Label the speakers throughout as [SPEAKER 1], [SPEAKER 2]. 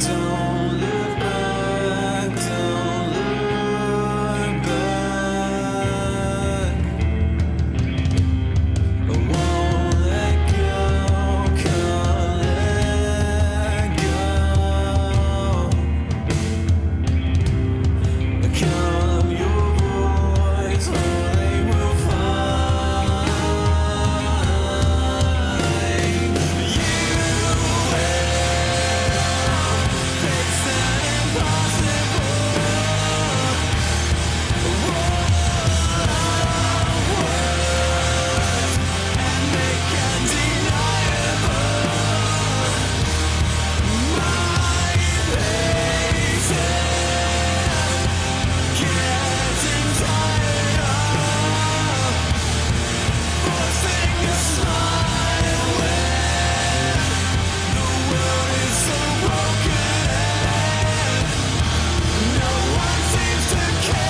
[SPEAKER 1] Don't look back, don't look back. I won't let go, can't let go. I count your voice, all they will find. You face an impossible words and make undeniable my patience. Getting tired of forcing a smile when the world is so broken and no one seems to care.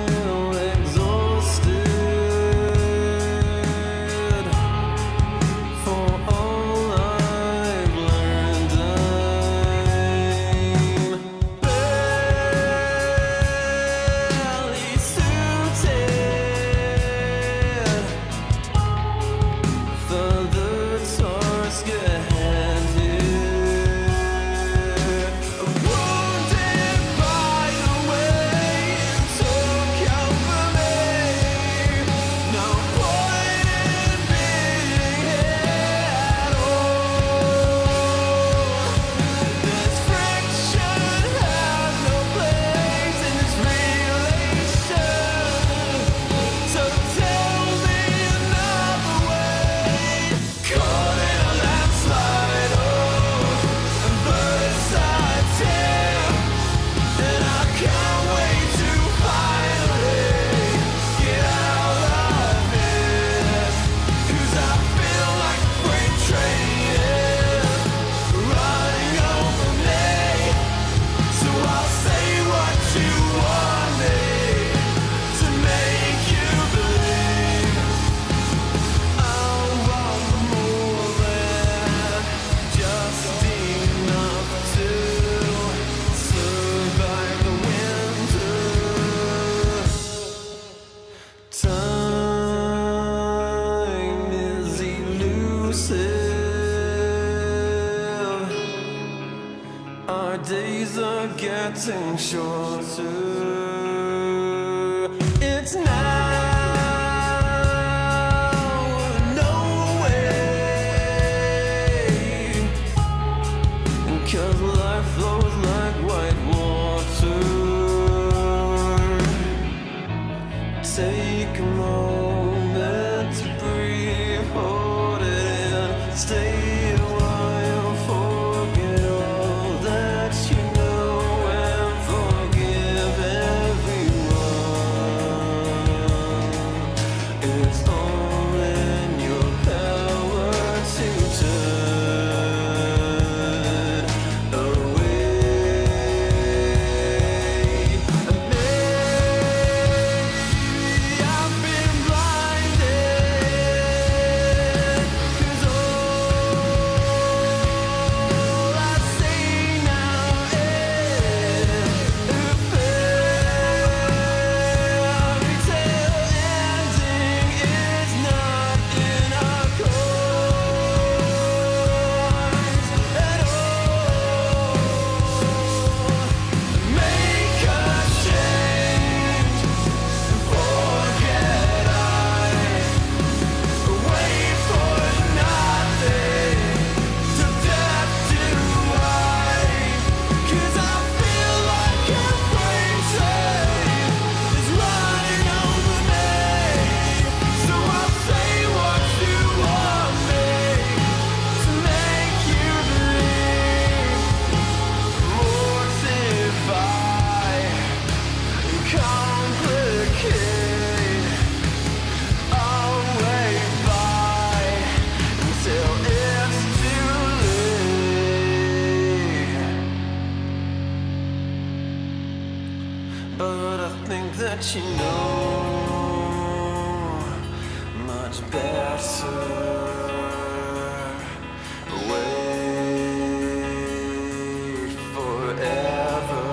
[SPEAKER 1] Feel exhausted for all I've learned. I'm barely suited for the task ahead here. Wounded by the way you took over me. No point in being here at all. This friction has no place in this relation. So tell me another way. Caught in a landslide, and birds I tear, and I can't wait to finally get out of here. 'Cause I feel like a freight train running over me. So I'll say what you want me to make you believe. I want more than just enough to survive the winter. Time is elusive. Our days are getting shorter. It's now or no way. 'Cause life flows like white water. Take a moment to breathe, hold it in, stay a while, forget all that you know, and forgive everyone. but I think that you know much better. Wait forever.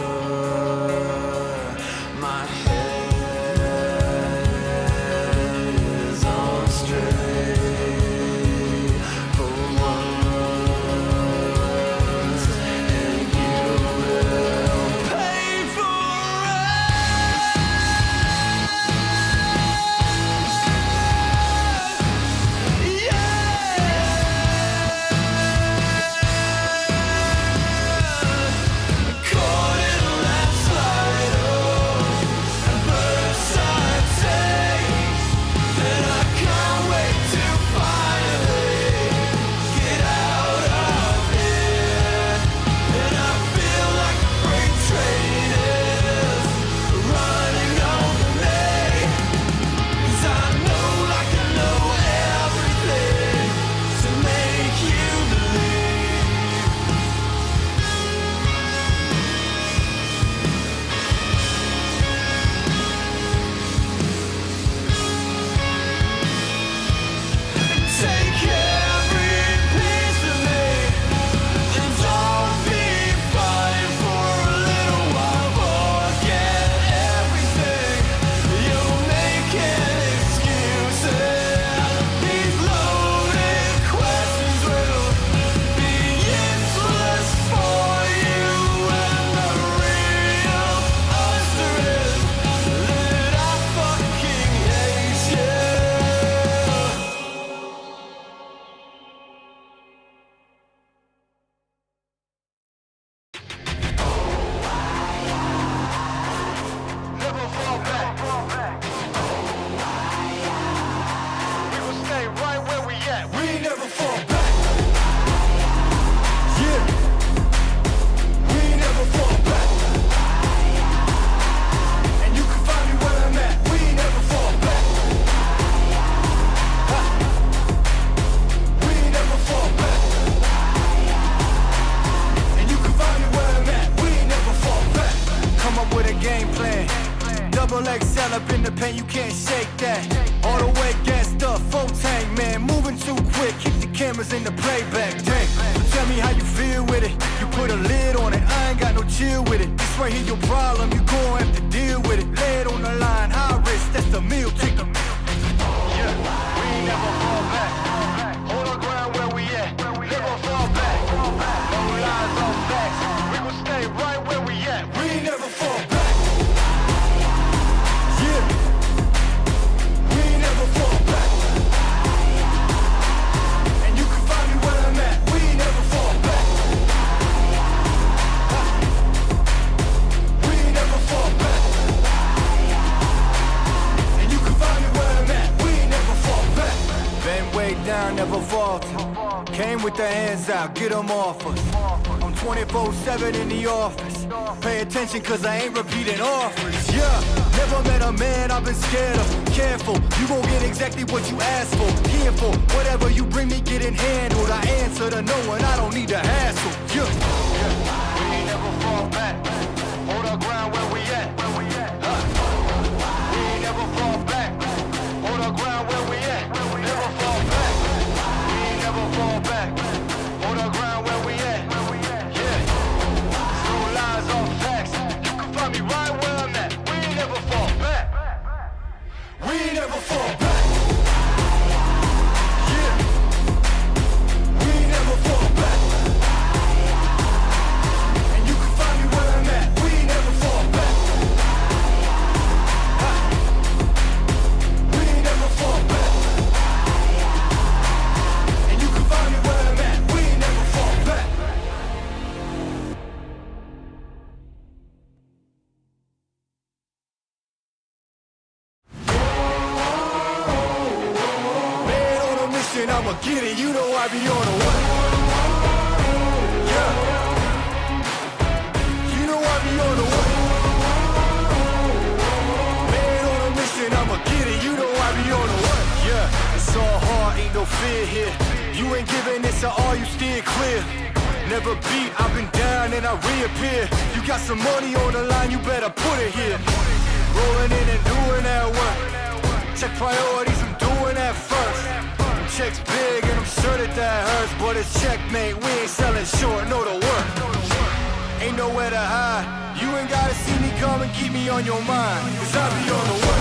[SPEAKER 1] My head is on straight for once, and you will pay for it. Caught in a landslide of first I take, and I can't wait to finally get out of here. And I feel like a freight train is running over me, 'cause I know like I know everything to make you believe. Take every piece of me, and don't be fine for a little while. Forget everything. You're making excuses. These loaded questions will be useless for you, and the real answer is that I fucking hate you. Never fall back. We will stay right where we at. We never fall back. Yeah. We never fall back. And you can find me where I'm at. We never fall back. Ha. We never fall back. And you can find me where I'm at. We never fall back. Come up with a game plan. Double XL up in the pen, you can't shake that. All the way gassed up, full tank, man. Moving too quick, keep the cameras in the playback. Dang, so tell me how you feel with it. You put a lid on it, I ain't got no chill with it. This right here your problem, you gon' have to deal with it. Lay it on the line, high risk, that's the meal ticket. Yeah, we never fall back. Hold our ground where we at. Never fall back. No lies, no facts. We will stay right where we at. We never fall back. Yeah. We never fall back. And you can find me where I'm at. We never fall back. Ha. We never fall back. And you can find me where I'm at. We never fall back. Been way down, never vaulted. Came with the hands out, get them off us. I'm 24/7 in the office. Pay attention cause I ain't repeating offers. Yeah, never met a man I've been scared of. Careful, you gon' get exactly what you asked for. Careful, whatever you bring me getting handled. I answer to no one, I don't need the hassle. Yeah. We ain't never fall back. Hold our ground where we at. Huh. We ain't never fall back. Hold our ground where we at. Never fall back. We ain't never fall back. Hold our ground where we at. Yeah. No lies or facts. You can find me right where I'm at. We ain't never fall back. We ain't never fall back. Yeah. We ain't never fall back. And you can find me where I'm at. We ain't never fall back. Ha. We ain't never fall back. And you can find me where I'm at. We ain't never fall back. Man on a mission, I'ma get it. You know I be on a what? Yeah. You know I be on a what? Man on a mission, I'ma get it. You know I be on a what? Yeah. It's all hard, ain't no fear here. You ain't giving this, so all you steer clear. Never beat, I've been down and I reappear. You got some money on the line, you better put it here. Rolling in and doing that work. Check priorities, I'm doing that first. Checks big and I'm sure that hurts, but it's checkmate, we ain't selling short, know the work. Ain't nowhere to hide, you ain't gotta see me come and keep me on your mind, cause I be on the way.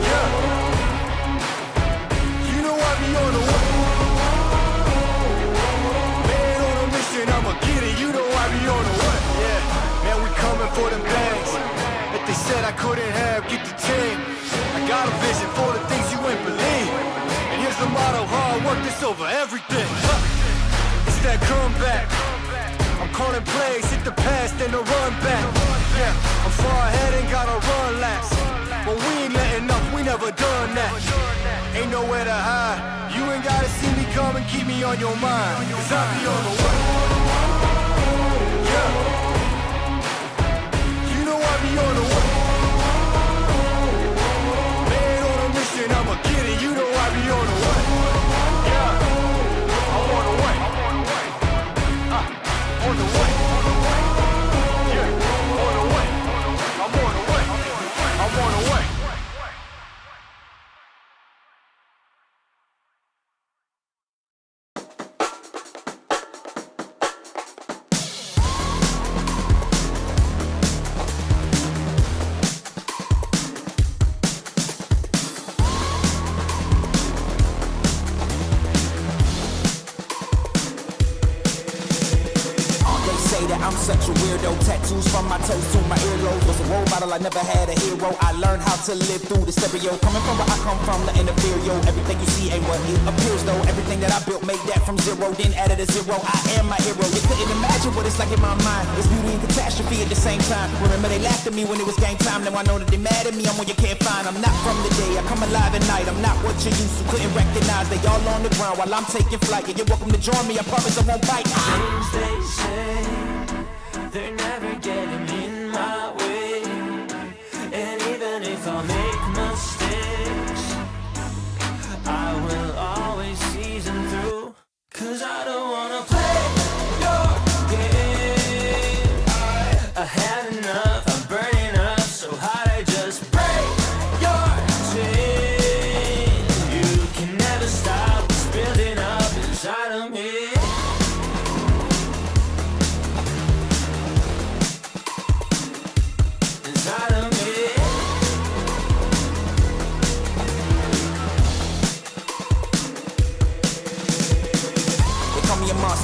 [SPEAKER 1] Yeah, you know I be on the way. Man on a mission, I'ma get it, you know I be on the way. Yeah, man we coming for them bags that they said I couldn't have, get the team. I got a vision for the things you ain't believe. And here's the motto, hard work, this over everything. It's that comeback. I'm calling plays, hit the pass, then the run back. Yeah, I'm far ahead and gotta run laps. But we ain't letting up, we never done that. Ain't nowhere to hide. You ain't gotta see me come and keep me on your mind, cause I be on the way. Yeah, you know I be on the way. I'ma get it, you know I be on the way. Yeah, I'm on the way. On the way. Yeah, on the way. I'm on the way. I'm on the way.
[SPEAKER 2] I'm such a weirdo, tattoos from my toes to my earlobes. Was a role model, I never had a hero. I learned how to live through the stereo. Coming from where I come from, the inferior. Everything you see ain't what it appears though. Everything that I built, made that from zero, then added a zero. I am my hero. You couldn't imagine what it's like in my mind. It's beauty and catastrophe at the same time. Remember they laughed at me when it was game time. Now I know that they mad at me, I'm one you can't find. I'm not from the day, I come alive at night. I'm not what you used to, couldn't recognize. They all on the ground while I'm taking flight. And you're welcome to join me, I promise I won't bite.
[SPEAKER 3] Things they say, they're never getting in my way. And even if I make mistakes, I will always see them through. Cause I don't wanna play your game. I had enough, I'm burning up so hot I just break your chain. You can never stop what's building up inside of me.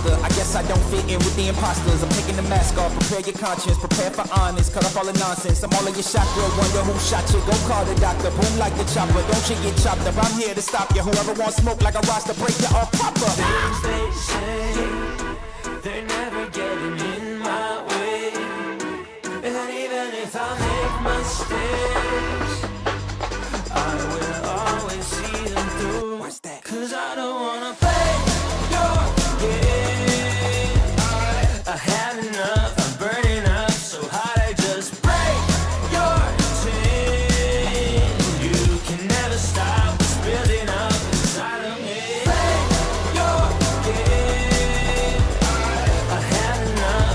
[SPEAKER 2] I guess I don't fit in with the imposters. I'm taking the mask off, prepare your conscience, prepare for honest, cut off all the nonsense. I'm all of your chakra, wonder who shot you. Go call the doctor, boom like the chopper. Don't you get chopped up, I'm here to stop you. Whoever wants smoke like a roster, break you off proper.
[SPEAKER 3] Things they say, they're never getting in my way. And even if I make mistakes, I will always see them through.
[SPEAKER 2] What's that?
[SPEAKER 3] Cause I don't wanna play your game. I had enough, I'm burning up so hot I just break your chain. You can never stop what's building up inside of me. Play your game. I had enough,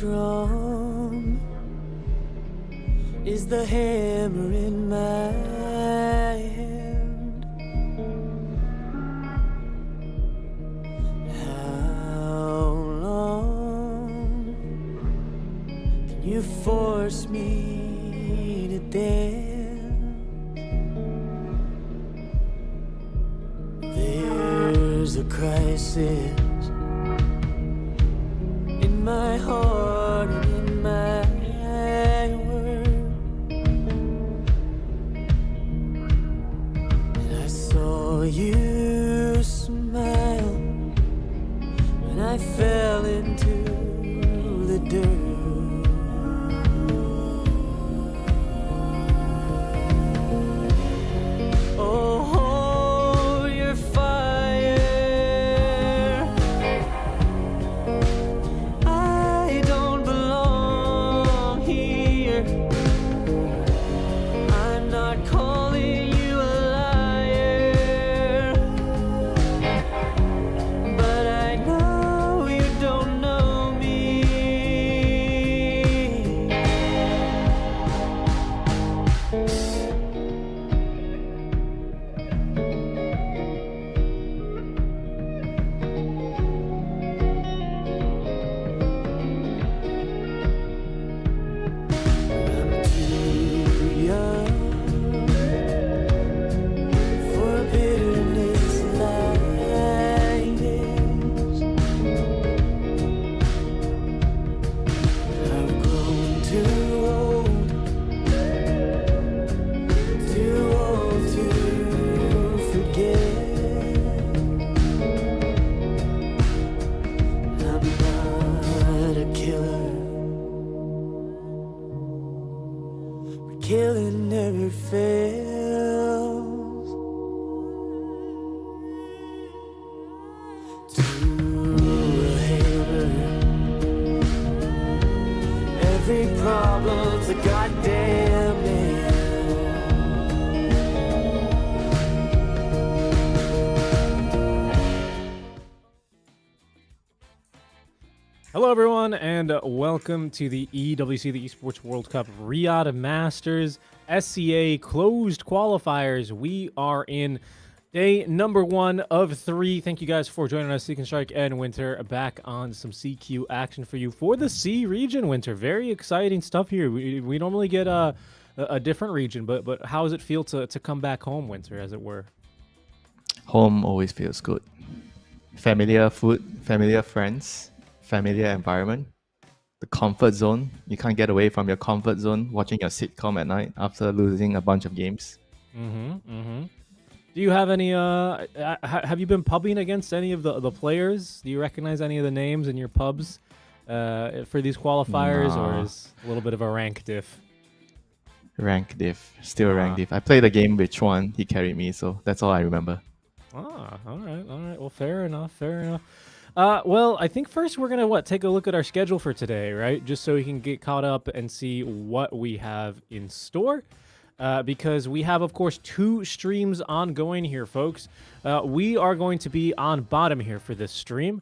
[SPEAKER 3] strong is the hammer in my hand. How long can you force me to dance? There's a crisis in my heart and in my world, and I saw you smile when I fell into the dirt. Oh, your fire, I don't belong here. I'm not calling you a liar, but I know you don't know me. I'm too young for bitterness like this. I've grown too old to forget. I'm not a killer. Killing never fails. To a hammer, every problem's a goddamn nail.
[SPEAKER 4] Hello, everyone, and welcome to the EWC, the Esports World Cup Riyadh Masters SCA closed qualifiers. We are in day number 1 of 3. Thank you guys for joining us, Seek and Strike and Winter, back on some CQ action for you for the C region, Winter. Very exciting stuff here. We normally get a different region, but how does it feel to come back home, Winter, as it were?
[SPEAKER 5] Home always feels good. Familiar food, familiar friends, familiar environment. The comfort zone. You can't get away from your comfort zone watching your sitcom at night after losing a bunch of games.
[SPEAKER 4] Do you have any, have you been pubbing against any of the players? Do you recognize any of the names in your pubs for these qualifiers, or
[SPEAKER 5] Nah.
[SPEAKER 4] is a little bit of a rank diff?
[SPEAKER 5] Rank diff. Still rank diff. I played a game with Chuan. He carried me, so that's all I remember.
[SPEAKER 4] Ah, all right. Well, fair enough. Well, I think first we're gonna take a look at our schedule for today, right? Just so we can get caught up and see what we have in store. Because we have, of course, 2 streams ongoing here, folks. We are going to be on bottom here for this stream.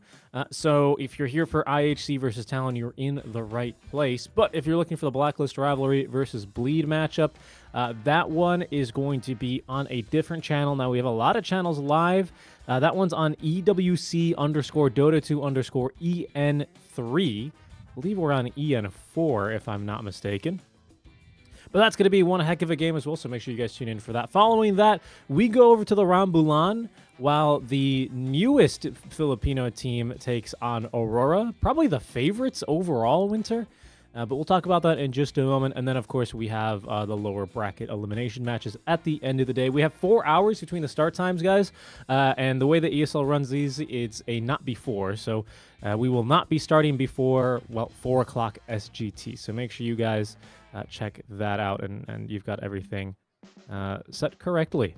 [SPEAKER 4] So if you're here for IHC versus Talon, you're in the right place. But if you're looking for the Blacklist Rivalry versus Bleed matchup, that one is going to be on a different channel. Now, we have a lot of channels live. That one's on EWC_Dota2_EN3. I believe we're on EN4, if I'm not mistaken. But that's going to be one heck of a game as well, so make sure you guys tune in for that. Following that, we go over to the Rambulan, while the newest Filipino team takes on Aurora. Probably the favorites overall, Winter. But we'll talk about that in just a moment. And then, of course, we have the lower bracket elimination matches at the end of the day. We have 4 hours between the start times, guys. And the way that ESL runs these, it's a not before. So we will not be starting before, well, 4 o'clock SGT. So make sure you guys check that out, and you've got everything set correctly.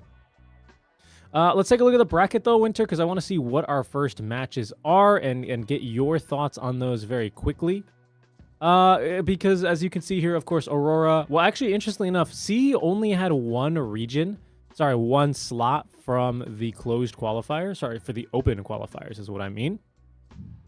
[SPEAKER 4] Let's take a look at the bracket, though, Winter, because I want to see what our first matches are and get your thoughts on those very quickly. Because as you can see here, of course, Aurora... Well, actually, interestingly enough, C only had one slot from the closed qualifiers. Sorry, for the open qualifiers is what I mean.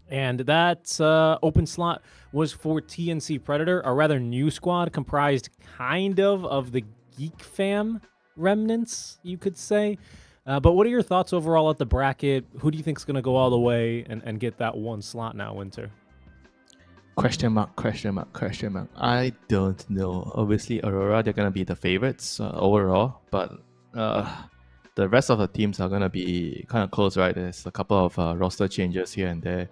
[SPEAKER 4] And that open slot was for TNC Predator, a rather new squad comprised kind of the Geek Fam remnants, you could say. But what are your thoughts overall at the bracket? Who do you think is going to go all the way and get that one slot now, Winter?
[SPEAKER 5] Question mark, question mark, question mark. I don't know. Obviously, Aurora, they're going to be the favorites overall, but the rest of the teams are going to be kind of close, right? There's a couple of roster changes here and there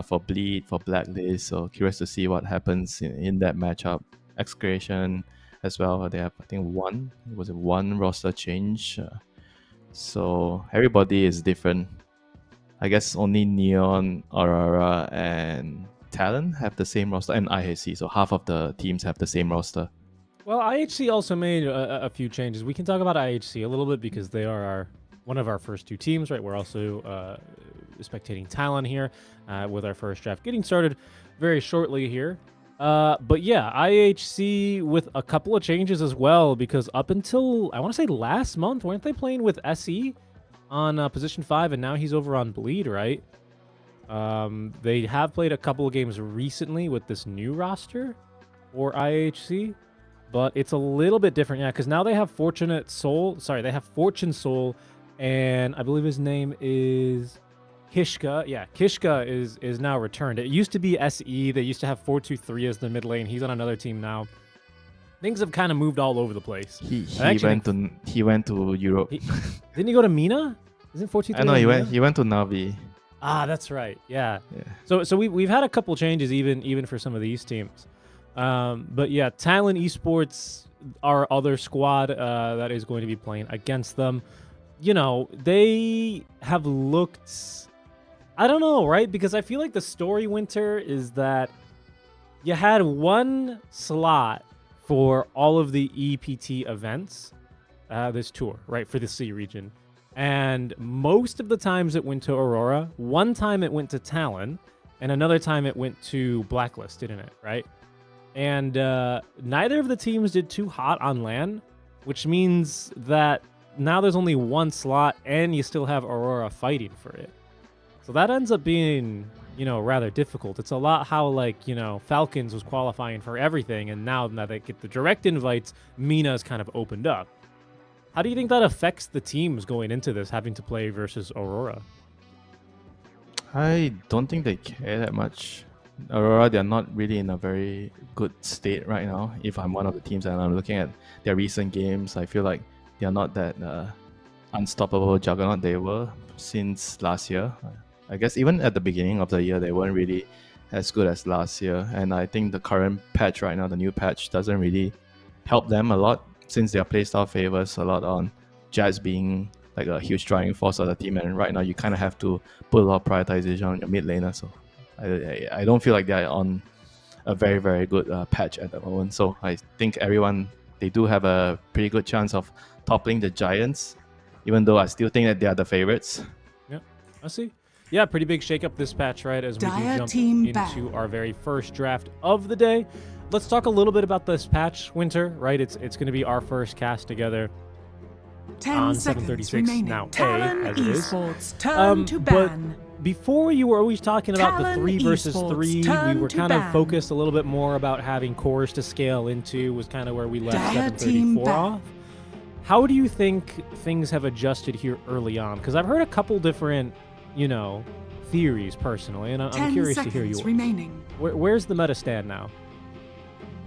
[SPEAKER 5] for Bleed, for Blacklist, so curious to see what happens in that matchup. Excretion as well, they have, I think, one roster change. So everybody is different. I guess only Neon, Aurora, and Talon have the same roster, and IHC, so half of the teams have the same roster.
[SPEAKER 4] Well, IHC also made a few changes. We can talk about IHC a little bit because they are one of our first two teams, right? We're also spectating Talon here with our first draft getting started very shortly here. But yeah, IHC with a couple of changes as well, because up until, I want to say last month, weren't they playing with SE on position 5, and now he's over on Bleed, right? They have played a couple of games recently with this new roster for IHC, but it's a little bit different, yeah, because now they have Fortune Soul, and I believe his name is Kishka. Yeah, Kishka is now returned. It used to be SE. They used to have 423 as the mid lane. He's on another team now. Things have kind of moved all over the place.
[SPEAKER 5] He went to Europe.
[SPEAKER 4] Didn't he go to Mina? Isn't 423?
[SPEAKER 5] I know he went to Navi.
[SPEAKER 4] Ah, that's right. Yeah. So we've had a couple changes even for some of these teams. But yeah, Talon Esports, our other squad that is going to be playing against them. You know, they have looked, I don't know, right? Because I feel like the story, Winter, is that you had one slot for all of the EPT events, this tour, right, for the C region. And most of the times it went to Aurora. One time it went to Talon, and another time it went to Blacklist, didn't it, right? And neither of the teams did too hot on LAN, which means that now there's only one slot, and you still have Aurora fighting for it. So that ends up being, you know, rather difficult. It's a lot how, like, you know, Falcons was qualifying for everything, and now that they get the direct invites, Mina's kind of opened up. How do you think that affects the teams going into this, having to play versus Aurora?
[SPEAKER 5] I don't think they care that much. Aurora, they're not really in a very good state right now. If I'm one of the teams and I'm looking at their recent games, I feel like they're not that unstoppable juggernaut they were since last year. I guess even at the beginning of the year, they weren't really as good as last year. And I think the current patch right now, the new patch, doesn't really help them a lot, since their playstyle favors a lot on Jazz being like a huge driving force of the team. And right now, you kind of have to put a lot of prioritization on your mid laner. So I don't feel like they're on a very, very good patch at the moment. So I think they do have a pretty good chance of toppling the Giants, even though I still think that they are the favorites.
[SPEAKER 4] Yeah, I see. Yeah, pretty big shakeup this patch, right? As we do jump into our very first draft of the day. Let's talk a little bit about this patch, Winter, right? It's going to be our first cast together on 736 now,
[SPEAKER 6] Talon
[SPEAKER 4] as it is.
[SPEAKER 6] Esports, turn to ban.
[SPEAKER 4] But before, you were always talking about
[SPEAKER 6] Talon
[SPEAKER 4] the 3 versus 3.
[SPEAKER 6] Esports,
[SPEAKER 4] We were
[SPEAKER 6] to
[SPEAKER 4] kind of
[SPEAKER 6] ban.
[SPEAKER 4] focused a little bit more about having cores to scale into, was kind of where we left
[SPEAKER 6] Dire team
[SPEAKER 4] 734
[SPEAKER 6] ban.
[SPEAKER 4] off. How do you think things have adjusted here early on? Because I've heard a couple different, you know, theories personally, and I'm curious to hear yours.
[SPEAKER 6] Remaining.
[SPEAKER 4] Where's the meta stand now?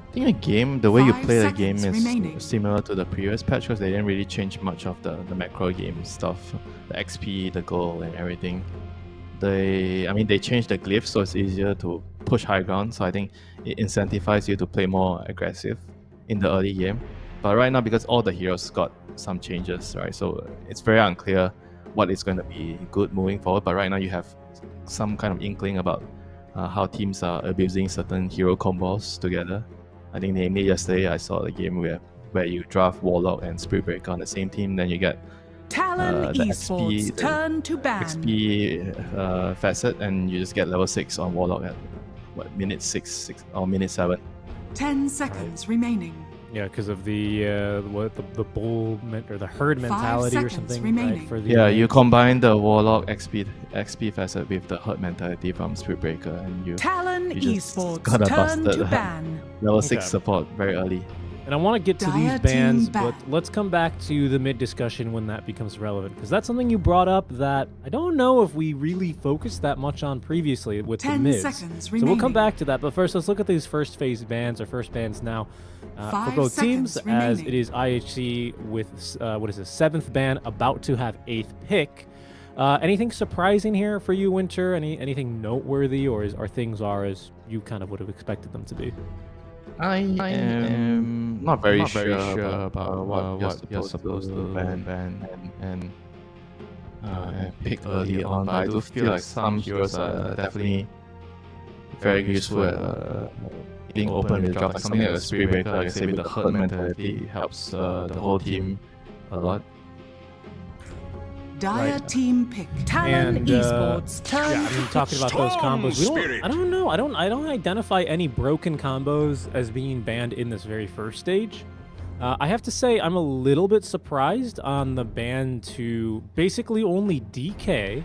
[SPEAKER 5] I think the game, the way you
[SPEAKER 6] 5
[SPEAKER 5] play the
[SPEAKER 6] seconds
[SPEAKER 5] game is
[SPEAKER 6] remaining.
[SPEAKER 5] similar to the previous patch, because they didn't really change much of the macro game stuff, the XP, the goal, and everything. They changed the glyphs, so it's easier to push high ground. So I think it incentivizes you to play more aggressive in the early game. But right now, because all the heroes got some changes, right? So it's very unclear what is going to be good moving forward. But right now, you have some kind of inkling about how teams are abusing certain hero combos together. I think namely yesterday I saw the game where you draft Warlock and Spirit Breaker on the same team, then you get
[SPEAKER 6] Talon
[SPEAKER 5] the
[SPEAKER 6] Esports,
[SPEAKER 5] XP,
[SPEAKER 6] turn to ban.
[SPEAKER 5] XP facet, and you just get level 6 on Warlock at minute 6 or minute 7.
[SPEAKER 6] 10 seconds remaining.
[SPEAKER 4] Yeah, because of the bull or the herd mentality or
[SPEAKER 6] seconds
[SPEAKER 4] something.
[SPEAKER 6] remaining.
[SPEAKER 4] Right, for the
[SPEAKER 5] Yeah, you combine the Warlock XP facet with the herd mentality from Spirit Breaker, and you
[SPEAKER 6] Talon
[SPEAKER 5] you just
[SPEAKER 6] Esports
[SPEAKER 5] gotta
[SPEAKER 6] turn
[SPEAKER 5] bust
[SPEAKER 6] to
[SPEAKER 5] it.
[SPEAKER 6] ban.
[SPEAKER 5] level 6
[SPEAKER 4] Okay.
[SPEAKER 5] support very early.
[SPEAKER 4] And I want to get to these
[SPEAKER 6] Dire
[SPEAKER 4] bans,
[SPEAKER 6] team
[SPEAKER 4] but
[SPEAKER 6] ban.
[SPEAKER 4] let's come back to the mid discussion when that becomes relevant, because that's something you brought up that I don't know if we really focused that much on previously with
[SPEAKER 6] 10
[SPEAKER 4] the mids.
[SPEAKER 6] seconds
[SPEAKER 4] So we'll come
[SPEAKER 6] remaining.
[SPEAKER 4] back to that, but first let's look at these first phase bans or first bans now for
[SPEAKER 6] 5
[SPEAKER 4] both teams,
[SPEAKER 6] seconds
[SPEAKER 4] as
[SPEAKER 6] remaining.
[SPEAKER 4] it is IHC with what is it, 7th ban about to have 8th pick. Anything surprising here for you, Winter? Anything noteworthy, or are things as you kind of would have expected them to be?
[SPEAKER 5] I am not very sure about what you're supposed to ban and pick early on, but I do feel like some heroes are definitely very useful at being open with drop. Like something like a Spirit Breaker, like I say, with the herd mentality helps the whole team a lot.
[SPEAKER 6] Dire
[SPEAKER 4] Right.
[SPEAKER 6] team pick. Talon
[SPEAKER 4] And,
[SPEAKER 6] Esports turn
[SPEAKER 4] Yeah, I mean, talking about those combos, I don't know. I don't identify any broken combos as being banned in this very first stage. I have to say, I'm a little bit surprised on the ban to basically only DK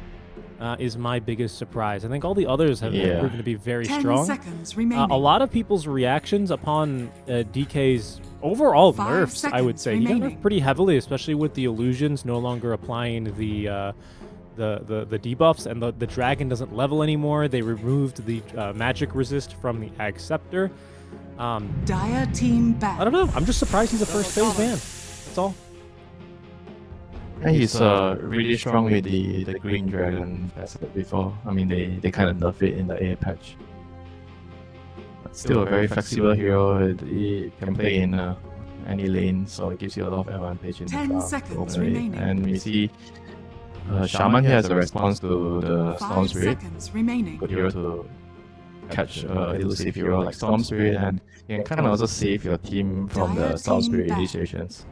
[SPEAKER 4] is my biggest surprise. I think all the others have proven to be very
[SPEAKER 6] 10
[SPEAKER 4] strong.
[SPEAKER 6] seconds remaining.
[SPEAKER 4] A lot of people's reactions upon DK's overall
[SPEAKER 6] 5
[SPEAKER 4] nerfs, I would
[SPEAKER 6] seconds
[SPEAKER 4] say, he got
[SPEAKER 6] remaining.
[SPEAKER 4] nerfed pretty heavily, especially with the illusions no longer applying the debuffs, and the dragon doesn't level anymore. They removed the magic resist from the Ag Scepter.
[SPEAKER 6] Dire team ban.
[SPEAKER 4] I don't know. I'm just surprised he's a first phase ban. That's all.
[SPEAKER 5] And he's really strong with the green dragon facet before. I mean, they kind of nerf it in the A patch. But still a very flexible hero. He can play in any lane, so it gives you a lot of advantage in the
[SPEAKER 6] 10
[SPEAKER 5] draft
[SPEAKER 6] seconds
[SPEAKER 5] to open it.
[SPEAKER 6] remaining.
[SPEAKER 5] And we see Shaman here has a response to the Storm
[SPEAKER 6] 5
[SPEAKER 5] Spirit.
[SPEAKER 6] seconds remaining.
[SPEAKER 5] Good hero to catch elusive hero like Storm Spirit, and you can kind of also save your team from the
[SPEAKER 6] Dire
[SPEAKER 5] Storm
[SPEAKER 6] team
[SPEAKER 5] Spirit
[SPEAKER 6] back.
[SPEAKER 5] initiations.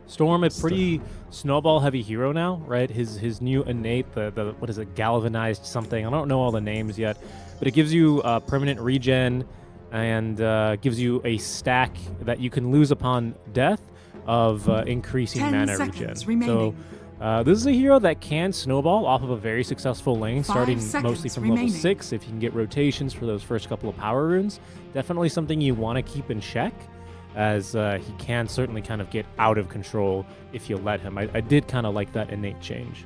[SPEAKER 4] Storm, a pretty snowball heavy hero now, right? His new innate, the what is it, galvanized something. I don't know all the names yet, but it gives you permanent regen and gives you a stack that you can lose upon death of increasing
[SPEAKER 6] 10
[SPEAKER 4] mana
[SPEAKER 6] seconds
[SPEAKER 4] regen.
[SPEAKER 6] remaining.
[SPEAKER 4] So this is a hero that can snowball off of a very successful lane,
[SPEAKER 6] 5
[SPEAKER 4] starting
[SPEAKER 6] seconds
[SPEAKER 4] mostly from
[SPEAKER 6] remaining.
[SPEAKER 4] level 6. If you can get rotations for those first couple of power runes, definitely something you want to keep in check, as he can certainly kind of get out of control if you let him. I did kind of like that innate change.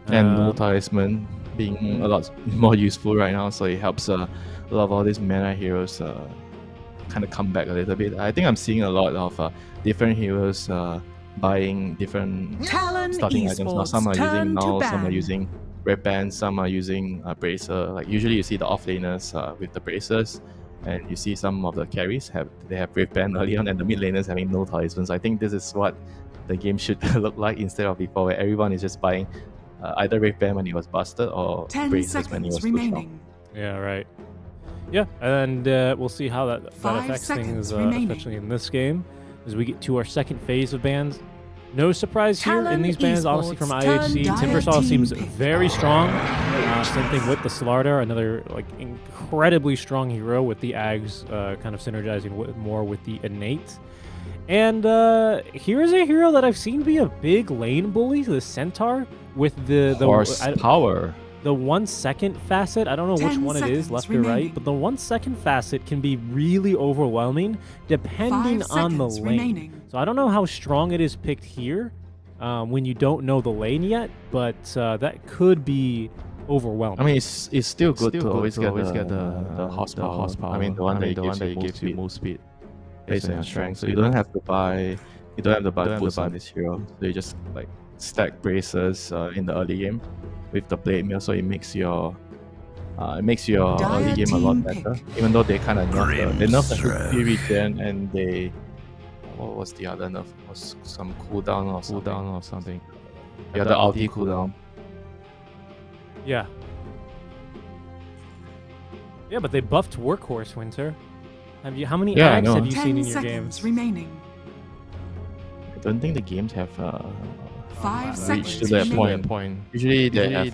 [SPEAKER 5] And no talisman being a lot more useful right now, so it helps a lot of all these mana heroes kind of come back a little bit. I think I'm seeing a lot of different heroes buying different
[SPEAKER 6] Talon
[SPEAKER 5] starting items now. Some are
[SPEAKER 6] Esports
[SPEAKER 5] using
[SPEAKER 6] turn to
[SPEAKER 5] null, some are
[SPEAKER 6] ban.
[SPEAKER 5] using red bands, some are using bracer. Like usually you see the offlaners with the bracers, and you see some of the carries have brave band early on, and the mid laners having no talismans. I think this is what the game should look like instead of before, where everyone is just buying either brave band when he was busted or
[SPEAKER 6] 10
[SPEAKER 5] bracers when he was
[SPEAKER 6] seconds
[SPEAKER 5] too strong.
[SPEAKER 6] remaining.
[SPEAKER 4] Yeah, right. Yeah, and we'll see how that
[SPEAKER 6] 5
[SPEAKER 4] affects
[SPEAKER 6] seconds
[SPEAKER 4] things,
[SPEAKER 6] remaining.
[SPEAKER 4] especially in this game, as we get to our second phase of bans. No surprise here in
[SPEAKER 6] Talon
[SPEAKER 4] these bans, honestly, from
[SPEAKER 6] Esports
[SPEAKER 4] IHC.
[SPEAKER 6] turn
[SPEAKER 4] Timbersaw
[SPEAKER 6] Dire
[SPEAKER 4] seems
[SPEAKER 6] team pick.
[SPEAKER 4] very strong. Same thing with the Slardar, another like incredibly strong hero with the Ags, kind of synergizing more with the innate. And here's a hero that I've seen be a big lane bully, the Centaur, with the
[SPEAKER 5] Horsepower.
[SPEAKER 4] the 1 second facet. I don't know which
[SPEAKER 6] 10
[SPEAKER 4] one it is,
[SPEAKER 6] seconds
[SPEAKER 4] left or
[SPEAKER 6] remaining.
[SPEAKER 4] right, but the 1 second facet can be really overwhelming depending
[SPEAKER 6] 5
[SPEAKER 4] on the
[SPEAKER 6] seconds
[SPEAKER 4] lane.
[SPEAKER 6] remaining.
[SPEAKER 4] So I don't know how strong it is picked here when you don't know the lane yet, but that could be overwhelming.
[SPEAKER 5] I mean, it's still good to always get the horsepower. I mean, the one that gives you move speed based on your strength. So you don't have to buy boost on this hero. So you just like stack braces in the early game with the blade mill, so it makes your early game a lot
[SPEAKER 6] team
[SPEAKER 5] better.
[SPEAKER 6] pick.
[SPEAKER 5] Even though they kind of nerf the HP regen, and they what was the other nerf? Was some cooldown or something. Yeah, the ulti cooldown.
[SPEAKER 4] Yeah. Yeah, but they buffed Workhorse, Winter. How many
[SPEAKER 5] Yeah, I
[SPEAKER 4] Ags
[SPEAKER 5] know.
[SPEAKER 4] have you
[SPEAKER 6] 10
[SPEAKER 4] seen in your
[SPEAKER 6] seconds
[SPEAKER 4] games?
[SPEAKER 6] remaining.
[SPEAKER 5] I don't think the games have
[SPEAKER 6] 5
[SPEAKER 5] reach to
[SPEAKER 6] seconds
[SPEAKER 5] that
[SPEAKER 6] remaining.
[SPEAKER 5] point. Usually they have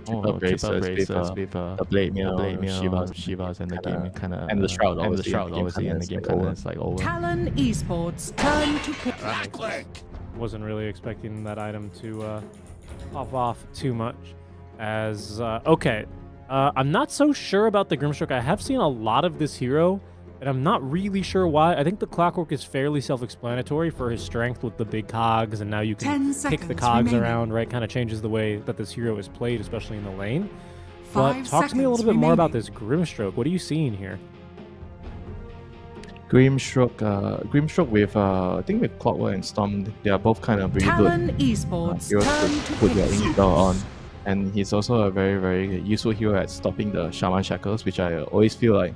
[SPEAKER 5] triple braces with the blade meal, Shivas, and the game kind of and the shroud obviously, and the game kind of is like over.
[SPEAKER 6] Talon Esports turn to pick.
[SPEAKER 4] Wasn't really expecting that item to pop off too much. As okay, I'm not so sure about the Grimstroke. I have seen a lot of this hero, and I'm not really sure why. I think the Clockwork is fairly self-explanatory for his strength with the big cogs, and now you can
[SPEAKER 6] 10
[SPEAKER 4] kick the
[SPEAKER 6] seconds
[SPEAKER 4] cogs
[SPEAKER 6] remaining.
[SPEAKER 4] around, right? Kind of changes the way that this hero is played, especially in the lane.
[SPEAKER 6] 5
[SPEAKER 4] But talk to me a little bit
[SPEAKER 6] seconds
[SPEAKER 4] more about
[SPEAKER 6] remaining.
[SPEAKER 4] this Grimstroke. What are you seeing here?
[SPEAKER 5] Grimstroke with I think with Clockwork and Storm, they are both kind of really
[SPEAKER 6] Talon
[SPEAKER 5] good
[SPEAKER 6] Esports
[SPEAKER 5] heroes
[SPEAKER 6] turn
[SPEAKER 5] to
[SPEAKER 6] to
[SPEAKER 5] put your
[SPEAKER 6] pick.
[SPEAKER 5] intel on. And he's also a very, very useful hero at stopping the Shaman Shackles, which I always feel like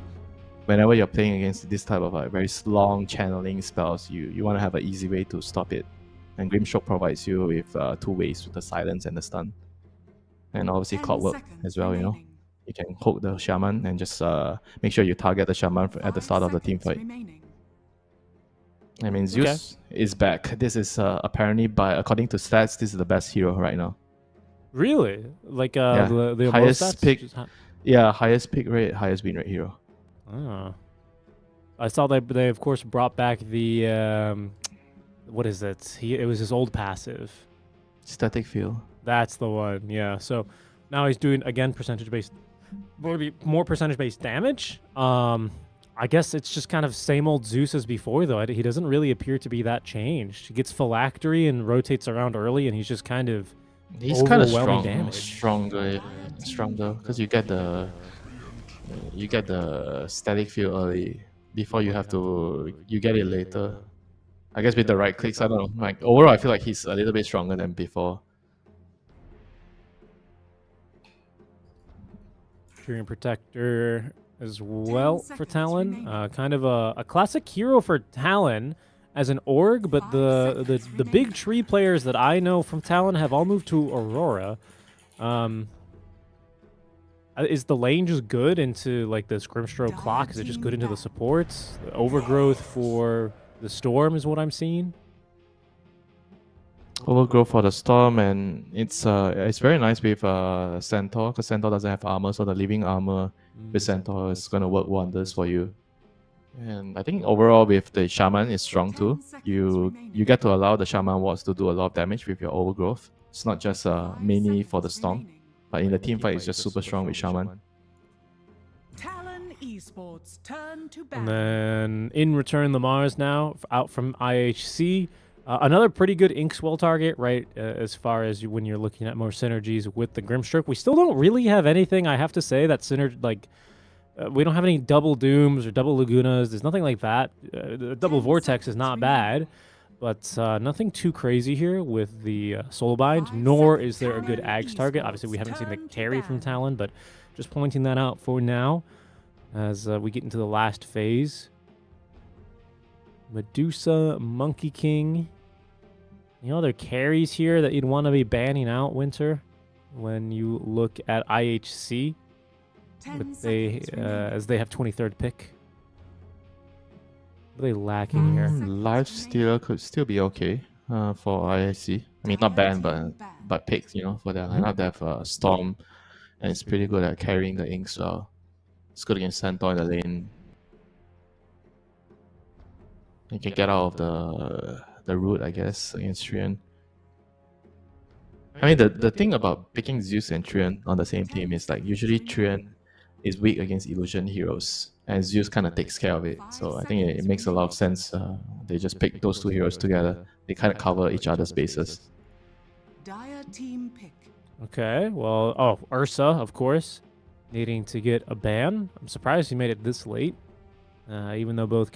[SPEAKER 5] whenever you're playing against this type of very long channeling spells, you want to have an easy way to stop it. And Grimstroke provides you with 2 ways, with the silence and the stun. And obviously
[SPEAKER 6] 10
[SPEAKER 5] Clockwork
[SPEAKER 6] seconds
[SPEAKER 5] as well, you know.
[SPEAKER 6] remaining.
[SPEAKER 5] You can hook the Shaman and just make sure you target the Shaman at the
[SPEAKER 6] 5
[SPEAKER 5] start of the team
[SPEAKER 6] seconds
[SPEAKER 5] fight.
[SPEAKER 6] remaining.
[SPEAKER 5] I mean, Zeus is back. This is apparently, according to stats, this is the best hero right now.
[SPEAKER 4] Really? Like
[SPEAKER 5] Yeah.
[SPEAKER 4] the
[SPEAKER 5] Highest
[SPEAKER 4] stats?
[SPEAKER 5] pick-
[SPEAKER 4] Just
[SPEAKER 5] Yeah, highest pick rate, highest win rate hero.
[SPEAKER 4] Oh. I saw that they of course brought back the what is it? It was his old passive.
[SPEAKER 5] Static field.
[SPEAKER 4] That's the one. Yeah. So now he's doing again percentage based more percentage based damage. I guess it's just kind of same old Zeus as before though. He doesn't really appear to be that changed. He gets phylactery and rotates around early and he's just kind of
[SPEAKER 5] He's kind of
[SPEAKER 4] overwhelming
[SPEAKER 5] stronger because you get the static field early before you get it later. I guess with the right clicks, I don't know. Like overall, I feel like he's a little bit stronger than before.
[SPEAKER 4] Turing Protector as well for
[SPEAKER 6] seconds
[SPEAKER 4] Talon.
[SPEAKER 6] remaining.
[SPEAKER 4] Kind of a classic hero for Talon as an org, but
[SPEAKER 6] 5
[SPEAKER 4] the
[SPEAKER 6] seconds
[SPEAKER 4] big
[SPEAKER 6] remaining.
[SPEAKER 4] tree players that I know from Talon have all moved to Aurora. Is the lane just good into like the Grimstroke clock? Is it just good into the supports? The overgrowth for the Storm is what I'm seeing.
[SPEAKER 5] Overgrowth for the Storm, and it's very nice with Centaur, because Centaur doesn't have armor, so the living armor with Centaur is gonna work wonders for you. And I think overall with the Shaman is strong too.
[SPEAKER 6] 10 seconds
[SPEAKER 5] You
[SPEAKER 6] remaining.
[SPEAKER 5] get to allow the Shaman wards to do a lot of damage with your overgrowth. It's not just
[SPEAKER 6] 5
[SPEAKER 5] mini for the
[SPEAKER 6] seconds
[SPEAKER 5] Storm,
[SPEAKER 6] remaining.
[SPEAKER 5] but in the team fight it's just super strong with Shaman.
[SPEAKER 6] Talon Esports turn to
[SPEAKER 4] And
[SPEAKER 6] battle.
[SPEAKER 4] then in return, the Mars now out from IHC. Another pretty good Inkswell target, right? As far as when you're looking at more synergies with the Grimstroke, we still don't really have anything. I have to say that we don't have any double Dooms or double Lagunas. There's nothing like that. The double
[SPEAKER 6] 10
[SPEAKER 4] Vortex is
[SPEAKER 6] seconds
[SPEAKER 4] not
[SPEAKER 6] remaining.
[SPEAKER 4] bad, but nothing too crazy here with the Soulbind.
[SPEAKER 6] 5
[SPEAKER 4] Nor
[SPEAKER 6] seconds.
[SPEAKER 4] is there a good
[SPEAKER 6] Talon
[SPEAKER 4] Ags target. Obviously, we
[SPEAKER 6] Esports
[SPEAKER 4] haven't seen the
[SPEAKER 6] turn to
[SPEAKER 4] carry from
[SPEAKER 6] battle.
[SPEAKER 4] Talon, but just pointing that out for now as we get into the last phase. Medusa, Monkey King. You know, there are carries here that you'd want to be banning out, Winter, when you look at IHC.
[SPEAKER 6] 10
[SPEAKER 4] But
[SPEAKER 6] seconds remaining.
[SPEAKER 4] as they have 23rd pick. What are they lacking here?
[SPEAKER 5] Life Stealer could still be okay for ISC. I mean, not banned, but picks, you know, for their lineup. They have Storm, and it's pretty good at carrying the inks well. It's good against Centaur in the lane. You can get out of the root, I guess, against Trian. I mean, the thing about picking Zeus and Trian on the same team is like usually Trian is weak against illusion heroes, and Zeus kind of takes care of it. So I think it makes a lot of sense. They just pick those two heroes together. They kind of cover each other's bases.
[SPEAKER 6] Dire team pick.
[SPEAKER 4] Okay, well, Ursa, of course, needing to get a ban. I'm surprised he made it this late. Even though both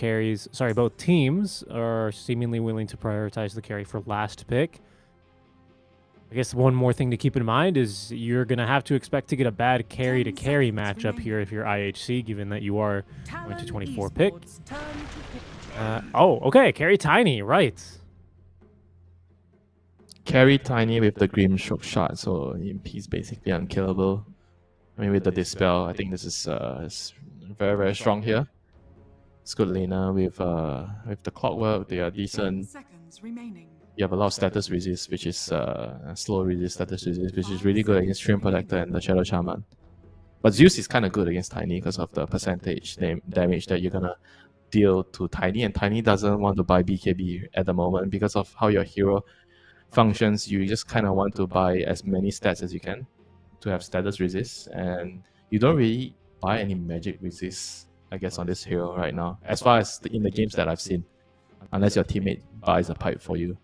[SPEAKER 4] teams are seemingly willing to prioritize the carry for last pick. I guess one more thing to keep in mind is you're going to have to expect to get a bad carry-to-carry matchup here if you're IHC, given that you are going to 24 pick.
[SPEAKER 6] Esports turn to pick.
[SPEAKER 4] Okay, carry Tiny, right.
[SPEAKER 5] Carry Tiny with the Grimstroke shot, so he's basically unkillable. I mean, with the Dispel, I think this is very, very strong here. It's good laner with the Clockwork, they are
[SPEAKER 6] 10
[SPEAKER 5] decent.
[SPEAKER 6] seconds remaining.
[SPEAKER 5] you have a lot of status resist, which is slow resist, status resist, which is really good against Stream Protector and the Shadow Shaman. But Zeus is kind of good against Tiny because of the percentage damage that you're gonna deal to Tiny, and Tiny doesn't want to buy BKB at the moment because of how your hero functions. You just kind of want to buy as many stats as you can to have status resist, and you don't really buy any magic resist, I guess, on this hero right now, as far as in the games that I've seen, unless your teammate buys a pipe for you.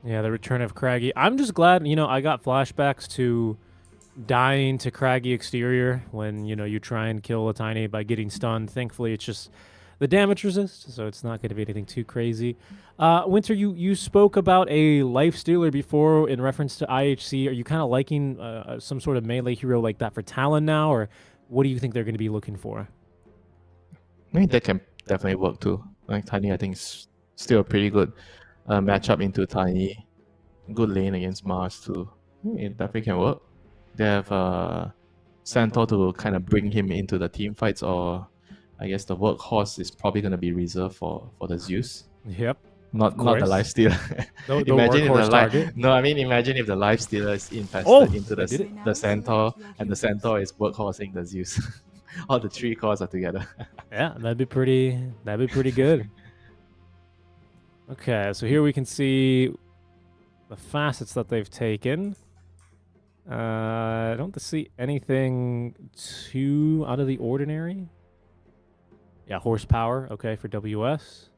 [SPEAKER 4] Yeah, the return of Craggy. I'm just glad, I got flashbacks to dying to Craggy exterior when, you try and kill a Tiny by getting stunned. Thankfully, it's just the damage resist, so it's not going to be anything too crazy. Winter, you spoke about a life stealer before in reference to IHC. Are you kind of liking some sort of melee hero like that for Talon now, or what do you think they're going to be looking for?
[SPEAKER 5] I mean, that can definitely work too. Like Tiny, I think, is still a pretty good matchup into Tiny. Good lane against Mars too. It definitely can work. They have Centaur to kind of bring him into the team fights, or I guess the workhorse is probably going to be reserved for the Zeus.
[SPEAKER 4] Yep.
[SPEAKER 5] Not the lifestealer.
[SPEAKER 4] The workhorse target.
[SPEAKER 5] No, I mean, imagine if the lifestealer is infested into the Centaur, and the Centaur is workhorsing the Zeus. All the three cores are together.
[SPEAKER 4] Yeah, that'd be pretty good. Okay, so here we can see the facets that they've taken. I don't see anything too out of the ordinary. Yeah, horsepower, okay, for WS.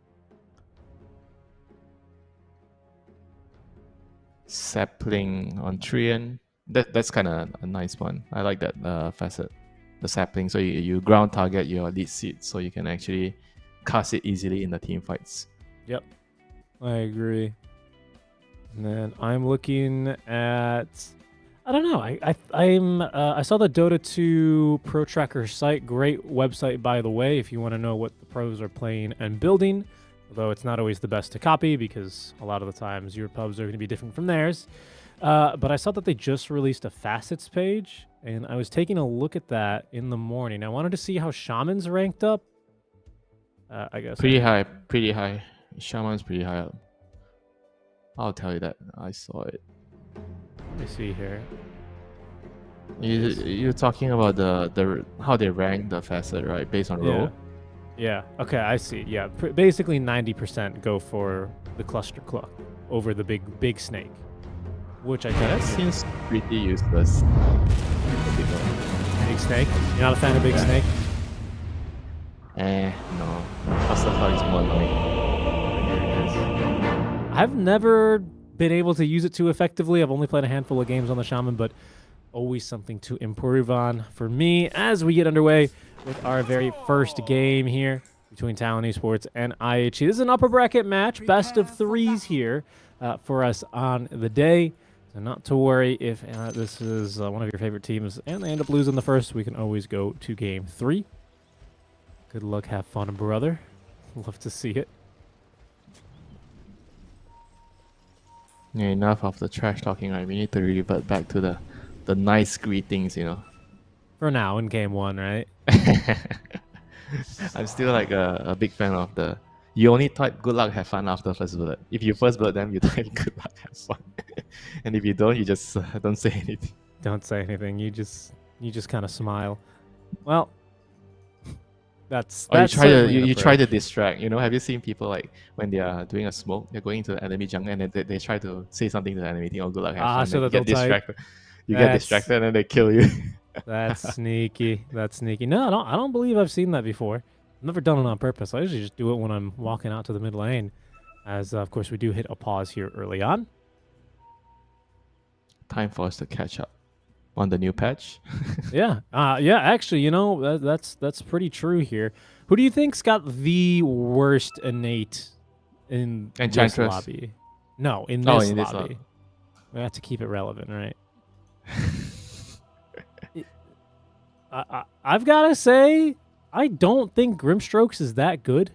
[SPEAKER 5] Sapling on Trian. That's kind of a nice one. I like that facet. The sapling, so you ground target your lead seed, so you can actually cast it easily in the team fights.
[SPEAKER 4] Yep, I agree. And then I'm looking at, I don't know. I saw the Dota 2 Pro Tracker site. Great website, by the way, if you want to know what the pros are playing and building. Although it's not always the best to copy because a lot of the times your pubs are going to be different from theirs. But I saw that they just released a facets page, and I was taking a look at that in the morning. I wanted to see how Shaman's ranked up. I guess
[SPEAKER 5] pretty high. Shaman's pretty high up. I'll tell you that. I saw it.
[SPEAKER 4] Let me see here.
[SPEAKER 5] You're talking about the how they rank the facet, right? Based on role.
[SPEAKER 4] Yeah. Okay, I see. Yeah, basically 90% go for the cluster cluck over the big snake, which I think
[SPEAKER 5] that seems pretty useless.
[SPEAKER 4] Big snake. You're not a fan of big snake?
[SPEAKER 5] No. Cluster cluck is more annoying.
[SPEAKER 4] I've never been able to use it too effectively. I've only played a handful of games on the Shaman, but always something to improve on for me as we get underway with our very first game here between Talon Esports and IHC. This is an upper bracket match, best of threes here for us on the day. So not to worry if this is one of your favorite teams and they end up losing the first, we can always go to game 3. Good luck, have fun, brother. Love to see it.
[SPEAKER 5] Yeah, enough of the trash talking, right? We need to revert back to the nice greetings,
[SPEAKER 4] For now, in game 1, right?
[SPEAKER 5] I'm still like a big fan of the. You only type good luck, have fun after first bullet. If you first bullet them, you type good luck, have fun. And if you don't, you just don't say anything.
[SPEAKER 4] Don't say anything. You just kind of smile. Well, that's
[SPEAKER 5] you try to distract. Have you seen people like when they are doing a smoke, they're going to the enemy jungle and they try to say something to the enemy, oh good luck, have fun.
[SPEAKER 4] So
[SPEAKER 5] you
[SPEAKER 4] that
[SPEAKER 5] get distracted. Get distracted and then they kill you.
[SPEAKER 4] That's sneaky. That's sneaky. No, I don't believe I've seen that before. I've never done it on purpose. I usually just do it when I'm walking out to the mid lane. As, of course, we do hit a pause here early on.
[SPEAKER 5] Time for us to catch up on the new patch.
[SPEAKER 4] Yeah. Actually, that's pretty true here. Who do you think's got the worst innate in this lobby? No, in this lobby. We have to keep it relevant, right? I've got to say, I don't think Grimstrokes is that good.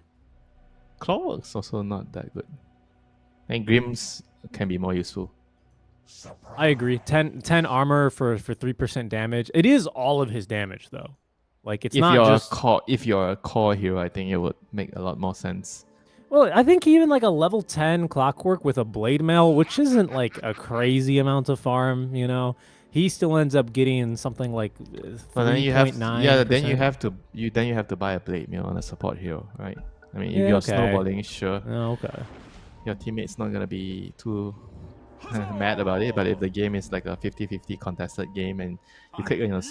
[SPEAKER 5] Clawwork's also not that good. And Grims can be more useful.
[SPEAKER 4] I agree. 10 armor for 3% damage. It is all of his damage, though. Like, it's not just...
[SPEAKER 5] If you're a core hero, I think it would make a lot more sense.
[SPEAKER 4] Well, I think even like a level 10 Clockwork with a Blade Mail, which isn't like a crazy amount of farm, you know, he still ends up getting something like
[SPEAKER 5] But then you have
[SPEAKER 4] 3.9.
[SPEAKER 5] yeah, then you have to buy a blade meal on a support hero, right? I mean, if
[SPEAKER 4] Yeah,
[SPEAKER 5] you're
[SPEAKER 4] okay.
[SPEAKER 5] snowballing, sure,
[SPEAKER 4] Oh, okay.
[SPEAKER 5] your teammate's not gonna be too mad about it. But if the game is like a 50-50 contested game and you click on your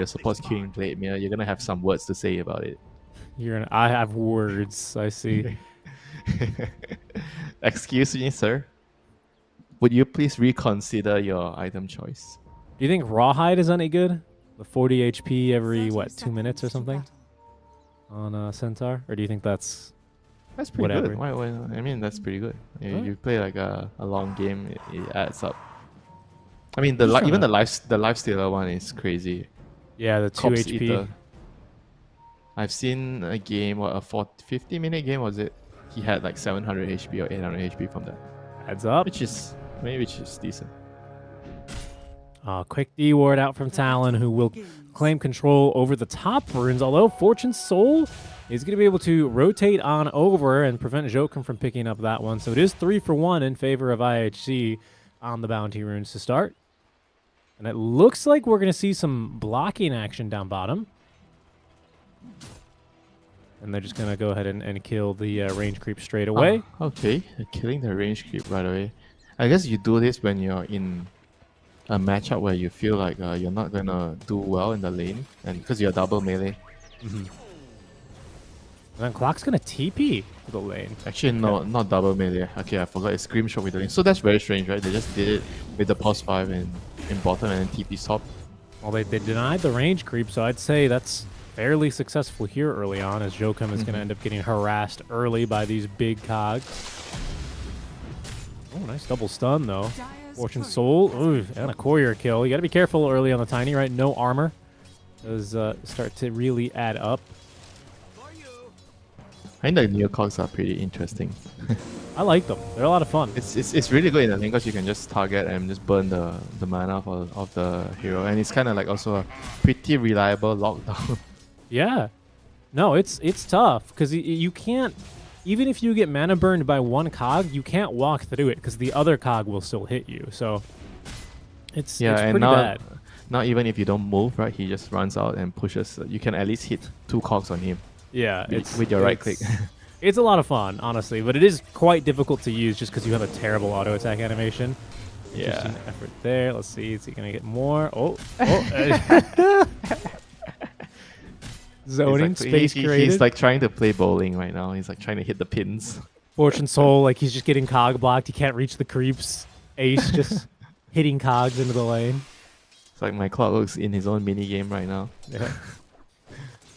[SPEAKER 5] support's queuing blade meal, you're gonna have some words to say about it.
[SPEAKER 4] I have words. I see.
[SPEAKER 5] Excuse me, sir. Would you please reconsider your item choice?
[SPEAKER 4] Do you think Rawhide is any good? The 40 HP every
[SPEAKER 6] 30
[SPEAKER 4] what 2 minutes or
[SPEAKER 6] seconds to
[SPEAKER 4] something
[SPEAKER 6] battle.
[SPEAKER 4] on Centaur, or do you think that's
[SPEAKER 5] That's pretty
[SPEAKER 4] Whatever.
[SPEAKER 5] good. Why, I mean, that's pretty good. You,
[SPEAKER 4] Alright.
[SPEAKER 5] you play like a long game, it adds up. I mean,
[SPEAKER 4] Just
[SPEAKER 5] even
[SPEAKER 4] trying
[SPEAKER 5] the life stealer one is crazy.
[SPEAKER 4] yeah the 2
[SPEAKER 5] Corpse
[SPEAKER 4] HP?
[SPEAKER 5] Eater. I've seen a game, what, a 50-minute game was it? He had like 700 HP or 800 HP from that,
[SPEAKER 4] Adds up.
[SPEAKER 5] which is decent.
[SPEAKER 4] Quick D ward out from Talon, who will claim control over the top runes. Although Fortune Soul is going to be able to rotate on over and prevent Jokum from picking up that one. So it is 3 for 1 in favor of IHC on the bounty runes to start. And it looks like we're going to see some blocking action down bottom. And they're just going to go ahead and kill the range creep straight away.
[SPEAKER 5] Okay, they're killing the range creep right away. I guess you do this when you're in a matchup where you feel like you're not gonna do well in the lane, and because you're double melee.
[SPEAKER 4] And then Clock's going to TP to the lane.
[SPEAKER 5] Actually, no, not double melee. Okay, I forgot. It's Scream Shot with the lane. So that's very strange, right? They just did it with the pulse 5 in bottom and then TP top.
[SPEAKER 4] Well, they denied the range creep, so I'd say that's fairly successful here early on, as Jokum is going to end up getting harassed early by these big cogs. Oh, nice double stun, though.
[SPEAKER 6] Dire's
[SPEAKER 4] Fortune
[SPEAKER 6] turret
[SPEAKER 4] Soul,
[SPEAKER 6] has
[SPEAKER 4] ooh,
[SPEAKER 6] been
[SPEAKER 4] and a courier kill. You got to be careful early on the Tiny, right? No armor. Does start to really add up.
[SPEAKER 5] I think the new cogs are pretty interesting.
[SPEAKER 4] I like them. They're a lot of fun.
[SPEAKER 5] It's really good in the lane because you can just target and just burn the mana of the hero, and it's kind of like also a pretty reliable lockdown.
[SPEAKER 4] Yeah. No, it's tough because you can't, even if you get mana burned by one cog, you can't walk through it because the other cog will still hit you. So it's
[SPEAKER 5] Yeah, and
[SPEAKER 4] pretty bad.
[SPEAKER 5] now even if you don't move, right, he just runs out and pushes. You can at least hit 2 cogs on him
[SPEAKER 4] Yeah,
[SPEAKER 5] with your right click.
[SPEAKER 4] It's a lot of fun, honestly, but it is quite difficult to use just because you have a terrible auto attack animation. Just
[SPEAKER 5] Yeah.
[SPEAKER 4] an effort there. Let's see. Is he gonna get more? Oh. Zoning, space created.
[SPEAKER 5] He's like trying to play bowling right now. He's like trying to hit the pins.
[SPEAKER 4] Fortune Soul, like he's just getting cog blocked. He can't reach the creeps. Ace just hitting cogs into the lane.
[SPEAKER 5] It's like my clock looks in his own mini game right now.
[SPEAKER 4] Yeah.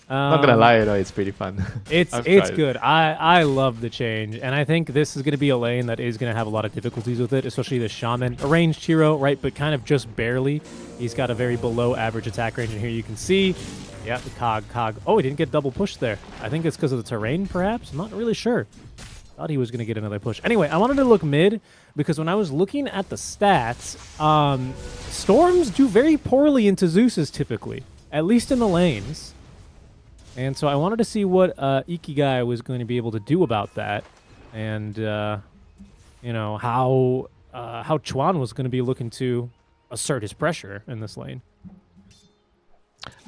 [SPEAKER 5] Not gonna lie, though, it's pretty fun.
[SPEAKER 4] It's
[SPEAKER 5] I've tried it.
[SPEAKER 4] good. I love the change, and I think this is going to be a lane that is going to have a lot of difficulties with it, especially the Shaman. A ranged hero, right, but kind of just barely. He's got a very below average attack range, and here you can see, yeah, the cog. Oh, he didn't get double pushed there. I think it's because of the terrain, perhaps. I'm not really sure. Thought he was going to get another push. Anyway, I wanted to look mid because when I was looking at the stats, Storms do very poorly into Zeus's typically, at least in the lanes. And so I wanted to see what Ikigai was going to be able to do about that, and you know how Chuan was going to be looking to assert his pressure in this lane.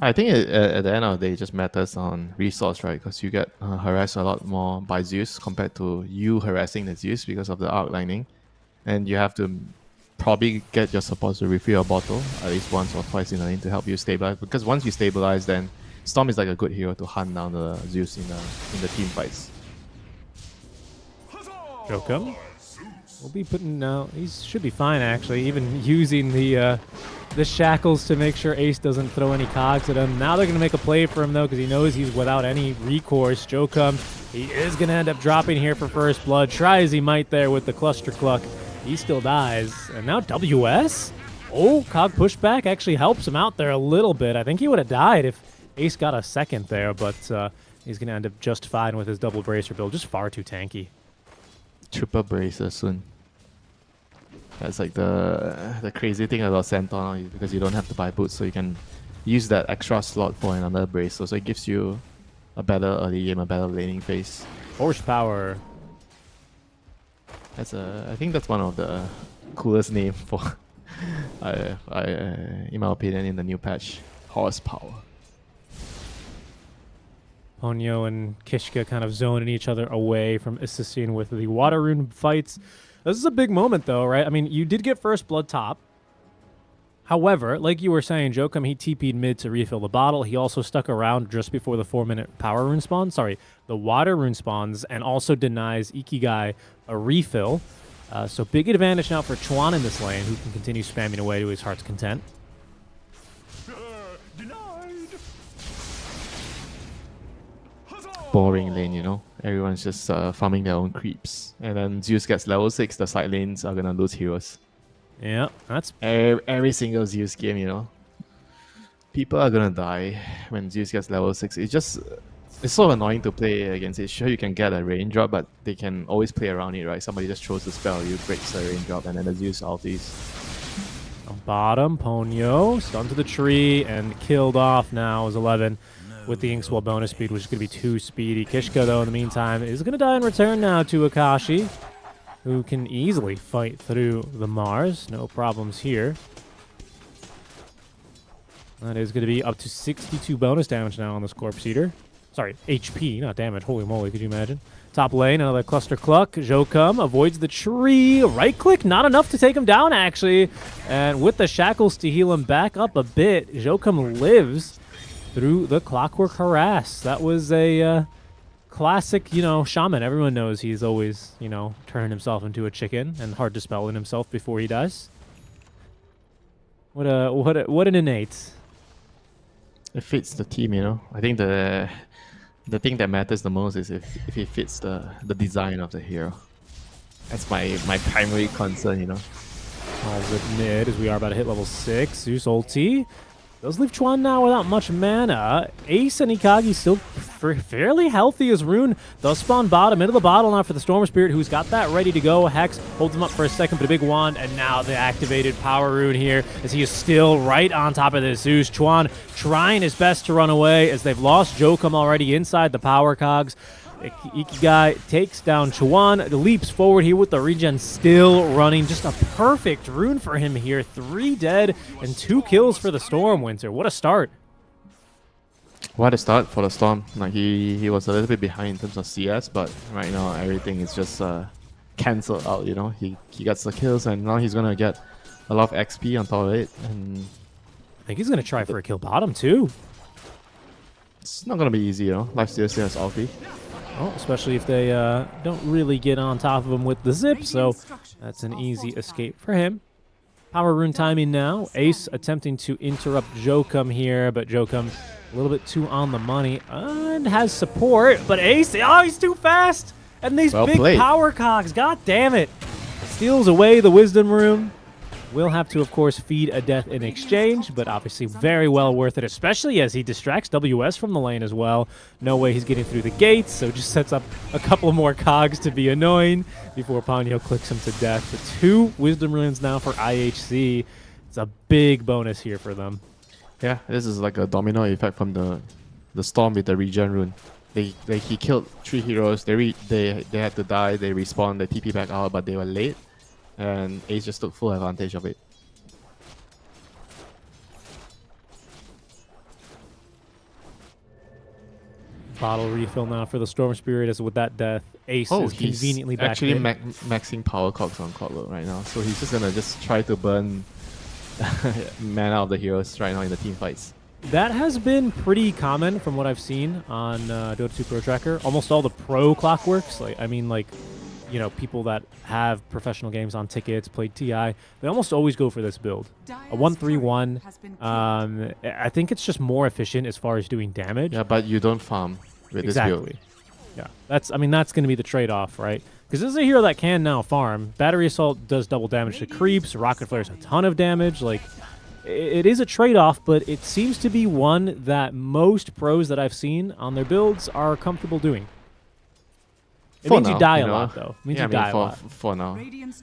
[SPEAKER 5] I think at the end of the day, it just matters on resource, right? Because you get harassed a lot more by Zeus compared to you harassing the Zeus because of the outlining, and you have to probably get your supports to refill your bottle at least once or twice in the lane to help you stabilize. Because once you stabilize, then Storm is like a good hero to hunt down the Zeus in the team fights.
[SPEAKER 4] Jokum will be putting out. He should be fine actually, even using the shackles to make sure Ace doesn't throw any cogs at him. Now they're gonna make a play for him though, because he knows he's without any recourse. Jokum, he is gonna end up dropping here for first blood. Try as he might there with the cluster cluck, he still dies. And now WS. Oh, cog pushback actually helps him out there a little bit. I think he would have died if Ace got a second there, but he's going to end up just fine with his double bracer build. Just far too tanky.
[SPEAKER 5] Triple bracer soon. That's like the crazy thing about Senton, because you don't have to buy boots, so you can use that extra slot for another bracer. So it gives you a better early game, a better laning phase.
[SPEAKER 4] Horsepower.
[SPEAKER 5] I think that's one of the coolest name for, in my opinion, in the new patch. Horsepower.
[SPEAKER 4] Ponyo and Kishka kind of zoning each other away from assisting with the water rune fights. This is a big moment, though, right? I mean, you did get first blood top. However, like you were saying, Jokum, he TP'd mid to refill the bottle. He also stuck around just before the 4-minute power rune spawn. Sorry, the water rune spawns, and also denies Ikigai a refill. So big advantage now for Chuan in this lane, who can continue spamming away to his heart's content.
[SPEAKER 5] Boring lane, you know. Everyone's just farming their own creeps. And then Zeus gets level 6, the side lanes are gonna lose heroes.
[SPEAKER 4] Yeah, that's...
[SPEAKER 5] Every single Zeus game, you know. People are gonna die when Zeus gets level 6. It's so annoying to play against it. Sure, you can get a raindrop, but they can always play around it, right? Somebody just throws the spell, you break the raindrop, and then the Zeus ultis.
[SPEAKER 4] Bottom, Ponyo, stunned to the tree, and killed off now is 11 with the Inkswell bonus speed, which is going to be too speedy. Kishka, though, in the meantime, is going to die in return now to Akashi, who can easily fight through the Mars. No problems here. That is going to be up to 62 bonus damage now on this Corpse Eater. Sorry, HP, not damage. Holy moly, could you imagine? Top lane, another Cluster Cluck. Jokum avoids the tree. Right click, not enough to take him down, actually. And with the shackles to heal him back up a bit, Jokum lives through the Clockwork Harass. That was a classic, you know, shaman. Everyone knows he's always, you know, turning himself into a chicken and hard dispelling himself before he dies. What an innate.
[SPEAKER 5] It fits the team, you know. I think the thing that matters the most is if it fits the design of the hero. That's my primary concern, you know.
[SPEAKER 4] All with mid as we are about to hit level 6. Zeus ulti. Does leave Chuan now without much mana. Ace and Ikagi still fairly healthy as Rune does spawn bottom. Into the bottle now for the Storm Spirit, who's got that ready to go. Hex holds him up for a second, but a big wand, and now the activated Power Rune here as he is still right on top of this Zeus. Chuan trying his best to run away as they've lost Jokum already inside the Power Cogs. Ikigai takes down Chuan, leaps forward here with the regen still running. Just a perfect rune for him here. 3 dead and 2 kills for the Storm Winter. What a start.
[SPEAKER 5] What a start for the Storm. Like he was a little bit behind in terms of CS, but right now everything is just cancelled out, you know. He gets the kills, and now he's gonna get a lot of XP on top of it. And
[SPEAKER 4] I think he's gonna try for a kill bottom too.
[SPEAKER 5] It's not gonna be easy, you know. Life still has ulti.
[SPEAKER 4] Oh, especially if they don't really get on top of him with the zip, so that's an easy escape for him. Power rune timing now. Ace attempting to interrupt Jokum here, but Jokum a little bit too on the money and has support, but Ace, oh, he's too fast! And these big power cogs, god damn it! Steals away the wisdom rune. Will have to, of course, feed a death in exchange, but obviously very well worth it, especially as he distracts WS from the lane as well. No way he's getting through the gates, so just sets up a couple more cogs to be annoying before Ponyo clicks him to death. But 2 wisdom runes now for IHC. It's a big bonus here for them.
[SPEAKER 5] Yeah, this is like a domino effect from the Storm with the regen rune. He killed 3 heroes. They had to die. They respawned. They TP back out, but they were late. And Ace just took full advantage of it.
[SPEAKER 4] Bottle refill now for the Storm Spirit, as with that death, Ace is conveniently back
[SPEAKER 5] actually
[SPEAKER 4] in.
[SPEAKER 5] maxing power cogs on Clockwork right now. So he's just gonna try to burn mana of the heroes right now in the team fights.
[SPEAKER 4] That has been pretty common from what I've seen on Dota 2 Pro Tracker. Almost all the pro Clockworks, you know, people that have professional games on tickets, played TI, they almost always go for this build. A 1-3-1. I think it's just more efficient as far as doing damage.
[SPEAKER 5] Yeah, but you don't farm with this build.
[SPEAKER 4] Yeah, that's going to be the trade-off, right? Because this is a hero that can now farm. Battery Assault does double damage to creeps. Rocket Flare's a ton of damage. Like, it is a trade-off, but it seems to be one that most pros that I've seen on their builds are comfortable doing. It means you die a lot, though. It means you die a lot.
[SPEAKER 5] For now. I
[SPEAKER 4] mean,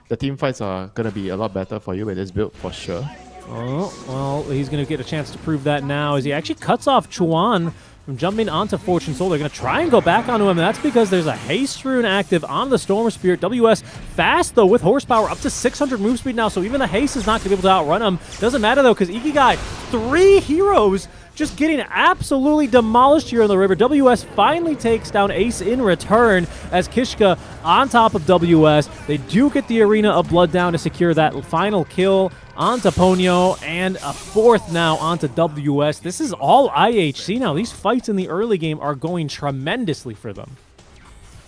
[SPEAKER 5] the team fights are going to be a lot better for you with this build, for sure.
[SPEAKER 4] Oh, well, he's going to get a chance to prove that now as he actually cuts off Chuan from jumping onto Fortune Soul. They're going to try and go back onto him, and that's because there's a Haste Rune active on the Storm Spirit. WS fast, though, with horsepower, up to 600 move speed now, so even the Haste is not going to be able to outrun him. Doesn't matter, though, because Ikigai, 3 heroes just getting absolutely demolished here in the river. WS finally takes down Ace in return as Kishka on top of WS. They do get the Arena of Blood down to secure that final kill onto Ponyo, and a 4th now onto WS. This is all IHC now. These fights in the early game are going tremendously for them.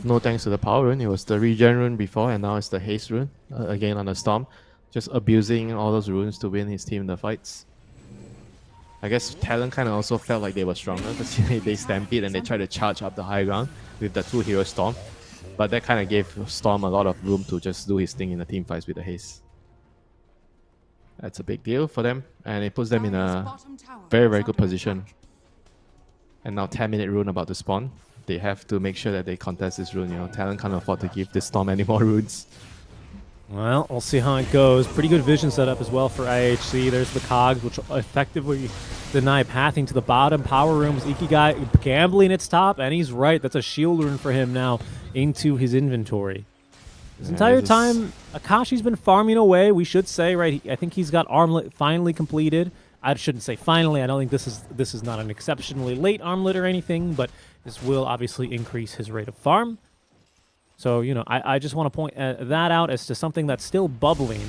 [SPEAKER 5] No thanks to the power rune. It was the regen rune before, and now it's the haste rune. Again on the Storm. Just abusing all those runes to win his team in the fights. I guess Talon kind of also felt like they were stronger because they stampede and they tried to charge up the high ground with the 2 hero Storm. But that kind of gave Storm a lot of room to just do his thing in the team fights with the haste. That's a big deal for them, and it puts them in a very, very good position. And now 10-minute rune about to spawn. They have to make sure that they contest this rune. You know, Talon can't afford to give this Storm any more runes.
[SPEAKER 4] Well, we'll see how it goes. Pretty good vision setup as well for IHC. There's the cogs, which effectively deny pathing to the bottom. Power rooms, Ikigai gambling its top, and he's right. That's a shield rune for him now into his inventory. This entire time, Akashi's been farming away, we should say, right? I think he's got Armlet finally completed. I shouldn't say finally. I don't think this is not an exceptionally late Armlet or anything, but this will obviously increase his rate of farm. So, you know, I just want to point that out as to something that's still bubbling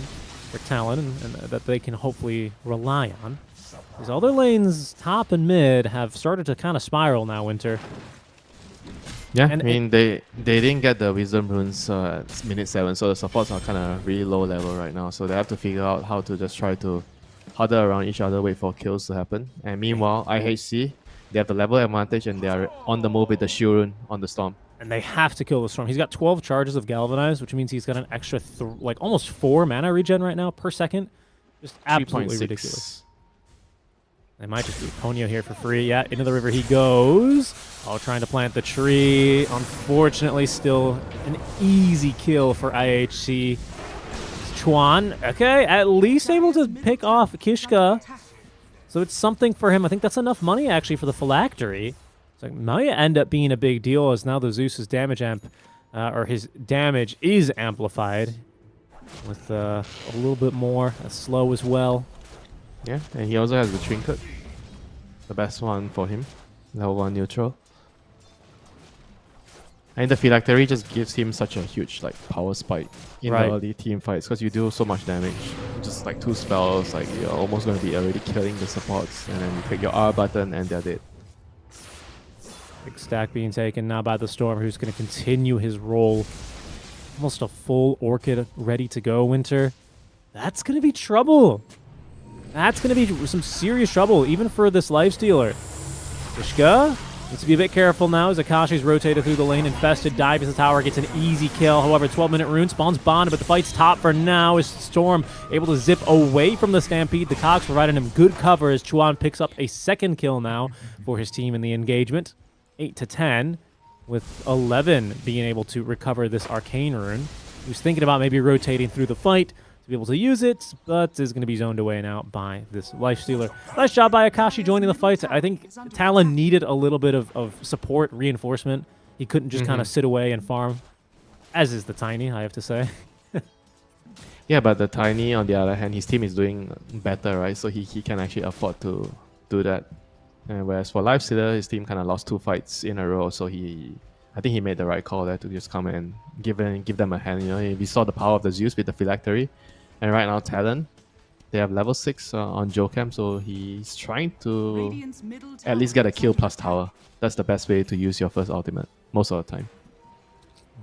[SPEAKER 4] for Talon and that they can hopefully rely on. These other lanes, top and mid, have started to kind of spiral now, Winter.
[SPEAKER 5] Yeah,
[SPEAKER 4] And
[SPEAKER 5] I mean, they didn't get the Wisdom runes at minute 7, so the supports are kind of really low level right now. So they have to figure out how to just try to huddle around each other, wait for kills to happen. And meanwhile, IHC, they have the level advantage and they are on the move with the shield rune on the Storm.
[SPEAKER 4] And they have to kill the Storm. He's got 12 charges of Galvanize, which means he's got an extra, like, almost 4 mana regen right now per second. Just absolutely
[SPEAKER 5] 3.6.
[SPEAKER 4] ridiculous. They might just do Ponyo here for free. Yeah, into the river he goes. Oh, trying to plant the tree. Unfortunately, still an easy kill for IHC. Chuan, okay, at least able to pick off Kishka. So it's something for him. I think that's enough money, actually, for the phylactery. So it might end up being a big deal as now the Zeus's damage amp, or his damage is amplified with a little bit more, slow as well.
[SPEAKER 5] Yeah, and he also has the Trinket. The best one for him. Level 1 neutral. And the Phylactery just gives him such a huge power spike in the early team fights because you do so much damage. Just 2 spells, you're almost going to be already killing the supports, and then you click your R button and they're dead.
[SPEAKER 4] Big stack being taken now by the Storm, who's going to continue his role. Almost a full Orchid ready to go, Winter. That's going to be trouble. That's going to be some serious trouble, even for this Lifestealer. Kishka needs to be a bit careful now as Akashi's rotated through the lane. Infested dives the tower, gets an easy kill. However, 12-minute rune spawns Bond, but the fight's top for now as Storm able to zip away from the Stampede. The Cogs providing him good cover as Chuan picks up a 2nd kill now for his team in the engagement. 8-10, with 11 being able to recover this Arcane Rune. He was thinking about maybe rotating through the fight to be able to use it, but is going to be zoned away now by this Lifestealer. Nice job by Akashi joining the fight. I think Talon needed a little bit of support, reinforcement. He couldn't just kind of sit away and farm, as is the Tiny, I have to say.
[SPEAKER 5] Yeah, but the Tiny, on the other hand, his team is doing better, right? So he can actually afford to do that. And whereas for Lifestealer, his team kind of lost 2 fights in a row, so I think he made the right call there to just come and give them a hand. You know, we saw the power of the Zeus with the Phylactery, and right now Talon, they have level 6 on Jocam, so he's trying to at least get a kill plus tower. That's the best way to use your first ultimate most of the time.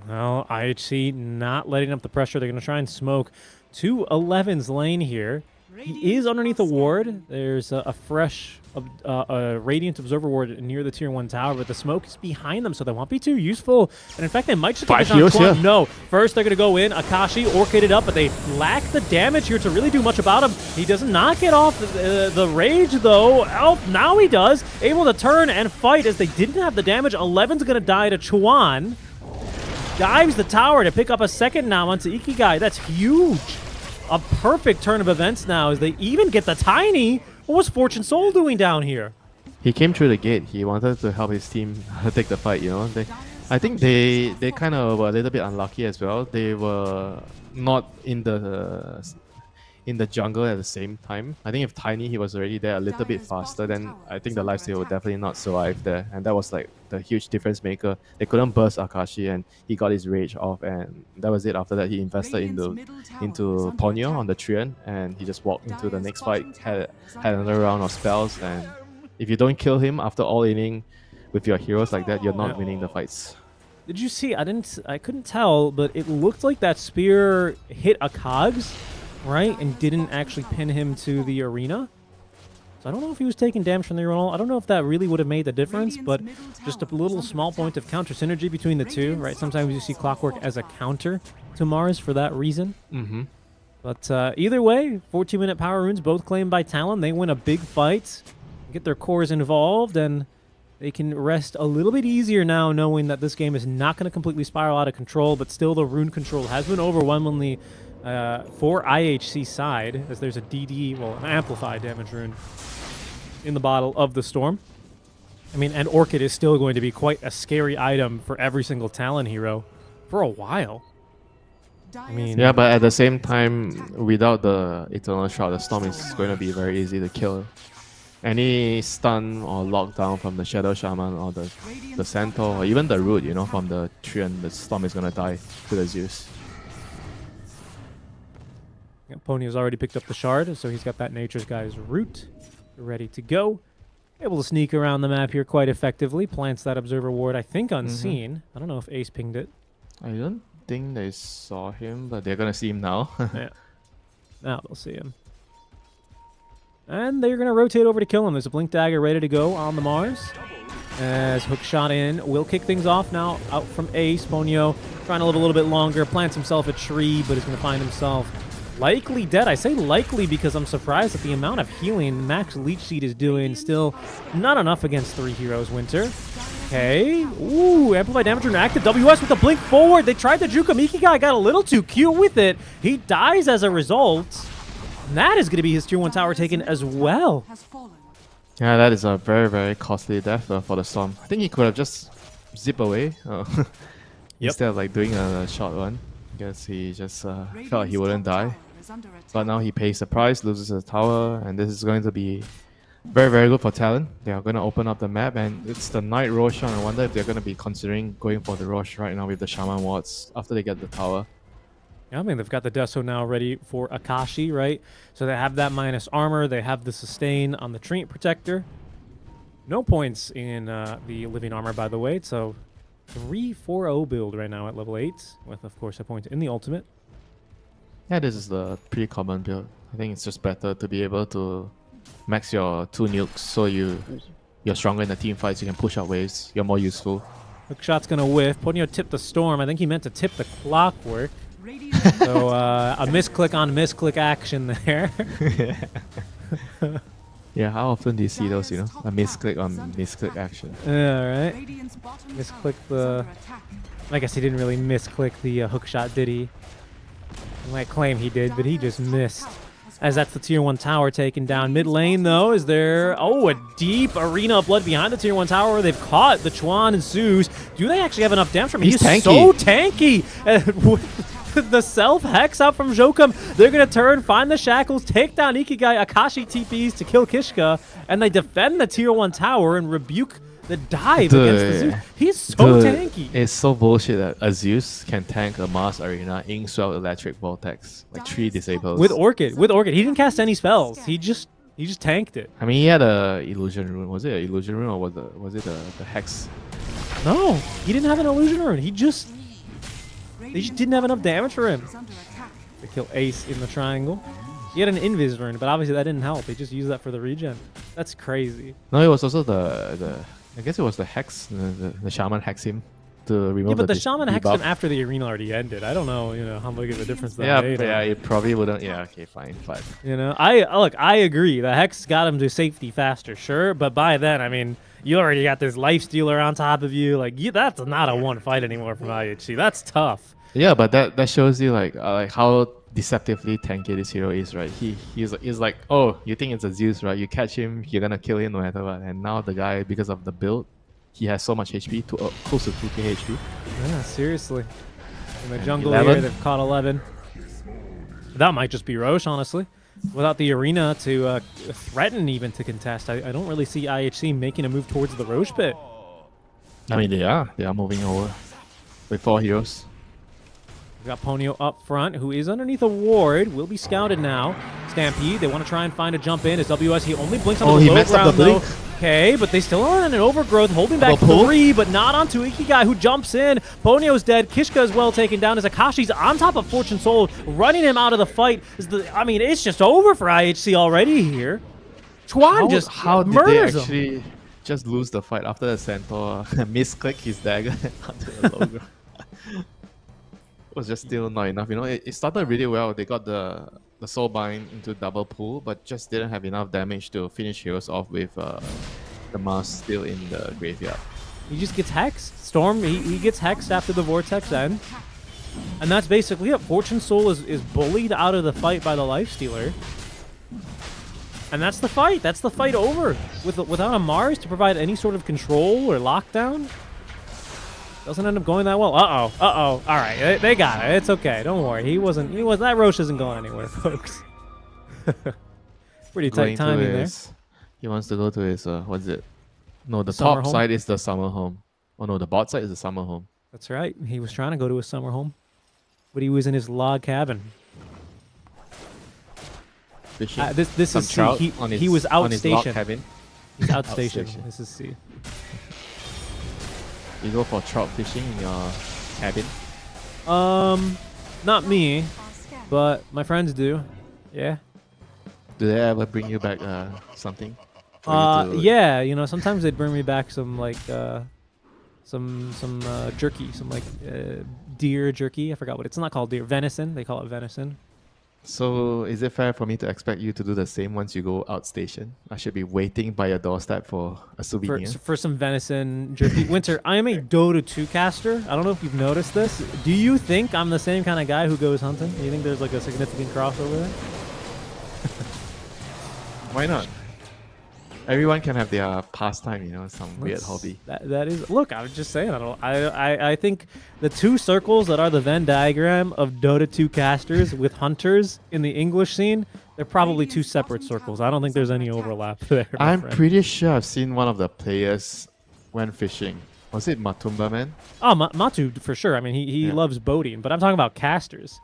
[SPEAKER 4] Well, IHC not letting up the pressure. They're going to try and smoke to 11's lane here. He is underneath a ward. There's a fresh Radiant Observer ward near the Tier 1 tower, but the smoke is behind them, so they won't be too useful. And in fact, they might just get this on. No, first they're going to go in. Akashi orchided up, but they lack the damage here to really do much about him. He does not get off the rage, though. Oh, now he does. Able to turn and fight as they didn't have the damage. 11's going to die to Chuan. Dives the tower to pick up a 2nd now onto Ikigai. That's huge. A perfect turn of events now as they even get the Tiny. What was Fortune Soul doing down here?
[SPEAKER 5] he came through the gate. He wanted to help his team take the fight. You know, I think they kind of were a little bit unlucky as well. They were not in the jungle at the same time. I think if Tiny he was already there a little bit faster, then I think the lifesteal would definitely not survive there. And that was like the huge difference maker. They couldn't burst Akashi, and he got his rage off, and that was it. After that, he invested into Ponyo on the Trian, and he just walked into the next fight. Had another round of spells, and if you don't kill him after all inning with your heroes like that, you're not winning the fights.
[SPEAKER 4] Did you see? I couldn't tell, but it looked like that spear hit a cogs, right, and didn't actually pin him to the arena. So I don't know if he was taking damage from the urinal. I don't know if that really would have made the difference, but just a little small point of counter synergy between the two, right? Sometimes you see Clockwork as a counter to Mars for that reason.
[SPEAKER 5] Mm-hmm.
[SPEAKER 4] But either way, 14-minute power runes, both claimed by Talon. They win a big fight, get their cores involved, and they can rest a little bit easier now knowing that this game is not going to completely spiral out of control, but still the rune control has been overwhelmingly for IHC side, as there's a DD, well, an amplified damage rune in the bottle of the Storm. I mean, and Orchid is still going to be quite a scary item for every single Talon hero for a while. I mean,
[SPEAKER 5] Yeah, but at the same time, without the Eternal Shroud, the Storm is going to be very easy to kill. Any stun or lockdown from the Shadow Shaman or the Centaur or even the Root, you know, from the Trian, the Storm is going to die to the Zeus.
[SPEAKER 4] yeah, Pony has already picked up the shard, so he's got that Nature's Guy's Root ready to go. Able to sneak around the map here quite effectively. Plants that Observer Ward, I think, unseen. I don't know if Ace pinged it.
[SPEAKER 5] I don't think they saw him, but they're going to see him now.
[SPEAKER 4] Yeah. Now they'll see him. And they're going to rotate over to kill him. There's a Blink Dagger ready to go on the Mars. As hook shot in. Will kick things off now out from Ace. Ponyo trying to live a little bit longer. Plants himself a tree, but is going to find himself likely dead. I say likely because I'm surprised at the amount of healing Max Leech Seed is doing. Still not enough against 3 heroes, Winter. Okay. Ooh, amplified damage rune active. WS with the blink forward. They tried to juke him. Ikigai got a little too cute with it. He dies as a result. And that is going to be his tier 1 tower taken as well.
[SPEAKER 5] Yeah, that is a very, very costly death for the Storm. I think he could have just zipped away instead of like doing a short one. I guess he just felt like he wouldn't die. But now he pays the price, loses the tower, and this is going to be very, very good for Talon. They are going to open up the map, and it's the Knight Roshan. I wonder if they're going to be considering going for the Rosh right now with the Shaman wards after they get the tower.
[SPEAKER 4] Yeah, I mean, they've got the Deso now ready for Akashi, right? So they have that minus armor. They have the sustain on the Trinket Protector. No points in the living armor, by the way. So 3-4-0 build right now at level 8, with, of course, a point in the ultimate.
[SPEAKER 5] Yeah, this is the pretty common build. I think it's just better to be able to max your 2 nukes so you're stronger in the team fights. You can push out waves. You're more useful.
[SPEAKER 4] Hookshot's going to whiff. Ponyo tipped the Storm. I think he meant to tip the Clockwork. So a misclick on misclick action there.
[SPEAKER 5] Yeah, how often do you see those, you know? A misclick on misclick action.
[SPEAKER 4] Yeah, right. Misclick the... I guess he didn't really misclick the hookshot, did he? I might claim he did, but he just missed. As that's the tier 1 tower taken down. Mid lane, though, is there... Oh, a deep arena of blood behind the tier 1 tower where they've caught the Chuan and Zeus. Do they actually have enough damage from him?
[SPEAKER 5] He's tanky.
[SPEAKER 4] So tanky! The self-hex out from Jokum. They're going to turn, find the shackles, take down Ikigai. Akashi TPs to kill Kishka, and they defend the tier 1 tower and rebuke the dive against the Zeus. He's so tanky.
[SPEAKER 5] It's so bullshit that a Zeus can tank a Mars Arena Inkswell Electric Vortex. Like 3 disables.
[SPEAKER 4] With Orchid. He didn't cast any spells. He just tanked it.
[SPEAKER 5] I mean, he had a illusion rune. Was it an illusion rune or was it the hex?
[SPEAKER 4] No, he didn't have an illusion rune. They just didn't have enough damage for him to kill Ace in the triangle. He had an invis rune, but obviously that didn't help. They just used that for the regen. That's crazy.
[SPEAKER 5] No, it was also the I guess it was the hex. The shaman hexed him to remove.
[SPEAKER 4] Yeah, but the
[SPEAKER 5] the
[SPEAKER 4] shaman hexed
[SPEAKER 5] debuff.
[SPEAKER 4] him after the arena already ended. I don't know, how big of a difference that
[SPEAKER 5] Yeah,
[SPEAKER 4] made.
[SPEAKER 5] yeah, it probably wouldn't. Yeah, okay, fine.
[SPEAKER 4] I agree. The hex got him to safety faster, sure, but by then, I mean, you already got this life stealer on top of you. Like, that's not a one fight anymore from IHC. That's tough.
[SPEAKER 5] Yeah, but that shows you like how deceptively tanky this hero is, right? He's like, oh, you think it's a Zeus, right? You catch him, you're gonna kill him no matter what. And now the guy, because of the build, he has so much HP, to close to 2k HP.
[SPEAKER 4] Yeah, seriously. In the
[SPEAKER 5] And
[SPEAKER 4] jungle
[SPEAKER 5] 11.
[SPEAKER 4] here, they've caught 11. That might just be Roche, honestly. Without the arena to threaten even to contest, I don't really see IHC making a move towards the Roche pit.
[SPEAKER 5] I mean, they are moving over with 4 heroes.
[SPEAKER 4] We've got Ponyo up front, who is underneath a ward. Will be scouted now. Stampede, they want to try and find a jump in. As WS, he only blinks on the low
[SPEAKER 5] messed up
[SPEAKER 4] ground,
[SPEAKER 5] the
[SPEAKER 4] though.
[SPEAKER 5] blink.
[SPEAKER 4] Okay, but they still are in an overgrowth, holding back
[SPEAKER 5] Double pull.
[SPEAKER 4] 3, but not onto Ikigai, who jumps in. Ponyo's dead. Kishka is well taken down as Akashi's on top of Fortune Soul, running him out of the fight. I mean, it's just over for IHC already here. Chuan just
[SPEAKER 5] how did they
[SPEAKER 4] murders him.
[SPEAKER 5] actually just lose the fight after the Centaur misclick his dagger onto the logo? It was just still not enough. You know, it started really well. They got the soul bind into double pull, but just didn't have enough damage to finish heroes off with the mask still in the graveyard.
[SPEAKER 4] He just gets hexed. Storm, he gets hexed after the Vortex end. And that's basically it. Fortune Soul is bullied out of the fight by the Lifestealer. And that's the fight. That's the fight over. Without a Mars to provide any sort of control or lockdown. Doesn't end up going that well. Uh-oh. All right. They got it. It's okay. Don't worry. He wasn't. That Roche isn't going anywhere, folks. Pretty tight
[SPEAKER 5] Going to
[SPEAKER 4] timing there.
[SPEAKER 5] He wants to go to his, what is it? No, the
[SPEAKER 4] Summer
[SPEAKER 5] top
[SPEAKER 4] home?
[SPEAKER 5] side is the summer home. Oh no, the bot side is the summer home.
[SPEAKER 4] That's right. He was trying to go to his summer home. But he was in his log cabin.
[SPEAKER 5] Fishing.
[SPEAKER 4] This
[SPEAKER 5] Some
[SPEAKER 4] is C.
[SPEAKER 5] trout
[SPEAKER 4] He
[SPEAKER 5] on
[SPEAKER 4] was
[SPEAKER 5] on his log
[SPEAKER 4] outstation.
[SPEAKER 5] cabin.
[SPEAKER 4] He's outstation.
[SPEAKER 5] Outstation.
[SPEAKER 4] This is C.
[SPEAKER 5] You go for trout fishing in your cabin.
[SPEAKER 4] Not me, but my friends do. Yeah.
[SPEAKER 5] Do they ever bring you back something? for you to-
[SPEAKER 4] Yeah, you know, sometimes they'd bring me back some like some jerky, some like deer jerky. I forgot what it's not called deer, venison. They call it venison.
[SPEAKER 5] So is it fair for me to expect you to do the same once you go outstation? I should be waiting by your doorstep for a souvenir.
[SPEAKER 4] For some venison jerky. Winter, I am a Dota 2 caster. I don't know if you've noticed this. Do you think I'm the same kind of guy who goes hunting? Do you think there's like a significant crossover there?
[SPEAKER 5] Why not? Everyone can have their pastime, you know, some weird
[SPEAKER 4] That's-
[SPEAKER 5] hobby.
[SPEAKER 4] That is. Look, I was just saying. I think the two circles that are the Venn diagram of Dota 2 casters with hunters in the English scene, they're probably two separate circles. I don't think there's any overlap there. my
[SPEAKER 5] I'm
[SPEAKER 4] friend.
[SPEAKER 5] pretty sure I've seen one of the players went fishing. Was it Matumba Man?
[SPEAKER 4] Oh, Matu for sure. I mean, he
[SPEAKER 5] Yeah.
[SPEAKER 4] loves boating, but I'm talking about casters.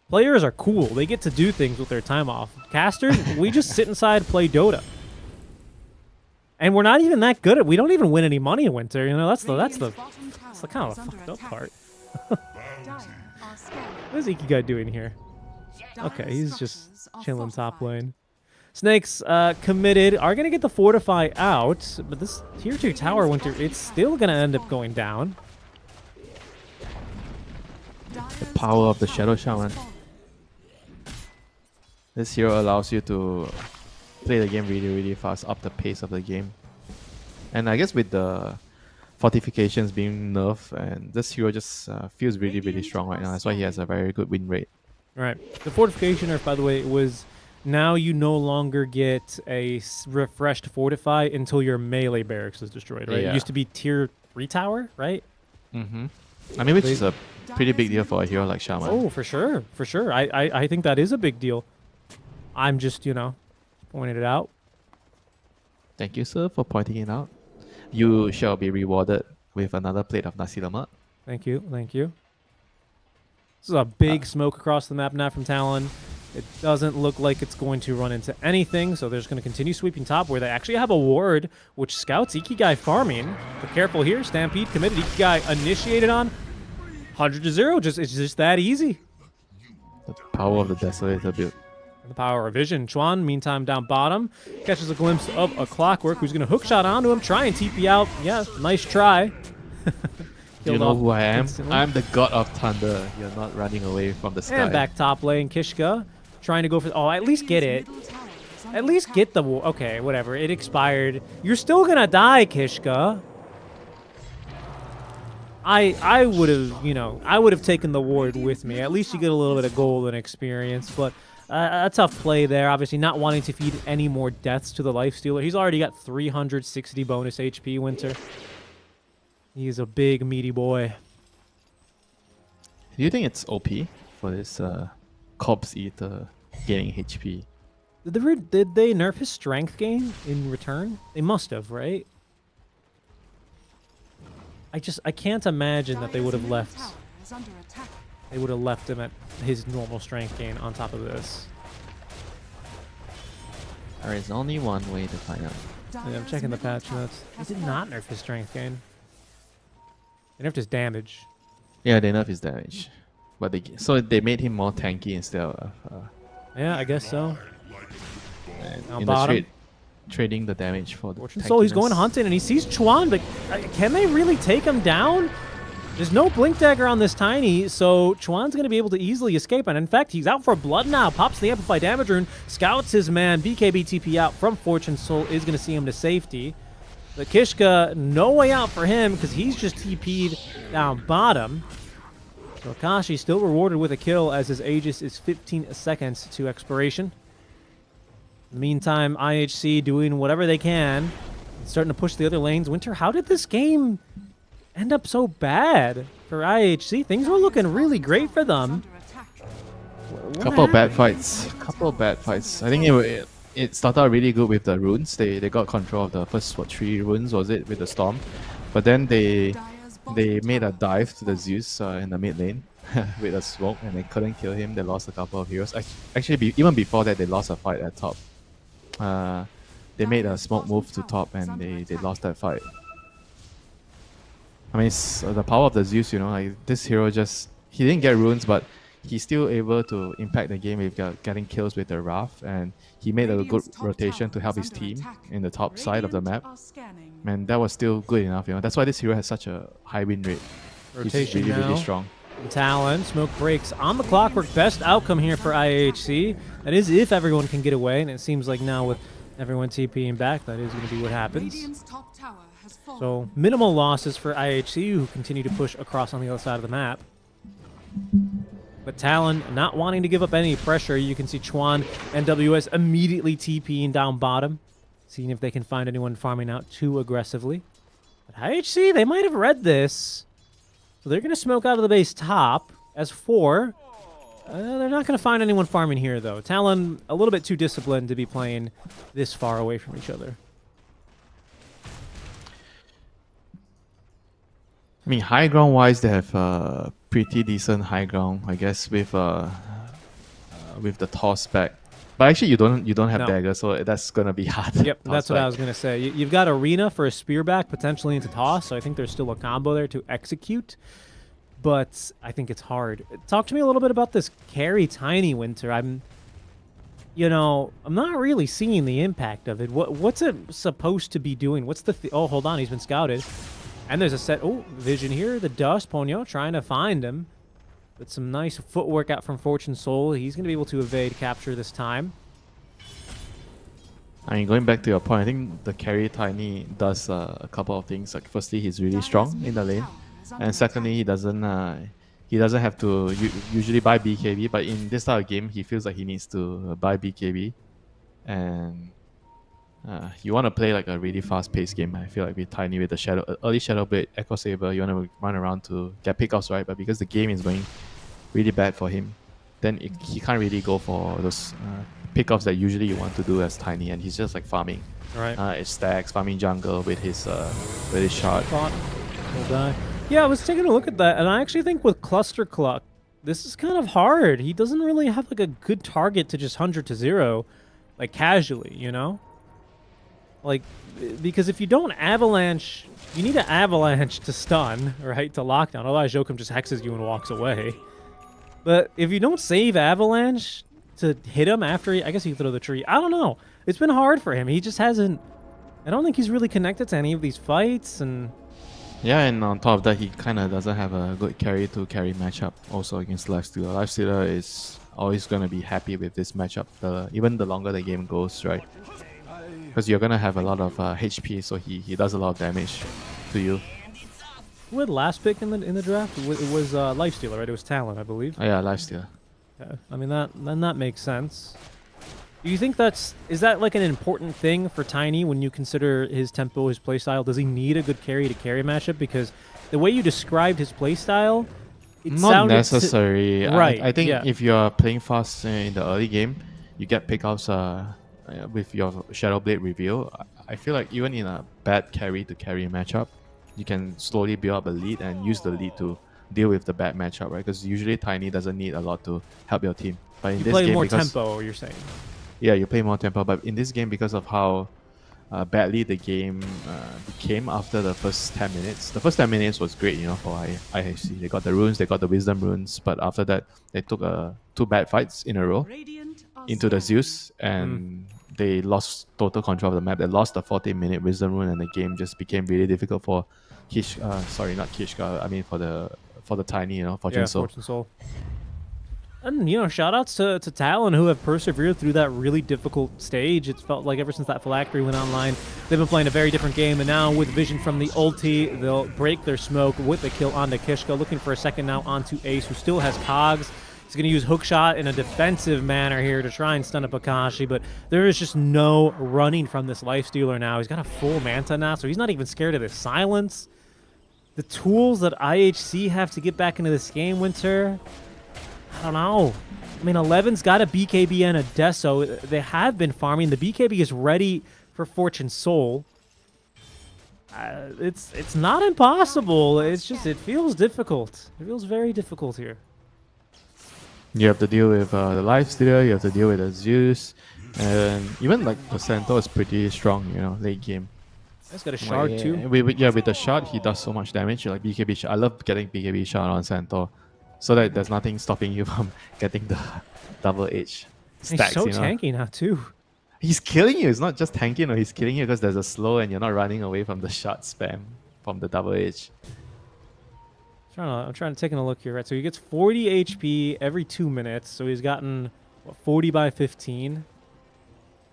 [SPEAKER 4] Players are cool. They get to do things with their time off. Casters, we just sit inside, play Dota. And we're not even that good at. We don't even win any money in winter. You know, that's the kind of the fucked up part. What is Ikigai doing here? Okay, he's just chilling top lane. Snakes committed are gonna get the fortify out, but this tier 2 tower winter, it's still gonna end up going down.
[SPEAKER 5] The power of the Shadow Shaman. This hero allows you to play the game really, really fast, up the pace of the game. And I guess with the fortifications being nerfed, and this hero just feels really, really strong right now. That's why he has a very good win rate.
[SPEAKER 4] Right. The fortification nerf, by the way, was now you no longer get a refreshed fortify until your melee barracks is destroyed, right? It
[SPEAKER 5] Yeah.
[SPEAKER 4] used to be tier 3 tower, right?
[SPEAKER 5] Mm-hmm. I mean, which is a pretty big deal for a hero like Shaman.
[SPEAKER 4] Oh, for sure. For sure. I think that is a big deal. I'm just, you know, pointing it out.
[SPEAKER 5] Thank you, sir, for pointing it out. You shall be rewarded with another plate of nasi lemak.
[SPEAKER 4] Thank you. Thank you. This is a big smoke across the map now from Talon. It doesn't look like it's going to run into anything, so they're just going to continue sweeping top where they actually have a ward, which scouts Ikigai farming. But careful here. Stampede committed. Ikigai initiated on 100-0. It's just that easy.
[SPEAKER 5] The power of the Desolator build.
[SPEAKER 4] The power of vision. Chuan, meantime, down bottom, catches a glimpse of a Clockwork who's going to hook shot onto him, try and TP out. Yeah, nice try.
[SPEAKER 5] You
[SPEAKER 4] Killed
[SPEAKER 5] know
[SPEAKER 4] off
[SPEAKER 5] who I am?
[SPEAKER 4] instantly.
[SPEAKER 5] I'm the god of thunder. You're not running away from the sky.
[SPEAKER 4] And back top lane, Kishka trying to go for. Oh, at least get it. At least get the. Okay, whatever. It expired. You're still gonna die, Kishka. I would have, I would have taken the ward with me. At least you get a little bit of golden experience, but a tough play there. Obviously, not wanting to feed any more deaths to the Lifestealer. He's already got 360 bonus HP, Winter. He's a big, meaty boy.
[SPEAKER 5] Do you think it's OP for this Corpse Eater gaining HP?
[SPEAKER 4] Did they nerf his strength gain in return? They must have, right? I can't imagine that they would have left. They would have left him at his normal strength gain on top of this.
[SPEAKER 5] There is only one way to find out.
[SPEAKER 4] Yeah, I'm checking the patch notes. They did not nerf his strength gain. They nerfed his damage.
[SPEAKER 5] Yeah, they nerfed his damage, but they made him more tanky instead of.
[SPEAKER 4] Yeah, I guess so.
[SPEAKER 5] In the trading the damage for the
[SPEAKER 4] Fortune Soul, he's going hunting and he sees Chuan, but can they really take him down? There's no Blink Dagger on this Tiny, so Chuan's going to be able to easily escape. And in fact, he's out for blood now. Pops the Amplify Damage Rune, scouts his man. BKB TP out from Fortune Soul is going to see him to safety. The Kishka, no way out for him because he's just TP'd down bottom. So Akashi still rewarded with a kill as his Aegis is 15 seconds to expiration. In the meantime, IHC doing whatever they can, starting to push the other lanes. Winter, how did this game end up so bad for IHC? Things were looking really great for them.
[SPEAKER 5] Couple of bad fights. I think it started out really good with the runes. They got control of the first 3 runes, was it, with the storm, but then they made a dive to the Zeus in the mid lane with a smoke, and they couldn't kill him. They lost a couple of heroes. Actually, even before that, they lost a fight at top. They made a smoke move to top, and they lost that fight. I mean, it's the power of the Zeus, like this hero he didn't get runes, but he's still able to impact the game with getting kills with the Wrath, and he made a good rotation to help his team in the top side of the map. And that was still good enough, That's why this hero has such a high win rate.
[SPEAKER 4] Rotation
[SPEAKER 5] He's really,
[SPEAKER 4] now.
[SPEAKER 5] really strong.
[SPEAKER 4] Talon, smoke breaks on the clockwork. Best outcome here for IHC. That is if everyone can get away, and it seems like now with everyone TPing back, that is going to be what happens. So minimal losses for IHC, who continue to push across on the other side of the map. But Talon not wanting to give up any pressure. You can see Chuan and WS immediately TPing down bottom, seeing if they can find anyone farming out too aggressively. But IHC, they might have read this. So they're going to smoke out of the base top as 4. They're not going to find anyone farming here, though. Talon, a little bit too disciplined to be playing this far away from each other.
[SPEAKER 5] I mean, high ground wise, they have pretty decent high ground, I guess, with the toss back. But actually, you don't have dagger, so that's gonna be hard.
[SPEAKER 4] Yep, that's what I was gonna say. You've got Arena for a spear back, potentially into toss. So I think there's still a combo there to execute. But I think it's hard. Talk to me a little bit about this carry Tiny, Winter. I'm not really seeing the impact of it. What's it supposed to be doing? What's the oh, hold on, he's been scouted. And there's a set vision here. The Dust, Ponyo trying to find him. But some nice footwork out from Fortune Soul. He's going to be able to evade capture this time.
[SPEAKER 5] I mean, going back to your point, I think the carry Tiny does a couple of things. Like, firstly, he's really strong in the lane, and secondly, he doesn't have to usually buy BKB. But in this type of game, he feels like he needs to buy BKB, and you want to play like a really fast-paced game. I feel like with Tiny, with the early Shadow Blade, Echo Saber, you want to run around to get pickoffs, right? But because the game is going really bad for him, then he can't really go for those pickoffs that usually you want to do as Tiny, and he's just like farming.
[SPEAKER 4] Right.
[SPEAKER 5] It stacks, farming jungle with his shot.
[SPEAKER 4] He'll die. Yeah, I was taking a look at that, and I actually think with Cluster Cluck, this is kind of hard. He doesn't really have like a good target to just 100 to 0, like casually, Like, because if you don't avalanche, you need to avalanche to stun, right, to lockdown. Otherwise, Joachim just hexes you and walks away. But if you don't save avalanche to hit him after, I guess you throw the tree. I don't know. It's been hard for him. He just hasn't, I don't think he's really connected to any of these fights. And
[SPEAKER 5] yeah, and on top of that, he kind of doesn't have a good carry-to-carry matchup also against Lifestealer. Lifestealer is always going to be happy with this matchup, even the longer the game goes, right? Because you're going to have a lot of HP, so he does a lot of damage to you.
[SPEAKER 4] Who had last pick in the draft? It was Lifestealer, right? It was Talon, I believe.
[SPEAKER 5] Oh yeah, lifesteal.
[SPEAKER 4] Yeah. I mean that makes sense. Do you think is that like an important thing for Tiny when you consider his tempo, his playstyle? Does he need a good carry to carry matchup? Because the way you described his playstyle, it
[SPEAKER 5] Not
[SPEAKER 4] sounded
[SPEAKER 5] necessary.
[SPEAKER 4] Right,
[SPEAKER 5] I think
[SPEAKER 4] yeah.
[SPEAKER 5] if you're playing fast in the early game, you get pickups with your Shadow Blade reveal. I feel like even in a bad carry to carry matchup, you can slowly build up a lead and use the lead to deal with the bad matchup, right? Because usually Tiny doesn't need a lot to help your team. But in
[SPEAKER 4] you
[SPEAKER 5] this
[SPEAKER 4] play
[SPEAKER 5] game,
[SPEAKER 4] more
[SPEAKER 5] because
[SPEAKER 4] tempo, you're saying.
[SPEAKER 5] yeah, you play more tempo. But in this game, because of how badly the game became after the first 10 minutes, the first 10 minutes was great, for IHC. They got the runes, they got the wisdom runes, but after that, they took 2 bad fights in a row
[SPEAKER 6] Radiant are
[SPEAKER 5] into the
[SPEAKER 6] scanning.
[SPEAKER 5] Zeus, and they lost total control of the map. They lost the 14-minute wisdom rune, and the game just became really difficult for not Kishka. I mean for the Tiny, Fortune Soul.
[SPEAKER 4] Fortune Soul. And shout outs to Talon, who have persevered through that really difficult stage. It's felt like ever since that phylactery went online, they've been playing a very different game. And now with vision from the ulti, they'll break their smoke with the kill onto Kishka. Looking for a second now onto Ace, who still has cogs. He's going to use hookshot in a defensive manner here to try and stun up Akashi, but there is just no running from this Lifestealer now. He's got a full Manta now, so he's not even scared of this silence. The tools that IHC have to get back into this game, Winter, I don't know. I mean, 11's got a BKB and a Deso. They have been farming. The BKB is ready for Fortune Soul. It's not impossible. It's just, it feels difficult. It feels very difficult here.
[SPEAKER 5] You have to deal with the Lifestealer, you have to deal with the Zeus, and even like the Centaur is pretty strong, late game.
[SPEAKER 4] He's got a shard too.
[SPEAKER 5] With the shard, he does so much damage. Like BKB shard. I love getting BKB shard on Centaur, so that there's nothing stopping you from getting the double H stacks.
[SPEAKER 4] He's so tanky now too.
[SPEAKER 5] He's killing you. It's not just tanking, he's killing you because there's a slow and you're not running away from the shot spam from the double H.
[SPEAKER 4] I'm trying to take a look here, right? So he gets 40 HP every 2 minutes. So he's gotten 40 by 15.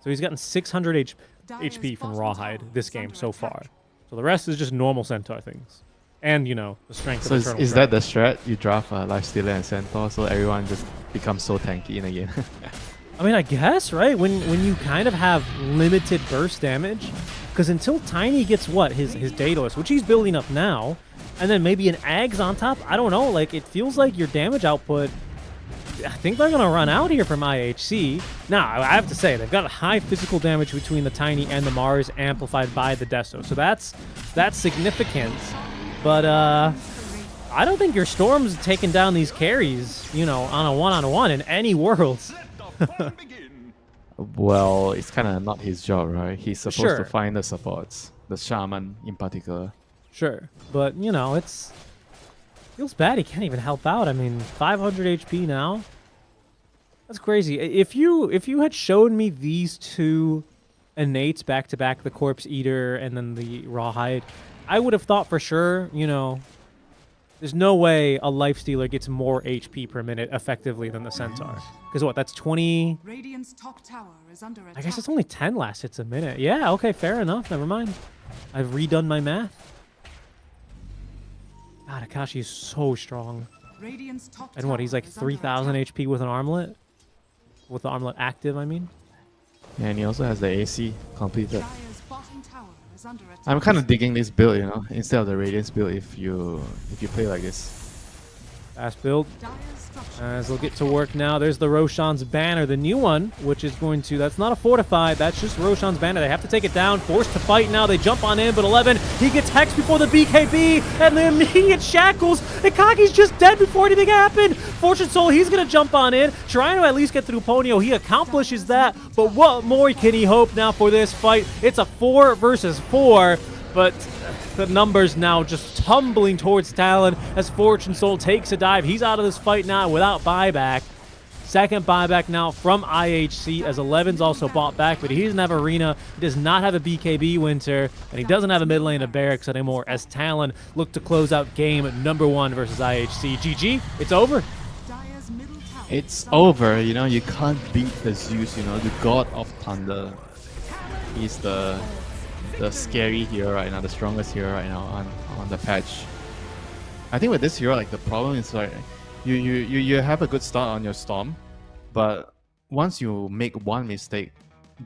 [SPEAKER 4] So he's gotten 600 HP from Rawhide this game so far. So the rest is just normal Centaur things. And, the strength
[SPEAKER 5] So
[SPEAKER 4] of Eternal
[SPEAKER 5] is
[SPEAKER 4] Threat.
[SPEAKER 5] that the strat? You draft Lifestealer and Centaur so everyone just becomes so tanky in a game?
[SPEAKER 4] I mean, I guess, right? When you kind of have limited burst damage. Because until Tiny gets his Daedalus, which he's building up now, and then maybe an Ags on top, I don't know. Like, it feels like your damage output, I think they're going to run out here from IHC. Now, I have to say, they've got high physical damage between the Tiny and the Mars, amplified by the Deso. So that's significant. But I don't think your Storm's taking down these carries, on a one-on-one in any world.
[SPEAKER 5] Well, it's kind of not his job, right? He's supposed
[SPEAKER 4] Sure.
[SPEAKER 5] to find the supports, the Shaman in particular.
[SPEAKER 4] Sure. But, feels bad he can't even help out. I mean, 500 HP now. That's crazy. If you had shown me these two innates back to back, the Corpse Eater and then the Rawhide, I would have thought for sure, there's no way a Lifestealer gets more HP per minute effectively than the Centaur. Because that's 20...
[SPEAKER 6] Radiant's top tower is under attack.
[SPEAKER 4] I guess it's only 10 last hits a minute. Yeah, okay, fair enough. Never mind. I've redone my math. God, Akashi is so strong.
[SPEAKER 6] Radiant's top
[SPEAKER 4] And what, he's like
[SPEAKER 6] tower is under
[SPEAKER 4] 3,000
[SPEAKER 6] attack.
[SPEAKER 4] HP with an armlet? With the armlet active, I mean?
[SPEAKER 5] Yeah, and he also has the AC completed.
[SPEAKER 6] Dire's bottom tower is under attack.
[SPEAKER 5] I'm kind of digging this build, instead of the Radiance build if you play like this.
[SPEAKER 4] Fast build.
[SPEAKER 6] Dire's structure
[SPEAKER 4] As
[SPEAKER 6] is
[SPEAKER 4] they'll get to
[SPEAKER 6] fortified.
[SPEAKER 4] work now. There's the Roshan's banner, the new one, which is going to... That's not a fortified. That's just Roshan's banner. They have to take it down. Forced to fight now. They jump on in, but 11, he gets hexed before the BKB, and the immediate shackles. Ikaki's just dead before anything happened. Fortune Soul, he's going to jump on in, trying to at least get through Ponyo. He accomplishes that, but what more can he hope now for this fight? It's a 4 versus 4, but... the numbers now just tumbling towards Talon as Fortune Soul takes a dive. He's out of this fight now without buyback. Second buyback now from IHC as 11's also bought back, but he doesn't have Arena. He does not have a BKB Winter, and he doesn't have a mid lane of Barracks anymore as Talon look to close out game number 1 versus IHC. GG, it's over.
[SPEAKER 6] Dire's middle tower
[SPEAKER 5] It's
[SPEAKER 6] is under
[SPEAKER 5] over, you can't beat the Zeus, the god of thunder. He's the scary hero right now, the strongest hero right now on the patch. I think with this hero, like the problem is like you have a good start on your Storm, but once you make one mistake,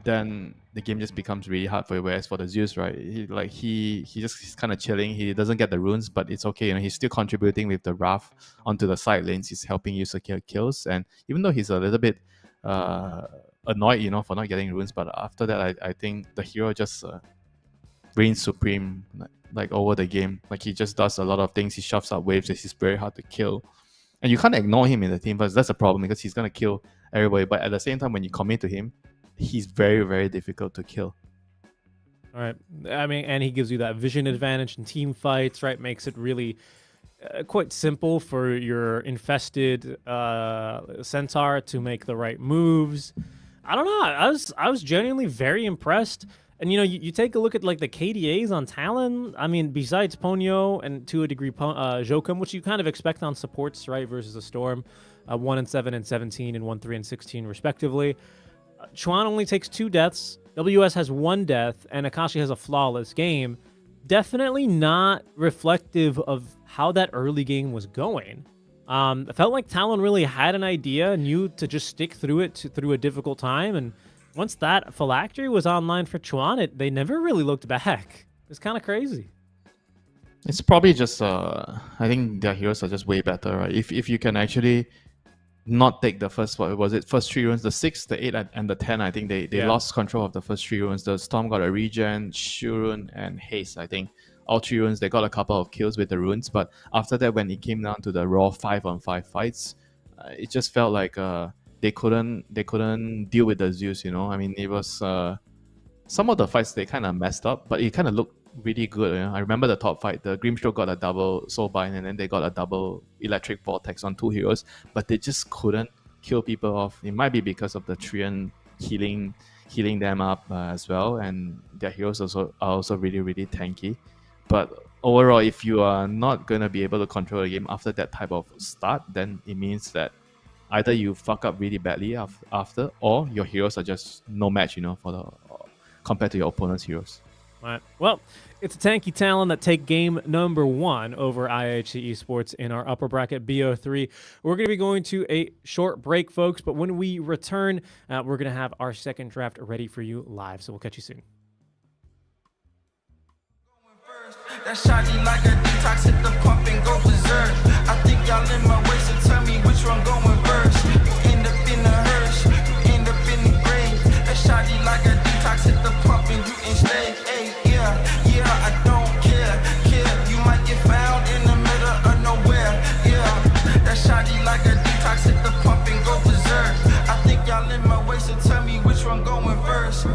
[SPEAKER 5] then the game just becomes really hard for you. Whereas for the Zeus, right, he's kind of chilling. He doesn't get the runes, but it's okay. You know, he's still contributing with the Wrath onto the side lanes. He's helping you secure kills, and even though he's a little bit annoyed, you know, for not getting runes, but after that, I think the hero just reigns supreme like over the game. Like he just does a lot of things. He shoves up waves. And he's very hard to kill, and you can't ignore him in the team first. That's a problem because he's gonna kill everybody. But at the same time, when you commit to him, he's very, very difficult to kill.
[SPEAKER 4] All right. I mean, and he gives you that vision advantage in team fights, right? Makes it really quite simple for your infested Centaur to make the right moves. I don't know. I was genuinely very impressed. And, you know, you take a look at, like, the KDAs on Talon. I mean, besides Ponyo and, to a degree, Jokum, which you kind of expect on supports, right, versus a Storm, 1-7 and 17 and 1-3 and 16, respectively. Chuan only takes 2 deaths. WS has 1 death, and Akashi has a flawless game. Definitely not reflective of how that early game was going. It felt like Talon really had an idea, knew to just stick through it through a difficult time, and once that phylactery was online for Chuan, they never really looked back. It's kind of crazy.
[SPEAKER 5] It's probably just I think their heroes are just way better, right? If you can actually not take the first, what was it, first 3 runes, the 6, the 8, and the 10. I think they lost control of the first 3 runes. The Storm got a regen, Shurun, and Haste. I think all 3 runes, they got a couple of kills with the runes, but after that, when it came down to the raw 5-on-5 fights, it just felt like they couldn't deal with the Zeus, you know. I mean, it was some of the fights they kind of messed up, but it kind of looked really good. You know? I remember the top fight, the Grimstroke got a double Soulbind, and then they got a double Electric Vortex on 2 heroes, but they just couldn't kill people off. It might be because of the Trian healing them up as well, and their heroes are also really, really tanky. But overall, if you are not going to be able to control the game after that type of start, then it means that either you fuck up really badly after, or your heroes are just no match, you know, compared to your opponent's heroes.
[SPEAKER 4] All right. Well, it's a tanky Talon that take game number 1 over IHC Esports in our upper bracket BO3. We're going to be going to a short break, folks, but when we return, we're going to have our second draft ready for you live. So we'll catch you soon.
[SPEAKER 7] That shotty like a detox, hit the pump and go berserk. I think y'all in my way, so tell me which one going first. You end up in the hearse, you end up in the grave. That shotty like a detox, hit the pump and you enslaved. Hey, yeah, I don't care. You might get found in the middle of nowhere. Yeah, that shotty like a detox, hit the pump and go berserk. I think y'all in my way, so tell me which one going first.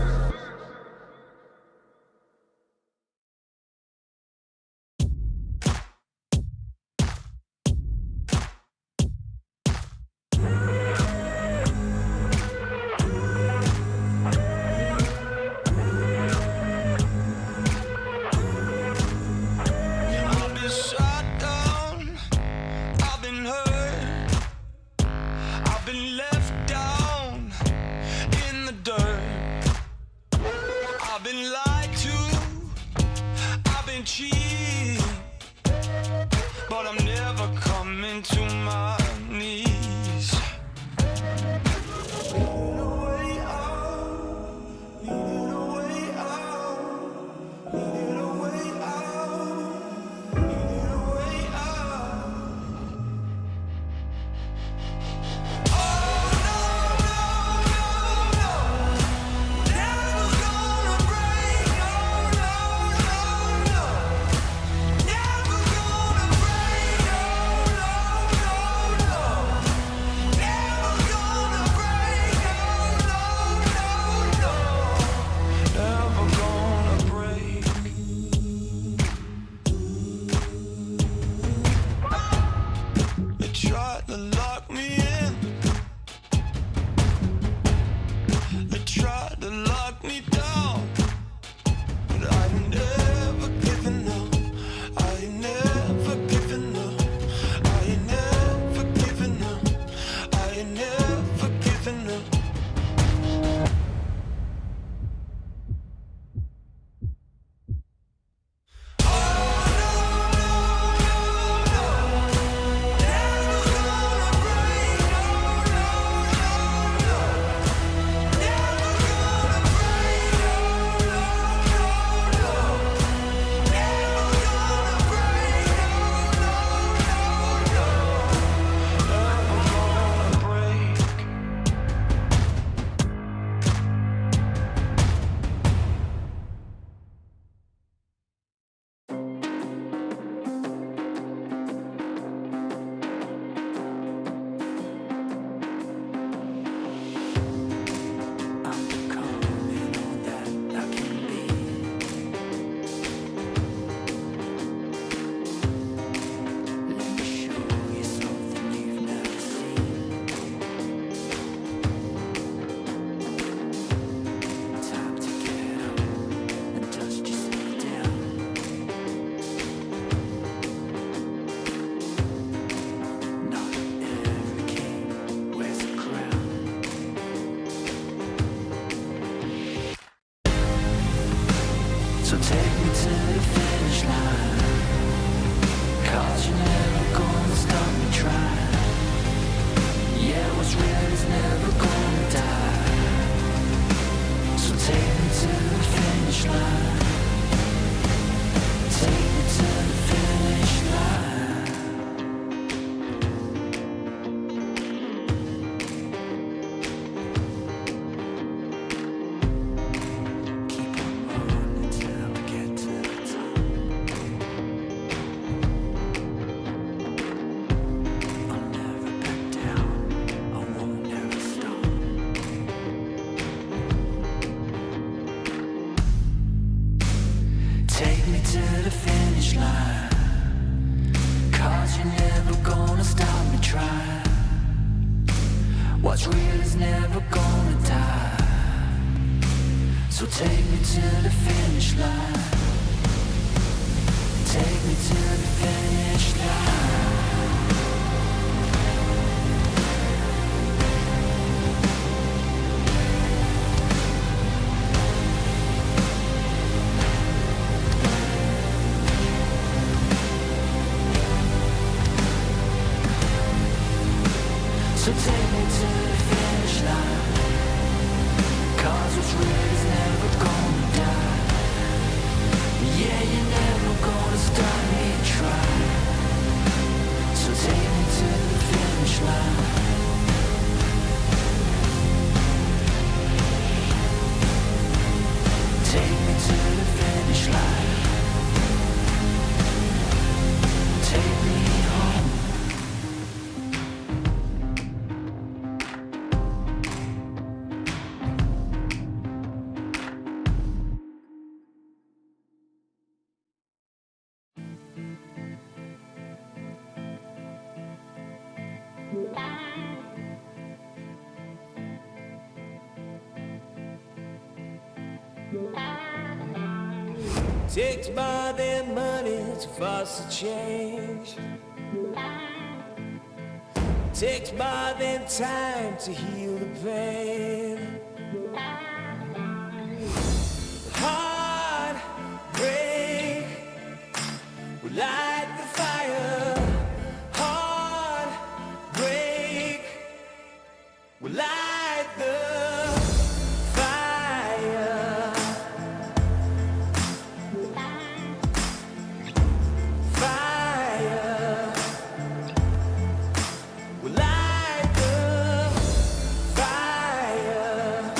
[SPEAKER 3] never gonna die. So take me to the finish line. Take me to the finish line. So take me to the finish line. Cause what's real is never gonna die. Yeah, you're never gonna stop me trying. So take me to the finish line. Take me to the finish line. Take me home. Takes by their money to foster change. Takes by their time to heal the pain. Heartbreak will light the fire. Heartbreak will light the fire. Fire will light the fire.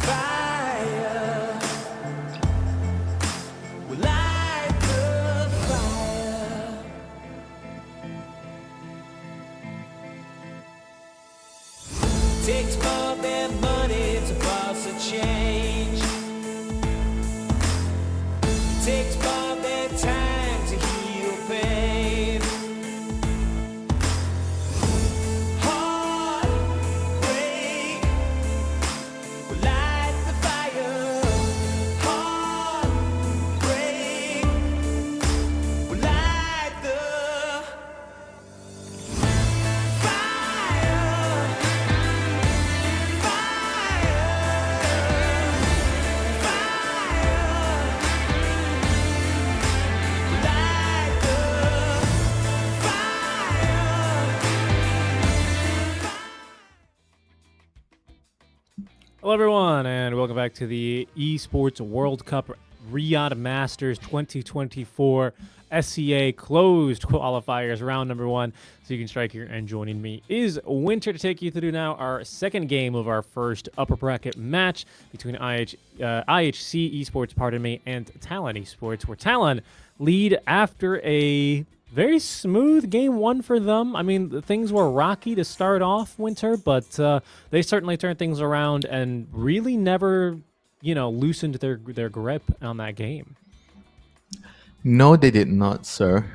[SPEAKER 3] Fire will light the fire. Takes more than money to foster change. Takes more than time to heal pain. Heartbreak will light the fire. Heartbreak will light the fire.
[SPEAKER 4] Hello, everyone, and welcome back to the Esports World Cup Riyadh Masters 2024 SCA closed qualifiers round number 1. So you can strike here, and joining me is Winter to take you through now our second game of our first upper bracket match between IHC Esports, and Talon Esports, where Talon lead after a very smooth game 1 for them. I mean, things were rocky to start off, Winter, but they certainly turned things around and really never, loosened their grip on that game.
[SPEAKER 5] No, they did not, sir.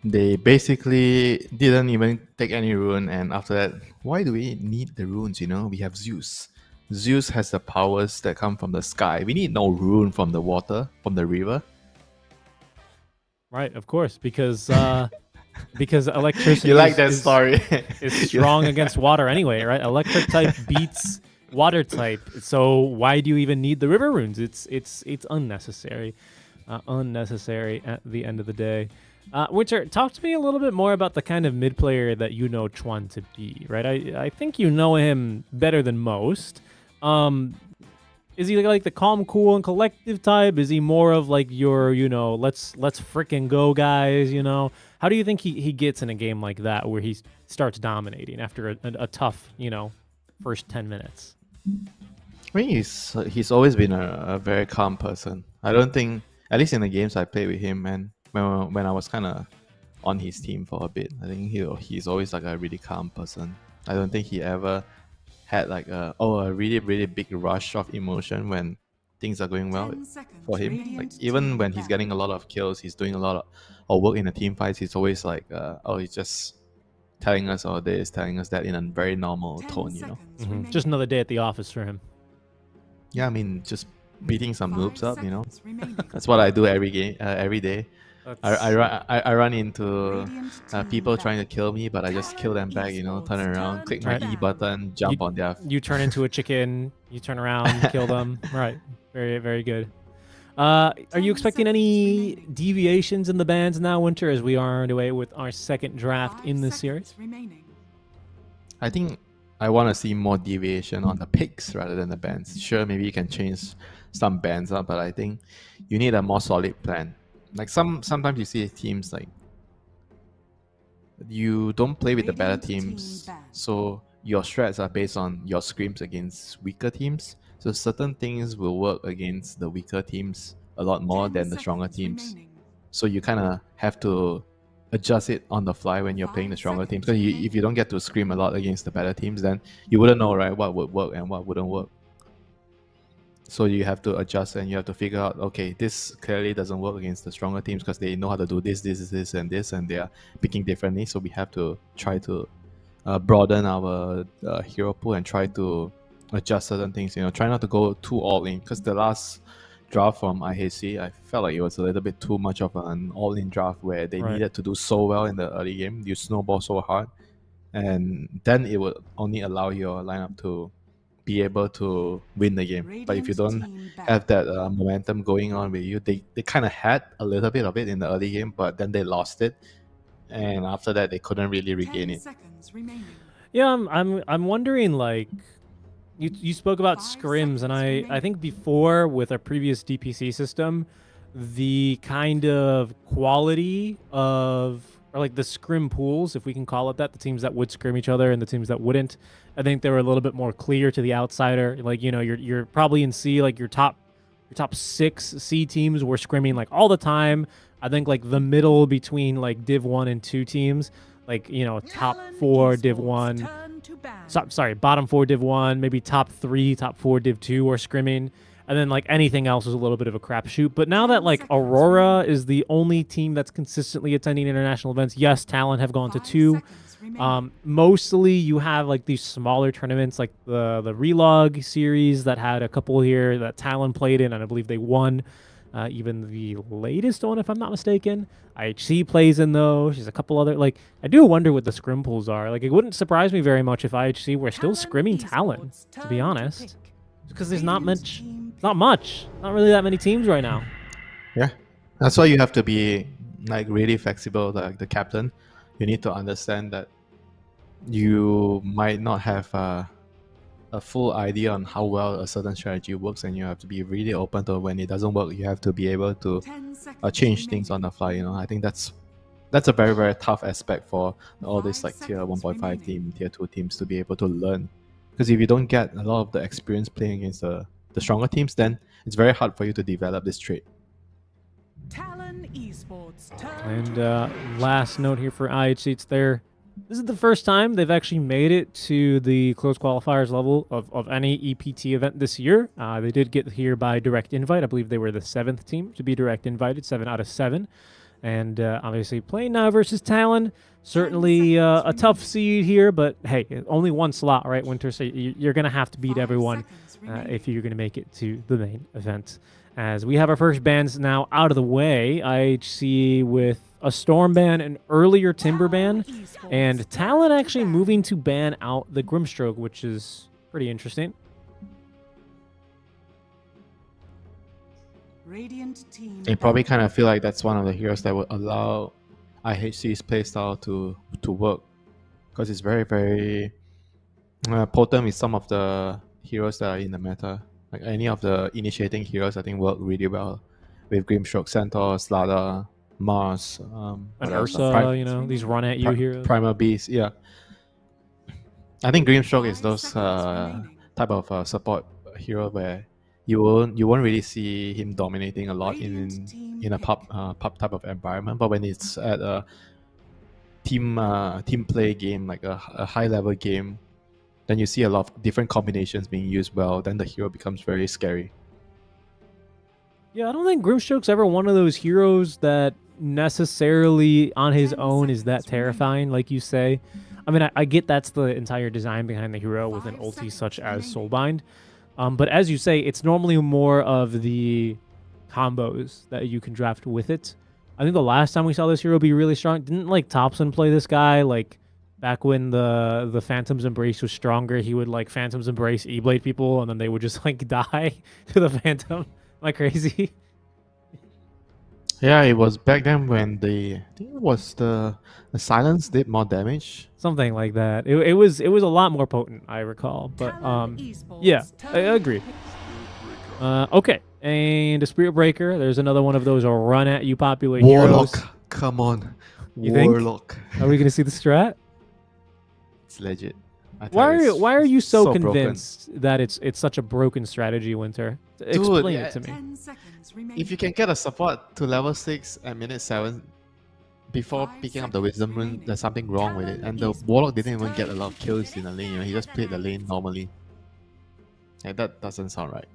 [SPEAKER 5] They basically didn't even take any rune, and after that, why do we need the runes, We have Zeus. Zeus has the powers that come from the sky. We need no rune from the water, from the river.
[SPEAKER 4] Right, of course, because electricity
[SPEAKER 5] You like that story.
[SPEAKER 4] is strong against water anyway, right? Electric type beats water type. So why do you even need the river runes? It's unnecessary. Unnecessary at the end of the day. Winter, talk to me a little bit more about the kind of mid player that you know Chuan to be, right? I think you know him better than most. Is he like the calm, cool, and collective type? Is he more of like your, let's frickin' go, guys, How do you think he gets in a game like that where he starts dominating after a tough, first 10 minutes?
[SPEAKER 5] I mean, he's always been a very calm person. I don't think, at least in the games I played with him, and when I was kind of on his team for a bit, I think he's always like a really calm person. I don't think he ever had like a really, really big rush of emotion when things are going well for him. Like even when he's getting a lot of kills, he's doing a lot of work in the team fights, he's always like, he's just telling us all this, telling us that in a very normal
[SPEAKER 6] 10
[SPEAKER 5] tone, you know.
[SPEAKER 6] seconds remaining.
[SPEAKER 4] Just another day at the office for him.
[SPEAKER 5] Yeah, I mean, just beating some
[SPEAKER 6] 5
[SPEAKER 5] noobs up, you know.
[SPEAKER 6] seconds remaining.
[SPEAKER 5] That's what I do every game, every day. I run into
[SPEAKER 6] Radiant
[SPEAKER 5] people
[SPEAKER 6] team
[SPEAKER 5] trying to kill me, but I just kill them back, you know, turn around, click my
[SPEAKER 4] Right.
[SPEAKER 5] E button, jump on their...
[SPEAKER 4] You turn into a chicken, you turn around, kill them. Right. Very, very good. Are you expecting any deviations in the bans now, Winter, as we are underway with our second draft
[SPEAKER 6] 5
[SPEAKER 4] in this
[SPEAKER 6] seconds
[SPEAKER 4] series?
[SPEAKER 6] remaining.
[SPEAKER 5] I think I want to see more deviation on the picks rather than the bans. Sure, maybe you can change some bans up, but I think you need a more solid plan. Like sometimes you see teams like you don't play with the better
[SPEAKER 6] Radiant team
[SPEAKER 5] teams,
[SPEAKER 6] banned.
[SPEAKER 5] so your strats are based on your scrims against weaker teams. So certain things will work against the weaker teams a lot more
[SPEAKER 6] 10
[SPEAKER 5] than the stronger
[SPEAKER 6] seconds
[SPEAKER 5] teams.
[SPEAKER 6] remaining.
[SPEAKER 5] So you kind of have to adjust it on the fly when you're playing the
[SPEAKER 6] 5
[SPEAKER 5] stronger teams.
[SPEAKER 6] seconds
[SPEAKER 5] Because if you don't get to scrim a lot against the better teams, then you wouldn't know, right, what would work and what wouldn't work. So you have to adjust and you have to figure out, okay, this clearly doesn't work against the stronger teams because they know how to do this, and this, and they are picking differently. So we have to try to broaden our hero pool and try to adjust certain things. You know, try not to go too all in, because the last draft from IHC, I felt like it was a little bit too much of an all-in draft where they
[SPEAKER 4] Right.
[SPEAKER 5] needed to do so well in the early game. You snowball so hard, and then it would only allow your lineup to be able to win the game. But if you
[SPEAKER 6] Radiant
[SPEAKER 5] don't
[SPEAKER 6] team banned.
[SPEAKER 5] have that momentum going on with you, they kind of had a little bit of it in the early game, but then they lost it, and after that they couldn't really regain
[SPEAKER 6] 10
[SPEAKER 5] it.
[SPEAKER 6] seconds remaining.
[SPEAKER 4] Yeah, I'm wondering, like, you spoke about
[SPEAKER 6] 5
[SPEAKER 4] scrims, and
[SPEAKER 6] seconds
[SPEAKER 4] I
[SPEAKER 6] remaining.
[SPEAKER 4] think before with our previous DPC system, the kind of quality of, or like the scrim pools, if we can call it that, the teams that would scrim each other and the teams that wouldn't, I think they were a little bit more clear to the outsider. Like, you know, you're probably in C, like your top 6 C teams were scrimming like all the time. I think like the middle between like Div 1 and 2 teams, like, you know, top 4 Div 1, sorry, bottom 4 Div 1, maybe top 3, top 4 Div 2 were scrimming. And then like anything else was a little bit of a crapshoot. But now that like Aurora is the only team that's consistently attending international events, yes, Talon have gone to
[SPEAKER 6] 5
[SPEAKER 4] 2.
[SPEAKER 6] seconds remaining.
[SPEAKER 4] Mostly you have like these smaller tournaments like the Relog series that had a couple here that Talon played in, and I believe they won. Even the latest one, if I'm not mistaken. IHC plays in those. There's a couple other, like, I do wonder what the scrim pools are. Like, it wouldn't surprise me very much if IHC were still scrimming Talon, to be honest. Because there's not
[SPEAKER 6] Radiant
[SPEAKER 4] much,
[SPEAKER 6] team
[SPEAKER 4] not really that many teams right now.
[SPEAKER 5] Yeah, that's why you have to be like really flexible. Like the captain, you need to understand that you might not have a full idea on how well a certain strategy works, and you have to be really open to when it doesn't work. You have to be able to
[SPEAKER 6] 10 seconds
[SPEAKER 5] change things on the fly. You know, I think that's a very, very tough aspect for all these like tier 1.5 team, tier 2 teams to be able to learn. Because if you don't get a lot of the experience playing against the stronger teams, then it's very hard for you to develop this trait.
[SPEAKER 6] Talon Esports.
[SPEAKER 4] And last note here for IHC, this is the first time they've actually made it to the closed qualifiers level of any EPT event this year. They did get here by direct invite. I believe they were the 7th team to be direct invited, 7 out of 7. And obviously playing now versus Talon, certainly a tough seed here, but hey, only one slot, right, Winter? So you're going to have to beat
[SPEAKER 6] 5
[SPEAKER 4] everyone
[SPEAKER 6] seconds remaining.
[SPEAKER 4] if you're going to make it to the main event. As we have our first bans now out of the way, IHC with a Storm ban, an earlier Timber ban, and Talon actually moving to ban out the Grimstroke, which is pretty interesting.
[SPEAKER 6] Radiant team.
[SPEAKER 5] They probably kind of feel like that's one of the heroes that would allow IHC's playstyle to work, because it's very, very potent with some of the heroes that are in the meta. Like any of the initiating heroes, I think work really well with Grimstroke, Centaur, Slada, Mars,
[SPEAKER 4] And
[SPEAKER 5] what else?
[SPEAKER 4] Ursa, you know, these run at you heroes.
[SPEAKER 5] Primal Beast, yeah. I think Grimstroke is
[SPEAKER 6] 5
[SPEAKER 5] those
[SPEAKER 6] seconds remaining.
[SPEAKER 5] type of support hero where you won't really see him dominating a lot
[SPEAKER 6] Radiant team
[SPEAKER 5] in a
[SPEAKER 6] pick.
[SPEAKER 5] pub type of environment. But when it's at a team play game, like a high level game, then you see a lot of different combinations being used well. Then the hero becomes very scary.
[SPEAKER 4] Yeah, I don't think Grimstroke's ever one of those heroes that necessarily on his
[SPEAKER 6] 10
[SPEAKER 4] own is that
[SPEAKER 6] seconds remaining.
[SPEAKER 4] terrifying, like you say. I mean, I get that's the entire design behind the hero with an ulti such as Soulbind. But as you say, it's normally more of the combos that you can draft with it. I think the last time we saw this hero be really strong, didn't like Thompson play this guy like back when the Phantom's Embrace was stronger? He would like Phantom's Embrace E-Blade people, and then they would just like die to the Phantom. Am I crazy?
[SPEAKER 8] Yeah, it was back then when I think it was the silence did more damage.
[SPEAKER 4] Something like that. It was a lot more potent, I recall. But
[SPEAKER 6] Talon Esports,
[SPEAKER 4] yeah, I
[SPEAKER 6] Talon
[SPEAKER 4] agree. Okay, and a Spirit Breaker. There's another one of those run at you popular heroes.
[SPEAKER 8] Warlock, come on.
[SPEAKER 4] You think?
[SPEAKER 8] Warlock.
[SPEAKER 4] Are we gonna see the strat?
[SPEAKER 8] It's legit. I tell you, it's
[SPEAKER 4] Why are you so
[SPEAKER 8] broken.
[SPEAKER 4] convinced that it's such a broken strategy, Winter? Explain it to me.
[SPEAKER 6] 10 seconds remaining.
[SPEAKER 8] If you can get a support to level 6 at minute 7 before
[SPEAKER 6] 5
[SPEAKER 8] picking up the Wisdom Rune,
[SPEAKER 6] remaining.
[SPEAKER 8] there's something wrong with it. And the
[SPEAKER 6] Talon
[SPEAKER 8] Warlock
[SPEAKER 6] Esports
[SPEAKER 8] didn't even get a
[SPEAKER 6] turn.
[SPEAKER 8] lot of kills in the lane, he just played the lane normally. Like, that doesn't sound right.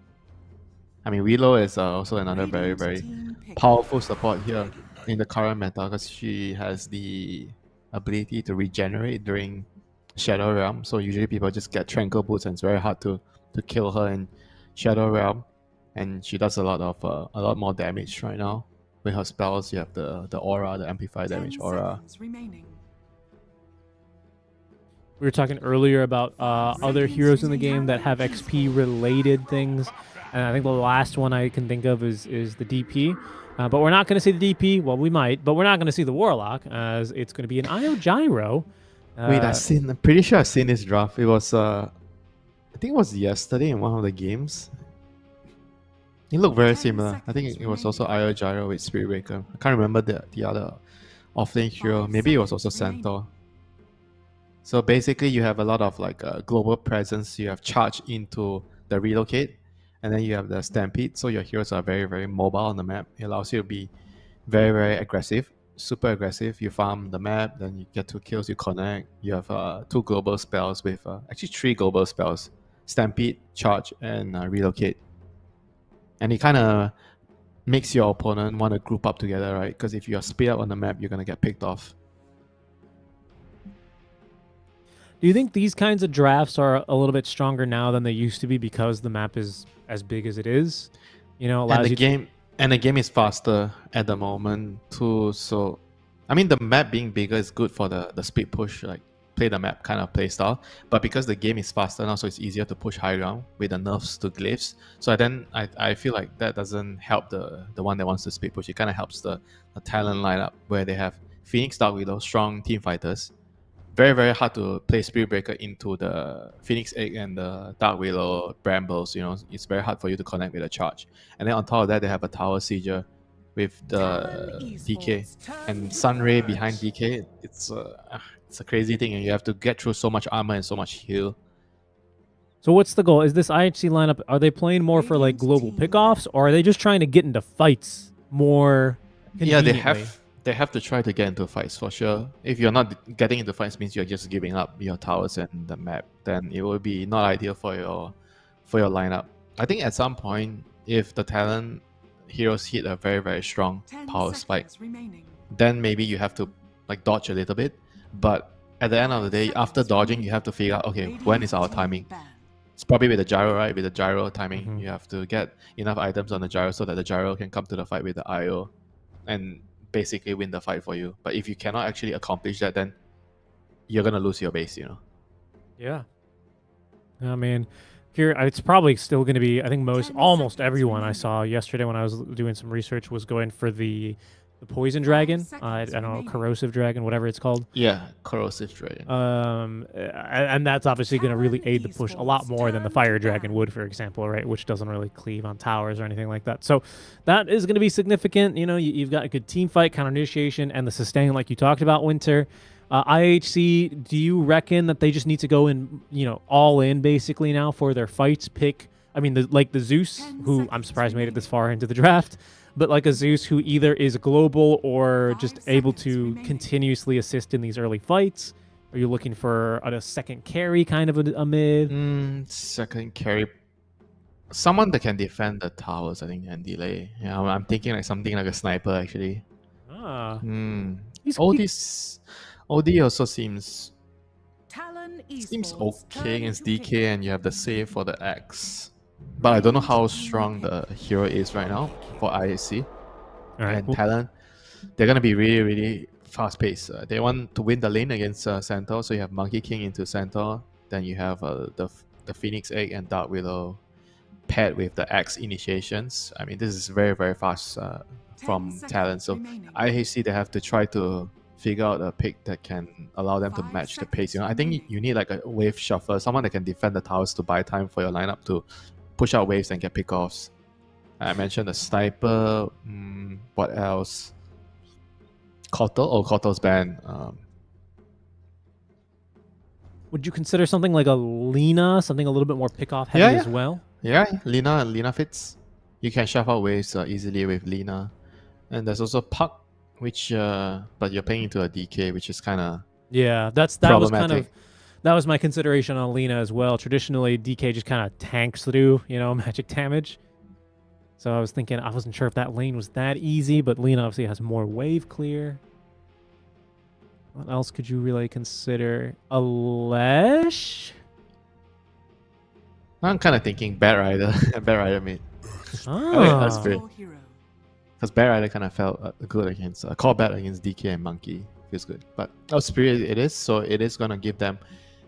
[SPEAKER 8] I mean, Willow is also another very,
[SPEAKER 6] Radiant's
[SPEAKER 8] very
[SPEAKER 6] team pick.
[SPEAKER 8] powerful support here in the current meta because she has the ability to regenerate during Shadow Realm. So usually people just get Tranquil Boots and it's very hard to kill her in Shadow Realm. And she does a lot more damage right now. With her spells, you have the aura, the amplified
[SPEAKER 6] 10
[SPEAKER 8] damage aura.
[SPEAKER 6] seconds remaining.
[SPEAKER 4] We were talking earlier about other heroes in the game that have XP related things, and I think the last one I can think of is the DP. But we're not going to see the DP. Well, we might, but we're not going to see the Warlock as it's going to be an IO Gyro.
[SPEAKER 8] Wait, I'm pretty sure I've seen this draft. It was I think it was yesterday in one of the games. It looked very
[SPEAKER 6] 10
[SPEAKER 8] similar. I think it was also IO Gyro with Spirit Breaker. I can't remember the other offlane hero.
[SPEAKER 6] 5
[SPEAKER 8] Maybe it was also
[SPEAKER 6] seconds remaining.
[SPEAKER 8] Centaur. So basically, you have a lot of like global presence. You have charge into the relocate, and then you have the stampede. So your heroes are very, very mobile on the map. It allows you to be very, very aggressive, super aggressive. You farm the map, then you get 2 kills, you connect. You have 2 global spells with actually 3 global spells: stampede, charge, and relocate. And it kind of makes your opponent want to group up together, right? Because if you're split up on the map, you're gonna get picked off.
[SPEAKER 4] Do you think these kinds of drafts are a little bit stronger now than they used to be because the map is as big as it is? You know, allows
[SPEAKER 8] And the game is faster at the moment too. So, I mean, the map being bigger is good for the speed push, like play the map kind of play style. But because the game is faster now, so it's easier to push high ground with the nerfs to glyphs. So then I feel like that doesn't help the one that wants to speed push. It kind of helps the Talon lineup where they have Phoenix, Dark Widow, strong team fighters. Very, very hard to play Spirit Breaker into the Phoenix Egg and the Dark Willow Brambles. You know, it's very hard for you to connect with a charge. And then on top of that, they have a Tower Sieger with the
[SPEAKER 6] Talon
[SPEAKER 8] DK
[SPEAKER 6] Esports turn
[SPEAKER 8] and Sunray
[SPEAKER 6] purge.
[SPEAKER 8] behind DK. It's a crazy thing, and you have to get through so much armor and so much heal.
[SPEAKER 4] So what's the goal? Is this IHC lineup, are they playing more for like global pickoffs, or are they just trying to get into fights more
[SPEAKER 8] Yeah,
[SPEAKER 4] conveniently?
[SPEAKER 8] they have to try to get into fights for sure. If you're not getting into fights, means you're just giving up your towers and the map. Then it will be not ideal for your lineup. I think at some point, if the Talon heroes hit a very, very strong
[SPEAKER 6] 10
[SPEAKER 8] power spike,
[SPEAKER 6] seconds remaining.
[SPEAKER 8] then maybe you have to like dodge a little bit. But at the end of the day, after dodging, you have to figure out, okay, when is our timing? It's probably with the gyro, right? With the gyro timing,
[SPEAKER 4] Mhm.
[SPEAKER 8] you have to get enough items on the gyro so that the gyro can come to the fight with the IO and basically win the fight for you. But if you cannot actually accomplish that, then you're gonna lose your base, you know.
[SPEAKER 4] Yeah. I mean, here it's probably still going to be. I think
[SPEAKER 6] 10
[SPEAKER 4] almost
[SPEAKER 6] seconds
[SPEAKER 4] everyone I
[SPEAKER 6] remaining.
[SPEAKER 4] saw yesterday when I was doing some research was going for the poison dragon. I
[SPEAKER 6] seconds
[SPEAKER 4] don't know,
[SPEAKER 6] remaining.
[SPEAKER 4] corrosive dragon, whatever it's called.
[SPEAKER 8] Yeah, corrosive dragon.
[SPEAKER 4] And that's obviously going to really
[SPEAKER 6] Talon
[SPEAKER 4] aid the push a lot
[SPEAKER 6] Esports
[SPEAKER 4] more than the
[SPEAKER 6] turn
[SPEAKER 4] fire
[SPEAKER 6] to
[SPEAKER 4] dragon
[SPEAKER 6] ban.
[SPEAKER 4] would, for example, right? Which doesn't really cleave on towers or anything like that. So that is going to be significant. You know, you've got a good team fight, counter initiation, and the sustain, like you talked about, Winter. IHC, do you reckon that they just need to go in, you know, all in basically now for their fights? Pick, I mean, like the Zeus,
[SPEAKER 6] 10
[SPEAKER 4] who I'm
[SPEAKER 6] seconds
[SPEAKER 4] surprised made it this
[SPEAKER 6] remaining.
[SPEAKER 4] far into the draft, but like a Zeus who either is global or
[SPEAKER 6] 5
[SPEAKER 4] just able
[SPEAKER 6] seconds
[SPEAKER 4] to
[SPEAKER 6] remaining.
[SPEAKER 4] continuously assist in these early fights? Are you looking for a second carry kind of a mid?
[SPEAKER 8] Second carry. Someone that can defend the towers, I think, and delay. Yeah, I'm thinking like something like a sniper actually.
[SPEAKER 4] Ah,
[SPEAKER 8] Hmm.
[SPEAKER 4] he's-
[SPEAKER 8] OD also seems Seems
[SPEAKER 6] Esports
[SPEAKER 8] okay against
[SPEAKER 6] turn to
[SPEAKER 8] DK, and you have the save for the X. But I don't know how strong the hero is right now for IAC.
[SPEAKER 4] All right.
[SPEAKER 8] And
[SPEAKER 4] Well,
[SPEAKER 8] Talon, they're going to be really, really fast paced. They want to win the lane against Centaur, so you have Monkey King into Centaur. Then you have the Phoenix Egg and Dark Willow paired with the X initiations. I mean, this is very, very fast from Talon. So IAC, they have to try to figure out a pick that can allow them to match the pace. I think you need like a wave shuffler, someone that can defend the towers to buy time for your lineup to push out waves and get pickoffs. I mentioned the sniper. What else? Kotal. Oh, Kotal's banned.
[SPEAKER 4] would you consider something like a Lina, something a little bit more pick-off heavy as well?
[SPEAKER 8] Yeah, Lina fits. You can shuffle out waves easily with Lina. And there's also Puck, which but you're playing into a DK, which is kind of
[SPEAKER 4] Yeah, that was kind of that was my consideration on Lina as well. Traditionally, DK just kind of tanks through, magic damage. So I was thinking, I wasn't sure if that lane was that easy, but Lina obviously has more wave clear. What else could you really consider? Alesh?
[SPEAKER 8] I'm kind of thinking Bat Rider. Bat Rider mid.
[SPEAKER 4] Oh,
[SPEAKER 8] that's great.
[SPEAKER 6] Your hero.
[SPEAKER 8] Because Bat Rider kind of felt good against Call Bat against DK and Monkey. Feels good. But Spirit it is, so it is going to give them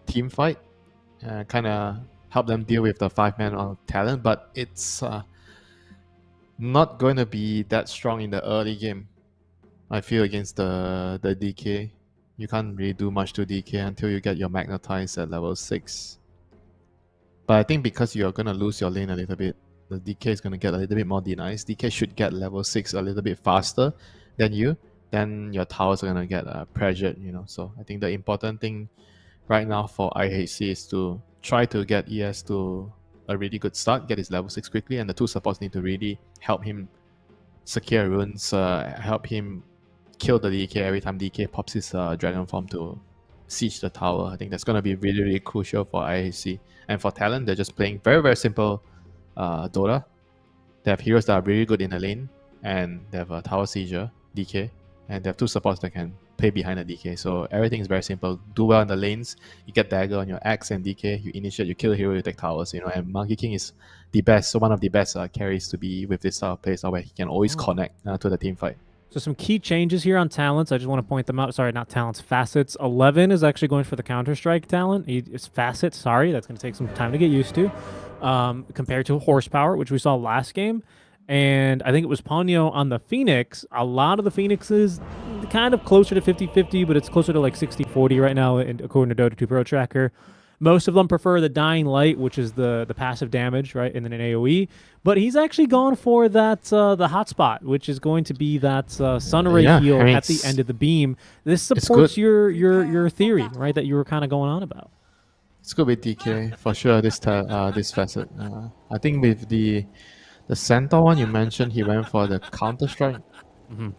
[SPEAKER 8] team fight. Kind of help them deal with the 5-man on Talon, but it's not going to be that strong in the early game. I feel against the DK. You can't really do much to DK until you get your Magnetize at level 6. But I think because you're going to lose your lane a little bit, the DK is going to get a little bit more denies. DK should get level 6 a little bit faster than you. Then your towers are going to get pressured, So I think the important thing right now for IHC is to try to get ES to a really good start, get his level 6 quickly, and the two supports need to really help him secure runes, help him kill the DK every time DK pops his dragon form to siege the tower. I think that's going to be really, really crucial for IHC. And for Talon, they're just playing very, very simple Dota. They have heroes that are really good in the lane, and they have a tower sieger, DK, and they have two supports that can play behind the DK. So everything is very simple. Do well in the lanes, you get dagger on your axe and DK, you initiate, you kill a hero, you take towers, and Monkey King is the best, so one of the best carries to be with this style of play, where he can always connect to the team fight.
[SPEAKER 4] so some key changes here on talents. I just want to point them out. Sorry, not talents, facets. 11 is actually going for the Counter-Strike talent. It's facet, sorry. That's going to take some time to get used to. Compared to horsepower, which we saw last game. And I think it was Ponyo on the Phoenix. A lot of the Phoenixes kind of closer to 50-50, but it's closer to like 60-40 right now, according to Dota 2 Pro Tracker. Most of them prefer the Dying Light, which is the passive damage, right, and then an AoE. But he's actually gone for that the hotspot, which is going to be that sun ray heal at the end of the beam. This supports your theory, right, that you were kind of going on about.
[SPEAKER 8] It's good with DK for sure. This facet. I think with the Centaur one you mentioned, he went for the Counter-Strike.
[SPEAKER 4] Mm-hmm.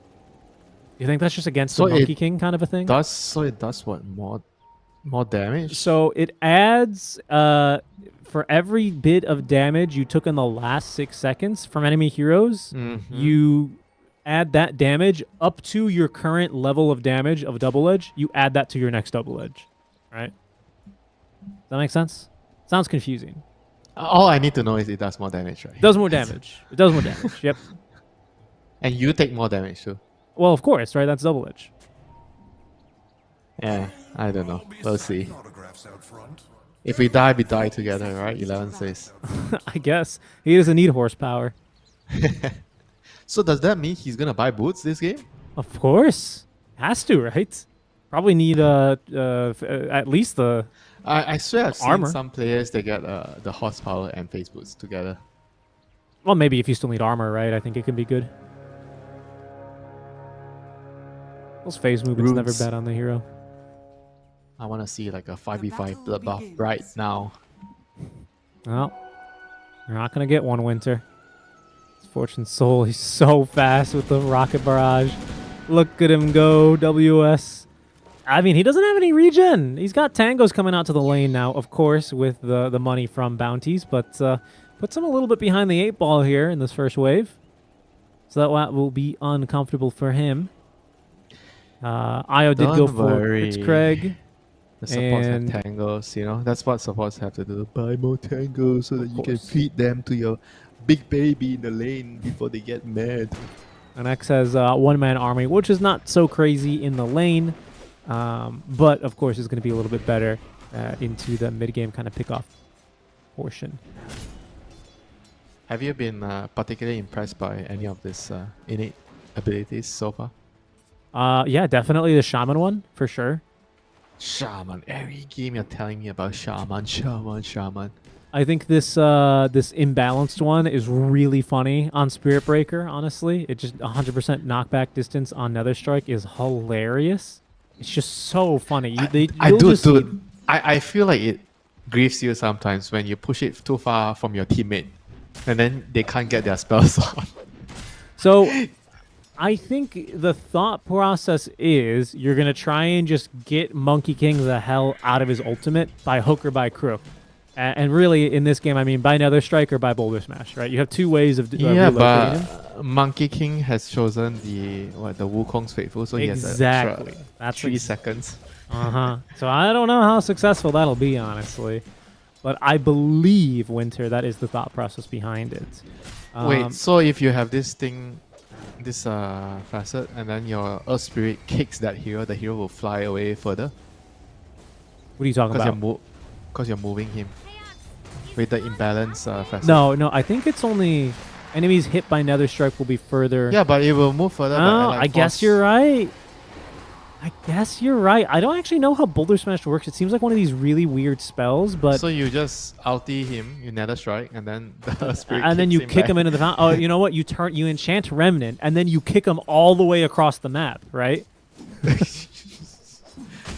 [SPEAKER 4] You think that's just against the Monkey King kind of a thing?
[SPEAKER 8] It does what, more damage?
[SPEAKER 4] So it adds for every bit of damage you took in the last 6 seconds from enemy heroes, you add that damage up to your current level of damage of Double Edge. You add that to your next Double Edge, right? Does that make sense? Sounds confusing.
[SPEAKER 8] All I need to know is it does more damage, right?
[SPEAKER 4] It does more damage. It does more damage, yep.
[SPEAKER 8] And you take more damage too.
[SPEAKER 4] Well, of course, right? That's Double Edge.
[SPEAKER 8] Yeah, I don't know. We'll see. If we die together, right? 11 says.
[SPEAKER 4] I guess. He doesn't need horsepower.
[SPEAKER 8] So does that mean he's going to buy boots this game?
[SPEAKER 4] Of course. Has to, right? Probably need at least the
[SPEAKER 8] I swear I've
[SPEAKER 4] armor.
[SPEAKER 8] seen some players that get the horsepower and face boots together.
[SPEAKER 4] Well, maybe if you still need armor, right? I think it can be good. Those phase movements never bad on the hero.
[SPEAKER 8] I want to see like a 5v5 bloodbath right now.
[SPEAKER 4] Well, you're not going to get one, Winter. Fortune Soul, he's so fast with the rocket barrage. Look at him go, WS. I mean, he doesn't have any regen. He's got tangos coming out to the lane now, of course, with the money from bounties, but puts him a little bit behind the 8 ball here in this first wave. So that will be uncomfortable for him. Io did go for Craig.
[SPEAKER 8] The supports
[SPEAKER 4] And-
[SPEAKER 8] have tangles, you know. That's what supports have to do. Buy more tangles so that you can
[SPEAKER 4] course.
[SPEAKER 8] feed them to your big baby in the lane before they get mad.
[SPEAKER 4] And X has one-man army, which is not so crazy in the lane, but of course is going to be a little bit better into the mid-game kind of pick-off portion.
[SPEAKER 8] Have you been particularly impressed by any of this innate abilities so far?
[SPEAKER 4] Yeah, definitely the Shaman one, for sure.
[SPEAKER 8] Shaman. Every game you're telling me about Shaman.
[SPEAKER 4] I think this this imbalanced one is really funny on Spirit Breaker, honestly. It just 100% knockback distance on Nether Strike is hilarious. It's just so funny.
[SPEAKER 8] I feel like it grieves you sometimes when you push it too far from your teammate and then they can't get their spells on.
[SPEAKER 4] So I think the thought process is you're going to try and just get Monkey King the hell out of his ultimate by hook or by crook. And really, in this game, I mean by Nether Strike or by Boulder Smash, right? You have two ways of
[SPEAKER 8] Yeah,
[SPEAKER 4] relocating him.
[SPEAKER 8] but Monkey King has chosen the Wukong's Faithful, so he has
[SPEAKER 4] Exactly.
[SPEAKER 8] That's 3 seconds.
[SPEAKER 4] So I don't know how successful that'll be, honestly. But I believe, Winter, that is the thought process behind it.
[SPEAKER 8] Wait, so if you have this thing, this facet, and then your Earth Spirit kicks that hero, the hero will fly away further?
[SPEAKER 4] What are you talking about?
[SPEAKER 8] Because you're moving him. With the imbalance facet.
[SPEAKER 4] No, I think it's only enemies hit by Nether Strike will be further.
[SPEAKER 8] Yeah, but it will move further.
[SPEAKER 4] Oh, I guess you're right. I don't actually know how Boulder Smash works. It seems like one of these really weird spells, but
[SPEAKER 8] So you just ulti him, you Nether Strike, and then the spirit
[SPEAKER 4] and then you kick him
[SPEAKER 8] back.
[SPEAKER 4] into the fountain. Oh, you know what? You enchant Remnant, and then you kick him all the way across the map, right?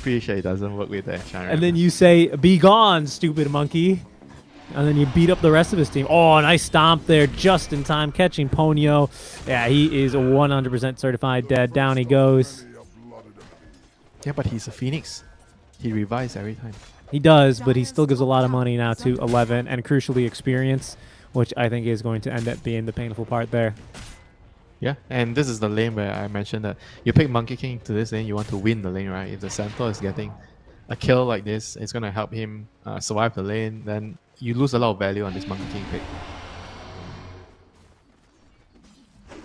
[SPEAKER 8] Pretty sure it doesn't work with the enchantment.
[SPEAKER 4] And then you say, "Be gone, stupid monkey," and then you beat up the rest of his team. Oh, nice stomp there, just in time, catching Ponyo. Yeah, he is 100% certified dead. Down he goes.
[SPEAKER 8] Yeah, but he's a phoenix. He revives every time.
[SPEAKER 4] He does, but he still gives a lot of money now to 11, and crucially experience, which I think is going to end up being the painful part there.
[SPEAKER 8] Yeah, and this is the lane where I mentioned that you pick Monkey King to this lane, you want to win the lane, right? If the Centaur is getting a kill like this, it's going to help him survive the lane, then you lose a lot of value on this Monkey King pick.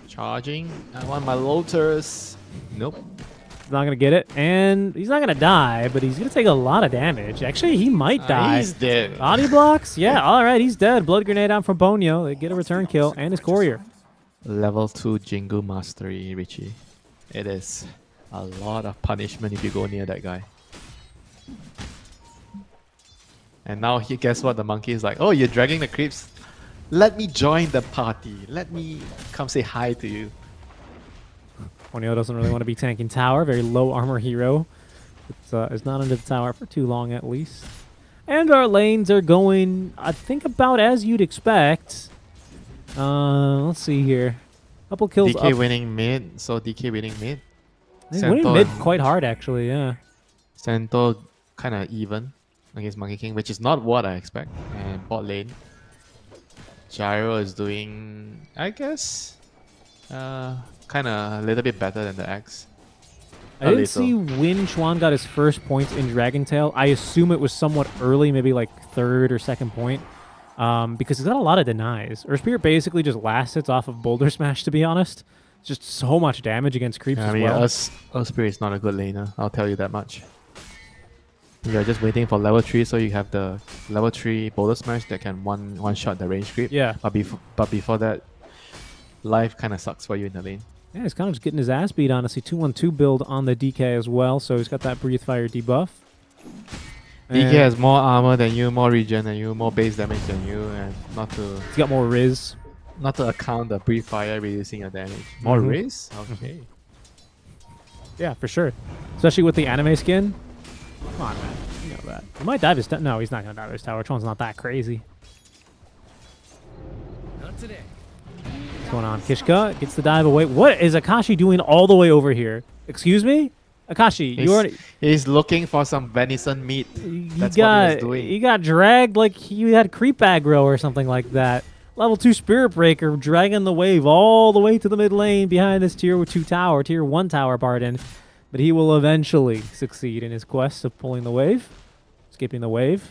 [SPEAKER 8] Charging. I want my Lotus. Nope.
[SPEAKER 4] He's not going to get it, and he's not going to die, but he's going to take a lot of damage. Actually, he might die.
[SPEAKER 8] He's dead.
[SPEAKER 4] Body blocks? Yeah, all right, he's dead. Blood grenade out from Ponyo. They get a return kill, and his courier.
[SPEAKER 8] Level 2 Jingu Mastery, Richie. It is a lot of punishment if you go near that guy. And now guess what? The monkey is like, oh, you're dragging the creeps. Let me join the party. Let me come say hi to you.
[SPEAKER 4] Ponyo doesn't really want to be tanking tower. Very low armor hero. It's not under the tower for too long, at least. And our lanes are going, I think, about as you'd expect. Let's see here. Couple kills
[SPEAKER 8] DK
[SPEAKER 4] up.
[SPEAKER 8] winning mid, so DK winning mid.
[SPEAKER 4] He's winning
[SPEAKER 8] Centaur
[SPEAKER 4] mid
[SPEAKER 8] and-
[SPEAKER 4] quite hard, actually, yeah.
[SPEAKER 8] Centaur kind of even against Monkey King, which is not what I expect. And bot lane. Gyro is doing, I guess, kind of a little bit better than the X.
[SPEAKER 4] I didn't see when Chuan got his first points in Dragon Tail. I assume it was somewhat early, maybe like third or second point. Because he's got a lot of denies. Earth Spirit basically just last hits off of Boulder Smash, to be honest. It's just so much damage against creeps
[SPEAKER 8] I
[SPEAKER 4] as
[SPEAKER 8] mean,
[SPEAKER 4] well.
[SPEAKER 8] Earth Spirit is not a good laner, I'll tell you that much. You're just waiting for level 3, so you have the level 3 Boulder Smash that can one-shot the range creep.
[SPEAKER 4] Yeah.
[SPEAKER 8] But before that, life kind of sucks for you in the lane.
[SPEAKER 4] Yeah, he's kind of just getting his ass beat, honestly. 2-1-2 build on the DK as well, so he's got that Breathe Fire debuff.
[SPEAKER 8] DK
[SPEAKER 4] And
[SPEAKER 8] has more armor than you, more regen than you, more base damage than you, and
[SPEAKER 4] he's got more Riz.
[SPEAKER 8] not to account the Breathe Fire reducing your damage. More race? Okay.
[SPEAKER 4] Yeah, for sure. Especially with the anime skin. Come on, man. You know that. He might dive his tower. No, he's not going to dive his tower. Chuan's not that crazy.
[SPEAKER 1] Not today.
[SPEAKER 4] What's going on? Kishka gets the dive away. What is Akashi doing all the way over here? Excuse me? Akashi, you already...
[SPEAKER 8] He's looking for some venison meat.
[SPEAKER 4] He
[SPEAKER 8] That's what he was doing.
[SPEAKER 4] He got dragged like he had creep aggro or something like that. Level 2 Spirit Breaker dragging the wave all the way to the mid lane behind this tier 1 tower, pardon. but he will eventually succeed in his quest of pulling the wave, escaping the wave.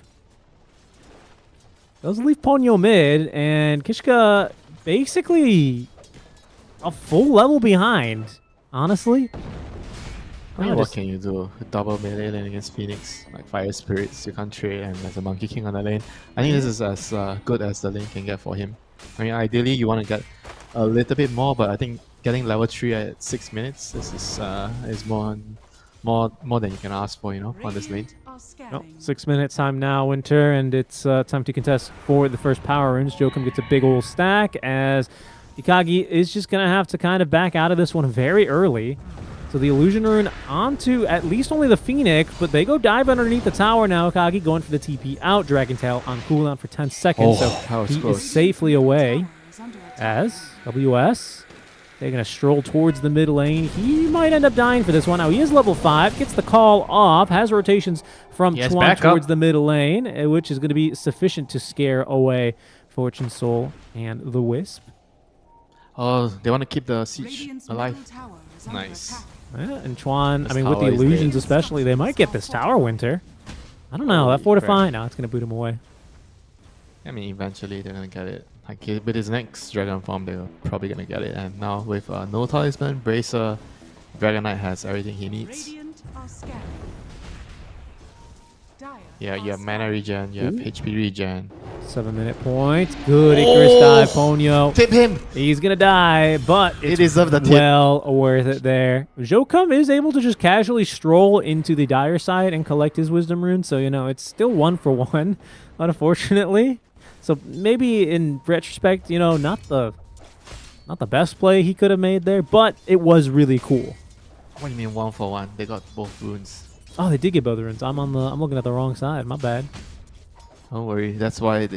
[SPEAKER 4] Does leave Ponyo mid, and Kishka basically a full level behind, honestly.
[SPEAKER 8] I mean, what can you do? Double melee lane against Phoenix, like Fire Spirits, you can't trade, and there's a Monkey King on the lane. I think this is as good as the lane can get for him. I mean, ideally you want to get a little bit more, but I think getting level 3 at 6 minutes is more than you can ask for, you know, on this lane.
[SPEAKER 4] Oh, 6 minutes time now, Winter, and it's time to contest for the first power runes. Jokum gets a big old stack as Ikagi is just going to have to kind of back out of this one very early. So the Illusion Rune onto at least only the Phoenix, but they go dive underneath the tower now. Ikagi going for the TP out. Dragon Tail on cooldown for 10 seconds, so he is safely away. As WS taking a stroll towards the mid lane. He might end up dying for this one. Now he is level 5, gets the call off, has rotations from Chuan towards the mid lane, which is going to be sufficient to scare away Fortune Soul and the Wisp.
[SPEAKER 8] Oh, they want to keep the siege alive. Nice.
[SPEAKER 4] Yeah, and Chuan, I mean, with the illusions especially, they might get this tower, Winter. I don't know. That fortify, now it's going to boot him away.
[SPEAKER 8] I mean, eventually they're going to get it. Like, with his next Dragon form, they're probably going to get it. And now with no Talisman, Bracer, Dragon Knight has everything he needs. Yeah, you have mana regen, you have HP regen.
[SPEAKER 4] 7-minute point. Good Icarus dive, Ponyo.
[SPEAKER 8] Tip him!
[SPEAKER 4] He's going to die, but it's
[SPEAKER 8] deserves the tip.
[SPEAKER 4] well worth it there. Jokum is able to just casually stroll into the dire side and collect his Wisdom Rune, so, you know, it's still 1 for 1, unfortunately. So maybe in retrospect, you know, not the best play he could have made there, but it was really cool.
[SPEAKER 8] What do you mean 1 for 1? They got both runes.
[SPEAKER 4] Oh, they did get both runes. I'm looking at the wrong side. My bad.
[SPEAKER 8] Don't worry. That's why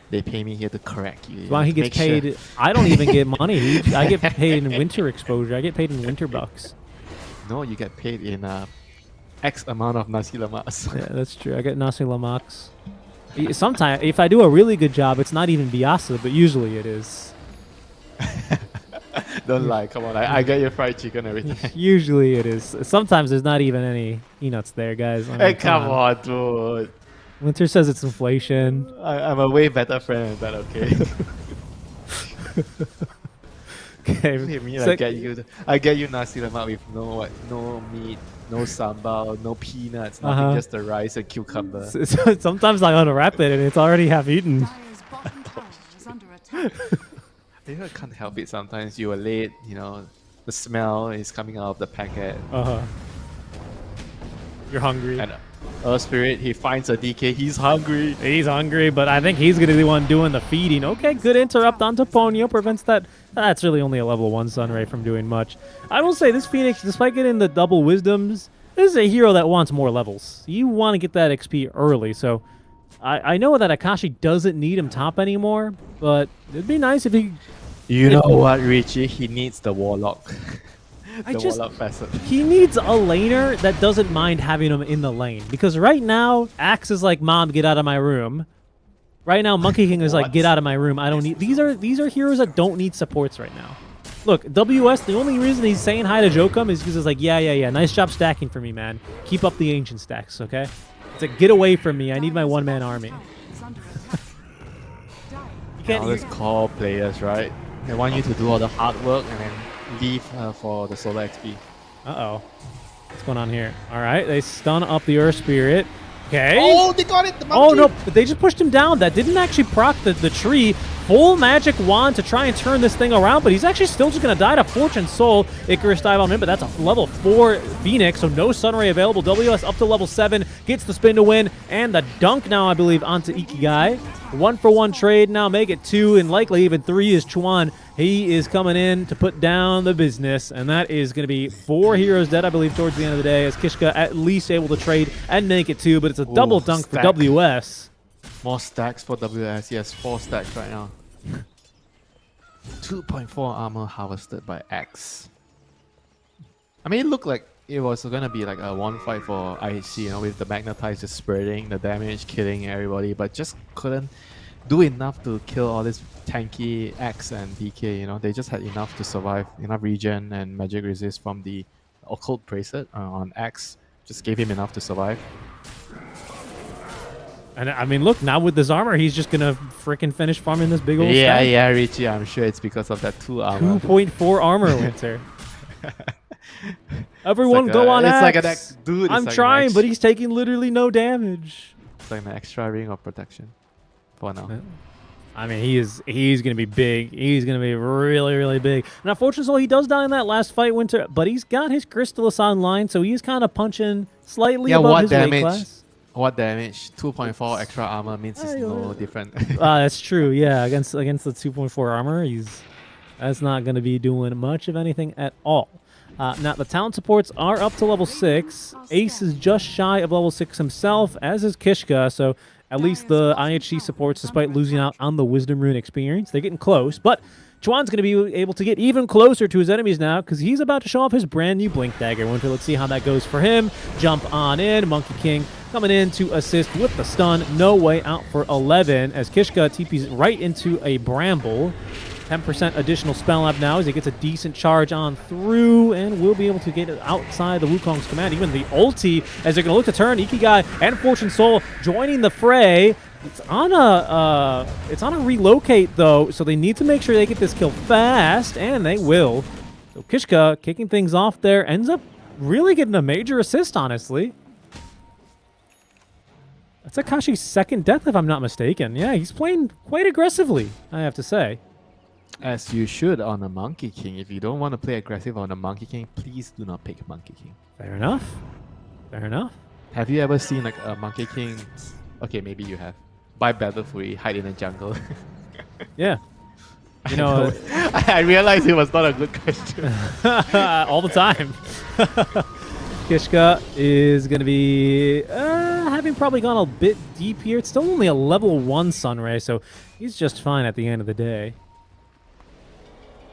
[SPEAKER 8] they pay me here to correct you.
[SPEAKER 4] Why he gets paid? Sure. I don't even get money. I get paid in winter exposure. I get paid in winter bucks.
[SPEAKER 8] No, you get paid in X amount of nasi lemaks.
[SPEAKER 4] Yeah, that's true. I get nasi lemaks. Sometimes, if I do a really good job, it's not even biasa, but usually it is.
[SPEAKER 8] Don't lie. Come on. I get your fried chicken every time.
[SPEAKER 4] Usually it is. Sometimes there's not even any peanuts there, guys. I mean,
[SPEAKER 8] hey, come on, dude.
[SPEAKER 4] Winter says it's inflation.
[SPEAKER 8] I'm a way better friend than that, okay? Okay, I get you nasi lemak with no meat, no sambal, no peanuts, nothing, just the rice and cucumber.
[SPEAKER 4] Sometimes I unwrap it and it's already half eaten.
[SPEAKER 8] I can't help it. Sometimes you are late, you know, the smell is coming out of the packet.
[SPEAKER 4] You're hungry.
[SPEAKER 8] And Spirit, he finds a DK. He's hungry.
[SPEAKER 4] He's hungry, but I think he's going to be the one doing the feeding. Okay, good interrupt onto Ponyo. Prevents that. That's really only a level 1 Sunray from doing much. I will say this Phoenix, despite getting the double wisdoms, this is a hero that wants more levels. You want to get that XP early, so I know that Akashi doesn't need him top anymore, but it'd be nice if he...
[SPEAKER 8] You know what, Richie? He needs the Warlock.
[SPEAKER 4] He needs a laner that doesn't mind having him in the lane. Because right now, Axe is like, Mom, get out of my room. Right now, Monkey King is like, get out of my room. I don't need... These are heroes that don't need supports right now. Look, WS, the only reason he's saying hi to Jokum is because he's like, yeah, nice job stacking for me, man. Keep up the ancient stacks, okay? It's like, get away from me. I need my one-man army.
[SPEAKER 8] You can't always call players, right? They want you to do all the hard work and then leave for the solo XP.
[SPEAKER 4] Uh-oh. What's going on here? All right, they stun up the Earth Spirit. Okay.
[SPEAKER 8] Oh, they got it! The monkey.
[SPEAKER 4] Oh, no, but they just pushed him down. That didn't actually proc the tree. Full magic wand to try and turn this thing around, but he's actually still just going to die to Fortune Soul. Icarus dive on him, but that's a level 4 Phoenix, so no Sunray available. WS up to level 7, gets the spin to win, and the dunk now, I believe, onto Ikigai. 1-for-1 trade now, make it 2, and likely even 3 is Chuan. He is coming in to put down the business, and that is going to be 4 heroes dead, I believe, towards the end of the day, as Kishka at least able to trade and make it 2, but it's a double dunk for WS.
[SPEAKER 8] More stacks for WS. Yes, 4 stacks right now. 2.4 armor harvested by X. I mean, it looked like it was going to be like a one fight for IHC, you know, with the Magnetize just spreading the damage, killing everybody, but just couldn't do enough to kill all this tanky X and DK, you know. They just had enough to survive, enough regen and magic resist from the occult bracelet on Axe just gave him enough to survive.
[SPEAKER 4] And I mean, look, now with this armor, he's just gonna freaking finish farming this big old
[SPEAKER 8] Yeah,
[SPEAKER 4] stack.
[SPEAKER 8] yeah, Richie. I'm sure it's because of that 2 armor.
[SPEAKER 4] 2.4 armor, Winter. Everyone
[SPEAKER 8] like
[SPEAKER 4] go
[SPEAKER 8] a-
[SPEAKER 4] on
[SPEAKER 8] it's
[SPEAKER 4] Axe.
[SPEAKER 8] like an Axe- dude, it's
[SPEAKER 4] I'm
[SPEAKER 8] like an
[SPEAKER 4] trying,
[SPEAKER 8] Axe.
[SPEAKER 4] but he's taking literally no damage.
[SPEAKER 8] It's like an extra ring of protection for now.
[SPEAKER 4] I mean, he's gonna be big. He's gonna be really, really big. And unfortunately, he does die in that last fight, Winter. But he's got his Crystallis online, so he's kind of punching slightly
[SPEAKER 8] Yeah,
[SPEAKER 4] above
[SPEAKER 8] what
[SPEAKER 4] his weight
[SPEAKER 8] damage?
[SPEAKER 4] class.
[SPEAKER 8] What damage? 2.4 extra armor means it's no different.
[SPEAKER 4] That's true. Yeah, against the 2.4 armor, that's not gonna be doing much of anything at all. Now the talent supports are up to level 6. Ace is just shy of level 6 himself, as is Kishka. So at least the IHC supports, despite losing out on the Wisdom Rune experience, they're getting close. But Chuan's going to be able to get even closer to his enemies now because he's about to show off his brand new Blink Dagger. Winter, let's see how that goes for him. Jump on in. Monkey King coming in to assist with the stun. No way out for 11 as Kishka TP's right into a Bramble. 10% additional spell up now as he gets a decent charge on through and will be able to get it outside the Wukong's command. Even the ulti as they're going to look to turn. Ikigai and Fortune Soul joining the fray. It's on a relocate though, so they need to make sure they get this kill fast, and they will. So Kishka kicking things off there ends up really getting a major assist, honestly. That's Akashi's second death, if I'm not mistaken. Yeah, he's playing quite aggressively, I have to say.
[SPEAKER 8] As you should on a Monkey King. If you don't want to play aggressive on a Monkey King, please do not pick Monkey King.
[SPEAKER 4] Fair enough. Fair enough.
[SPEAKER 8] Have you ever seen like a Monkey King? Okay, maybe you have. Buy Battle Fury, hide in the jungle.
[SPEAKER 4] Yeah. You know,
[SPEAKER 8] I realized it was not a good question.
[SPEAKER 4] all the time. Kishka is going to be having probably gone a bit deep here. It's still only a level 1 Sunray, so he's just fine at the end of the day.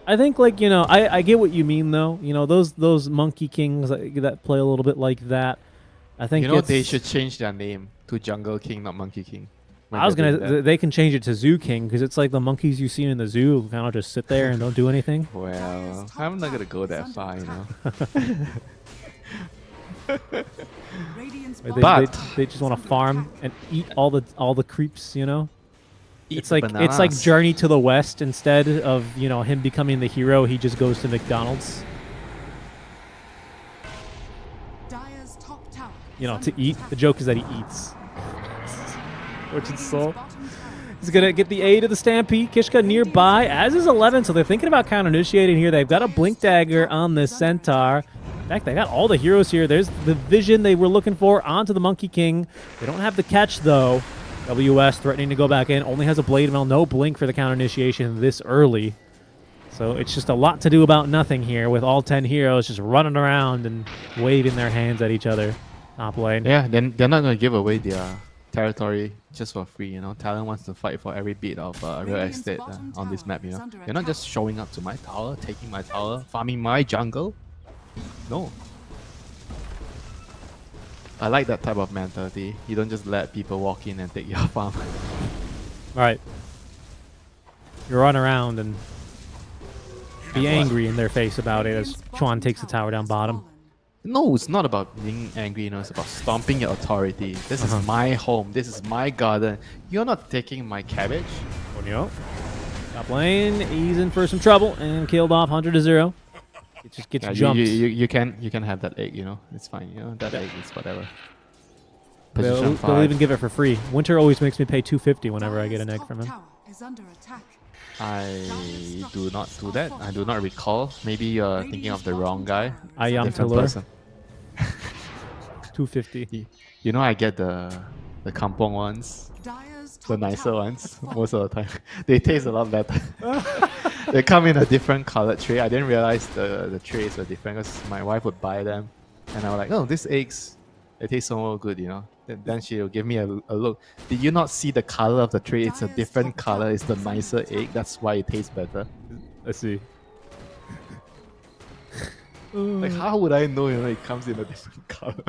[SPEAKER 4] I think, like, you know, I get what you mean, though. You know, those Monkey Kings that play a little bit like that. I think
[SPEAKER 8] You know, they should change their name to Jungle King, not Monkey King.
[SPEAKER 4] I was gonna. They can change it to Zoo King because it's like the monkeys you see in the zoo who kind of just sit there and don't do anything.
[SPEAKER 8] Well, I'm not gonna go that far, you know.
[SPEAKER 4] They just want to farm and eat all the creeps, you know.
[SPEAKER 8] Eat
[SPEAKER 4] It's like
[SPEAKER 8] bananas.
[SPEAKER 4] Journey to the West instead of, you know, him becoming the hero. He just goes to McDonald's,
[SPEAKER 6] Dire's top tower
[SPEAKER 4] you know,
[SPEAKER 6] is
[SPEAKER 4] to
[SPEAKER 6] under
[SPEAKER 4] eat.
[SPEAKER 6] attack.
[SPEAKER 4] The joke is that he eats. Which is so.
[SPEAKER 6] Radiant's bottom tower
[SPEAKER 4] He's going to get the aid of the Stampede. Kishka nearby, as is 11, so they're thinking about counter-initiating here. They've got a Blink Dagger on this Centaur. In fact, they got all the heroes here. There's the vision they were looking for onto the Monkey King. They don't have the catch, though. WS threatening to go back in. Only has a Blade Mail. No blink for the counter-initiation this early. So it's just a lot to do about nothing here with all 10 heroes just running around and waving their hands at each other. Top lane.
[SPEAKER 8] Yeah, then they're not gonna give away their territory just for free, you know. Talon wants to fight for every bit of real
[SPEAKER 6] Radiant's
[SPEAKER 8] estate
[SPEAKER 6] bottom
[SPEAKER 8] on this
[SPEAKER 6] tower
[SPEAKER 8] map, you
[SPEAKER 6] is
[SPEAKER 8] know.
[SPEAKER 6] under
[SPEAKER 8] They're not just showing up to my tower, taking my tower, farming my jungle. No. I like that type of mentality. You don't just let people walk in and take your farm.
[SPEAKER 4] Right. You run around and be angry in their face about it as Chuan takes the tower down bottom.
[SPEAKER 8] No, it's not about being angry, you know, it's about stomping your authority. This is my home, this is my garden. You're not taking my cabbage.
[SPEAKER 4] Ponyo. Top lane, he's in for some trouble and killed off 100-0. It just gets
[SPEAKER 8] Yeah,
[SPEAKER 4] jumped.
[SPEAKER 8] you can have that egg, you know. It's fine, you know. That egg is whatever. Position
[SPEAKER 4] They'll
[SPEAKER 8] 5.
[SPEAKER 4] even give it for free. Winter always makes me pay $250 whenever I get an egg from him.
[SPEAKER 6] Tower is under attack.
[SPEAKER 8] I do not do that. I do not recall. Maybe you're thinking of the wrong guy.
[SPEAKER 4] I am
[SPEAKER 8] Different
[SPEAKER 4] Talor.
[SPEAKER 8] person.
[SPEAKER 4] $250.
[SPEAKER 8] You know, I get the kampong ones,
[SPEAKER 6] Dire's top
[SPEAKER 8] the nicer
[SPEAKER 6] tower
[SPEAKER 8] ones,
[SPEAKER 6] has fallen.
[SPEAKER 8] most of the time. They taste a lot better. They come in a different colored tray. I didn't realize the trays were different because my wife would buy them, and I was like, "Oh, these eggs, they taste so good," you know. Then she will give me a look. Did you not see the color of the tray? It's a different color. It's the nicer egg. That's why it tastes better.
[SPEAKER 4] Let's see.
[SPEAKER 8] Like, how would I know? You know, it comes in a different color.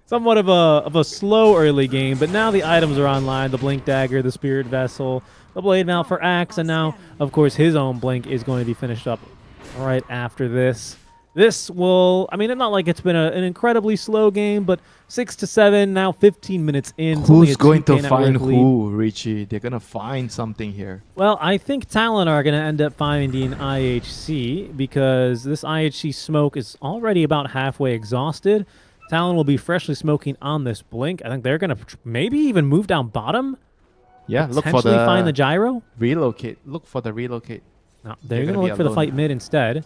[SPEAKER 4] Somewhat of a slow early game, but now the items are online. The Blink Dagger, the Spirit Vessel, the Blade Mail for Axe, and now, of course, his own Blink is going to be finished up right after this. This will, I mean, it's not like it's been an incredibly slow game, but 6-7, now 15 minutes in. It's only
[SPEAKER 5] Who's
[SPEAKER 4] a
[SPEAKER 5] going
[SPEAKER 4] 2K
[SPEAKER 5] to
[SPEAKER 4] net
[SPEAKER 5] find
[SPEAKER 4] worth lead.
[SPEAKER 5] who, Richie? They're going to find something here.
[SPEAKER 4] Well, I think Talon are going to end up finding IHC because this IHC smoke is already about halfway exhausted. Talon will be freshly smoking on this blink. I think they're going to maybe even move down bottom.
[SPEAKER 5] Yeah, look for
[SPEAKER 4] Potentially
[SPEAKER 5] the
[SPEAKER 4] find the gyro.
[SPEAKER 5] relocate. Look for the relocate.
[SPEAKER 4] No, they're
[SPEAKER 5] They're
[SPEAKER 4] going to
[SPEAKER 5] gonna be
[SPEAKER 4] look for the
[SPEAKER 5] alone.
[SPEAKER 4] fight mid instead.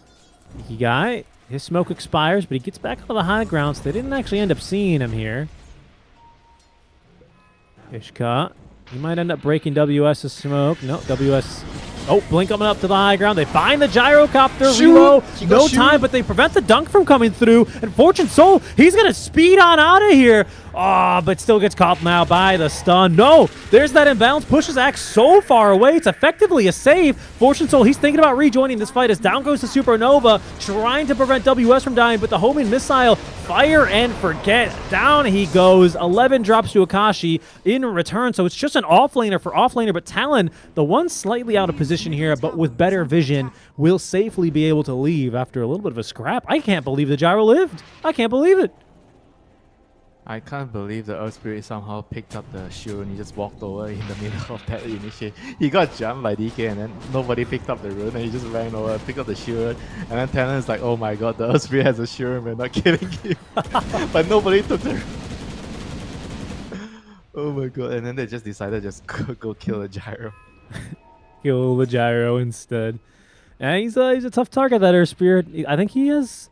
[SPEAKER 4] He guy, his smoke expires, but he gets back onto the high ground, so they didn't actually end up seeing him here. Ishka, he might end up breaking WS's smoke. No, WS. Oh, Blink coming up to the high ground. They find the gyrocopter.
[SPEAKER 5] Shoot!
[SPEAKER 4] Reload.
[SPEAKER 5] He got
[SPEAKER 4] No
[SPEAKER 5] shoot.
[SPEAKER 4] time, but they prevent the dunk from coming through. And Fortune Soul, he's going to speed on out of here. Ah, but still gets caught now by the stun. No, there's that imbalance. Pushes Axe so far away. It's effectively a save. Fortune Soul, he's thinking about rejoining this fight as down goes to Supernova, trying to prevent WS from dying, but the homing missile, fire and forget. Down he goes. 11 drops to Akashi in return, so it's just an offlaner for offlaner, but Talon, the one slightly out of position here, but with better vision, will safely be able to leave after a little bit of a scrap. I can't believe the gyro lived. I can't believe it.
[SPEAKER 5] I can't believe the Earth Spirit somehow picked up the shield and he just walked over in the middle of that initiate. He got jumped by DK and then nobody picked up the rune and he just ran over, picked up the shield. And then Talon's like, oh my god, the Earth Spirit has a shield, we're not killing him. But nobody took the oh my god. And then they just decided just go kill the gyro.
[SPEAKER 4] Kill the gyro instead. And he's a tough target, that Earth Spirit. I think he has...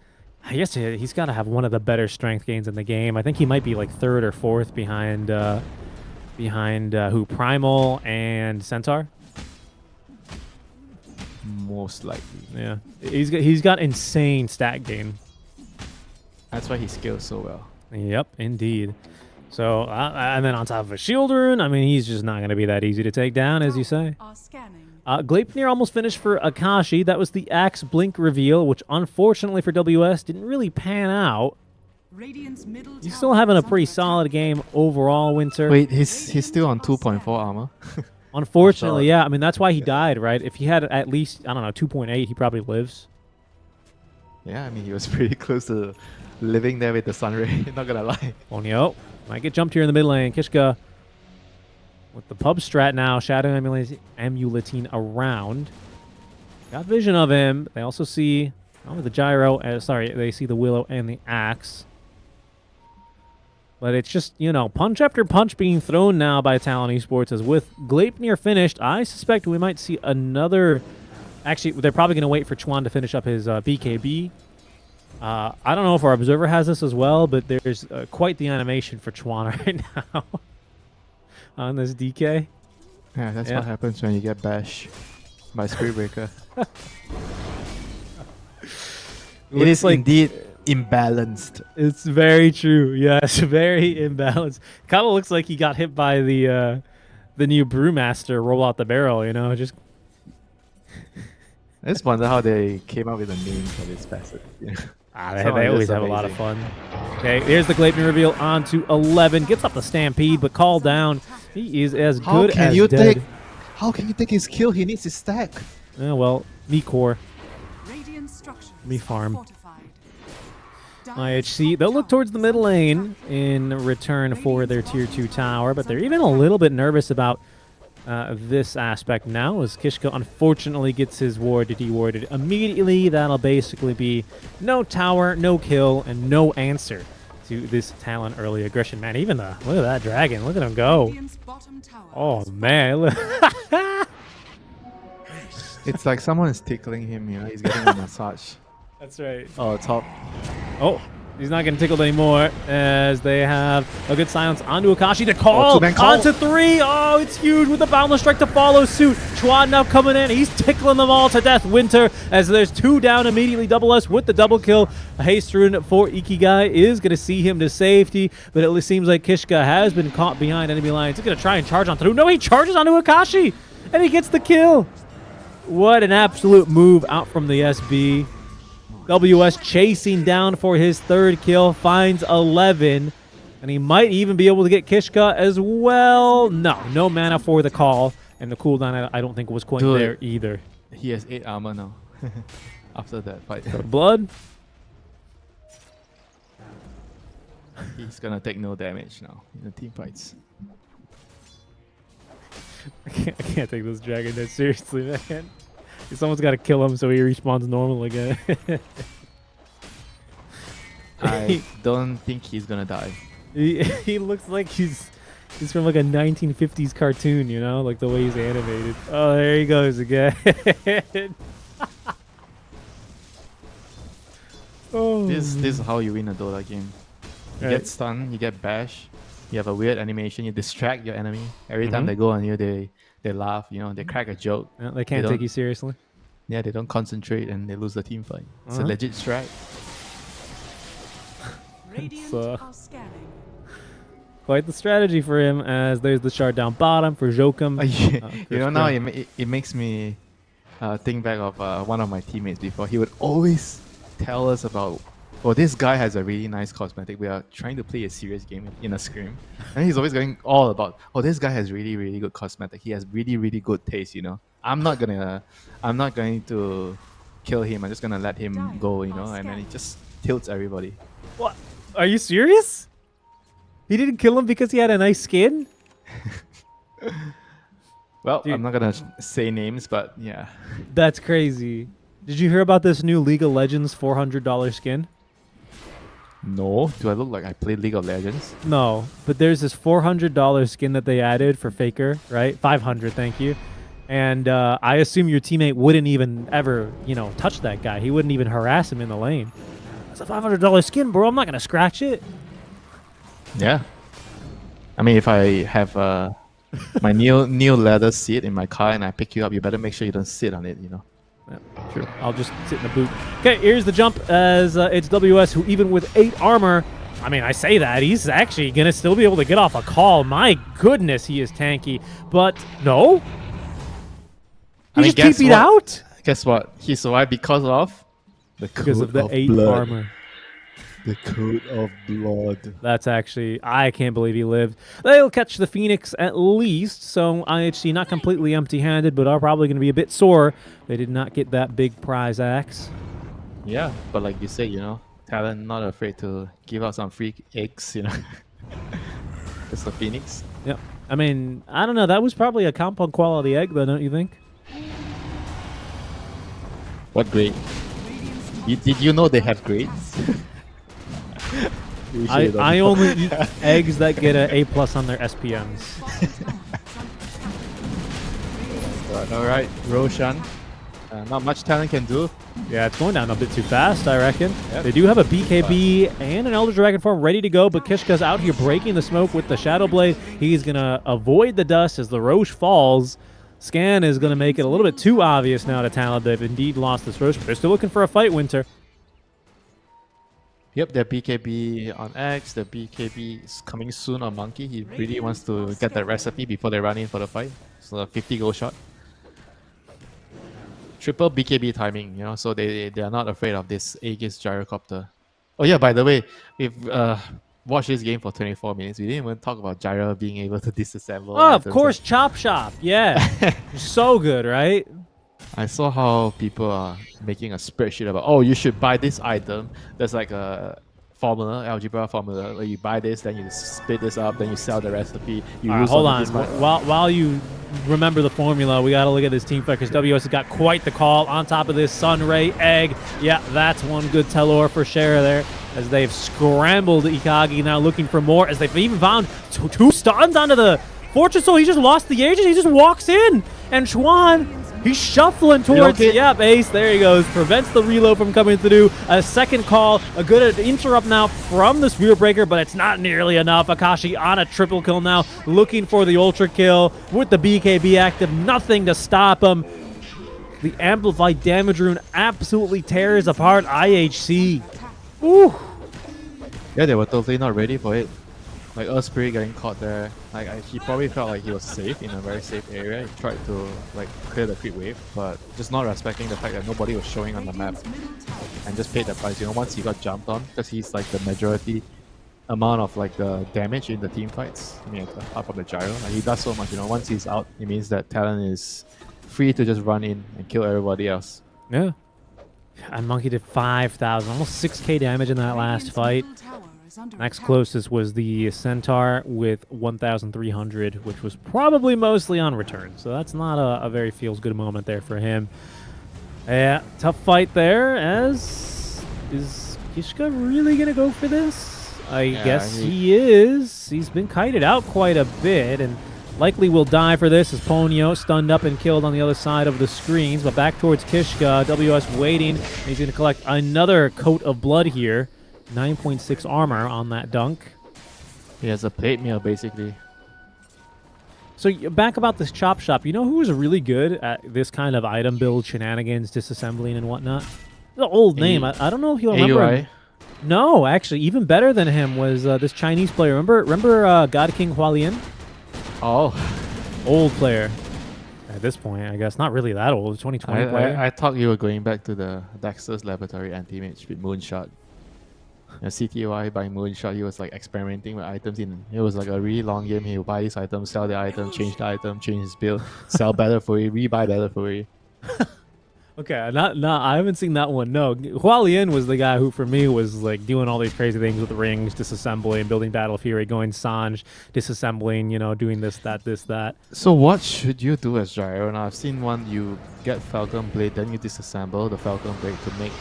[SPEAKER 4] I guess he's got to have one of the better strength gains in the game. I think he might be like third or fourth behind who? Primal and Centaur.
[SPEAKER 5] Most likely.
[SPEAKER 4] Yeah, he's got insane stat gain.
[SPEAKER 5] That's why he scales so well.
[SPEAKER 4] Yep, indeed. So and then on top of a shield rune, I mean, he's just not going to be that easy to take down, as you say.
[SPEAKER 6] Are scanning.
[SPEAKER 4] Gleipnir almost finished for Akashi. That was the Axe Blink reveal, which unfortunately for WS didn't really pan out.
[SPEAKER 6] Radiant's middle
[SPEAKER 4] He's
[SPEAKER 6] tower
[SPEAKER 4] still having a
[SPEAKER 6] is
[SPEAKER 4] pretty
[SPEAKER 6] under
[SPEAKER 4] solid
[SPEAKER 6] attack.
[SPEAKER 4] game overall, Winter.
[SPEAKER 5] Wait, he's still on 2.4 armor.
[SPEAKER 4] Unfortunately, yeah. I mean, that's why he died, right? If he had at least, I don't know, 2.8, he probably lives.
[SPEAKER 5] Yeah, I mean, he was pretty close to living there with the sun ray, not gonna lie.
[SPEAKER 4] Onyo might get jumped here in the mid lane. Kishka with the pub strat now, shadow emulating around. Got vision of him. They also see the gyro. Sorry, they see the willow and the axe. But it's just, punch after punch being thrown now by Talon Esports. As with Gleipnir finished, I suspect we might see another... Actually, they're probably going to wait for Chuan to finish up his BKB. I don't know if our observer has this as well, but there's quite the animation for Chuan right now on this DK.
[SPEAKER 5] Yeah, that's what happens when you get bashed by Spirit Breaker. It is
[SPEAKER 4] like
[SPEAKER 5] indeed imbalanced.
[SPEAKER 4] It's very true. Yes, very imbalanced. Kind of looks like he got hit by the new Brewmaster roll out the barrel. Just.
[SPEAKER 5] I just wonder how they came up with a name for this passive.
[SPEAKER 4] They always have a lot of fun. Okay, here's the Gleipnir reveal onto 11. Gets up the Stampede, but called down. He is as good as dead.
[SPEAKER 5] How can you take his kill? He needs his stack.
[SPEAKER 4] Well, me core.
[SPEAKER 6] Radiant structures
[SPEAKER 4] Me farm.
[SPEAKER 6] are fortified.
[SPEAKER 4] IHC, they'll look towards the mid lane in return for their tier 2 tower, but they're even a little bit nervous about this aspect now, as Kishka unfortunately gets his ward dewarded immediately. That'll basically be no tower, no kill, and no answer to this Talon early aggression. Man, even look at that dragon. Look at him go.
[SPEAKER 6] Radiant's bottom tower
[SPEAKER 4] Oh,
[SPEAKER 6] is
[SPEAKER 4] man. Look.
[SPEAKER 5] It's like someone is tickling him, he's getting a massage.
[SPEAKER 4] That's right.
[SPEAKER 5] Oh, top.
[SPEAKER 4] Oh, he's not getting tickled anymore as they have a good silence onto Akashi. The call
[SPEAKER 5] two-man call.
[SPEAKER 4] onto 3. Oh, it's huge with the Boundless Strike to follow suit. Chuan now coming in. He's tickling them all to death. Winter, as there's 2 down immediately. Double S with the double kill. A haste rune for Ikigai is going to see him to safety, but it seems like Kishka has been caught behind enemy lines. He's going to try and charge on through. No, he charges onto Akashi, and he gets the kill. What an absolute move out from the SB. WS chasing down for his 3rd kill, finds 11, and he might even be able to get Kishka as well. No mana for the call, and the cooldown I don't think was quite
[SPEAKER 5] Dude.
[SPEAKER 4] there either.
[SPEAKER 5] He has 8 armor now. After that fight.
[SPEAKER 4] Blood,
[SPEAKER 5] He's gonna take no damage now in the team fights.
[SPEAKER 4] I can't take this dragon that seriously, man. Someone's got to kill him so he respawns normal again.
[SPEAKER 5] I don't think he's gonna die.
[SPEAKER 4] He looks like he's from like a 1950s cartoon, you know, like the way he's animated. Oh, there he goes again. Oh.
[SPEAKER 5] This is how you win a Dota game. You
[SPEAKER 4] Right.
[SPEAKER 5] get stunned, you get bashed, you have a weird animation, you distract your enemy. Every time they go on you, they laugh, you know, they crack a joke.
[SPEAKER 4] Yeah, they can't
[SPEAKER 5] They
[SPEAKER 4] take
[SPEAKER 5] don't-
[SPEAKER 4] you seriously.
[SPEAKER 5] Yeah, they don't concentrate and they lose the team fight. It's a
[SPEAKER 4] Uh-huh.
[SPEAKER 5] legit strat.
[SPEAKER 6] Radiant
[SPEAKER 4] uh,
[SPEAKER 6] are scanning.
[SPEAKER 4] Quite the strategy for him, as there's the shard down bottom for Jokum.
[SPEAKER 5] You know, now it makes me think back of one of my teammates before. He would always tell us about, oh, this guy has a really nice cosmetic. We are trying to play a serious game in a scrim. And he's always going all about, oh, this guy has really, really good cosmetic. He has really, really good taste, you know. I'm not going to kill him. I'm just gonna let him go, you know, and then he just tilts everybody.
[SPEAKER 4] What? Are you serious? He didn't kill him because he had a nice skin?
[SPEAKER 5] Well,
[SPEAKER 4] Dude.
[SPEAKER 5] I'm not gonna say names, but yeah.
[SPEAKER 4] That's crazy. Did you hear about this new League of Legends $400 skin?
[SPEAKER 5] No, do I look like I play League of Legends?
[SPEAKER 4] No, but there's this $400 skin that they added for Faker, right? 500, thank you. And I assume your teammate wouldn't even ever, you know, touch that guy. He wouldn't even harass him in the lane. It's a $500 skin, bro. I'm not gonna scratch it.
[SPEAKER 5] Yeah. I mean, if I have my new leather seat in my car and I pick you up, you better make sure you don't sit on it, you know.
[SPEAKER 4] Yeah, true. I'll just sit in the boot. Okay, here's the jump as it's WS, who even with 8 armor, I mean, I say that, he's actually going to still be able to get off a call. My goodness, he is tanky. But no. He just
[SPEAKER 5] guess
[SPEAKER 4] TP'd
[SPEAKER 5] what?
[SPEAKER 4] out?
[SPEAKER 5] Guess what? He survived because of the
[SPEAKER 4] Because of the 8
[SPEAKER 5] blood.
[SPEAKER 4] armor.
[SPEAKER 5] The code of blood.
[SPEAKER 4] That's actually, I can't believe he lived. They'll catch the Phoenix at least, so IHC not completely empty-handed, but are probably going to be a bit sore. They did not get that big prize axe.
[SPEAKER 5] Yeah, but like you said, you know, Talon not afraid to give out some free eggs, you know. It's the Phoenix.
[SPEAKER 4] Yep. I mean, I don't know. That was probably a compound quality egg, though, don't you think?
[SPEAKER 5] What grade? Did you know they have grades? Usually they
[SPEAKER 4] I
[SPEAKER 5] don't.
[SPEAKER 4] only eat eggs that get an A+ on their SPMs.
[SPEAKER 5] All right, Roshan. Not much Talon can do.
[SPEAKER 4] Yeah, it's going down a bit too fast, I reckon.
[SPEAKER 5] Yep.
[SPEAKER 4] They do have a BKB and an Elder Dragon form ready to go, but Kishka's out here breaking the smoke with the Shadow Blade. He's going to avoid the dust as the Roche falls. Scan is going to make it a little bit too obvious now to Talon. They've indeed lost this Roche, but they're still looking for a fight, Winter.
[SPEAKER 5] Yep, their BKB on X, the BKB is coming soon on Monkey. He really wants to get that recipe before they run in for the fight. So a 50 goal shot. Triple BKB timing, you know, so they are not afraid of this Aegis gyrocopter. Oh yeah, by the way, we've watched this game for 24 minutes. We didn't even talk about Gyro being able to disassemble.
[SPEAKER 4] Oh, of
[SPEAKER 5] items.
[SPEAKER 4] course, Chop Shop. Yeah. So good, right?
[SPEAKER 5] I saw how people are making a spreadsheet about, oh, you should buy this item. There's like a formula, algebra formula, where you buy this, then you split this up, then you sell the recipe. You
[SPEAKER 4] All right,
[SPEAKER 5] lose
[SPEAKER 4] hold
[SPEAKER 5] only
[SPEAKER 4] on.
[SPEAKER 5] this much.
[SPEAKER 4] While you remember the formula, we got to look at this team fight because WS has got quite the call. On top of this, Sunray, Egg. Yeah, that's one good Telor for Shara there as they've scrambled Ikagi now looking for more as they've even found two stuns onto the Fortress Soul. He just lost the agent. He just walks in. And Chuan, he's shuffling towards,
[SPEAKER 5] Relocate.
[SPEAKER 4] yep, Ace, there he goes. Prevents the reload from coming through. A second call, a good interrupt now from the Spear Breaker, but it's not nearly enough. Akashi on a triple kill now, looking for the ultra kill with the BKB active. Nothing to stop him. The amplified damage rune absolutely tears apart IHC. Ooh.
[SPEAKER 5] Yeah, they were totally not ready for it. Like Earthspirit getting caught there. Like he probably felt like he was safe in a very safe area. He tried to like clear the creep wave, but just not respecting the fact that nobody was showing on the map, and just paid the price. You know, once he got jumped on, because he's like the majority amount of like the damage in the team fights. I mean, apart from the gyro, like he does so much. You know, once he's out, it means that Talon is free to just run in and kill everybody else.
[SPEAKER 4] Yeah. And Monkey did 5,000, almost 6k damage in that last fight.
[SPEAKER 6] is under
[SPEAKER 4] Next
[SPEAKER 6] attack.
[SPEAKER 4] closest was the Centaur with 1,300, which was probably mostly on return. So that's not a very feels-good moment there for him. Yeah, tough fight there. As is Kishka really gonna go for this? I guess he is. He's been kited out quite a bit, and likely will die for this as Ponyo stunned up and killed on the other side of the screens. But back towards Kishka, WS waiting. And he's going to collect another coat of blood here. 9.6 armor on that dunk.
[SPEAKER 5] He has a plate meal, basically.
[SPEAKER 4] So back about this chop shop, you know who was really good at this kind of item build, shenanigans, disassembling and whatnot? The old name. I don't know if you remember
[SPEAKER 5] AUI?
[SPEAKER 4] him. No, actually, even better than him was this Chinese player. Remember God King Hualien?
[SPEAKER 5] Oh.
[SPEAKER 4] Old player. At this point, I guess. Not really that old. 2020 player.
[SPEAKER 5] I thought you were going back to the Dexter's Laboratory anti-mage with Moonshot. CTY by Moonshot, he was like experimenting with items. It was like a really long game. He would buy these items, sell the item, change the item, change his build, sell better for you, rebuy better for you.
[SPEAKER 4] Okay, not I haven't seen that one. No, Hualien was the guy who, for me, was like doing all these crazy things with rings, disassembling, building Battle Fury, going Sange, disassembling, you know, doing this, that.
[SPEAKER 5] So what should you do as Gyro? Now I've seen one, you get Falcon Blade, then you disassemble the Falcon Blade to make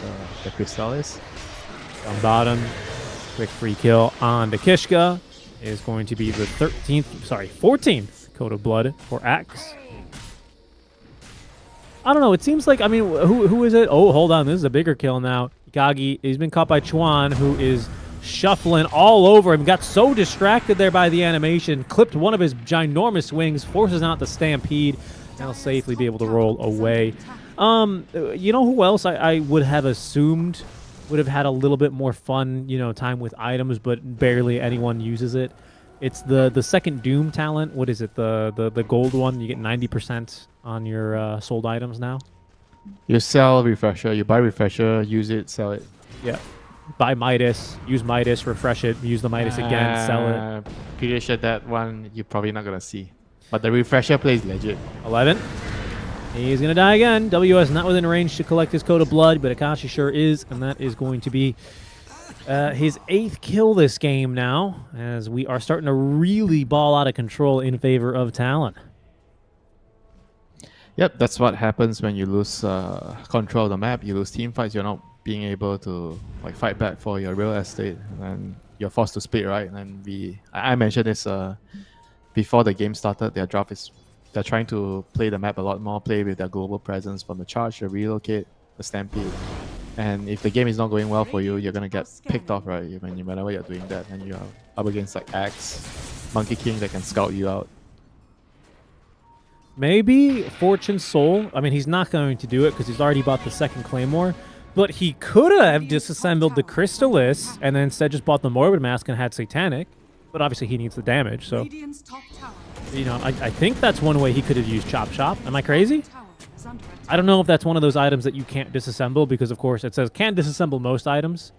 [SPEAKER 5] the Crystallis.
[SPEAKER 4] On bottom, quick free kill on the Kishka is going to be the 14th coat of blood for Axe. I don't know. It seems like, I mean, who is it? Oh, hold on. This is a bigger kill now. Ikagi, he's been caught by Chuan, who is shuffling all over him. Got so distracted there by the animation. Clipped one of his ginormous wings. Forces out the Stampede. And he'll safely be able to roll away. You know who else I would have assumed would have had a little bit more fun, you know, time with items, but barely anyone uses it? It's the second Doom talent. What is it? The gold one. You get 90% on your sold items now.
[SPEAKER 5] You sell Refresher, you buy Refresher, use it, sell it.
[SPEAKER 4] Yeah. Buy Midas, use Midas, refresh it, use the Midas again, sell it.
[SPEAKER 5] Pretty sure that one you're probably not going to see. But the Refresher play is legit.
[SPEAKER 4] 11. He's going to die again. WS not within range to collect his coat of blood, but Akashi sure is, and that is going to be his 8th kill this game now, as we are starting to really ball out of control in favor of Talon.
[SPEAKER 5] Yep, that's what happens when you lose control of the map. You lose team fights. You're not being able to like fight back for your real estate, and you're forced to split, right? And I mentioned this before the game started. Their draft is they're trying to play the map a lot more, play with their global presence from the charge, the relocate, the stampede. And if the game is not going well for you, you're gonna get picked off, right? Whenever you're doing that, and you're up against like Axe, Monkey King that can scout you out.
[SPEAKER 4] Maybe Fortune Soul. I mean, he's not going to do it because he's already bought the second Claymore. But he could have disassembled the Crystallis and then instead just bought the Morbid Mask and had Satanic. But obviously he needs the damage, so...
[SPEAKER 6] Radiant's top tower.
[SPEAKER 4] You know, I think that's one way he could have used Chop Shop. Am I crazy?
[SPEAKER 6] Tower is under attack.
[SPEAKER 4] I don't know if that's one of those items that you can't disassemble because, of course, it says can't disassemble most items.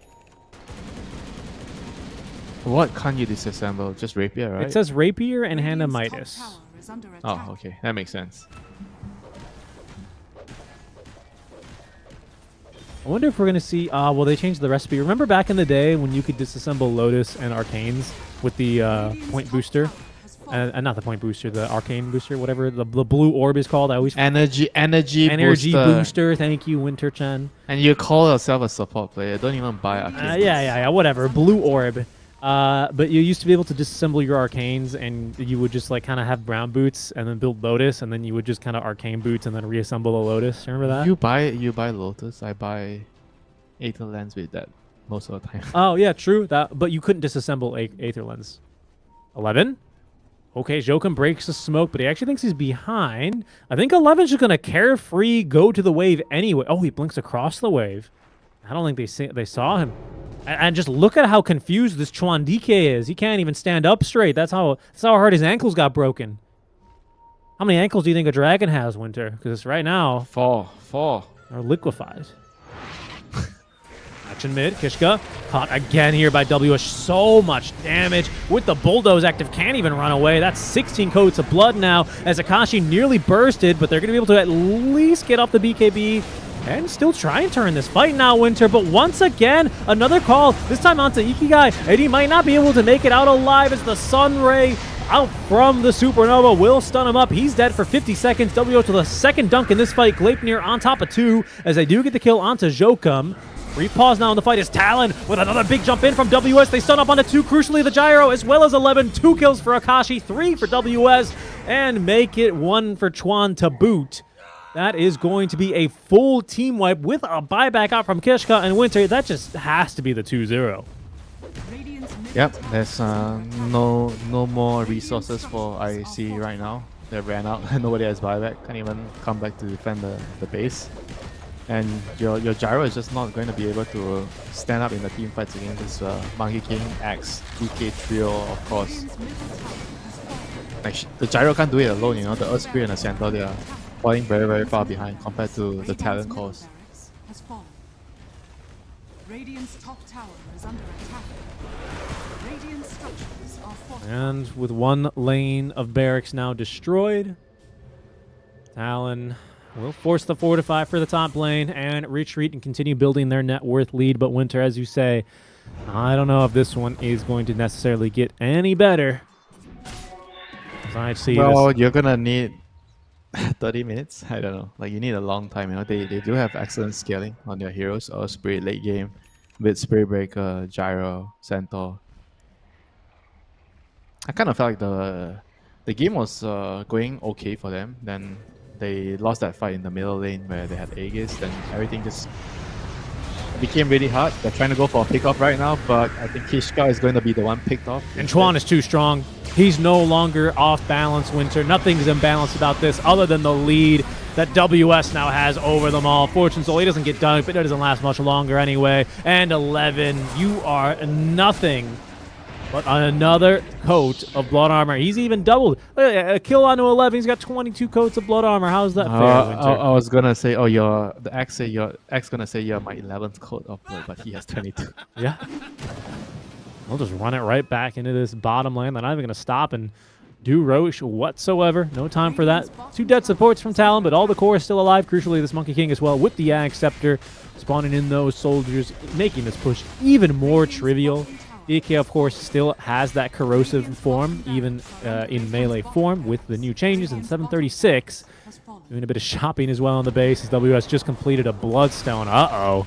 [SPEAKER 5] What can't you disassemble? Just Rapier, right?
[SPEAKER 4] It says Rapier and Hand of
[SPEAKER 6] Radiant's top
[SPEAKER 4] Midas.
[SPEAKER 6] tower is under attack.
[SPEAKER 5] Oh, okay. That makes sense.
[SPEAKER 4] I wonder if we're going to see... well, they changed the recipe. Remember back in the day when you could disassemble Lotus and Arcanes with the point booster? Not the point booster, the Arcane booster, whatever the blue orb is called. I always...
[SPEAKER 5] Energy
[SPEAKER 4] booster. Thank you, Winter-chan.
[SPEAKER 5] And you call yourself a support player. Don't even buy Arcane.
[SPEAKER 4] Yeah, whatever. Blue orb. But you used to be able to disassemble your Arcanes, and you would just like kind of have brown boots and then build Lotus, and then you would just kind of Arcane boots and then reassemble a Lotus. Remember that?
[SPEAKER 5] You buy Lotus. I buy Aether Lens with that most of the time.
[SPEAKER 4] Oh yeah, true. But you couldn't disassemble Aether Lens. 11. Okay, Jokum breaks the smoke, but he actually thinks he's behind. I think 11's just gonna carefree go to the wave anyway. Oh, he blinks across the wave. I don't think they saw him. And just look at how confused this Chuan DK is. He can't even stand up straight. That's how hard his ankles got broken. How many ankles do you think a dragon has, Winter? Because right now...
[SPEAKER 5] 4.
[SPEAKER 4] Are liquefied. Action mid. Kishka caught again here by WS. So much damage. With the bulldoze active, can't even run away. That's 16 coats of blood now as Akashi nearly bursted, but they're going to be able to at least get off the BKB. and still try and turn this fight now, Winter. But once again, another call, this time onto Ikigai, and he might not be able to make it out alive as the Sun Ray out from the Supernova will stun him up. He's dead for 50 seconds. WO to the second dunk in this fight. Gleipnir on top of 2 as they do get the kill onto Jokum. Brief pause now in the fight is Talon with another big jump in from WS. They stun up onto 2, crucially the Gyro as well as 11. 2 kills for Akashi, 3 for WS, and make it 1 for Chuan to boot. That is going to be a full team wipe with a buyback out from Kishka and Winter. That just has to be the 2-0.
[SPEAKER 8] Yep, there's no more resources for IAC right now. They ran out. Nobody has buyback. Can't even come back to defend the base. And your Gyro is just not going to be able to stand up in the team fights against this Monkey King, Axe, DK trio, of course. Like, the Gyro can't do it alone, you know. The Earth Spirit and the Centaur, they are falling very, very far behind compared to the Talon cores.
[SPEAKER 6] Radiant's top tower is under attack. Radiant structures are fortified.
[SPEAKER 4] And with one lane of barracks now destroyed, Talon will force the fortify for the top lane and retreat and continue building their net worth lead. But Winter, as you say, I don't know if this one is going to necessarily get any better. As I see
[SPEAKER 8] well,
[SPEAKER 4] this.
[SPEAKER 8] you're gonna need 30 minutes. I don't know. Like, you need a long time. You know, they do have excellent scaling on their heroes. Or Spirit late game with Spirit Breaker, Gyro, Centaur. I kind of felt like the game was going okay for them. Then they lost that fight in the middle lane where they had Aegis. Then everything just became really hard. They're trying to go for a pick-off right now, but I think Kishka is going to be the one picked off.
[SPEAKER 4] And Chuan is too strong. He's no longer off balance, Winter. Nothing's imbalanced about this other than the lead that WS now has over them all. Fortune Soul, he doesn't get dunked, but it doesn't last much longer anyway. And 11, you are nothing but another coat of blood armor. He's even doubled. A kill onto 11. He's got 22 coats of blood armor. How's that fair, Winter?
[SPEAKER 8] I was gonna say, oh, the X say your X gonna say you're my 11th coat of blood, but he has 22.
[SPEAKER 4] Yeah. We'll just run it right back into this bottom lane. They're not even going to stop and do Roche whatsoever. No time for that. 2 dead supports from Talon, but all the core is still alive. Crucially, this Monkey King as well with the Ag Scepter spawning in those soldiers, making this push even more trivial. DK, of course, still has that corrosive form, even in melee form with the new changes in 736. Doing a bit of shopping as well on the base as WS just completed a Bloodstone. Uh-oh.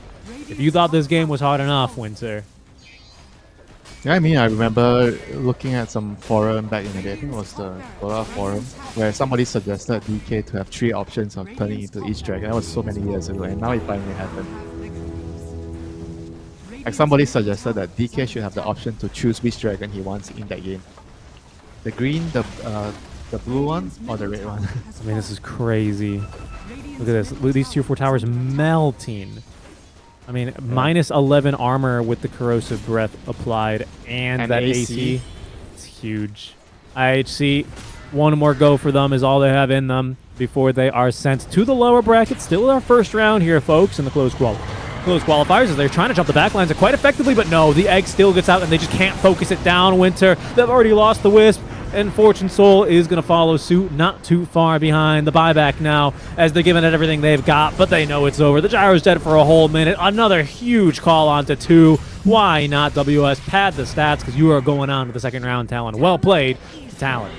[SPEAKER 4] If you thought this game was hard enough, Winter.
[SPEAKER 8] Yeah, I mean, I remember looking at some forum back in the day. I think it was the Dota forum, where somebody suggested DK to have 3 options of turning into each dragon. That was so many years ago, and now it finally happened. Like, somebody suggested that DK should have the option to choose which dragon he wants in that game. The green, the blue one, or the red one.
[SPEAKER 4] I mean, this is crazy. Look at this. Look at these tier 4 towers melting. I mean, yeah. Minus 11 armor with the corrosive breath applied and that AC. It's huge. IHC, one more go for them is all they have in them before they are sent to the lower bracket. Still our first round here, folks, in the closed qualifiers as they're trying to jump the backlines quite effectively, but no, the egg still gets out and they just can't focus it down, Winter. They've already lost the Wisp. And Fortune Soul is going to follow suit, not too far behind. The buyback now as they're giving it everything they've got, but they know it's over. The Gyro's dead for a whole minute. Another huge call onto 2. Why not, WS? Pad the stats because you are going on to the second round, Talon. Well played, Talon.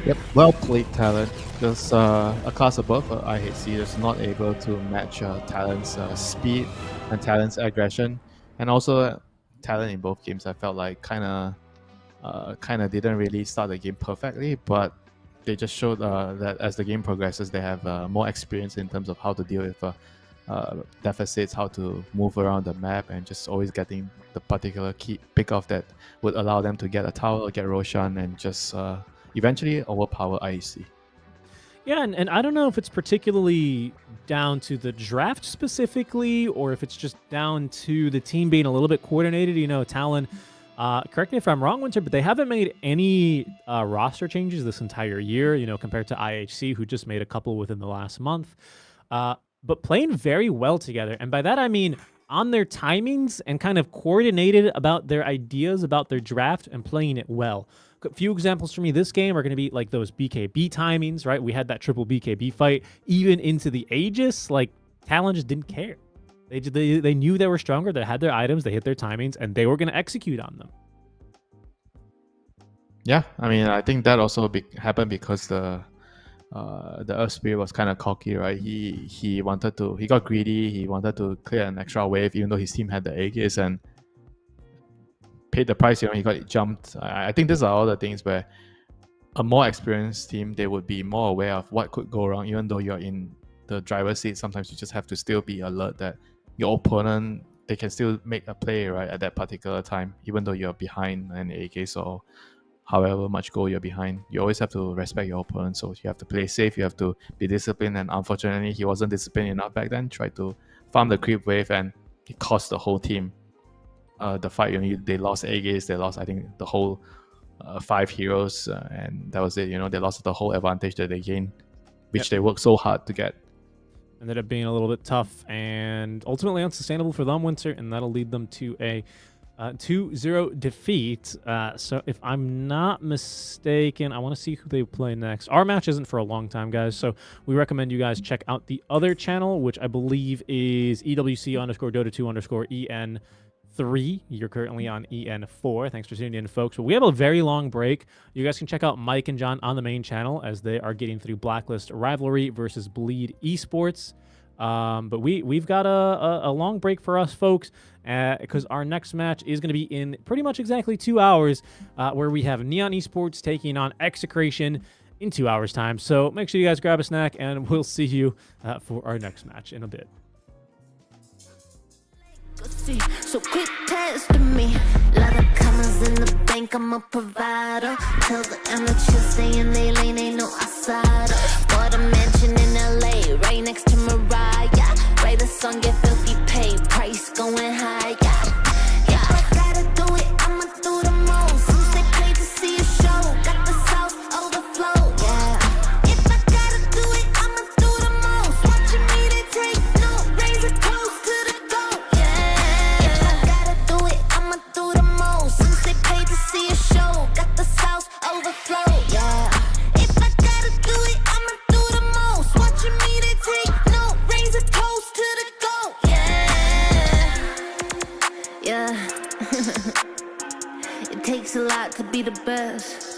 [SPEAKER 8] Yep, well played, Talon. Just a class above IHC is not able to match Talon's speed and Talon's aggression. And also, Talon in both games, I felt like kind of didn't really start the game perfectly, but they just showed that as the game progresses, they have more experience in terms of how to deal with deficits, how to move around the map, and just always getting the particular key pick-off that would allow them to get a tower, get Roshan, and just eventually overpower IEC.
[SPEAKER 4] Yeah, and I don't know if it's particularly down to the draft specifically, or if it's just down to the team being a little bit coordinated. You know, Talon, correct me if I'm wrong, Winter, but they haven't made any roster changes this entire year, you know, compared to IHC, who just made a couple within the last month. But playing very well together. And by that, I mean on their timings and kind of coordinated about their ideas about their draft and playing it well. A few examples for me this game are going to be like those BKB timings, right? We had that triple BKB fight even into the Aegis. Like, Talon just didn't care. They knew they were stronger. They had their items. They hit their timings, and they were going to execute on them.
[SPEAKER 8] Yeah, I mean, I think that also happened because the Earth Spirit was kind of cocky, right? He got greedy. He wanted to clear an extra wave, even though his team had the Aegis, and paid the price. He got jumped. I think these are all the things where a more experienced team, they would be more aware of what could go wrong. Even though you're in the driver's seat, sometimes you just have to still be alert that your opponent, they can still make a play right at that particular time, even though you're behind an Aegis or however much goal you're behind. You always have to respect your opponent, so you have to play safe, you have to be disciplined, and unfortunately he wasn't disciplined enough back then. Tried to farm the creep wave, and it cost the whole team the fight. They lost Aegis, they lost, I think, the whole 5 heroes, and that was it. They lost the whole advantage that they gained, which they worked so hard to get.
[SPEAKER 4] Ended up being a little bit tough and ultimately unsustainable for them, Winter, and that'll lead them to a 2-0 defeat. So if I'm not mistaken, I want to see who they play next. Our match isn't for a long time, guys, so we recommend you guys check out the other channel, which I believe is EWC_Dota2_EN3. You're currently on EN4. Thanks for tuning in, folks. But we have a very long break. You guys can check out Mike and John on the main channel as they are getting through Blacklist Rivalry versus Bleed Esports. But we've got a long break for us, folks, because our next match is going to be in pretty much exactly 2 hours, where we have Neon Esports taking on Execration in 2 hours' time. So make sure you guys grab a snack, and we'll see you for our next match in a bit.
[SPEAKER 9] So quit testing me. Lot of commas in the bank, I'm a provider. Tell the amateurs stay in their lane, ain't no outsider. Bought a mansion in LA, right next to Mariah. Write a song, get filthy paid, price going high. Yeah, I gotta do it, I'ma do the most. Since they paid to see a show, got the South overflow. Yeah, if I gotta do it, I'ma do the most. Watching me, they take no razor close to the goal. Yeah, if I gotta do it, I'ma do the most. Since they paid to see a show, got the South overflow. Yeah, if I gotta do it, I'ma do the most. Watching me, they take no razor close to the goal. Yeah. It takes a lot to be the best.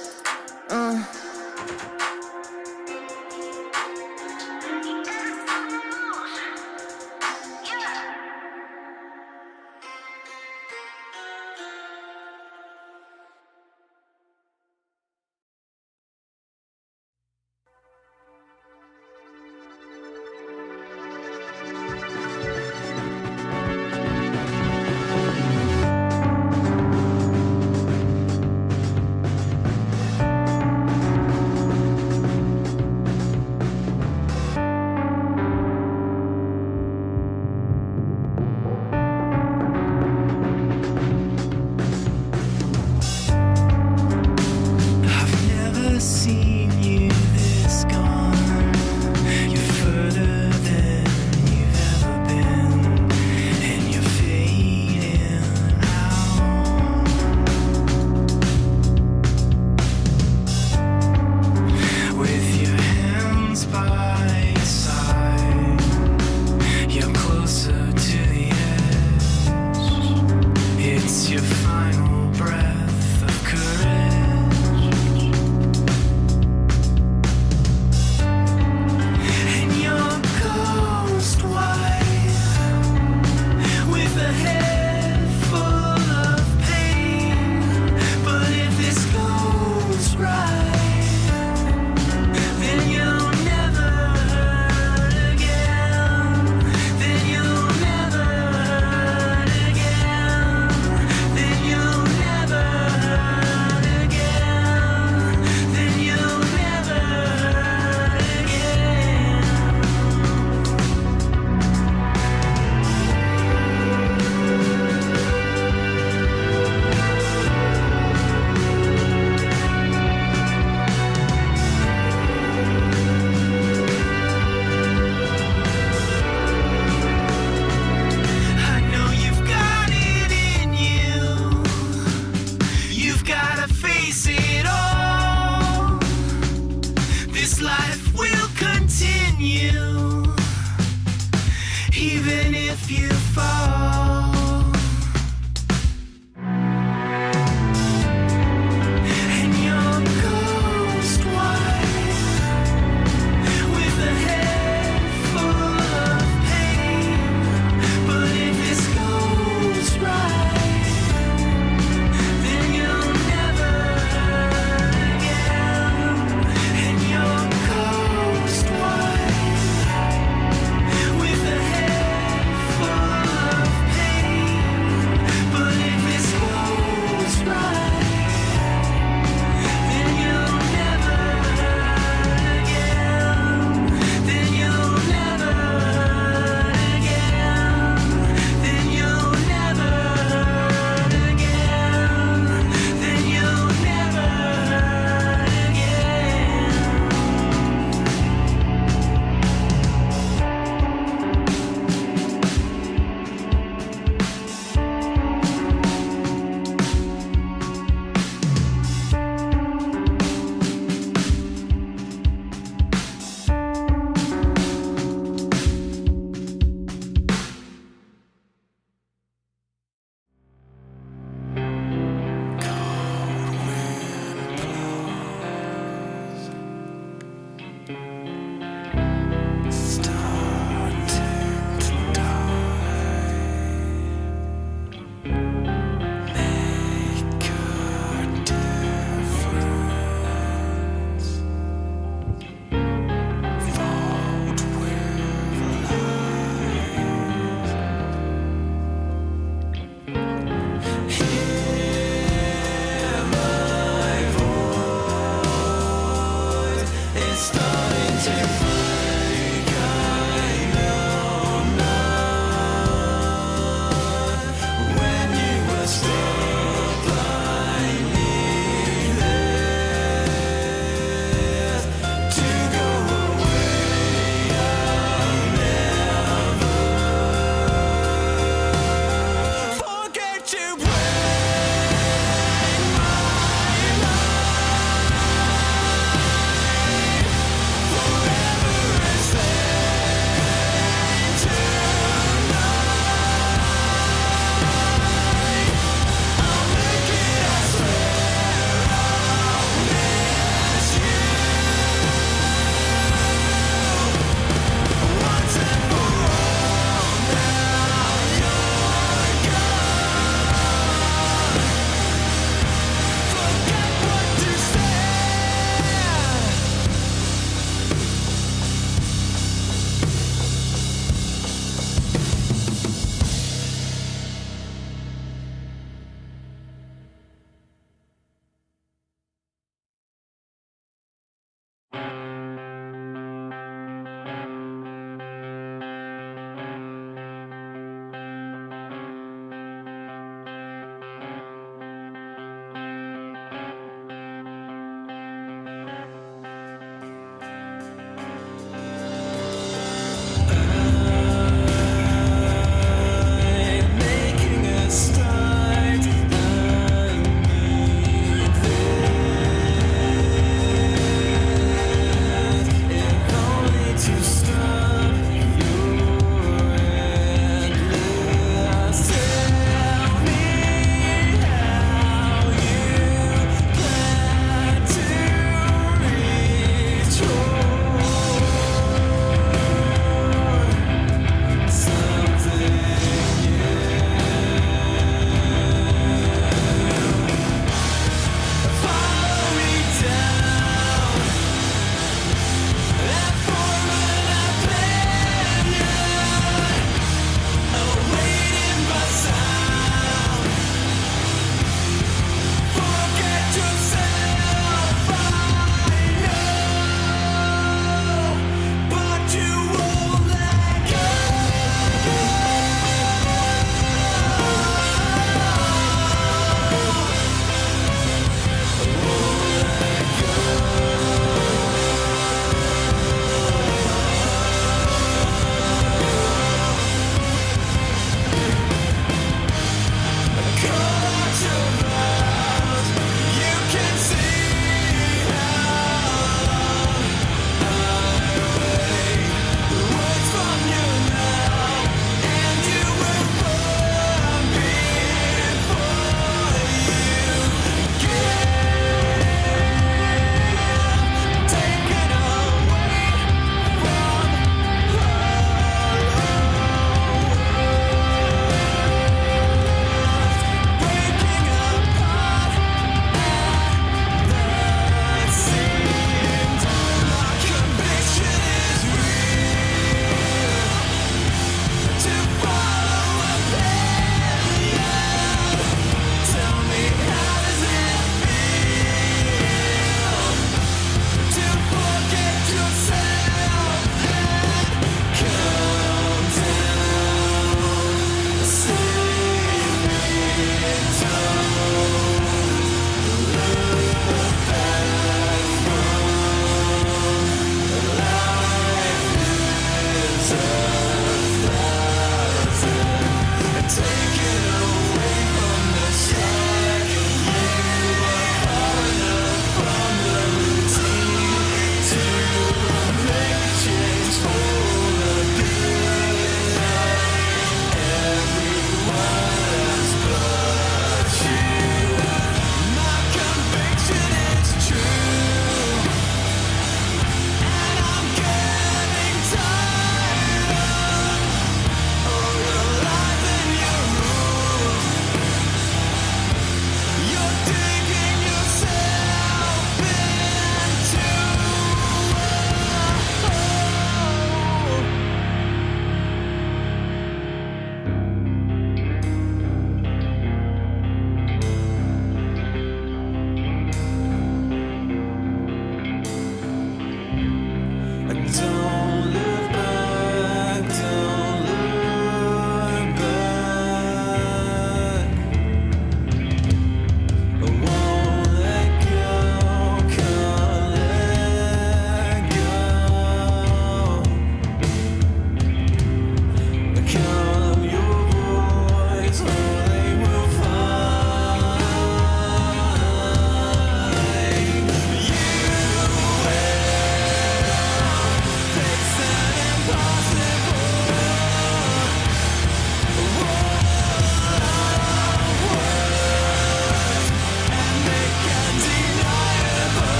[SPEAKER 3] Forever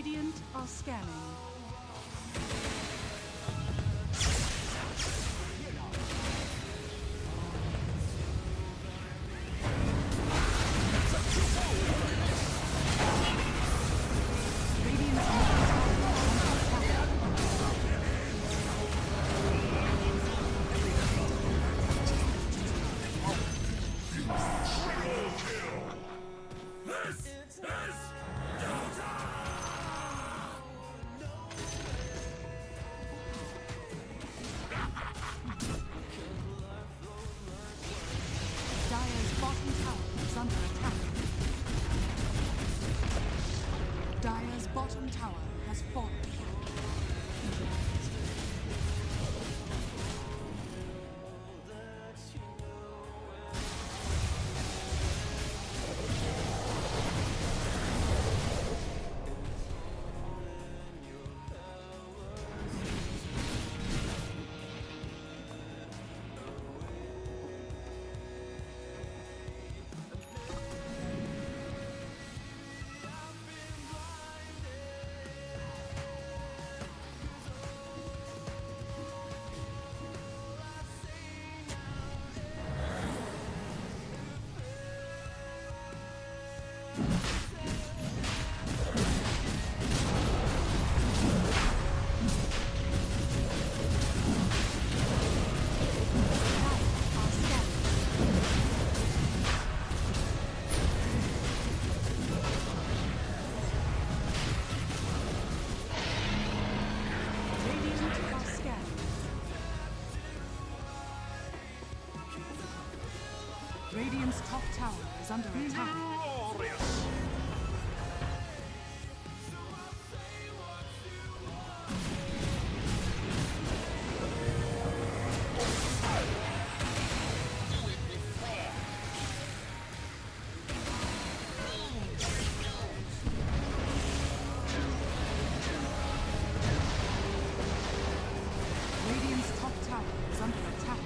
[SPEAKER 6] Radiant are scanning. Dire's bottom tower is under attack. Dire's bottom tower has fallen. Radiant's top tower is under attack. Radiant's top tower is under attack.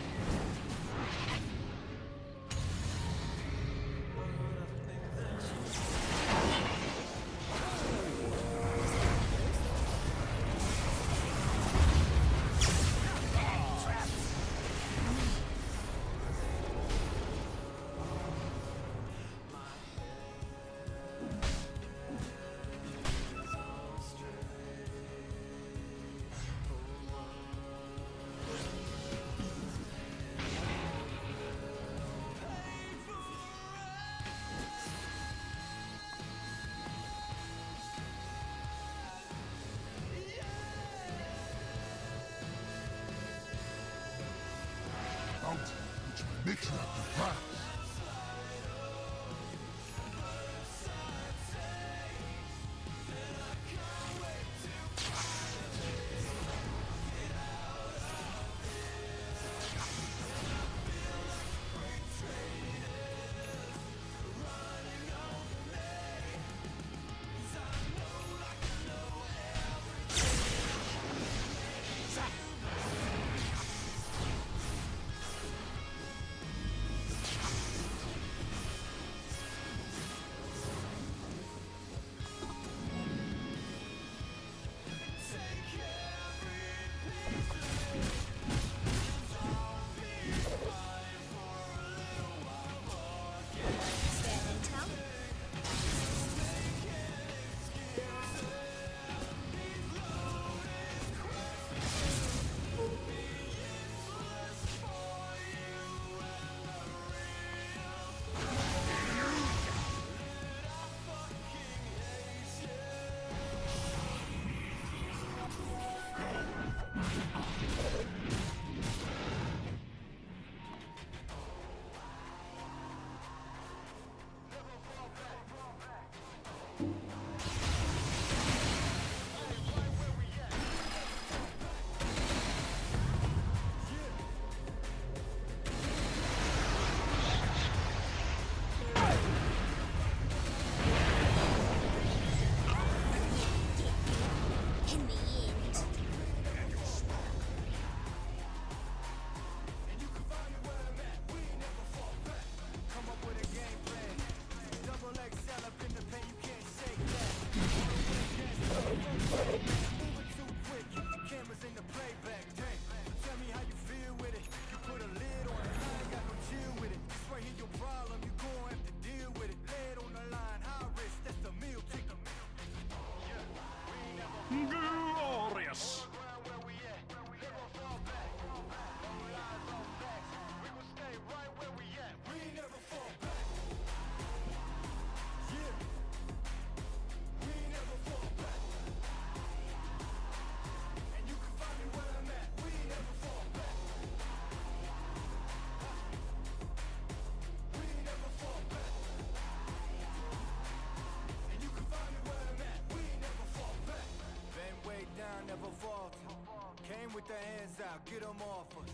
[SPEAKER 1] with the hands out, get them off us.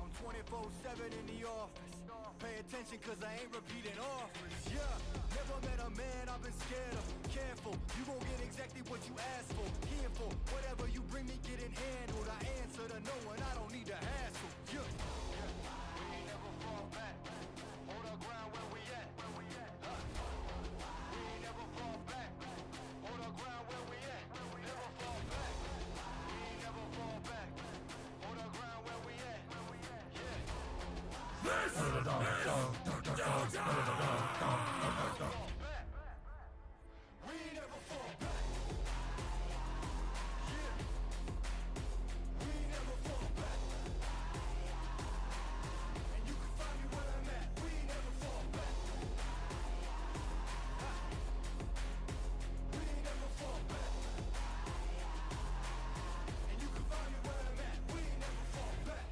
[SPEAKER 1] I'm 24/7 in the office. Pay attention cause I ain't repeating offers. Yeah, never met a man I've been scared of. Careful, you gon' get exactly what you asked for. Here for whatever you bring me getting handled. I answer to no one, I don't need to hassle. Yeah, we ain't never fall back. Hold our ground where we at. We ain't never fall back. Hold our ground where we at. Never fall back. We ain't never fall back. Hold our ground where we at. Yeah. We ain't never fall back. Yeah. We ain't never fall back. And you can find me where I'm at. We ain't never fall back. We ain't never fall back. And you can find me where I'm at. We ain't never fall back.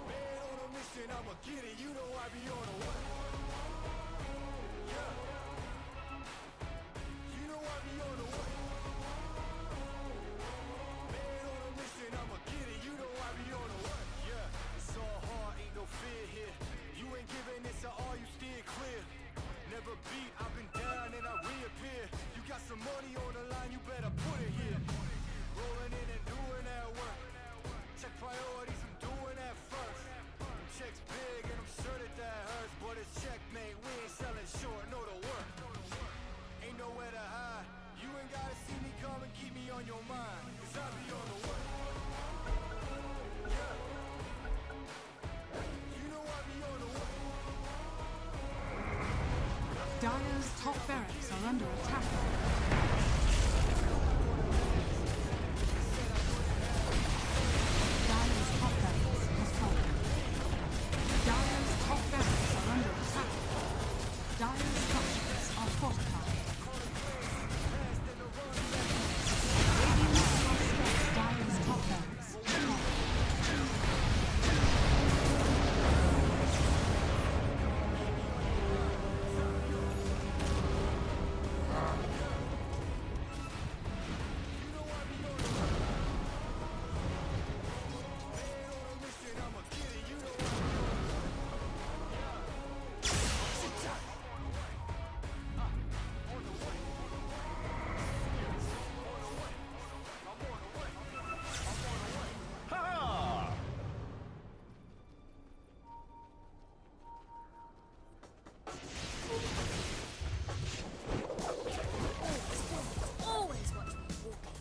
[SPEAKER 1] Man on a mission, I'ma get it. You know I be on a what? Yeah. You know I be on a what? Man on a mission, I'ma get it. You know I be on a what? Yeah. It's all hard, ain't no fear here. You ain't giving this at all, you steer clear. Never beat, I've been down and I reappear. You got some money on the line, you better put it here. Rolling in and doing that work. Check priorities, I'm doing that first. Checks big and I'm sure that hurts. But it's checkmate, we ain't selling short, know the work. Ain't nowhere to hide. You ain't gotta see me come and keep me on your mind. Cause I be on the way. Yeah. You know I be on the way.
[SPEAKER 6] Dire's top barracks are under attack. Dire's top barracks has fallen. Dire's top barracks are under attack. Dire's structures are fortified. Radiant has stressed Dire's top barracks has fallen.
[SPEAKER 9] Always watch me walking.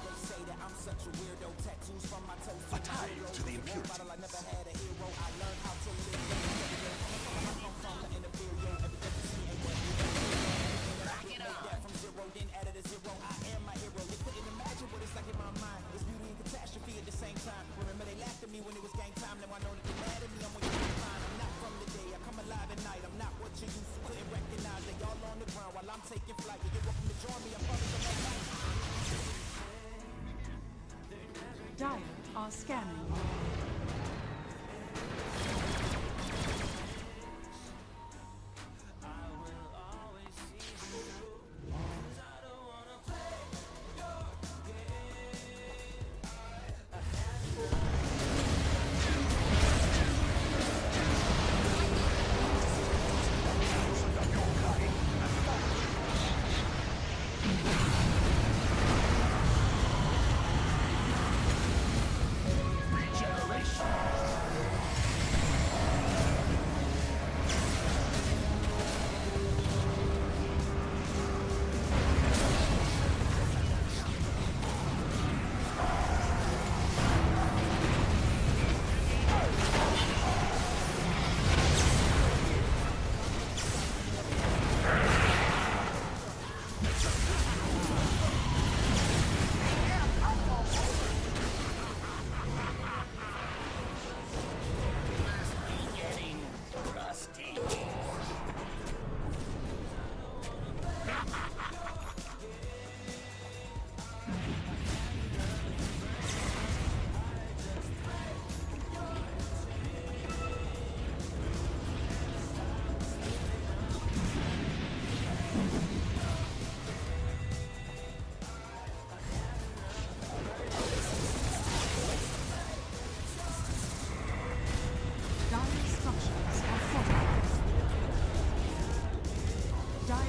[SPEAKER 2] They say that I'm such a weirdo. Tattoos from my toes to my earlobes. To the impurities. I never had a hero. I learned how to live. I come from the inferior. Everything you see ain't what you make that from zero, then added a zero. I am my hero. You couldn't imagine what it's like in my mind. It's beauty and catastrophe at the same time. Remember they laughed at me when it was game time. Now I know that they're mad at me. I'm wasting my time. I'm not from the day. I come alive at night. I'm not what you used to. Couldn't recognize. They all on the ground while I'm taking flight. You're welcome to join me. I'm following the light.
[SPEAKER 6] Dire are scanning.
[SPEAKER 9] Reach out.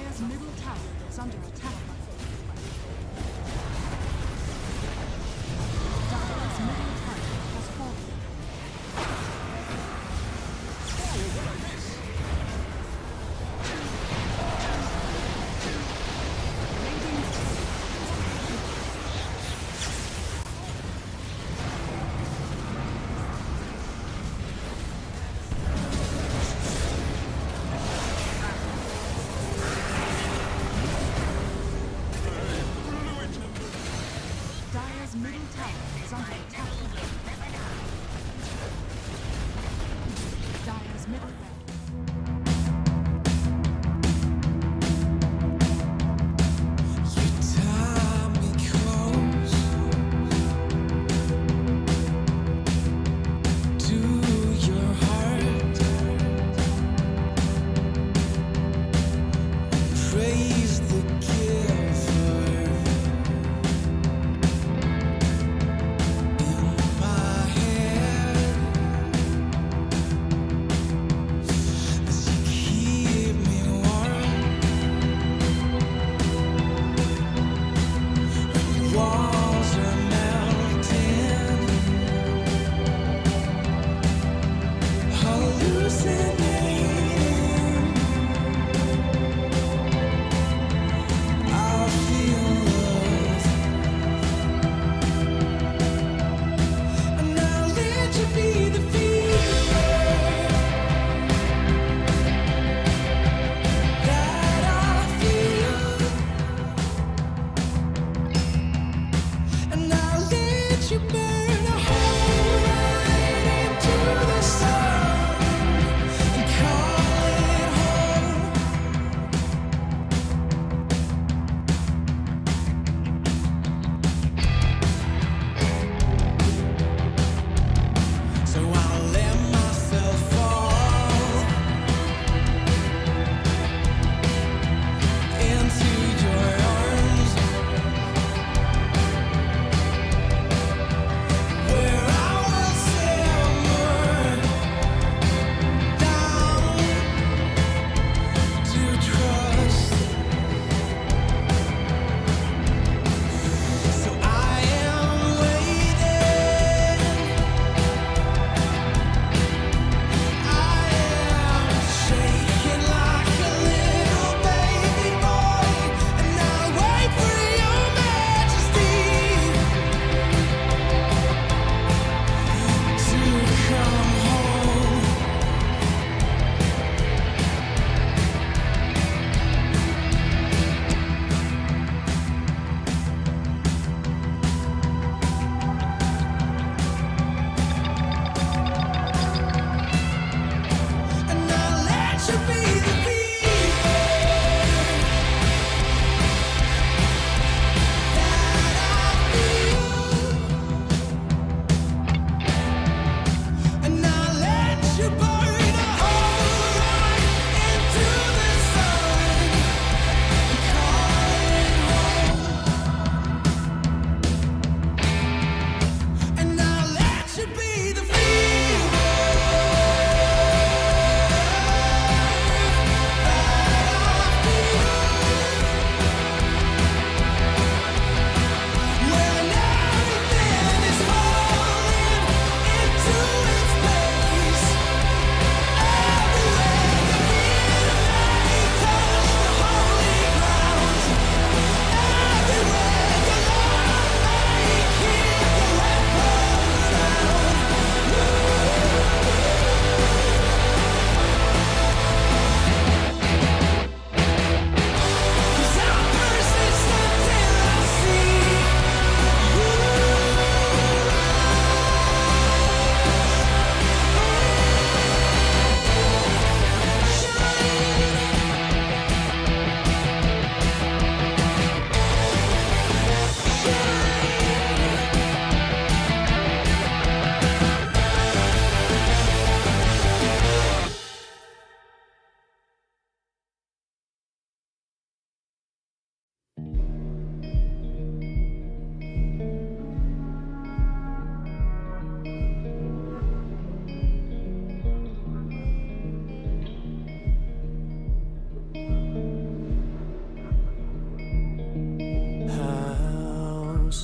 [SPEAKER 6] Dire's middle tower is under attack. Dire's middle tower has fallen.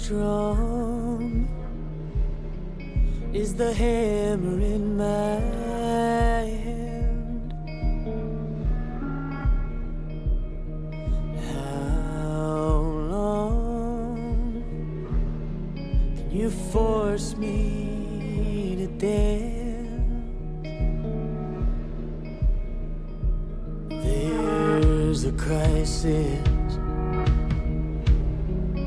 [SPEAKER 3] strong is the hammer in my hand. How long can you force me to dance? There's a crisis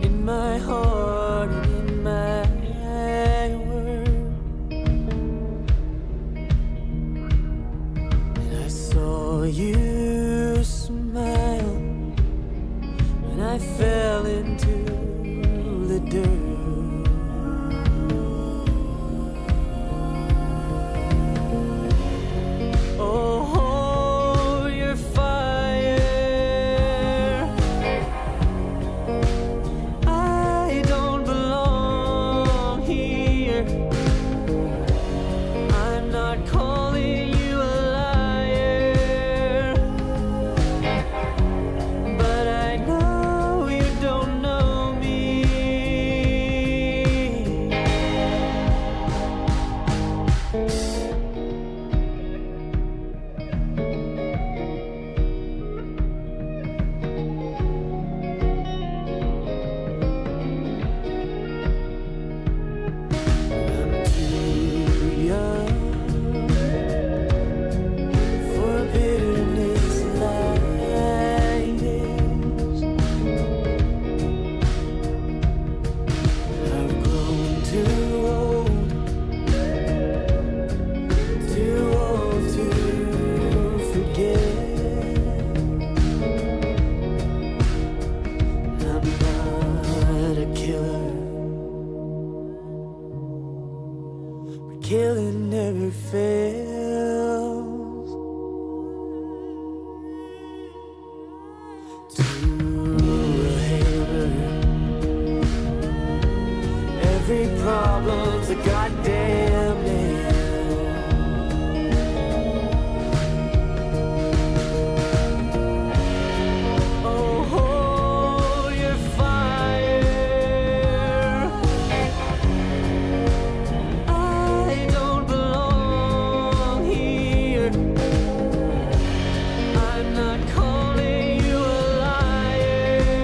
[SPEAKER 3] in my heart and in my world, and I saw you smile when I fell into the dirt. Oh, your fire, I don't belong here. I'm not calling you a liar, but I know you don't know me. I'm too young for bitterness like this. I've grown too old to forget. I'm not a killer. Killing never fails. To a hammer, every problem's a goddamn nail. Oh, hold your fire, I don't belong here. I'm not calling you a liar,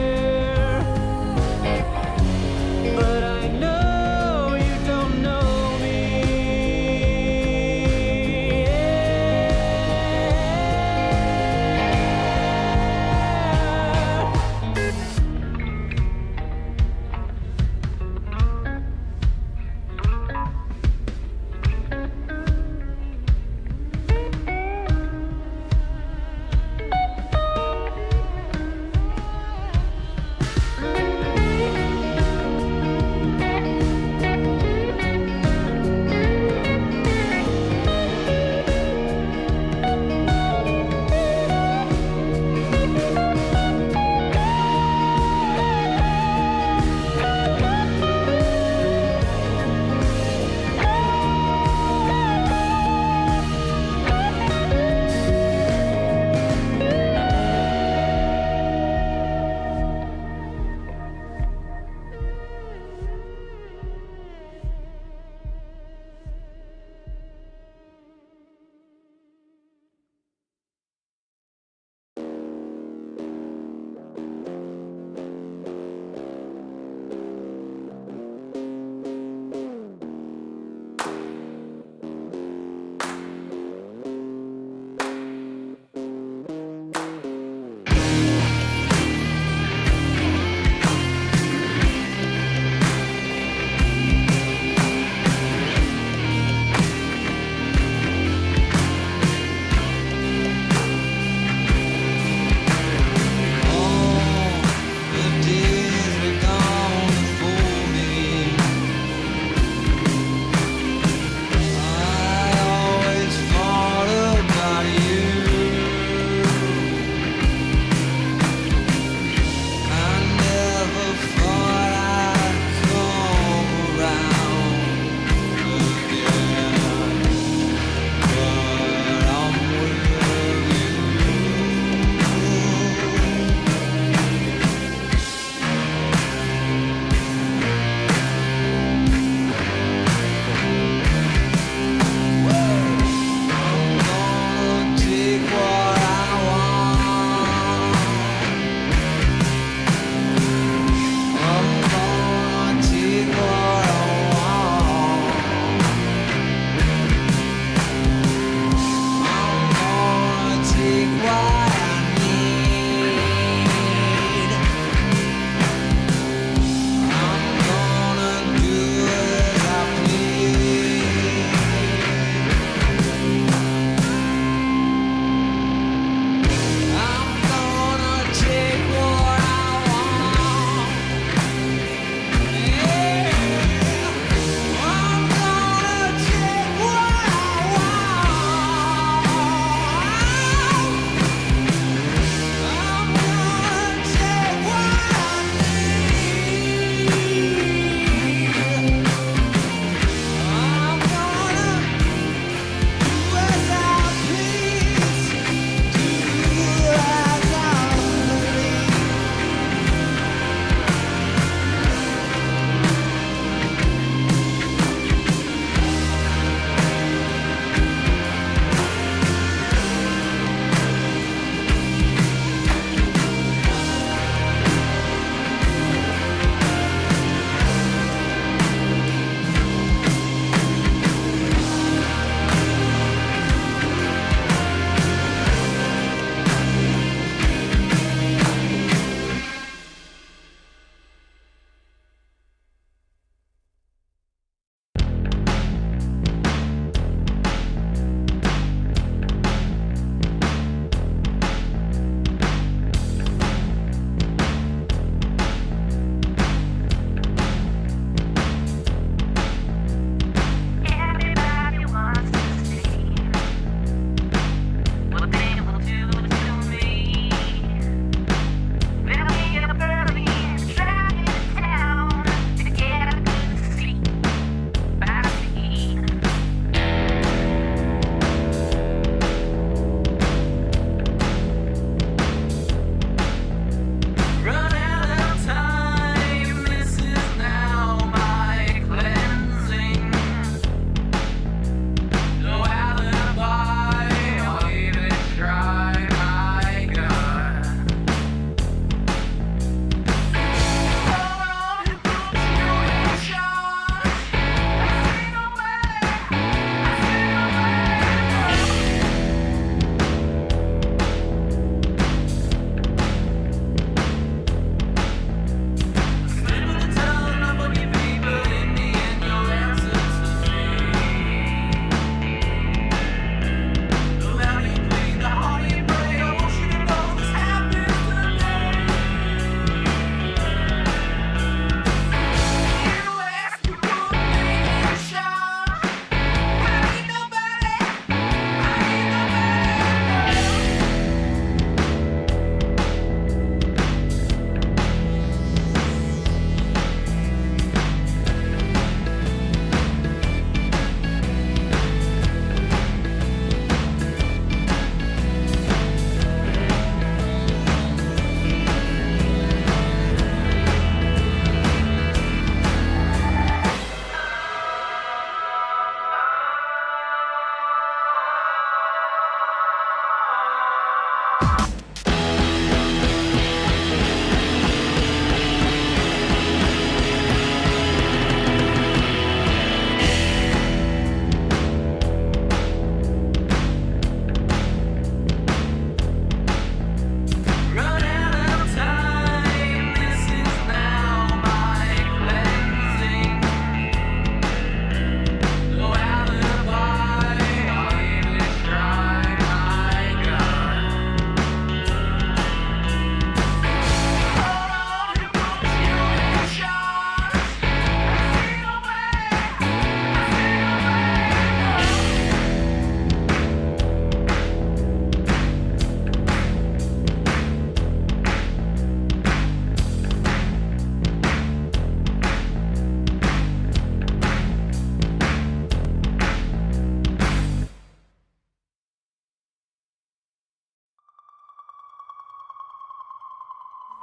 [SPEAKER 3] but I know you don't know me.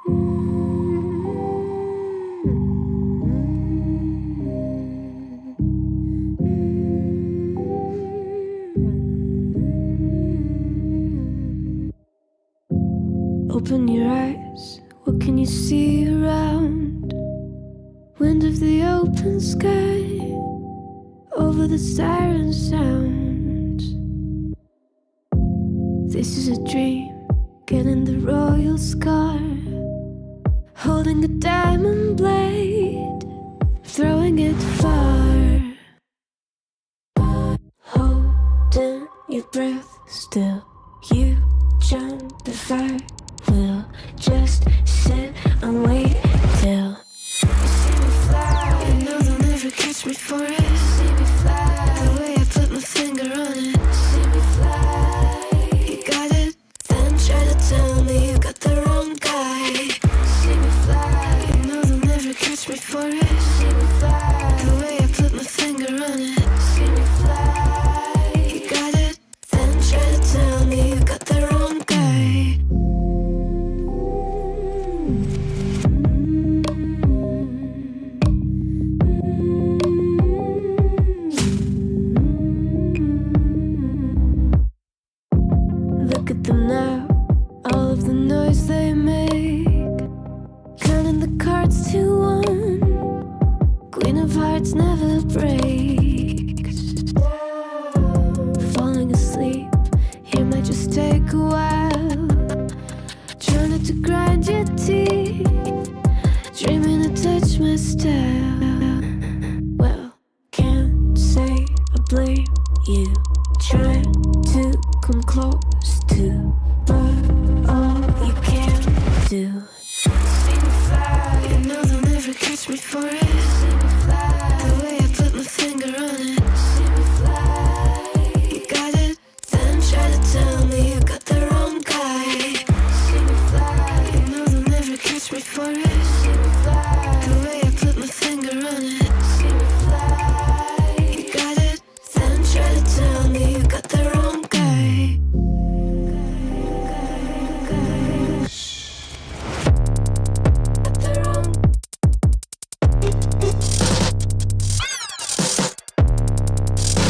[SPEAKER 10] Open your eyes, what can you see around? Wind of the open sky, over the siren sounds. This is a dream, getting the royal scar, holding a diamond blade, throwing it far. Holding your breath still, you jump the fire. We'll just sit and wait till you see me fly. You know they'll never catch me for it. See me fly, the way I put my finger on it. See me fly, you got it, then try to tell me you got the wrong guy. See me fly, you know they'll never catch me for it. See me fly, the way I put my finger on it. See me fly, you got it, then try to tell me you got the wrong guy. Look at them now, all of the noise they make, counting the cards to one. Queen of Hearts never breaks. Falling asleep, here might just take a while. Try not to grind your teeth, dreaming to touch my style. Well, can't say I blame you, trying to come close to, but all you can do. See me fly, you know they'll never catch me for it. See me fly, the way I put my finger on it. See me fly, you got it, then try to tell me you got the wrong guy. See me fly, you know they'll never catch me for it. See me fly, the way I put my finger on it. See me fly, you got it, then try to tell me you got the wrong guy. Got the wrong.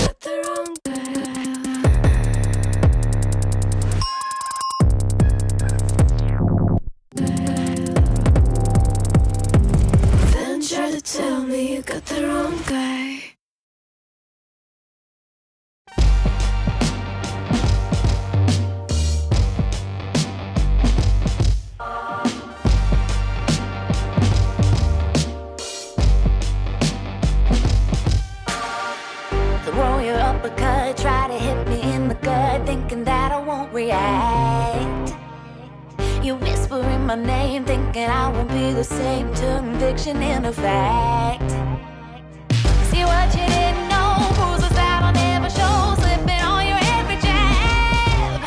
[SPEAKER 10] Got the wrong guy. Then try to tell me you got the wrong guy.
[SPEAKER 9] Throw your uppercut, try to hit me in the gut, thinking that I won't react. You whispering my name, thinking I won't be the same. Turn fiction into fact. See what you didn't know, bruises that I'll never show, slipping on your every jab.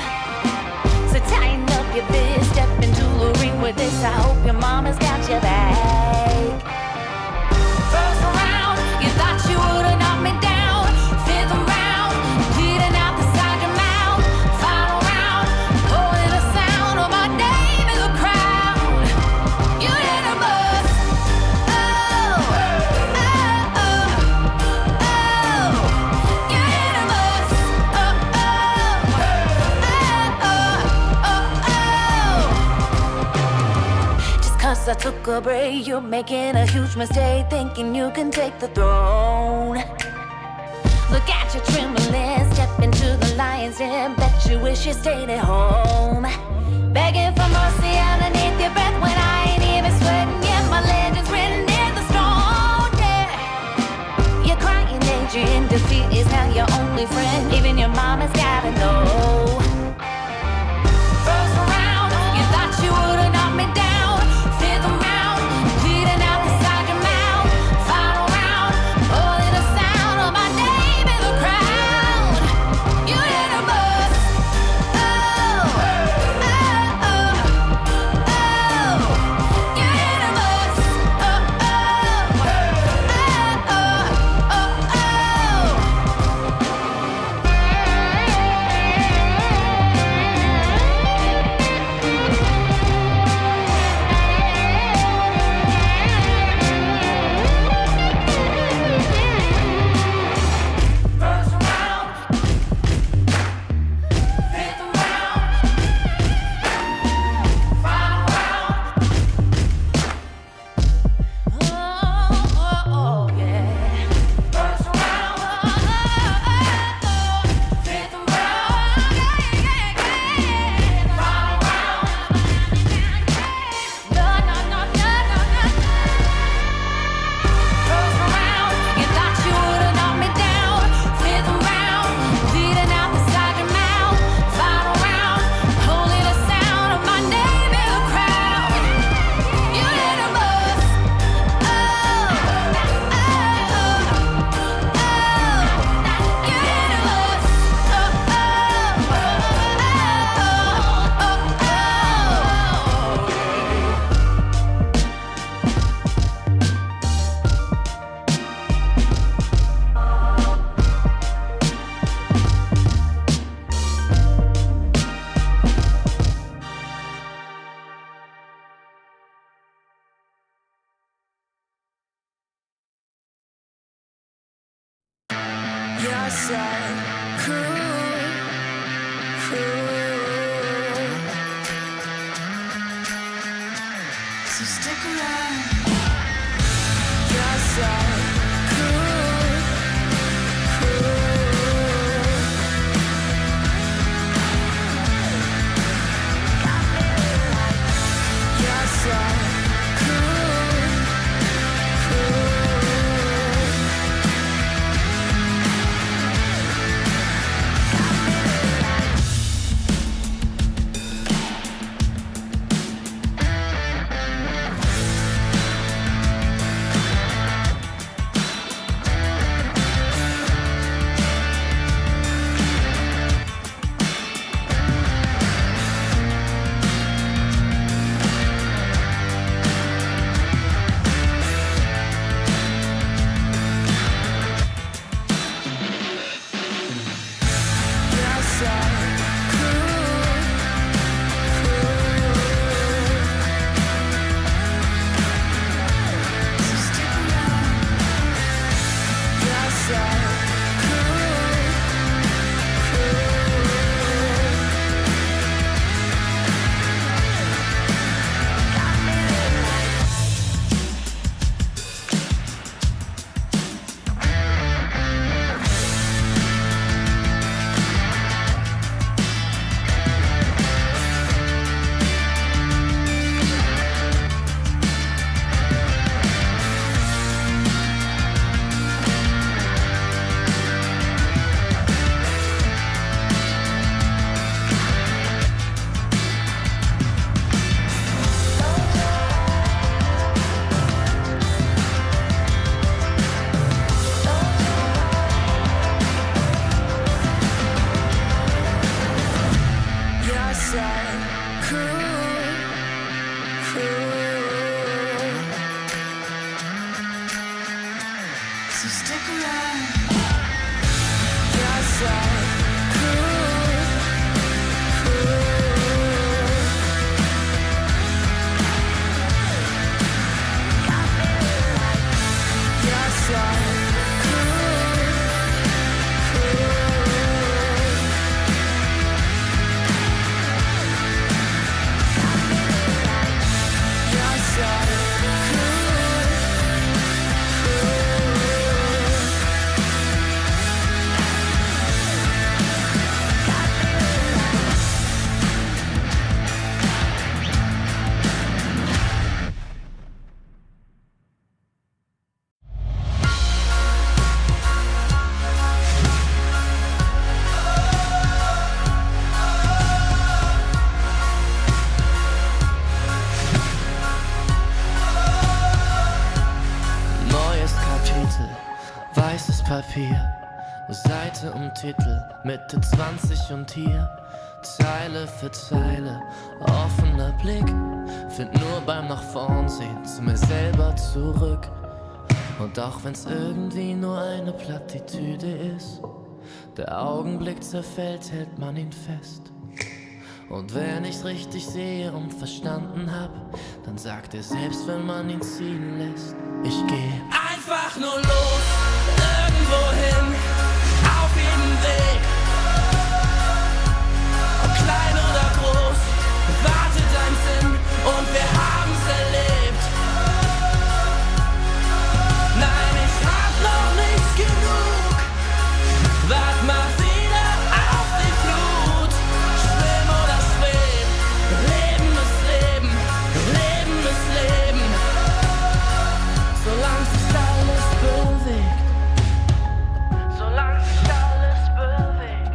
[SPEAKER 9] So tighten up your fist, step into the ring with this. I hope your mama's got your back. First round, you thought you would've knocked me down. Fifth round, bleeding out the side of your mouth. Final round, holding the sound of my name in the crowd. You hit a bus. Oh, oh, oh, oh. You hit a bus. Oh, oh, oh, oh, oh. Just 'cause I took a break, you're making a huge mistake, thinking you can take the throne. Look at you trembling, step into the lion's den. Bet you wish you stayed at home. Begging for mercy underneath your breath when I ain't even sweating yet. My legend's written in the stone, yeah. You're crying Adrian, defeat is now your only friend. Even your mama's gotta know. First round, you thought you would've knocked me down. Fifth round, bleeding out the side of your mouth. Final round, holding the sound of my name in the crowd. You hit a bus. Oh, oh, oh, oh.
[SPEAKER 3] So stick around. Yes, So stick around. Yes, weißes Papier, Seite um Titel, Mitte 20 und hier Zeile für Zeile, offener Blick, find nur beim nach vorn sehen zu mir selber zurück. Und auch wenn's irgendwie nur eine Plattitüde ist, der Augenblick zerfällt, hält man ihn fest. Und wenn ich's richtig sehe und verstanden hab, dann sagt er selbst, wenn man ihn ziehen lässt, ich geh einfach nur los, irgendwohin, auf jeden Weg. Ob klein oder groß, wartet ein Sinn und wir haben's erlebt. Nein, ich hab noch nicht genug, wart mal wieder auf die Flut. Schlimm oder schwer, Leben ist Leben, Leben ist Leben. Solange sich alles bewegt, solange sich alles bewegt.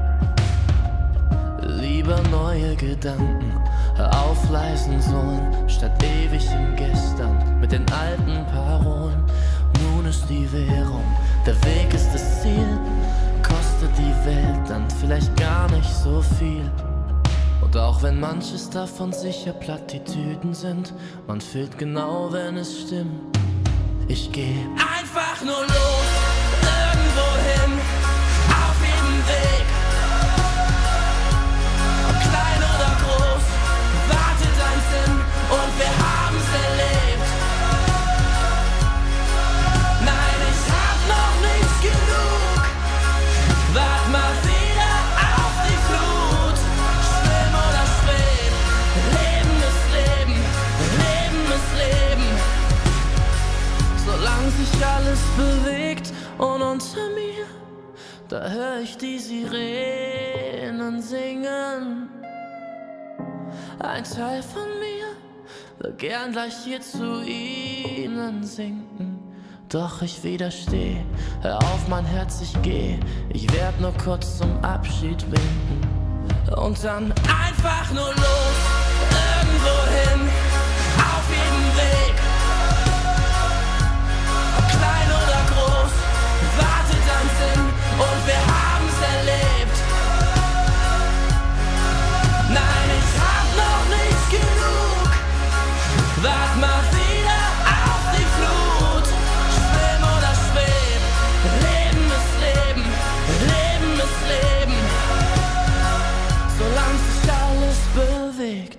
[SPEAKER 3] Lieber neue Gedanken, hör auf leisen Sohn, statt ewig im Gestern mit den alten Parolen. Nun ist die Währung, der Weg ist das Ziel, kostet die Welt dann vielleicht gar nicht so viel. Und auch wenn manches davon sicher Plattitüden sind, man fühlt genau, wenn es stimmt. Ich geh einfach nur los, irgendwohin, auf jeden Weg. Ob klein oder groß, wartet ein Sinn und wir haben's erlebt. Nein, ich hab noch nicht genug, Da hör ich die Sirenen singen. Ein Teil von mir will gern gleich hier zu ihnen sinken. Doch ich widersteh, hör auf mein Herz, ich geh. Ich werd nur kurz zum Abschied winken. Und dann einfach nur los, irgendwo hin, auf jedem Weg. Ob klein oder groß, wartet am Sinn und wir haben's erlebt. Nein, ich hab noch nicht genug, wart mal wieder auf die Flut. Schwimm oder schweb, Leben ist Leben, Leben ist Leben. Solange sich alles bewegt.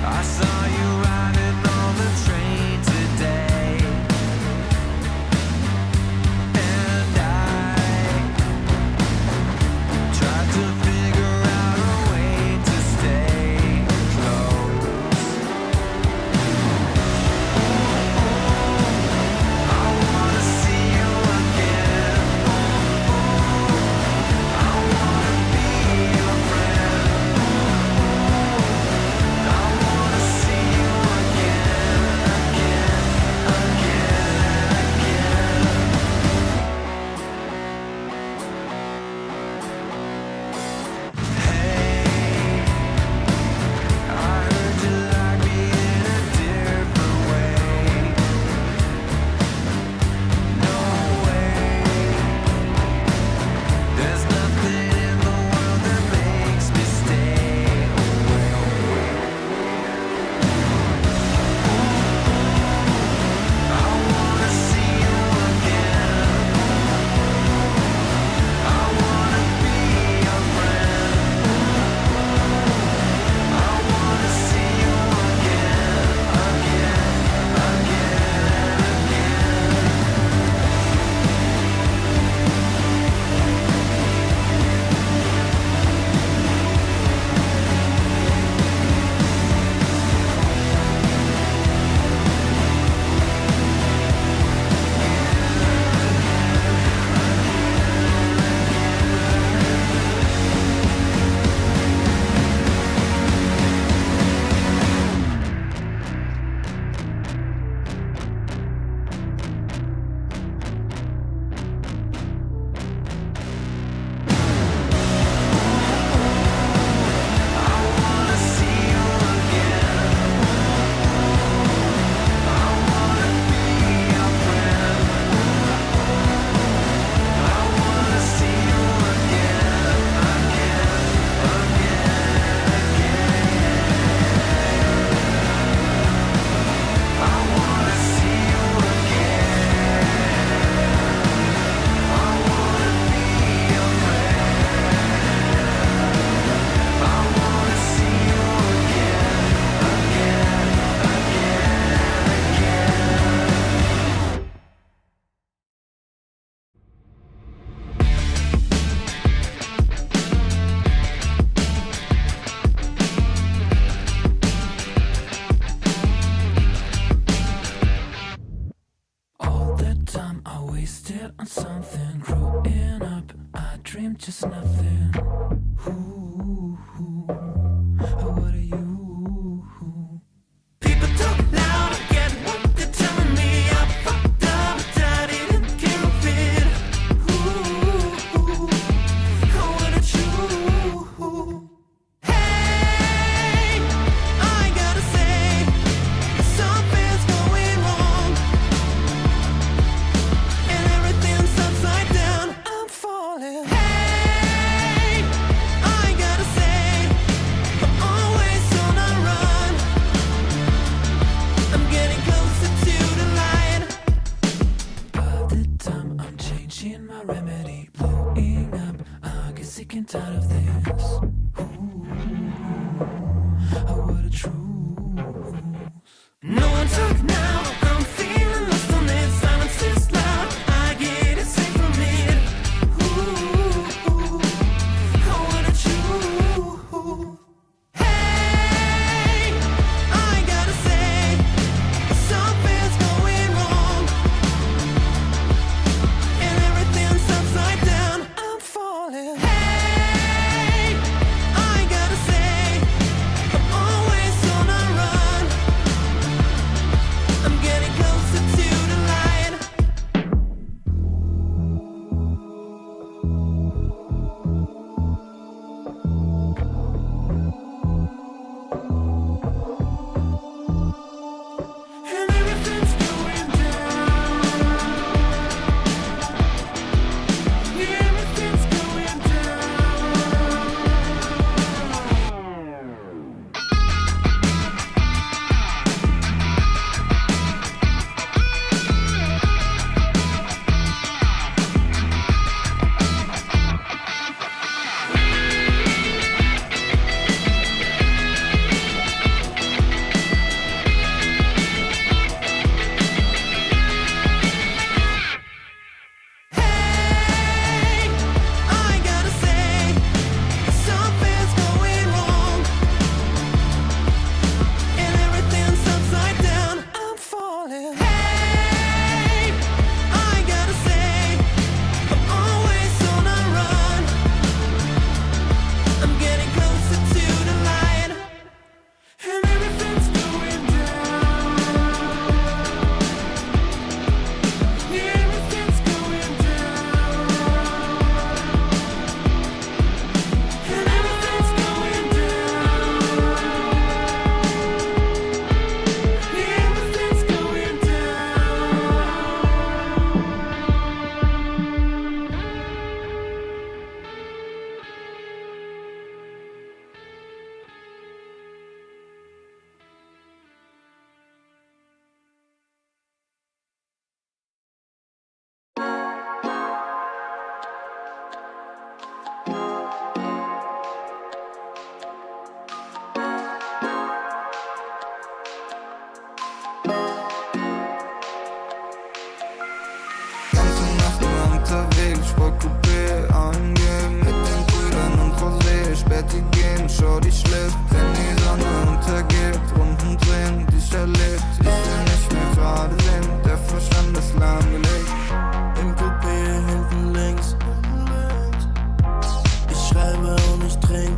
[SPEAKER 1] I saw you riding on the train today, and I tried to figure out a way to stay close. I wanna see you again. I wanna be your friend. I wanna see you again, again, Hey, I heard you like me in a different way. No way. There's nothing in the world that makes me stay away. I wanna see you again. I wanna be your friend. I wanna see you again, all the time I wasted on something. Growing up, I dreamed just nothing. Ooh, what are you? People talk loud, I get what they're telling me. I fucked up, but I didn't give a bit. Ooh, what a true. Hey, I gotta say, something's going wrong, and everything's upside down. I'm falling. Hey, I gotta say, I'm always on a run. I'm getting closer to the light. By the time I'm changing my remedy, blowing up, I get sick and tired of this. Ooh,
[SPEAKER 7] Shorty schläft, wenn die Sonne untergeht. Runden drehen, die ich erlebt. Ich will nicht mehr gerade sehen, der Verstand ist lahmgelegt. Im Coupé hinten links. Ich schreibe und ich trink.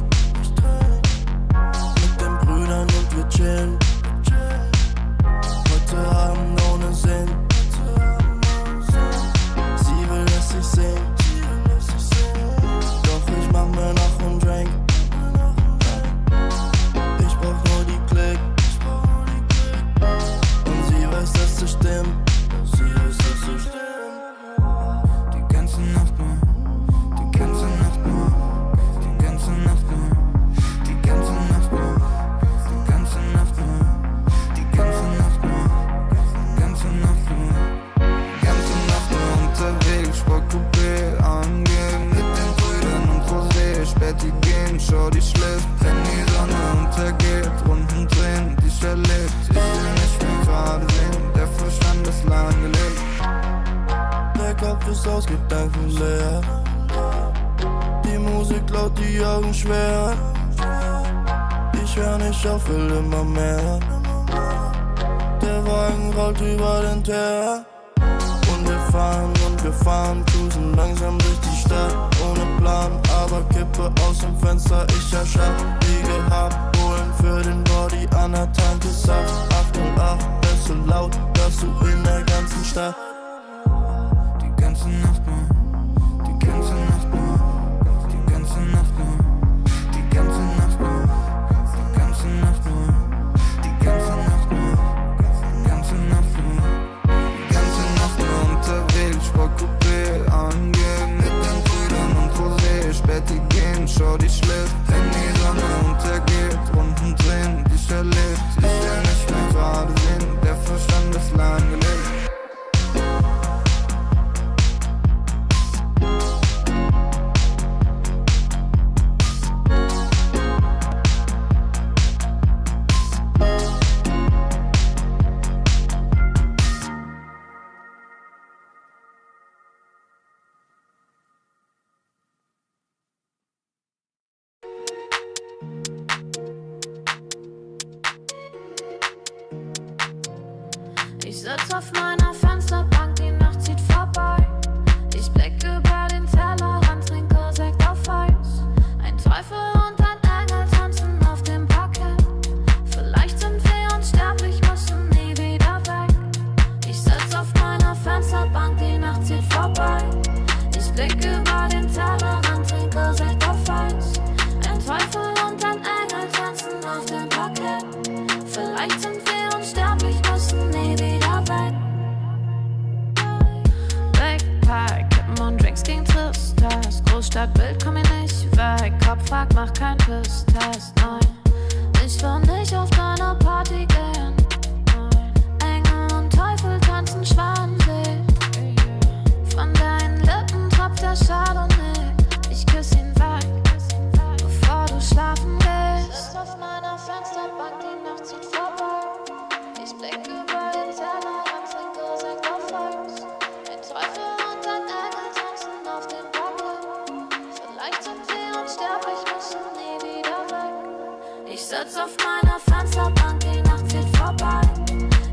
[SPEAKER 7] Mit den Brüdern und wir chillen. Heute Abend ohne Sinn. Sie will, dass ich sing. Doch ich mach mir noch einen Drink. Ich brauch nur die Klick. Und sie weiß, dass das stimmt. Die ganze Nacht nur. Die ganze Nacht nur. Die ganze Nacht nur. Die ganze Nacht nur. Die ganze Nacht nur. Die ganze Nacht nur. Die ganze Nacht nur. Die ganze Nacht nur unterwegs. Sportcoupé angehen. Mit den Brüdern und Rosé. Späti gehen, Shorty schläft. Wenn die Sonne untergeht. Runden drehen, die ich erlebt. Ich will nicht mehr gerade sehen. Der Verstand ist lahmgelegt. Der Kopf ist aus Gedanken leer. Die Musik laut, die Augen schwer. Ich hör nicht auf, will immer mehr. Der Wagen rollt über den Teer. Und wir fahren, cruisen langsam durch die Stadt. Ohne Plan, aber Kippe aus dem Fenster, ich erschaff. Wie gehabt, holen für den Body an der Tanke Saft. 808, ist so laut, dass du in der ganzen Stadt. Die ganze Nacht nur, die ganze Nacht nur, die ganze Nacht nur, die ganze Nacht nur, die ganze Nacht nur, die ganze Nacht nur, die ganze Nacht nur, die ganze Nacht nur unterwegs, Sportcoupé angehen, mit den Brüdern und Rosé, Späti gehen, Shorty schläft, wenn die Sonne untergeht, Runden drehen, die ich erlebt, ich will nicht mehr gerade sehen, der Verstand ist lahmgelegt.
[SPEAKER 10] Ich sitz auf meiner Fensterbank, die Nacht zieht vorbei. Ich blick über den Tellerrand, trinke Sekt auf Eis. Ein Teufel und ein Engel tanzen auf dem Parkett. Vielleicht sind wir unsterblich, müssen nie wieder weg. Ich sitz auf meiner Fensterbank, die Nacht zieht vorbei. Ich blick über den Tellerrand, trinke Sekt auf Eis. Ein Teufel und ein Engel tanzen auf dem Parkett. Vielleicht sind wir unsterblich, müssen nie wieder weg. Backpack, Kippen und Drinks gegen Tristess. Großstadtbild, komm ich nicht weg. Kopf fragt, mach kein Pisstest, nein. Ich will nicht auf deine Party gehen, nein. Engel und Teufel tanzen Schwanensee. Von deinen Lippen tropft der Chardonnay. Ich küss ihn weg, bevor du schlafen gehst. Ich sitz auf meiner Fensterbank, die Nacht zieht vorbei. Ich blick über den Tellerrand, trinke Sekt auf Eis. Ein Teufel und ein Engel tanzen auf dem Parkett. Vielleicht sind wir unsterblich, müssen nie wieder weg. Ich sitz auf meiner Fensterbank, die Nacht zieht vorbei.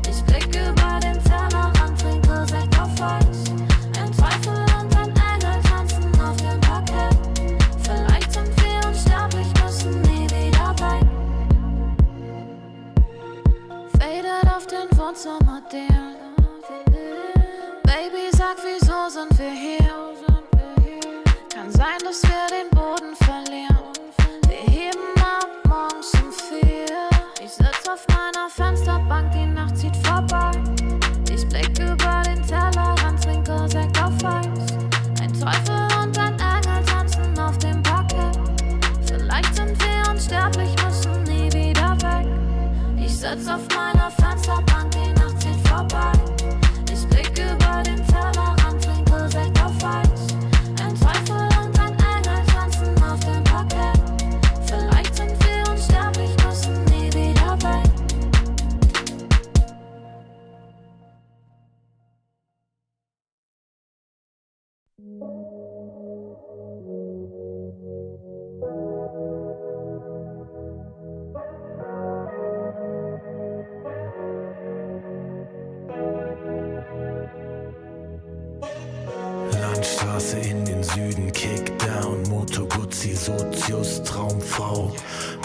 [SPEAKER 10] Ich blick über den Tellerrand, trinke Sekt auf Eis. Ein Teufel und ein Engel tanzen auf dem Parkett. Vielleicht sind wir unsterblich, müssen nie wieder weg. Faded auf den Wohnzimmerdielen. Baby, sag, wieso sind wir hier? Kann sein, dass wir den Boden verlieren. Wir heben ab morgens um 4. Ich sitz auf meiner Fensterbank, die Nacht zieht vorbei. Ich blick über den Tellerrand, trinke Sekt auf Eis. Ein Teufel und ein Engel tanzen auf dem Parkett. Vielleicht sind wir unsterblich, müssen nie wieder weg. Ich sitz auf meiner Fensterbank, die Nacht zieht vorbei. Ich blick über den Tellerrand, trinke Sekt auf Eis. Ein Teufel und ein Engel tanzen auf dem Parkett. Vielleicht sind wir unsterblich, müssen nie wieder weg.
[SPEAKER 11] Straße in den Süden, Kickdown, Moto Guzzi, Sozius, Traumfrau,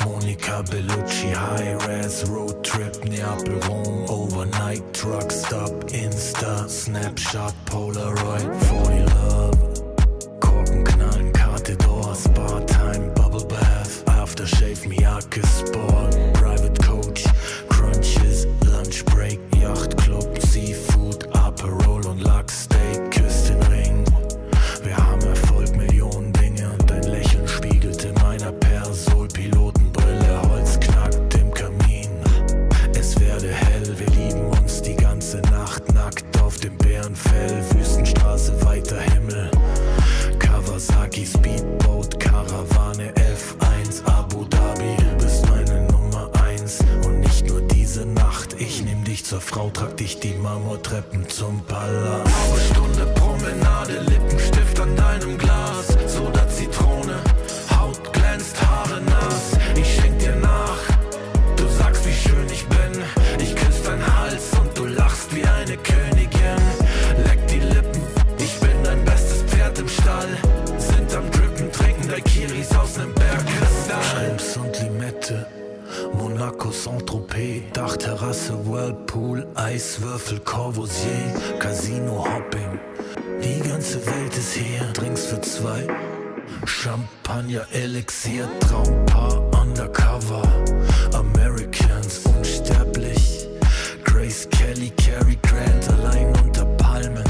[SPEAKER 11] Monika Bellucci, High-Res, Roadtrip, Neapel, Rom, Overnight, Truck Stop, Insta, Snapshot, Polaroid, 40 Love, Korken knallen, Karte Door, Spa-Time, Bubble Bath, Aftershave, Miyake Sport, Private Coach, Crunches, Lunch Break, Yacht Club, Seafood, Aperol und Lachsteak, küsst den Ring. Wir haben Erfolg, Millionen Dinge und dein Lächeln spiegelt in meiner Persol, Pilotenbrille, Holz knackt im Kamin. Es werde hell, wir lieben uns die ganze Nacht, nackt auf dem Bärenfell, Wüstenstraße, weiter Himmel. Kawasaki, Speedboat, Karawane, F1, Abu Dhabi, bist meine Nummer 1 und nicht nur diese Nacht. Ich nehm dich zur Frau, trag dich die Marmortreppen zum Palast. Blaue Stunde, Promenade, Lippenstift an deinem Glas, Soda, Zitrone, Haut glänzt, Haare nass. Ich schenk dir nach, du sagst, wie schön ich bin. Ich küss deinen Hals und du lachst wie eine Königin. Leck die Lippen, ich bin dein bestes Pferd im Stall. Sind am Drippen, trinken Daiquiris aus nem Bergkristall. Schrimps und Limette, Monaco, Saint-Tropez, Dachterrasse, Whirlpool, Eiswürfel, Corbusier, Casino, Hopping. Die ganze Welt ist hier, Drinks für zwei, Champagner, Elixier, Traumpaar, Undercover, Americans, unsterblich, Grace Kelly, Cary Grant, allein unter Palmen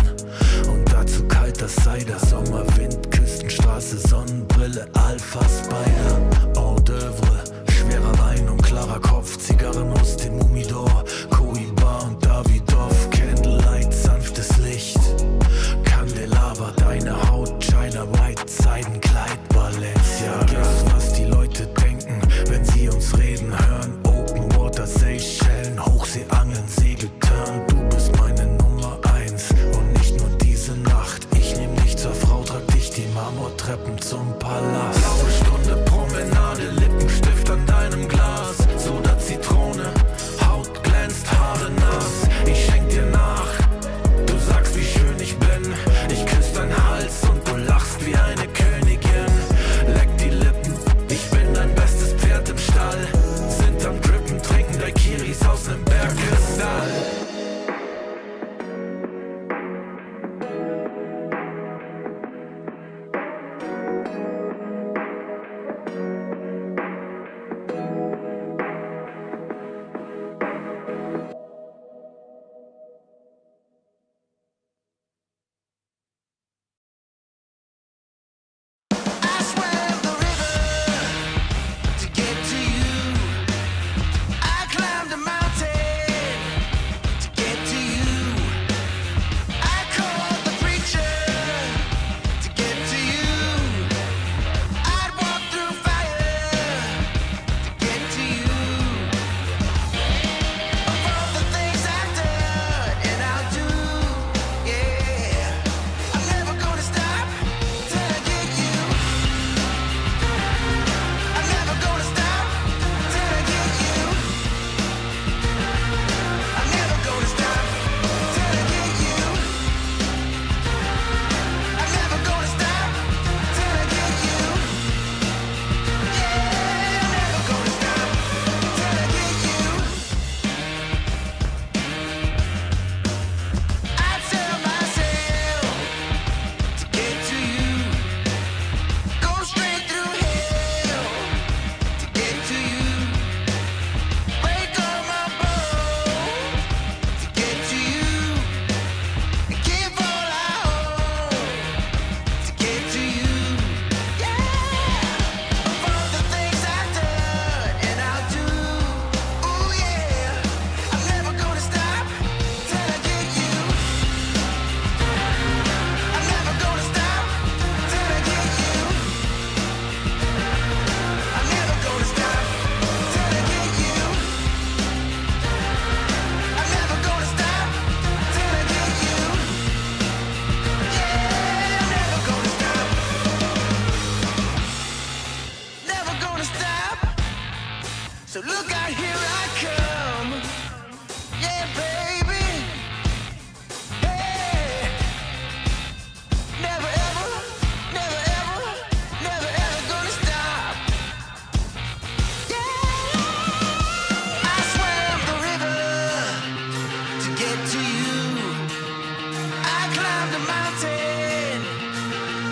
[SPEAKER 11] und dazu kalter Cider, Sommerwind, Küstenstraße, Sonnenbrille, Alpha Spider, Hors d'oeuvre, schwerer Wein und klarer Kopf, Zigarren aus dem Humidor, Cohiba und Davidoff, Candlelight, sanftes Licht, Candelabra, deine Haut, China White, Seidenkleid, Valencia. Vergiss, was die Leute denken, wenn sie uns reden hören. Open Water, Seychellen, Hochseeangeln, Segeltörn. Du bist meine Nummer 1 und nicht nur diese Nacht. Ich nehm dich zur Frau, trag dich die Marmortreppen zum Palast. Blaue Stunde, Promenade, Lippenstift an deinem Glas, Soda, Zitrone, Haut glänzt, Haare nass. Ich schenk dir nach, du sagst, wie schön ich bin. Ich küss deinen Hals und du lachst wie eine Königin. Leck die Lippen, ich bin dein bestes Pferd im Stall. Sind am Drippen, trinken Daiquiris aus nem Bergkristall.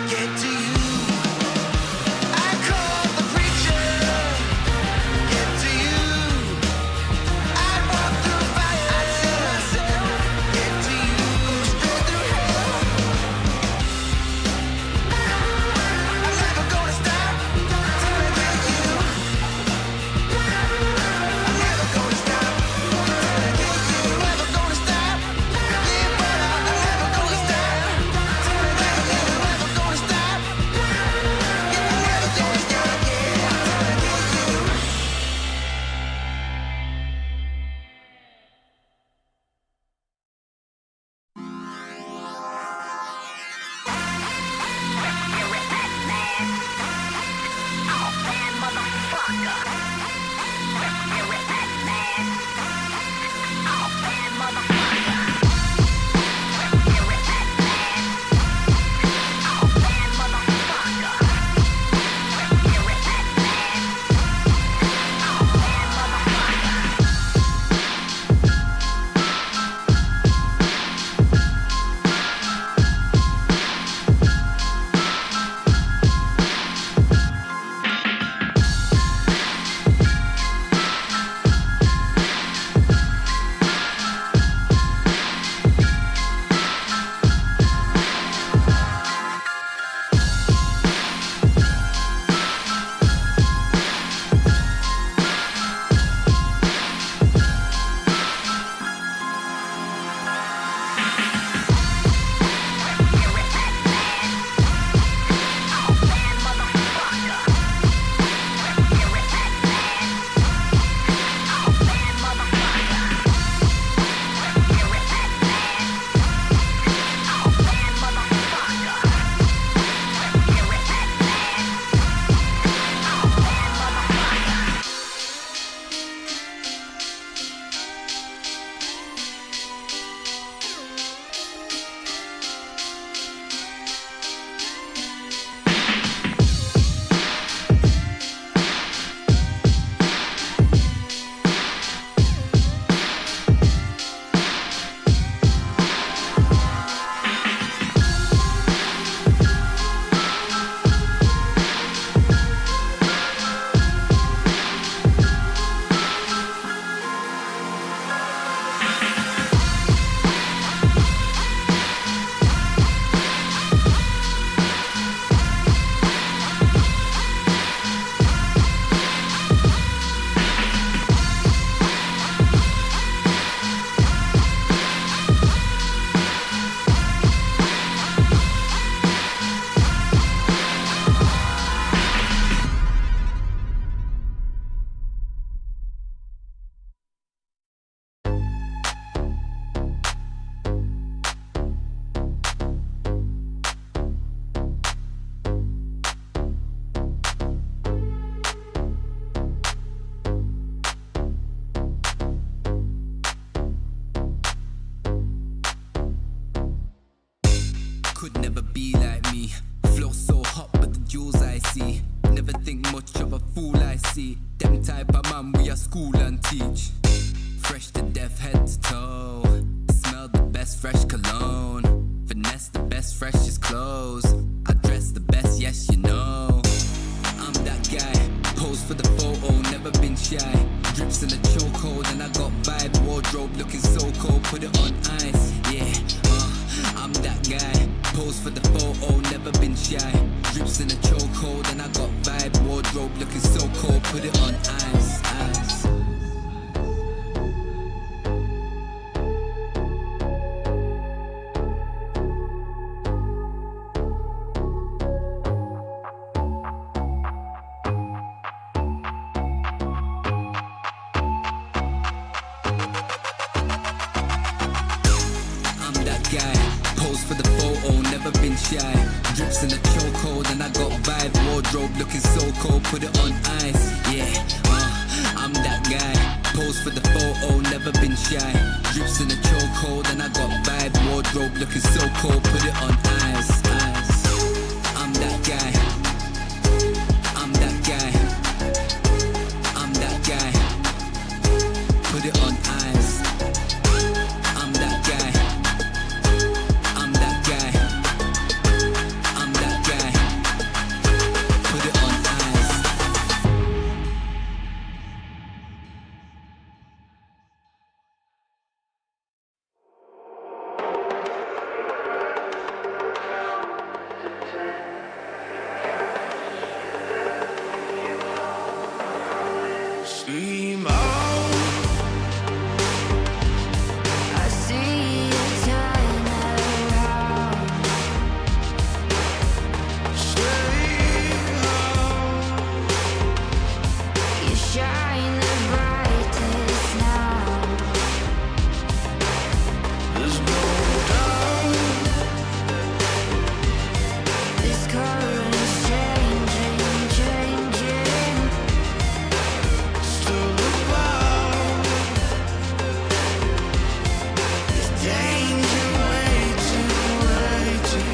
[SPEAKER 7] get to you. I call the preacher, get to you. I walk through fire, I see myself, get to you. Straight through hell. I'm never gonna stop till I get you. I'm never gonna stop till I get you. Never gonna stop. Yeah, but I'm never gonna stop till I get you. Never gonna stop. Yeah, never gonna stop. Yeah, till I get you. Could never be like me. Flow so hot, but the jewels I see. Never think much of a fool I see. Them type of man we are school and teach. Fresh to death, head to toe. Smell the best fresh cologne. Finesse the best freshest clothes. I dress the best, yes you know. I'm that guy. Pose for the photo, never been shy. Drips in a chokehold and I got vibe. Wardrobe looking so cold, put it on ice. Yeah, I'm that guy. Pose for the photo, never been shy. Drips in a chokehold and I got vibe. Wardrobe looking so cold, put it on ice. Ice. Shy. Drips in a chokehold and I got vibe. Wardrobe looking so cold, put it on ice. Yeah, I'm that guy. Pose for the photo, never been shy. Drips in a chokehold and I got vibe. Wardrobe looking so cold, put it on ice. Ice. I'm that guy. I'm that guy. I'm that guy. Put it on ice. I'm that guy. I'm that guy. I'm that guy.
[SPEAKER 3] scream out.
[SPEAKER 10] I see you turn around.
[SPEAKER 3] Stay out.
[SPEAKER 10] You shine the brightest now.
[SPEAKER 3] There's no doubt.
[SPEAKER 10] This current's changing, changing.
[SPEAKER 3] Still about. There's danger waiting, waiting.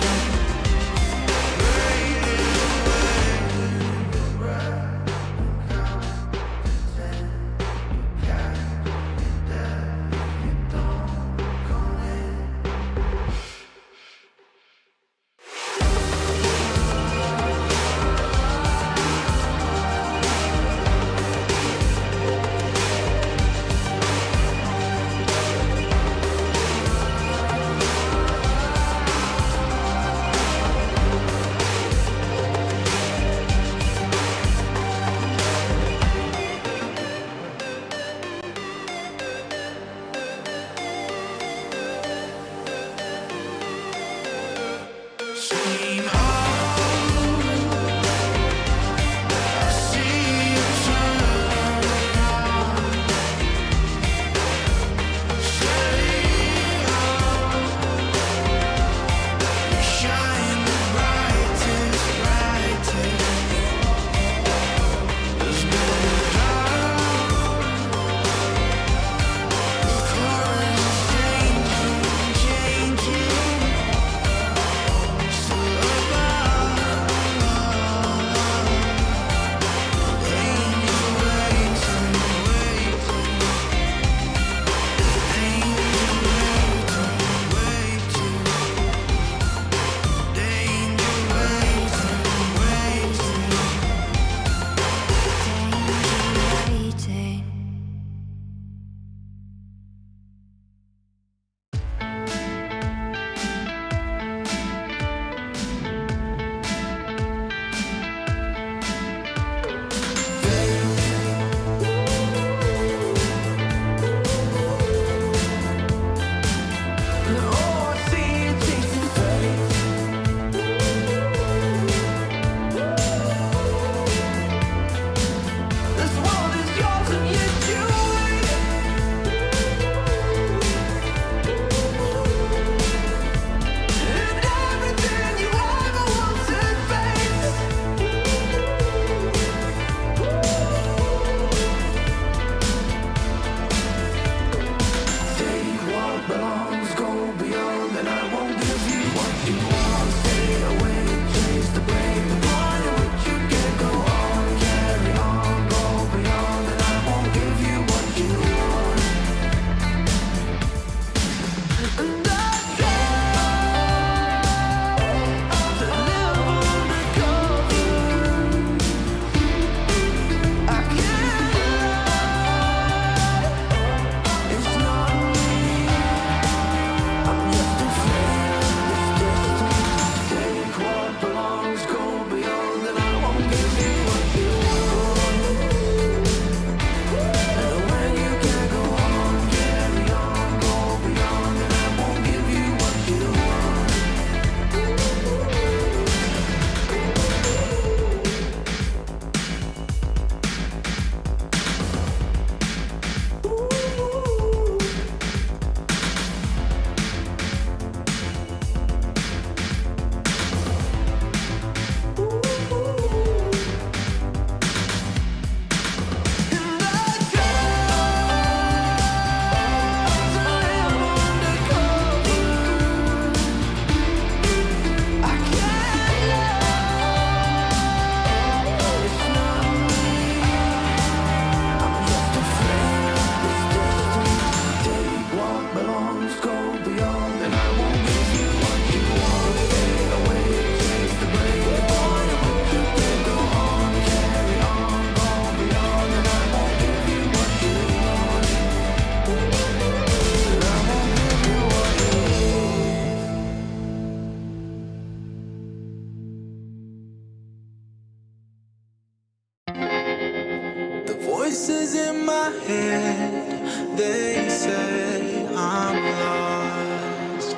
[SPEAKER 7] voices in my head, they say I'm lost,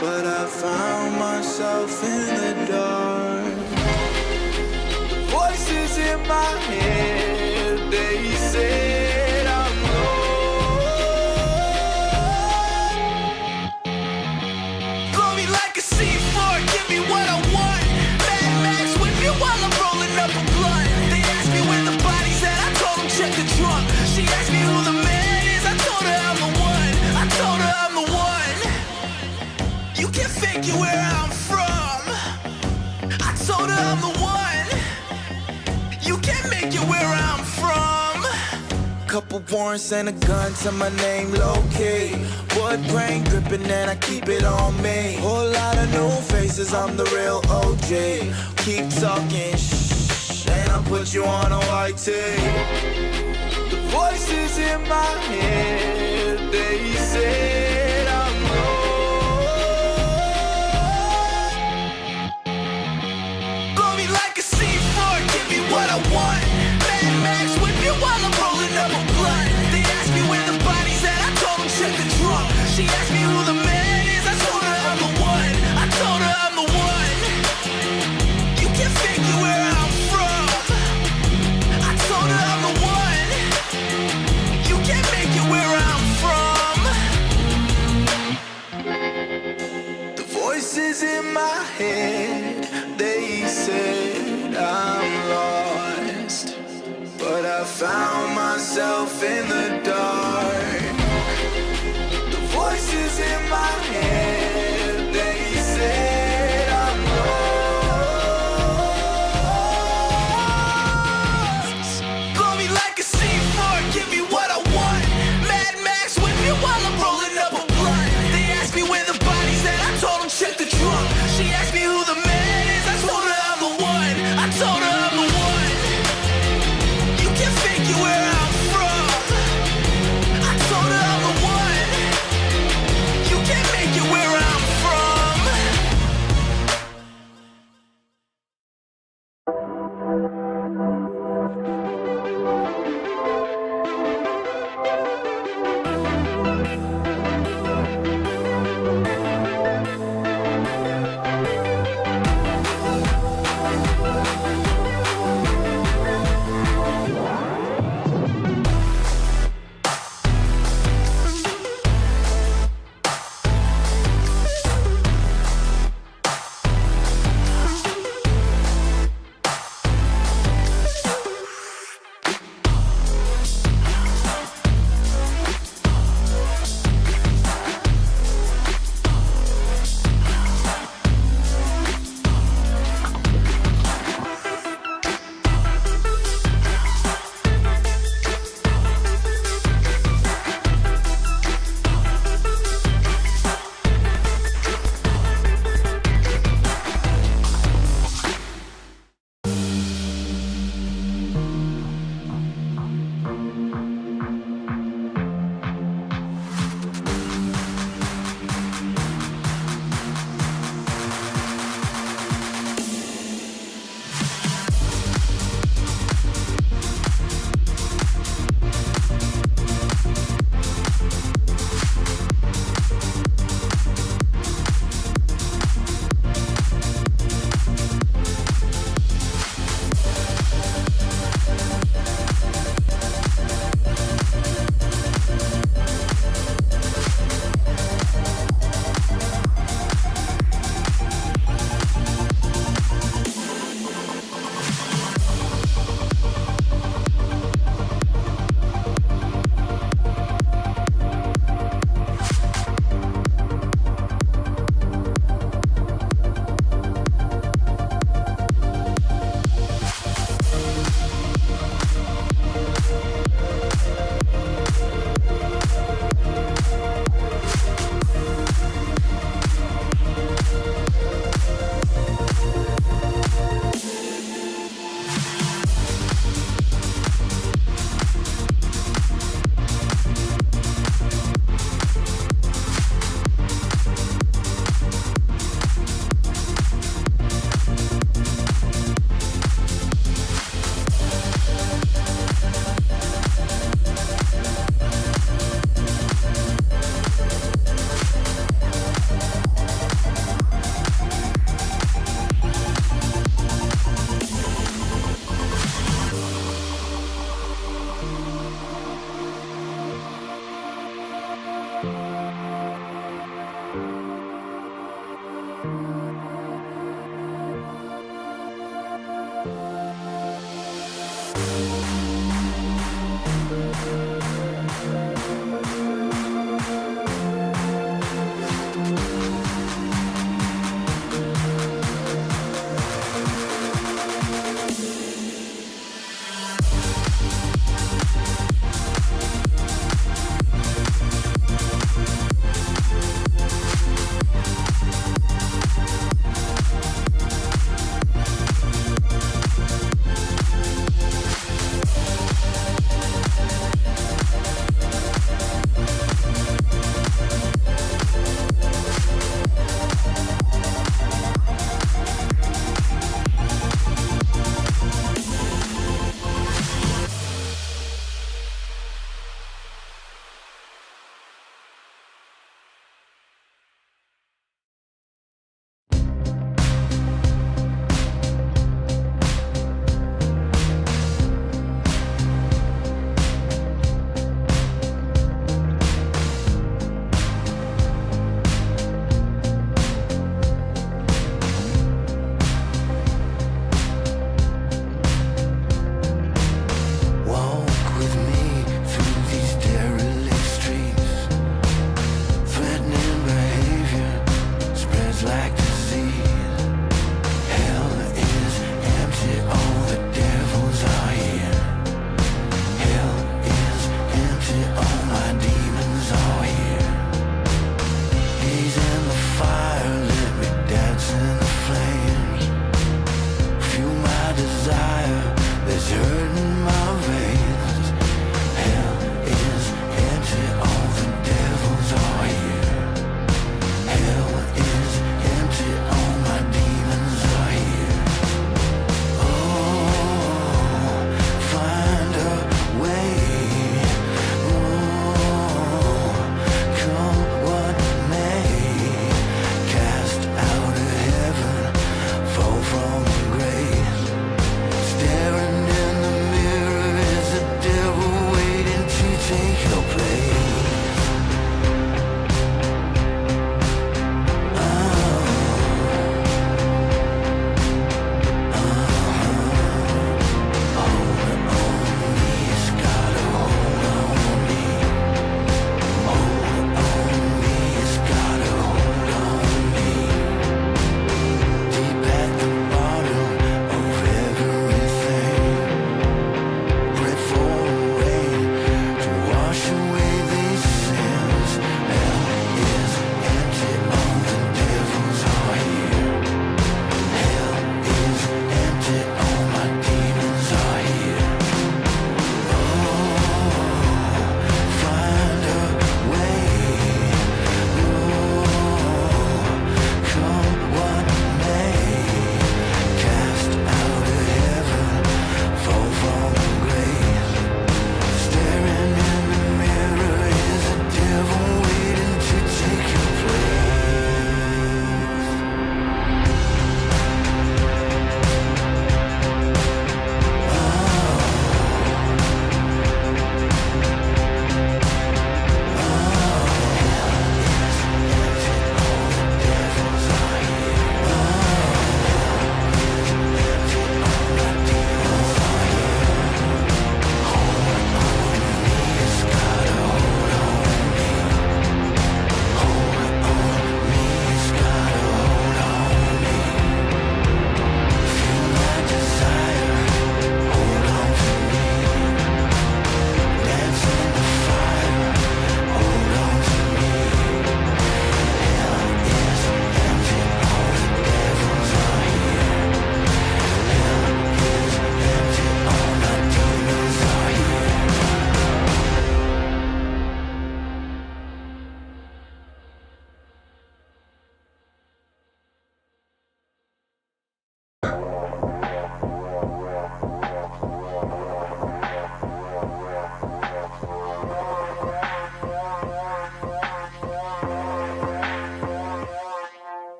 [SPEAKER 7] but I found myself in the dark. The voices in my head, they said I'm lost. Blow me like a C4, give me what I want. Mad Max with me while I'm rolling up a blunt. They asked me where the body's at, I told them check the trunk. She asked me who the man is, I told her I'm the one. I told her I'm the one. You can figure where I'm from. I told her I'm the one. You can't make it where I'm from. Couple warrants and a gun to my name, locate. Wood grain dripping and I keep it on me. Whole lot of new faces, I'm the real OJ. Keep talking shh, and I'll put you on a white tape. The voices in my head, they said I'm lost. Blow me like a C4, give me what I want. Mad Max with me while I'm rolling up a blunt. They asked me where the body's at, I told them check the trunk. She asked me who the man is, I told her I'm the one. I told her I'm the one. You can figure where I'm from. I told her I'm the one. You can't make it where I'm from. The voices in my head, they said I'm lost,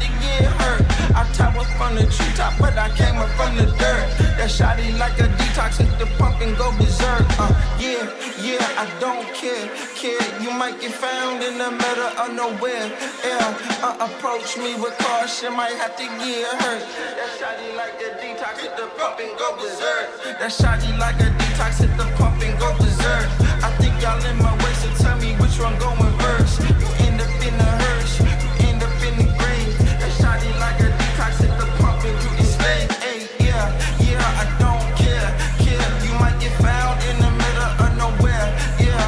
[SPEAKER 7] to get hurt. I tower from the treetop, but I came up from the dirt. That shotty like a detox, hit the pump and go berserk. Yeah, I don't care. You might get found in the middle of nowhere. Approach me with caution, might have to get hurt. That shotty like a detox, hit the pump and go berserk. That shotty like a detox, hit the pump and go berserk. I think y'all in my way, so tell me which one going first. You end up in the hearse, you end up in the grave. That shotty like a detox, hit the pump and you enslaved. Hey, yeah, I don't care. You might get found in the middle of nowhere. Yeah,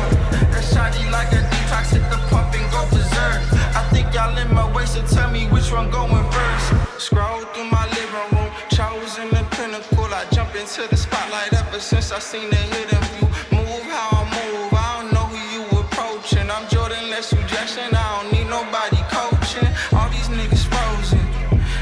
[SPEAKER 7] that shotty like a detox, hit the pump and go berserk. I think y'all in my way, so tell me which one going first. Scroll through my living room, chosen the pinnacle. I jump into the spotlight ever since I seen the hidden view. Move how I move, I don't know who you approaching. I'm Jordan, less suggestion, I don't need nobody coaching. All these niggas frozen,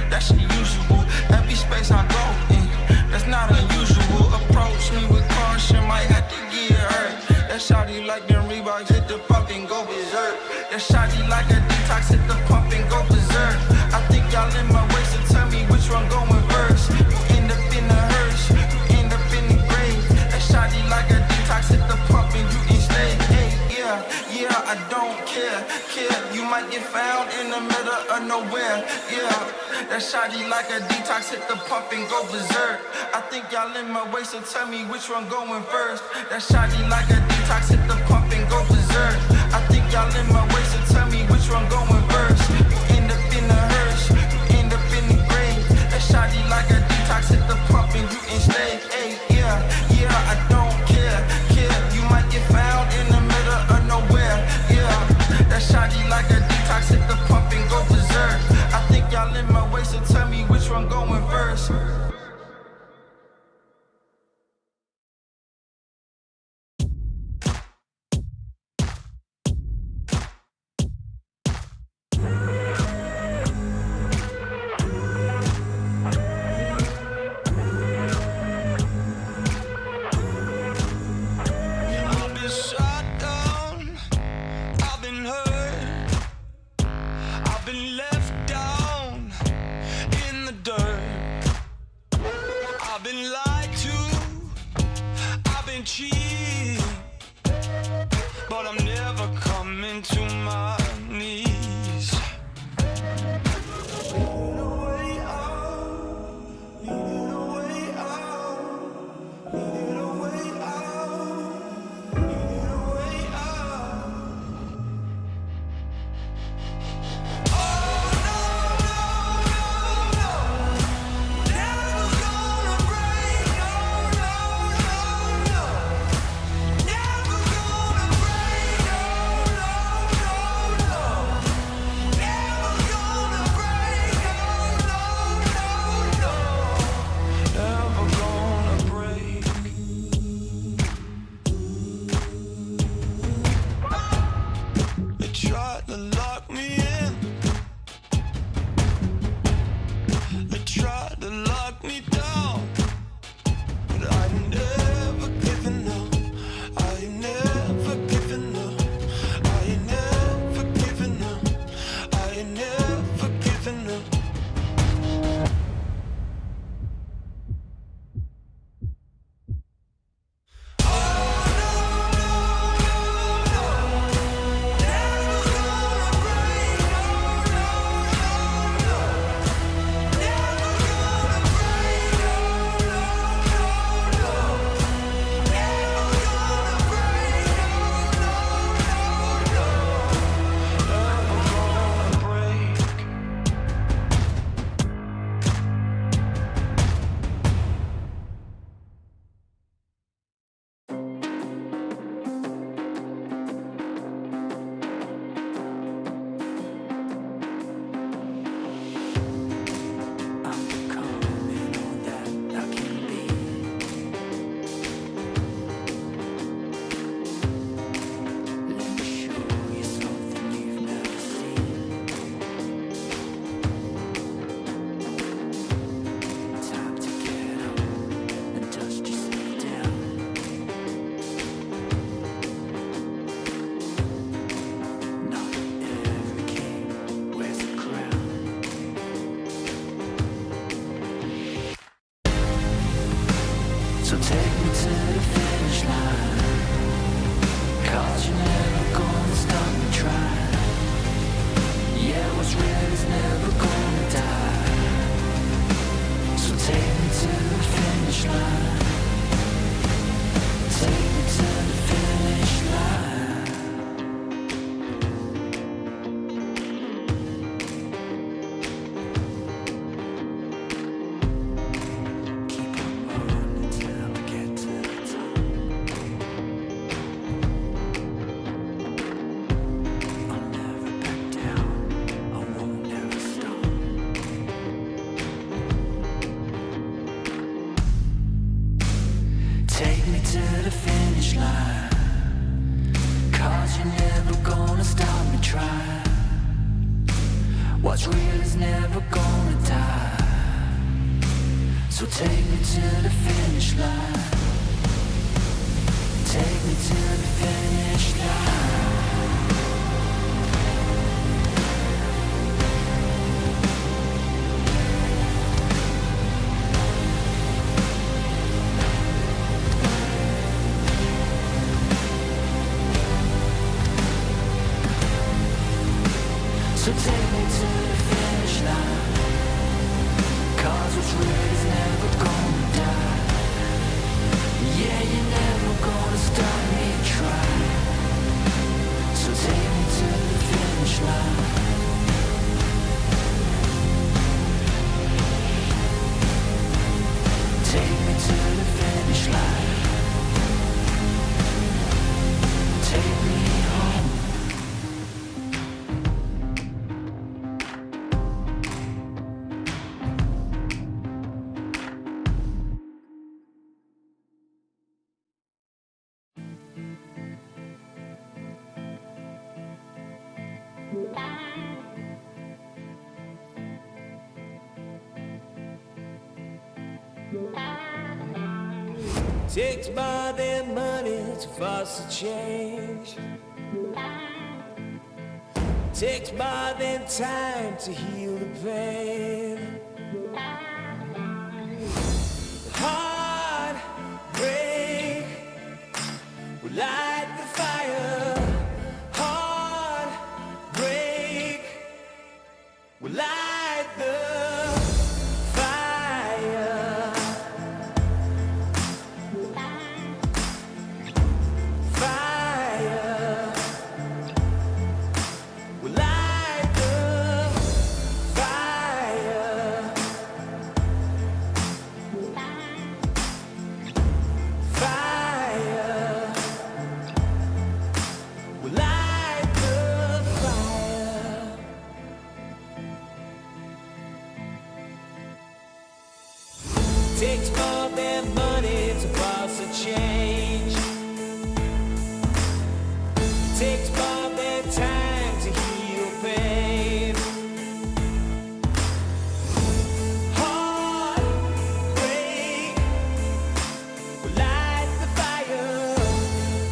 [SPEAKER 7] that's unusual. Every space I go in, that's not unusual. Approach me with caution, might have to get hurt. That shotty like them Reeboks, hit the pump and go berserk. That shotty like a detox, hit the pump and go berserk. I think y'all in my way, so tell me which one going first. You end up in the hearse, you end up in the grave. That shotty like a detox, hit the pump and you enslaved. Hey, yeah, I don't care. You might get found in the middle of nowhere. Yeah, that shotty like a detox, hit the pump and go berserk. I think y'all in my way, so tell me which one going first. That shotty like a detox, hit the pump and go berserk. I think y'all in my way, so tell me which one going first. You end up in the hearse, you end up in the grave. That shotty like a detox, hit the pump and you enslaved. Hey, yeah, I don't care. You might get found in the middle of nowhere. Yeah, that shotty like a detox, hit the pump and go berserk. I think y'all in my way, so tell me which one going first.
[SPEAKER 3] So take me to the finish line. Take me to the finish line. So take me to the finish line. 'Cause what's red is never gonna die. Yeah, you're never gonna stop me trying. So take me to the finish line. Take me to the finish line. Take me home.
[SPEAKER 12] Takes more than money to foster change. Takes more than time to heal the pain. Heartbreak will light the fire. Heartbreak will light the fire. Fire will light the fire. Fire will light the fire. Takes more than money to boss a change. Takes more than time to heal pain. Heartbreak will light the fire.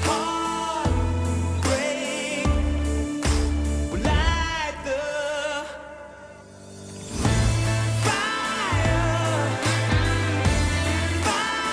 [SPEAKER 12] Heartbreak will light the fire. Fire.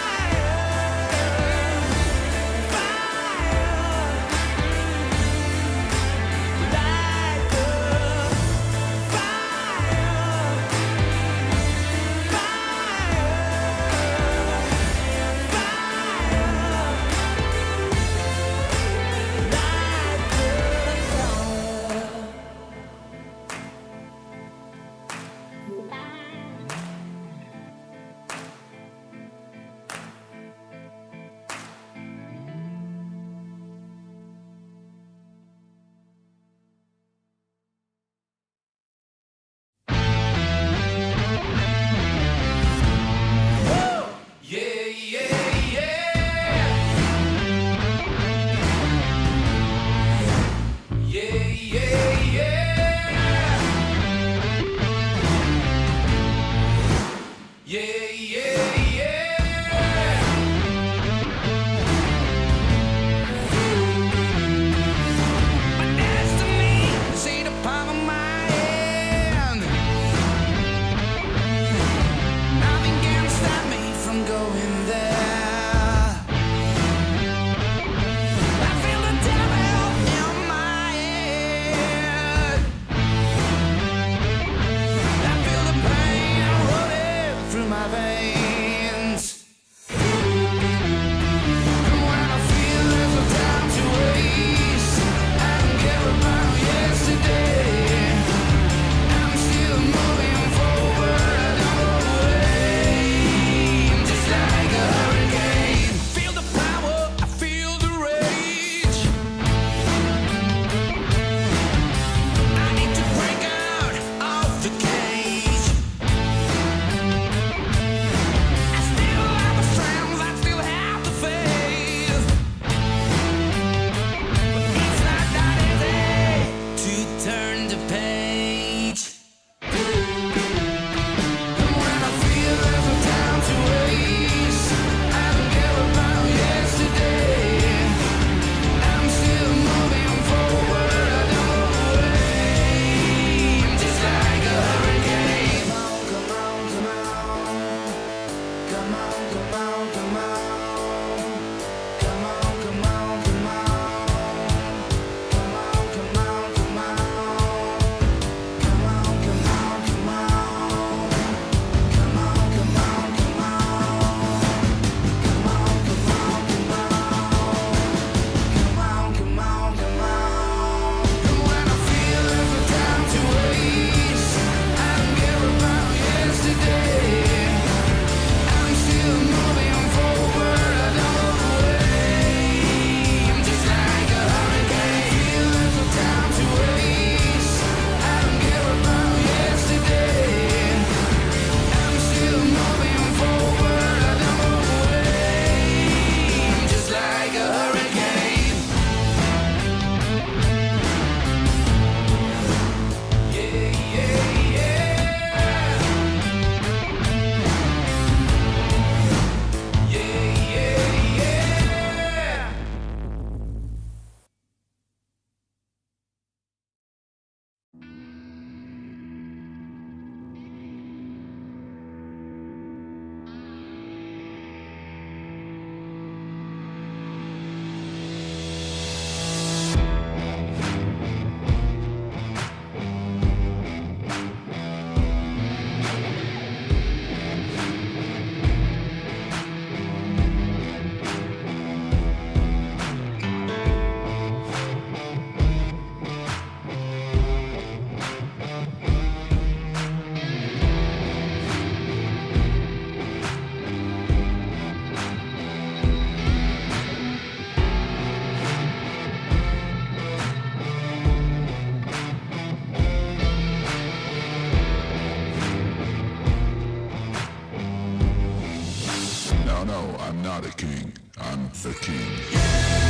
[SPEAKER 11] No, I'm not a king. I'm the king.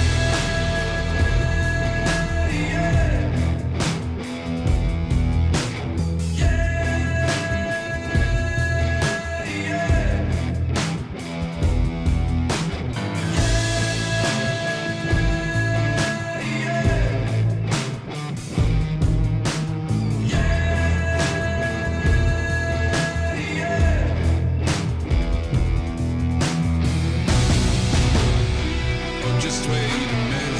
[SPEAKER 11] Just wait a minute.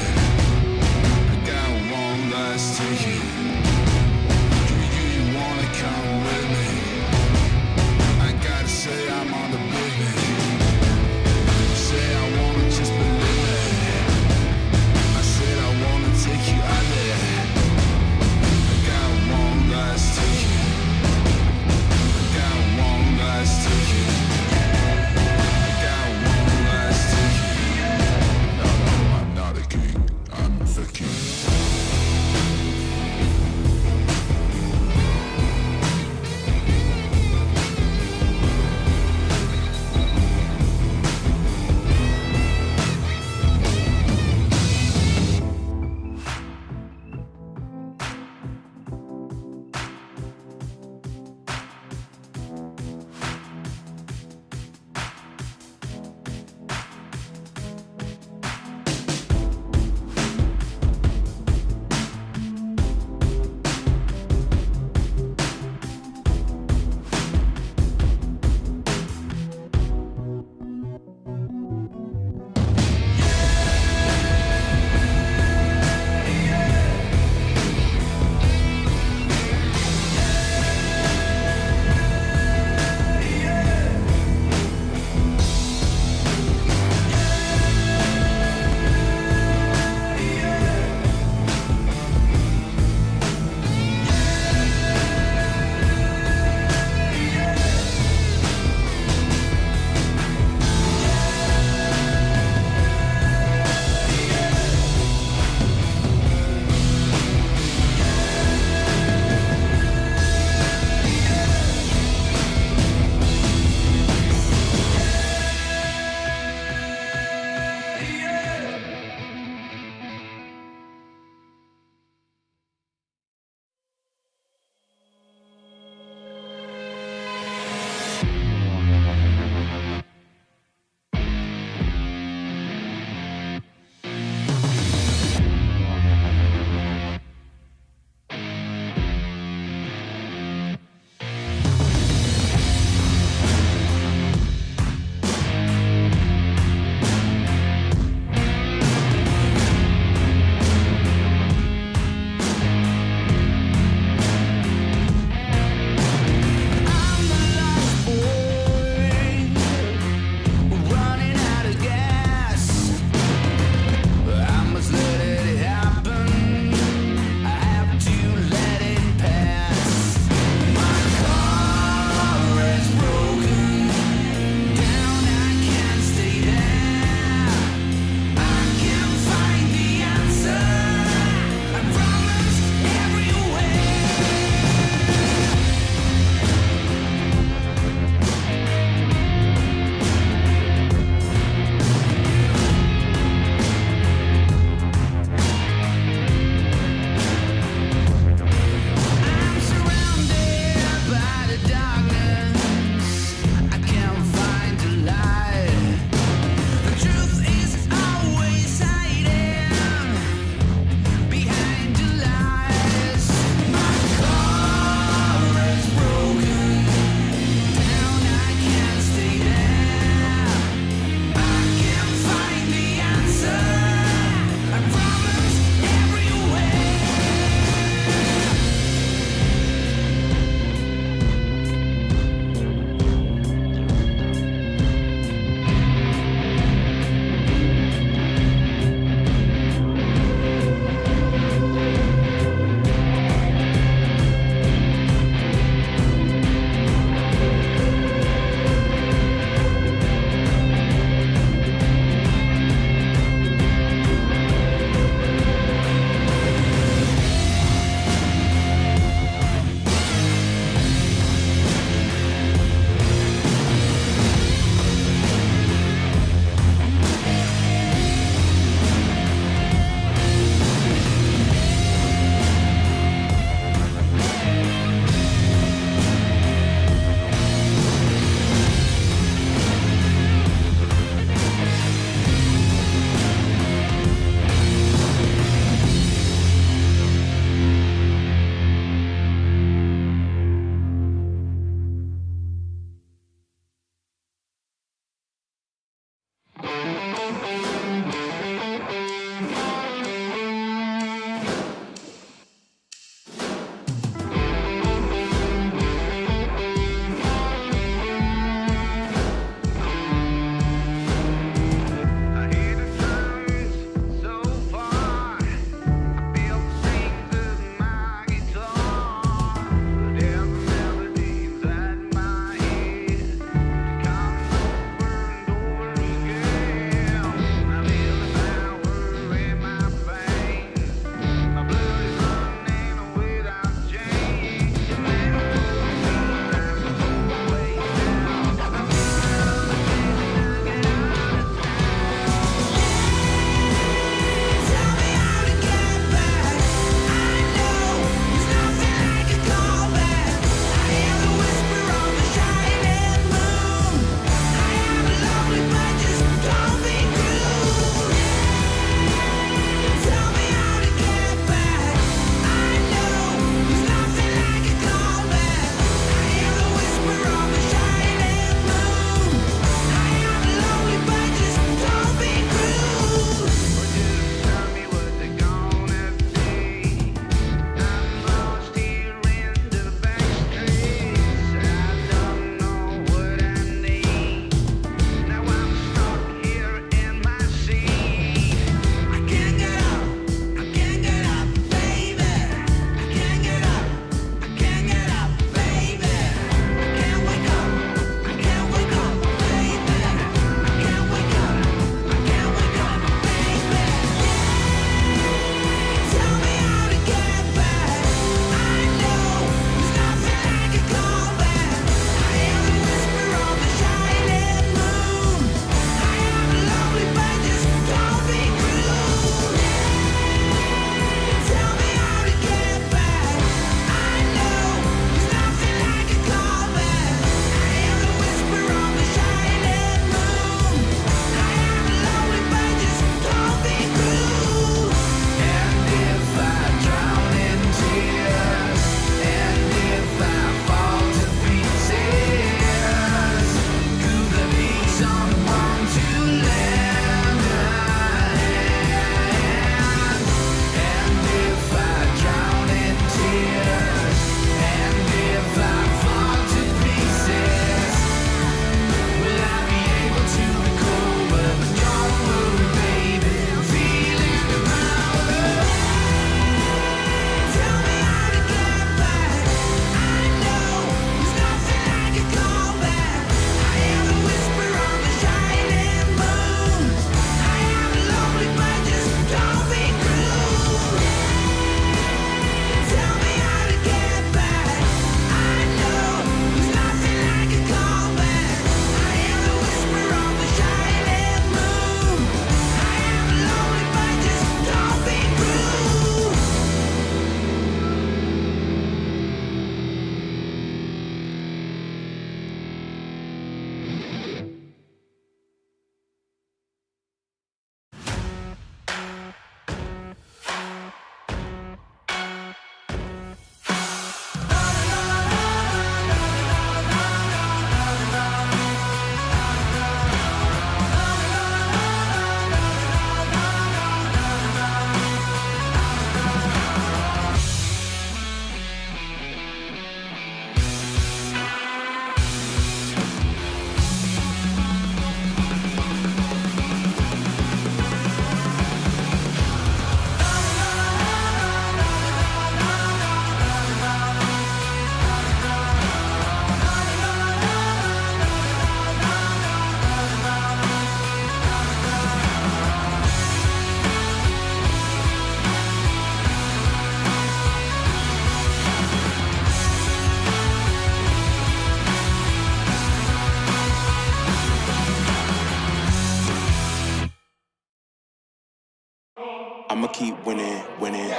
[SPEAKER 2] I'ma keep winning, winning.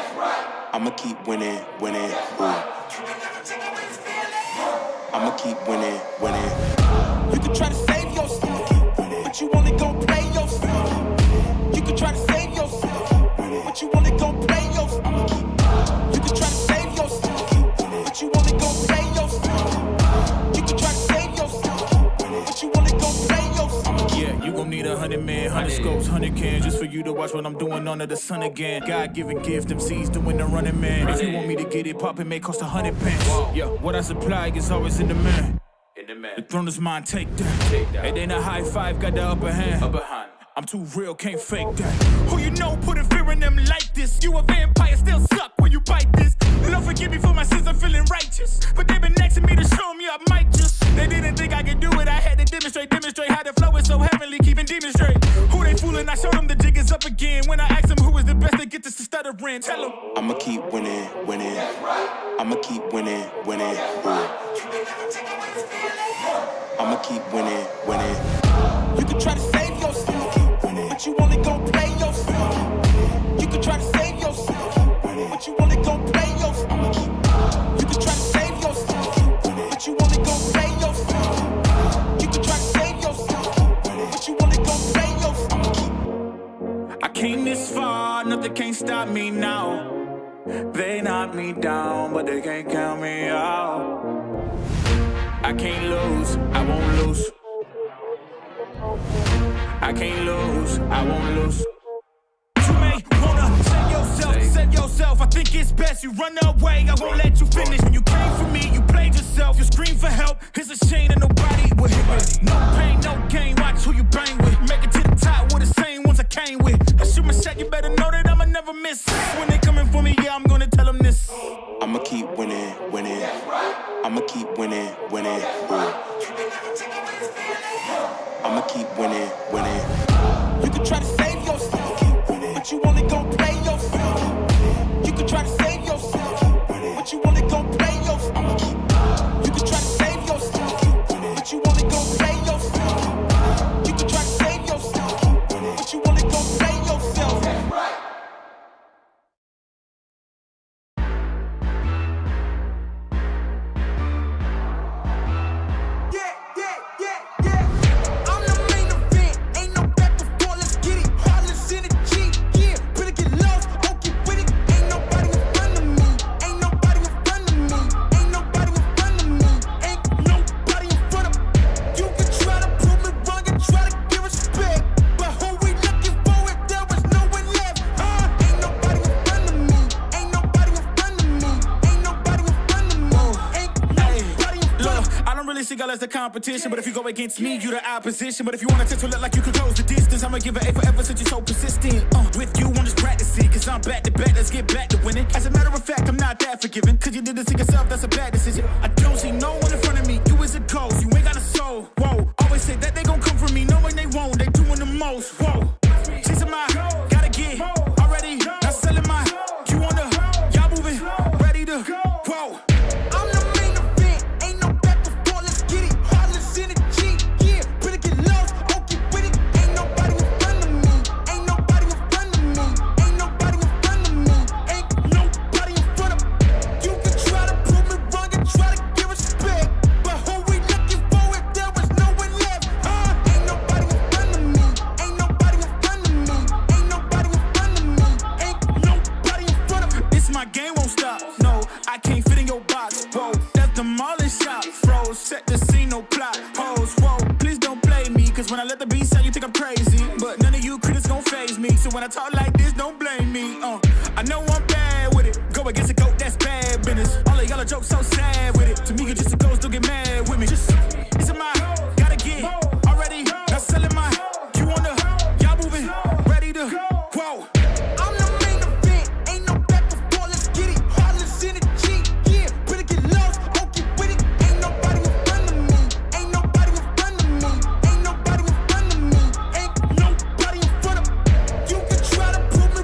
[SPEAKER 2] I'ma keep winning, winning. Ooh. I'ma keep winning, winning. You can try to save yourself, but you only gon' play yourself. You can try to save yourself, but you only gon' play yourself. You can try to save yourself, but you only gon' play yourself. You can try to save yourself, but you only gon' play yourself.
[SPEAKER 13] Yeah, you gon' need 100 men, 100 scopes, 100 cans just for you to watch what I'm doing under the sun again. God-given gift, MCs doing the running man. If you want me to get it poppin', may cost 100 pence. Yeah, what I supply is always in demand. The throne is mine, take that. It ain't a high five, got the upper hand. I'm too real, can't fake that. Who you know putting fear in them like this? You a vampire, still suck when you bite this. Lord forgive me for my sins, I'm feeling righteous. But they been asking me to show me I might just. They didn't think I could do it, I had to demonstrate how the flow is so heavenly, keeping demons straight. Who they fooling? I showed them the jig is up again. When I asked them who is the best, they get this to stuttering. Tell them
[SPEAKER 2] I'ma keep winning, winning. I'ma keep winning, winning. Ooh. I'ma keep winning, winning. You can try to save yourself, but you only gon' play yourself. You can try to save yourself, but you only gon' play yourself. You can try to save yourself, but you only gon' play yourself. You can try to save yourself, but you only gon' play yourself.
[SPEAKER 13] I came this far, nothing can't stop me now. They knock me down, but they can't count me out. I can't lose, I won't lose. I can't lose, I won't lose. You may wanna save yourself. I think it's best you run away. I won't let you finish. When you came for me, you played yourself. You scream for help. It's a shame that nobody will hit me. No pain, no gain. Watch who you bang with. Make it to the top with the same ones I came with. I shoot my shot, you better know that I'ma never miss. When they coming for me, yeah, I'm gonna tell them this.
[SPEAKER 2] I'ma keep winning, winning. I'ma keep winning, winning. Ooh. I'ma keep winning, winning. You can try to save yourself, but you only gon' play yourself. You can try to save yourself, but you only gon' play yourself. You can try to save yourself, but you only gon' play yourself. You can try to save yourself, but you only gon' play yourself.
[SPEAKER 13] As the competition, but if you go against me, you the opposition. But if you wanna test to look like you can close the distance, I'ma give it A forever since you're so persistent. With you, I'm just practicing, cause I'm back to back, let's get back to winning. As a matter of fact, I'm not that forgiving, cause you did this to yourself, that's a bad decision. I don't see no one in front of me, you is a ghost, you ain't got a soul. Whoa, always say that they gon' come for me, knowing they won't, they doing the most. Whoa, chasing my, gotta get already, not selling my, you on the, y'all moving, ready to, whoa. When I talk like this, don't blame me. I know I'm bad with it. Go against a goat, that's bad business. All of y'all are jokes so sad with it. To me, you just a ghost, don't get mad with me. Just, it's a my, gotta get already. Not selling my, you on the, y'all moving, ready to, whoa. I'm the main event, ain't no back before, let's get it. Heartless energy, yeah. Better get lost, don't get with it. Ain't nobody in front of me. Ain't nobody in front of me. Ain't nobody in front of me. Ain't nobody in front of me. You can try to prove me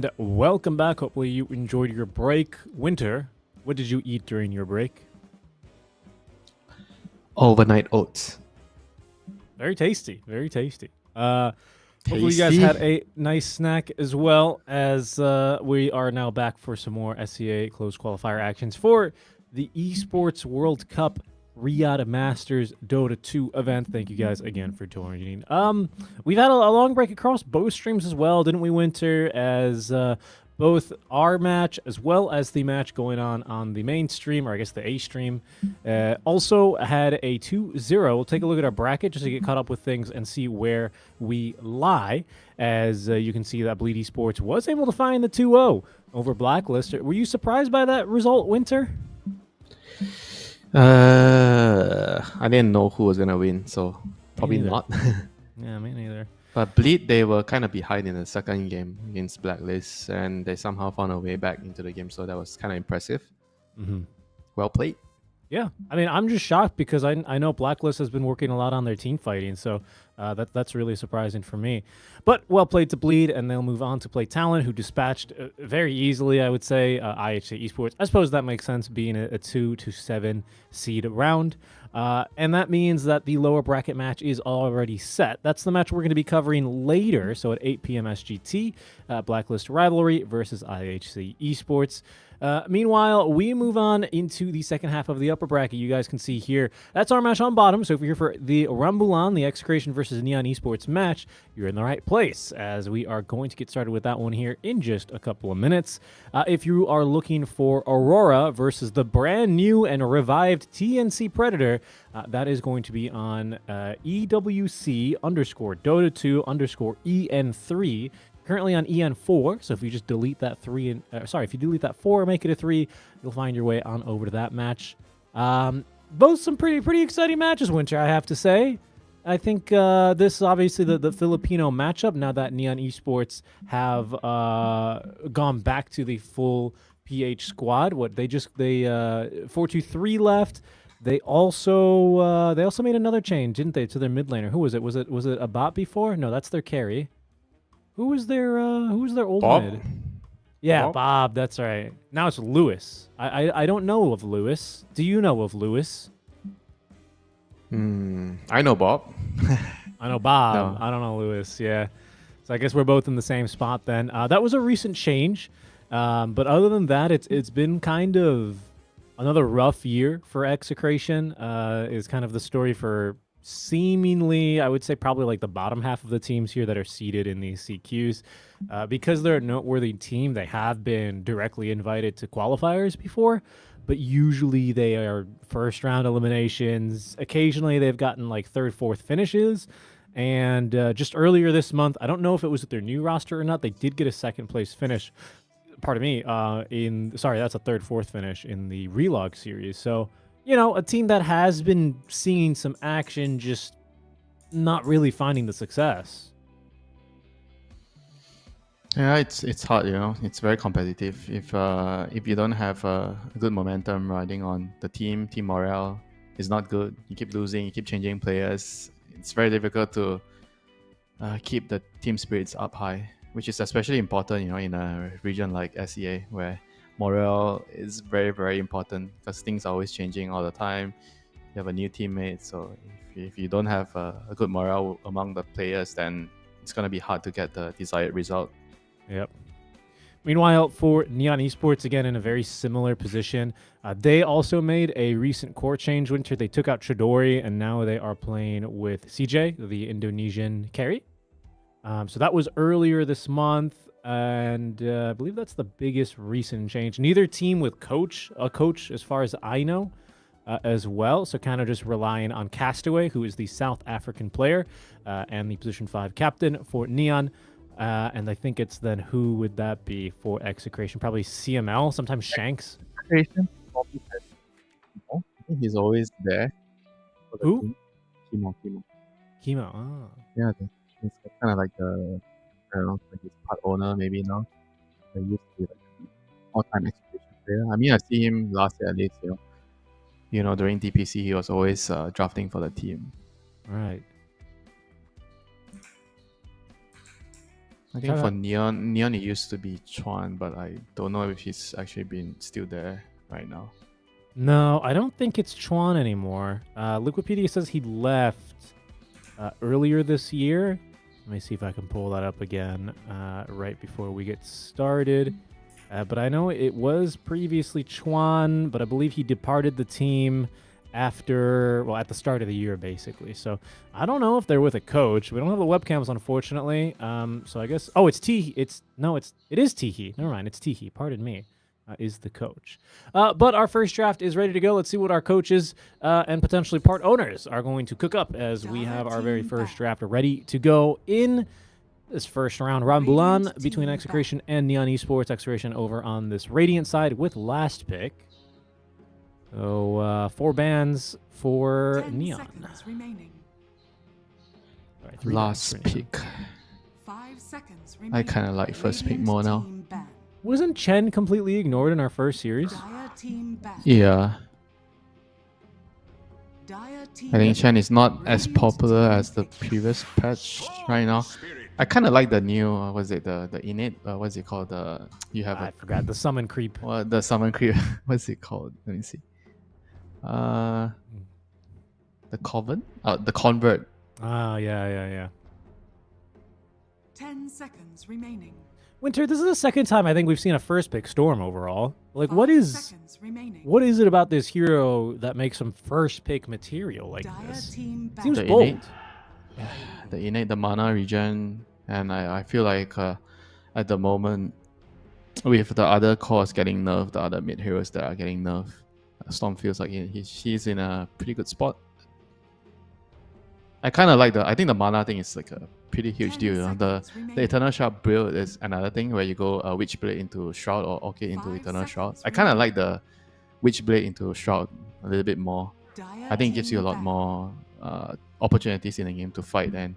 [SPEAKER 4] And welcome back. Hopefully you enjoyed your break. Winter, what did you eat during your break?
[SPEAKER 8] Overnight oats.
[SPEAKER 4] Very tasty. Very tasty. Hopefully you guys had a nice snack as well, as we are now back for some more SCA closed qualifier actions for the Esports World Cup Riyadh Masters Dota 2 event. Thank you guys again for joining. We've had a long break across both streams as well, didn't we, Winter? As both our match as well as the match going on the main stream, or I guess the A stream, also had a 2-0. We'll take a look at our bracket just to get caught up with things and see where we lie. As you can see that Bleed Esports was able to find the 2-0 over Blacklist. Were you surprised by that result, Winter?
[SPEAKER 8] I didn't know who was gonna win, so probably not.
[SPEAKER 4] Yeah, me neither.
[SPEAKER 8] But Bleed, they were kind of behind in the second game against Blacklist, and they somehow found a way back into the game, so that was kind of impressive.
[SPEAKER 4] Mm-hmm.
[SPEAKER 8] Well played.
[SPEAKER 4] Yeah, I mean, I'm just shocked because I know Blacklist has been working a lot on their team fighting, so that's really surprising for me. But well played to Bleed, and they'll move on to play Talon, who dispatched very easily, I would say, IHC Esports. I suppose that makes sense, being a 2-7 seed round. And that means that the lower bracket match is already set. That's the match we're going to be covering later, so at 8 p.m. SGT, Blacklist Rivalry versus IHC Esports. Meanwhile, we move on into the second half of the upper bracket. You guys can see here, that's our match on bottom. So if you're here for the Rambulan, the Execration versus Neon Esports match, you're in the right place, as we are going to get started with that one here in just a couple of minutes. If you are looking for Aurora versus the brand new and revived TNC Predator, that is going to be on EWC_Dota2_EN3. Currently on EN4, so if you just delete that 3 and if you delete that 4, make it a 3, you'll find your way on over to that match. Both some pretty exciting matches, Winter, I have to say. I think this is obviously the Filipino matchup, now that Neon Esports have gone back to the full PH squad. 4-2-3 left. They also made another change, didn't they, to their mid laner? Who was it? Was it a bot before? No, that's their carry. Who was their old
[SPEAKER 8] Bob?
[SPEAKER 4] mid? Yeah, Bob, that's right. Now it's Lewis. I don't know of Lewis. Do you know of Lewis?
[SPEAKER 8] I know Bob.
[SPEAKER 4] I know Bob.
[SPEAKER 8] No.
[SPEAKER 4] I don't know Lewis, yeah. So I guess we're both in the same spot then. That was a recent change. But other than that, it's been kind of another rough year for Execration. Is kind of the story for seemingly, I would say, probably like the bottom half of the teams here that are seeded in these CQs. Because they're a noteworthy team, they have been directly invited to qualifiers before, but usually they are first round eliminations. Occasionally they've gotten like third, fourth finishes. And just earlier this month, I don't know if it was with their new roster or not, they did get a second place finish. Pardon me, that's a third, fourth finish in the Relog series. So, you know, a team that has been seeing some action, just not really finding the success.
[SPEAKER 8] Yeah, it's hard, you know. It's very competitive. If you don't have a good momentum riding on the team morale is not good. You keep losing, you keep changing players. It's very difficult to keep the team spirits up high, which is especially important, you know, in a region like SEA where morale is very, very important because things are always changing all the time. You have a new teammate, so if you don't have a good morale among the players, then it's going to be hard to get the desired result.
[SPEAKER 4] Yep. Meanwhile, for Neon Esports, again, in a very similar position, they also made a recent core change, Winter. They took out Chidori, and now they are playing with CJ, the Indonesian carry. So that was earlier this month, and I believe that's the biggest recent change. Neither team with a coach as far as I know, as well. So kind of just relying on Castaway, who is the South African player, and the position 5 captain for Neon. And I think it's then, who would that be for Execration? Probably CML, sometimes Shanks.
[SPEAKER 8] I think he's always there.
[SPEAKER 4] Who?
[SPEAKER 8] Kimo.
[SPEAKER 4] Ah.
[SPEAKER 8] Yeah, he's kind of like the, I don't know, like his part owner maybe now. He used to be like an all-time Execration player. I mean, I see him last year at least, you know, during DPC, he was always drafting for the team.
[SPEAKER 4] Right.
[SPEAKER 8] I think for Neon it used to be Chuan, but I don't know if he's actually been still there right now.
[SPEAKER 4] No, I don't think it's Chuan anymore. Liquipedia says he left earlier this year. Let me see if I can pull that up again right before we get started. But I know it was previously Chuan, but I believe he departed the team at the start of the year, basically. So I don't know if they're with a coach. We don't have the webcams, unfortunately. So I guess, it's Teehee. It is Teehee. Never mind, it's Teehee. Pardon me. Is the coach. But our first draft is ready to go. Let's see what our coaches and potentially part owners are going to cook up as we have our very first draft ready to go in this first round. Rambulan between Execration and Neon Esports. Execration over on this Radiant side with last pick. So 4 bans for Neon.
[SPEAKER 6] All right,
[SPEAKER 8] Last pick.
[SPEAKER 6] 5 seconds
[SPEAKER 8] I
[SPEAKER 6] remaining.
[SPEAKER 8] kind of like first pick more now.
[SPEAKER 4] Wasn't Chen completely ignored in our first series?
[SPEAKER 8] Yeah. I think Chen is not as popular as the previous patch right now. I kind of like the new, the innate, what's it called?
[SPEAKER 4] I forgot, the summon creep.
[SPEAKER 8] The summon creep, what's it called? Let me see. The Coven? The Convert.
[SPEAKER 4] Oh, yeah.
[SPEAKER 6] 10 seconds remaining.
[SPEAKER 4] Winter, this is the second time I think we've seen a first pick Storm overall. Like,
[SPEAKER 6] 5
[SPEAKER 4] what is
[SPEAKER 6] seconds remaining.
[SPEAKER 4] it about this hero that makes him first pick material like this? Seems
[SPEAKER 8] The
[SPEAKER 4] bold.
[SPEAKER 8] innate. The innate, the mana regen, and I feel like at the moment, with the other cores getting nerfed, the other mid heroes that are getting nerfed, Storm feels like he's in a pretty good spot. I kind of like I think the mana thing is like a pretty huge deal. You know? The Eternal Shroud build is another thing where you go Witchblade into Shroud or Orchid into Eternal Shroud. I kind of like the Witchblade into Shroud a little bit more. I think it gives you a lot more opportunities in the game to fight and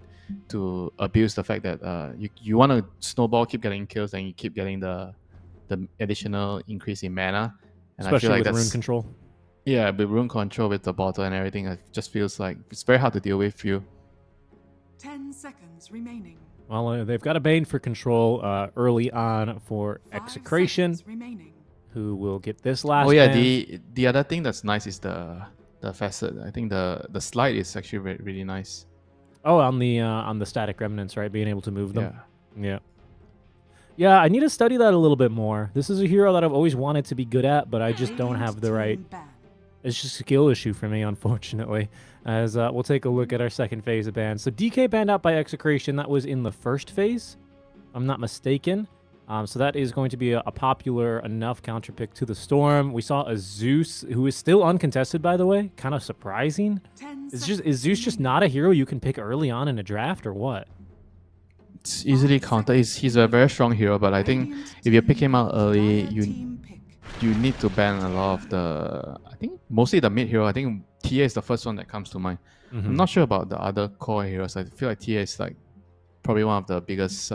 [SPEAKER 8] to abuse the fact that you want to snowball, keep getting kills, and you keep getting the additional increase in mana. And
[SPEAKER 4] Especially
[SPEAKER 8] I feel like
[SPEAKER 4] with
[SPEAKER 8] that's
[SPEAKER 4] rune control.
[SPEAKER 8] Yeah, with rune control, with the bottle and everything, it just feels like it's very hard to deal with you.
[SPEAKER 6] 10 seconds remaining.
[SPEAKER 4] Well, they've got a Bane for control early on for
[SPEAKER 6] 5
[SPEAKER 4] Execration,
[SPEAKER 6] seconds remaining.
[SPEAKER 4] who will get this last
[SPEAKER 8] Oh yeah,
[SPEAKER 4] ban.
[SPEAKER 8] the other thing that's nice is the facet. I think the slide is actually really nice.
[SPEAKER 4] Oh, on the static remnants, right? Being able to move them.
[SPEAKER 8] Yeah.
[SPEAKER 4] Yeah, I need to study that a little bit more. This is a hero that I've always wanted to be good at, but I just don't have the right... It's just a skill issue for me, unfortunately. As we'll take a look at our second phase of bans. So DK banned out by Execration. That was in the first phase, if I'm not mistaken. So that is going to be a popular enough counter pick to the Storm. We saw a Zeus, who is still uncontested, by the way. Kind of surprising. Is Zeus just not a hero you can pick early on in a draft, or what?
[SPEAKER 8] It's easily countered. He's a very strong hero, but I think if you pick him out early, you need to ban a lot of I think mostly the mid hero. I think TA is the first one that comes to mind. I'm not sure about the other core heroes. I feel like TA is like probably one of the biggest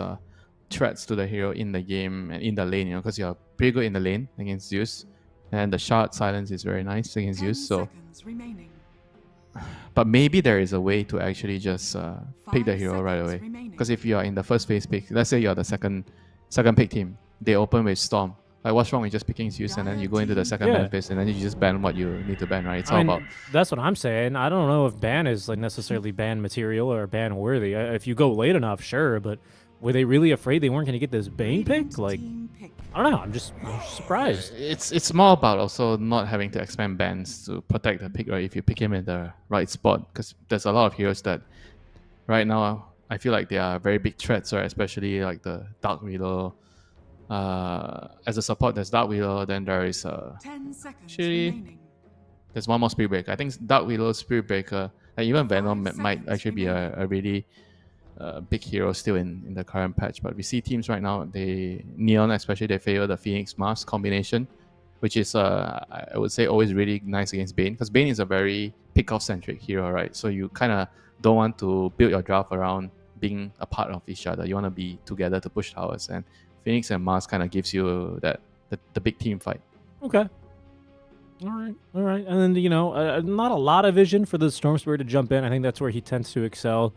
[SPEAKER 8] threats to the hero in the game and in the lane, because you're pretty good in the lane against Zeus, and the shard silence is very nice against Zeus. So, but maybe there is a way to actually just pick the hero right away. Because if you are in the first phase pick, let's say you're the second pick team, they open with Storm. Like, what's wrong with just picking Zeus and then you go into the second ban phase and then you just ban what you need to ban, right? It's all about...
[SPEAKER 4] That's what I'm saying. I don't know if ban is like necessarily ban material or ban worthy. If you go late enough, sure, but were they really afraid they weren't going to get this Bane pick? Like, I don't know. I'm just surprised.
[SPEAKER 8] It's more about also not having to expand bans to protect the pick, right? If you pick him in the right spot, because there's a lot of heroes that right now I feel like they are very big threats, right? Especially like the Dark Widow. As a support, there's Dark Widow, then there is
[SPEAKER 6] 10 seconds
[SPEAKER 8] actually
[SPEAKER 6] remaining.
[SPEAKER 8] there's one more Spirit Breaker. I think Dark Widow, Spirit Breaker, and even Venom might actually be a really big hero still in the current patch. But we see teams right now, Neon especially, they favor the Phoenix Mars combination, which is I would say always really nice against Bane, because Bane is a very pick-off centric hero, right? So you kind of don't want to build your draft around being a part of each other. You want to be together to push towers, and Phoenix and Mars kind of gives you the big team fight.
[SPEAKER 4] Okay. All right. And then, not a lot of vision for the Storm Spirit to jump in. I think that's where he tends to excel.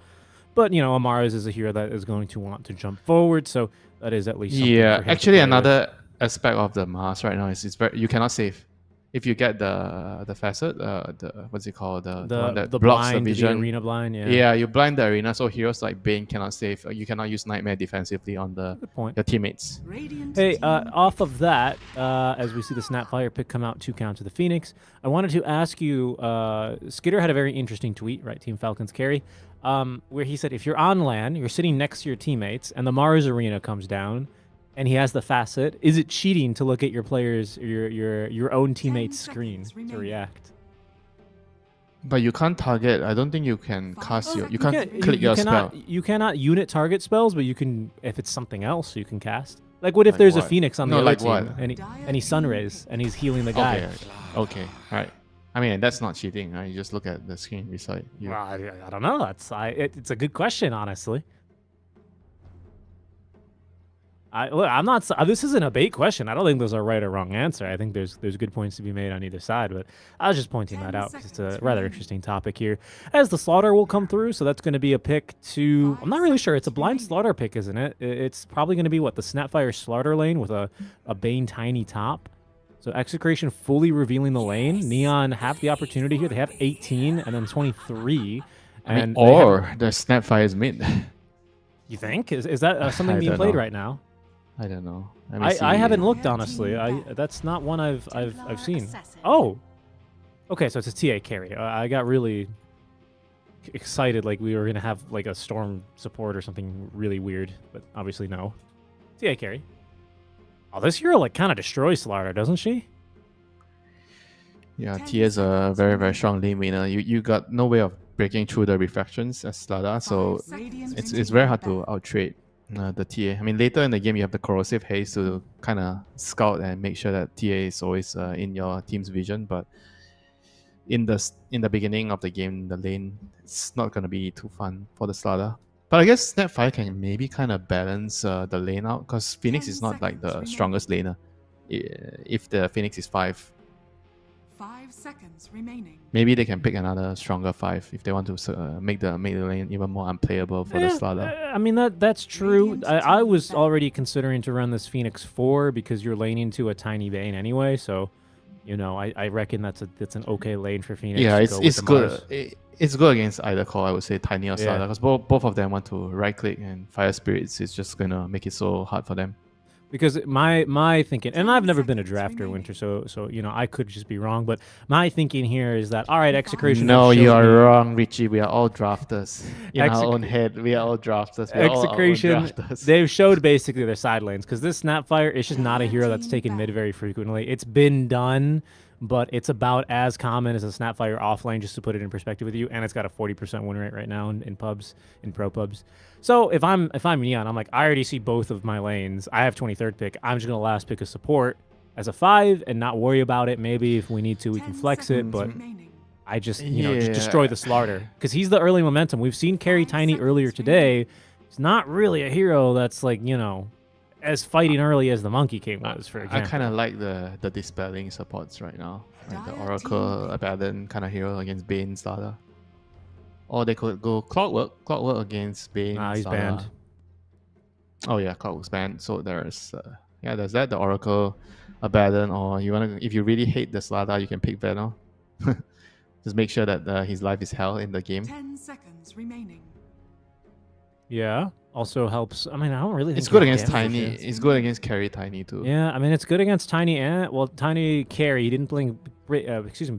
[SPEAKER 4] But, Amara's is a hero that is going to want to jump forward, so that is at least something
[SPEAKER 8] Yeah,
[SPEAKER 4] for him to
[SPEAKER 8] actually,
[SPEAKER 4] play with.
[SPEAKER 8] another aspect of the Mars right now is you cannot save. If you get the facet, the what's it called, the one that
[SPEAKER 4] the
[SPEAKER 8] blocks
[SPEAKER 4] blind,
[SPEAKER 8] the vision,
[SPEAKER 4] arena blind, yeah.
[SPEAKER 8] Yeah, you blind the arena, so heroes like Bane cannot save. You cannot use Nightmare defensively on
[SPEAKER 4] Good point.
[SPEAKER 8] your teammates.
[SPEAKER 4] Hey, off of that, as we see the Snapfire pick come out 2 count to the Phoenix, I wanted to ask you, Skitter had a very interesting tweet, right, Team Falcons carry, where he said if you're on LAN, you're sitting next to your teammates, and the Mars arena comes down, and he has the facet, is it cheating to look at your players, your own teammates' screen to react?
[SPEAKER 8] But you can't target. I don't think you can cast you can't click your spell.
[SPEAKER 4] You cannot unit target spells, but you can, if it's something else, you can cast. Like, what if there's a Phoenix on the other team, and he's Sunrays, and he's healing the guy?
[SPEAKER 8] Okay, right. I mean, that's not cheating, right? You just look at the screen beside you.
[SPEAKER 4] Well, I don't know. It's a good question, honestly. I'm not. This isn't a bait question. I don't think there's a right or wrong answer. I think there's good points to be made on either side, but I was just pointing that out because it's a rather interesting topic here. As the slaughter will come through, so that's going to be a pick to. I'm not really sure. It's a blind slaughter pick, isn't it? It's probably going to be what, the Snapfire slaughter lane with a Bane tiny top. So Execration fully revealing the lane. Neon have the opportunity here. They have 18 and then 23. And
[SPEAKER 8] or the Snapfire's mid.
[SPEAKER 4] You think? Is that something being played right now?
[SPEAKER 8] I don't know.
[SPEAKER 4] I haven't looked, honestly. That's not one I've seen. Oh, okay. So it's a TA carry. I got really excited, like we were gonna have like a storm support or something really weird, but obviously no. TA carry. Oh, this hero like kind of destroys Slaughter, doesn't she?
[SPEAKER 8] Yeah, Tia is a very, very strong lane winner. You got no way of breaking through the refractions as Slada, so it's very hard to outtrade the TA. I mean, later in the game, you have the corrosive haze to kind of scout and make sure that TA is always in your team's vision. But in the beginning of the game, the lane, it's not gonna be too fun for the Slada. But I guess Snapfire can maybe kind of balance the lane out, because Phoenix is not like the strongest laner. If the Phoenix is 5
[SPEAKER 6] seconds remaining.
[SPEAKER 8] Maybe they can pick another stronger 5 if they want to make the lane even more unplayable for the Slada.
[SPEAKER 4] I mean, that's true. I was already considering to run this Phoenix 4 because you're laning to a tiny Bane anyway. So, I reckon that's an okay lane for Phoenix.
[SPEAKER 8] Yeah,
[SPEAKER 4] to
[SPEAKER 8] it's
[SPEAKER 4] go
[SPEAKER 8] good.
[SPEAKER 4] Mars.
[SPEAKER 8] It's good against either core, I would say, Tiny or Slada, because both of them want to right click, and Fire Spirits is just gonna make it so hard for them.
[SPEAKER 4] Because my thinking, and I've never been a drafter, Winter, so I could just be wrong, but my thinking here is that, all right, Execration.
[SPEAKER 8] No, you are wrong, Richie. We are all drafters. In our own head, we are all drafters.
[SPEAKER 4] Execration, they've showed basically their side lanes, because this Snapfire is just not a hero that's taken mid very frequently. It's been done, but it's about as common as a Snapfire offlane, just to put it in perspective with you, and it's got a 40% win rate right now in pro pubs. So if I'm Neon, I'm like, I already see both of my lanes. I have 23rd pick. I'm just gonna last pick a support as a 5 and not worry about it. Maybe if we need to, we can flex it, but I just just destroy the Slaughter, because he's the early momentum. We've seen carry Tiny earlier today. It's not really a hero that's like as fighting early as the Monkey King was, for example.
[SPEAKER 8] I kind of like the dispelling supports right now, like the Oracle, Abaddon kind of hero against Bane Slada. Or they could go Clockwork against Bane.
[SPEAKER 4] He's banned.
[SPEAKER 8] Oh yeah, Clockwork's banned. So there's there's that, the Oracle, Abaddon, or if you really hate the Slada, you can pick Venom. Just make sure that his life is hell in the game.
[SPEAKER 6] 10 seconds remaining.
[SPEAKER 4] Yeah. Also helps. I mean, I don't really think
[SPEAKER 8] it's good against Tiny. It's good against carry Tiny too.
[SPEAKER 4] Yeah, I mean, it's good against Tiny and Tiny carry. He didn't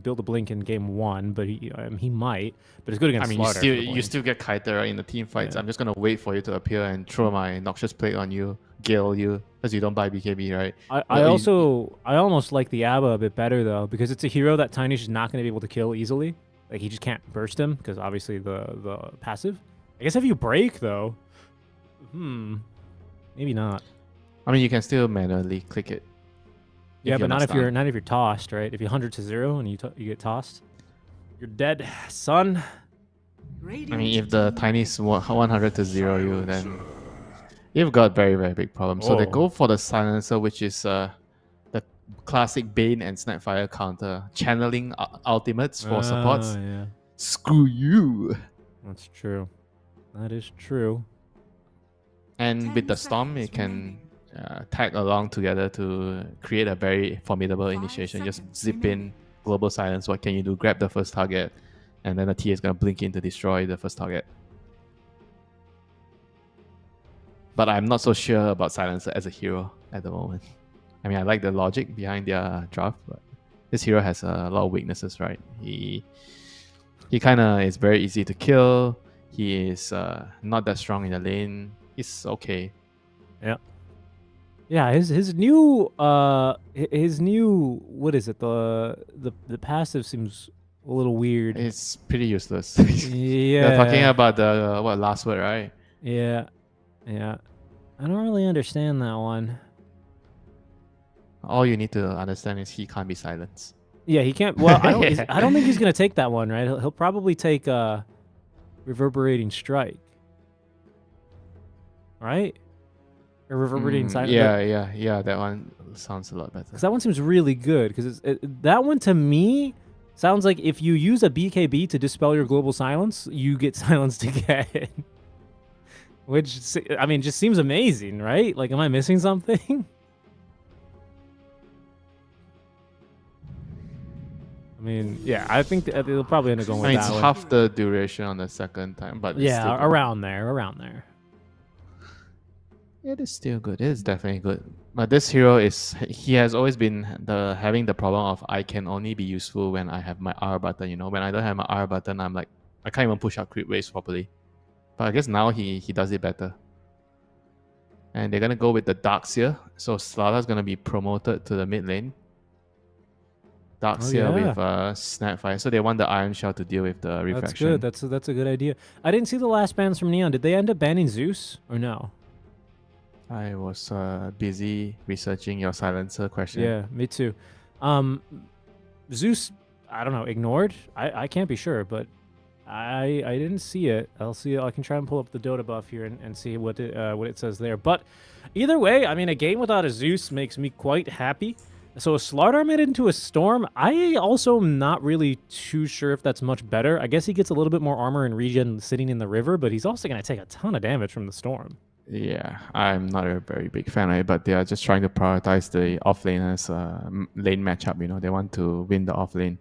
[SPEAKER 4] build a blink in game 1, but he might. But it's good against.
[SPEAKER 8] I mean,
[SPEAKER 4] Slaughter
[SPEAKER 8] you still get Kaiter in the team fights. Yeah. I'm just gonna wait for you to appear and throw my Noxious Plague on you, gale you, because you don't buy BKB, right?
[SPEAKER 4] I almost like the Abba a bit better though, because it's a hero that Tiny's just not gonna be able to kill easily. Like, he just can't burst him because obviously the passive. I guess if you break though. Maybe not.
[SPEAKER 8] I mean, you can still manually click it.
[SPEAKER 4] Yeah, but not if you're tossed, right? If you 100 to 0 and you get tossed, you're dead, son.
[SPEAKER 8] I mean, if the Tiny's 100 to 0 you, then you've got very, very big problems. So they go for the Silencer, which is the classic Bane and Snapfire counter, channeling ultimates for supports.
[SPEAKER 4] Yeah.
[SPEAKER 8] Screw you.
[SPEAKER 4] That's true. That is true.
[SPEAKER 8] And with the Storm, it can tag along together to create a very formidable initiation. Just zip in Global Silence. What can you do? Grab the first target, and then the TA is going to blink in to destroy the first target. But I'm not so sure about Silencer as a hero at the moment. I mean, I like the logic behind their draft, but this hero has a lot of weaknesses, right? He kind of is very easy to kill. He is not that strong in the lane. He's okay.
[SPEAKER 4] Yeah. Yeah, his new what is it? The passive seems a little weird.
[SPEAKER 8] It's pretty useless.
[SPEAKER 4] Yeah.
[SPEAKER 8] They're talking about the last word, right?
[SPEAKER 4] Yeah. Yeah. I don't really understand that one.
[SPEAKER 8] All you need to understand is he can't be silenced.
[SPEAKER 4] Yeah, he can't. Well, I don't think he's gonna take that one, right? He'll probably take reverberating strike, right? Or reverberating silence.
[SPEAKER 8] Yeah. That one sounds a lot better.
[SPEAKER 4] Because that one seems really good. Because that one to me sounds like if you use a BKB to dispel your global silence, you get silenced again. Which, I mean, just seems amazing, right? Like, am I missing something? I mean, yeah, I think they'll probably end up going with that
[SPEAKER 8] it's
[SPEAKER 4] one.
[SPEAKER 8] half the duration on the second time, but it's still good.
[SPEAKER 4] around there.
[SPEAKER 8] It is still good. It is definitely good. But this hero he has always been having the problem of I can only be useful when I have my R button. You know, when I don't have my R button, I'm like I can't even push out creep waves properly. But I guess now he does it better. And they're gonna go with the Darkseer. So Slaughter's gonna be promoted to the mid lane. Darkseer with Snapfire. So they want the Iron Shell to deal with the refraction.
[SPEAKER 4] That's good. That's a good idea. I didn't see the last bans from Neon. Did they end up banning Zeus or no?
[SPEAKER 8] I was busy researching your silencer question.
[SPEAKER 4] Yeah, me too. Zeus, I don't know, ignored? I can't be sure, but I didn't see it. I'll see. I can try and pull up the Dota buff here and see what it says there. But either way, I mean, a game without a Zeus makes me quite happy. So a Slardar made it into a Storm. I also am not really too sure if that's much better. I guess he gets a little bit more armor and regen sitting in the river, but he's also going to take a ton of damage from the Storm.
[SPEAKER 8] Yeah, I'm not a very big fan of it, but they are just trying to prioritize the offlaners lane matchup. You know, they want to win the off lane,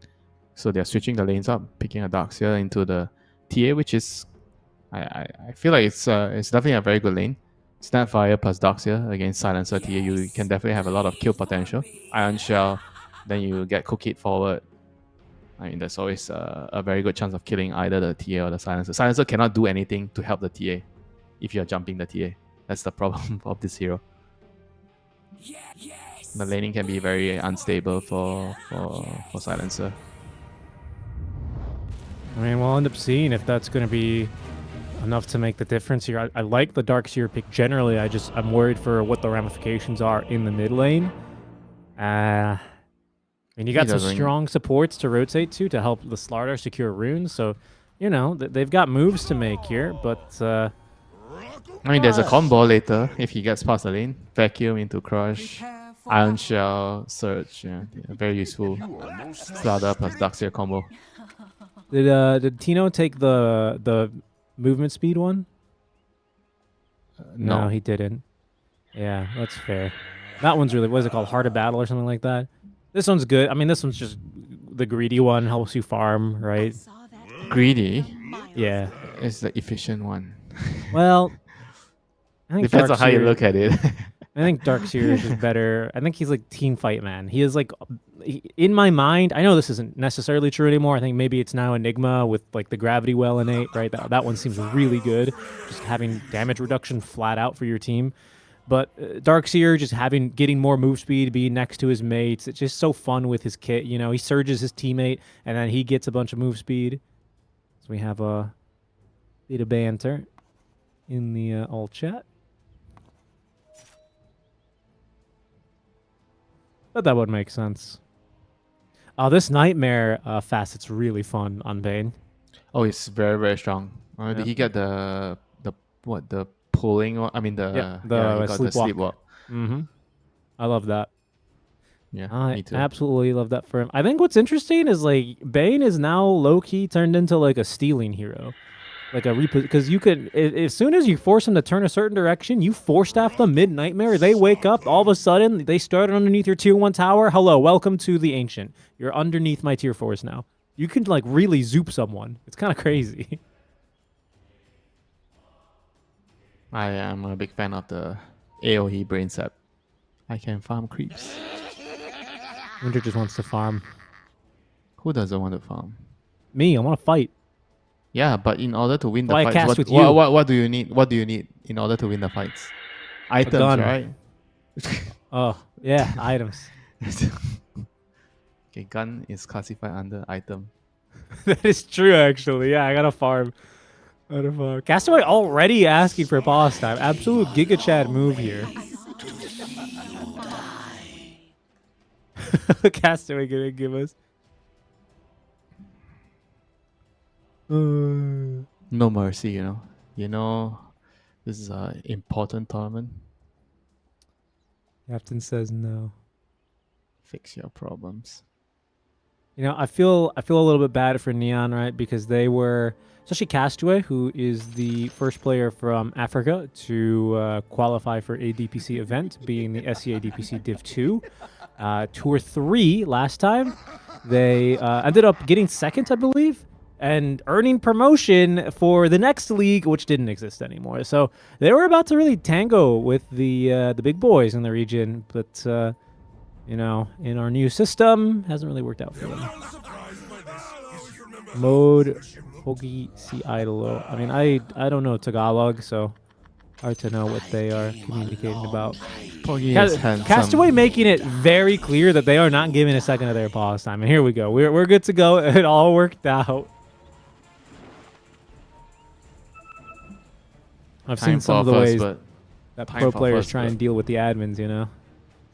[SPEAKER 8] so they're switching the lanes up, picking a Darkseer into the TA, which is I feel like it's definitely a very good lane. Snapfire plus Darkseer against Silencer TA, you can definitely have a lot of kill potential. Iron Shell, then you get Cook It forward. I mean, there's always a very good chance of killing either the TA or the Silencer. Silencer cannot do anything to help the TA if you're jumping the TA. That's the problem of this hero. The laning can be very unstable for Silencer.
[SPEAKER 4] I mean, we'll end up seeing if that's going to be enough to make the difference here. I like the Darkseer pick generally. I'm worried for what the ramifications are in the mid lane. I mean, you got some strong supports to rotate to help the Slardar secure runes. So, you know, they've got moves to make here, but
[SPEAKER 8] I mean, there's a combo later if he gets past the lane. Vacuum into Crush, Iron Shell, Surge. Yeah, very useful. Slardar plus Darkseer combo.
[SPEAKER 4] Did Tino take the movement speed one? No, he didn't. Yeah, that's fair. That one's really, what is it called? Heart of Battle or something like that? This one's good. I mean, this one's just the greedy one, helps you farm, right?
[SPEAKER 8] Greedy?
[SPEAKER 4] Yeah.
[SPEAKER 8] It's the efficient one.
[SPEAKER 4] Well, I think
[SPEAKER 8] depends on how you look at it.
[SPEAKER 4] I think Darkseer is just better. I think he's like team fight man. He is like, in my mind, I know this isn't necessarily true anymore. I think maybe it's now Enigma with like the gravity well innate, right? That one seems really good. Just having damage reduction flat out for your team. But Darkseer just getting more move speed, being next to his mates. It's just so fun with his kit. You know, he surges his teammate and then he gets a bunch of move speed. So we have a bit of banter in the alt chat. But that would make sense. Oh, this Nightmare facet's really fun on Bane.
[SPEAKER 8] Oh, it's very, very strong. Did he get the pulling one? I mean, he got the sleepwalk.
[SPEAKER 4] Mm-hmm. I love that.
[SPEAKER 8] Yeah, me too.
[SPEAKER 4] I absolutely love that for him. I think what's interesting is like Bane is now low-key turned into like a stealing hero. like a because you could as soon as you force them to turn a certain direction, you force staff them mid nightmare. They wake up all of a sudden. They started underneath your tier 1 tower. Hello, welcome to the ancient. You're underneath my tier 4s now. You can like really zoop someone. It's kind of crazy.
[SPEAKER 8] I am a big fan of the AoE brain set. I can farm creeps.
[SPEAKER 4] Winter just wants to farm.
[SPEAKER 8] Who doesn't want to farm?
[SPEAKER 4] Me, I want to fight.
[SPEAKER 8] Yeah, but in order to win the
[SPEAKER 4] Why I
[SPEAKER 8] fights,
[SPEAKER 4] cast with you?
[SPEAKER 8] what do you need? What do you need in order to win the fights? Items,
[SPEAKER 4] gun.
[SPEAKER 8] right?
[SPEAKER 4] Oh, yeah, items.
[SPEAKER 8] Okay, gun is classified under item.
[SPEAKER 4] That is true, actually. Yeah, I gotta farm. Castaway already asking for boss time. Absolute Giga Chad move here. Castaway gonna give us.
[SPEAKER 8] No mercy, you know. You know, this is an important tournament.
[SPEAKER 4] Captain says no.
[SPEAKER 8] Fix your problems.
[SPEAKER 4] You know, I feel a little bit bad for Neon, right? Because they were, especially Castaway, who is the first player from Africa to qualify for a DPC event, being the SEA DPC Div 2. Tour 3 last time. They ended up getting second, I believe, and earning promotion for the next league, which didn't exist anymore. So they were about to really tango with the big boys in the region, but you know, in our new system, hasn't really worked out for them. Mode Hogi Si Idolo. I mean, I don't know Tagalog, so hard to know what they are communicating about. Castaway making it very clear that they are not giving a second of their pause time. And here we go. We're good to go. It all worked out. I've seen some of the ways that pro players try and deal with the admins, you know.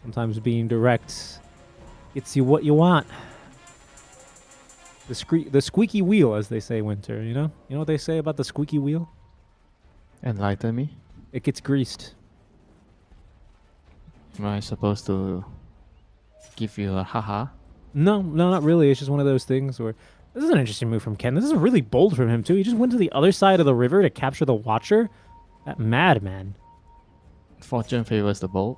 [SPEAKER 4] Sometimes being direct gets you what you want. The squeaky wheel, as they say, Winter, you know? You know what they say about the squeaky wheel?
[SPEAKER 8] Enlighten me.
[SPEAKER 4] It gets greased.
[SPEAKER 8] Am I supposed to give you a haha?
[SPEAKER 4] No, not really. It's just one of those things where... This is an interesting move from Ken. This is really bold from him, too. He just went to the other side of the river to capture the Watcher. That madman.
[SPEAKER 8] Fortune favors the bold.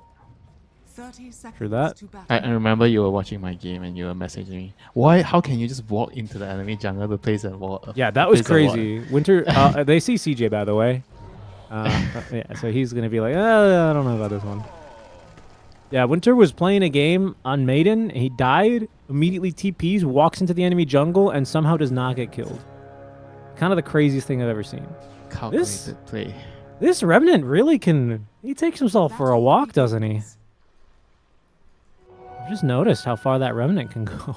[SPEAKER 6] 30 seconds
[SPEAKER 4] For that.
[SPEAKER 6] to battle.
[SPEAKER 8] I remember you were watching my game and you were messaging me. Why? How can you just walk into the enemy jungle to place a wall?
[SPEAKER 4] Yeah, that was crazy. Winter, they see CJ, by the way. Yeah, so he's going to be like, I don't know about this one. Yeah, Winter was playing a game on Maiden. He died, immediately TPs, walks into the enemy jungle, and somehow does not get killed. Kind of the craziest thing I've ever seen.
[SPEAKER 8] Calculated play.
[SPEAKER 4] This Revenant really can... He takes himself for a walk, doesn't he? I've just noticed how far that Revenant can go.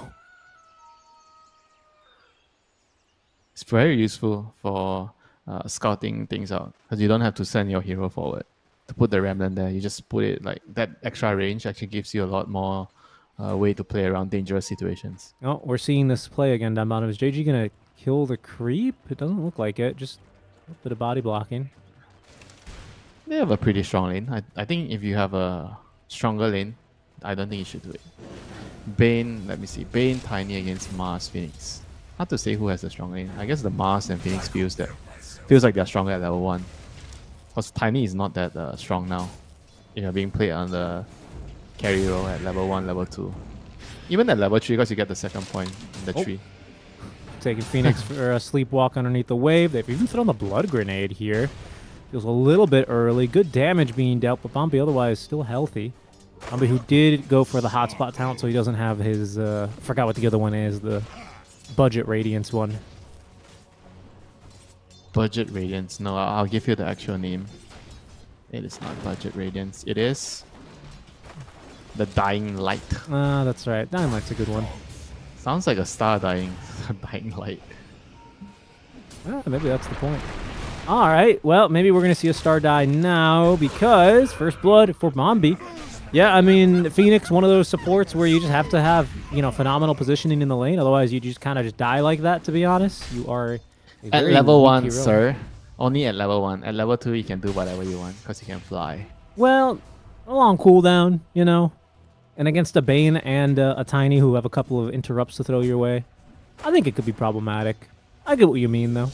[SPEAKER 8] It's very useful for scouting things out, because you don't have to send your hero forward to put the Remnant there. You just put it like that. Extra range actually gives you a lot more way to play around dangerous situations.
[SPEAKER 4] Oh, we're seeing this play again down bottom. Is JG gonna kill the creep? It doesn't look like it. Just a bit of body blocking.
[SPEAKER 8] They have a pretty strong lane. I think if you have a stronger lane, I don't think you should do it. Bane, let me see. Bane, Tiny against Mars, Phoenix. Hard to say who has the strong lane. I guess the Mars and Phoenix feels like they're stronger at level 1. Because Tiny is not that strong now. If you're being played on the carry role at level 1, level 2. Even at level 3, because you get the second point in the tree.
[SPEAKER 4] Taking Phoenix for a sleepwalk underneath the wave. They've even thrown the blood grenade here. Feels a little bit early. Good damage being dealt, but Bombi otherwise still healthy. Bombi who did go for the hotspot talent, so he doesn't have his... forgot what the other one is. The budget Radiance one.
[SPEAKER 8] Budget Radiance. No, I'll give you the actual name. It is not Budget Radiance. It is... the Dying Light.
[SPEAKER 4] Ah, that's right. Dying Light's a good one.
[SPEAKER 8] Sounds like a star dying. Dying Light.
[SPEAKER 4] Well, maybe that's the point. All right. Well, maybe we're going to see a star die now because first blood for Bombi. Yeah, I mean, Phoenix, one of those supports where you just have to have, you know, phenomenal positioning in the lane. Otherwise, you just kind of just die like that, to be honest. You are
[SPEAKER 8] at level 1, sir. Only at level 1. At level 2, you can do whatever you want because you can fly.
[SPEAKER 4] Well, a long cooldown, you know. And against a Bane and a Tiny who have a couple of interrupts to throw your way, I think it could be problematic. I get what you mean, though.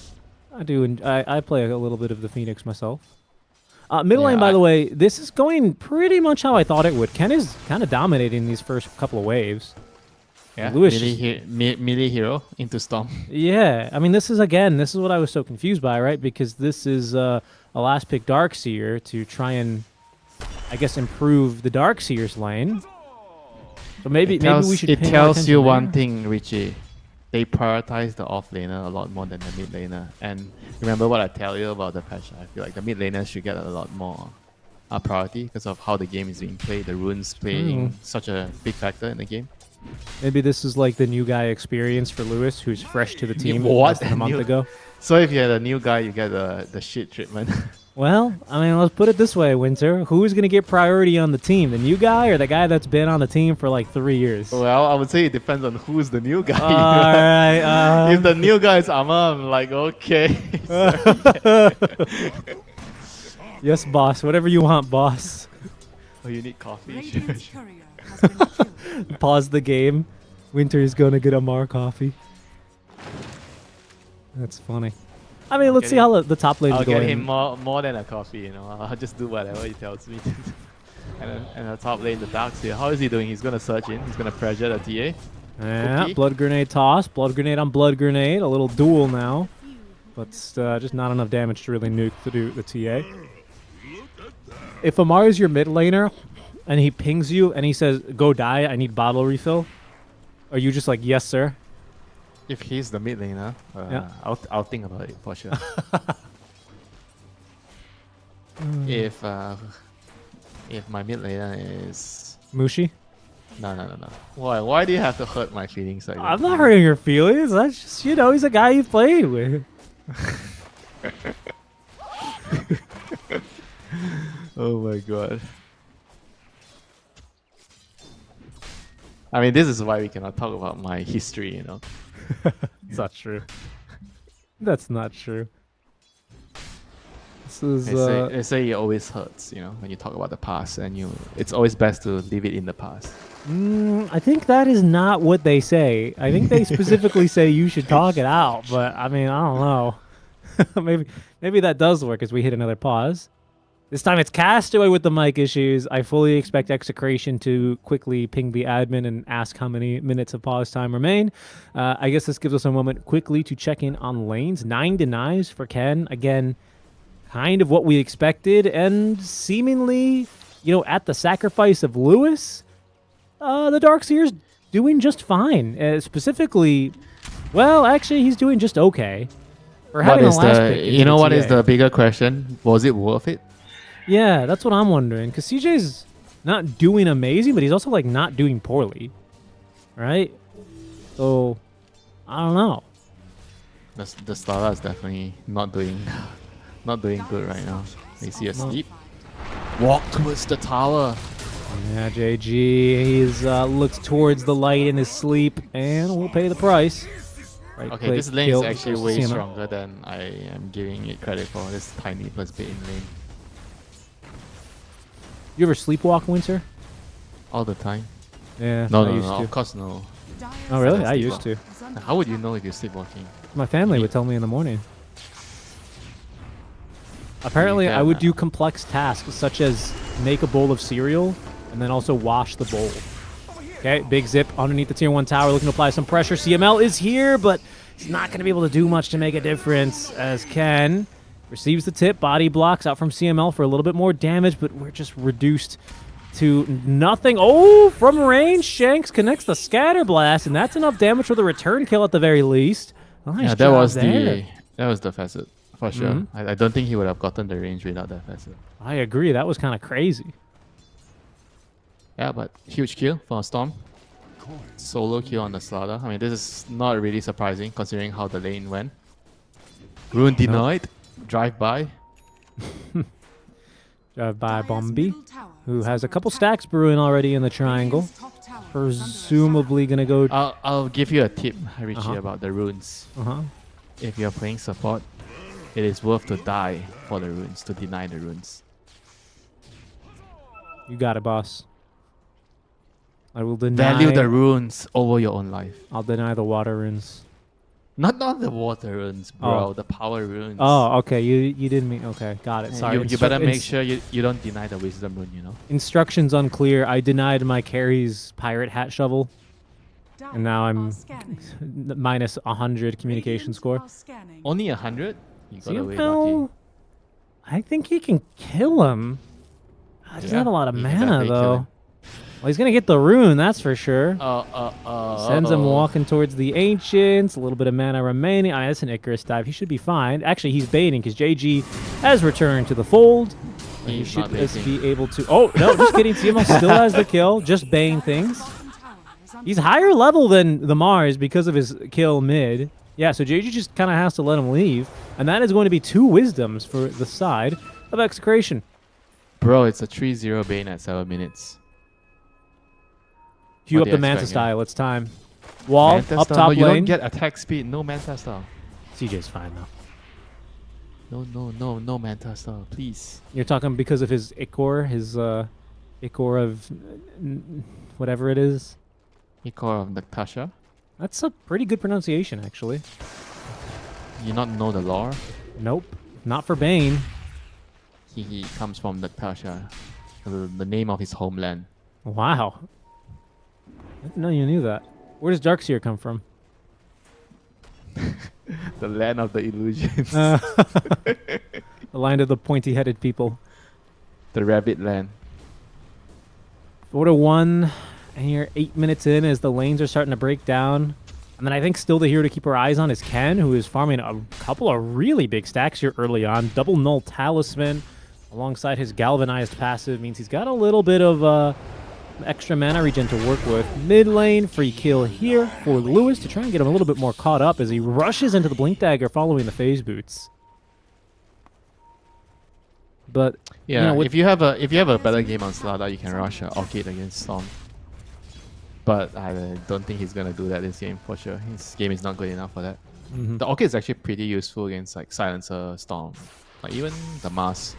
[SPEAKER 4] I do. And I play a little bit of the Phoenix myself. Middle
[SPEAKER 5] Yeah,
[SPEAKER 4] lane, by the way, this is going pretty much how I thought it would. Ken is kind of dominating these first couple of waves.
[SPEAKER 5] Yeah,
[SPEAKER 4] Lewis
[SPEAKER 5] melee hero into Storm.
[SPEAKER 4] Yeah, I mean, this is what I was so confused by, right? Because this is a last pick Darkseer to try and, I guess, improve the Darkseer's lane. So maybe we should.
[SPEAKER 5] It
[SPEAKER 4] pay more
[SPEAKER 5] tells
[SPEAKER 4] attention
[SPEAKER 5] you
[SPEAKER 4] there.
[SPEAKER 5] one thing, Richie. They prioritize the off laner a lot more than the mid laner. And remember what I tell you about the patch. I feel like the mid laner should get a lot more priority because of how the game is being played. The runes playing such a big factor in the game.
[SPEAKER 4] Maybe this is like the new guy experience for Lewis, who's fresh to the team
[SPEAKER 5] What?
[SPEAKER 4] less than a month ago.
[SPEAKER 5] So if you're the new guy, you get the shit treatment.
[SPEAKER 4] Well, I mean, let's put it this way, Winter. Who's going to get priority on the team? The new guy or the guy that's been on the team for like 3 years?
[SPEAKER 5] Well, I would say it depends on who's the new guy.
[SPEAKER 4] All right.
[SPEAKER 5] If the new guy is Amma, I'm like, okay.
[SPEAKER 4] Yes, boss. Whatever you want, boss.
[SPEAKER 5] Oh, you need coffee?
[SPEAKER 6] Radiant's courier has been killed.
[SPEAKER 4] Pause the game. Winter's going to get a more coffee. That's funny. I mean, let's see how the top lane's
[SPEAKER 5] I'll
[SPEAKER 4] going.
[SPEAKER 5] get him more than a coffee, you know. I'll just do whatever he tells me to do. And the top lane, the Darkseer. How is he doing? He's going to surge in. He's going to pressure the TA.
[SPEAKER 4] Yeah,
[SPEAKER 5] Cookie.
[SPEAKER 4] blood grenade toss. Blood grenade on blood grenade. A little duel now. But just not enough damage to really nuke to do the TA. If Amar is your mid laner and he pings you and he says, go die, I need bottle refill, are you just like, yes, sir?
[SPEAKER 5] If he's the mid laner,
[SPEAKER 4] Yeah.
[SPEAKER 5] I'll think about it for sure. If my mid laner is
[SPEAKER 4] Mushi?
[SPEAKER 5] no. Why do you have to hurt my feelings like that?
[SPEAKER 4] I'm not hurting your feelings. That's just, he's a guy you played with.
[SPEAKER 5] Oh my god. I mean, this is why we cannot talk about my history, you know.
[SPEAKER 4] It's not true. That's not true. This is
[SPEAKER 5] They say it always hurts, you know, when you talk about the past, and it's always best to leave it in the past.
[SPEAKER 4] I think that is not what they say. I think they specifically say you should talk it out, but I mean, I don't know. maybe that does work as we hit another pause. This time it's Castaway with the mic issues. I fully expect Execration to quickly ping the admin and ask how many minutes of pause time remain. I guess this gives us a moment quickly to check in on lanes. 9 denies for Ken. Again, kind of what we expected, and seemingly, at the sacrifice of Lewis, the Darkseer's doing just fine. Specifically, well, actually, he's doing just okay. For having
[SPEAKER 5] What is
[SPEAKER 4] a last pick into the
[SPEAKER 5] what is
[SPEAKER 4] TA.
[SPEAKER 5] the bigger question? Was it worth it?
[SPEAKER 4] Yeah, that's what I'm wondering. Because CJ's not doing amazing, but he's also like not doing poorly, right? So I don't know.
[SPEAKER 5] The Stara is definitely not doing good right now. Is he asleep? Walk towards the tower.
[SPEAKER 4] Yeah, JG, he's looks towards the light in his sleep, and will pay the price. Right
[SPEAKER 5] Okay,
[SPEAKER 4] click,
[SPEAKER 5] this lane is
[SPEAKER 4] kill,
[SPEAKER 5] actually way
[SPEAKER 4] CML.
[SPEAKER 5] stronger than I am giving it credit for. This tiny plus bait in lane.
[SPEAKER 4] You ever sleepwalk, Winter?
[SPEAKER 5] All the time.
[SPEAKER 4] Yeah,
[SPEAKER 5] No,
[SPEAKER 4] I used to.
[SPEAKER 5] of course no.
[SPEAKER 4] Oh, really?
[SPEAKER 5] I
[SPEAKER 4] I
[SPEAKER 5] don't
[SPEAKER 4] used to.
[SPEAKER 5] How would you know if you're sleepwalking?
[SPEAKER 4] My family would tell me in the morning. Apparently,
[SPEAKER 5] can
[SPEAKER 4] I would
[SPEAKER 5] now.
[SPEAKER 4] do complex tasks such as make a bowl of cereal and then also wash the bowl. Okay, big zip underneath the tier 1 tower, looking to apply some pressure. CML is here, but he's not going to be able to do much to make a difference as Ken receives the tip. Body blocks out from CML for a little bit more damage, but we're just reduced to nothing. Oh, from range, Shanks connects the scatter blast, and that's enough damage for the return kill at the very least. Nice
[SPEAKER 5] Yeah,
[SPEAKER 4] job there.
[SPEAKER 5] that was the facet for sure. I don't think he would have gotten the range without that facet.
[SPEAKER 4] I agree. That was kind of crazy.
[SPEAKER 5] Yeah, but huge kill for Storm. Solo kill on the Slaughter. I mean, this is not really surprising considering how the lane went. Rune denied. Drive by.
[SPEAKER 4] Drive by Bombi, who has a couple stacks brewing already in the triangle. Presumably going to go...
[SPEAKER 5] I'll give you a tip, Richie, about the runes.
[SPEAKER 4] Uh-huh.
[SPEAKER 5] If you're playing support, it is worth to die for the runes, to deny the runes.
[SPEAKER 4] You got it, boss. I will deny...
[SPEAKER 5] Value the runes over your own life.
[SPEAKER 4] I'll deny the water runes.
[SPEAKER 8] Not the water runes, bro.
[SPEAKER 4] Oh.
[SPEAKER 8] The power runes.
[SPEAKER 4] Oh, okay. You didn't mean. Okay, got it. Sorry.
[SPEAKER 8] You better make sure you don't deny the wisdom rune. You know.
[SPEAKER 4] Instructions unclear. I denied my carry's pirate hat shovel, and now I'm minus 100 communication score.
[SPEAKER 8] Only 100. You got away lucky.
[SPEAKER 4] Well, I think he can kill him. He doesn't have a lot of
[SPEAKER 8] you can
[SPEAKER 4] mana
[SPEAKER 8] definitely kill
[SPEAKER 4] though.
[SPEAKER 8] him.
[SPEAKER 4] Well, he's gonna get the rune, that's for sure. Sends him
[SPEAKER 8] uh-oh.
[SPEAKER 4] walking towards the Ancients. A little bit of mana remaining. That's an Icarus dive. He should be fine. Actually, he's baiting because JG has returned to the fold. He
[SPEAKER 8] He's
[SPEAKER 4] should
[SPEAKER 8] not
[SPEAKER 4] just
[SPEAKER 8] baiting.
[SPEAKER 4] be able to. Oh no, just kidding. Timo still has the kill. Just baiting things. He's higher level than the Mars because of his kill mid. Yeah, so JG just kind of has to let him leave, and that is going to be 2 wisdoms for the side of Execration.
[SPEAKER 8] Bro, it's a 3-0 Bane at 7 minutes.
[SPEAKER 4] Cue
[SPEAKER 8] What
[SPEAKER 4] up
[SPEAKER 8] do
[SPEAKER 4] the
[SPEAKER 8] you
[SPEAKER 4] Manta
[SPEAKER 8] expect,
[SPEAKER 4] style. It's time. Wall
[SPEAKER 8] Manta
[SPEAKER 4] up
[SPEAKER 8] style?
[SPEAKER 4] top
[SPEAKER 8] No, you
[SPEAKER 4] lane.
[SPEAKER 8] don't get attack speed. No Manta style.
[SPEAKER 4] CJ's fine though.
[SPEAKER 8] No Manta style, please.
[SPEAKER 4] You're talking because of his Ichor, his Ichor of whatever it is.
[SPEAKER 8] Ichor of Natasha.
[SPEAKER 4] That's a pretty good pronunciation, actually.
[SPEAKER 8] You not know the lore?
[SPEAKER 4] Nope, not for Bane.
[SPEAKER 8] He comes from Natasha, the name of his homeland.
[SPEAKER 4] Wow. I didn't know you knew that. Where does Darkseer come from?
[SPEAKER 8] The land of the illusions.
[SPEAKER 4] The land of the pointy-headed people.
[SPEAKER 8] The rabbit land.
[SPEAKER 4] 4-1, and you're 8 minutes in as the lanes are starting to break down. And then I think still the hero to keep our eyes on is Ken, who is farming a couple of really big stacks here early on. Double Null Talisman alongside his Galvanized passive means he's got a little bit of extra mana regen to work with. Mid lane, free kill here for Lewis to try and get him a little bit more caught up as he rushes into the Blink Dagger following the Phase Boots. But
[SPEAKER 8] Yeah,
[SPEAKER 4] you know,
[SPEAKER 8] if you have a better game on Slada, you can rush Orchid against Storm. But I don't think he's gonna do that this game for sure. His game is not good enough for that. The Orchid is actually pretty useful against like Silencer, Storm, like even the Mars.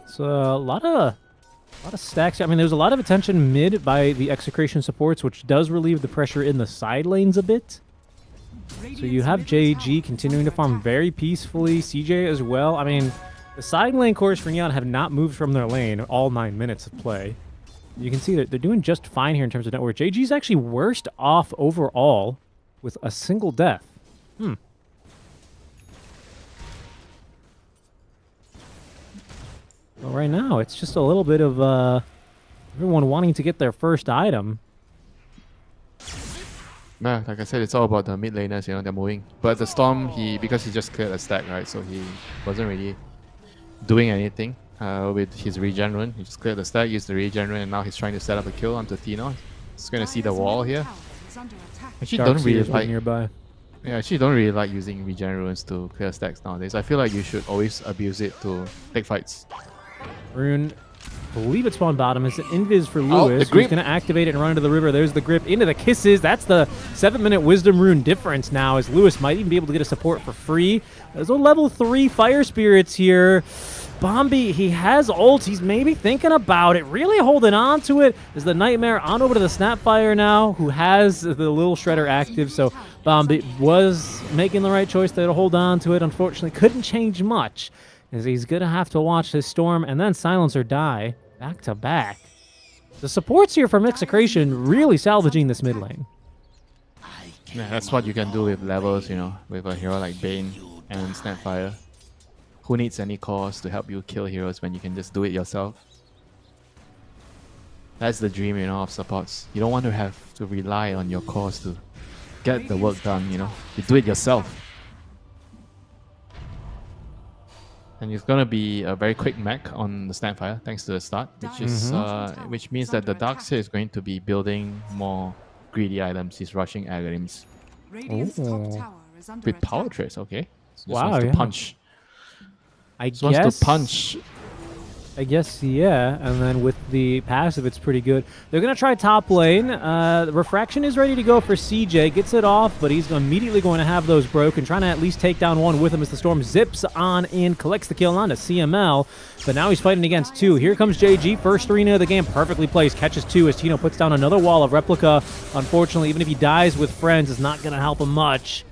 [SPEAKER 4] So a lot of stacks. I mean, there's a lot of attention mid by the Execration supports, which does relieve the pressure in the side lanes a bit. So you have JG continuing to farm very peacefully, CJ as well. I mean, the side lane cores for Neon have not moved from their lane all 9 minutes of play. You can see that they're doing just fine here in terms of network. JG's actually worst off overall with a single death. Well, right now, it's just a little bit of everyone wanting to get their first item.
[SPEAKER 8] Yeah, like I said, it's all about the mid laners, you know, they're moving. But the Storm, because he just cleared a stack, right? So he wasn't really doing anything with his regen rune. He just cleared the stack, used the regen rune, and now he's trying to set up a kill onto Tino. He's going to see the wall here. Actually, don't really
[SPEAKER 4] Darkseer's right
[SPEAKER 8] like.
[SPEAKER 4] nearby.
[SPEAKER 8] Yeah, actually don't really like using regen runes to clear stacks nowadays. I feel like you should always abuse it to take fights.
[SPEAKER 4] Rune, I believe it's spawn bottom. It's an invis for
[SPEAKER 8] Oh, the
[SPEAKER 4] Lewis, who's
[SPEAKER 8] grip.
[SPEAKER 4] going to activate it and run into the river. There's the grip into the kisses. That's the 7-minute wisdom rune difference now, as Lewis might even be able to get a support for free. There's a level 3 fire spirits here. Bombi, he has ult. He's maybe thinking about it, really holding on to it. There's the Nightmare on over to the Snapfire now, who has the little Shredder active. So Bombi was making the right choice there to hold on to it. Unfortunately, couldn't change much, as he's going to have to watch his Storm and then Silencer die back to back. The supports here from Execration really salvaging this mid lane.
[SPEAKER 8] Yeah, that's what you can do with levels, you know, with a hero like Bane and Snapfire. Who needs any cores to help you kill heroes when you can just do it yourself? That's the dream, you know, of supports. You don't want to have to rely on your cores to get the work done, you know. You do it yourself. And it's gonna be a very quick mech on the Snapfire, thanks to the start, which is which means that the Darkseer is going to be building more greedy items. He's rushing Aghanim's with power traits. Okay, just
[SPEAKER 4] Wow,
[SPEAKER 8] wants to
[SPEAKER 4] yeah.
[SPEAKER 8] punch.
[SPEAKER 4] I
[SPEAKER 8] Just wants
[SPEAKER 4] guess
[SPEAKER 8] to punch
[SPEAKER 4] I guess, yeah. And then with the passive, it's pretty good. They're going to try top lane. Refraction is ready to go for CJ. Gets it off, but he's immediately going to have those broken. Trying to at least take down one with him as the Storm zips on in, collects the kill onto CML. But now he's fighting against two. Here comes JG. First arena of the game. Perfectly placed. Catches two as Tino puts down another wall of Replica. Unfortunately, even if he dies with friends, it's not going to help him much.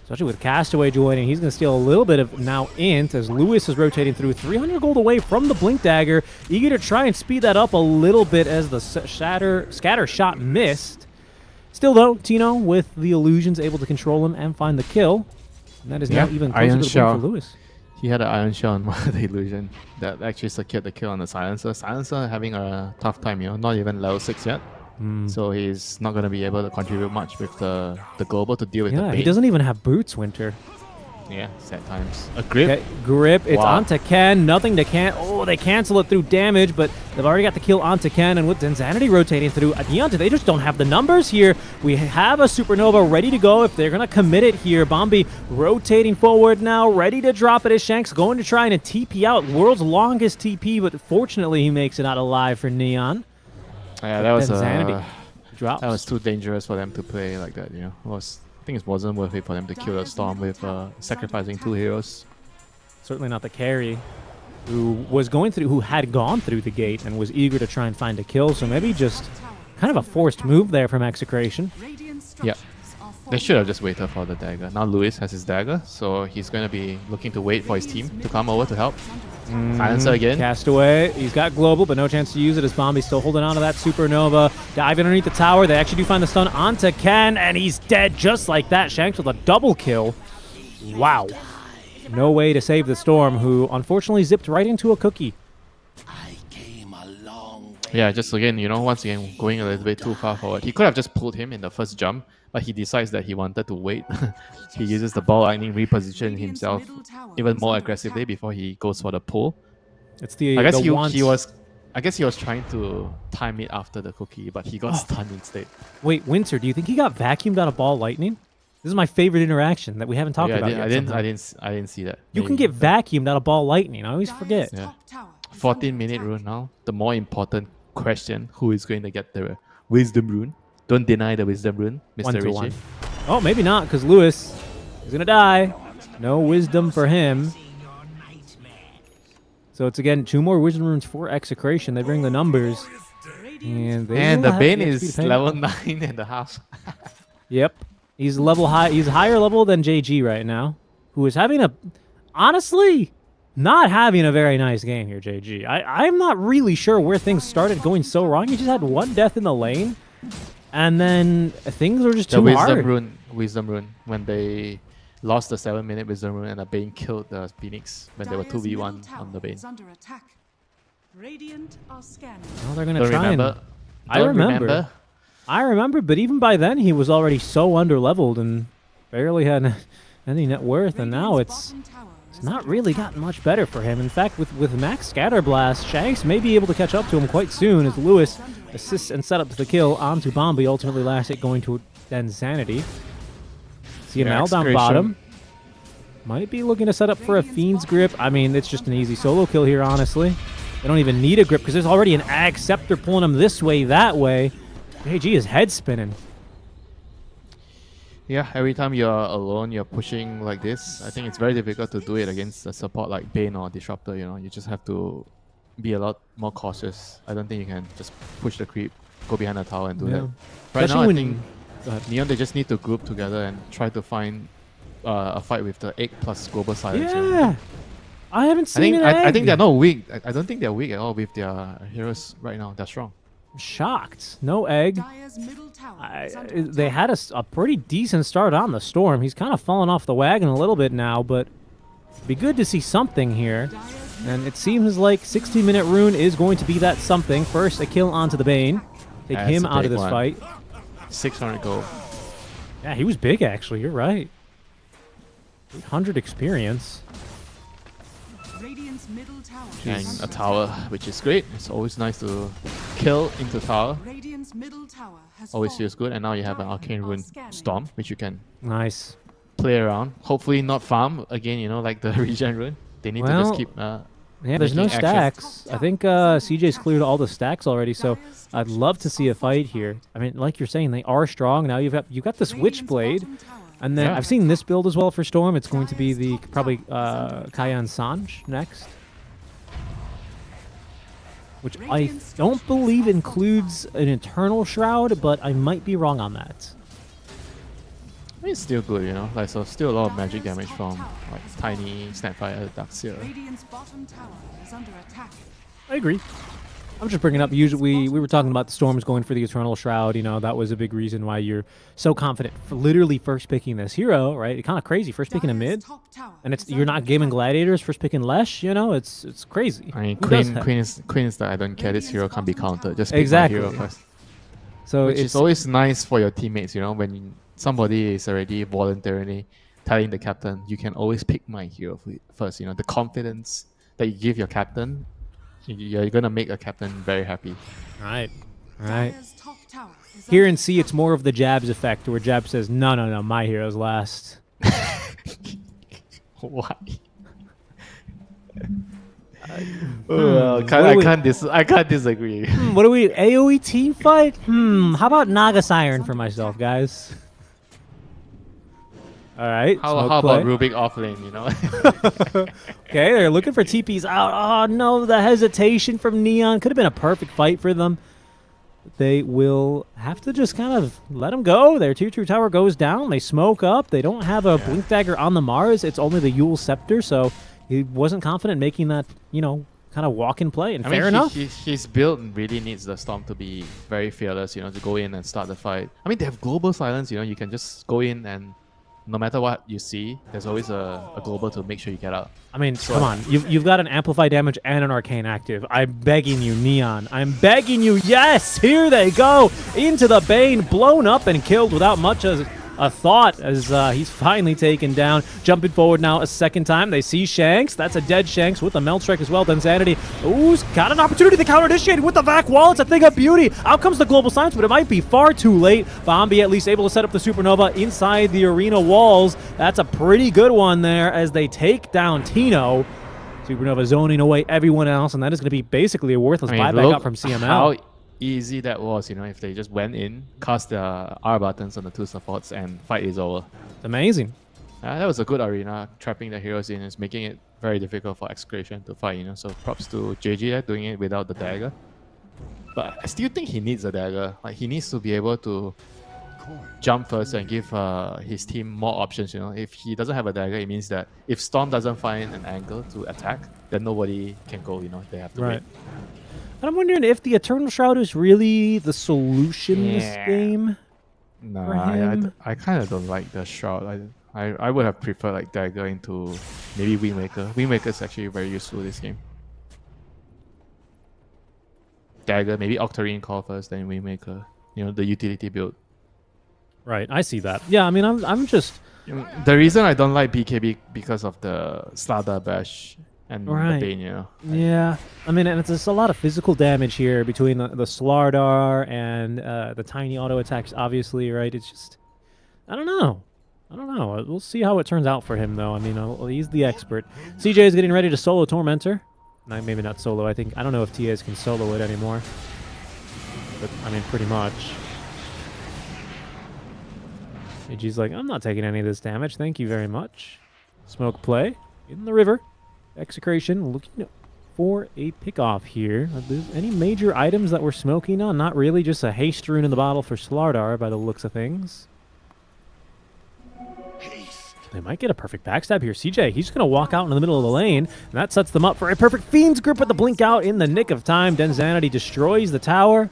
[SPEAKER 4] Especially with Castaway joining, he's going to steal a little bit of now int as Lewis is rotating through 300 gold away from the Blink Dagger. Eager to try and speed that up a little bit as the scatter shot missed. Still, though, Tino with the illusions able to control him and find the kill. And that is now even closer to the blink for Lewis.
[SPEAKER 8] He had an Iron Shell on one of the illusion that actually secured the kill on the Silencer. Silencer having a tough time, not even level 6 yet. So he's not going to be able to contribute much with the global to deal with the bait.
[SPEAKER 4] He doesn't even have boots, Winter.
[SPEAKER 8] Yeah, sad times. A grip.
[SPEAKER 4] Okay, grip. It's
[SPEAKER 8] Wow.
[SPEAKER 4] onto Ken. Nothing to Ken. Oh, they cancel it through damage, but they've already got the kill onto Ken. And with Insanity rotating through Deonta, they just don't have the numbers here. We have a Supernova ready to go if they're going to commit it here. Bombi rotating forward now, ready to drop it as Shanks going to try and TP out. World's longest TP, but fortunately he makes it out alive for Neon.
[SPEAKER 8] Yeah, that was
[SPEAKER 4] Insanity drops.
[SPEAKER 8] That was too dangerous for them to play like that. I think it wasn't worth it for them to kill the Storm with sacrificing 2 heroes.
[SPEAKER 4] Certainly not the carry, who had gone through the gate and was eager to try and find a kill. So maybe just kind of a forced move there from Execration.
[SPEAKER 8] Yeah. They should have just waited for the dagger. Now Lewis has his dagger, so he's going to be looking to wait for his team to come over to help. Silencer again.
[SPEAKER 4] Castaway. He's got global, but no chance to use it as Bombi's still holding on to that Supernova. Dive underneath the tower. They actually do find the stun onto Ken, and he's dead just like that. Shanks with a double kill. Wow. No way to save the Storm, who unfortunately zipped right into a cookie.
[SPEAKER 8] Yeah, just again, once again, going a little bit too far forward. He could have just pulled him in the first jump, but he decides that he wanted to wait. He uses the ball lightning, reposition himself even more aggressively before he goes for the pull.
[SPEAKER 4] It's the
[SPEAKER 8] I guess he was trying to time it after the cookie, but he got stunned instead.
[SPEAKER 4] Wait, Winter, do you think he got vacuumed out of ball lightning? This is my favorite interaction that we haven't talked about yet.
[SPEAKER 8] I didn't see that.
[SPEAKER 4] You can get vacuumed out of ball lightning. I always forget.
[SPEAKER 8] Yeah. 14-minute rune now. The more important question: who is going to get the wisdom rune? Don't deny the wisdom rune, Mr. Richie.
[SPEAKER 4] Oh, maybe not, because Lewis is gonna die. No wisdom for him. So it's again 2 more wisdom runes for Execration. They bring the numbers, and
[SPEAKER 8] the Bane is level 9.5.
[SPEAKER 4] Yep, he's level high. He's higher level than JG right now, who is having honestly not having a very nice game here. JG, I'm not really sure where things started going so wrong. He just had 1 death in the lane, and then things were just too hard.
[SPEAKER 8] Wisdom rune when they lost the 7-minute wisdom rune and the Bane killed the Phoenix when they were 2v1 on the Bane.
[SPEAKER 4] Well, they're gonna try and... I remember, but even by then he was already so underleveled and barely had any net worth, and now it's not really gotten much better for him. In fact, with Max Scatterblast, Shanks may be able to catch up to him quite soon as Lewis assists and set up the kill onto Bombi, ultimately last hit going to Insanity. CML down bottom. Might be looking to set up for a Fiend's Grip. I mean, it's just an easy solo kill here, honestly. They don't even need a grip because there's already an Ag Scepter pulling him this way, that way. JG is head spinning.
[SPEAKER 8] Yeah, every time you're alone, you're pushing like this. I think it's very difficult to do it against a support like Bane or Disruptor. You just have to be a lot more cautious. I don't think you can just push the creep, go behind the tower and do that. Right now, I think Neon, they just need to group together and try to find a fight with the Egg plus Global Silence.
[SPEAKER 4] Yeah, I haven't seen an Egg.
[SPEAKER 8] I think they're not weak. I don't think they're weak at all with their heroes right now. They're strong.
[SPEAKER 4] Shocked. No Egg. They had a pretty decent start on the Storm. He's kind of fallen off the wagon a little bit now, but it'd be good to see something here. And it seems like 60-minute rune is going to be that something. First, a kill onto the Bane. Take him out of this fight.
[SPEAKER 8] 600 gold.
[SPEAKER 4] Yeah, he was big, actually. You're right. 800 experience.
[SPEAKER 8] And a tower, which is great. It's always nice to kill into tower. Always feels good. And now you have an Arcane Rune Storm, which you can
[SPEAKER 4] play
[SPEAKER 8] around. Hopefully not farm again, like the regen rune. They need to just keep
[SPEAKER 4] Yeah, there's no
[SPEAKER 8] Making action.
[SPEAKER 4] stacks. I think CJ's cleared all the stacks already, so I'd love to see a fight here. I mean, like you're saying, they are strong. Now you've got this Witchblade, and then
[SPEAKER 8] Yeah.
[SPEAKER 4] I've seen this build as well for Storm. It's going to be the probably Kayan Sanj next, which I don't believe includes an Eternal Shroud, but I might be wrong on that.
[SPEAKER 8] It's still good, you know. Like, so still a lot of magic damage from like tiny Snapfire, Darkseer.
[SPEAKER 6] Radiant's bottom tower is under attack.
[SPEAKER 4] I agree. I'm just bringing up. Usually, we were talking about the Storms going for the Eternal Shroud. You know, that was a big reason why you're so confident for literally first picking this hero, right? Kind of crazy. First picking a mid, and you're not gaming Gladiators. First picking Lesh. You know, it's crazy.
[SPEAKER 8] I mean,
[SPEAKER 4] Who does that?
[SPEAKER 8] Queen is that I don't care. This hero can't be countered. Just pick
[SPEAKER 4] Exactly.
[SPEAKER 8] my hero first.
[SPEAKER 4] So
[SPEAKER 8] Which
[SPEAKER 4] it's
[SPEAKER 8] is always nice for your teammates, you know, when somebody is already voluntarily telling the captain, you can always pick my hero first. You know, the confidence that you give your captain, you're gonna make a captain very happy.
[SPEAKER 4] Right. Right.
[SPEAKER 6] Dire's top tower is
[SPEAKER 4] Here
[SPEAKER 6] under
[SPEAKER 4] in C, it's more of the Jabs effect, where Jab says, no, my hero's last.
[SPEAKER 8] Why? I can't disagree.
[SPEAKER 4] What do we AoE team fight? How about Naga Siren for myself, guys? All right.
[SPEAKER 8] How
[SPEAKER 4] smoke
[SPEAKER 8] about
[SPEAKER 4] play.
[SPEAKER 8] Rubik offlane, you know?
[SPEAKER 4] Okay, they're looking for TPs out. Oh no, the hesitation from Neon could have been a perfect fight for them. They will have to just kind of let them go. Their 2-2 tower goes down. They smoke up. They don't have a Blink Dagger on the Mars. It's only the Yule Scepter, so he wasn't confident making that, you know, kind of walk in play. And fair enough.
[SPEAKER 8] His build really needs the Storm to be very fearless, you know, to go in and start the fight. I mean, they have global silence, you know, you can just go in and no matter what you see, there's always a global to make sure you get out.
[SPEAKER 4] I mean, come on. You've got an Amplify damage and an Arcane active. I'm begging you, Neon. I'm begging you. Yes! Here they go! Into the Bane, blown up and killed without much as a thought as he's finally taken down. Jumping forward now a second time. They see Shanks. That's a dead Shanks with a Melt Strike as well. Insanity. Ooh, got an opportunity to counter initiate with the Vac Wall. It's a thing of beauty. Out comes the Global Silence, but it might be far too late. Bombi at least able to set up the Supernova inside the arena walls. That's a pretty good one there as they take down Tino. Supernova zoning away everyone else, and that is going to be basically a worthless buyback
[SPEAKER 8] look
[SPEAKER 4] out from CML.
[SPEAKER 8] how easy that was, you know, if they just went in, cast the R buttons on the two supports, and fight is over.
[SPEAKER 4] It's amazing.
[SPEAKER 8] That was a good arena, trapping the heroes in is making it very difficult for Excretion to fight, you know, so props to JG there doing it without the dagger. But I still think he needs a dagger. Like, he needs to be able to jump first and give his team more options, you know. If he doesn't have a dagger, it means that if Storm doesn't find an angle to attack, then nobody can go, you know, they have to wait.
[SPEAKER 4] And I'm wondering if the Eternal Shroud is really the solution in this game.
[SPEAKER 8] No,
[SPEAKER 4] for him.
[SPEAKER 8] I kind of don't like the Shroud. I would have preferred like dagger into maybe Wingmaker. Wingmaker is actually very useful this game. Dagger, maybe Octarine Call first, then Wingmaker. You know, the utility build.
[SPEAKER 4] Right, I see that. Yeah, I mean, I'm just...
[SPEAKER 8] The reason I don't like BKB because of the Slardar Bash and the Bane, you know.
[SPEAKER 4] Yeah, I mean, and it's just a lot of physical damage here between the Slardar and the tiny auto attacks, obviously, right? It's just... I don't know. We'll see how it turns out for him, though. I mean, he's the expert. CJ is getting ready to solo Tormentor. Maybe not solo. I don't know if TAs can solo it anymore. But, I mean, pretty much. AG's like, I'm not taking any of this damage. Thank you very much. Smoke play in the river. Execration looking for a pickoff here. Are there any major items that we're smoking on? Not really. Just a haste rune in the bottle for Slardar by the looks of things. They might get a perfect backstab here. CJ, he's going to walk out in the middle of the lane, and that sets them up for a perfect Fiend's Grip with the blink out in the nick of time. Denzanity destroys the tower.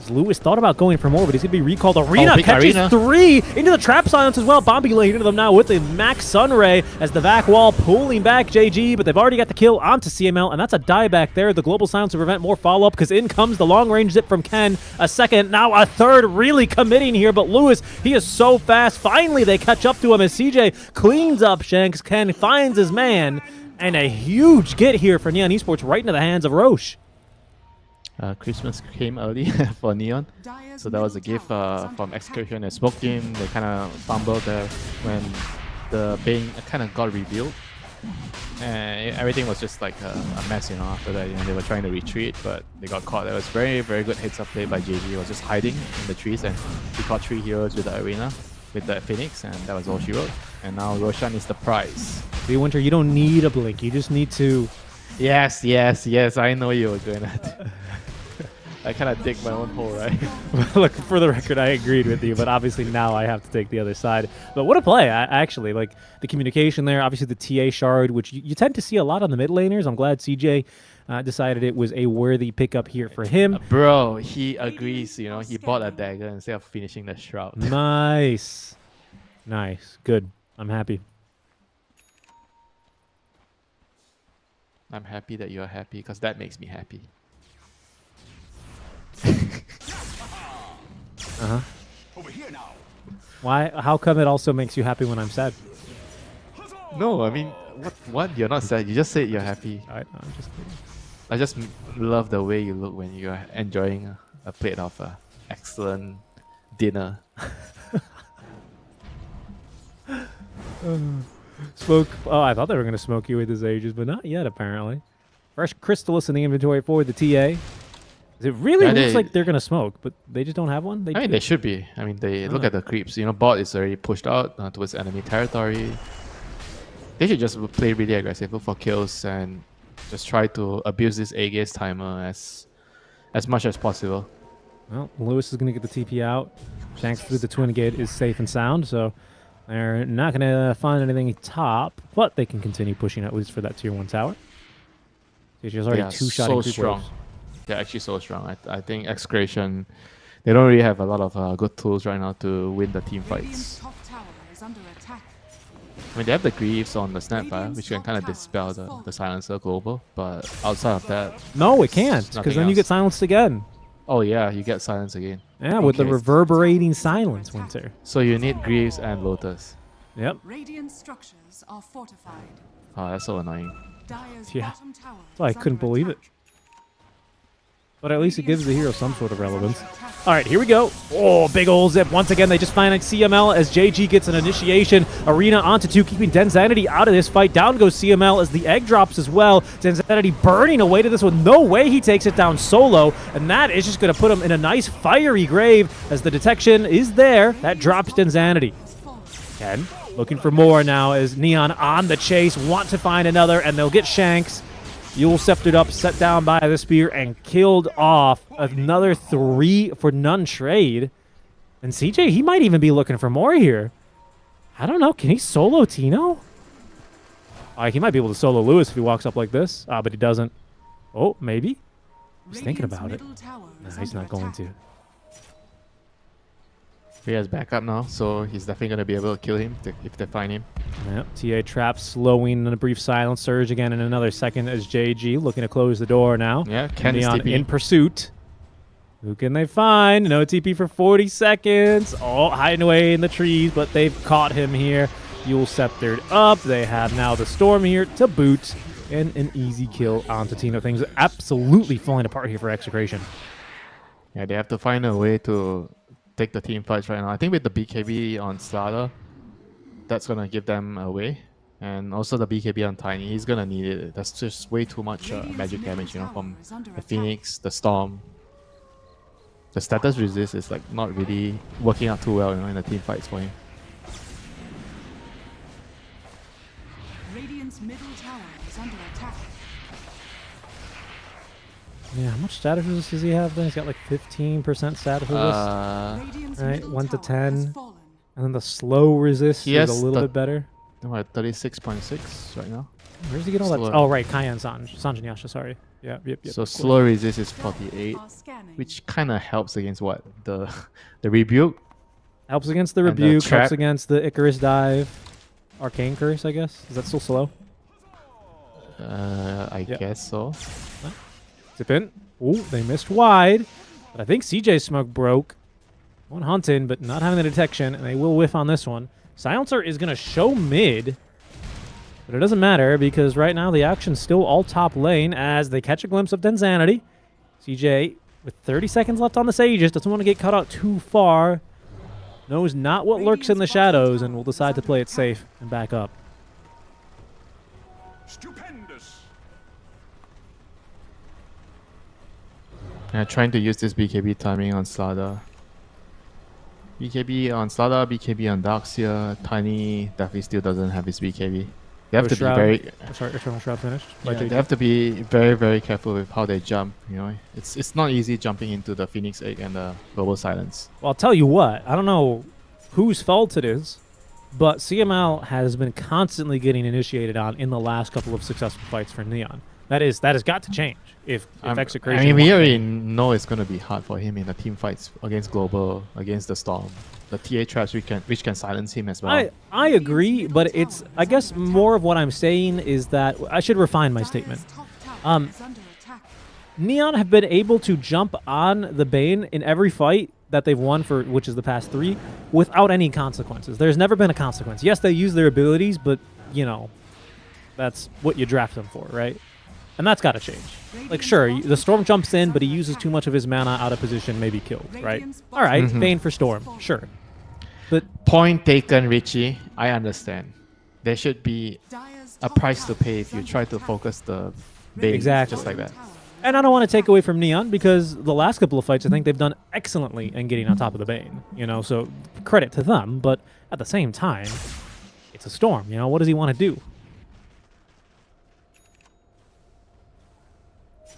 [SPEAKER 4] Lewis thought about going for more, but he's going to be recalled. Arena catches
[SPEAKER 8] Arena.
[SPEAKER 4] 3 into the trap silence as well. Bombi laying into them now with the Max Sunray as the Vac Wall pulling back JG, but they've already got the kill onto CML, and that's a dieback there. The global silence to prevent more follow-up because in comes the long-range zip from Ken. A second, now a third, really committing here, but Lewis, he is so fast. Finally, they catch up to him as CJ cleans up Shanks. Ken finds his man, and a huge get here for Neon Esports right into the hands of Roche.
[SPEAKER 8] Christmas came early for Neon, so that was a gift from Excursion and Smoke Team. They kind of fumbled there when the Bane kind of got revealed. And everything was just like a mess, you know. After that, you know, they were trying to retreat, but they got caught. It was very, very good heads up play by JG. He was just hiding in the trees, and he caught 3 heroes with the arena, with the Phoenix, and that was all she wrote. And now Roshan is the prize.
[SPEAKER 4] See, Winter, you don't need a blink. You just need to...
[SPEAKER 8] Yes, yes, yes. I know you were going to... I kind of dig my own hole, right?
[SPEAKER 4] Look, for the record, I agreed with you, but obviously now I have to take the other side. But what a play. I actually like the communication there. Obviously the TA shard, which you tend to see a lot on the mid laners. I'm glad CJ decided it was a worthy pickup here for him.
[SPEAKER 8] Bro, he agrees, you know. He bought a dagger instead of finishing the shroud.
[SPEAKER 4] Nice. Nice. Good. I'm happy.
[SPEAKER 8] I'm happy that you're happy, because that makes me happy.
[SPEAKER 11] Over here now.
[SPEAKER 4] Why? How come it also makes you happy when I'm sad?
[SPEAKER 8] No, I mean, what? You're not sad. You just said you're happy.
[SPEAKER 4] I'm just kidding.
[SPEAKER 8] I just love the way you look when you're enjoying a plate of excellent dinner.
[SPEAKER 4] Smoke. Oh, I thought they were going to smoke you with his ages, but not yet, apparently. Fresh Crystallis in the inventory for the TA. It really looks like they're going to smoke, but they just don't have one?
[SPEAKER 8] I mean, they should be. I mean, they look at the creeps. You know, bot is already pushed out towards enemy territory. They should just play really aggressive, look for kills, and just try to abuse this A-gaze timer as much as possible.
[SPEAKER 4] Well, Lewis is going to get the TP out. Shanks through the twin gate is safe and sound, so they're not going to find anything top, but they can continue pushing at least for that tier 1 tower. She's already two-shotting
[SPEAKER 8] so strong. They're actually so strong. I think Excretion, they don't really have a lot of good tools right now to win the team fights. I mean, they have the Greaves on the Snapfire, which can kind of dispel the Silencer global, but outside of that...
[SPEAKER 4] No, it can't, because then you get silenced again.
[SPEAKER 8] Oh yeah, you get silence again.
[SPEAKER 4] Yeah, with the reverberating silence, Winter.
[SPEAKER 8] So you need Greaves and Lotus.
[SPEAKER 4] Yep.
[SPEAKER 6] Radiant structures are fortified.
[SPEAKER 8] Oh, that's so annoying.
[SPEAKER 4] Yeah, that's why I couldn't believe it. But at least it gives the hero some sort of relevance. All right, here we go. Oh, big ol' zip. Once again, they just find CML as JG gets an initiation. Arena onto 2, keeping Denzanity out of this fight. Down goes CML as the egg drops as well. Denzanity burning away to this one. No way he takes it down solo. And that is just going to put him in a nice fiery grave as the detection is there. That drops Denzanity. Ken looking for more now as Neon on the chase. Want to find another, and they'll get Shanks. Yule sceptered up, set down by the spear, and killed off another 3 for none trade. And CJ, he might even be looking for more here. I don't know. Can he solo Tino? He might be able to solo Lewis if he walks up like this. But he doesn't. Oh, maybe? He's thinking about it. No, he's not going to.
[SPEAKER 8] He has backup now, so he's definitely going to be able to kill him if they find him.
[SPEAKER 4] Yep, TA trap slowing in a brief silence. Surge again in another second as JG looking to close the door now.
[SPEAKER 8] Yeah, Ken is
[SPEAKER 4] Neon
[SPEAKER 8] TP.
[SPEAKER 4] in pursuit. Who can they find? No TP for 40 seconds. Oh, hiding away in the trees, but they've caught him here. Yule sceptered up. They have now the Storm here to boot. And an easy kill onto Tino. Things are absolutely falling apart here for Execration.
[SPEAKER 8] Yeah, they have to find a way to take the team fights right now. I think with the BKB on Slaughter, that's going to give them away. And also the BKB on Tiny, he's going to need it. That's just way too much magic damage, you know, from the Phoenix, the Storm. The status resist is like not really working out too well, you know, in the team fights for him.
[SPEAKER 6] Radiant's middle tower is under attack.
[SPEAKER 4] Yeah, how much status resist does he have then? He's got like 15% status resist. Right, 1 to 10. And then the slow resist is a little bit better.
[SPEAKER 8] I'm at 36.6 right now.
[SPEAKER 4] Where does he get all that? Oh, right, Kayan Sanjin Yasha, sorry. Yeah, yep.
[SPEAKER 8] So slow resist is 48, which kind of helps against what? The rebuke?
[SPEAKER 4] Helps against the rebuke, helps against the Icarus dive. Arcane Curse, I guess. Is that still slow?
[SPEAKER 8] I guess so.
[SPEAKER 4] Zip in. Ooh, they missed wide. But I think CJ's smoke broke. One hunting, but not having the detection, and they will whiff on this one. Silencer is going to show mid. But it doesn't matter because right now the action's still all top lane as they catch a glimpse of Denzanity. CJ, with 30 seconds left on the Sages, doesn't want to get cut out too far. Knows not what lurks in the shadows and will decide to play it safe and back up.
[SPEAKER 8] Yeah, trying to use this BKB timing on Slada. BKB on Slada, BKB on Darkseer. Tiny definitely still doesn't have his BKB. They have to be very.
[SPEAKER 4] Sorry, Eternal Shroud finished.
[SPEAKER 8] Yeah, they have to be very, very careful with how they jump. You know, it's not easy jumping into the Phoenix Egg and the Global Silence.
[SPEAKER 4] Well, I'll tell you what. I don't know whose fault it is, but CML has been constantly getting initiated on in the last couple of successful fights for Neon. That has got to change if Execration.
[SPEAKER 8] I mean, we
[SPEAKER 4] wants
[SPEAKER 8] already
[SPEAKER 4] it.
[SPEAKER 8] know it's going to be hard for him in the team fights against Global, against the Storm. The TA traps which can silence him as well.
[SPEAKER 4] I agree, but it's, I guess, more of what I'm saying is that I should refine my statement. Neon have been able to jump on the Bane in every fight that they've won for, which is the past 3, without any consequences. There's never been a consequence. Yes, they use their abilities, but, you know, that's what you draft them for, right? And that's got to change. Like, sure, the Storm jumps in, but he uses too much of his mana out of position, maybe killed, right? All right, Bane for Storm, sure. But
[SPEAKER 8] point taken, Richie. I understand. There should be a price to pay if you try to focus the Bane
[SPEAKER 4] Exactly.
[SPEAKER 8] just like that.
[SPEAKER 4] And I don't want to take away from Neon because the last couple of fights, I think they've done excellently in getting on top of the Bane. You know, so credit to them. But at the same time, it's a Storm. You know, what does he want to do?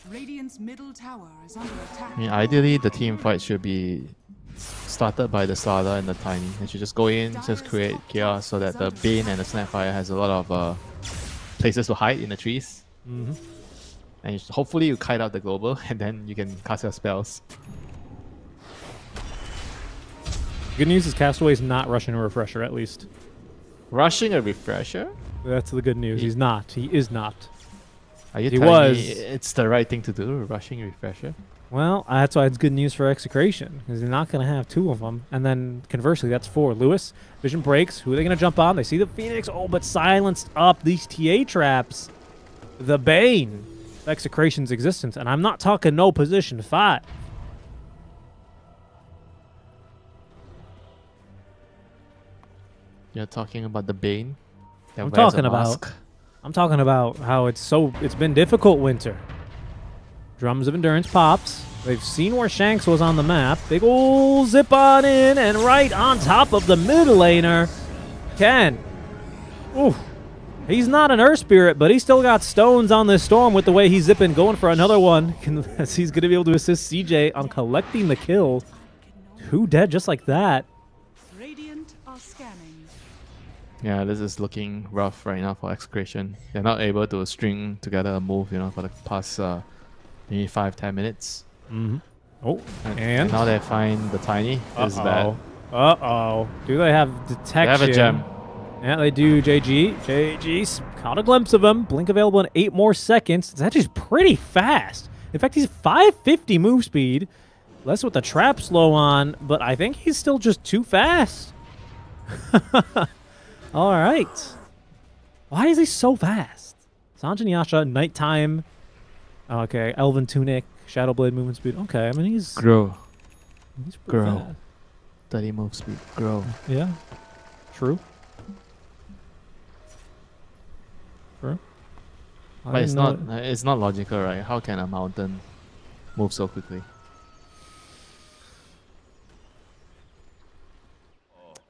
[SPEAKER 6] Radiant's middle tower is under attack.
[SPEAKER 8] I mean, ideally, the team fight should be started by the Slada and the Tiny. They should just go in, just create chaos so that the Bane and the Snapfire has a lot of places to hide in the trees.
[SPEAKER 4] Mm-hmm.
[SPEAKER 8] And hopefully you kite out the Global and then you can cast your spells.
[SPEAKER 4] Good news is Castaway's not rushing a refresher, at least.
[SPEAKER 8] Rushing a refresher?
[SPEAKER 4] That's the good news. He's not. He is not.
[SPEAKER 8] Are you
[SPEAKER 4] He
[SPEAKER 8] telling me
[SPEAKER 4] was.
[SPEAKER 8] it's the right thing to do, rushing a refresher?
[SPEAKER 4] Well, that's why it's good news for Execration, because they're not going to have 2 of them. And then, conversely, that's 4. Lewis, vision breaks. Who are they going to jump on? They see the Phoenix. Oh, but silenced up these TA traps. The Bane of Execration's existence. And I'm not talking no position 5.
[SPEAKER 8] You're talking about the Bane? that
[SPEAKER 4] I'm
[SPEAKER 8] wears a
[SPEAKER 4] talking
[SPEAKER 8] mask?
[SPEAKER 4] I'm talking about how it's been difficult winter. Drums of Endurance pops. They've seen where Shanks was on the map. Big ol' zip on in and right on top of the middle laner. Ken. Ooh. He's not an Earth Spirit, but he's still got stones on this Storm with the way he's zipping, going for another one. He's going to be able to assist CJ on collecting the kill. 2 dead just like that.
[SPEAKER 6] Radiant are scanning.
[SPEAKER 8] Yeah, this is looking rough right now for Execration. They're not able to string together a move, for the past maybe 5-10 minutes.
[SPEAKER 4] Mm-hmm. Oh,
[SPEAKER 8] and now they find the Tiny. This is bad.
[SPEAKER 4] Uh-oh. Do they have detection?
[SPEAKER 8] They have a gem.
[SPEAKER 4] Yeah, they do, JG. JG's caught a glimpse of him. Blink available in 8 more seconds. It's actually pretty fast. In fact, he's 550 move speed. Less with the trap slow on, but I think he's still just too fast. All right. Why is he so fast? Sanjin Yasha, Nighttime. Okay, Elven Tunic, Shadowblade movement speed. Okay, I mean, he's...
[SPEAKER 8] Grow.
[SPEAKER 4] He's pretty
[SPEAKER 8] Grow.
[SPEAKER 4] fast.
[SPEAKER 8] 30 move speed. Grow.
[SPEAKER 4] Yeah. True. True.
[SPEAKER 8] But it's not logical, right? How can a mountain move so quickly?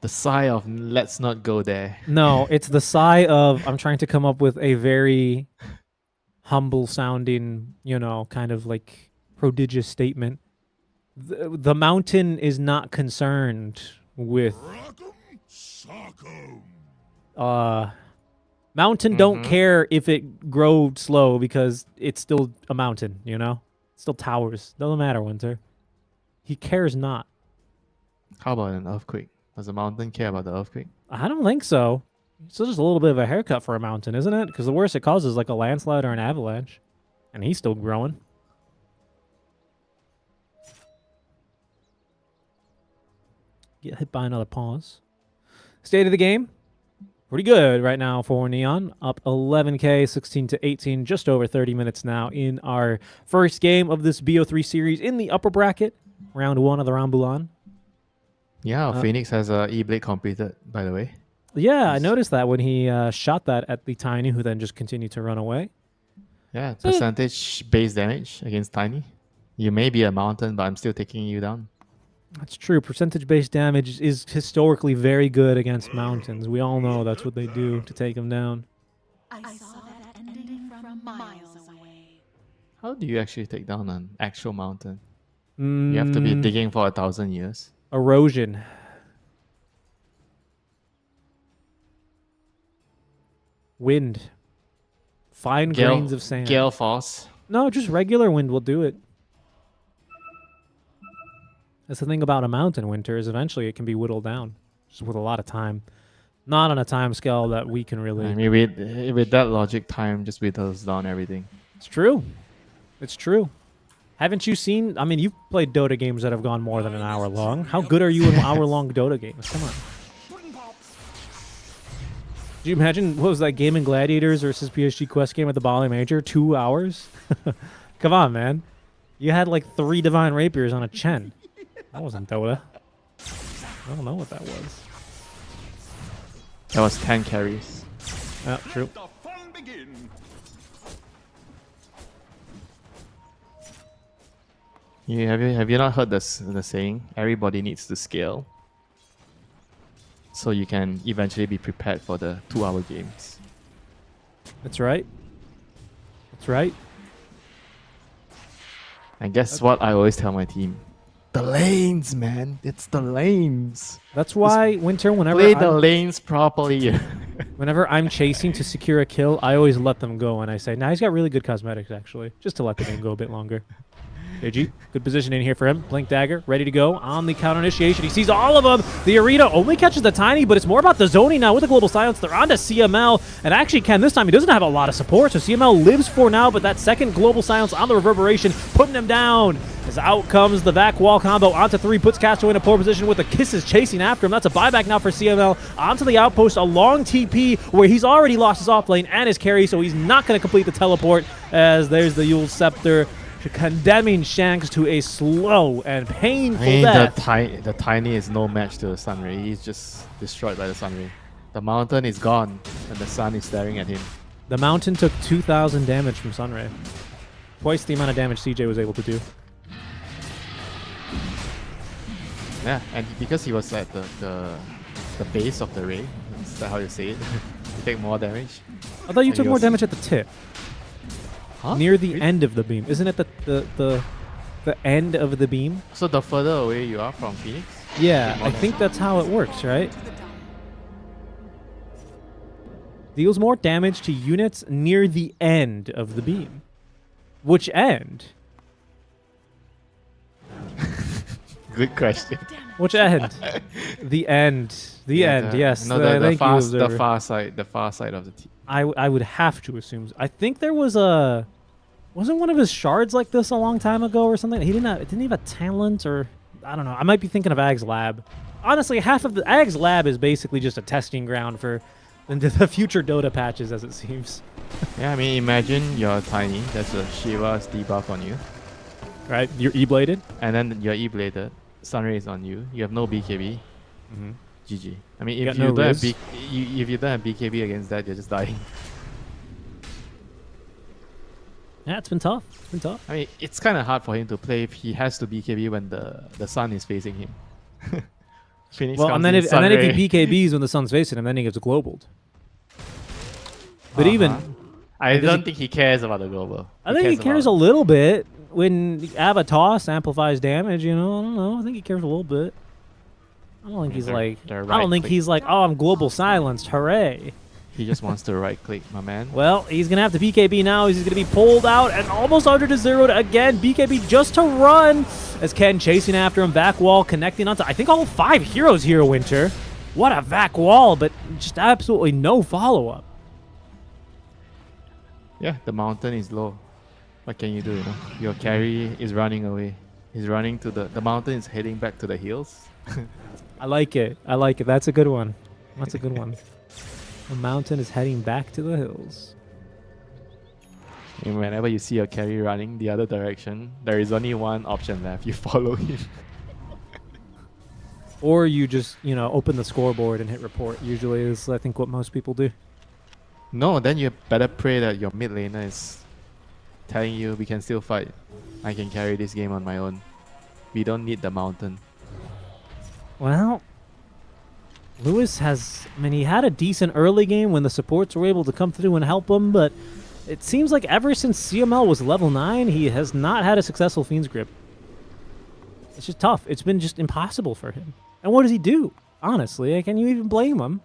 [SPEAKER 8] The sigh of let's not go there.
[SPEAKER 4] No, it's the sigh of I'm trying to come up with a very humble sounding, kind of like prodigious statement. The mountain is not concerned with mountain don't care if it grows slow because it's still a mountain, Still towers. Doesn't matter, Winter. He cares not.
[SPEAKER 8] How about an earthquake? Does the mountain care about the earthquake?
[SPEAKER 4] I don't think so. It's just a little bit of a haircut for a mountain, isn't it? Because the worst it causes is like a landslide or an avalanche. And he's still growing. Get hit by another pause. State of the game. Pretty good right now for Neon. Up 11k, 16-18, just over 30 minutes now in our first game of this BO3 series in the upper bracket. Round 1 of the Rambulan.
[SPEAKER 8] Yeah, Phoenix has a E-Blade completed, by the way.
[SPEAKER 4] Yeah, I noticed that when he shot that at the Tiny, who then just continued to run away.
[SPEAKER 5] Yeah, percentage base damage against Tiny. You may be a mountain, but I'm still taking you down.
[SPEAKER 4] That's true. Percentage-based damage is historically very good against mountains. We all know that's what they do to take them down.
[SPEAKER 6] I saw that ending from miles away.
[SPEAKER 5] How do you actually take down an actual mountain? You have to be digging for 1,000 years.
[SPEAKER 4] Erosion. Wind. Fine grains of sand.
[SPEAKER 5] Gale force.
[SPEAKER 4] No, just regular wind will do it. That's the thing about a mountain, Winter, is eventually it can be whittled down. Just with a lot of time. Not on a time scale that we can really...
[SPEAKER 5] I mean, with that logic, time just whittles down everything.
[SPEAKER 4] It's true. It's true. Haven't you seen... I mean, you've played Dota games that have gone more than an hour long. How good are you in hour-long Dota games? Come on. Do you imagine, what was that game in Gladiators versus PSG Quest game at the Bali Major? 2 hours? Come on, man. You had like 3 Divine Rapiers on a Chen. That wasn't Dota. I don't know what that was.
[SPEAKER 5] That was 10 carries.
[SPEAKER 4] Yeah, true.
[SPEAKER 5] Have you not heard the saying? Everybody needs to scale. So you can eventually be prepared for the 2-hour games.
[SPEAKER 4] That's right. That's right.
[SPEAKER 5] And guess what I always tell my team? The lanes, man. It's the lanes.
[SPEAKER 4] That's why, Winter, whenever
[SPEAKER 5] play the lanes properly.
[SPEAKER 4] whenever I'm chasing to secure a kill, I always let them go. And I say, nah, he's got really good cosmetics, actually. Just to let the game go a bit longer. JG, good position in here for him. Blink Dagger, ready to go on the counter initiation. He sees all of them. The Arena only catches the Tiny, but it's more about the zoning now with the Global Silence. They're on to CML, and actually Ken this time, he doesn't have a lot of support, so CML lives for now, but that second Global Silence on the Reverberation, putting him down. As out comes the Vac Wall combo onto 3, puts Castaway in a poor position with the Kisses chasing after him. That's a buyback now for CML. Onto the Outpost, a long TP where he's already lost his offlane and his carry, so he's not going to complete the teleport, as there's the Yule Scepter, condemning Shanks to a slow and painful death.
[SPEAKER 5] The Tiny is no match to the Sunray. He's just destroyed by the Sunray. The mountain is gone, and the sun is staring at him.
[SPEAKER 4] The mountain took 2,000 damage from Sunray. Twice the amount of damage CJ was able to do.
[SPEAKER 5] Yeah, and because he was at the base of the ray, is that how you say it? You take more damage.
[SPEAKER 4] I thought you took more damage at the tip.
[SPEAKER 5] Huh?
[SPEAKER 4] Near the end of the beam. Isn't it the end of the beam?
[SPEAKER 5] So the further away you are from Phoenix?
[SPEAKER 4] Yeah, I think that's how it works, right? Deals more damage to units near the end of the beam. Which end?
[SPEAKER 5] Good question.
[SPEAKER 4] Which end? The end. The end, yes.
[SPEAKER 5] No, the far side of the team.
[SPEAKER 4] I would have to assume. I think there was a... Wasn't one of his shards like this a long time ago or something? Didn't he have a talent or... I don't know. I might be thinking of Ag's Lab. Honestly, half of the... Ag's Lab is basically just a testing ground for the future Dota patches, as it seems.
[SPEAKER 5] Yeah, I mean, imagine you're Tiny. There's a Shiva's debuff on you.
[SPEAKER 4] Right? You're E-bladed?
[SPEAKER 5] And then you're E-bladed. Sunray is on you. You have no BKB.
[SPEAKER 4] Mm-hmm.
[SPEAKER 5] GG. I mean, if you don't have BKB against that, you're just dying.
[SPEAKER 4] Yeah, it's been tough. It's been tough.
[SPEAKER 5] I mean, it's kind of hard for him to play if he has to BKB when the sun is facing him. Phoenix
[SPEAKER 4] well, and then if he BKBs when the sun's facing him, then he gets globaled. But even...
[SPEAKER 5] I don't think he cares about the global.
[SPEAKER 4] I think he cares a little bit. When Avatos amplifies damage, you know, I don't know. I think he cares a little bit. I don't think he's like... I don't think he's like, oh, I'm global silenced. Hooray.
[SPEAKER 5] He just wants to right-click, my man.
[SPEAKER 4] Well, he's going to have to BKB now. He's going to be pulled out and almost under to 0 again. BKB just to run as Ken chasing after him. Vac Wall connecting onto, I think, all 5 heroes here, Winter. What a Vac Wall, but just absolutely no follow-up.
[SPEAKER 5] Yeah, the mountain is low. What can you do, you know? Your carry is running away. He's running to the mountain is heading back to the hills.
[SPEAKER 4] I like it. I like it. That's a good one. That's a good one. The mountain is heading back to the hills.
[SPEAKER 5] And whenever you see your carry running the other direction, there is only one option left. You follow him.
[SPEAKER 4] or you just, open the scoreboard and hit report. Usually is, I think, what most people do.
[SPEAKER 8] No, then you better pray that your mid laner is telling you we can still fight. I can carry this game on my own. We don't need the mountain.
[SPEAKER 4] Well, Lewis he had a decent early game when the supports were able to come through and help him, but it seems like ever since CML was level 9, he has not had a successful Fiend's Grip. It's just tough. It's been just impossible for him. And what does he do? Honestly, can you even blame him?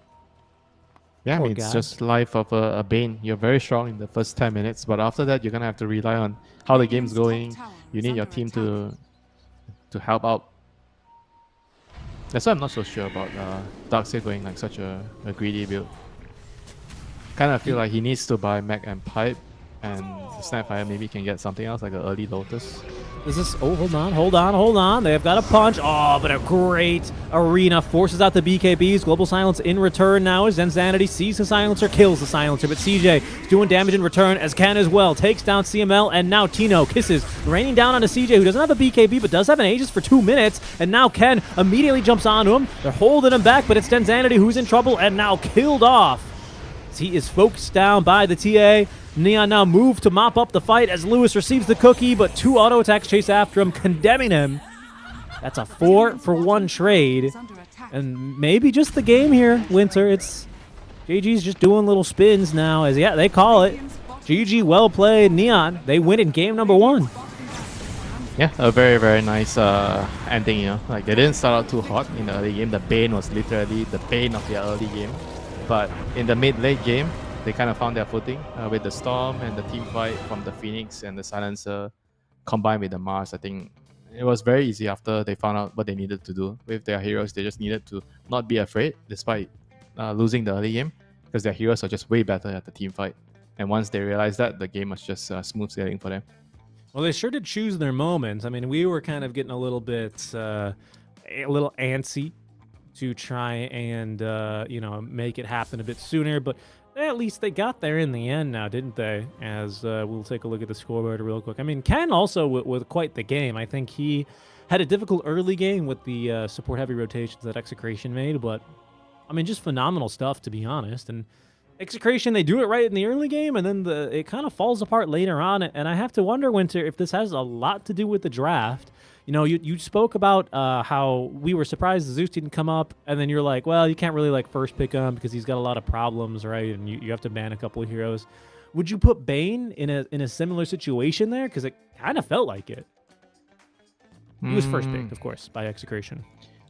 [SPEAKER 8] Yeah,
[SPEAKER 4] Poor
[SPEAKER 8] it's
[SPEAKER 4] guy.
[SPEAKER 8] just life of a Bane. You're very strong in the first 10 minutes, but after that, you're going to have to rely on how the game's going. You need your team to help out. That's why I'm not so sure about Darkseer going like such a greedy build. Kind of feel like he needs to buy Mech and Pipe, and the Snapfire maybe can get something else like an early Lotus.
[SPEAKER 4] Is this... Oh, hold on. They have got a punch. Oh, but a great arena. Forces out the BKBs. Global Silence in return now as Zensanity sees the Silencer, kills the Silencer. But CJ is doing damage in return as Ken as well. Takes down CML, and now Tino kisses, raining down onto CJ, who doesn't have a BKB, but does have an Aegis for 2 minutes. And now Ken immediately jumps onto him. They're holding him back, but it's Zensanity who's in trouble and now killed off. He is focused down by the TA. Neon now moved to mop up the fight as Lewis receives the cookie, but 2 auto attacks chase after him, condemning him. That's a 4-for-1 trade. And maybe just the game here, Winter. It's GG's just doing little spins now as, yeah, they call it. GG, well played, Neon. They win in game number 1.
[SPEAKER 8] Yeah, a very, very nice ending, Like, they didn't start out too hot in the early game. The Bane was literally the bane of their early game. But in the mid-late game, they kind of found their footing with the Storm and the team fight from the Phoenix and the Silencer combined with the Mars. I think it was very easy after they found out what they needed to do with their heroes. They just needed to not be afraid despite losing the early game, because their heroes are just way better at the team fight. And once they realized that, the game was just smooth sailing for them.
[SPEAKER 4] Well, they sure did choose their moments. I mean, we were kind of getting a little bit, a little antsy to try and, make it happen a bit sooner. But at least they got there in the end now, didn't they? As we'll take a look at the scoreboard real quick. I mean, Ken also with quite the game. I think he had a difficult early game with the support-heavy rotations that Execration made. But, I mean, just phenomenal stuff, to be honest. And Execration, they do it right in the early game, and then it kind of falls apart later on. And I have to wonder, Winter, if this has a lot to do with the draft. You spoke about how we were surprised Zeus didn't come up, and then you're like, well, you can't really first pick him because he's got a lot of problems, right? And you have to ban a couple of heroes. Would you put Bane in a similar situation there? Because it kind of felt like it. He was first picked, of course, by Execration.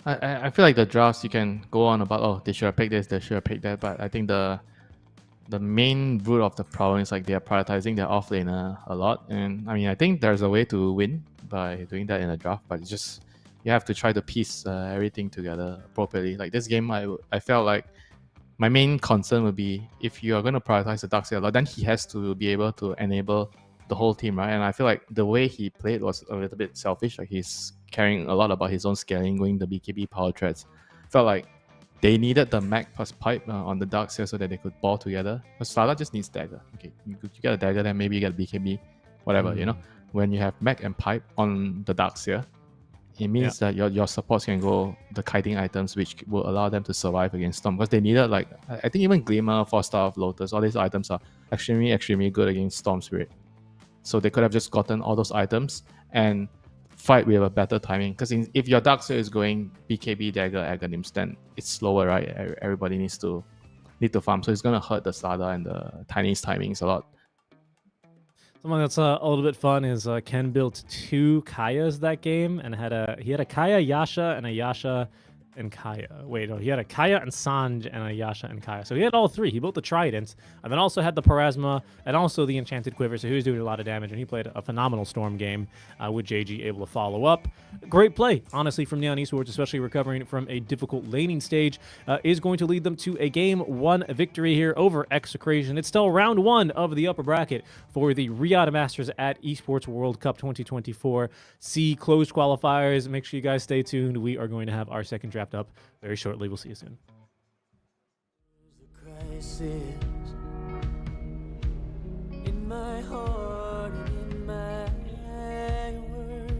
[SPEAKER 8] I feel like the drafts you can go on about, oh, they should have picked this, they should have picked that, but I think the main root of the problem is they are prioritizing their offlaner a lot. And I mean, I think there's a way to win by doing that in a draft, but it's just you have to try to piece everything together appropriately. Like this game, I felt like my main concern would be if you are going to prioritize the Darkseer a lot, then he has to be able to enable the whole team, right? And I feel like the way he played was a little bit selfish. Like he's caring a lot about his own scaling, going the BKB power threads. Felt like they needed the Mech plus Pipe on the Darkseer so that they could ball together. But Sala just needs dagger. Okay, you get a dagger, then maybe you get a BKB, whatever, When you have Mech and Pipe on the Darkseer, it means that your supports can go the kiting items, which will allow them to survive against Storm. Because they needed, I think even Glimmer, 4-star of Lotus, all these items are extremely, extremely good against Storm Spirit. So they could have just gotten all those items and fight with a better timing. Because if your Darkseer is going BKB, Dagger, Aghanims, then it's slower, right? Everybody need to farm. So it's going to hurt the Sada and the Tiny's timings a lot.
[SPEAKER 4] Something that's a little bit fun is Ken built 2 Kayas that game, and he had a Kaya Yasha and a Yasha and Kaya. Wait, no, he had a Kaya and Sanj and a Yasha and Kaya. So he had all 3. He built the Trident, and then also had the Parasma, and also the Enchanted Quiver. So he was doing a lot of damage, and he played a phenomenal Storm game with JG able to follow up. Great play, honestly, from Neon Esports, especially recovering from a difficult laning stage, is going to lead them to a Game 1 victory here over Execration. It's still round 1 of the upper bracket for the Riyadh Masters at Esports World Cup 2024. See closed qualifiers. Make sure you guys stay tuned. We are going to have our second draft up very shortly. We'll see you soon.
[SPEAKER 3] In my heart and in my world,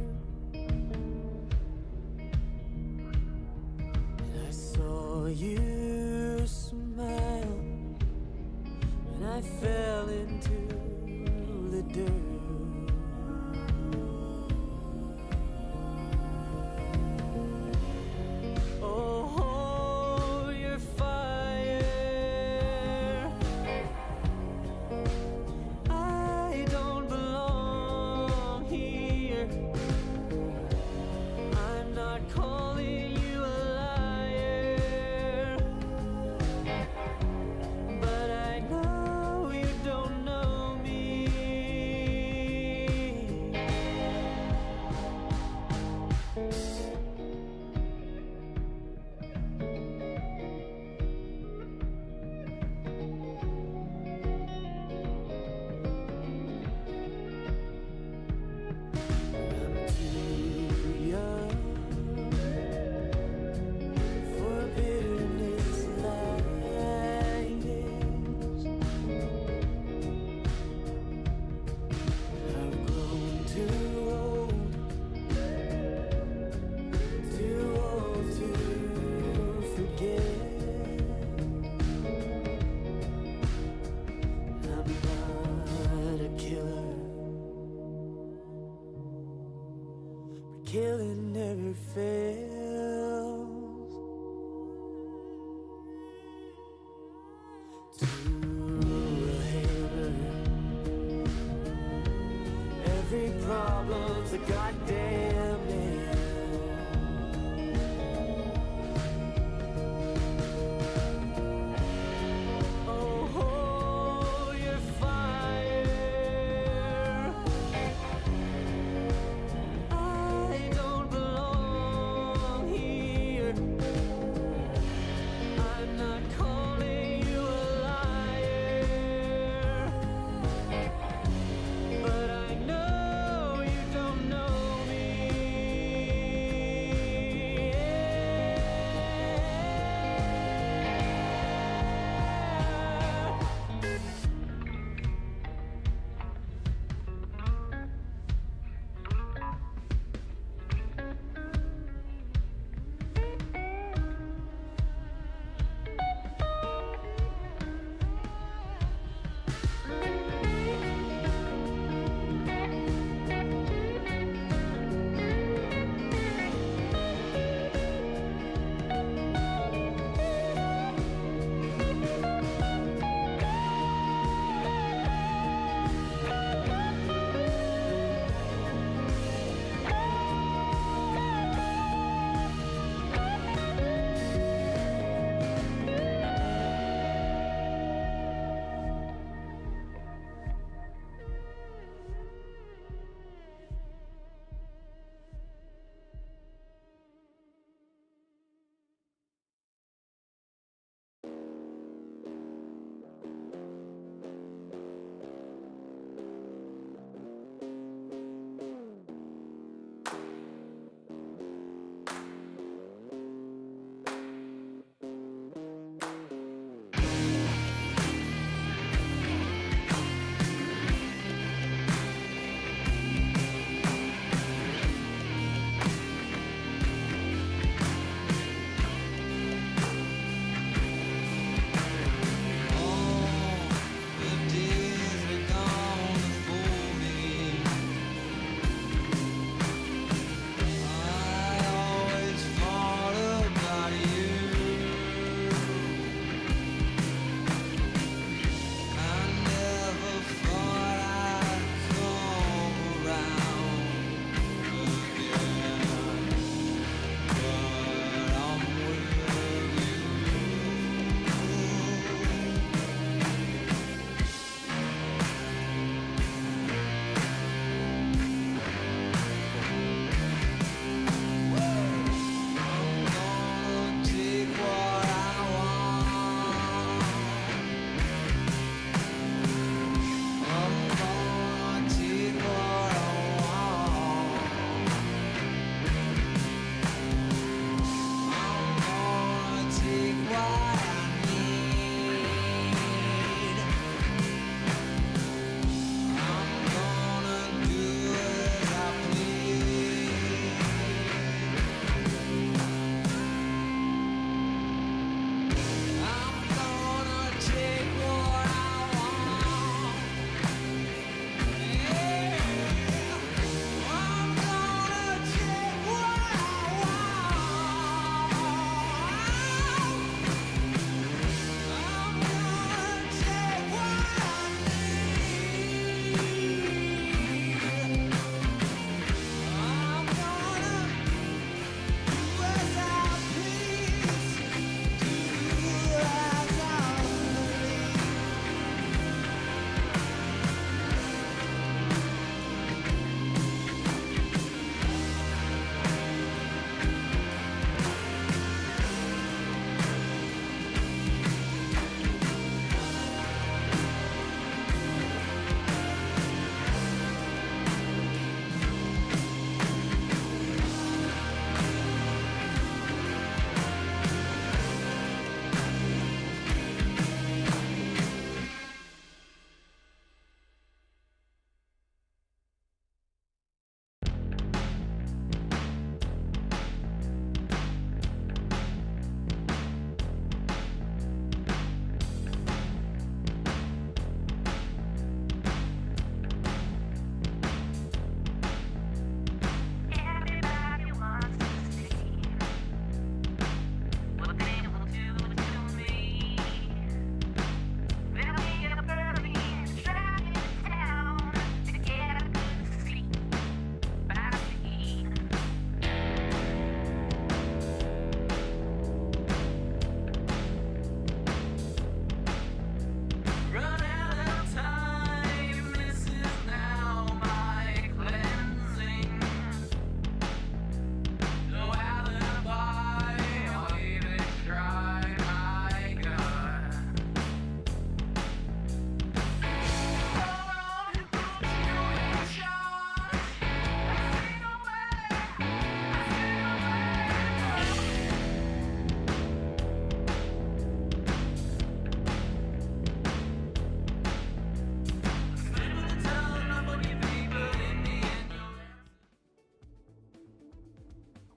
[SPEAKER 3] killing never fails. To a hater, every problem's a goddamn nail. Oh, hold your fire. I don't belong here.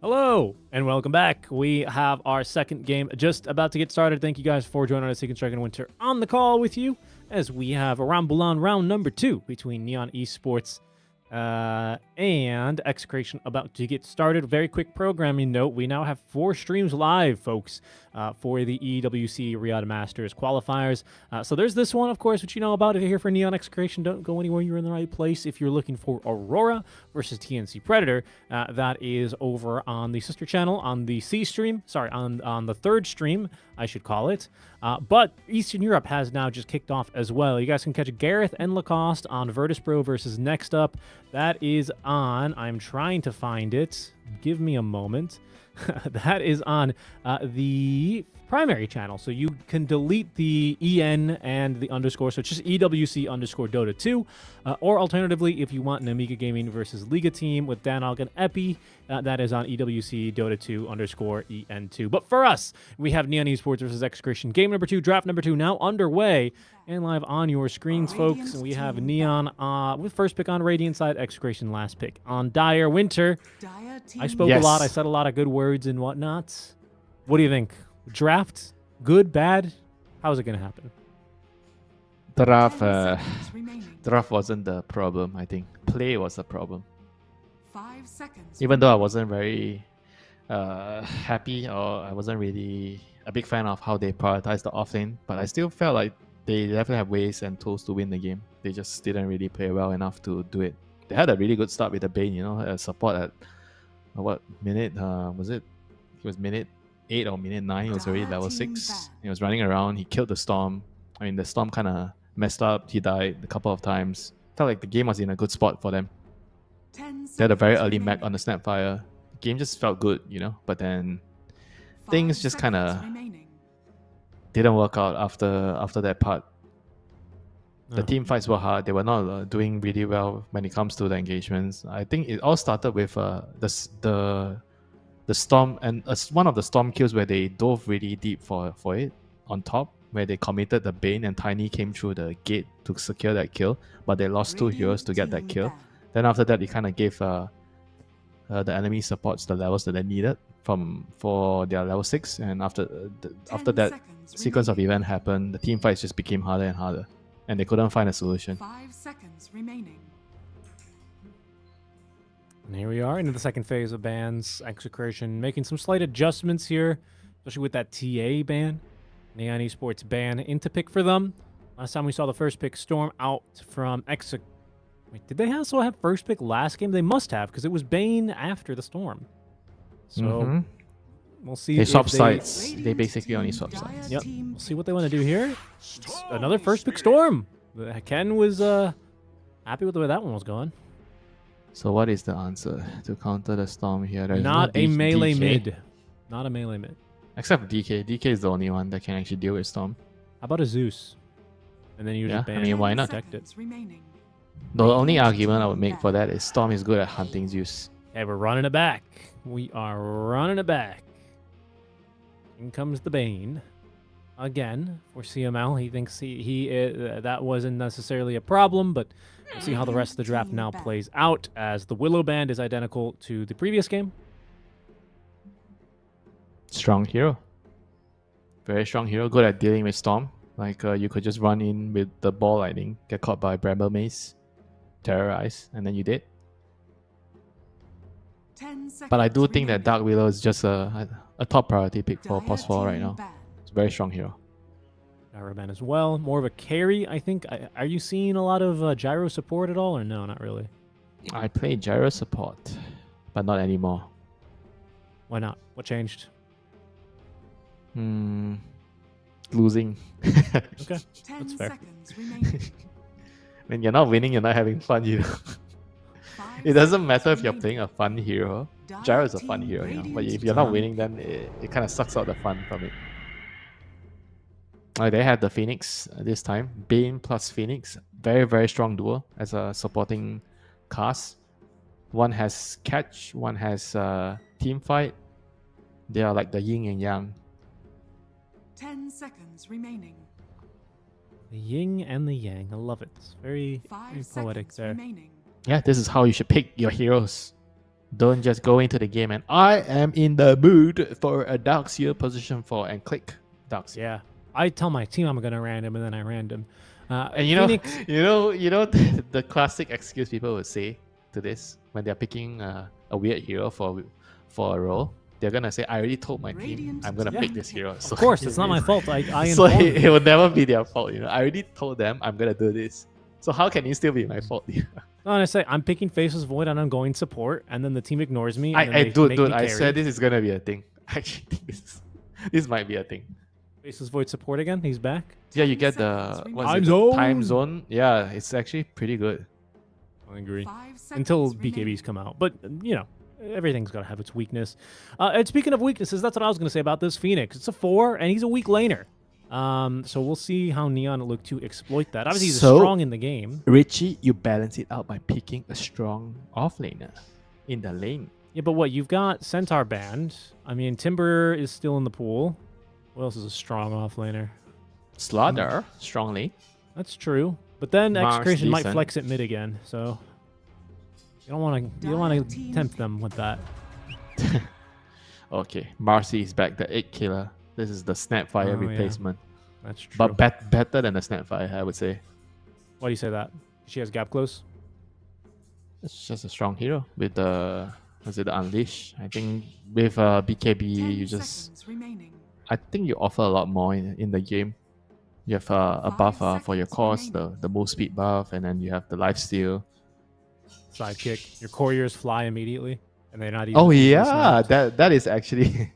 [SPEAKER 4] Hello and welcome back. We have our second game just about to get started. Thank you guys for joining us. Seeking Strike and Winter on the call with you as we have a Rambulan round number 2 between Neon Esports and Execration about to get started. Very quick programming note. We now have 4 streams live, folks, for the EWC Riyadh Masters qualifiers. So there's this one, of course, which you know about. If you're here for Neon Execration, don't go anywhere. You're in the right place. If you're looking for Aurora versus TNC Predator, that is over on the sister channel on the C stream. Sorry, on the third stream, I should call it. But Eastern Europe has now just kicked off as well. You guys can catch Gareth and Lacoste on Virtus.pro versus Next Up. That is on, I'm trying to find it. Give me a moment. That is on the primary channel. So you can delete the EN and the underscore. So it's just EWC underscore Dota 2. Or alternatively, if you want an Amiga Gaming versus Liga team with Danog and Epi, that is on EWC Dota 2 underscore EN2. But for us, we have Neon Esports versus Execration. Game number 2, draft number 2 now underway and live on your screens, folks. And we have Neon with first pick on Radiant side, Execration last pick on Dire. Winter, I spoke a lot. I said a lot of good words and whatnot. What do you think? Draft? Good? Bad? How's it going to happen?
[SPEAKER 5] Draft wasn't the problem, I think. Play was the problem.
[SPEAKER 6] 5 seconds.
[SPEAKER 5] Even though I wasn't very happy, or I wasn't really a big fan of how they prioritized the offlane, but I still felt like they definitely have ways and tools to win the game. They just didn't really play well enough to do it. They had a really good start with the Bane, you know, support at what minute was it? It was minute 8 or minute 9. He was already level 6. He was running around. He killed the Storm. I mean, the Storm kind of messed up. He died a couple of times. Felt like the game was in a good spot for them. They had a very early mech on the Snapfire. The game just felt good, you know, but then things just kind of didn't work out after that part. The team fights were hard. They were not doing really well when it comes to the engagements. I think it all started with the Storm, and one of the Storm kills where they dove really deep for it on top, where they committed the Bane and Tiny came through the gate to secure that kill, but they lost 2 heroes to get that kill. Then after that, it kind of gave the enemy supports the levels that they needed for their level 6, and after that sequence of event happened, the team fights just became harder and harder, and they couldn't find a solution.
[SPEAKER 6] 5 seconds remaining.
[SPEAKER 4] And here we are into the second phase of bans. Execration making some slight adjustments here, especially with that TA ban. Neon Esports ban into pick for them. Last time we saw the first pick Storm out from Wait, did they also have first pick last game? They must have, because it was Bane after the Storm. So we'll see.
[SPEAKER 5] They swap sides. They basically only swap sides.
[SPEAKER 4] Yep. We'll see what they want to do here. It's another first pick Storm. Ken was happy with the way that one was going.
[SPEAKER 5] So what is the answer to counter the Storm here? There's
[SPEAKER 4] Not a melee
[SPEAKER 5] DK.
[SPEAKER 4] mid. Not a melee mid.
[SPEAKER 5] Except for DK. DK is the only one that can actually deal with Storm.
[SPEAKER 4] How about a Zeus? And then you just ban.
[SPEAKER 5] I mean, why not?
[SPEAKER 4] Protect it.
[SPEAKER 5] The only argument I would make for that is Storm is good at hunting Zeus.
[SPEAKER 4] Hey, we're running it back. We are running it back. In comes the Bane. Again, for CML. He thinks that wasn't necessarily a problem, but we'll see how the rest of the draft now plays out, as the Willow Band is identical to the previous game.
[SPEAKER 5] Strong hero. Very strong hero. Good at dealing with Storm. Like, you could just run in with the ball lightning, get caught by Bramble Mace, terrorize, and then you did. But I do think that Dark Willow is just a top priority pick for Post 4 right now. It's a very strong hero.
[SPEAKER 4] Gyroban as well. More of a carry, I think. Are you seeing a lot of gyro support at all, or no? Not really.
[SPEAKER 5] I played gyro support, but not anymore.
[SPEAKER 4] Why not? What changed?
[SPEAKER 5] Losing.
[SPEAKER 4] Okay, that's fair.
[SPEAKER 5] When you're not winning, you're not having fun, you know. It doesn't matter if you're playing a fun hero. Gyro is a fun hero, you know. But if you're not winning, then it kind of sucks out the fun from it. They had the Phoenix this time. Bane plus Phoenix. Very, very strong duo as a supporting cast. One has catch, one has team fight. They are like the yin and yang.
[SPEAKER 6] 10 seconds remaining.
[SPEAKER 4] The yin and the yang. I love it. It's very, very poetic there.
[SPEAKER 6] Remaining.
[SPEAKER 5] Yeah, this is how you should pick your heroes.
[SPEAKER 8] Don't just go into the game and I am in the mood for a Darkseer position 4 and click Darkseer.
[SPEAKER 4] Yeah. I tell my team I'm gonna random and then I random.
[SPEAKER 8] And you know, the classic excuse people would say to this when they're picking a weird hero for a role. They're gonna say, "I already told my team I'm gonna pick this hero." So
[SPEAKER 4] of course, it's not my fault. I
[SPEAKER 8] so
[SPEAKER 4] informed
[SPEAKER 8] it will never be their fault. I already told them I'm gonna do this. So how can it still be my fault?
[SPEAKER 4] No, and I say I'm picking Faceless Void and I'm going support, and then the team ignores me. And
[SPEAKER 8] I said this is gonna be a thing. I actually think this might be a thing.
[SPEAKER 4] Faceless Void support again. He's back.
[SPEAKER 8] Yeah, you get the time zone. Yeah, it's actually pretty good.
[SPEAKER 4] I agree. Until BKBs come out, but everything's got to have its weakness. And speaking of weaknesses, that's what I was going to say about this Phoenix. It's a 4, and he's a weak laner. So we'll see how Neon look to exploit that. Obviously, he's strong in the game.
[SPEAKER 8] Richie, you balance it out by picking a strong offlaner in the lane.
[SPEAKER 4] Yeah, but what? You've got Centaur banned. I mean, Timber is still in the pool. What else is a strong offlaner?
[SPEAKER 8] Slaughter, strongly.
[SPEAKER 4] That's true. But then
[SPEAKER 8] Mars,
[SPEAKER 4] Execration might
[SPEAKER 8] decent.
[SPEAKER 4] flex at mid again, so you don't want to tempt them with that.
[SPEAKER 8] Okay, Marcy is back, the 8 killer. This is the Snapfire replacement.
[SPEAKER 4] Yeah. That's true.
[SPEAKER 8] But better than the Snapfire, I would say.
[SPEAKER 4] Why do you say that? She has gap close?
[SPEAKER 8] It's just a strong hero with the Unleash. I think with BKB you just I think you offer a lot more in the game. You have a buff for your cores, the move speed buff, and then you have the lifesteal.
[SPEAKER 4] Sidekick. Your couriers fly immediately, and they're not even.
[SPEAKER 8] Oh yeah, that is actually.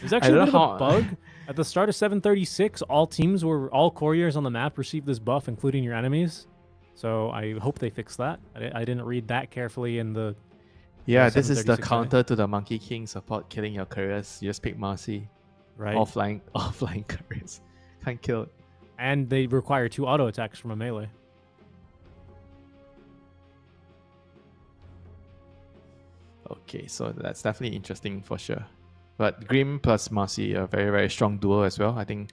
[SPEAKER 4] There's actually a bit of a bug. At the start of 736, all couriers on the map received this buff, including your enemies. So I hope they fix that. I didn't read that carefully in the.
[SPEAKER 8] Yeah, this is the counter to the Monkey King support killing your couriers. You just pick Marcy.
[SPEAKER 4] Right.
[SPEAKER 8] Offline couriers. Can't kill it.
[SPEAKER 4] And they require 2 auto attacks from a melee.
[SPEAKER 8] Okay, so that's definitely interesting for sure. But Grim plus Marcy are a very, very strong duo as well. I think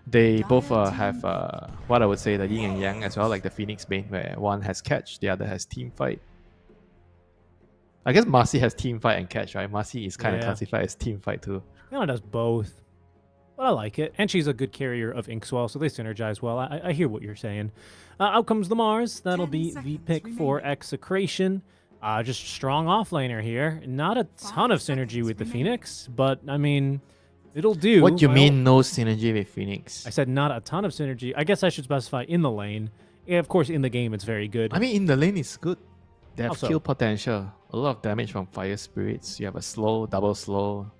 [SPEAKER 8] they both have what I would say the yin and yang as well, like the Phoenix Bane, where one has catch, the other has team fight. I guess Marcy has team fight and catch, right? Marcy is kind of classified as team fight too.
[SPEAKER 4] Kind of does both. But I like it. And she's a good carrier of Inkswell, so they synergize well. I hear what you're saying. Out comes the Mars. That'll be the pick for Execration. Just strong offlaner here. Not a ton of synergy with the Phoenix, but I mean, it'll do.
[SPEAKER 8] What do you mean no synergy with Phoenix?
[SPEAKER 4] I said not a ton of synergy. I guess I should specify in the lane. Yeah, of course, in the game, it's very good.
[SPEAKER 8] I mean, in the lane, it's good. They have
[SPEAKER 4] Also,
[SPEAKER 8] kill potential. A lot of damage from Fire Spirits. You have a slow, double slow,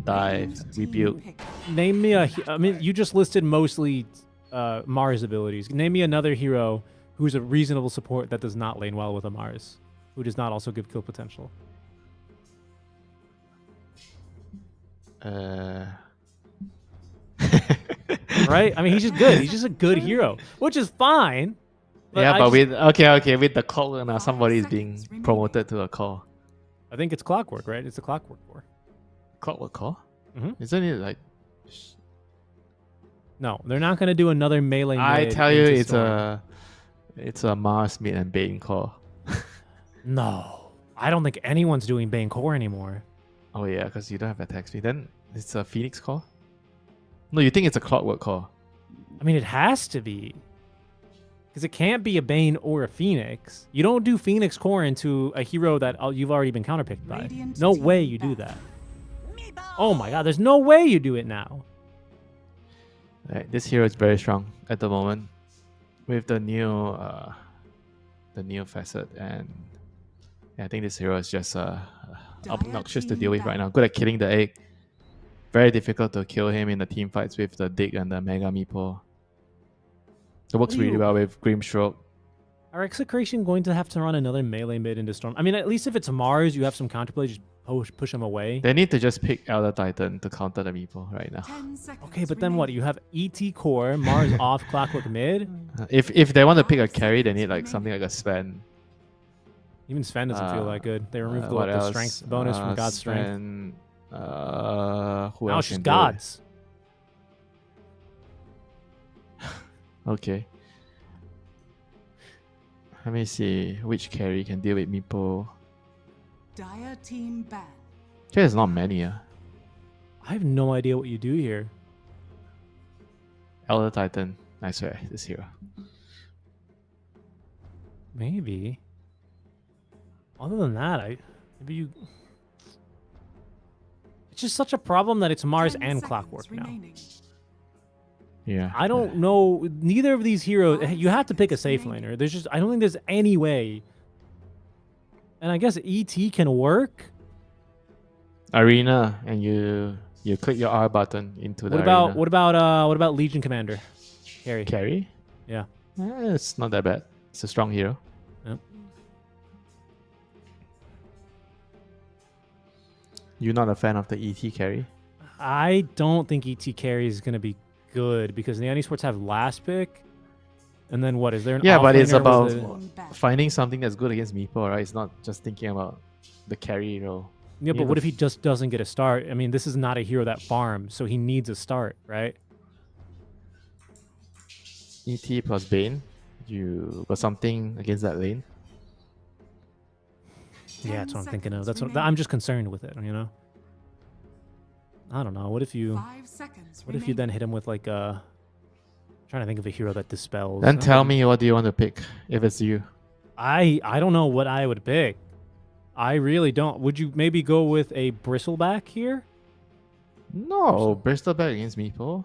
[SPEAKER 8] dive, rebuild.
[SPEAKER 4] Name me I mean, you just listed mostly Mars abilities. Name me another hero who's a reasonable support that does not lane well with a Mars, who does not also give kill potential. Right? I mean, he's just good. He's just a good hero, which is fine.
[SPEAKER 8] But with the clock now, somebody is being promoted to a call.
[SPEAKER 4] I think it's Clockwork, right? It's a Clockwork core.
[SPEAKER 8] Clockwork call?
[SPEAKER 4] Mm-hmm.
[SPEAKER 8] Isn't it like?
[SPEAKER 4] No, they're not going to do another melee.
[SPEAKER 8] I tell you,
[SPEAKER 4] Storm.
[SPEAKER 8] it's a Mars mid and Bane call.
[SPEAKER 4] No, I don't think anyone's doing Bane core anymore.
[SPEAKER 8] Oh yeah, because you don't have attack speed. Then it's a Phoenix call. No, you think it's a Clockwork call?
[SPEAKER 4] I mean, it has to be. Because it can't be a Bane or a Phoenix. You don't do Phoenix core into a hero that you've already been counterpicked by. No way you do that. Oh my god, there's no way you do it now.
[SPEAKER 8] Right, this hero is very strong at the moment with the new facet, and I think this hero is just obnoxious to deal with right now. Good at killing the egg. Very difficult to kill him in the team fights with the Dig and the Mega Meeple. It works really well with Grimstroke.
[SPEAKER 4] Are Execration going to have to run another melee mid into Storm? I mean, at least if it's Mars, you have some counterplay, just push him away.
[SPEAKER 8] They need to just pick Elder Titan to counter the Meeple right now.
[SPEAKER 4] Okay, but then what? You have ET core, Mars off, Clockwork mid?
[SPEAKER 8] If they want to pick a carry, they need like something like a Sven.
[SPEAKER 4] Even Sven doesn't feel that good. They removed
[SPEAKER 8] what
[SPEAKER 4] the
[SPEAKER 8] else?
[SPEAKER 4] strength bonus from God's strength.
[SPEAKER 8] Sven, who
[SPEAKER 4] Now
[SPEAKER 8] else
[SPEAKER 4] she's
[SPEAKER 8] can do it?
[SPEAKER 4] God's.
[SPEAKER 8] Okay. Let me see which carry can deal with Meeple.
[SPEAKER 6] Dire team ban.
[SPEAKER 8] There's not many.
[SPEAKER 4] I have no idea what you do here.
[SPEAKER 8] Elder Titan. I swear, this hero.
[SPEAKER 4] Maybe. Other than that, maybe you. It's just such a problem that it's Mars
[SPEAKER 6] 10
[SPEAKER 4] and
[SPEAKER 6] seconds
[SPEAKER 4] Clockwork now.
[SPEAKER 6] remaining.
[SPEAKER 8] Yeah.
[SPEAKER 4] I don't know. Neither of these heroes. You have to pick a safe laner. There's just. I don't think there's any way. And I guess ET can work.
[SPEAKER 8] Arena, and you click your R button into the arena.
[SPEAKER 4] What about Legion Commander? Carry.
[SPEAKER 8] Carry?
[SPEAKER 4] Yeah.
[SPEAKER 8] It's not that bad. It's a strong hero.
[SPEAKER 4] Yep.
[SPEAKER 8] You're not a fan of the ET carry?
[SPEAKER 4] I don't think ET carry is gonna be good because the Esports have last pick. And then what is there? An
[SPEAKER 8] Yeah, but it's
[SPEAKER 4] offlaner
[SPEAKER 8] about
[SPEAKER 4] with the-
[SPEAKER 8] finding something that's good against Meepo, right? It's not just thinking about the carry role.
[SPEAKER 4] Yeah, but what if he just doesn't get a start? I mean, this is not a hero that farms, so he needs a start, right?
[SPEAKER 8] ET plus Bane, you got something against that lane?
[SPEAKER 4] Yeah, that's what I'm thinking of. That's what I'm just concerned with it, you know. I don't know. What if you?
[SPEAKER 6] 5 seconds
[SPEAKER 4] What if you then hit him with like a? I'm trying to think of a hero that dispels.
[SPEAKER 8] Then tell me what do you want to pick if it's you.
[SPEAKER 4] I don't know what I would pick. I really don't. Would you maybe go with a Bristleback here?
[SPEAKER 8] No, Bristleback against Meepo.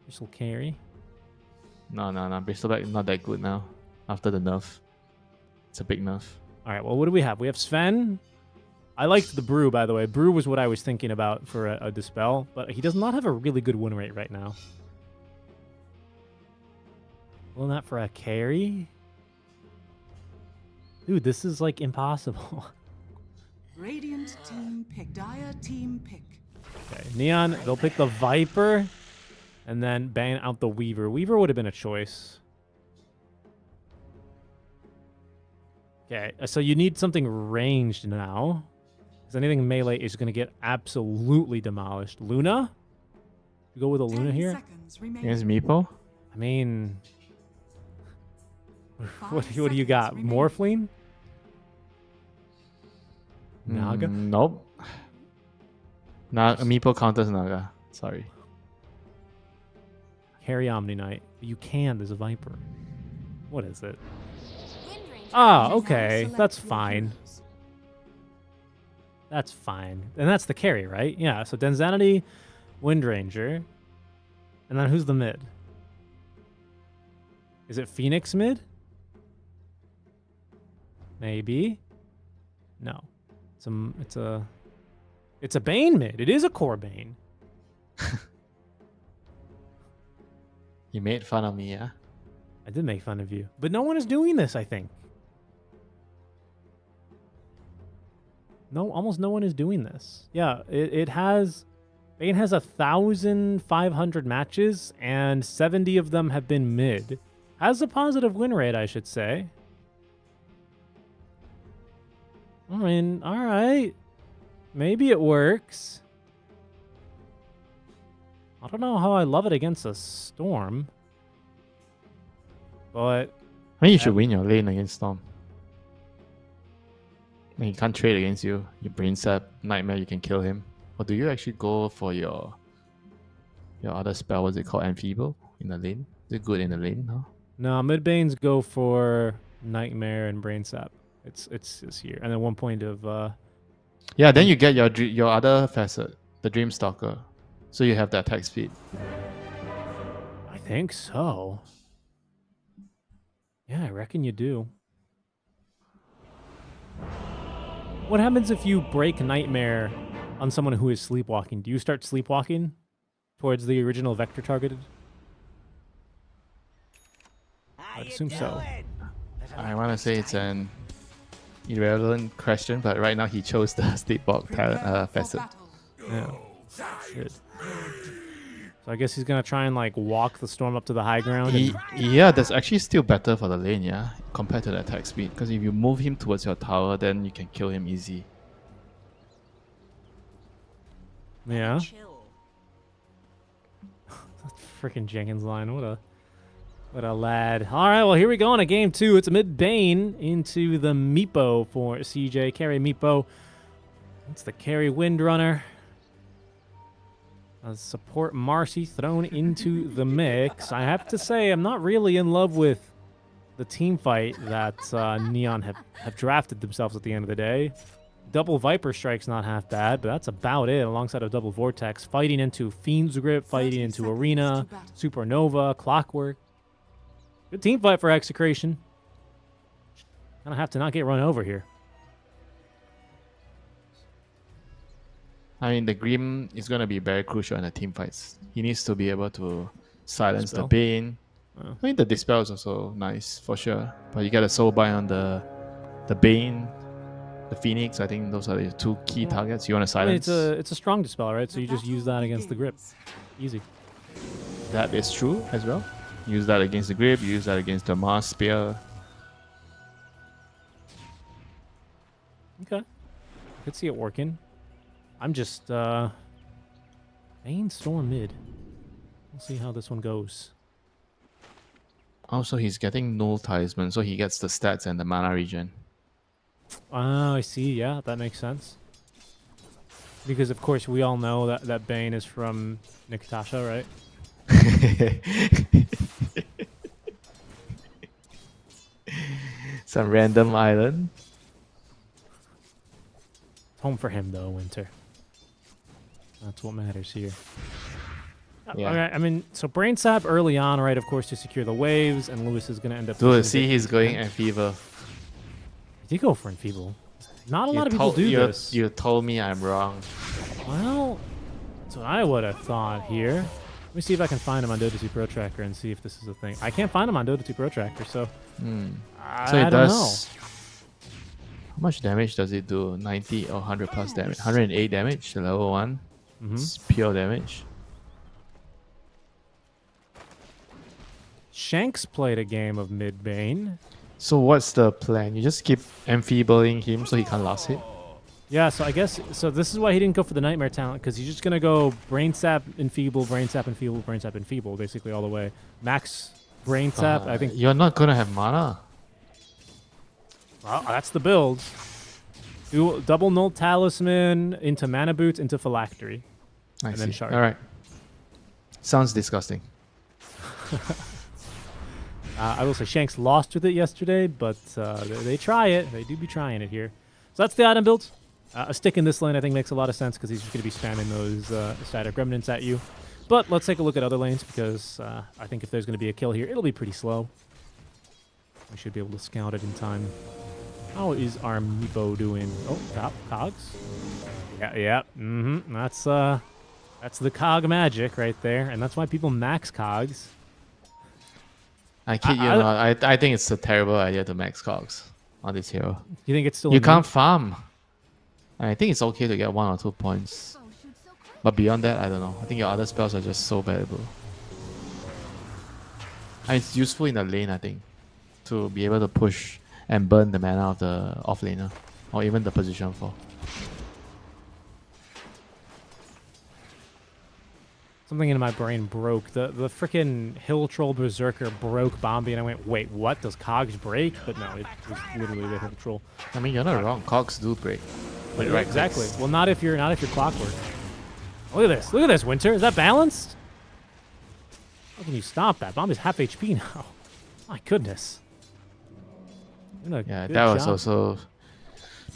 [SPEAKER 4] Bristle carry.
[SPEAKER 8] No. Bristleback not that good now. After the nerf. It's a big nerf.
[SPEAKER 4] All right, well, what do we have? We have Sven. I liked the Brew, by the way. Brew was what I was thinking about for a Dispel, but he does not have a really good win rate right now. Well, not for a carry? Dude, this is, like, impossible.
[SPEAKER 6] Radiant team pick. Dire team pick.
[SPEAKER 4] Okay, Neon, they'll pick the Viper, and then ban out the Weaver. Weaver would have been a choice. Okay, so you need something ranged now. Because anything melee is going to get absolutely demolished. Luna? You go with a Luna here?
[SPEAKER 8] Against Meepo?
[SPEAKER 4] I mean... What do you got? Morphling? Naga?
[SPEAKER 8] Nope. Meepo counters Naga. Sorry.
[SPEAKER 4] Carry Omni Knight. You can, there's a Viper. What is it? Ah, okay. That's fine. That's fine. And that's the carry, right? Yeah, so Denzanity, Windranger. And then who's the mid? Is it Phoenix mid? Maybe. No. It's a Bane mid. It is a core Bane.
[SPEAKER 8] You made fun of me, yeah?
[SPEAKER 4] I did make fun of you. But no one is doing this, I think. No, almost no one is doing this. Yeah, it has... Bane has 1,500 matches, and 70 of them have been mid. Has a positive win rate, I should say. I mean, alright. Maybe it works. I don't know how I love it against a Storm. But...
[SPEAKER 8] I mean, you should win your lane against Storm. I mean, he can't trade against you. You brain sap, Nightmare, you can kill him. Or do you actually go for your other spell? What's it called? Enfeeble in the lane? Is it good in the lane? No.
[SPEAKER 4] No, mid banes go for Nightmare and Brain Sap. It's this here, and then 1 point of.
[SPEAKER 8] Yeah, then you get your other facet, the Dream Stalker, so you have the attack speed.
[SPEAKER 4] I think so. Yeah, I reckon you do. What happens if you break Nightmare on someone who is sleepwalking? Do you start sleepwalking towards the original vector targeted? I'd assume so.
[SPEAKER 8] I want to say it's an irrelevant question, but right now he chose the sleepwalk facet.
[SPEAKER 4] Yeah. Shit. So I guess he's gonna try and like walk the Storm up to the high ground.
[SPEAKER 8] Yeah, that's actually still better for the lane, yeah, compared to the attack speed. Because if you move him towards your tower, then you can kill him easy.
[SPEAKER 4] Yeah. That's freaking Jenkins line. What a lad. All right, well, here we go on a game 2. It's a mid Bane into the Meepo for CJ. Carry Meepo It's the carry Windrunner. Support Marcy thrown into the mix. I have to say, I'm not really in love with the team fight that Neon have drafted themselves at the end of the day. Double Viper Strike's not half bad, but that's about it, alongside a double Vortex. Fighting into Fiend's Grip, fighting into Arena, Supernova, Clockwork. Good team fight for Execration. Gonna have to not get run over here.
[SPEAKER 5] I mean, the Grim is going to be very crucial in the team fights. He needs to be able to silence the Bane. I mean, the Dispel is also nice, for sure. But you get a Soul Bind on the Bane, the Phoenix. I think those are the two key targets you want to silence.
[SPEAKER 4] I mean, it's a strong Dispel, right? So you just use that against the Grip. Easy.
[SPEAKER 5] That is true as well. Use that against the Grip, use that against the Mars Spear.
[SPEAKER 4] Okay. I could see it working. I'm just, Bane Storm mid. We'll see how this one goes.
[SPEAKER 5] Also, he's getting Null Talisman, so he gets the stats and the mana regen.
[SPEAKER 4] Oh, I see. Yeah, that makes sense. Because, of course, we all know that Bane is from Nikatasha, right?
[SPEAKER 5] Some random island.
[SPEAKER 4] Home for him, though, Winter. That's what matters here.
[SPEAKER 5] Yeah.
[SPEAKER 4] Okay, I mean, so Brain Sap early on, right, of course, to secure the waves, and Lewis is going to end up...
[SPEAKER 5] Dude, see, he's going Enfeeble.
[SPEAKER 4] Did he go for Enfeeble? Not a lot of people do this.
[SPEAKER 5] You told me I'm wrong.
[SPEAKER 4] Well, that's what I would have thought here. Let me see if I can find him on Dota 2 Pro Tracker and see if this is a thing. I can't find him on Dota 2 Pro Tracker, so... I don't know.
[SPEAKER 5] How much damage does it do? 90 or 100 plus damage? 108 damage, level 1. It's pure damage.
[SPEAKER 4] Shanks played a game of mid Bane.
[SPEAKER 5] So what's the plan? You just keep enfeebling him so he can't last hit?
[SPEAKER 4] Yeah, so I guess... So this is why he didn't go for the Nightmare talent, because he's just going to go Brain Sap, Enfeeble, Brain Sap, Enfeeble, Brain Sap, Enfeeble, basically all the way. Max Brain Sap, I think...
[SPEAKER 5] You're not going to have mana.
[SPEAKER 4] Well, that's the build. Double Null Talisman into Mana Boots into Phylactery.
[SPEAKER 5] And
[SPEAKER 4] then Shard.
[SPEAKER 5] All right. Sounds disgusting.
[SPEAKER 4] I will say Shanks lost with it yesterday, but they try it. They do be trying it here. So that's the item build. A stick in this lane I think makes a lot of sense because he's just going to be spamming those static remnants at you. But let's take a look at other lanes because I think if there's going to be a kill here, it'll be pretty slow. We should be able to scout it in time. How is our Meepo doing? Oh, top cogs. Yeah. That's the cog magic right there, and that's why people max cogs.
[SPEAKER 5] I kid you not. I think it's a terrible idea to max cogs on this hero.
[SPEAKER 4] You think it's still?
[SPEAKER 5] You can't farm. I think it's okay to get 1 or 2 points, but beyond that, I don't know. I think your other spells are just so valuable. And it's useful in the lane, I think, to be able to push and burn the mana of the offlaner, or even the position 4.
[SPEAKER 4] Something in my brain broke. The freaking Hill Troll Berserker broke Bombi, and I went, wait, what? Does cogs break? But no, it was literally the Hill Troll.
[SPEAKER 5] I mean, you're not wrong. Cogs do break.
[SPEAKER 4] But right, exactly. Well, not if you're Clockwork. Look at this. Look at this, Winter. Is that balanced? How can you stop that? Bombi's half HP now. My goodness.
[SPEAKER 5] Yeah, that was also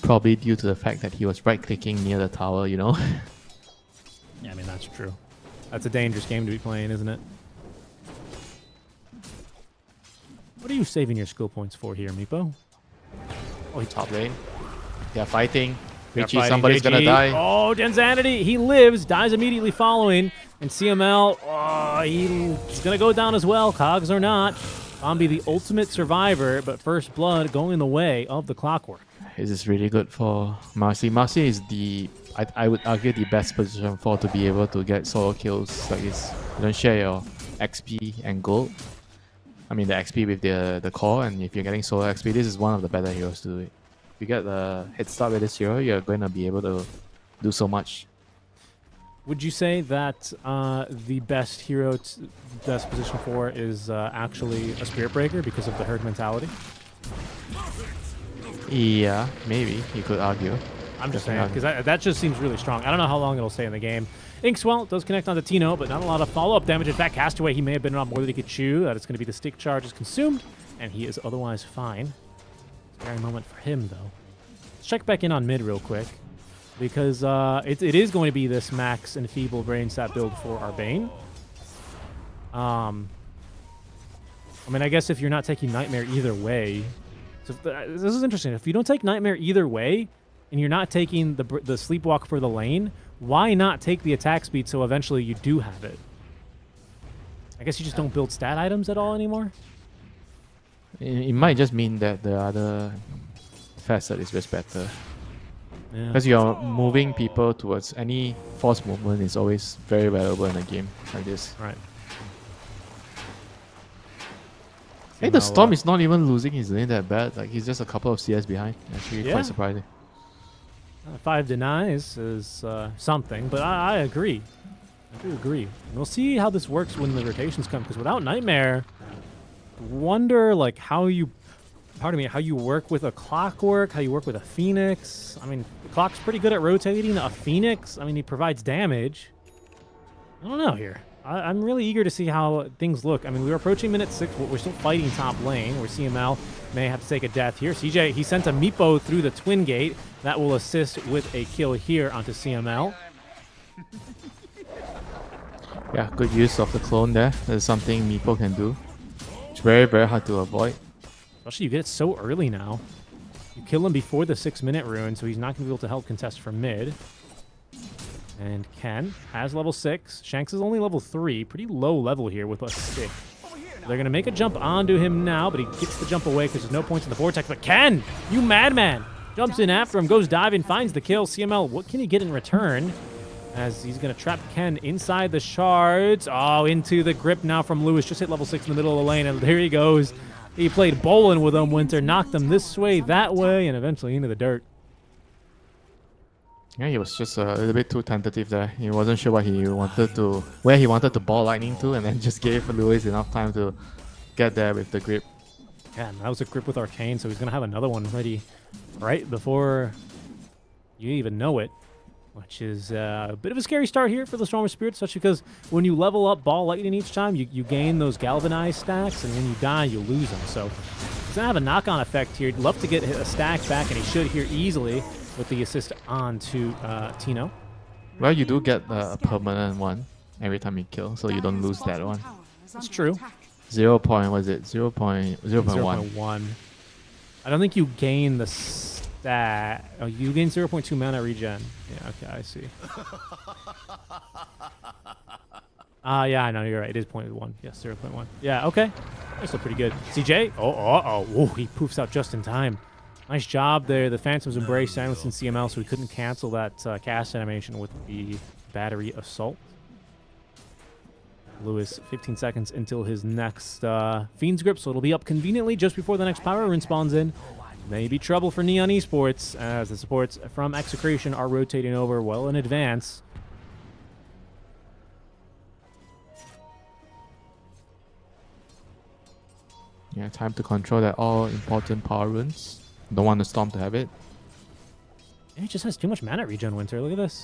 [SPEAKER 5] probably due to the fact that he was right-clicking near the tower, you know?
[SPEAKER 4] Yeah, I mean, that's true. That's a dangerous game to be playing, isn't it? What are you saving your skill points for here, Meepo?
[SPEAKER 5] Oh, he's top lane. They're fighting. Richie, somebody's gonna die.
[SPEAKER 4] Oh, Denzanity, he lives, dies immediately following. And CML, he's gonna go down as well, cogs or not. Bombi, the ultimate survivor, but first blood going the way of the Clockwork.
[SPEAKER 5] This is really good for Marcy. Marcy is I would argue the best position for to be able to get solo kills like this. You don't share your XP and gold. I mean the XP with the core, and if you're getting solo XP, this is one of the better heroes to do it. If you get the head start with this hero, you're going to be able to do so much.
[SPEAKER 4] Would you say that the best hero, best position for is actually a Spirit Breaker because of the herd mentality?
[SPEAKER 5] Yeah, maybe you could argue.
[SPEAKER 4] I'm just saying, because that just seems really strong. I don't know how long it'll stay in the game. Inkswell does connect onto Tino, but not a lot of follow-up damage. In fact, Castaway, he may have been on more than he could chew. That is going to be the stick charge is consumed, and he is otherwise fine. Scary moment for him, though. Let's check back in on mid real quick, because it is going to be this max and feeble brain stat build for our Bane. I mean, I guess if you're not taking Nightmare either way... So this is interesting. If you don't take Nightmare either way, and you're not taking the Sleepwalk for the lane, why not take the attack speed so eventually you do have it? I guess you just don't build stat items at all anymore?
[SPEAKER 8] It might just mean that the other facet is just better.
[SPEAKER 4] Yeah.
[SPEAKER 8] Because you're moving people towards any force movement is always very valuable in a game like this.
[SPEAKER 4] Right.
[SPEAKER 8] Hey, the Storm is not even losing his lane that bad. Like, he's just a couple of CS behind. Actually, quite surprising.
[SPEAKER 4] 5 denies is something, but I agree. I do agree. And we'll see how this works when the rotations come, because without Nightmare, wonder like how you work with a Clockwork, how you work with a Phoenix. I mean, the Clock's pretty good at rotating. A Phoenix, I mean, he provides damage. I don't know here. I'm really eager to see how things look. I mean, we're approaching minute 6, but we're still fighting top lane, where CML may have to take a death here. CJ, he sent a Meepo through the Twin Gate. That will assist with a kill here onto CML.
[SPEAKER 8] Yeah, good use of the clone there. That's something Meepo can do. It's very, very hard to avoid.
[SPEAKER 4] Especially you get it so early now. You kill him before the 6-minute rune, so he's not going to be able to help contest from mid. And Ken has level 6. Shanks is only level 3. Pretty low level here with a stick. They're going to make a jump onto him now, but he gets the jump away because there's no points in the vortex. But Ken, you madman, jumps in after him, goes diving, finds the kill. CML, what can he get in return? As he's going to trap Ken inside the shards. Oh, into the grip now from Lewis. Just hit level 6 in the middle of the lane, and there he goes. He played bowling with him, Winter. Knocked him this way, that way, and eventually into the dirt.
[SPEAKER 8] Yeah, he was just a little bit too tentative there. He wasn't sure where he wanted to ball lightning to, and then just gave Lewis enough time to get there with the grip.
[SPEAKER 4] Yeah, and that was a grip with Arcane, so he's going to have another one ready right before you even know it, which is a bit of a scary start here for the Storm of Spirit, especially because when you level up ball lightning each time, you gain those galvanized stacks, and when you die, you lose them. So he's going to have a knock-on effect here. He'd love to get a stack back, and he should here easily with the assist onto Tino.
[SPEAKER 8] Well, you do get a permanent one every time you kill, so you don't lose that one.
[SPEAKER 4] That's true.
[SPEAKER 8] 0.1.
[SPEAKER 4] I don't think you gain the stat. Oh, you gain 0.2 mana regen. Yeah, okay, I see. Yeah, I know, you're right. It is 0.1. Yes, 0.1. Yeah, okay. That's still pretty good. CJ? Oh, he poofs out just in time. Nice job there. The Phantom's Embrace silenced in CML, so we couldn't cancel that cast animation with the Battery Assault. Lewis, 15 seconds until his next Fiend's Grip, so it'll be up conveniently just before the next Power Rune spawns in. Maybe trouble for Neon Esports, as the supports from Execration are rotating over well in advance.
[SPEAKER 8] Yeah, time to control that all-important Power Runes. Don't want the Storm to have it.
[SPEAKER 4] Yeah, he just has too much mana regen, Winter. Look at this.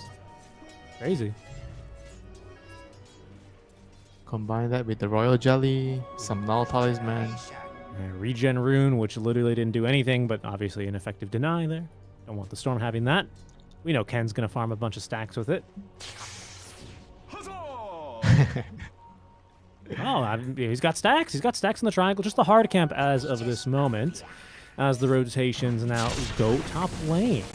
[SPEAKER 4] Crazy.
[SPEAKER 8] Combine that with the Royal Jelly, some Null Talisman.
[SPEAKER 4] Regen Rune, which literally didn't do anything, but obviously an effective deny there. Don't want the Storm having that. We know Ken's going to farm a bunch of stacks with it. He's got stacks. He's got stacks in the triangle. Just the hard camp as of this moment. As the rotations now go top lane.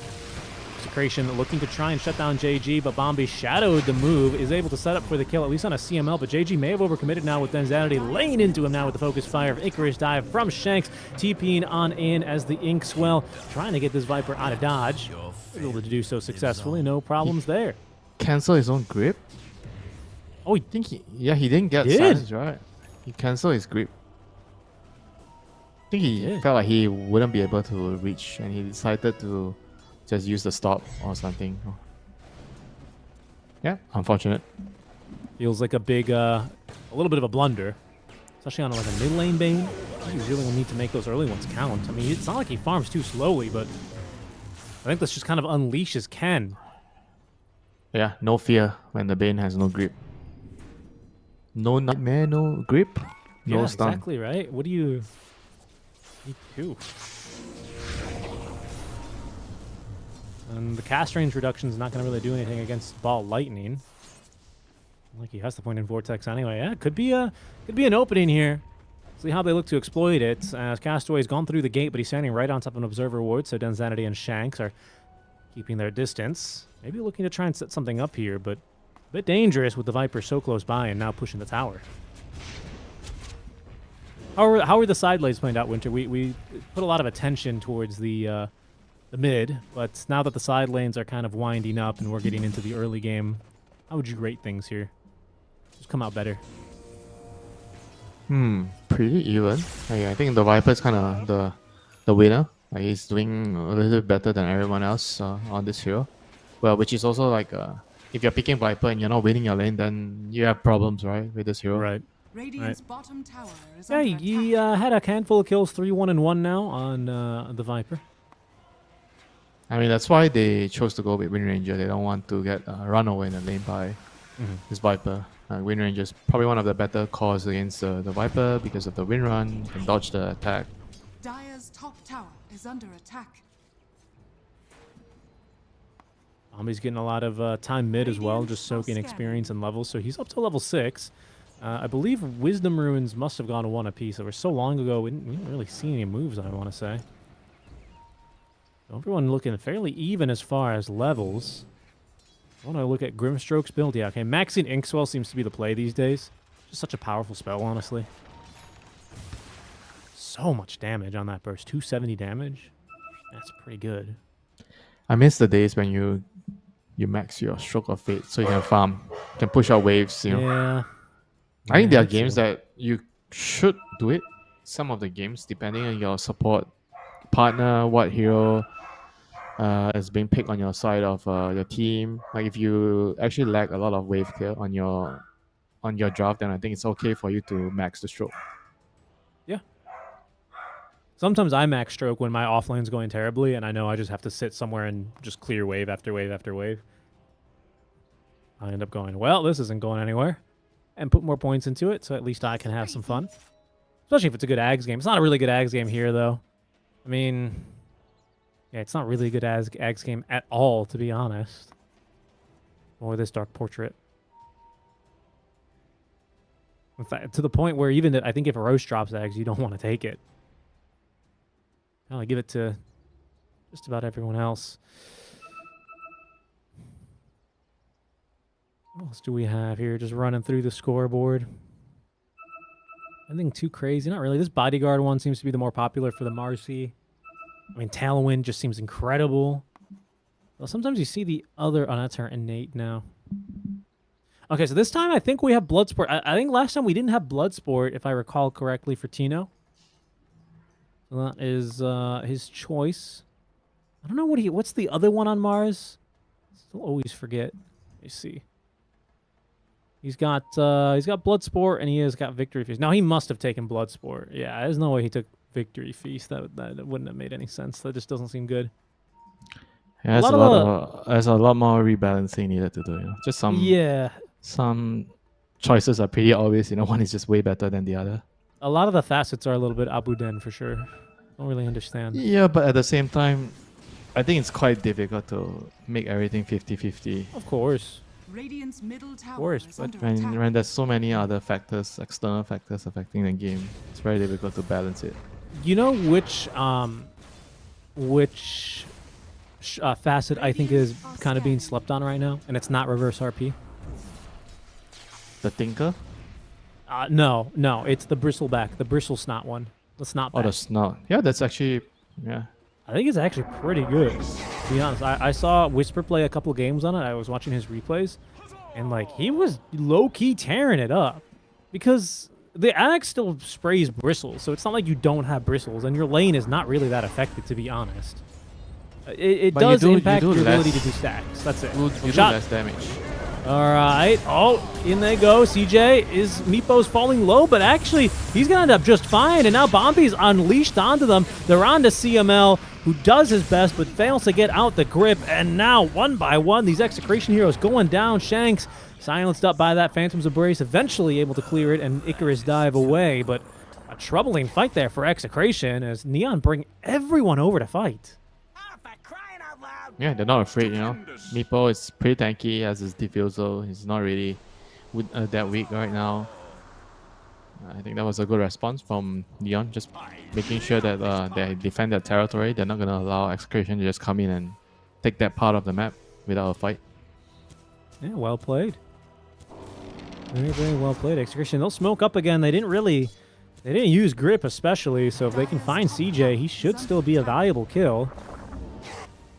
[SPEAKER 4] Execration looking to try and shut down JG, but Bombi shadowed the move, is able to set up for the kill, at least on a CML, but JG may have overcommitted now with Denzanity laying into him now with the focus fire of Icarus dive from Shanks, TPing on in as the Inkswell, trying to get this Viper out of dodge. Able to do so successfully, no problems there.
[SPEAKER 8] Cancel his own grip?
[SPEAKER 4] Oh,
[SPEAKER 8] he didn't get silence, right? He canceled his grip. I think he felt like he wouldn't be able to reach, and he decided to just use the stop or something. Yeah, unfortunate.
[SPEAKER 4] Feels like a big, a little bit of a blunder, especially on like a mid lane Bane. You really will need to make those early ones count. I mean, it's not like he farms too slowly, but I think this just kind of unleashes Ken.
[SPEAKER 8] Yeah, no fear when the Bane has no grip. No nightmare, no grip, no
[SPEAKER 4] Yeah,
[SPEAKER 8] stun.
[SPEAKER 4] exactly right. What do you... Me too. And the cast range reduction is not going to really do anything against Ball Lightning. Like he has the point in Vortex anyway. Yeah, could be an opening here. See how they look to exploit it. As Castaway's gone through the gate, but he's standing right on top of an observer ward, so Denzanity and Shanks are keeping their distance. Maybe looking to try and set something up here, but a bit dangerous with the Viper so close by and now pushing the tower. How are the side lanes playing out, Winter? We put a lot of attention towards the mid, but now that the side lanes are kind of winding up and we're getting into the early game, how would you rate things here? Just come out better.
[SPEAKER 8] Pretty even. I think the Viper is kind of the winner. Like he's doing a little bit better than everyone else on this hero. Well, which is also like if you're picking Viper and you're not winning your lane, then you have problems, right, with this hero.
[SPEAKER 4] Right.
[SPEAKER 6] Radiant's bottom tower is
[SPEAKER 4] Yeah,
[SPEAKER 6] under
[SPEAKER 4] he had a handful of kills, 3-1-1 now on the Viper.
[SPEAKER 8] I mean, that's why they chose to go with Wind Ranger. They don't want to get run over in the lane by this Viper. Wind Ranger is probably one of the better calls against the Viper because of the wind run, can dodge the attack.
[SPEAKER 6] Dire's top tower is under attack.
[SPEAKER 4] He's getting a lot of time mid as well, just soaking experience and levels. So he's up to level 6. I believe Wisdom Runes must have gone to 1 apiece. It was so long ago, we didn't really see any moves, I want to say. So everyone looking fairly even as far as levels. I want to look at Grimstroke's build. Yeah, okay. Maxing Inkswell seems to be the play these days. Just such a powerful spell, honestly. So much damage on that burst. 270 damage. That's pretty good.
[SPEAKER 8] I miss the days when you max your Stroke of Fate so you can farm, can push out waves. You know.
[SPEAKER 4] Yeah.
[SPEAKER 8] I think there are games that you should do it. Some of the games, depending on your support partner, what hero is being picked on your side of your team. Like if you actually lack a lot of wave clear on your draft, then I think it's okay for you to max the stroke.
[SPEAKER 4] Yeah. Sometimes I max stroke when my offlane's going terribly, and I know I just have to sit somewhere and just clear wave after wave after wave. I end up going, well, this isn't going anywhere, and put more points into it, so at least I can have some fun. Especially if it's a good Ags game. It's not a really good Ags game here, though. I mean, yeah, it's not really a good Ags game at all, to be honest. Or this Dark Portrait. In fact, to the point where even I think if a Roche drops Ags, you don't want to take it. I'll give it to just about everyone else. What else do we have here? Just running through the scoreboard. Nothing too crazy. Not really. This Bodyguard one seems to be the more popular for the Marcy. I mean, Talon just seems incredible. Well, sometimes you see the other... Oh, that's our innate now. Okay, so this time I think we have Bloodsport. I think last time we didn't have Bloodsport, if I recall correctly, for Tino. So that is his choice. I don't know what's the other one on Mars. Still always forget. Let me see. He's got Bloodsport and he has got Victory Feast. Now he must have taken Bloodsport. Yeah, there's no way he took Victory Feast. That wouldn't have made any sense. That just doesn't seem good.
[SPEAKER 8] Yeah, there's a lot more rebalancing needed to do. You know? Just some choices are pretty obvious. You know, one is just way better than the other.
[SPEAKER 4] A lot of the facets are a little bit Abuden for sure. Don't really understand.
[SPEAKER 8] Yeah, but at the same time, I think it's quite difficult to make everything 50-50.
[SPEAKER 4] Of course.
[SPEAKER 6] Radiant's middle tower is
[SPEAKER 8] but
[SPEAKER 6] under attack.
[SPEAKER 8] when there's so many other factors, external factors affecting the game, it's very difficult to balance it.
[SPEAKER 4] You know which facet I think is kind of being slept on right now, and it's not reverse RP.
[SPEAKER 8] The Tinker?
[SPEAKER 4] No, it's the bristleback, the bristle snot one. The snot back.
[SPEAKER 8] Oh, the snot. Yeah, that's actually, yeah.
[SPEAKER 4] I think it's actually pretty good, to be honest. I saw Whisper play a couple games on it. I was watching his replays, and like he was low-key tearing it up because the Axe still sprays bristles, so it's not like you don't have bristles, and your lane is not really that affected, to be honest. It does impact your ability to do stacks. That's it.
[SPEAKER 8] You do less damage.
[SPEAKER 4] All right. Oh, in they go. CJ is Meepo's falling low, but actually he's gonna end up just fine. And now Bombi's unleashed onto them. They're on to CML. who does his best but fails to get out the grip. And now, one by one, these Execration heroes going down. Shanks silenced up by that Phantom's Embrace, eventually able to clear it, and Icarus dive away. But a troubling fight there for Execration as Neon bring everyone over to fight.
[SPEAKER 8] Yeah, they're not afraid, you know. Meepo is pretty tanky, has his defusal. He's not really that weak right now. I think that was a good response from Neon, just making sure that they defend their territory. They're not going to allow Execration to just come in and take that part of the map without a fight.
[SPEAKER 4] Yeah, well played. Very, very well played, Execration. They'll smoke up again. They didn't use grip especially, so if they can find CJ, he should still be a valuable kill.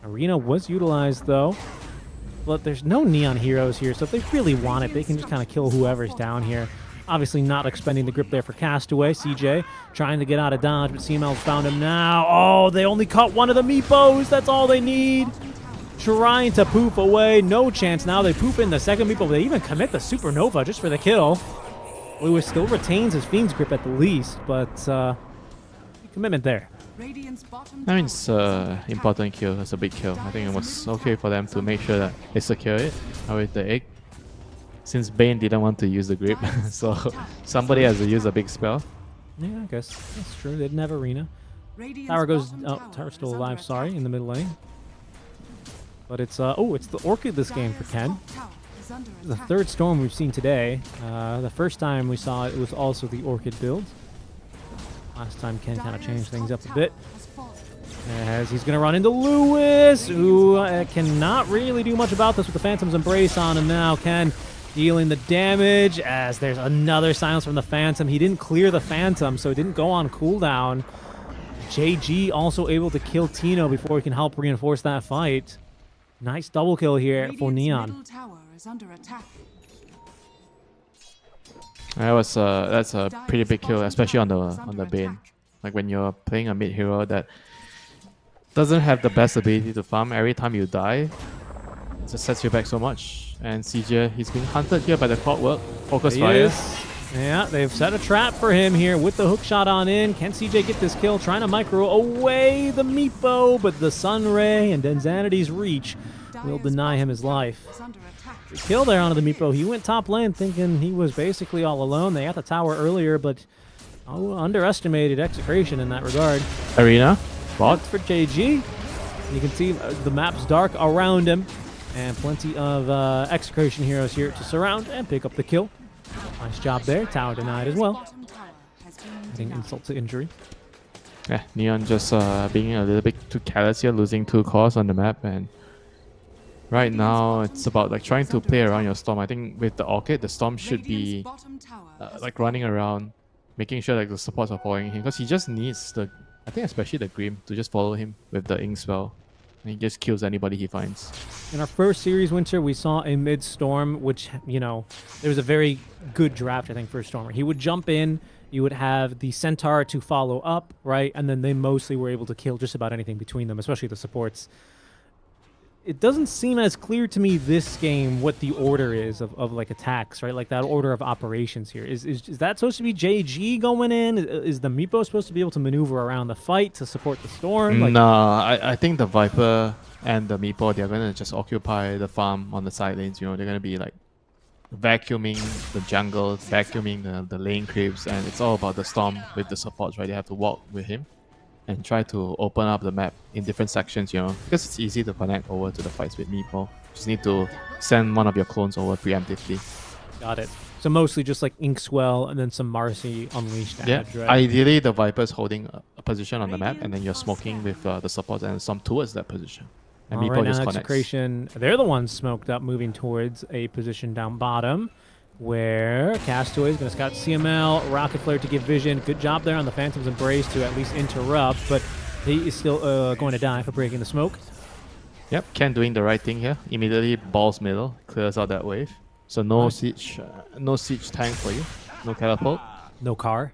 [SPEAKER 4] Arena was utilized though, but there's no Neon heroes here, so if they really want it, they can just kind of kill whoever's down here. Obviously not expending the grip there for Castaway. CJ trying to get out of dodge, but CML's found him now. Oh, they only caught one of the Meepos. That's all they need. Trying to poof away. No chance now. They poof in the second Meepo. They even commit the Supernova just for the kill. Lewis still retains his Fiend's grip at the least, but commitment there.
[SPEAKER 8] I mean, it's an important kill. It's a big kill. I think it was okay for them to make sure that they secure it with the egg. Since Bane didn't want to use the grip, so somebody has to use a big spell.
[SPEAKER 4] Yeah, I guess that's true. They didn't have Arena. Tower goes. Oh, Tower's still alive. Sorry, in the mid lane. But it's it's the Orchid this game for Ken. The third Storm we've seen today. The first time we saw it was also the Orchid build. Last time Ken kind of changed things up a bit. As he's going to run into Lewis, who cannot really do much about this with the Phantom's Embrace on him now. Ken dealing the damage as there's another silence from the Phantom. He didn't clear the Phantom, so it didn't go on cooldown. JG also able to kill Tino before he can help reinforce that fight. Nice double kill here for Neon.
[SPEAKER 8] That's a pretty big kill, especially on the Bane. Like when you're playing a mid hero that doesn't have the best ability to farm, every time you die, it just sets you back so much. And CJ, he's being hunted here by the Clockwork. Focus fire.
[SPEAKER 4] Yeah, they've set a trap for him here with the hook shot on in. Can CJ get this kill? Trying to micro away the Meepo, but the Sunray and Denzanity's reach will deny him his life. The kill there onto the Meepo. He went top lane thinking he was basically all alone. They had the tower earlier, but underestimated Execration in that regard.
[SPEAKER 8] Arena. Bot
[SPEAKER 4] for JG. You can see the map's dark around him, and plenty of Execration heroes here to surround and pick up the kill. Nice job there. Tower denied as well. Adding insult to injury.
[SPEAKER 8] Yeah, Neon just being a little bit too careless here, losing 2 cores on the map, and right now it's about like trying to play around your Storm. I think with the Orchid, the Storm should be like running around, making sure like the supports are following him, because he just needs the, I think especially the Grim, to just follow him with the Ink Spell. And he just kills anybody he finds.
[SPEAKER 4] In our first series winter, we saw a mid-Storm, which, you know, there was a very good draft, I think, for a Stormer. He would jump in, you would have the Centaur to follow up, right? And then they mostly were able to kill just about anything between them, especially the supports. It doesn't seem as clear to me this game what the order is of like attacks, right? Like that order of operations here. Is that supposed to be JG going in? Is the Meepo supposed to be able to maneuver around the fight to support the Storm? Like,
[SPEAKER 8] no, I think the Viper and the Meepo, they're going to just occupy the farm on the side lanes. You know, they're going to be like vacuuming the jungle, vacuuming the lane creeps, and it's all about the Storm with the supports, right? They have to walk with him and try to open up the map in different sections, you know, because it's easy to connect over to the fights with Meepo. Just need to send one of your clones over preemptively.
[SPEAKER 4] Got it. So mostly just like Inkswell and then some Marcy Unleashed damage,
[SPEAKER 8] yeah,
[SPEAKER 4] right?
[SPEAKER 8] Ideally the Viper's holding a position on the map, and then you're smoking with the supports and some towards that position. And
[SPEAKER 4] All
[SPEAKER 8] Meepo
[SPEAKER 4] right,
[SPEAKER 8] just
[SPEAKER 4] now
[SPEAKER 8] connects.
[SPEAKER 4] Execration, they're the ones smoked up, moving towards a position down bottom, where Castaway is going to scout CML, Rocket Flare to give vision. Good job there on the Phantom's Embrace to at least interrupt, but he is still going to die for breaking the smoke.
[SPEAKER 8] Yep, Ken doing the right thing here. Immediately balls middle, clears out that wave. So no siege tank for you. No catapult.
[SPEAKER 4] No car.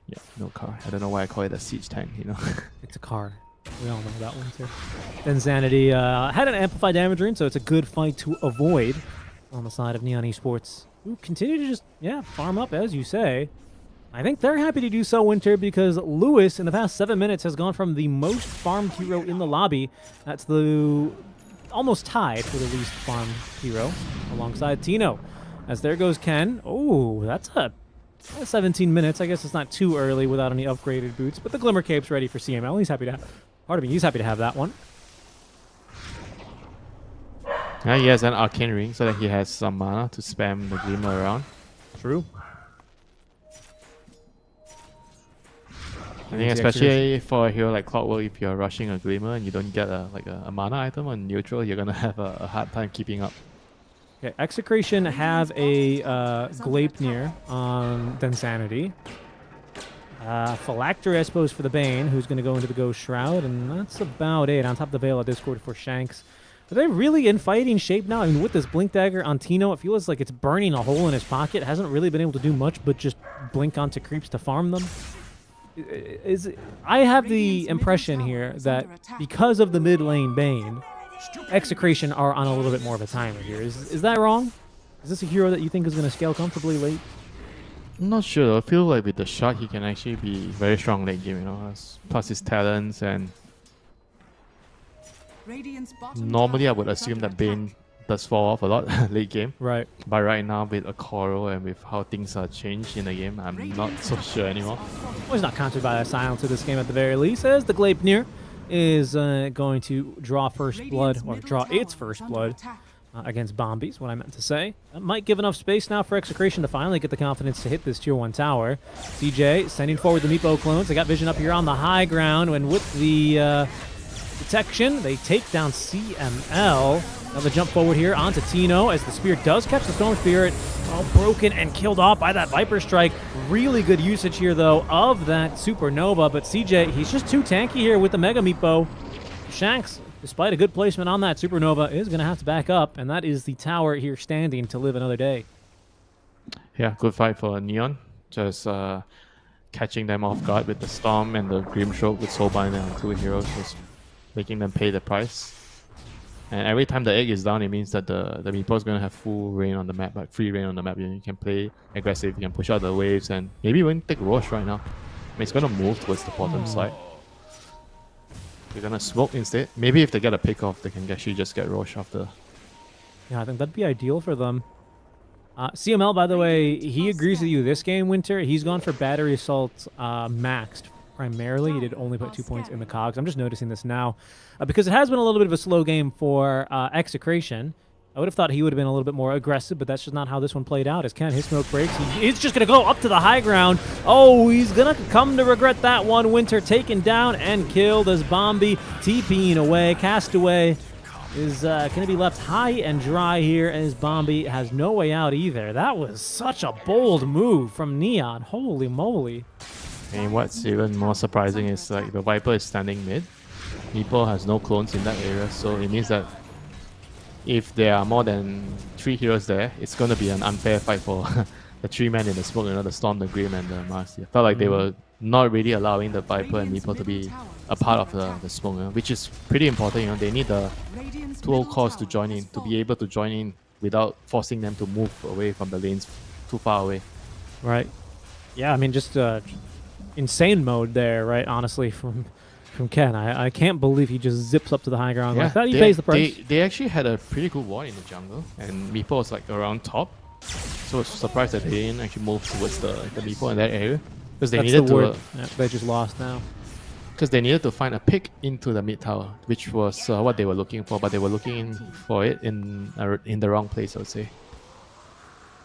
[SPEAKER 8] Yeah, no car. I don't know why I call it a siege tank, you know.
[SPEAKER 4] It's a car. We all know that one too. Then Zanity had an amplified damage ring, so it's a good fight to avoid on the side of Neon Esports, who continue to just, farm up, as you say. I think they're happy to do so, Winter, because Lewis in the past 7 minutes has gone from the most farmed hero in the lobby. That's the almost tied for the least farmed hero alongside Tino. As there goes Ken. Oh, that's a 17 minutes. I guess it's not too early without any upgraded boots, but the Glimmer Cape's ready for CML. He's happy to have, he's happy to have that one.
[SPEAKER 8] Yeah, he has an Arcane Ring so that he has some mana to spam the Glimmer around.
[SPEAKER 4] True.
[SPEAKER 8] I think especially for a hero like Clockwork, if you're rushing a Glimmer and you don't get a mana item on neutral, you're gonna have a hard time keeping up.
[SPEAKER 4] Okay, Execration have a Gleipnir on Densanity. Phylactery, I suppose, for the Bane, who's going to go into the Ghost Shroud, and that's about it. On top of the Veil of Discord for Shanks. Are they really in fighting shape now? I mean, with this Blink Dagger on Tino, it feels like it's burning a hole in his pocket. Hasn't really been able to do much but just blink onto creeps to farm them. I have the impression here that because of the mid lane Bane, Execration are on a little bit more of a timer here. Is that wrong? Is this a hero that you think is going to scale comfortably late?
[SPEAKER 8] I'm not sure. I feel like with the shot, he can actually be very strong late game, you know, plus his talents, and normally I would assume that Bane does fall off a lot late game.
[SPEAKER 4] Right.
[SPEAKER 8] But right now with a Coral and with how things are changed in the game, I'm not so sure anymore.
[SPEAKER 4] Well, he's not countered by a silence of this game at the very least, as the Gleipnir is going to draw first blood, or draw its first blood against Bombi, is what I meant to say. That might give enough space now for Execration to finally get the confidence to hit this tier 1 tower. CJ sending forward the Meepo clones. They got vision up here on the high ground, and with the detection, they take down CML. Now the jump forward here onto Tino as the spear does catch the Storm Spirit. All broken and killed off by that Viper Strike. Really good usage here, though, of that Supernova. But CJ, he's just too tanky here with the Mega Meepo. Shanks, despite a good placement on that Supernova, is going to have to back up. And that is the tower here standing to live another day.
[SPEAKER 8] Yeah, good fight for Neon. Just catching them off guard with the Storm and the Grimstroke with Soulbinder and 2 heroes. Just making them pay the price. And every time the egg is down, it means that the Meepo is going to have full reign on the map, like free reign on the map. You can play aggressive, you can push out the waves, and maybe even take Roche right now. I mean, it's going to move towards the bottom side. They're going to smoke instead. Maybe if they get a pick off, they can actually just get Roche after.
[SPEAKER 4] Yeah, I think that'd be ideal for them. CML, by the way, he agrees with you this game, Winter. He's gone for Battery Assault maxed. Primarily, he did only put 2 points in the cogs. I'm just noticing this now because it has been a little bit of a slow game for Execration. I would have thought he would have been a little bit more aggressive, but that's just not how this one played out. As Ken, his smoke breaks. He's just going to go up to the high ground. Oh, he's going to come to regret that one. Winter taken down and killed as Bombi TPing away. Castaway is going to be left high and dry here as Bombi has no way out either. That was such a bold move from Neon. Holy moly.
[SPEAKER 8] And what's even more surprising is like the Viper is standing mid. Meepo has no clones in that area, so it means that if there are more than 3 heroes there, it's going to be an unfair fight for the 3 men in the smoke, you know, the Storm, the Grim, and the Mars. I felt like they were not really allowing the Viper and Meepo to be a part of the smoke, you know, which is pretty important. You know, they need the 2 cores to join in, to be able to join in without forcing them to move away from the lanes too far away.
[SPEAKER 4] Right. Yeah, I mean, just insane mode there, right? Honestly, from Ken, I can't believe he just zips up to the high ground like that. He pays the price.
[SPEAKER 8] They actually had a pretty good ward in the jungle, and Meepo was like around top. So I was surprised that they didn't actually move towards the Meepo in that area because they needed to.
[SPEAKER 4] Yeah, they just lost now.
[SPEAKER 8] Because they needed to find a pick into the mid tower, which was what they were looking for, but they were looking for it in the wrong place, I would say.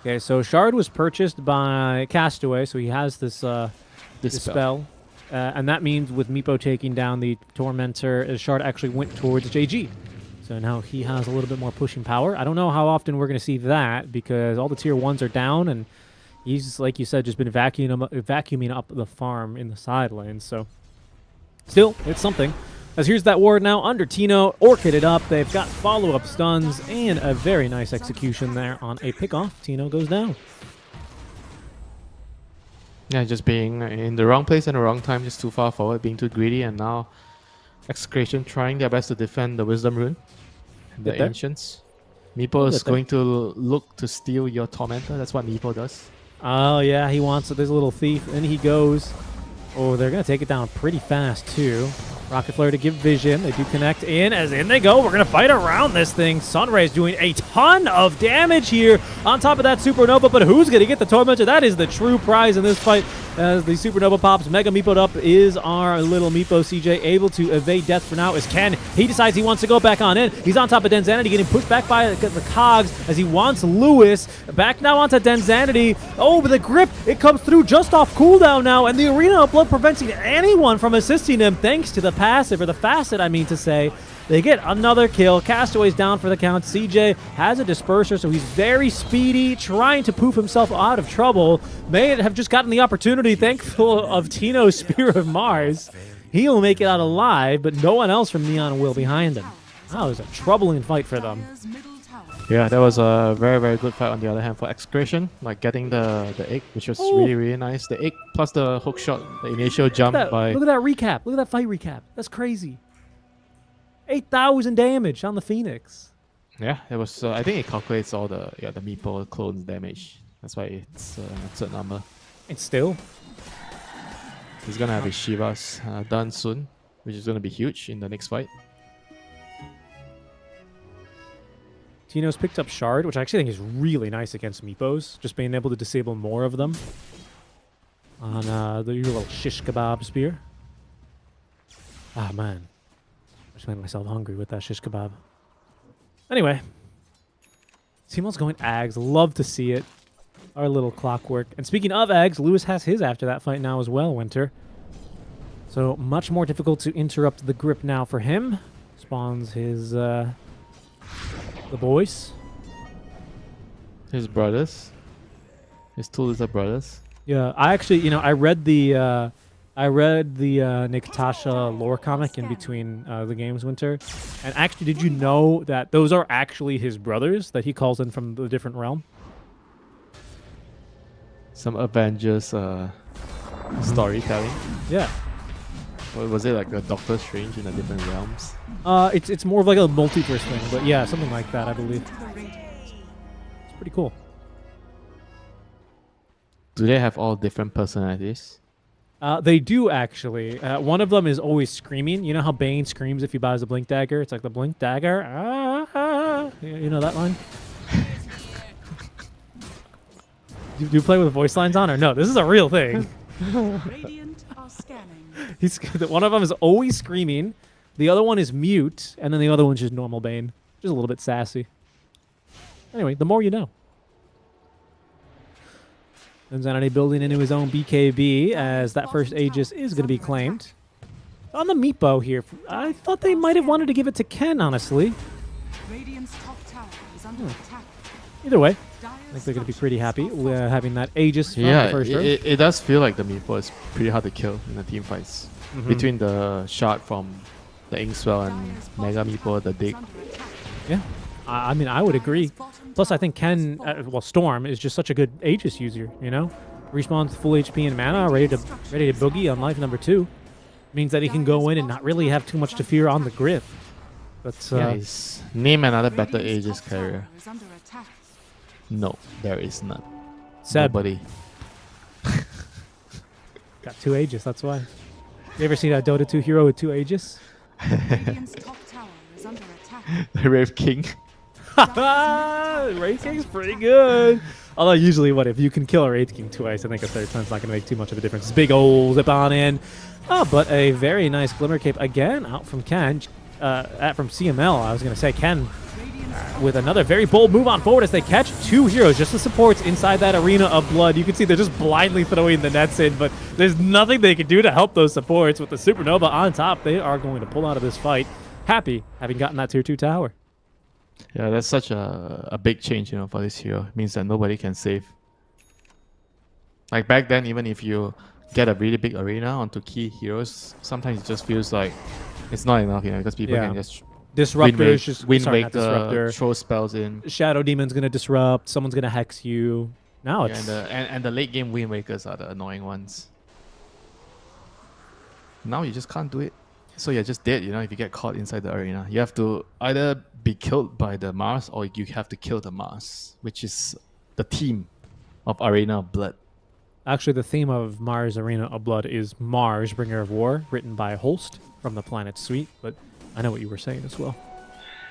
[SPEAKER 4] Okay, so Shard was purchased by Castaway, so he has this spell. And that means with Meepo taking down the Tormentor, Shard actually went towards JG. So now he has a little bit more pushing power. I don't know how often we're going to see that because all the tier 1s are down and he's, like you said, just been vacuuming up the farm in the side lanes. So still, it's something. As here's that ward now under Tino, orchided up. They've got follow-up stuns and a very nice execution there on a pick-off. Tino goes down.
[SPEAKER 8] Yeah, just being in the wrong place and the wrong time, just too far forward, being too greedy, and now Execration trying their best to defend the Wisdom Rune, the Ancients. Meepo is going to look to steal your Tormentor. That's what Meepo does.
[SPEAKER 4] Oh, yeah, he wants it. There's a little thief. And he goes. Oh, they're going to take it down pretty fast, too. Rocket Flare to give vision. They do connect in. As in they go. We're going to fight around this thing. Sunray is doing a ton of damage here. On top of that Supernova, but who's going to get the Tormentor? That is the true prize in this fight. As the Supernova pops, Mega Meepo'd up is our little Meepo CJ, able to evade death for now is Ken. He decides he wants to go back on in. He's on top of Denzanity, getting pushed back by the Cogs as he wants Lewis. Back now onto Denzanity. Oh, but the grip, it comes through just off cooldown now, and the Arena of Blood preventing anyone from assisting him thanks to the passive, or the facet, I mean to say. They get another kill. Castaway's down for the count. CJ has a disperser, so he's very speedy, trying to poof himself out of trouble. May have just gotten the opportunity, thankful of Tino's Spear of Mars. He'll make it out alive, but no one else from Neon will behind him. That was a troubling fight for them.
[SPEAKER 8] Yeah, that was a very, very good fight on the other hand for Excretion. Like getting the egg, which was really, really nice. The egg plus the hook shot, the initial jump by...
[SPEAKER 4] Look at that recap. Look at that fight recap. That's crazy. 8,000 damage on the Phoenix.
[SPEAKER 8] Yeah, it was. I think it calculates all the Meepo clones damage. That's why it's a certain number.
[SPEAKER 4] And still,
[SPEAKER 8] he's gonna have his Shivas done soon, which is gonna be huge in the next fight.
[SPEAKER 4] Tino's picked up Shard, which I actually think is really nice against Meepos. Just being able to disable more of them on the little shish kebab spear. Ah, man. I just made myself hungry with that shish kebab. Anyway, Timo's going Ags. Love to see it. Our little clockwork. And speaking of Ags, Lewis has his after that fight now as well, Winter. So much more difficult to interrupt the grip now for him. Spawns his, the boys.
[SPEAKER 8] His brothers. His two little brothers.
[SPEAKER 4] Yeah, I actually, I read the Niktasha lore comic in between the games, Winter. And actually, did you know that those are actually his brothers that he calls in from the different realm?
[SPEAKER 8] Some Avengers storytelling.
[SPEAKER 4] Yeah.
[SPEAKER 8] Or was it like a Doctor Strange in the different realms?
[SPEAKER 4] It's more of like a multiverse thing, but yeah, something like that, I believe. It's pretty cool.
[SPEAKER 8] Do they have all different personalities?
[SPEAKER 4] They do, actually. One of them is always screaming. You know how Bane screams if he buys a Blink Dagger? It's like the Blink Dagger. Ah, ah. You know that line? Do you play with voice lines on or no? This is a real thing.
[SPEAKER 6] Radiant are scanning.
[SPEAKER 4] One of them is always screaming. The other one is mute. And then the other one's just normal Bane. Just a little bit sassy. Anyway, the more you know. Zanity building into his own BKB as that first Aegis is going to be claimed. On the Meepo here, I thought they might have wanted to give it to Ken, honestly.
[SPEAKER 6] Radiant's top tower is under attack.
[SPEAKER 4] Either way, I think they're going to be pretty happy with having that Aegis from the first turn.
[SPEAKER 8] It does feel like the Meepo is pretty hard to kill in the team fights. Between the shot from the Inkswell and Mega Meepo, the dig.
[SPEAKER 4] Yeah, I mean, I would agree. Plus, I think Ken, Storm is just such a good Aegis user, Respawns full HP and mana, ready to boogie on life number 2. Means that he can go in and not really have too much to fear on the grip. But,
[SPEAKER 8] name another better Aegis carrier. No, there is none.
[SPEAKER 4] Seb.
[SPEAKER 8] Nobody.
[SPEAKER 4] Got 2 Aegis, that's why. You ever seen a Dota 2 hero with 2 Aegis?
[SPEAKER 6] Radiant's top tower is under attack.
[SPEAKER 8] The Rave King.
[SPEAKER 4] Wraith King's pretty good. Although usually, if you can kill a Wraith King twice, I think a third time's not going to make too much of a difference. It's big old zip on in. But a very nice Glimmer Cape again out from Ken. From CML, I was going to say Ken with another very bold move on forward as they catch 2 heroes, just the supports inside that Arena of Blood. You can see they're just blindly throwing the nets in, but there's nothing they can do to help those supports. With the Supernova on top, they are going to pull out of this fight happy having gotten that tier 2 tower.
[SPEAKER 8] Yeah, that's such a big change, for this hero. It means that nobody can save. Like back then, even if you get a really big arena onto key heroes, sometimes it just feels like it's not enough, because people can just
[SPEAKER 4] Disruptor,
[SPEAKER 8] Wind Waker, throw spells in.
[SPEAKER 4] Shadow Demon's gonna disrupt. Someone's gonna hex you. Now it's
[SPEAKER 8] and the late game Wind Wakers are the annoying ones. Now you just can't do it. So you're just dead, if you get caught inside the arena. You have to either be killed by the Mars or you have to kill the Mars, which is the team of Arena of Blood.
[SPEAKER 4] Actually, the theme of Mars Arena of Blood is Mars, Bringer of War, written by Holst from the Planet Suite, but I know what you were saying as well.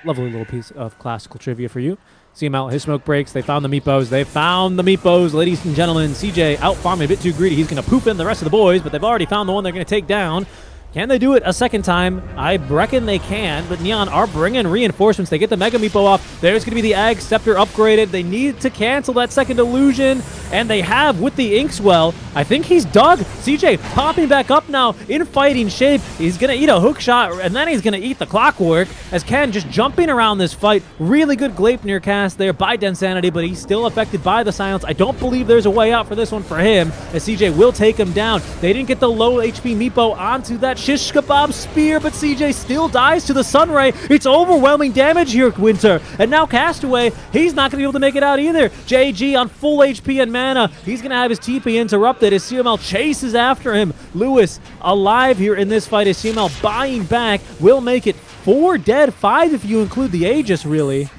[SPEAKER 4] Lovely little piece of classical trivia for you. CML, his smoke breaks. They found the Meepos. They found the Meepos, ladies and gentlemen. CJ out farming a bit too greedy. He's going to poof in the rest of the boys, but they've already found the one they're going to take down. Can they do it a second time? I reckon they can, but Neon are bringing reinforcements. They get the Mega Meepo off. There's going to be the Ag Scepter upgraded. They need to cancel that second illusion, and they have with the Inkswell. I think he's dug. CJ popping back up now in fighting shape. He's going to eat a hook shot, and then he's going to eat the clockwork as Ken just jumping around this fight. Really good Gleipnir cast there by Densanity, but he's still affected by the silence. I don't believe there's a way out for this one for him, as CJ will take him down. They didn't get the low HP Meepo onto that shish kebab spear, but CJ still dies to the Sunray. It's overwhelming damage here, Winter. And now Castaway, he's not going to be able to make it out either. JG on full HP and mana. He's going to have his TP interrupted as CML chases after him. Lewis alive here in this fight as CML buying back. Will make it 4 dead, 5 if you include the Aegis, really.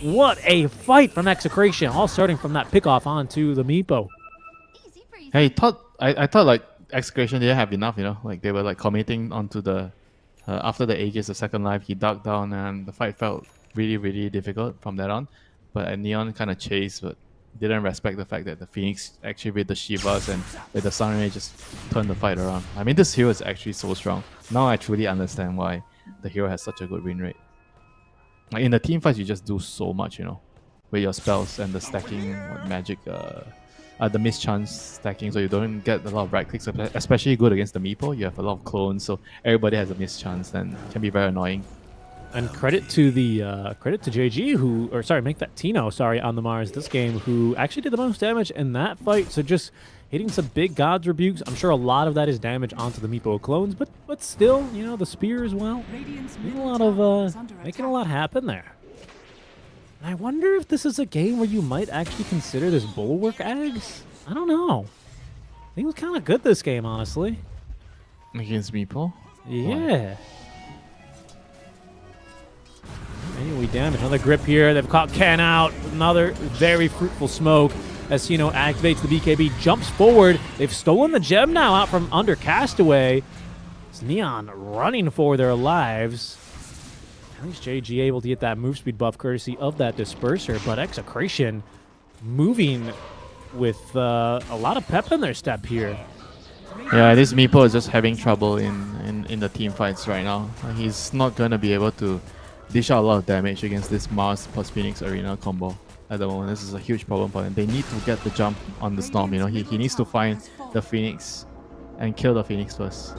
[SPEAKER 4] What a fight from Execration, all starting from that pickoff onto the Meepo.
[SPEAKER 8] Hey, I thought like Execration didn't have enough, you know, like they were like committing onto the after the Aegis, the second life, he dug down and the fight felt really, really difficult from that on. But Neon kind of chased, but didn't respect the fact that the Phoenix actually with the Shivas and with the Sunray just turned the fight around. I mean, this hero is actually so strong. Now I truly understand why the hero has such a good win rate. Like in the team fights, you just do so much, you know, with your spells and the stacking, magic, the mischance stacking, so you don't get a lot of right clicks, especially good against the Meepo. You have a lot of clones, so everybody has a mischance and it can be very annoying.
[SPEAKER 4] And credit to the credit to JG who, or sorry, make that Tino, sorry, on the Mars this game, who actually did the most damage in that fight. So just hitting some big God's Rebukes. I'm sure a lot of that is damage onto the Meepo clones, but still, you know, the spear as well. Making a lot happen there. I wonder if this is a game where you might actually consider this Bulwark Eggs. I don't know. I think it was kind of good this game, honestly.
[SPEAKER 8] Against Meepo?
[SPEAKER 4] Yeah. Anyway, damage. Another grip here. They've caught Ken out. Another very fruitful smoke as Sino activates the BKB, jumps forward. They've stolen the gem now out from under Castaway. It's Neon running for their lives. At least JG able to get that move speed buff courtesy of that disperser, but Execration moving with a lot of pep in their step here.
[SPEAKER 8] Yeah, this Meepo is just having trouble in the team fights right now. He's not going to be able to dish out a lot of damage against this Mars plus Phoenix Arena combo at the moment. This is a huge problem for him. They need to get the jump on the Storm, you know. He needs to find the Phoenix and kill the Phoenix first.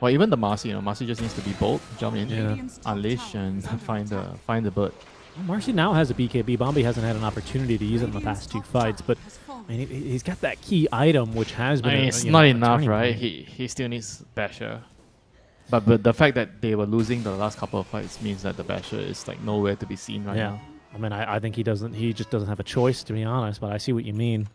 [SPEAKER 8] Or even the Marcy, you know, Marcy just needs to be bold, jump in, unleash, and find the bird.
[SPEAKER 4] Well, Marcy now has a BKB. Bombi hasn't had an opportunity to use it in the past 2 fights, but I mean, he's got that key item, which has been.
[SPEAKER 8] I mean, it's not enough, right? He still needs Basher. But the fact that they were losing the last couple of fights means that the Basher is like nowhere to be seen right now.
[SPEAKER 4] I mean, I think he just doesn't have a choice, to be honest, but I see what you mean.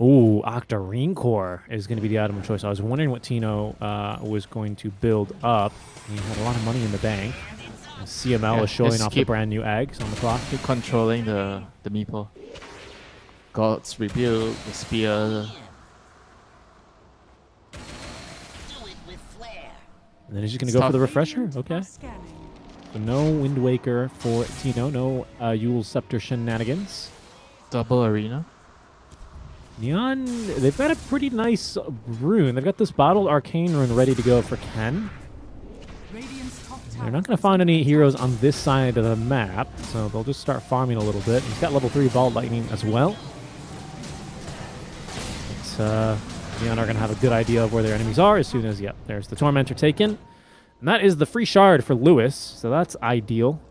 [SPEAKER 4] Ooh, Octarine Core is going to be the item of choice. I was wondering what Tino was going to build up. He had a lot of money in the bank. And CML is showing off the brand new eggs on the clock.
[SPEAKER 8] Keep controlling the Meepo. God's Rebuke, the Spear.
[SPEAKER 4] And then he's just going to go for the refresher. Okay. So no Wind Waker for Tino. No Yule Scepter shenanigans.
[SPEAKER 8] Double Arena.
[SPEAKER 4] Neon, they've got a pretty nice rune. They've got this bottled arcane rune ready to go for Ken. They're not going to find any heroes on this side of the map, so they'll just start farming a little bit. He's got level 3 Ball Lightning as well. But, Neon are going to have a good idea of where their enemies are as soon as, yep, there's the Tormentor taken. And that is the free shard for Lewis, so that's ideal.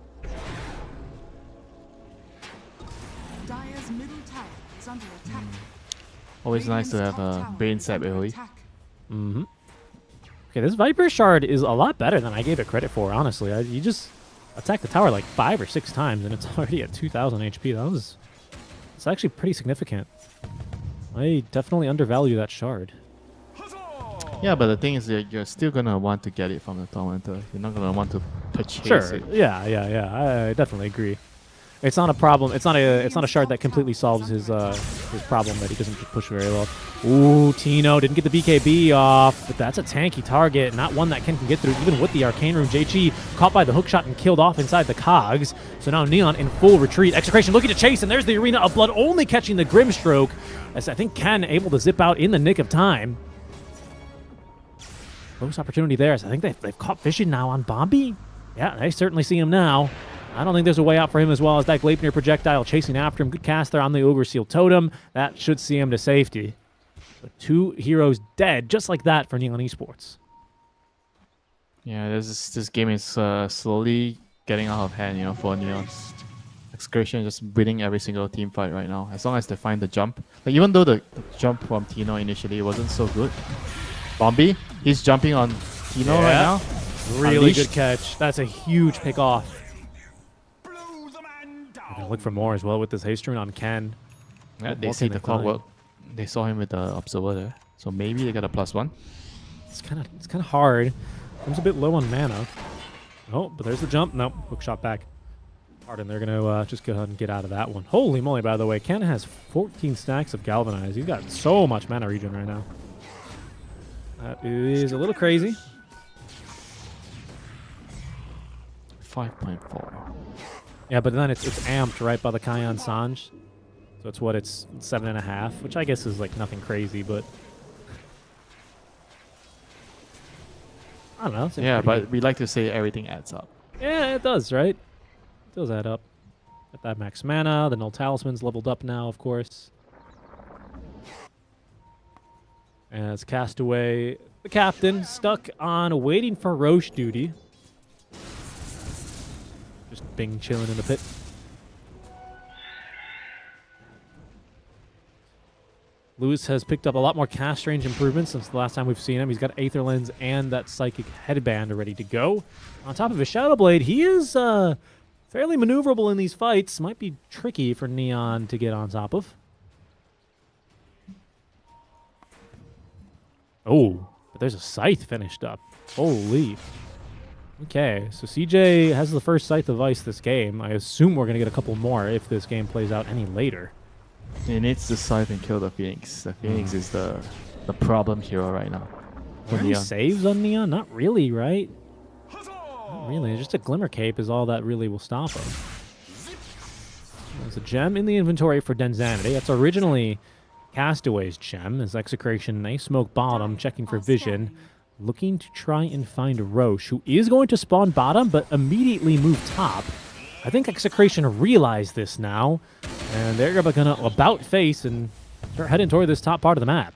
[SPEAKER 8] Always nice to have a Brain Sap AoE.
[SPEAKER 4] Mm-hmm. Okay, this Viper Shard is a lot better than I gave it credit for, honestly. You just attack the tower like 5 or 6 times, and it's already at 2,000 HP. It's actually pretty significant. I definitely undervalue that shard.
[SPEAKER 8] Yeah, but the thing is that you're still going to want to get it from the Tormentor. You're not going to want to purchase it.
[SPEAKER 4] Yeah, I definitely agree. It's not a problem. It's not a shard that completely solves his problem that he doesn't push very well. Ooh, Tino didn't get the BKB off, but that's a tanky target, not one that Ken can get through even with the Arcane Rune. JG caught by the hook shot and killed off inside the cogs. So now Neon in full retreat. Execration looking to chase, and there's the Arena of Blood only catching the Grimstroke, as I think Ken able to zip out in the nick of time. Close opportunity there, as I think they've caught Vision now on Bombi. Yeah, they certainly see him now. I don't think there's a way out for him as well as that Gleipnir projectile chasing after him. Good cast there on the Ogre Seal Totem. That should see him to safety. But 2 heroes dead, just like that for Neon Esports.
[SPEAKER 5] Yeah, this game is slowly getting out of hand, you know, for Neon. Excursion just winning every single team fight right now. As long as they find the jump. Like, even though the jump from Tino initially wasn't so good. Bombi, he's jumping on Tino right now.
[SPEAKER 4] Really
[SPEAKER 5] Unleashed.
[SPEAKER 4] good catch. That's a huge pick off. Look for more as well with this haste rune on Ken.
[SPEAKER 5] Yeah, they see the clockwork. They saw him with the observer there, so maybe they got a +1.
[SPEAKER 4] It's kind of hard. Comes a bit low on mana. Oh, but there's the jump. Nope, hook shot back. Pardon, they're gonna just go ahead and get out of that one. Holy moly! By the way, Ken has 14 stacks of Galvanize. He's got so much mana regen right now. That is a little crazy.
[SPEAKER 5] 5.4.
[SPEAKER 4] Yeah, but then it's amped right by the Kayan Sanj. So it's 7.5, which I guess is like nothing crazy, but I don't know. Seems
[SPEAKER 5] Yeah,
[SPEAKER 4] pretty
[SPEAKER 5] but
[SPEAKER 4] good.
[SPEAKER 5] we like to say everything adds up.
[SPEAKER 4] Yeah, it does, right? It does add up. Got that max mana. The Null Talisman's leveled up now, of course. As Castaway, the captain, stuck on waiting for Roche duty. Just Bing chilling in the pit. Lewis has picked up a lot more cast range improvements since the last time we've seen him. He's got Aether Lens and that Psychic Headband ready to go. On top of his Shadow Blade, he is fairly maneuverable in these fights. Might be tricky for Neon to get on top of. Oh, but there's a Scythe finished up. Holy. Okay, so CJ has the first Scythe of Ice this game. I assume we're going to get a couple more if this game plays out any later.
[SPEAKER 5] He needs to scythe and kill the Phoenix. The Phoenix is the problem hero right now.
[SPEAKER 4] Are there any saves on Neon? Not really, right? Not really. Just a Glimmer Cape is all that really will stop him. There's a gem in the inventory for Denzanity. That's originally Castaway's gem. As Execration, nice smoke bottom, checking for vision. Looking to try and find Roche, who is going to spawn bottom, but immediately move top. I think Execration realized this now, and they're going to about face and start heading toward this top part of the map.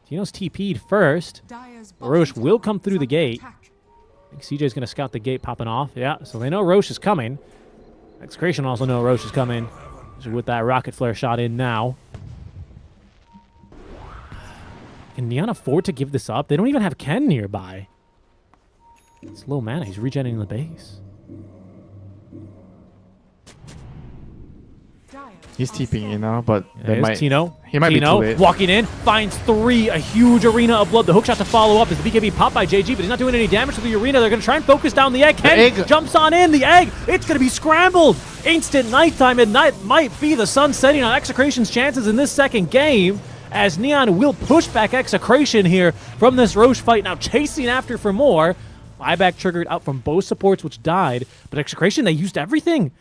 [SPEAKER 4] Tino's TP'd first. Roche will come through the gate. I think CJ's going to scout the gate popping off. Yeah, so they know Roche is coming. Execration also know Roche is coming. So with that rocket flare shot in now. Can Neon afford to give this up? They don't even have Ken nearby. It's low mana. He's regenerating the base.
[SPEAKER 5] He's TPing in now, but they
[SPEAKER 4] There's
[SPEAKER 5] might,
[SPEAKER 4] Tino.
[SPEAKER 5] he might be too late.
[SPEAKER 4] Walking in, finds 3, a huge Arena of Blood. The hook shot to follow up is the BKB popped by JG, but he's not doing any damage to the Arena. They're going to try and focus down the egg. Ken jumps on in. The egg, it's going to be scrambled. Instant nighttime, and night might be the sun setting on Execration's chances in this second game, as Neon will push back Execration here from this Roche fight. Now chasing after for more. Buyback triggered out from both supports, which died, but Execration, they used everything.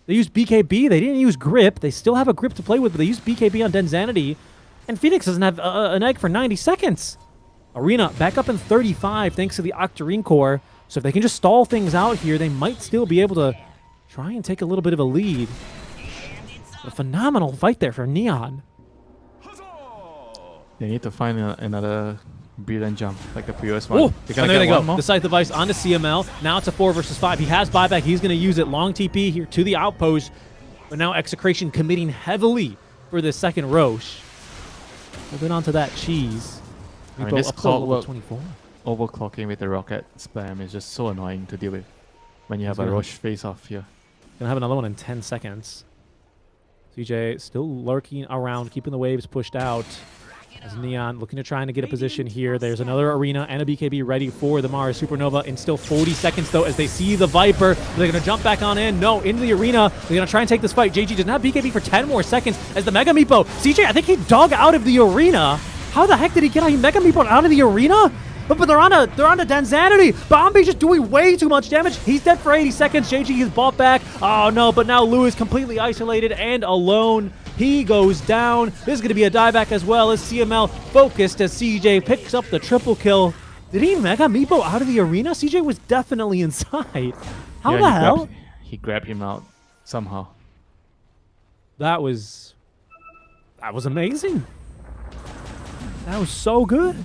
[SPEAKER 4] They used BKB. They didn't use Grip. They still have a Grip to play with, but they used BKB on Denzanity. And Phoenix doesn't have an egg for 90 seconds. Arena back up in 35 thanks to the Octarine Core. So if they can just stall things out here, they might still be able to try and take a little bit of a lead. A phenomenal fight there for Neon.
[SPEAKER 5] They need to find another brilliant jump like the previous one.
[SPEAKER 4] Oh, and there they go.
[SPEAKER 5] More?
[SPEAKER 4] The Scythe of Ice onto CML. Now it's a 4 versus 5. He has buyback. He's going to use it. Long TP here to the outpost. But now Execration committing heavily for this second Roche. Moving on to that cheese.
[SPEAKER 5] I mean, this clockwork
[SPEAKER 4] 24.
[SPEAKER 5] overclocking with the rocket spam is just so annoying to deal with when you have a Roche face off here.
[SPEAKER 4] Gonna have another one in 10 seconds. CJ still lurking around, keeping the waves pushed out. As Neon looking to try and get a position here. There's another arena and a BKB ready for the Mars Supernova in still 40 seconds, though, as they see the Viper. They're going to jump back on in. No, into the arena. They're going to try and take this fight. JG doesn't have BKB for 10 more seconds as the Mega Meepo. CJ, I think he dug out of the arena. How the heck did he get Mega Meepo out of the arena? But they're on a Danzanity. Bombi just doing way too much damage. He's dead for 80 seconds. JG is bought back. Oh no, but now Lou is completely isolated and alone. He goes down. This is going to be a dieback as well as CML focused as CJ picks up the triple kill. Did he Mega Meepo out of the arena? CJ was definitely inside. How the hell?
[SPEAKER 8] He grabbed him out somehow.
[SPEAKER 4] That was amazing. That was so good.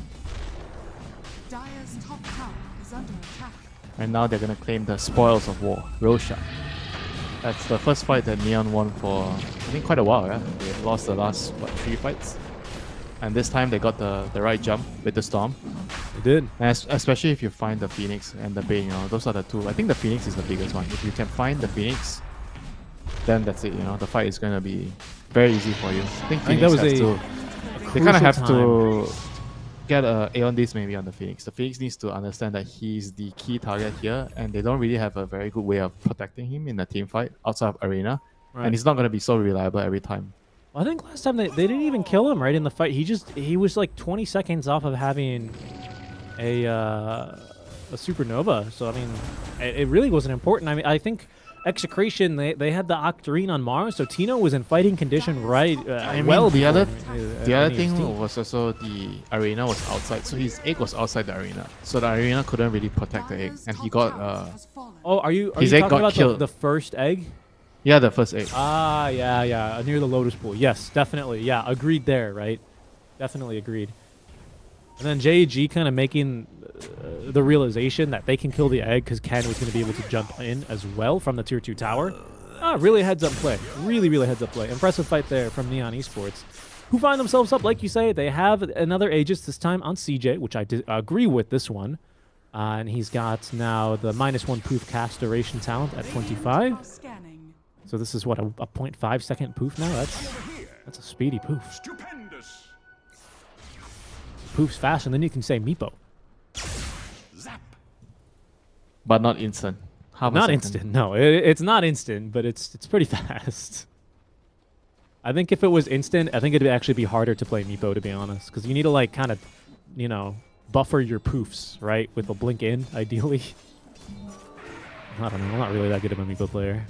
[SPEAKER 6] Dire's top tower is under attack.
[SPEAKER 8] And now they're going to claim the spoils of war, Roshan. That's the first fight that Neon won for, I think, quite a while. Yeah? They lost the last, 3 fights? And this time they got the right jump with the Storm.
[SPEAKER 4] They did.
[SPEAKER 8] And especially if you find the Phoenix and the Bane, those are the two. I think the Phoenix is the biggest one. If you can find the Phoenix, then that's it. The fight is going to be very easy for you. I think Phoenix
[SPEAKER 4] that was
[SPEAKER 8] they kind of have to get a on this maybe on the Phoenix. The Phoenix needs to understand that he's the key target here, and they don't really have a very good way of protecting him in a team fight outside of arena. Right. And he's not going to be so reliable every time.
[SPEAKER 4] Well, I think last time they didn't even kill him right in the fight. He was like 20 seconds off of having a supernova. So I mean, it really wasn't important. I mean, I think Execration, they had the Octarine on Mars, so Tino was in fighting condition right well.
[SPEAKER 8] The other thing was also the arena was outside, so his egg was outside the arena, so the arena couldn't really protect the egg, and he got
[SPEAKER 4] are you
[SPEAKER 8] his
[SPEAKER 4] talking
[SPEAKER 8] egg got
[SPEAKER 4] about
[SPEAKER 8] killed.
[SPEAKER 4] The first egg?
[SPEAKER 8] Yeah, the first egg.
[SPEAKER 4] Ah, yeah, near the Lotus Pool. Yes, definitely. Yeah, agreed there, right? Definitely agreed. And then JG kind of making the realization that they can kill the egg because Ken was going to be able to jump in as well from the tier 2 tower. Really heads up play. Really heads up play. Impressive fight there from Neon Esports, who find themselves up, like you say. They have another Aegis this time on CJ, which I agree with this one. And he's got now the -1 poof cast duration talent at 25. So this is what, a 0.5 second poof now? That's a speedy poof.
[SPEAKER 11] Stupendous.
[SPEAKER 4] Poof's fast, and then you can say Meepo.
[SPEAKER 11] Zap.
[SPEAKER 8] But not instant.
[SPEAKER 4] Not instant. No, it's not instant, but it's pretty fast. I think if it was instant, I think it'd actually be harder to play Meepo, to be honest, because you need to like kind of, buffer your poofs, right, with a blink in, ideally. I don't know. I'm not really that good of a Meepo player.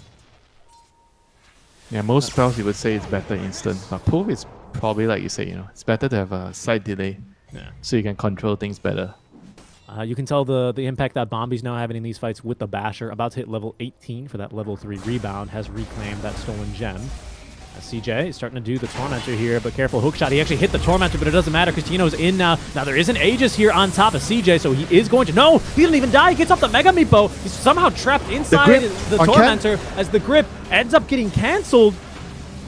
[SPEAKER 8] Yeah, most spells you would say it's better instant, but poof is probably like you say, it's better to have a slight delay, so you can control things better.
[SPEAKER 4] You can tell the impact that Bombi's now having in these fights with the Basher. About to hit level 18 for that level 3 rebound. Has reclaimed that stolen gem. CJ is starting to do the Tormentor here, but careful hookshot. He actually hit the Tormentor, but it doesn't matter because Tino's in now. Now there is an Aegis here on top of CJ, so he is going to... No! He didn't even die. He gets off the Mega Meepo. He's somehow trapped inside the Tormentor as the grip ends up getting cancelled.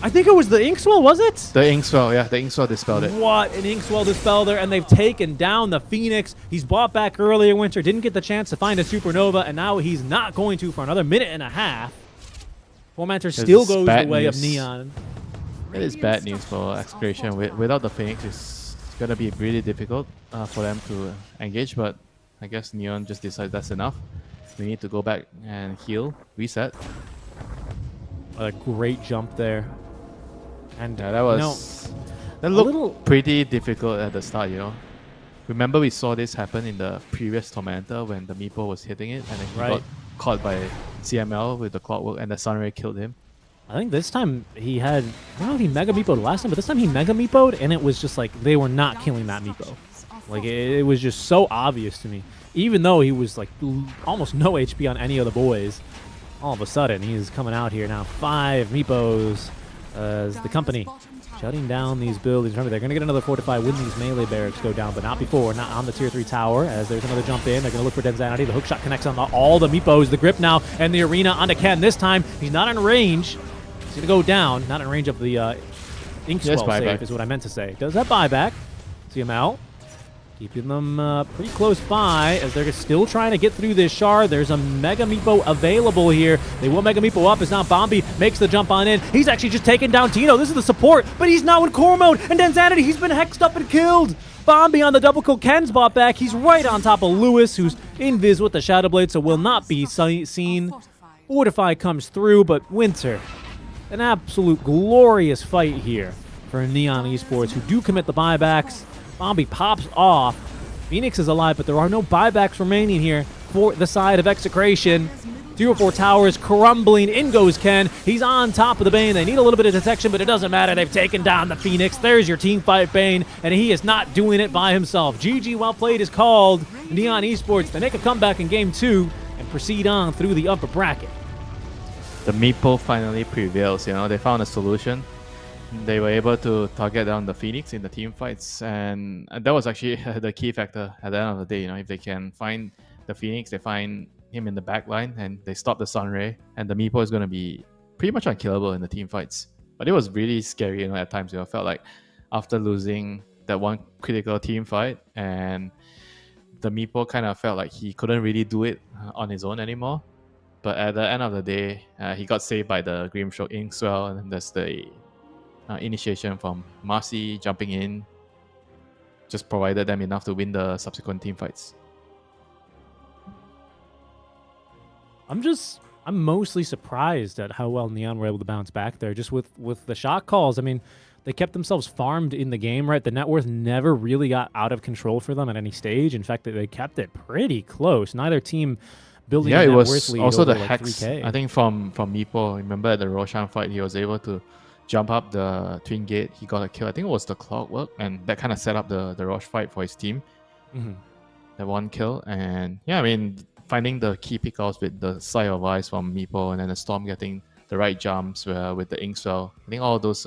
[SPEAKER 4] I think it was the Inkswell, was it?
[SPEAKER 8] The Inkswell, yeah. The Inkswell dispelled it.
[SPEAKER 4] What an Inkswell dispel there, and they've taken down the Phoenix. He's bought back earlier winter, didn't get the chance to find a Supernova, and now he's not going to for another minute and a half. Tormentor still goes the way of Neon.
[SPEAKER 8] It is bad news for Execration. Without the Phoenix, it's going to be really difficult for them to engage, but I guess Neon just decided that's enough. We need to go back and heal, reset.
[SPEAKER 4] A great jump there. And
[SPEAKER 8] yeah, that looked pretty difficult at the start, Remember we saw this happen in the previous Tormentor when the Meepo was hitting it, and then he got caught by CML with the clockwork, and the Sunray killed him.
[SPEAKER 4] I think this time he had... I don't know if he Mega Meepo'd last time, but this time he Mega Meepo'd, and it was just like they were not killing that Meepo. Like, it was just so obvious to me. Even though he was like almost no HP on any of the boys, all of a sudden he's coming out here now. 5 Meepos as the company shutting down these buildings. Remember, they're going to get another fortify when these melee barracks go down, but not before, not on the tier 3 tower, as there's another jump in. They're going to look for Denzanity. The hookshot connects on all the Meepos. The grip now, and the arena onto Ken. This time, he's not in range. He's going to go down, not in range of the Inkswell save, is what I meant to say. Does that buyback. CML keeping them pretty close by as they're still trying to get through this shard. There's a Mega Meepo available here. They will Mega Meepo up as now Bombi makes the jump on in. He's actually just taking down Tino. This is the support, but he's now in core mode. And Danzanity, he's been hexed up and killed. Bombi on the double kill. Ken's bought back. He's right on top of Lewis, who's invis with the Shadow Blade, so will not be seen. Fortify comes through, but Winter, an absolute glorious fight here for Neon Esports, who do commit the buybacks. Bombi pops off. Phoenix is alive, but there are no buybacks remaining here for the side of Execration. 04 towers crumbling. In goes Ken. He's on top of the Bane. They need a little bit of detection, but it doesn't matter. They've taken down the Phoenix. There's your team fight Bane, and he is not doing it by himself. GG well played is called. Neon Esports, they make a comeback in game 2 and proceed on through the upper bracket.
[SPEAKER 5] The Meepo finally prevails. They found a solution. They were able to target down the Phoenix in the team fights, and that was actually the key factor at the end of the day. If they can find the Phoenix, they find him in the back line, and they stop the Sunray, and the Meepo is going to be pretty much unkillable in the team fights. But it was really scary, at times. I felt like after losing that one critical team fight, and the Meepo kind of felt like he couldn't really do it on his own anymore. But at the end of the day, he got saved by the Grimstroke Inkswell, and then there's the initiation from Marcy jumping in, just provided them enough to win the subsequent team fights.
[SPEAKER 4] I'm mostly surprised at how well Neon were able to bounce back there, just with the shot calls. I mean, they kept themselves farmed in the game, right? The net worth never really got out of control for them at any stage. In fact, they kept it pretty close. Neither team building a net worth lead
[SPEAKER 5] also
[SPEAKER 4] over
[SPEAKER 5] the
[SPEAKER 4] like
[SPEAKER 5] hex.
[SPEAKER 4] 3K.
[SPEAKER 5] I think from Meepo, remember at the Roshan fight, he was able to jump up the twin gate. He got a kill. I think it was the Clockwork, and that kind of set up the Roche fight for his team. That one kill, and yeah, I mean, finding the key pickouts with the Side of Ice from Meepo, and then the Storm getting the right jumps with the Inkswell. I think all those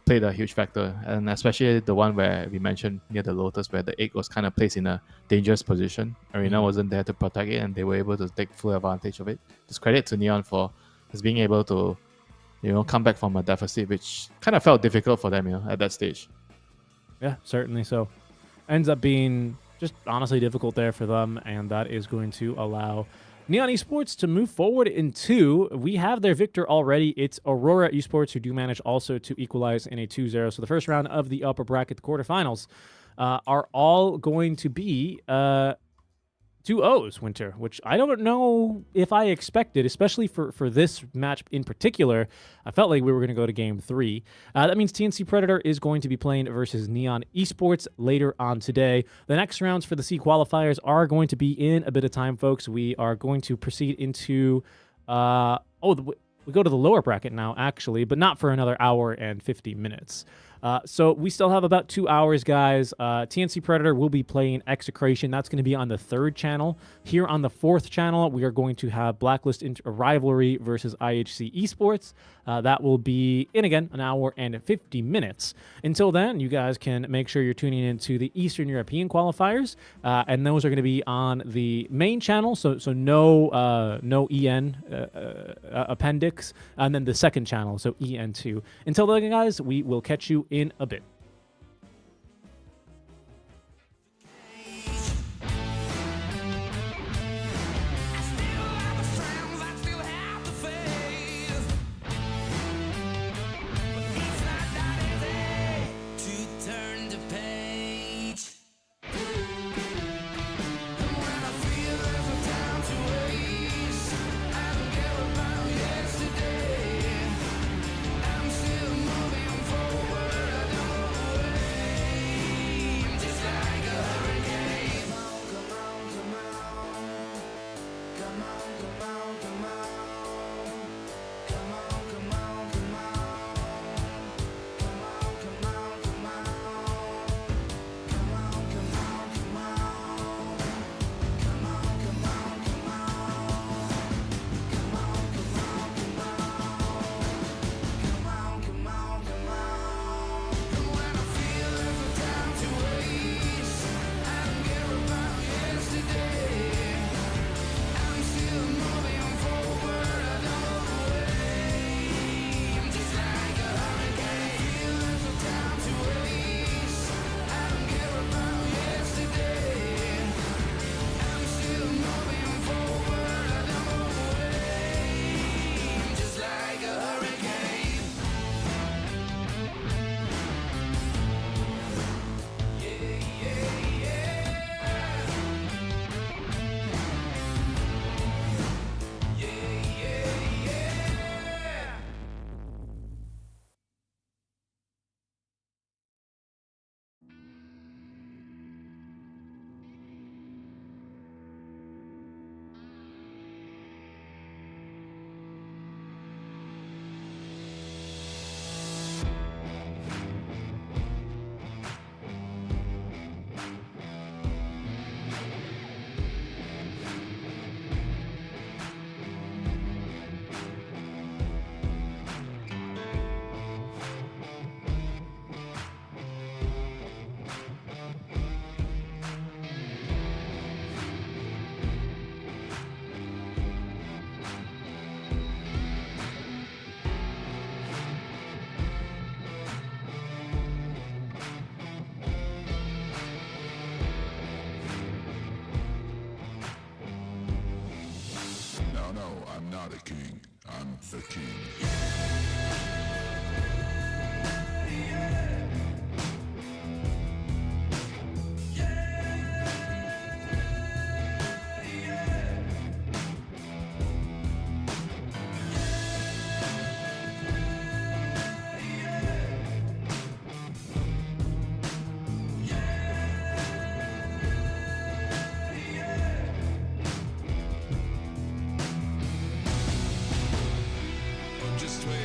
[SPEAKER 5] played a huge factor, and especially the one where we mentioned near the Lotus, where the egg was kind of placed in a dangerous position. Arena wasn't there to protect it, and they were able to take full advantage of it. Just credit to Neon for just being able to come back from a deficit, which kind of felt difficult for them, at that stage.
[SPEAKER 4] Yeah, certainly so. Ends up being just honestly difficult there for them, and that is going to allow Neon Esports to move forward in 2. We have their victor already. It's Aurora Esports, who do manage also to equalize in a 2-0. So the first round of the upper bracket, the quarterfinals, are all going to be 2-0s, Winter, which I don't know if I expected, especially for this match in particular. I felt like we were going to go to game 3. That means TNC Predator is going to be playing versus Neon Esports later on today. The next rounds for the C qualifiers are going to be in a bit of time, folks. We are going to proceed into... we go to the lower bracket now, actually, but not for another hour and 50 minutes. So we still have about 2 hours, guys. TNC Predator will be playing Execration. That's going to be on the 3rd channel. Here on the 4th channel, we are going to have Blacklist Rivalry versus IHC Esports. That will be in, again, an hour and 50 minutes. Until then, you guys can make sure you're tuning into the Eastern European qualifiers, and those are going to be on the main channel, so no EN appendix, and then the 2nd channel, so EN2. Until then, guys, we will catch you in a bit.
[SPEAKER 11] not a king, I'm the king. I'm just waiting.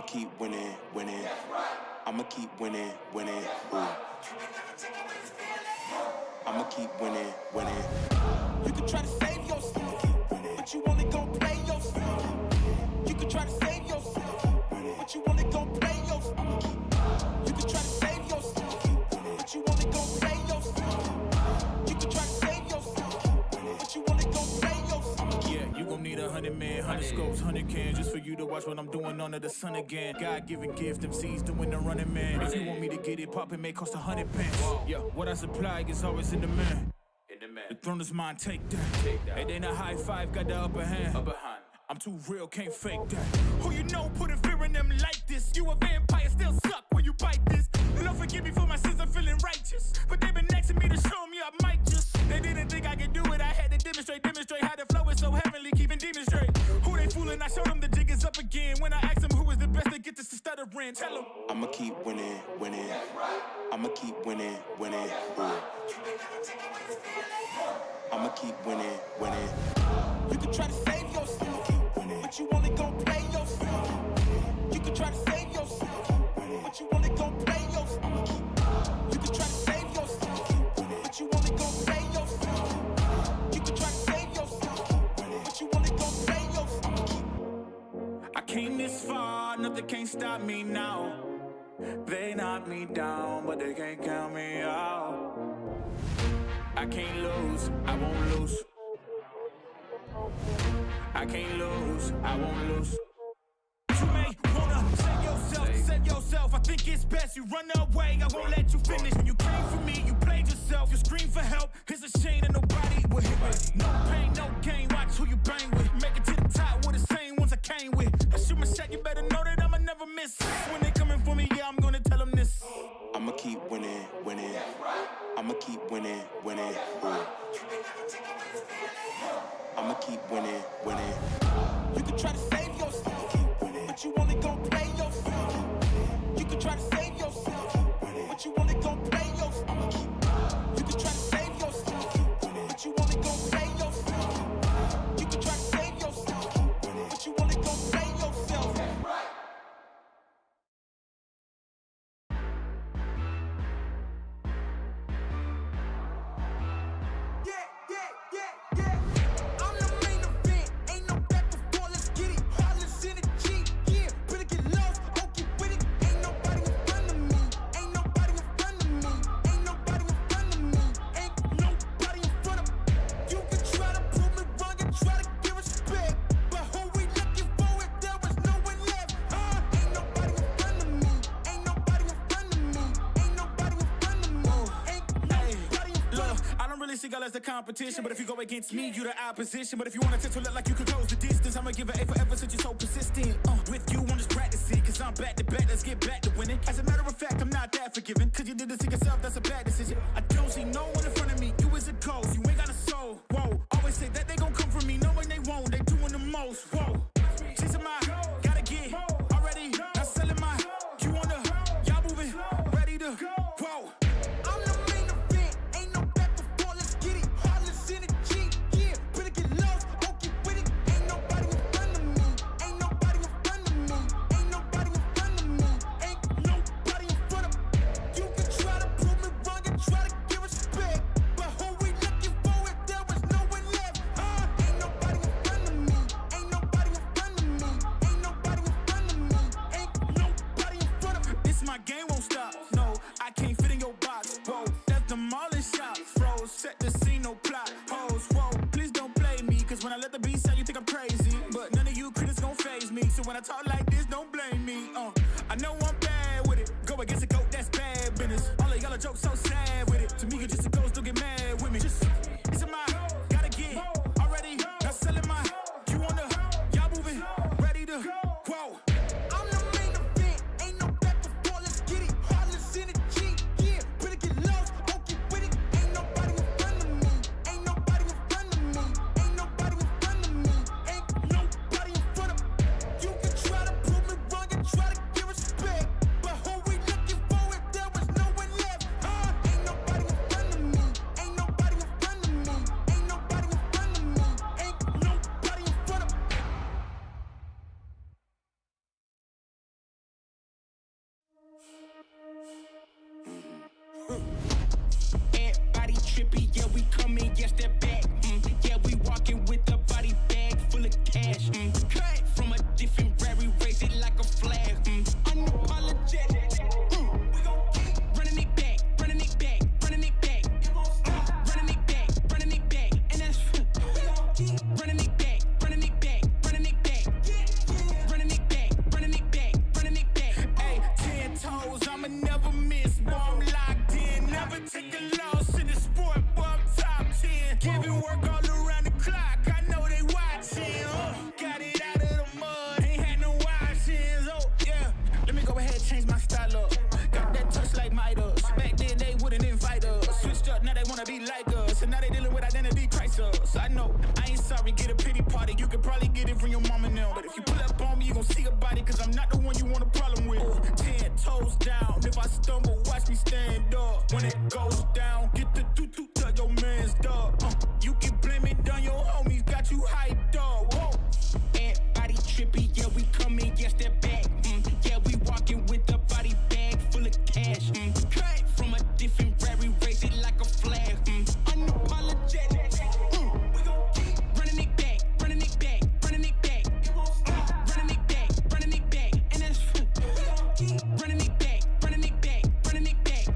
[SPEAKER 2] I'ma keep winning, winning. I'ma keep winning, winning. Ooh. I'ma keep winning, winning. You can try to save yourself, but you only gon' play yourself. You can try to save yourself, but you only gon' play yourself. You can try to save yourself, but you only gon' play yourself. You can try to save yourself, but you only gon' play yourself.
[SPEAKER 13] Yeah, you gon' need 100 men, 100 scopes, 100 cans just for you to watch what I'm doing under the sun again. God-given gift, MCs doing the running man. If you want me to get it poppin', may cost 100 pence. Yeah, what I supply is always in demand. The throne is mine, take that. It ain't a high five, got the upper hand. I'm too real, can't fake that. Who you know putting fear in them like this? You a vampire, still suck when you bite this. Lord forgive me for my sins, I'm feeling righteous. But they been next to me to show me I might just. They didn't think I could do it, I had to demonstrate how the flow is so heavenly, keeping demons straight. Who they fooling? I showed them the jig is up again. When I asked them who is the best, they get this to stuttering. Tell them
[SPEAKER 2] I'ma keep winning, winning. I'ma keep winning, winning. Ooh. I'ma keep winning, winning. You can try to save yourself, but you only gon' play yourself. You can try to save yourself, but you only gon' play yourself. You can try to save yourself, but you only gon' play yourself. You can try to save yourself, but you only gon' play yourself.
[SPEAKER 13] I came this far, nothing can't stop me now. They knock me down, but they can't count me out. I can't lose, I won't lose. I can't lose, I won't lose. You may wanna save yourself. I think it's best you run away. I won't let you finish. When you came for me, you played yourself. You scream for help. It's a shame that nobody will hit me. No pain, no gain. Watch who you bang with. Make it to the top with the same ones I came with. I shoot my shot, you better know that I'ma never miss. When they coming for me, yeah, I'm gonna tell them this.
[SPEAKER 2] I'ma keep winning, winning. I'ma keep winning, winning. Ooh. I'ma keep winning, winning. You can try to save yourself, but you only gon' play yourself. You can try to save yourself, but you only gon' play yourself. You can try to save yourself, but you only gon' play yourself. You can try to save yourself, but you only gon' play yourself.
[SPEAKER 13] As the competition, but if you go against me, you the opposition. But if you wanna test to look like you could close the distance, I'ma give it A forever since you're so persistent. With you, I'm just practicing, cause I'm back to back, let's get back to winning. As a matter of fact, I'm not that forgiving, cause you did this to yourself, that's a bad decision. I don't see no one in front of me, you is a ghost, you ain't got a soul. Whoa, always say that they gon' come for me, knowing they won't, they doing the most. Whoa, chasing my, gotta get already, not selling my, you on the, y'all moving, ready to, whoa. Set the scene, no plot hoes, whoa, please don't play me. Cause when I let the beat sound, you think I'm crazy. But none of you critics gon' faze me. So when I talk like this, don't blame me. I know I'm bad with it. Go against a goat, that's bad business. All of y'all are jokes so sad with it. To me, you're just a ghost, don't get mad with me. Just, it's a mind, gotta get already. Not selling my, you on the, y'all moving, ready to, whoa. sorry, get a pity party. You could probably get it from your mama now. But if you pull up on me, you gon' see a body, cause I'm not the one you want a problem with. 10 toes down, if I stumble, watch me stand up. When it goes down, get the doo-doo, tell your man's dog. You can blame it on your homies, got you hyped up. Whoa. Everybody trippy, yeah, we coming, yes, they're back. Yeah, we walking with a body bag full of cash. Came from a different rary, raise it like a flag. Unapologetic. We gon' keep running it back, running it back, running it back. Running it back, running it back. And that's we gon' keep running it back, running it back, running it back.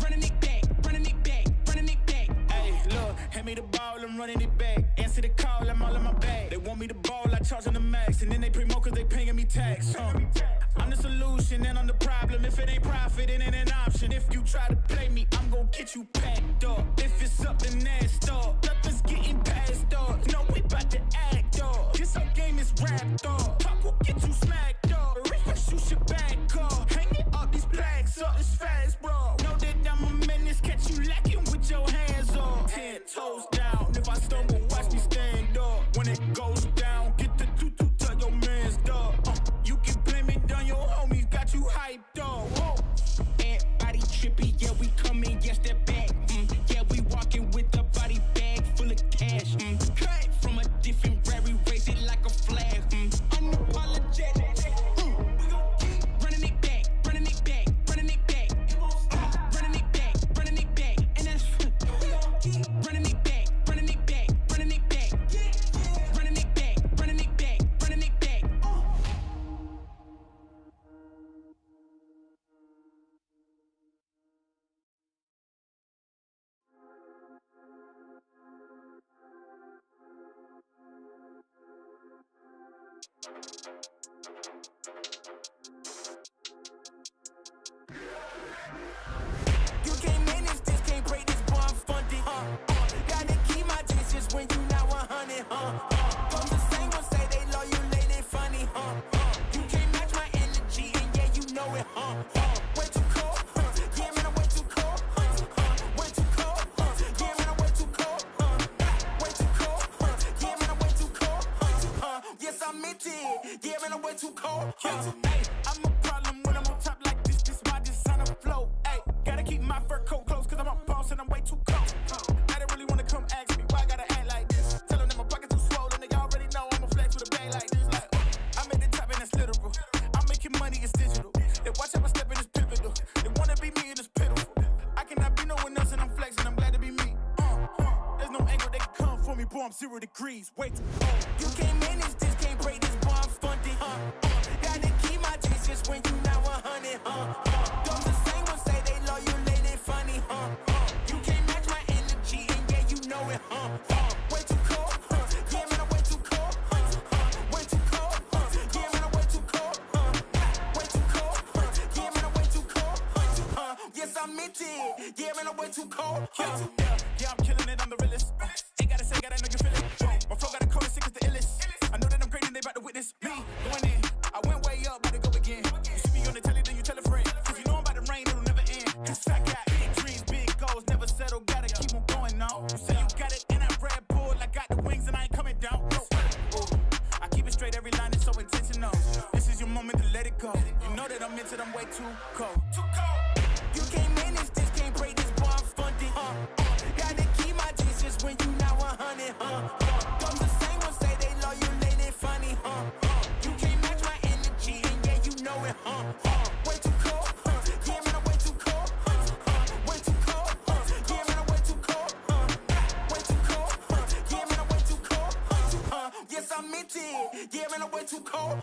[SPEAKER 13] Running it back, running it back, running it back. Hey, look, hand me the ball, I'm running it back. Answer the call, I'm all in my bag. They want me to ball, I charge on the max. And then they promote cause they paying me tax. I'm the solution and I'm the problem. If it ain't profit, it ain't an option. If you try to play me, I'm gon' get you packed up. If it's something nasty up, nothing's getting passed up. No, we bout to act up. This whole game is wrapped up. Talk will get you smacked up. Refresh, you should back up. Hang it up, these blacks up, it's fast, bro. Know that I'm a menace, catch you lacking with your hands up. 10 toes down, if I stumble, watch me stand up. When it goes down, get the doo-doo, tell your man's dog. You can blame it on your homies, got you hyped up. Whoa. Everybody trippy, yeah, we coming, yes, they're back. Yeah, we walking with a body bag full of cash. Came from a different rary, raise it like a flag. Unapologetic. We gon' keep running it back, running it back, running it back. Running it back, running it back. And that's we gon' keep running it back, running it back, running it back. Running it back, running it back, running it back.
[SPEAKER 2] You can't manage this, can't break this, boy, I'm funded. Gotta keep my distance when you not 100, From the same one say they love you, lady, funny, You can't match my energy, and yeah, you know it, Way too cold, yeah, man, I'm way too cold, Way too cold, yeah, man, I'm way too cold, Way too cold, yeah, man, I'm way too cold, Yes, I meant it, yeah, man, I'm way too cold, Hey, I'm a problem when I'm on top like this my designer flow, hey. Gotta keep my fur coat close, cause I'm a boss and I'm way too close. I don't really wanna come ask me why I gotta act like this. Tell them that my pocket too swollen, they already know I'ma flex with a bag like this. Like, I'm at the top and that's literal. I'm making money, it's digital. They watch how I step in, it's pivotal. They wanna be me and it's pitiful. I cannot be no one else and I'm flexing, I'm glad to be me. There's no angle they can come for me, boy, I'm 0 degrees. Wait, you can't manage this, can't break this, boy, I'm funded. Gotta keep my distance when you not 100, Don't the same one say they love you, lady, funny, You can't match my energy, and yeah, you know it, Way too cold, yeah, man, I'm way too cold, Way too cold, yeah, man, I'm way too cold, Way too cold, yeah, man, I'm way too cold, Yes, I meant it, yeah, man, I'm way too cold, Yeah, I'm killing it, I'm the realest, Ain't gotta say, gotta know you feel it, My flow got a cold, sick as the illest, I know that I'm great and they about to witness me going in, I went way up, about to go again, You see me on the telly, then you tell a friend, cause you know I'm about to rain, it'll never end, cause I got big dreams, big goals, never settle, gotta keep them going now, You say you got it in that Red Bull, I got the wings and I ain't coming down, no. I keep it straight, every line is so intentional, this is your moment to let it go, you know that I'm into them way too cold, You can't manage this, can't break this, boy, I'm funded, Gotta keep my distance when you not 100, From the same one say they love you, lady, funny, You can't match my energy, and yeah, you know it, Way too cold, yeah, man, I'm way too cold, Way too cold, yeah, man, I'm way too cold, Way too cold, yeah, man, I'm way too cold, Yes, I meant it, yeah, man, I'm way too cold,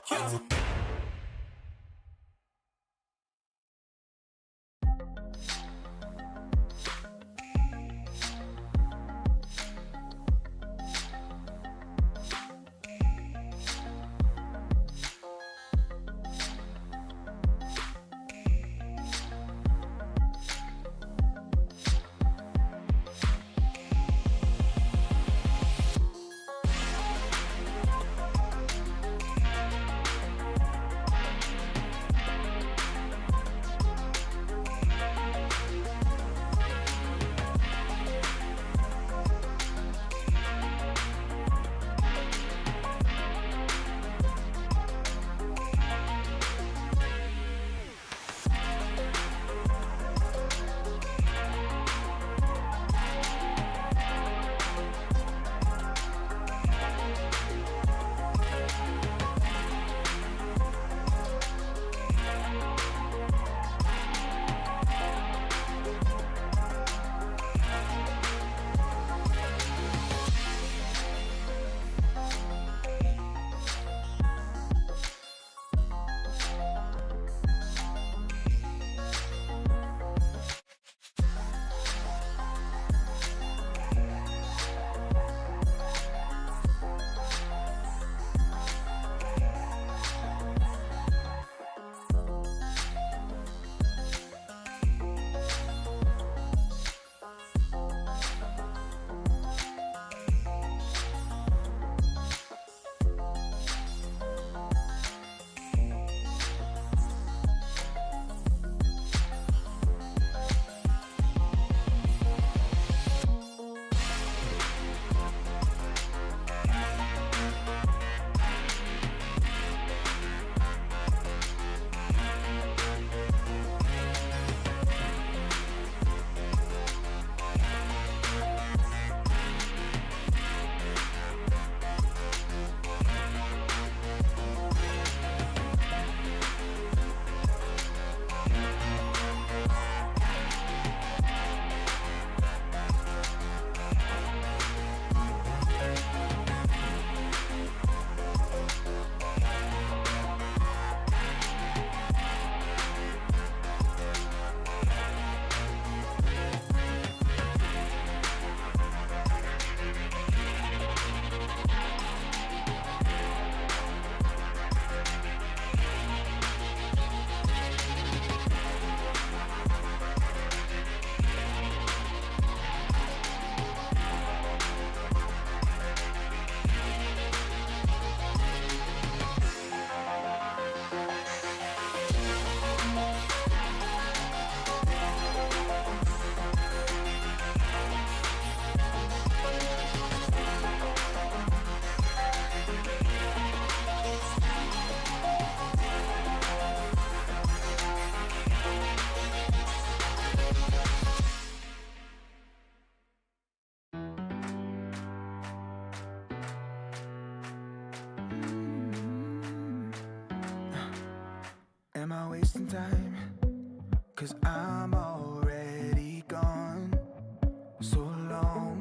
[SPEAKER 7] time, 'cause I'm already gone. So long,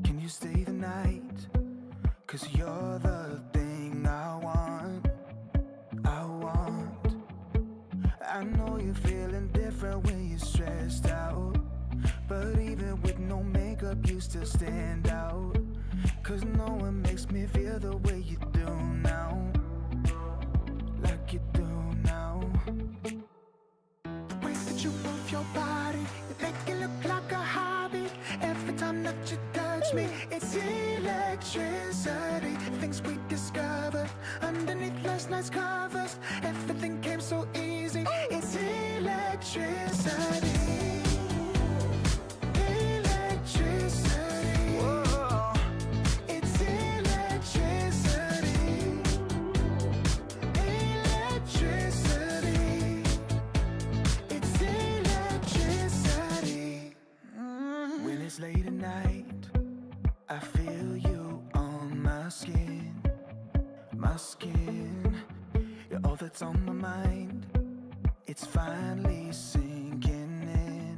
[SPEAKER 7] can you stay the night? 'Cause you're the thing I want. I know you're feeling different when you're stressed out, but even with no makeup you still stand out. 'Cause no one makes me feel the way you do now, like you do now. The way that you move your body, you make it look like a hobby. Every time that you touch me, it's electricity. Things we discovered underneath last night's covers. Everything came so easy. It's electricity. Electricity. Whoa. It's electricity. Electricity. It's electricity. When it's late at night, I feel you on my skin. My skin. You're all that's on my mind. It's finally sinking in.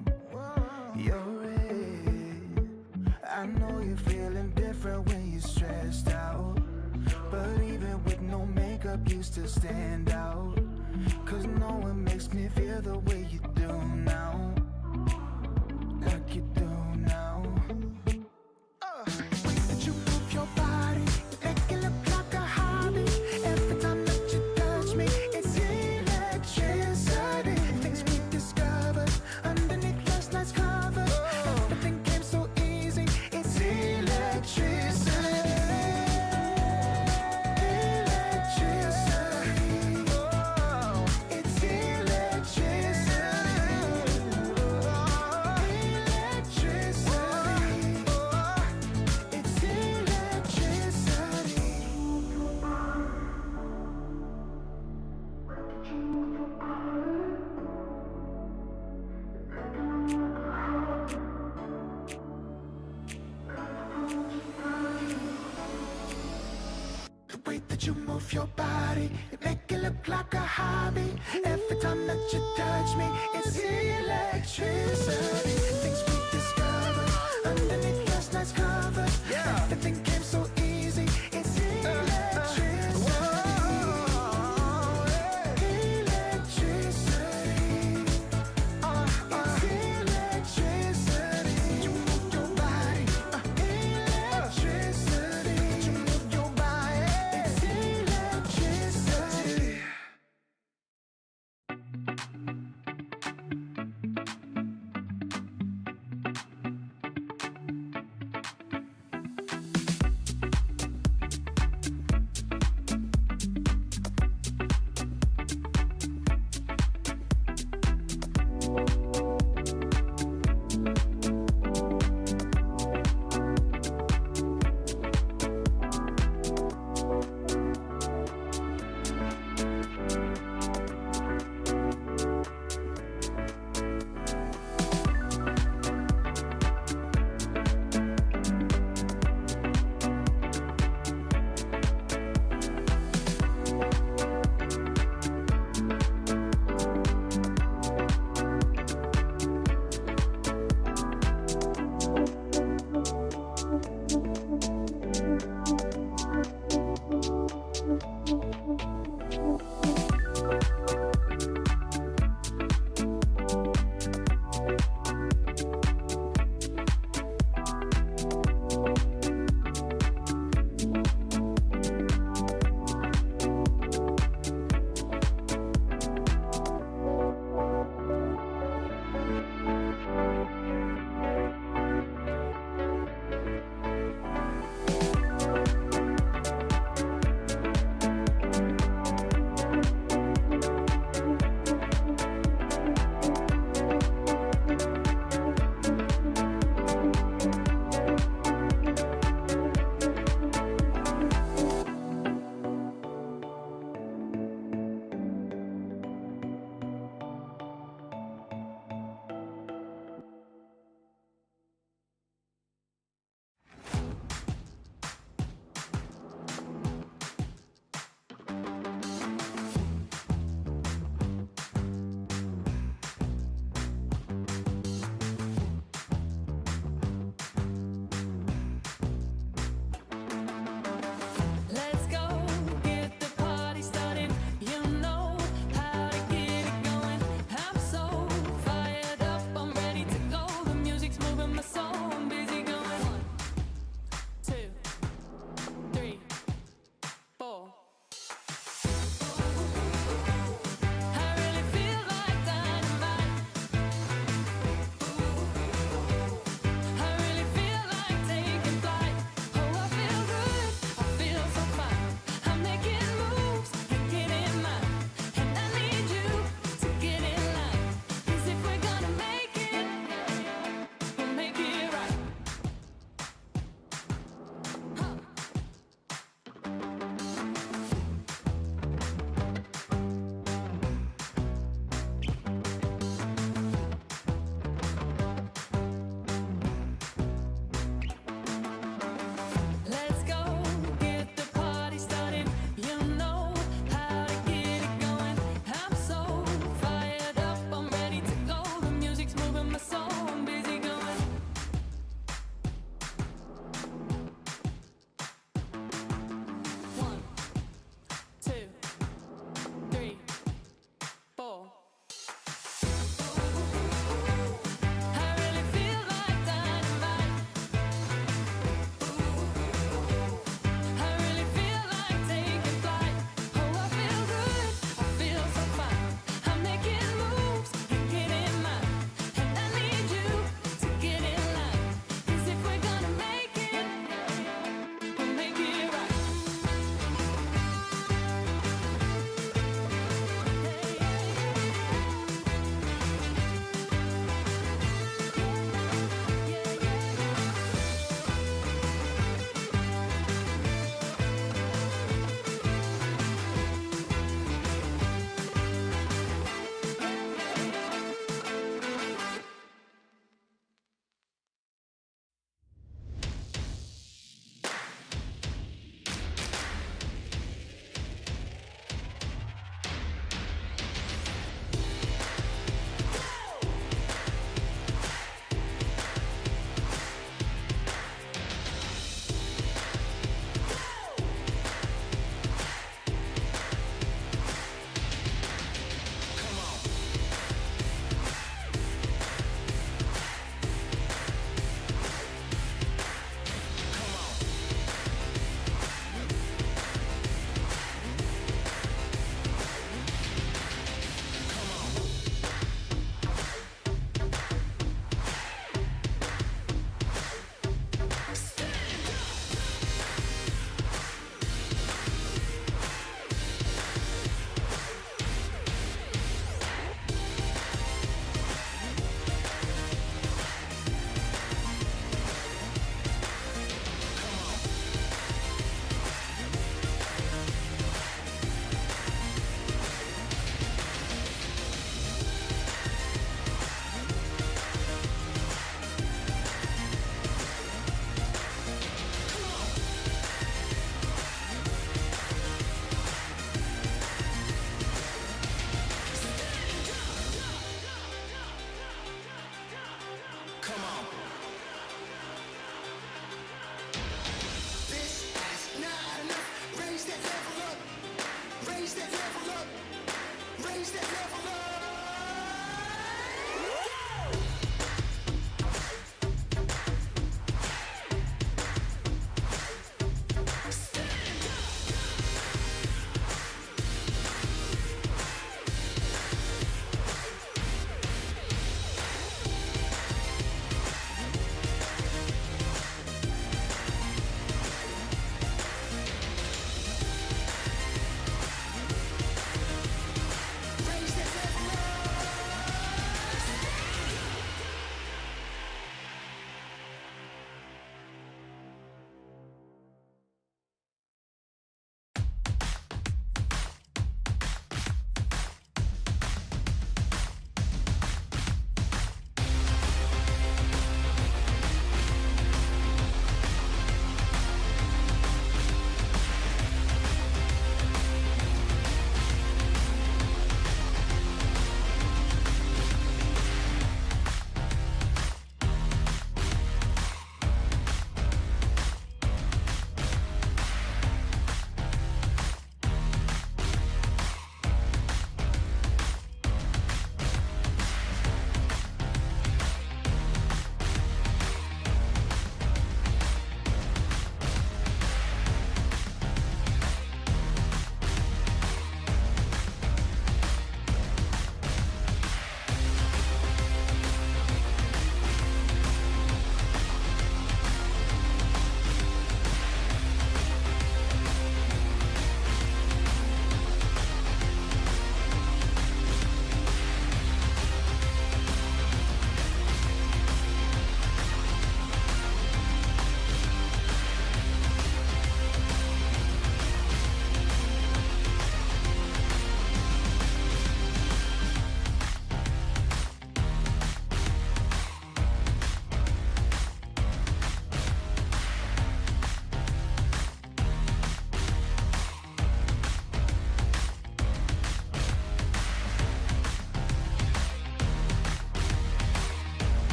[SPEAKER 7] You're it. I know you're feeling different when you're stressed out, but even with no makeup you still stand out. 'Cause no one makes me feel the way you do now, like you do now. The way that you move your body, you make it look like a hobby. Every time that you touch me, it's electricity. Things we discovered underneath last night's covers. Everything came so easy. It's electricity. Electricity. It's electricity. Electricity. It's electricity. The way that you move your body, you make it look like a hobby. Every time that you touch me, it's electricity. Things we discovered underneath last night's covers. Everything came so easy. It's electricity. Electricity. It's electricity. You move your body. Electricity. You move your body. It's electricity.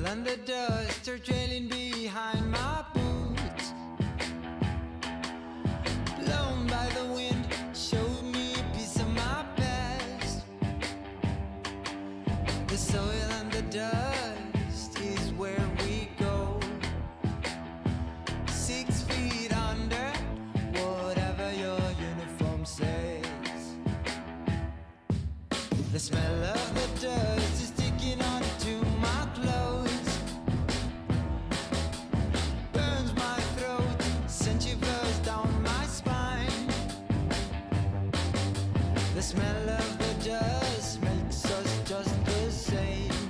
[SPEAKER 14] and the dust are trailing behind my boots. Blown by the wind, showed me a piece of my past. The soil and the dust is where we go. 6 feet under, whatever your uniform says. The smell of the dust is sticking onto my clothes. Burns my throat, sends shivers down my spine. The smell of the dust makes us just the same.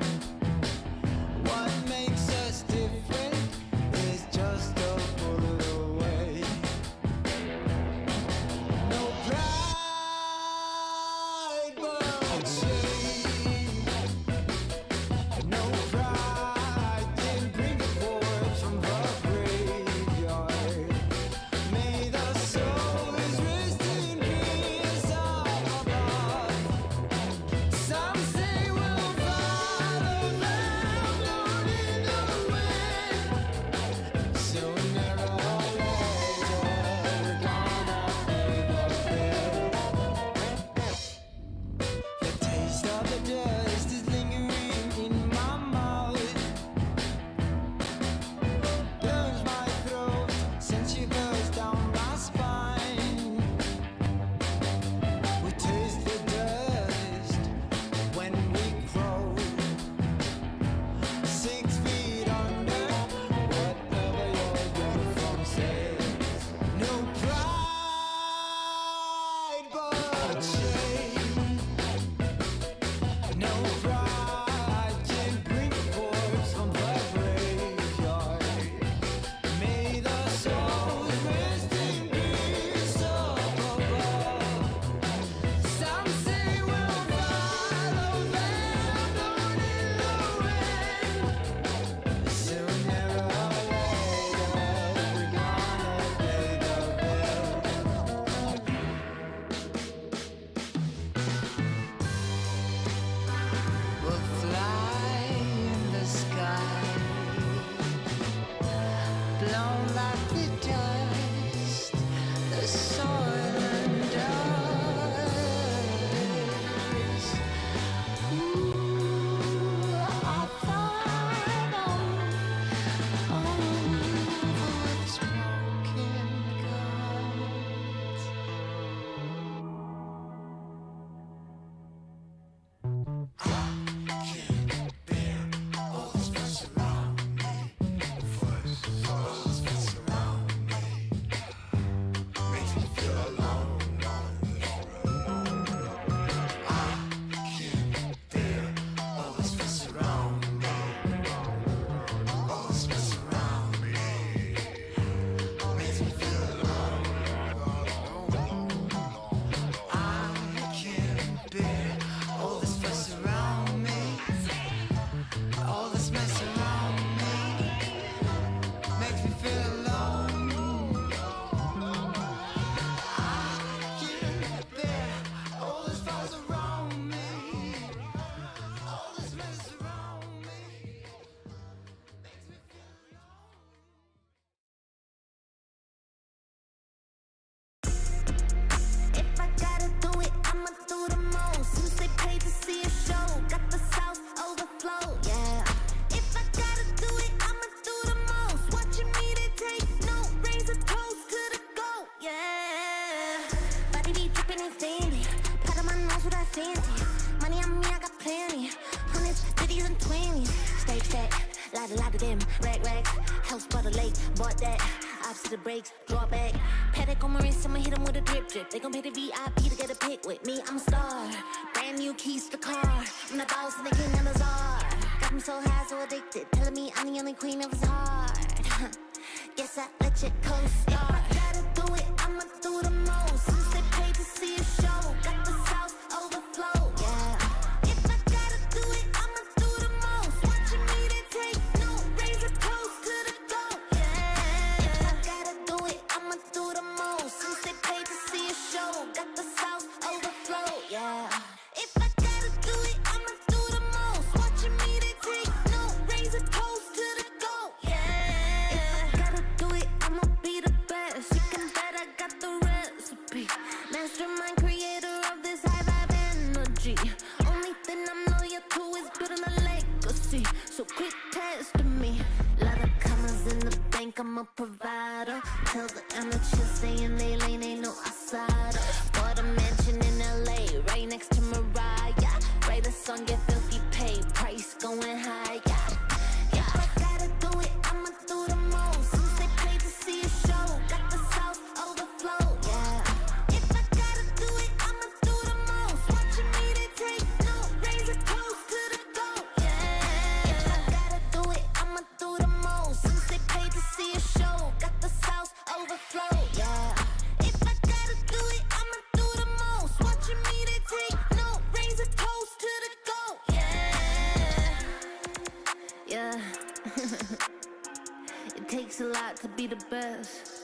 [SPEAKER 14] What makes us different is just a bullet away. No pride but shame. No pride can bring the corpse from the graveyard. May the souls rest in peace up above. Some say we'll follow them down in the wind. Sooner or later we're gonna pay the bill. The taste of the dust is lingering in my mouth. Burns my throat, sends shivers down my spine. We taste the dust when we crow. 6 feet under, whatever your uniform says. No pride but shame. No pride can bring the corpse from the graveyard. May the souls rest in peace up above. Some say we'll follow them down in the wind. Sooner or later we're gonna pay the bill. We'll fly in the sky, blown like the dust, the soil and dust. Ooh, I find on smoking guns. All this fuss around me, all this mess around me, makes me feel alone. I can't bear all this fuss around me, all this mess around me, makes me feel alone.
[SPEAKER 9] If I gotta do it, I'ma do the most. Since they paid to see a show, got the South overflow, yeah. If I gotta do it, I'ma do the most. Watching me, they take note, raise a toast to the goat, yeah. Body be dripping and sandy, part of my nose with that fancy. Money on me, I got plenty. Hundreds, 50s and 20s. Stay stack, lot of them. Rags, house by the lake, bought that. Opposite the brakes, draw back. Paddock on my wrist, I'ma hit 'em with a drip. They gon' pay the VIP to get a pic with me. I'm a star, brand new keys to the car. I'm the boss and the king and the czar. Got me so high, so addicted, telling me I'm the only queen of his heart. Guess I let you co-star. If I gotta do it, I'ma do the most. Since they paid to see a show, got the South overflow, yeah. If I gotta do it, I'ma do the most. Watching me, they take note, raise a toast to the goat, yeah. If I gotta do it, I'ma do the most. Since they paid to see a show, got the South overflow, yeah. If I gotta do it, I'ma do the most. Watching me, they take note, raise a toast. so quit testing me. Lot of commas in the bank, I'm a provider. Tell the amateurs stay in their lane, ain't no outsider. Bought a mansion in LA, right next to Mariah. Write a song, get filthy paid, price going high. If I gotta do it, I'ma do the most. Since they paid to see a show, got the South overflow. If I gotta do it, I'ma do the most. Watching me, they take no, raise a toast to the goat. If I gotta do it, I'ma do the most. Since they paid to see a show, got the South overflow. If I gotta do it, I'ma do the most. Watching me, they take no, raise a toast to the goat. Yeah. It takes a lot to be the best.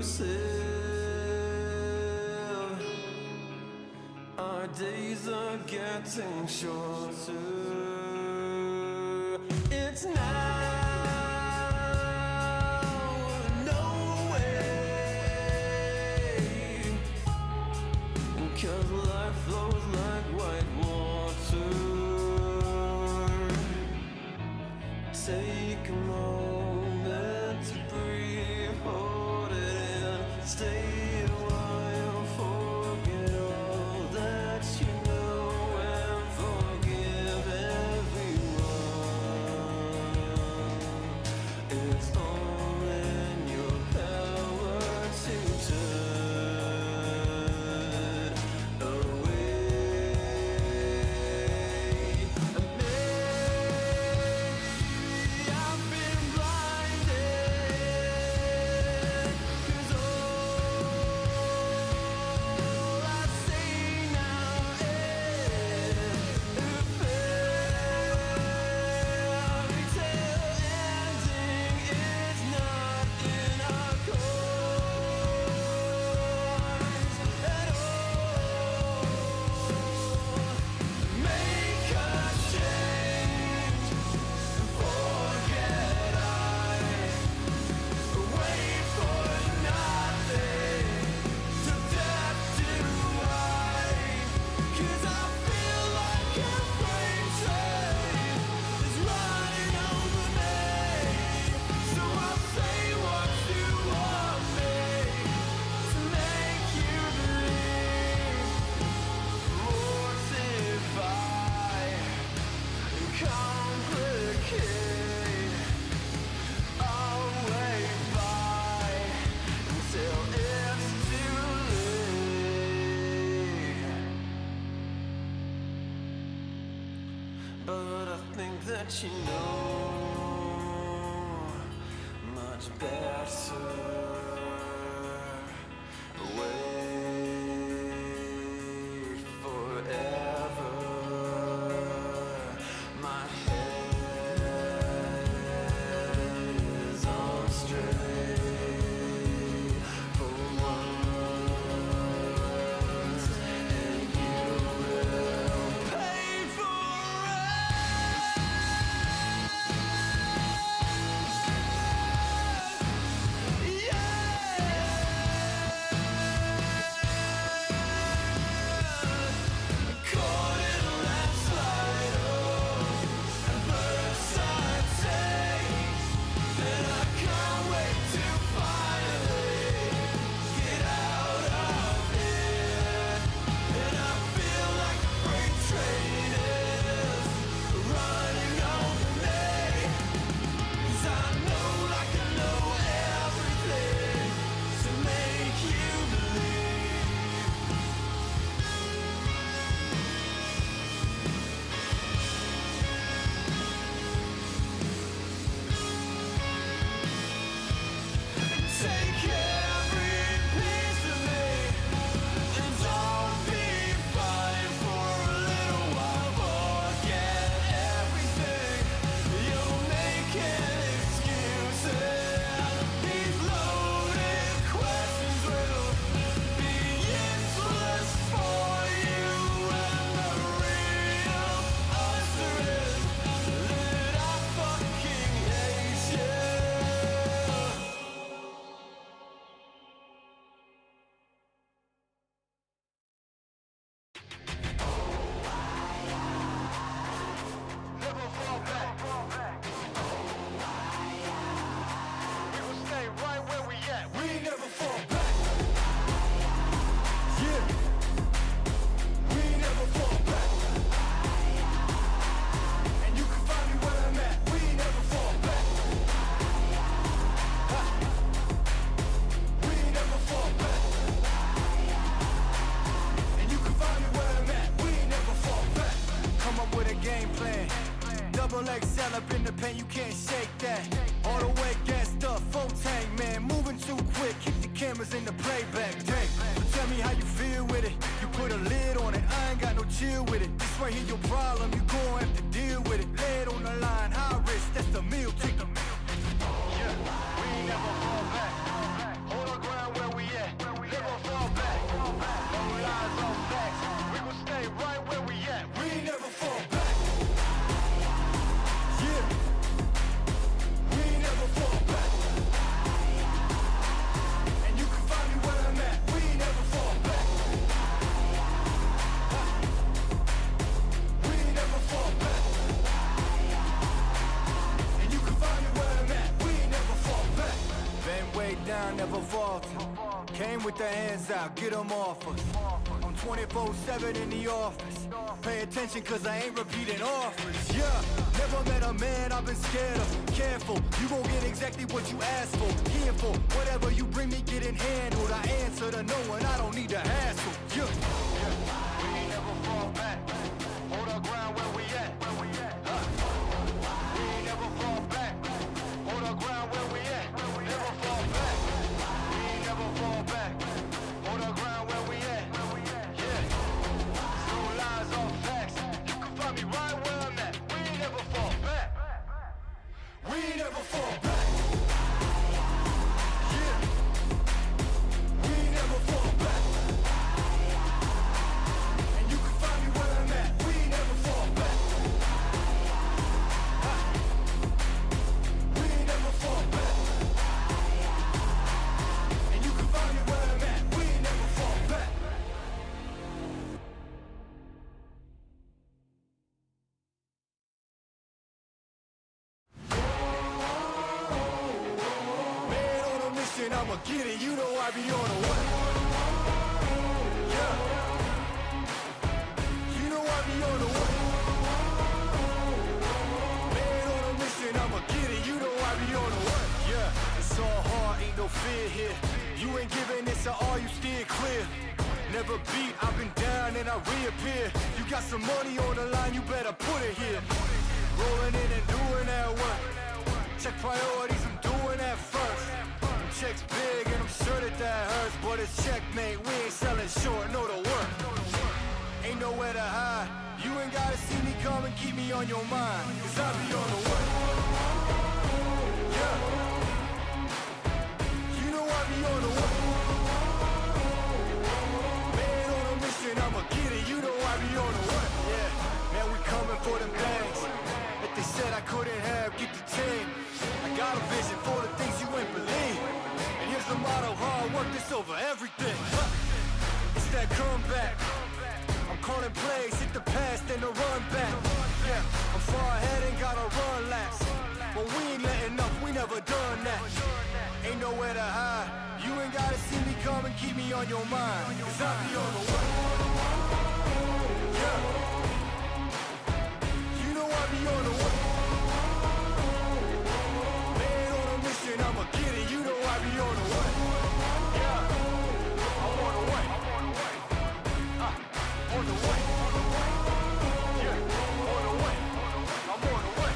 [SPEAKER 3] yourself. Our days are getting shorter. It's now. No way. 'Cause life flows like white water. Take a moment to breathe, hold it in, stay a while, forget all that you know, and forgive everyone. It's all in your power to turn away. I've been blinded, 'cause all I see now is a fairy tale ending. It's not in our course at all. Make a change. Forget I wait for nothing. To death do I, 'cause I feel like a freight train is running over me. So I'll say what you want me to make you believe. Mortify, complicate. I'll wait by until it's too late. But I think that you know much better. Wait forever. My head is on straight for once, and you will pay for it. Caught in a landslide, first I take, and I can't wait to finally get out of here. And I feel like a freight train is running over me. 'Cause I know like I know everything to make you believe. Take every piece of me, and don't be fine for a little while. Forget everything. You're making excuses. These loaded questions will be useless for you. And the real answer is that I fucking hate you.
[SPEAKER 1] Never fall back. We will stay right where we at. We never fall back. Yeah. We never fall back. And you can find me where I'm at. We never fall back. Ha. We never fall back. And you can find me where I'm at. We never fall back. Come up with a game plan. Double XL up in the pen, you can't shake that. All the way gassed up, full tank, man. Moving too quick, keep the cameras in the playback. Dang, so tell me how you feel with it. You put a lid on it, I ain't got no chill with it. This right here your problem, you gon' have to deal with it. Lay it on the line, high risk, that's the meal ticket. Yeah, we never fall back. Hold the ground where Came with the hands out, get them off us. I'm 24/7 in the office. Pay attention cause I ain't repeating offers. Yeah, never met a man I've been scared of. Careful, you gon' get exactly what you asked for. Careful, whatever you bring me getting handled. I answer to no one, I don't need to hassle. Yeah, we ain't never fall back. Hold our ground where we at. We ain't never fall back. Hold our ground where we at. Never fall back. We ain't never fall back. Hold our ground where we at. Yeah. No lies, all facts. You can find me right where I'm at. We ain't never fall back. We ain't never fall back. Yeah. We ain't never fall back. And you can find me where I'm at. We ain't never fall back. We ain't never fall back. And you can find me where I'm at. We ain't never fall back. Man on a mission, I'ma get it. You know I be on a what? Yeah. You know I be on a what? Man on a mission, I'ma get it. You know I be on a what? Yeah. It's all hard, ain't no fear here. You ain't giving this to all, you steer clear. Never beat, I've been down and I reappear. You got some money on the line, you better put it here. Rolling in and doing that work. Check priorities, I'm doing that first. Checks big and I'm sure that hurts. But it's checkmate, we ain't selling short, know the work. Ain't nowhere to hide. You ain't gotta see me come and keep me on your mind. Cause I be on the work. Yeah. You know I be on the work. Man on a mission, I'ma get it. You know I be on the work. Yeah. Man, we coming for them bags. If they said I couldn't have, get the team. I got a vision for the things you ain't believe. And here's the motto, hard work, this over everything. It's that comeback. I'm calling plays, hit the pass, then the run back. Yeah, I'm far ahead and gotta run laps. But we ain't letting up, we never done that. Ain't nowhere to hide. You ain't gotta see me come and keep me on your mind. Cause I be on the way. Yeah. You know I be on the way. Man on a mission, I'ma get it. You know I be on the way. Yeah. I'm on the way. On the way. Yeah. On the way. I'm on the way.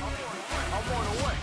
[SPEAKER 1] I'm on the way.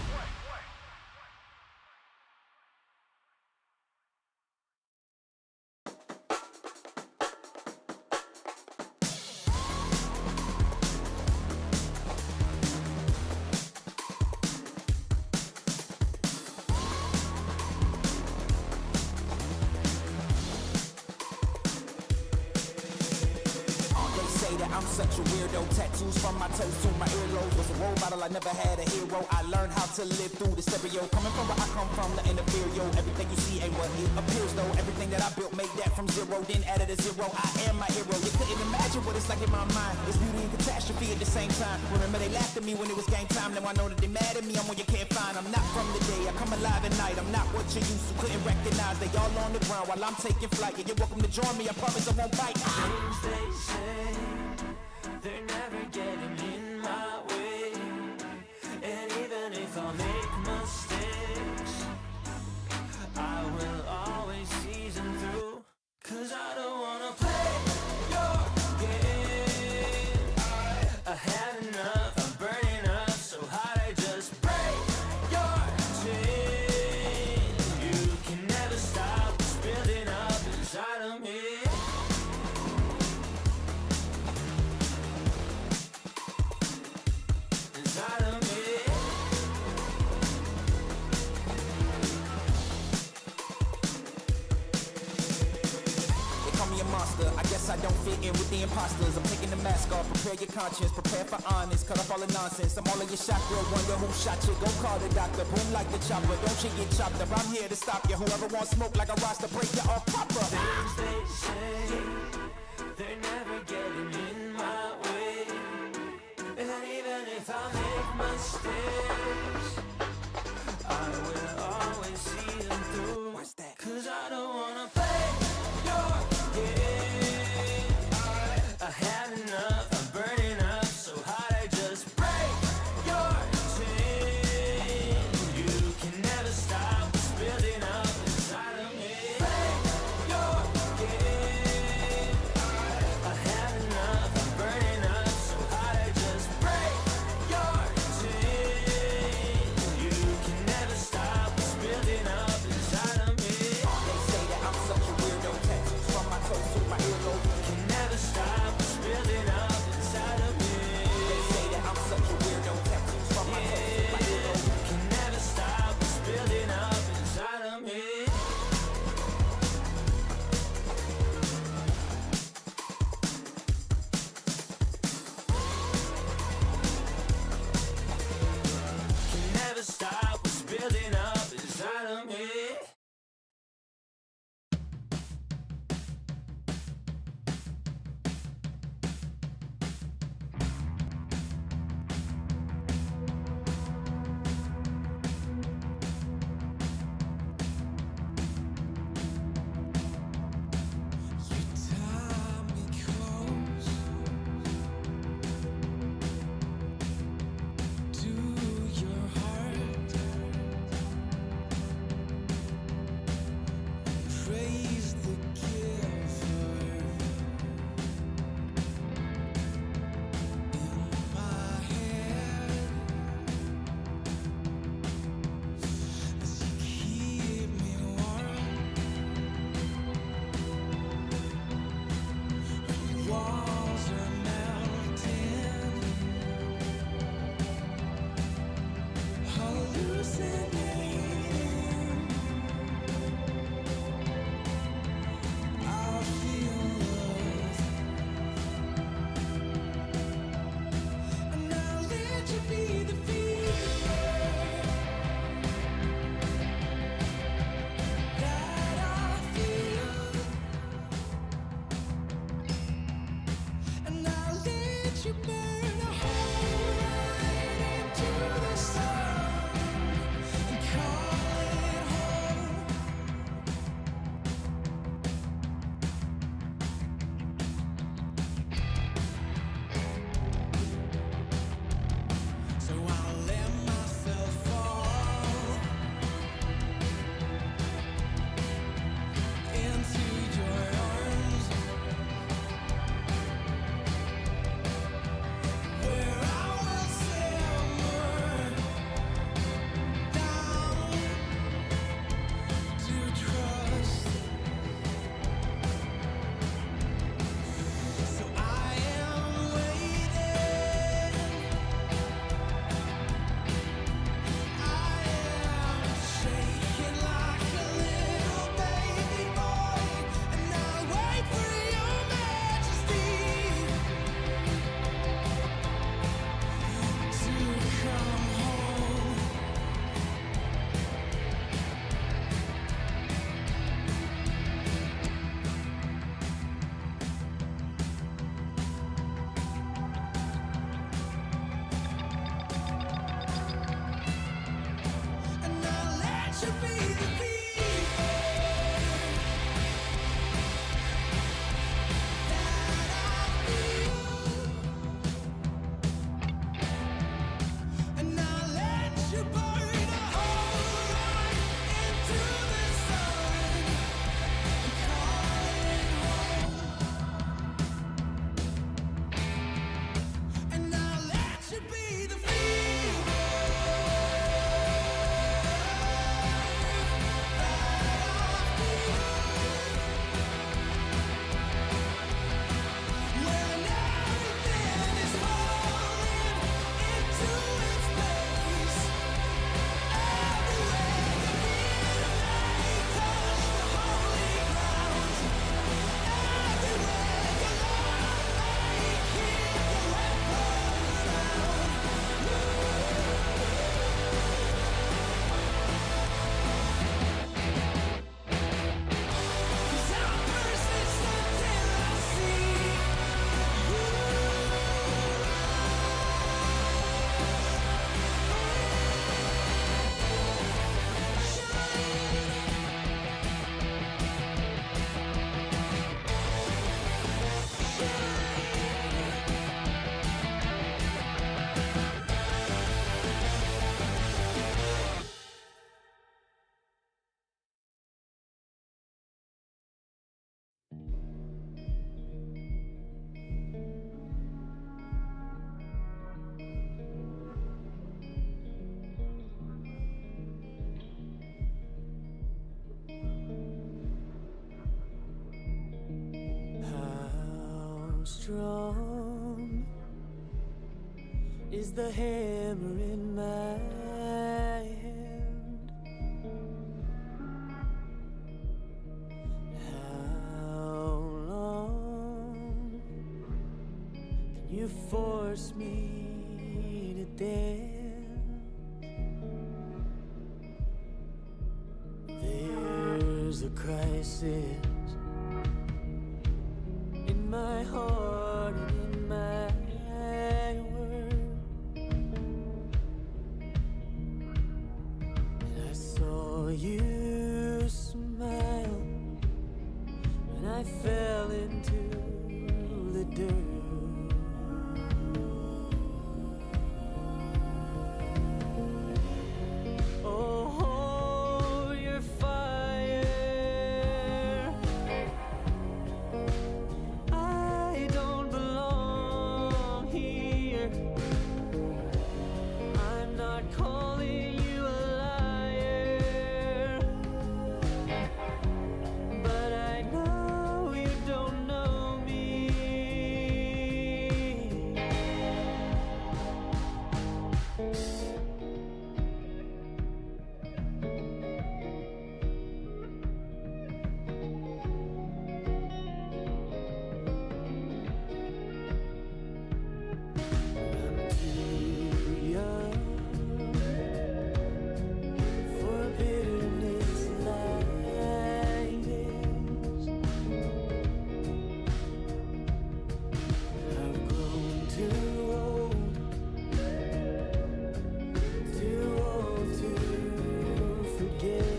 [SPEAKER 2] I'm such a weirdo. Tattoos from my toes to my earlobes. Was a role model, I never had a hero. I learned how to live through the stereo. Coming from where I come from, the inferior. Everything you see ain't what it appears though. Everything that I built, made that from zero, then added a zero. I am my hero. You couldn't imagine what it's like in my mind. It's beauty and catastrophe at the same time. Remember they laughed at me when it was game time. Now I know that they mad at me. I'm one you can't find. I'm not from the day. I come alive at night. I'm not what you used to. Couldn't recognize. They all on the ground while I'm taking flight. Yeah, you're welcome to join me. I promise I won't bite.
[SPEAKER 3] Things they say, they're never getting in my way. And even if I make mistakes, I will always see them through. Cause I don't wanna play your game. I had enough, I'm burning up so hot I just break your chain. You can never stop what's building up inside of me.
[SPEAKER 2] I guess I don't fit in with the imposters. I'm taking the mask off, prepare your conscience, prepare for honest, cut off all the nonsense. I'm all in your chakra, wonder who shot you. Go call the doctor, boom like the chopper. Don't you get chopped up, I'm here to stop you. Whoever wants smoke like a roster, break you off proper.
[SPEAKER 3] Things they say, they're never getting in my way. And even if I make mistakes, I will always see them through. Cause I don't wanna play
[SPEAKER 12] strong is the hammer in my hand. How long can you force me to dance? There's a crisis in my heart and in my world, and I saw you smile when I fell into the dirt. Oh, your fire, I don't belong here. I'm not calling you a liar, but I know you don't know me. I'm too young for bitterness like this. I've grown too old to forget.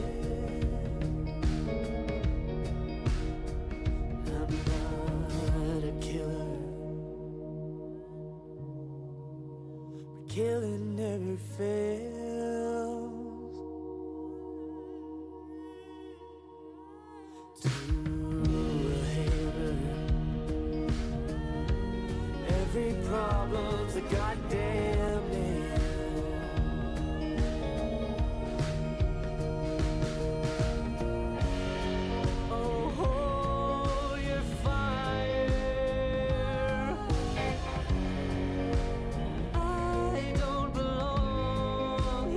[SPEAKER 12] I'm not a killer, but killing never fails. To a hammer, every problem's a goddamn nail. Oh, your fire, I don't belong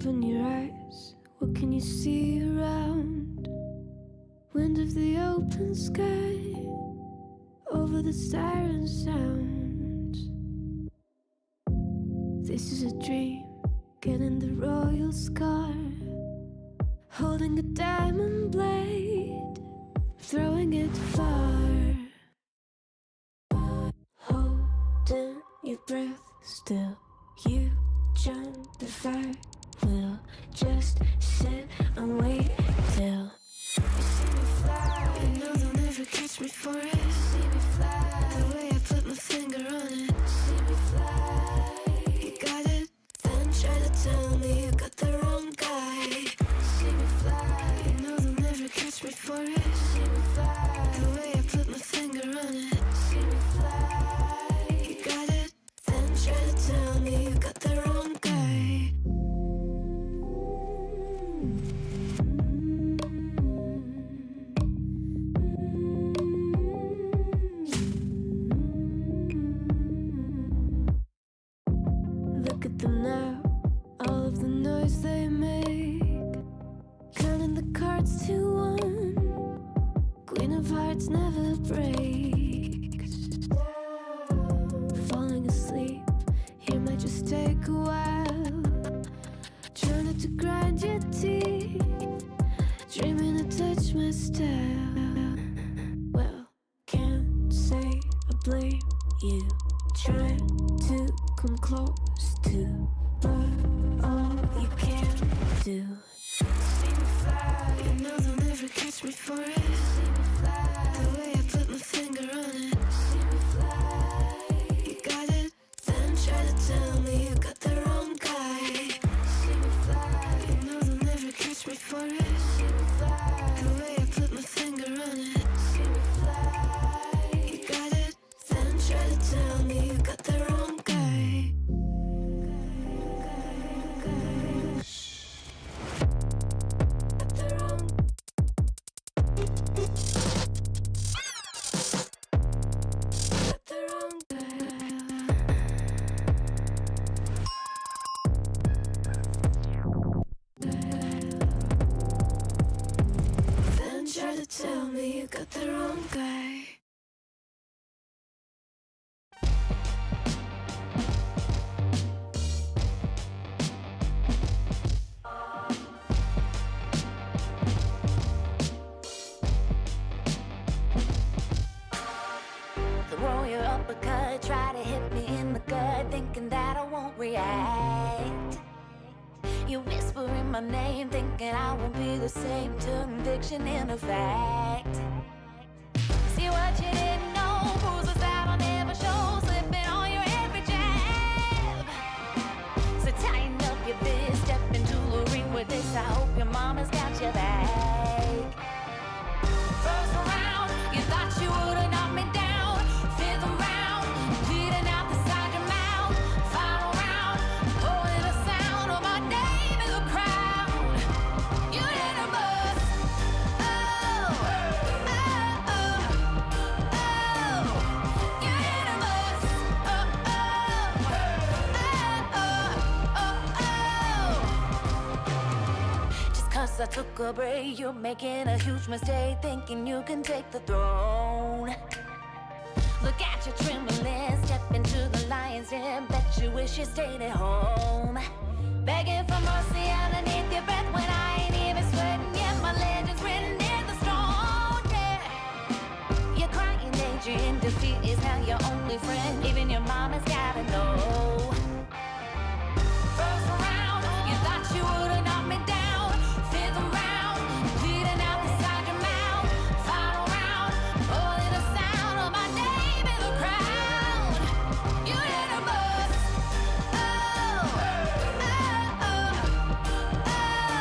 [SPEAKER 10] Open your eyes, what can you see around? Wind of the open sky, over the siren sounds. This is a dream, getting the royal scar, holding a diamond blade, throwing it far. Holding your breath still, you jump the fire. We'll just sit and wait till you see me fly. You know they'll never catch me for it. See me fly, the way I put my finger on it. See me fly, you got it, then try to tell me you got the wrong guy. See me fly, you know they'll never catch me for it. See me fly, the way I put my finger on it. See me fly, you got it, then try to tell me you got the wrong guy. Look at them now, all of the noise they make, counting the cards to one. Queen of Hearts never breaks. Falling asleep, here might just take a while. Try not to grind your teeth, dreaming to touch my style. Well, can't say I blame you, trying to come close to, but all you can do. See me fly, you know they'll never catch me for it. See me fly, the way I put my finger on it. See me fly, you got it, then try to tell me you got the wrong guy. See me fly, you know they'll never catch me for it. See me fly, the way I put my finger on it. See me fly, you got it, then try to tell me you got the wrong guy. Got the wrong. Got the wrong guy. Then try to tell me you got the wrong guy.
[SPEAKER 9] Throw your uppercut, try to hit me in the gut, thinking that I won't react. You whispering my name, thinking I won't be the same. Turn fiction into fact. See what you didn't know, bruises that I'll never show, slipping on your every jab. So tighten up your fist, step into the ring with this. I hope your mama's got your back. First round, you thought you would've knocked me down. Fifth round, bleeding out the side of your mouth. Final round, holding the sound of my name in the crowd. You hit a bus. Oh, oh, oh, oh. You hit a bus. Oh, oh, oh, oh, oh. Just 'cause I took a break, you're making a huge mistake, thinking you can take the throne. Look at you trembling, step into the lion's den, bet you wish you stayed at home. Begging for mercy underneath your breath when I ain't even sweating yet. My legend's written in the stone, yeah. You're crying, Adrian, defeat is now your only friend. Even your mama's gotta know. First round, you thought you would've knocked me down. Fifth round, bleeding out the side of your mouth. Final round, holding the sound of my name in the crowd. You hit a bus. Oh, oh, oh, oh.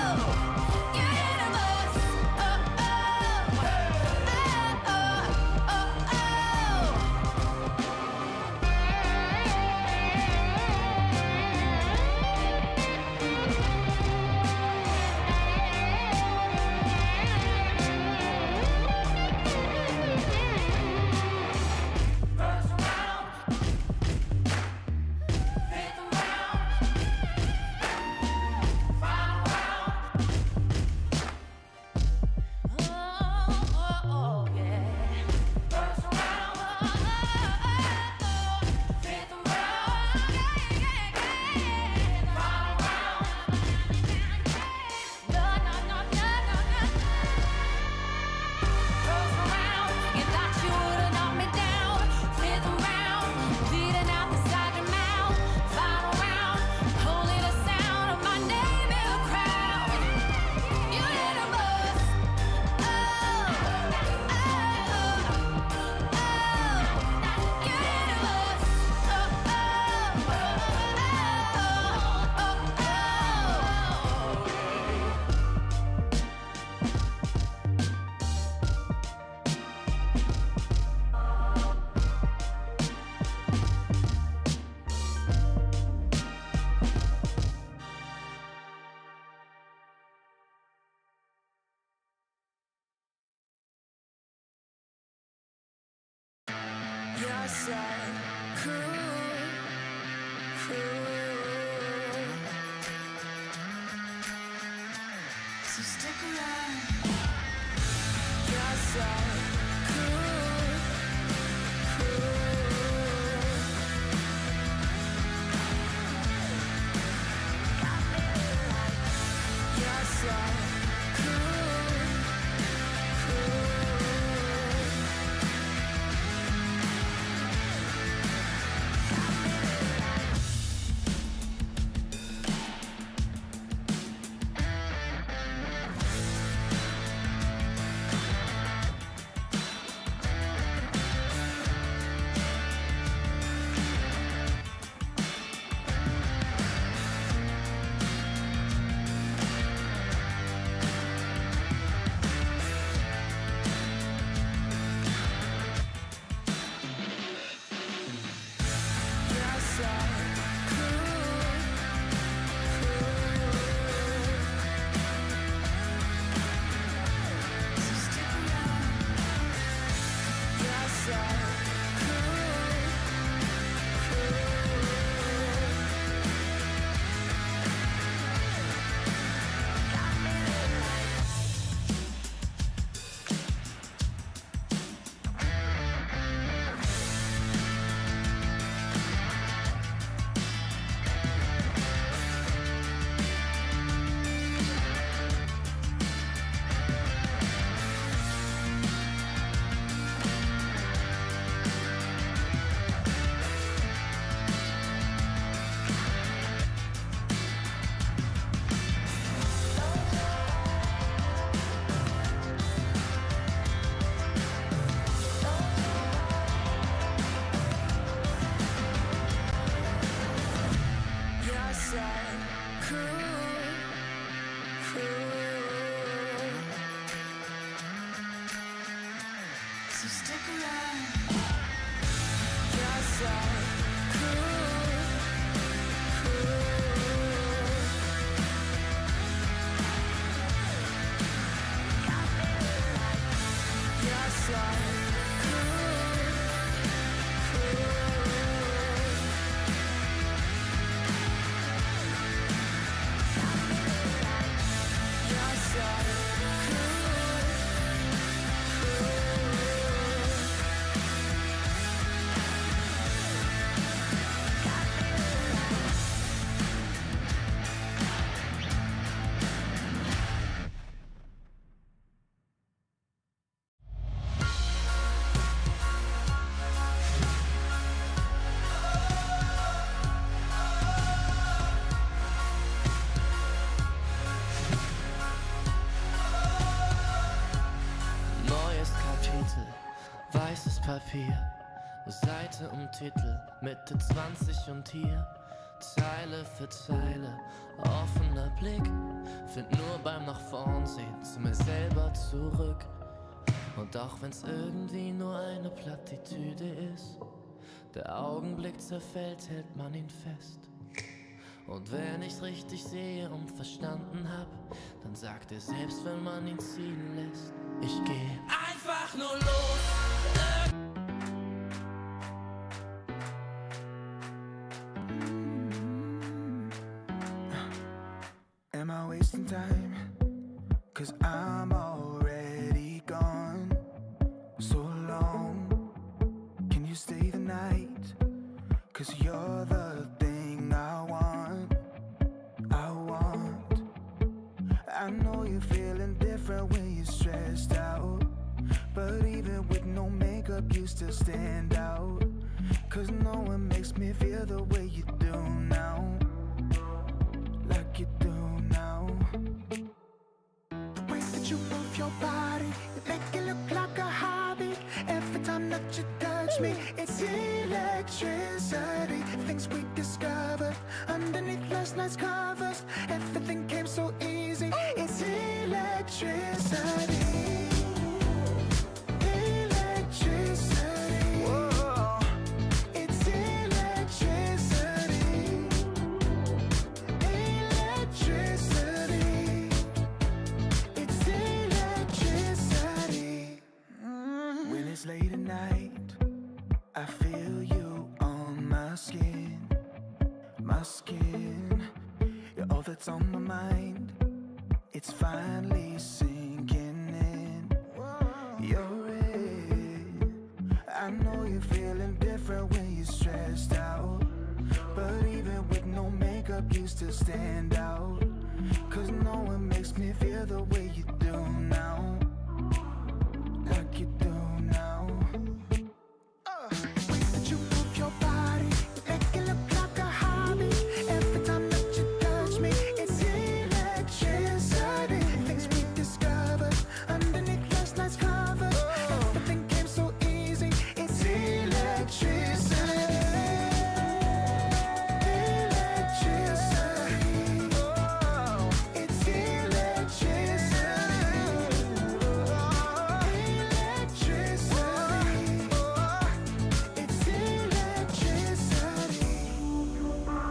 [SPEAKER 6] So stick around. So stick around.
[SPEAKER 3] Neues Kapitel, weißes Papier, Seite und Titel, Mitte 20 und hier, Zeile für Zeile, offener Blick, find nur beim nach vorn sehen zu mir selber zurück. Und auch wenn's irgendwie nur eine Plattitüde ist, der Augenblick zerfällt, hält man ihn fest. Und wenn ich's richtig sehe und verstanden hab, dann sagt er selbst, wenn man ihn ziehen lässt, ich geh einfach nur los.
[SPEAKER 15] Am I wasting time? 'Cause I'm already gone. So long, can you stay the night? 'Cause you're the thing I want. I know you're feeling different when you're stressed out, but even with no makeup you still stand out. 'Cause no one makes me feel the way you do now, like you do now. The way that you move your body, you make it look like a hobby. Every time that you touch me, it's electricity. Things we discovered underneath last night's covers, everything came so easy. It's electricity. Electricity. Whoa. It's electricity. Electricity. It's electricity. When it's late at night, I feel it's finally sinking in. You're it. I know you're feeling different when you're stressed out, but even with no makeup, you still stand out. Cause no one makes me feel the way you do now, like you do now. Way that you move your body, you make it look like a hobby. Every time that you touch me,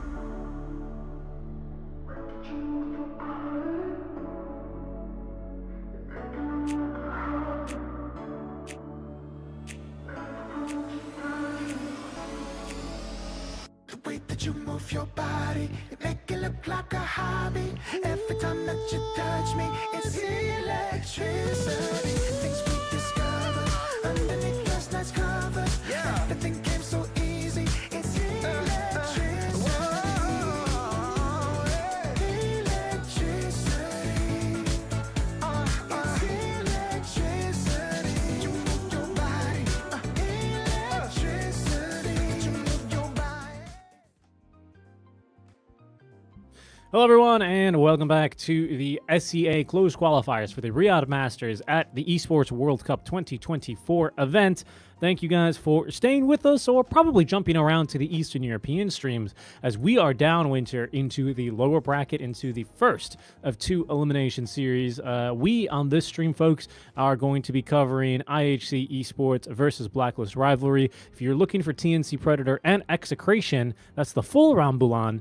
[SPEAKER 15] it's electricity. Things we discovered underneath last night's covers. Everything came so easy, it's electricity. The way that you move your body, you make it look like a hobby. Every time that you touch me, it's electricity. Things we discovered underneath last night's covers. Everything came so easy, it's electricity. Electricity. It's electricity. You move your body. Electricity. You move your body.
[SPEAKER 4] Hello, everyone, and welcome back to the SEA closed qualifiers for the Riyadh Masters at the Esports World Cup 2024 event. Thank you guys for staying with us or probably jumping around to the Eastern European streams as we are down winter into the lower bracket, into the first of two elimination series. We on this stream, folks, are going to be covering IHC Esports versus Blacklist Rivalry. If you're looking for TNC Predator and Execration, that's the full Rambulan.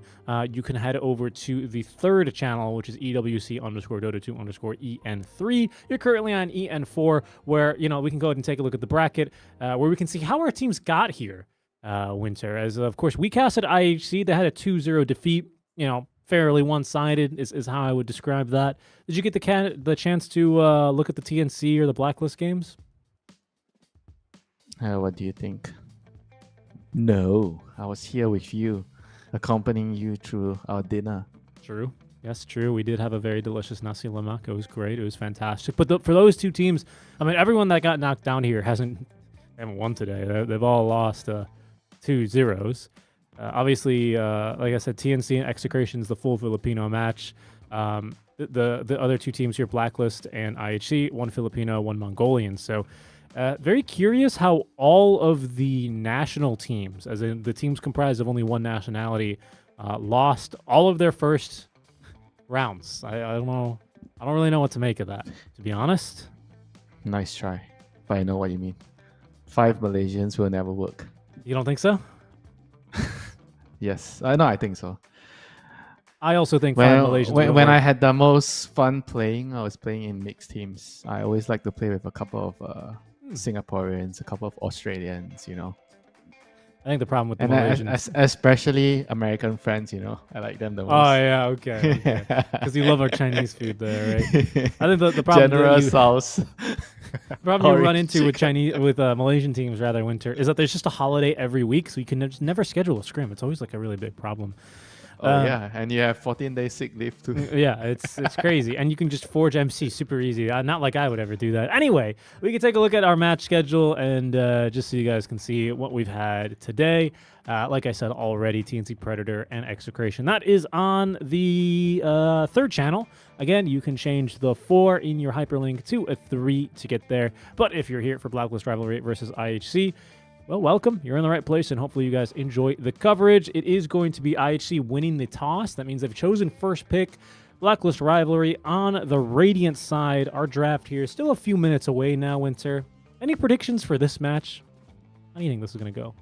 [SPEAKER 4] You can head over to the third channel, which is EWC_Dota2_EN3. You're currently on EN4, where, you know, we can go ahead and take a look at the bracket, where we can see how our teams got here, Winter. As, of course, we casted IHC. They had a 2-0 defeat, you know, fairly one-sided is how I would describe that. Did you get the chance to look at the TNC or the Blacklist games?
[SPEAKER 5] What do you think? No, I was here with you, accompanying you through our dinner.
[SPEAKER 4] True. Yes, true. We did have a very delicious nasi lemak. It was great. It was fantastic. But for those two teams, I mean, everyone that got knocked down here haven't won today. They've all lost 2-0s. Obviously, like I said, TNC and Execration is the full Filipino match. The other two teams here, Blacklist and IHC, one Filipino, one Mongolian. So very curious how all of the national teams, as in the teams comprised of only one nationality, lost all of their first rounds. I don't know. I don't really know what to make of that, to be honest.
[SPEAKER 5] Nice try, but I know what you mean. 5 Malaysians will never work.
[SPEAKER 4] You don't think so?
[SPEAKER 5] Yes, I think so.
[SPEAKER 4] I also think 5 Malaysians will
[SPEAKER 5] when
[SPEAKER 4] work.
[SPEAKER 5] I had the most fun playing, I was playing in mixed teams. I always like to play with a couple of Singaporeans, a couple of Australians, you know.
[SPEAKER 4] I think the problem with the
[SPEAKER 5] And
[SPEAKER 4] Malaysians...
[SPEAKER 5] especially American friends, you know. I like them the most.
[SPEAKER 4] Oh, yeah, okay. Because you love our Chinese food there, right? I think the problem
[SPEAKER 5] General
[SPEAKER 4] that you...
[SPEAKER 5] sauce.
[SPEAKER 4] The problem you run
[SPEAKER 5] Orange
[SPEAKER 4] into with
[SPEAKER 5] chicken.
[SPEAKER 4] Malaysian teams, rather, Winter, is that there's just a holiday every week, so you can just never schedule a scrim. It's always like a really big problem.
[SPEAKER 5] Yeah, and you have 14 days sick leave too.
[SPEAKER 4] Yeah, it's crazy, and you can just forge MC super easy. Not like I would ever do that. Anyway, we can take a look at our match schedule and just so you guys can see what we've had today. Like I said already, TNC Predator and Execration. That is on the third channel. Again, you can change the 4 in your hyperlink to a 3 to get there. But if you're here for Blacklist Rivalry versus IHC, well, welcome. You're in the right place, and hopefully you guys enjoy the coverage. It is going to be IHC winning the toss. That means they've chosen first pick. Blacklist Rivalry on the Radiant side. Our draft here is still a few minutes away now, Winter. Any predictions for this match? How do you think this is going to go?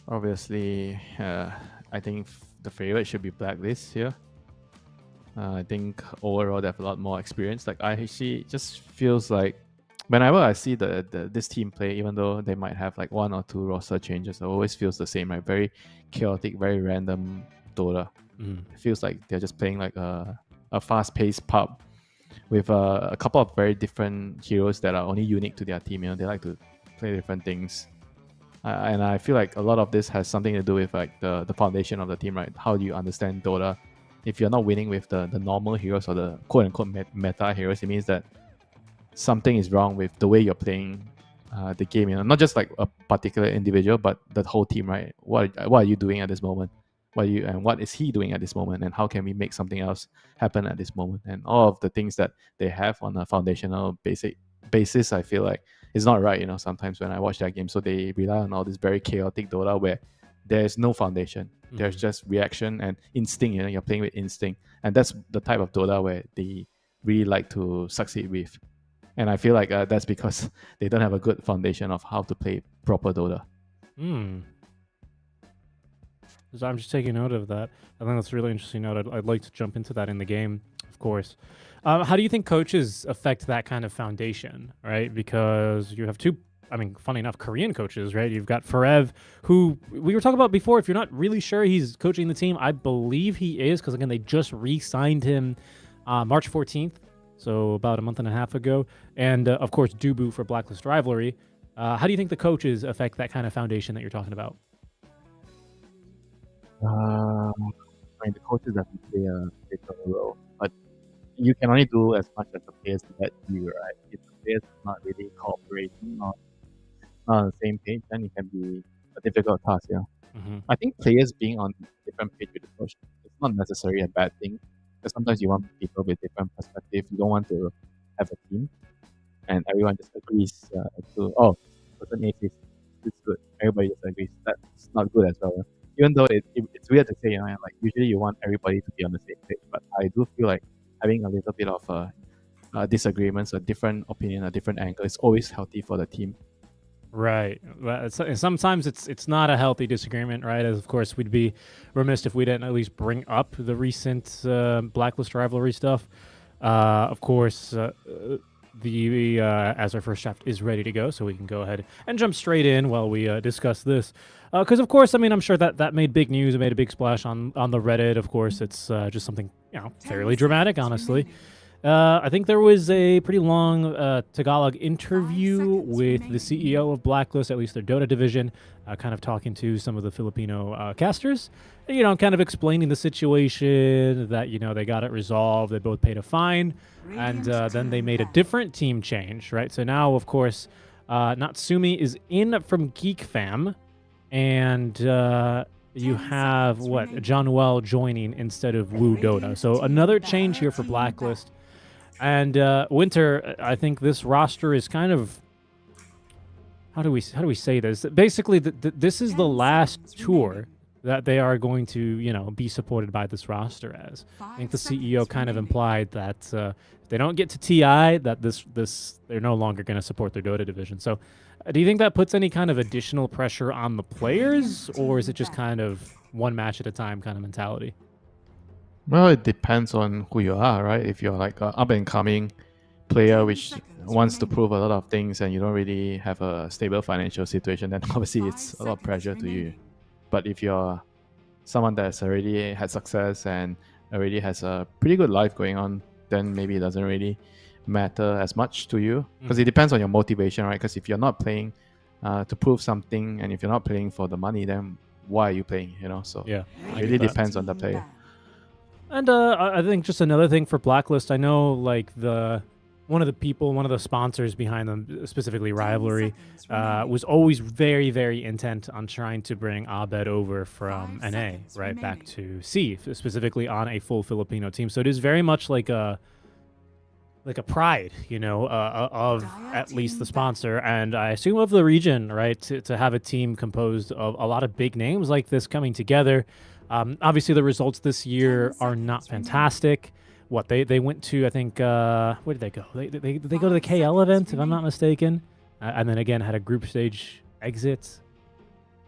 [SPEAKER 5] Obviously, I think the favorite should be Blacklist here. I think overall they have a lot more experience. Like IHC just feels like whenever I see this team play, even though they might have like 1 or 2 roster changes, it always feels the same, right? Very chaotic, very random Dota. It feels like they're just playing like a
[SPEAKER 8] a fast-paced pub with a couple of very different heroes that are only unique to their team. You know, they like to play different things. And I feel like a lot of this has something to do with like the foundation of the team, right? How do you understand Dota? If you're not winning with the normal heroes or the quote-unquote meta heroes, it means that something is wrong with the way you're playing the game. You know, not just like a particular individual, but the whole team, right? What are you doing at this moment? What is he doing at this moment? And how can we make something else happen at this moment? And all of the things that they have on a foundational basis, I feel like it's not right. You know, sometimes when I watch that game, so they rely on all this very chaotic Dota where there's no foundation. There's just reaction and instinct. You know, you're playing with instinct, and that's the type of Dota where they really like to succeed with. And I feel like that's because they don't have a good foundation of how to play proper Dota.
[SPEAKER 4] So I'm just taking note of that. I think that's a really interesting note. I'd like to jump into that in the game, of course. How do you think coaches affect that kind of foundation, right? Because you have two, I mean, funny enough, Korean coaches, right? You've got Farev, who we were talking about before. If you're not really sure he's coaching the team, I believe he is, because, again, they just re-signed him March 14th, so about a month and a half ago. And, of course, Dubu for Blacklist Rivalry. How do you think the coaches affect that kind of foundation that you're talking about?
[SPEAKER 8] I mean, the coaches have to play a big role, but you can only do as much as the players let you, right? If the players are not really cooperating or not on the same page, then it can be a difficult task, yeah. I think players being on different page with the coach is not necessarily a bad thing, because sometimes you want people with different perspectives. You don't want to have a team and everyone just agrees person A says it's good. Everybody just agrees. That's not good as well. Even though it's weird to say, you know, like usually you want everybody to be on the same page, but I do feel like having a little bit of disagreements, a different opinion, a different angle is always healthy for the team.
[SPEAKER 4] Right. Well, sometimes it's not a healthy disagreement, right? As of course we'd be remiss if we didn't at least bring up the recent Blacklist rivalry stuff. Of course, as our first draft is ready to go, so we can go ahead and jump straight in while we discuss this. Because of course, I mean, I'm sure that made big news. It made a big splash on the Reddit. Of course, it's just something, you know, fairly dramatic, honestly. I think there was a pretty long Tagalog interview with the CEO of Blacklist, at least their Dota division, kind of talking to some of the Filipino casters, you know, kind of explaining the situation, that, you know, they got it resolved, they both paid a fine, and then they made a different team change, right? So now, of course, Natsumi is in from Geek Fam, and you have, John Noel joining instead of Wu Dota. So another change here for Blacklist. And Winter, I think this roster is kind of, how do we say this? Basically, this is the last tour that they are going to, you know, be supported by this roster as. I think the CEO kind of implied that if they don't get to TI, that they're no longer going to support their Dota division. So, do you think that puts any kind of additional pressure on the players, or is it just kind of one match at a time kind of mentality?
[SPEAKER 8] Well, it depends on who you are, right? If you're like an up-and-coming player which wants to prove a lot of things and you don't really have a stable financial situation, then obviously it's a lot of pressure to you. But if you're someone that's already had success and already has a pretty good life going on, then maybe it doesn't really matter as much to you. Because it depends on your motivation, right? Because if you're not playing to prove something, and if you're not playing for the money, then why are you playing, you know? So
[SPEAKER 4] yeah,
[SPEAKER 8] it really depends on the player.
[SPEAKER 4] And I think just another thing for Blacklist, I know like one of the sponsors behind them, specifically Rivalry, was always very, very intent on trying to bring Abed over from NA, right, back to C, specifically on a full Filipino team. So it is very much like a pride, you know, of at least the sponsor, and I assume of the region, right, to have a team composed of a lot of big names like this coming together. Obviously, the results this year are not fantastic. They went to, I think, where did they go? They go to the KL event, if I'm not mistaken, and then again had a group stage exit.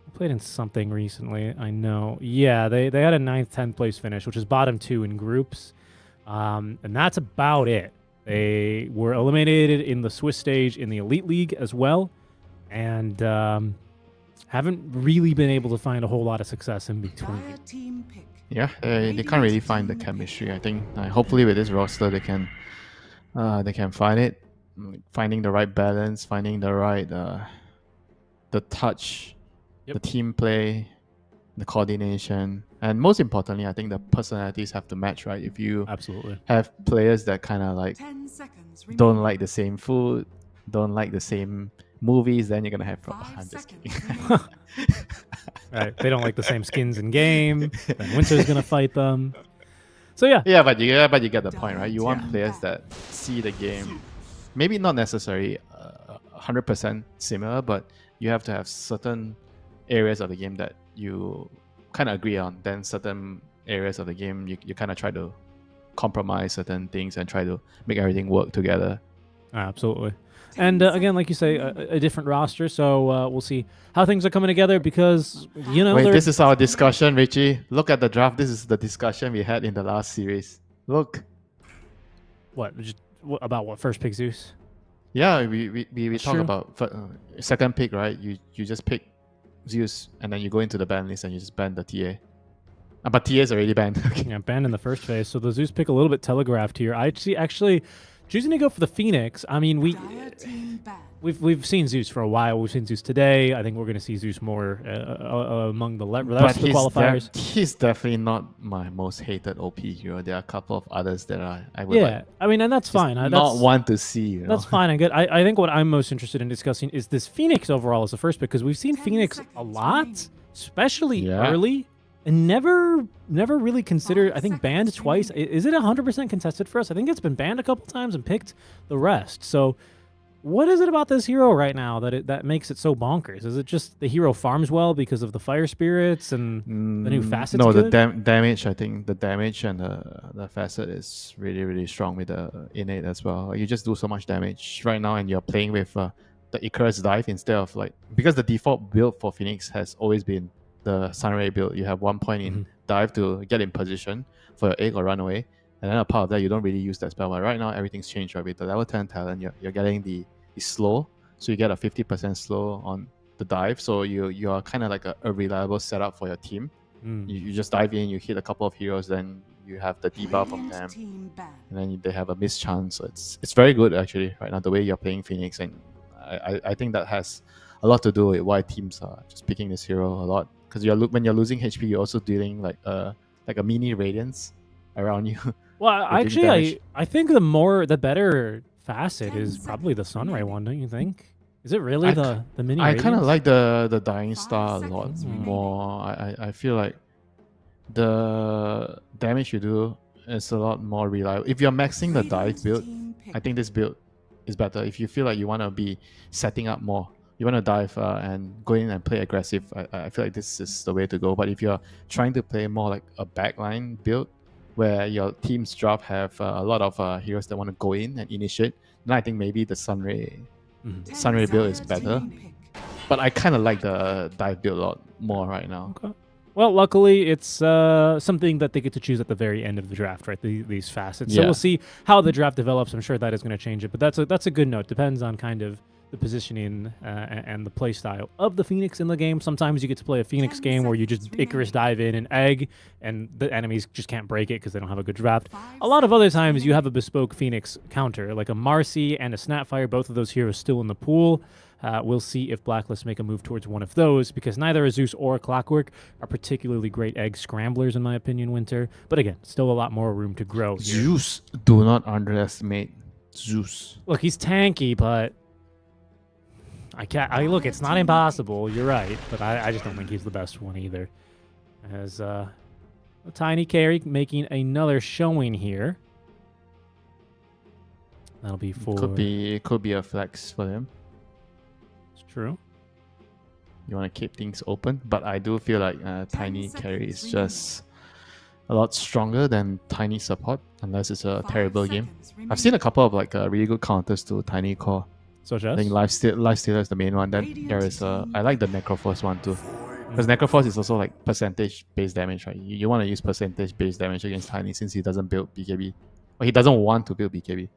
[SPEAKER 4] I played in something recently, I know. Yeah, they had a 9th, 10th place finish, which is bottom 2 in groups, and that's about it. They were eliminated in the Swiss stage in the Elite League as well, and haven't really been able to find a whole lot of success in between.
[SPEAKER 8] Yeah, they can't really find the chemistry. I think hopefully with this roster they can find it, finding the right balance, finding the right the touch, the team play, the coordination, and most importantly, I think the personalities have to match, right? If you
[SPEAKER 4] absolutely
[SPEAKER 8] have players that kind of like
[SPEAKER 6] 10 seconds
[SPEAKER 8] don't
[SPEAKER 6] remaining.
[SPEAKER 8] like the same food, don't like the same movies, then you're gonna have problems. I'm just kidding.
[SPEAKER 4] Right, they don't like the same skins in game. Then Winter's gonna fight them. So yeah,
[SPEAKER 8] Yeah, but you get the point, right? You want players that see the game, maybe not necessarily 100% similar, but you have to have certain areas of the game that you kind of agree on. Then certain areas of the game you kind of try to compromise certain things and try to make everything work together.
[SPEAKER 4] absolutely. And again, like you say, a different roster. So we'll see how things are coming together because
[SPEAKER 8] Wait, this is our discussion, Richie. Look at the draft. This is the discussion we had in the last series. Look.
[SPEAKER 4] About what first pick Zeus?
[SPEAKER 8] Yeah, we talk
[SPEAKER 4] true.
[SPEAKER 8] about second pick, right? You just pick Zeus and then you go into the ban list and you just ban the TA. But TA is already banned.
[SPEAKER 4] Yeah, banned in the first phase. So the Zeus pick a little bit telegraphed here. I see actually choosing to go for the Phoenix. I mean, we've seen Zeus for a while. We've seen Zeus today. I think we're going to see Zeus more among the rest of the qualifiers.
[SPEAKER 8] He's definitely not my most hated OP hero. There are a couple of others that I would like.
[SPEAKER 4] I mean, and that's fine.
[SPEAKER 8] Not want to see. You know?
[SPEAKER 4] That's fine and good. I think what I'm most interested in discussing is this Phoenix overall as the first pick because we've seen Phoenix a lot, especially early. And never really considered, I think, banned twice. Is it 100% contested for us? I think it's been banned a couple times and picked the rest. So what is it about this hero right now that makes it so bonkers? Is it just the hero farms well because of the fire spirits and the new facets?
[SPEAKER 8] No,
[SPEAKER 4] good?
[SPEAKER 8] the damage, I think the damage and the facet is really, really strong with the innate as well. You just do so much damage right now and you're playing with the Icarus dive instead of because the default build for Phoenix has always been the Sunray build. You have 1 point in dive to get in position for your egg or run away, and then a part of that you don't really use that spell. But right now everything's changed, right? With the level 10 Talon, you're getting the slow, so you get a 50% slow on the dive. So you are kind of like a reliable setup for your team. You just dive in, you hit a couple of heroes, then you have the debuff from them, and then they have a miss chance. So it's very good actually right now the way you're playing Phoenix, and I think that has a lot to do with why teams are just picking this hero a lot. Because when you're losing HP, you're also dealing like a mini radiance around you.
[SPEAKER 4] Well, actually, I think the better facet is probably the Sunray one, don't you think? Is it really the mini?
[SPEAKER 8] I kind of like the Dying Star a lot more. I feel like the damage you do is a lot more reliable. If you're maxing the dive build, I think this build is better. If you feel like you want to be setting up more, you want to dive and go in and play aggressive, I feel like this is the way to go. But if you're trying to play more like a backline build where your team's draft have a lot of heroes that want to go in and initiate, then I think maybe the Sunray build is better. But I kind of like the dive build a lot more right now.
[SPEAKER 4] Okay. Well, luckily, it's something that they get to choose at the very end of the draft, right? These facets. So we'll see how the draft develops. I'm sure that is going to change it. But that's a good note. Depends on kind of the positioning and the play style of the Phoenix in the game. Sometimes you get to play a Phoenix game where you just Icarus dive in and egg, and the enemies just can't break it because they don't have a good draft. A lot of other times you have a bespoke Phoenix counter, like a Marcy and a Snapfire, both of those heroes still in the pool. We'll see if Blacklist make a move towards one of those, because neither a Zeus or a Clockwork are particularly great egg scramblers, in my opinion, Winter. But again, still a lot more room to grow here.
[SPEAKER 8] Zeus, do not underestimate Zeus.
[SPEAKER 4] Look, he's tanky, but look, it's not impossible. You're right, but I just don't think he's the best one either. As a tiny carry making another showing here. That'll be for.
[SPEAKER 8] Could be a flex for him.
[SPEAKER 4] It's true.
[SPEAKER 8] You want to keep things open, but I do feel like tiny carry is just a lot stronger than tiny support, unless it's a terrible game. I've seen a couple of really good counters to tiny core.
[SPEAKER 4] Such as?
[SPEAKER 8] I think Lifestealer is the main one. Then there is I like the Necroforce one too. Because Necroforce is also like percentage based damage, right? You want to use percentage based damage against Tiny since he doesn't build BKB. Or he doesn't want to build BKB.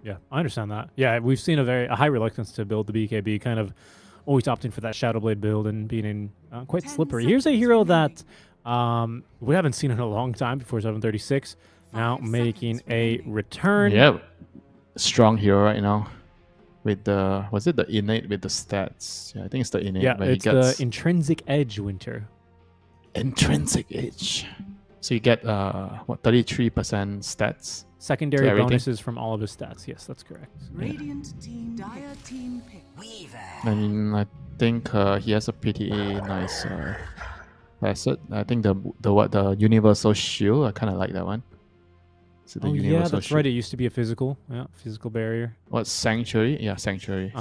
[SPEAKER 4] Yeah, I understand that. Yeah, we've seen a high reluctance to build the BKB, kind of always opting for that Shadowblade build and being quite slippery. Here's a hero that We haven't seen it in a long time before 736. Now making a return.
[SPEAKER 8] Yeah, strong hero right now. With the was it the innate with the stats? Yeah, I think it's the innate.
[SPEAKER 4] Yeah,
[SPEAKER 8] where
[SPEAKER 4] it's
[SPEAKER 8] he gets
[SPEAKER 4] the intrinsic edge winter.
[SPEAKER 8] intrinsic edge. So you get 33% stats.
[SPEAKER 4] Secondary
[SPEAKER 8] everything.
[SPEAKER 4] bonuses from all of his stats. Yes, that's correct.
[SPEAKER 6] Radiant team, dire team pick.
[SPEAKER 8] I mean, I think he has a pretty nice facet. I think the universal shield. I kind of like that one. So the
[SPEAKER 4] Oh yeah,
[SPEAKER 8] universal
[SPEAKER 4] that's
[SPEAKER 8] shield.
[SPEAKER 4] right. It used to be a physical barrier.
[SPEAKER 8] What, sanctuary? Yeah, sanctuary.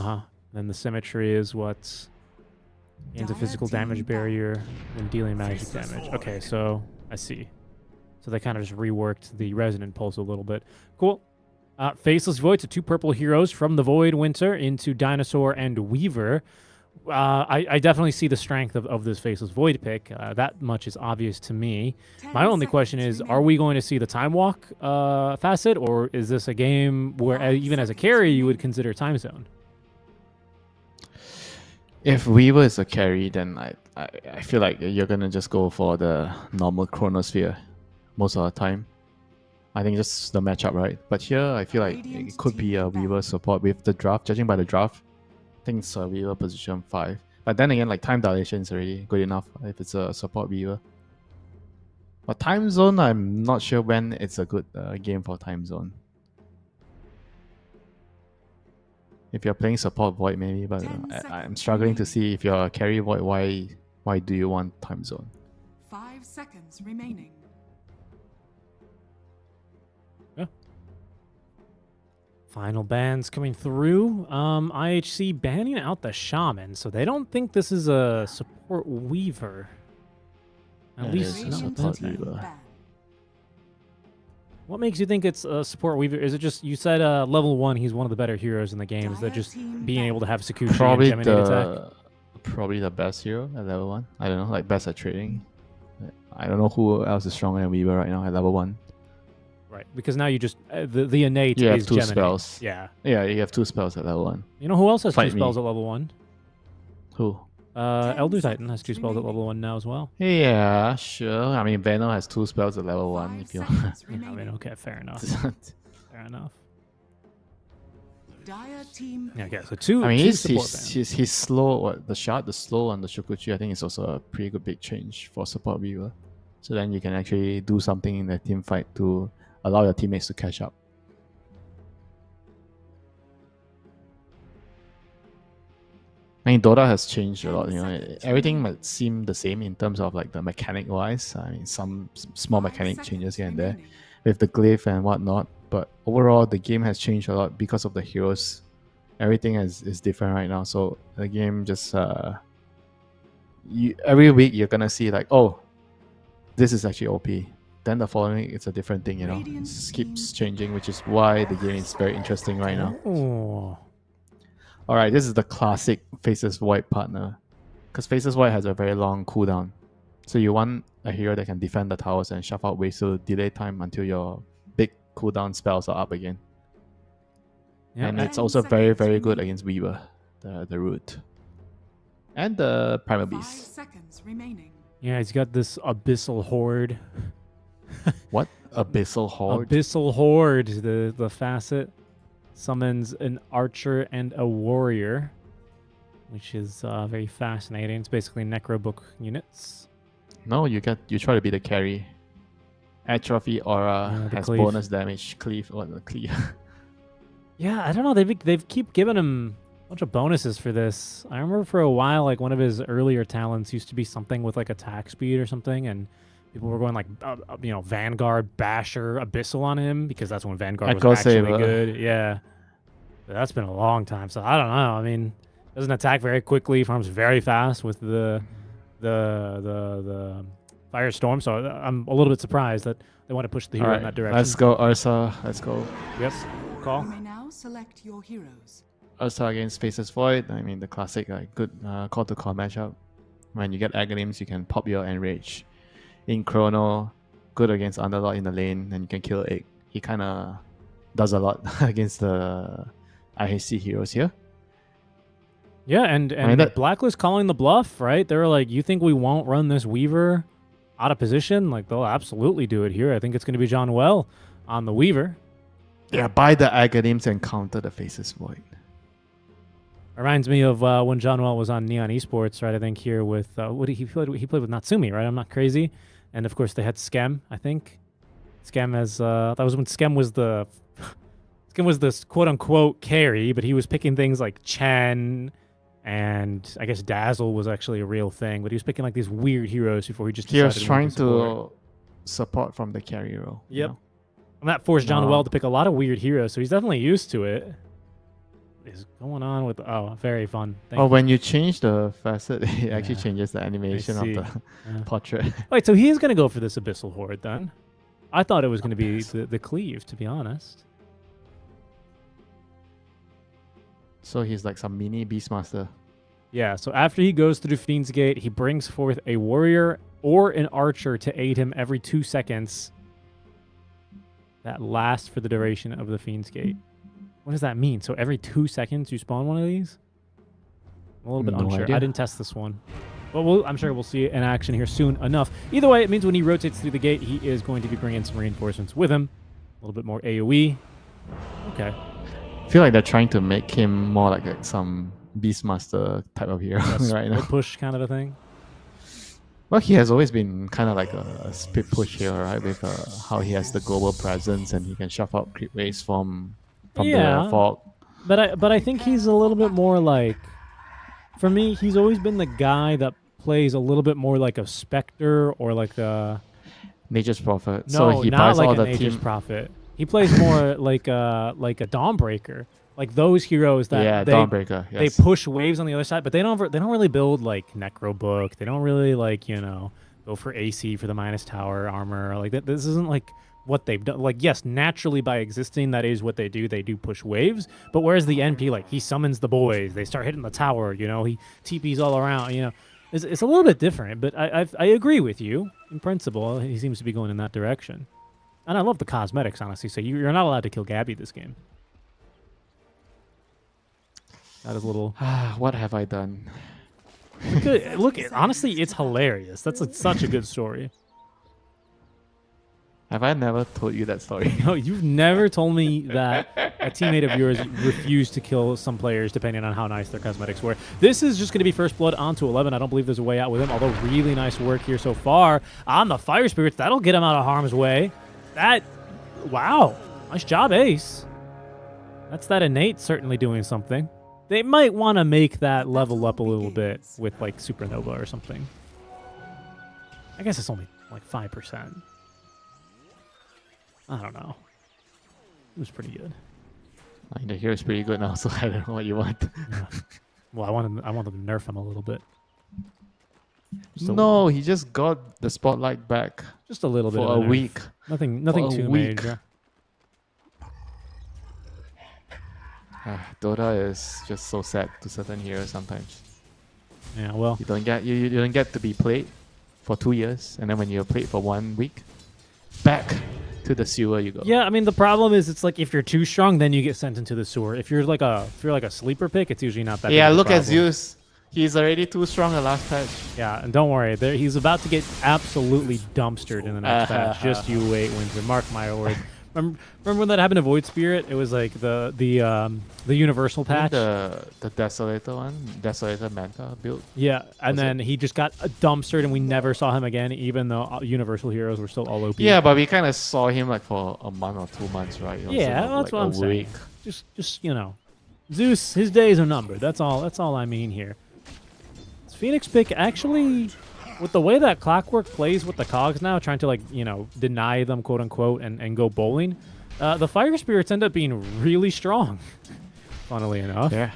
[SPEAKER 4] Then the symmetry is what gains a physical damage barrier when dealing magic damage. Okay, so I see. So they kind of just reworked the resonant pulse a little bit. Cool. Faceless Void, so 2 purple heroes from the Void Winter into Dinosaur and Weaver. I definitely see the strength of this Faceless Void pick. That much is obvious to me. My only question is, are we going to see the Time Walk facet, or is this a game where even as a carry you would consider Time Zone?
[SPEAKER 8] If Weaver is a carry, then I feel like you're gonna just go for the normal Chronosphere most of the time. I think just the matchup, right? But here I feel like it could be a Weaver support with the draft. Judging by the draft, I think it's a Weaver position 5. But then again, like time dilation is already good enough if it's a support Weaver. But Time Zone, I'm not sure when it's a good game for Time Zone. If you're playing support Void, maybe, but I'm struggling to see if you're a carry Void, why do you want Time Zone?
[SPEAKER 6] 5 seconds remaining.
[SPEAKER 4] Final bans coming through. IHC banning out the Shaman, so they don't think this is a support Weaver. At least
[SPEAKER 8] it's a support Weaver.
[SPEAKER 4] What makes you think it's a support Weaver? Is it just, you said level 1, he's one of the better heroes in the game. Is that just being able to have Sakushi
[SPEAKER 8] Probably
[SPEAKER 4] and Geminate attack?
[SPEAKER 8] Probably the best hero at level 1. I don't know, like best at trading. I don't know who else is stronger than Weaver right now at level 1.
[SPEAKER 4] Right, because now you just the innate
[SPEAKER 8] You have
[SPEAKER 4] is
[SPEAKER 8] 2
[SPEAKER 4] Geminate.
[SPEAKER 8] spells.
[SPEAKER 4] Yeah.
[SPEAKER 8] Yeah, you have 2 spells at level 1.
[SPEAKER 4] You know who else has 2
[SPEAKER 8] Fight
[SPEAKER 4] spells
[SPEAKER 8] me.
[SPEAKER 4] at level 1?
[SPEAKER 8] Who?
[SPEAKER 4] Elder Titan has 2 spells at level 1 now as well.
[SPEAKER 8] Yeah, sure. I mean, Venom has 2 spells at level 1. If you
[SPEAKER 4] I mean, okay, fair enough. Fair enough.
[SPEAKER 6] Dire team.
[SPEAKER 4] Yeah, okay, so 2.
[SPEAKER 8] I mean,
[SPEAKER 4] two
[SPEAKER 8] he's
[SPEAKER 4] support bans.
[SPEAKER 8] he's slow. What, the shot, the slow on the Shukuchi, I think is also a pretty good big change for support Weaver. So then you can actually do something in the team fight to allow your teammates to catch up. I mean, Dota has changed a lot. You know, everything might seem the same in terms of like the mechanic wise. I mean, some small mechanic changes here and there with the glyph and whatnot. But overall, the game has changed a lot because of the heroes. Everything is different right now. So the game just every week you're gonna see like, oh, this is actually OP. Then the following week it's a different thing. You know, it just keeps changing, which is why the game is very interesting right now.
[SPEAKER 4] Oh.
[SPEAKER 8] All right, this is the classic Faceless Void partner, because Faceless Void has a very long cooldown. So you want a hero that can defend the towers and shove out waves to delay time until your big cooldown spells are up again.
[SPEAKER 4] Yeah.
[SPEAKER 8] And it's also very, very good against Weaver, the root. And the Primal
[SPEAKER 6] 5
[SPEAKER 8] Beast.
[SPEAKER 6] seconds remaining.
[SPEAKER 4] Yeah, he's got this Abyssal Horde.
[SPEAKER 8] What? Abyssal Horde?
[SPEAKER 4] Abyssal Horde, the facet. Summons an archer and a warrior, which is very fascinating. It's basically Necrobook units.
[SPEAKER 8] No, you try to be the carry. Atrophy Aura
[SPEAKER 4] the
[SPEAKER 8] has
[SPEAKER 4] cleave.
[SPEAKER 8] bonus damage. Cleave, what the cleave?
[SPEAKER 4] Yeah, I don't know. They've keep giving him a bunch of bonuses for this. I remember for a while, like one of his earlier talents used to be something with like attack speed or something, and people were going like, Vanguard, Basher, Abyssal on him because that's when Vanguard was
[SPEAKER 8] Echo
[SPEAKER 4] actually
[SPEAKER 8] Saber.
[SPEAKER 4] good. Yeah, but that's been a long time, so I don't know. I mean, doesn't attack very quickly, farms very fast with the Firestorm. So I'm a little bit surprised that they want to push the hero in that direction.
[SPEAKER 8] Let's go, Ursa. Let's go.
[SPEAKER 4] Yep. Call.
[SPEAKER 6] You may now select your heroes.
[SPEAKER 8] Ursa against Faceless Void. I mean, the classic, good call to call matchup. When you get Aghanim's, you can pop your Enrage. In Chrono, good against Underlord in the lane, and you can kill Egg. He kind of does a lot against the IHC heroes here.
[SPEAKER 4] Yeah, and
[SPEAKER 8] I mean, that-
[SPEAKER 4] Blacklist calling the bluff, right? They were like, you think we won't run this Weaver? out of position, like they'll absolutely do it here. I think it's going to be John Well on the Weaver.
[SPEAKER 5] Yeah, buy the Aghanim's and counter the Faces Void.
[SPEAKER 4] Reminds me of when John Well was on Neon Esports, right? I think here with what he played with Natsumi, right? I'm not crazy. And of course they had Skem, I think. Skem as that was when Skem was the quote unquote carry, but he was picking things like Chen and I guess Dazzle was actually a real thing, but he was picking like these weird heroes before he just
[SPEAKER 5] He was
[SPEAKER 4] decided
[SPEAKER 5] trying
[SPEAKER 4] to support.
[SPEAKER 5] to support from the carry role.
[SPEAKER 4] Yep. And that forced John
[SPEAKER 5] No.
[SPEAKER 4] Well to pick a lot of weird heroes, so he's definitely used to it. What is going on with very fun. Thank you.
[SPEAKER 5] When you change the facet, it actually changes the animation of
[SPEAKER 4] see.
[SPEAKER 5] the portrait.
[SPEAKER 4] Wait, so he's going to go for this Abyssal Horde then? I thought it was going to be the Cleave, to be honest.
[SPEAKER 5] So he's like some mini Beastmaster.
[SPEAKER 4] Yeah, so after he goes through Fiend's Gate, he brings forth a warrior or an archer to aid him every 2 seconds. That lasts for the duration of the Fiend's Gate. What does that mean? So every 2 seconds you spawn one of these? I'm a little bit
[SPEAKER 5] No
[SPEAKER 4] unsure.
[SPEAKER 5] idea.
[SPEAKER 4] I didn't test this one. But I'm sure we'll see it in action here soon enough. Either way, it means when he rotates through the gate, he is going to be bringing some reinforcements with him. A little bit more AoE. Okay.
[SPEAKER 5] I feel like they're trying to make him more like some Beastmaster type of hero right now.
[SPEAKER 4] Push kind of a thing.
[SPEAKER 5] Well, he has always been kind of like a split push hero, right? With how he has the global presence and he can shove out creep waves from the fog.
[SPEAKER 4] But I think he's a little bit more like, for me, he's always been the guy that plays a little bit more like a Spectre or like a
[SPEAKER 5] Nature's Prophet.
[SPEAKER 4] No,
[SPEAKER 5] So he
[SPEAKER 4] not
[SPEAKER 5] buys
[SPEAKER 4] like
[SPEAKER 5] all
[SPEAKER 4] a
[SPEAKER 5] the
[SPEAKER 4] Nature's
[SPEAKER 5] team.
[SPEAKER 4] Prophet. He plays more like a Dawnbreaker, like those heroes that
[SPEAKER 5] Dawnbreaker.
[SPEAKER 4] they
[SPEAKER 5] Yes.
[SPEAKER 4] push waves on the other side, but they don't really build like Necro Book. They don't really like go for AC for the minus tower armor. Like that. This isn't like what they've done. Like yes, naturally by existing, that is what they do. They do push waves. But whereas the NP, like he summons the boys, they start hitting the tower. He TPs all around. It's a little bit different. But I agree with you in principle. He seems to be going in that direction. And I love the cosmetics, honestly. So you're not allowed to kill Gabby this game. That is a little.
[SPEAKER 5] What have I done?
[SPEAKER 4] Look, honestly, it's hilarious. That's such a good story.
[SPEAKER 5] Have I never told you that story?
[SPEAKER 4] No, you've never told me that a teammate of yours refused to kill some players depending on how nice their cosmetics were. This is just going to be first blood onto 11. I don't believe there's a way out with him, although really nice work here so far on the Fire Spirits. That'll get him out of harm's way. Wow. Nice job, Ace. That's that innate certainly doing something. They might want to make that level up a little bit with like Supernova or something. I guess it's only like 5%. I don't know. It was pretty good.
[SPEAKER 5] I mean, the hero's pretty good now, so I don't know what you want.
[SPEAKER 4] Yeah. Well, I wanted to nerf him a little bit.
[SPEAKER 5] No, he just got the spotlight back.
[SPEAKER 4] Just a little bit
[SPEAKER 5] for
[SPEAKER 4] of
[SPEAKER 5] a
[SPEAKER 4] nerf.
[SPEAKER 5] week.
[SPEAKER 4] Nothing
[SPEAKER 5] For a
[SPEAKER 4] too
[SPEAKER 5] week.
[SPEAKER 4] major.
[SPEAKER 5] Dota is just so sad to certain heroes sometimes.
[SPEAKER 4] Yeah, well,
[SPEAKER 5] you don't get to be played for 2 years, and then when you're played for 1 week, back to the sewer you go.
[SPEAKER 4] Yeah, I mean the problem is it's like if you're too strong, then you get sent into the sewer. If you're like a sleeper pick, it's usually not that.
[SPEAKER 5] Yeah,
[SPEAKER 4] big of a
[SPEAKER 5] look at
[SPEAKER 4] problem.
[SPEAKER 5] Zeus. He's already too strong at last patch.
[SPEAKER 4] Yeah, and don't worry, he's about to get absolutely dumpstered in the next patch. Just you wait, Winter. Mark my words. Remember when that happened to Void Spirit? It was like the universal patch.
[SPEAKER 5] The Desolator one, Desolator Manta build.
[SPEAKER 4] Yeah, and then he just got dumpstered, and we never saw him again, even though universal heroes were still all OP.
[SPEAKER 5] Yeah, but we kind of saw him like for a month or 2 months, right?
[SPEAKER 4] Yeah,
[SPEAKER 5] Also,
[SPEAKER 4] that's
[SPEAKER 5] like
[SPEAKER 4] what I'm
[SPEAKER 5] a
[SPEAKER 4] saying.
[SPEAKER 5] week.
[SPEAKER 4] Just Zeus, his days are numbered. That's all I mean here. This Phoenix pick actually, with the way that Clockwork plays with the cogs now, trying to deny them quote unquote and go bowling, the Fire Spirits end up being really strong. Funnily enough.
[SPEAKER 5] Yeah.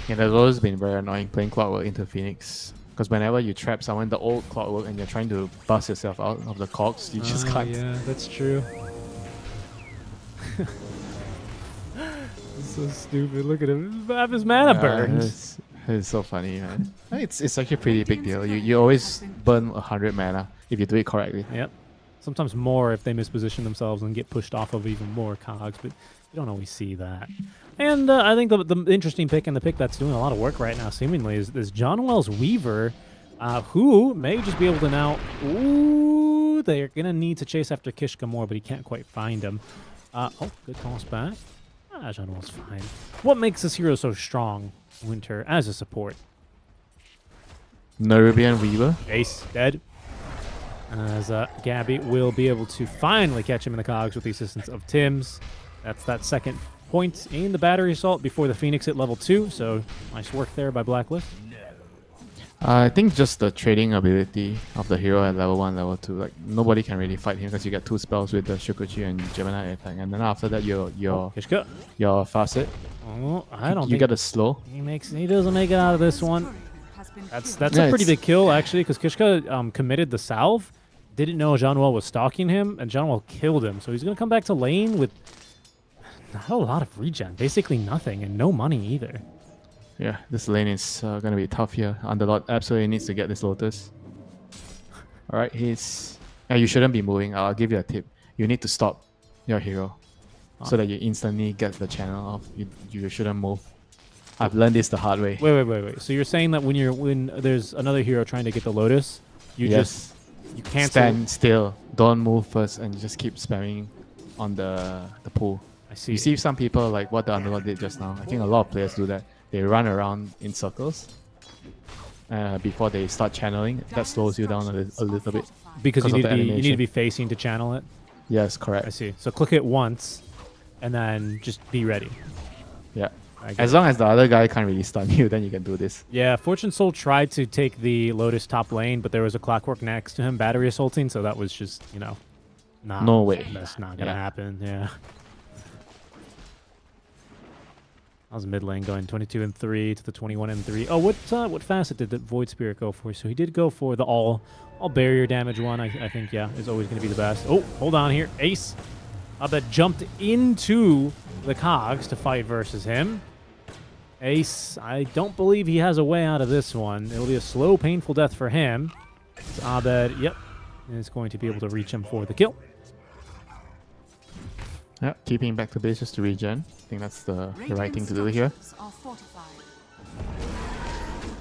[SPEAKER 5] Yeah, that's always been very annoying playing Clockwork into Phoenix. Because whenever you trap someone, the old Clockwork, and you're trying to bust yourself out of the cogs, you just can't.
[SPEAKER 4] Yeah, that's true. It's so stupid. Look at him. Half his mana burned.
[SPEAKER 5] It's so funny, man. It's actually a pretty big deal. You always burn 100 mana if you do it correctly.
[SPEAKER 4] Yep. Sometimes more if they misposition themselves and get pushed off of even more cogs, but you don't always see that. And I think the interesting pick and the pick that's doing a lot of work right now, seemingly, is John Wells Weaver. who may just be able to now... Ooh, they're going to need to chase after Kishka more, but he can't quite find him. Oh, good toss back. Jean-Well's fine. What makes this hero so strong, Winter, as a support?
[SPEAKER 8] Nerubian Weaver.
[SPEAKER 4] Ace, dead. As Gabby will be able to finally catch him in the cogs with the assistance of Tim's. That's that second point in the battery assault before the Phoenix hit level 2, so nice work there by Blacklist.
[SPEAKER 8] I think just the trading ability of the hero at level 1, level 2, like nobody can really fight him because you get 2 spells with the Shukuchi and Gemini attack, and then after that your facet.
[SPEAKER 4] Oh, I don't
[SPEAKER 8] you
[SPEAKER 4] think
[SPEAKER 8] get a slow.
[SPEAKER 4] He doesn't make it out of this one. That's a pretty big kill actually, because Kishka committed the salve, didn't know Jean-Well was stalking him, and Jean-Well killed him. So he's gonna come back to lane with not a lot of regen, basically nothing, and no money either.
[SPEAKER 8] Yeah, this lane is gonna be tough here. Underlord absolutely needs to get this Lotus. Alright, you shouldn't be moving. I'll give you a tip. You need to stop your hero so that you instantly get the channel off. You shouldn't move. I've learned this the hard way.
[SPEAKER 4] Wait. So you're saying that when there's another hero trying to get the Lotus, you cancel.
[SPEAKER 8] Stand still. Don't move first, and just keep spamming on the pool.
[SPEAKER 4] I see.
[SPEAKER 8] You see some people like what the Underlord did just now. I think a lot of players do that. They run around in circles before they start channeling. That slows you down a little bit.
[SPEAKER 4] Because you need to be facing to channel it?
[SPEAKER 8] Yes, correct.
[SPEAKER 4] I see. So click it once, and then just be ready.
[SPEAKER 8] Yeah. As long as the other guy can't really stun you, then you can do this.
[SPEAKER 4] Yeah, Fortune Soul tried to take the Lotus top lane, but there was a Clockwork next to him, battery assaulting, so that was just,
[SPEAKER 8] no way.
[SPEAKER 4] That's not going to happen, yeah. That was mid lane going 22-3 to the 21-3. Oh, what facet did the Void Spirit go for? So he did go for the all barrier damage one, I think, yeah, is always going to be the best. Oh, hold on here. Ace. That jumped into the cogs to fight versus him. Ace, I don't believe he has a way out of this one. It'll be a slow, painful death for him. So Abed, yep, is going to be able to reach him for the kill.
[SPEAKER 8] Yeah, keeping back to base just to regen. I think that's the right thing to do here.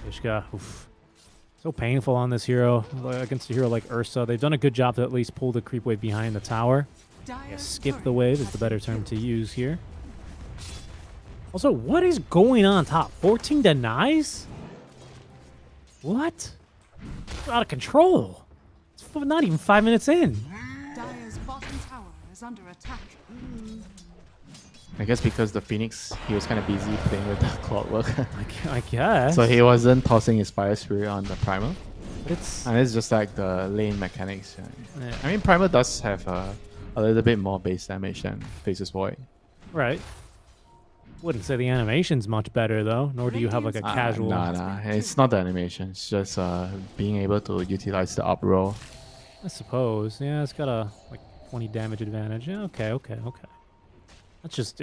[SPEAKER 4] Ishka, oof. So painful on this hero against a hero like Ursa. They've done a good job to at least pull the creep wave behind the tower. Yeah, skip the wave is the better term to use here. Also, what is going on top? 14 denies? What? It's out of control. It's not even 5 minutes in.
[SPEAKER 6] Dire's bottom tower is under attack.
[SPEAKER 8] I guess because the Phoenix, he was kind of busy playing with the Clockwork.
[SPEAKER 4] I guess.
[SPEAKER 8] So he wasn't tossing his Fire Spirit on the Primal.
[SPEAKER 4] It's
[SPEAKER 8] just like the lane mechanics.
[SPEAKER 4] Yeah.
[SPEAKER 8] I mean, Primal does have a little bit more base damage than Faceless Void.
[SPEAKER 4] Right. Wouldn't say the animation's much better though, nor do you have like a casual...
[SPEAKER 8] Nah, it's not the animation. It's just being able to utilize the up roll.
[SPEAKER 4] I suppose. Yeah, it's got a 20 damage advantage. Yeah, okay. It's just,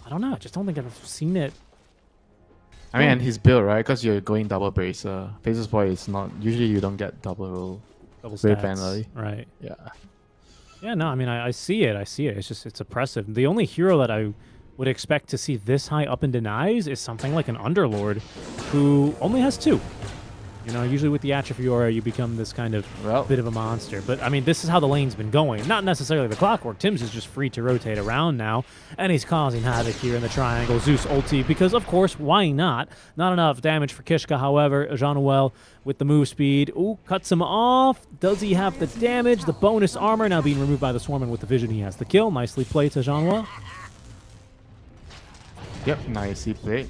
[SPEAKER 4] I don't know. I just don't think I've seen it.
[SPEAKER 8] I mean, and his build, right? Because you're going double bracer. Faceless Void is not... Usually you don't get double roll.
[SPEAKER 4] Double
[SPEAKER 8] very
[SPEAKER 4] stats.
[SPEAKER 8] manually.
[SPEAKER 4] Right.
[SPEAKER 8] Yeah.
[SPEAKER 4] Yeah, no, I mean, I see it. It's oppressive. The only hero that I would expect to see this high up in denies is something like an Underlord who only has 2. Usually with the Atrophiora, you become this kind of bit of a monster. But, I mean, this is how the lane's been going. Not necessarily the Clockwork. Tim's is just free to rotate around now, and he's causing havoc here in the triangle. Zeus ulti, because, of course, why not? Not enough damage for Kishka, however. Jean-Noel with the move speed. Ooh, cuts him off. Does he have the damage? The bonus armor now being removed by the Swarm, and with the vision, he has the kill. Nicely played to Jean-Noel.
[SPEAKER 8] Nicely played.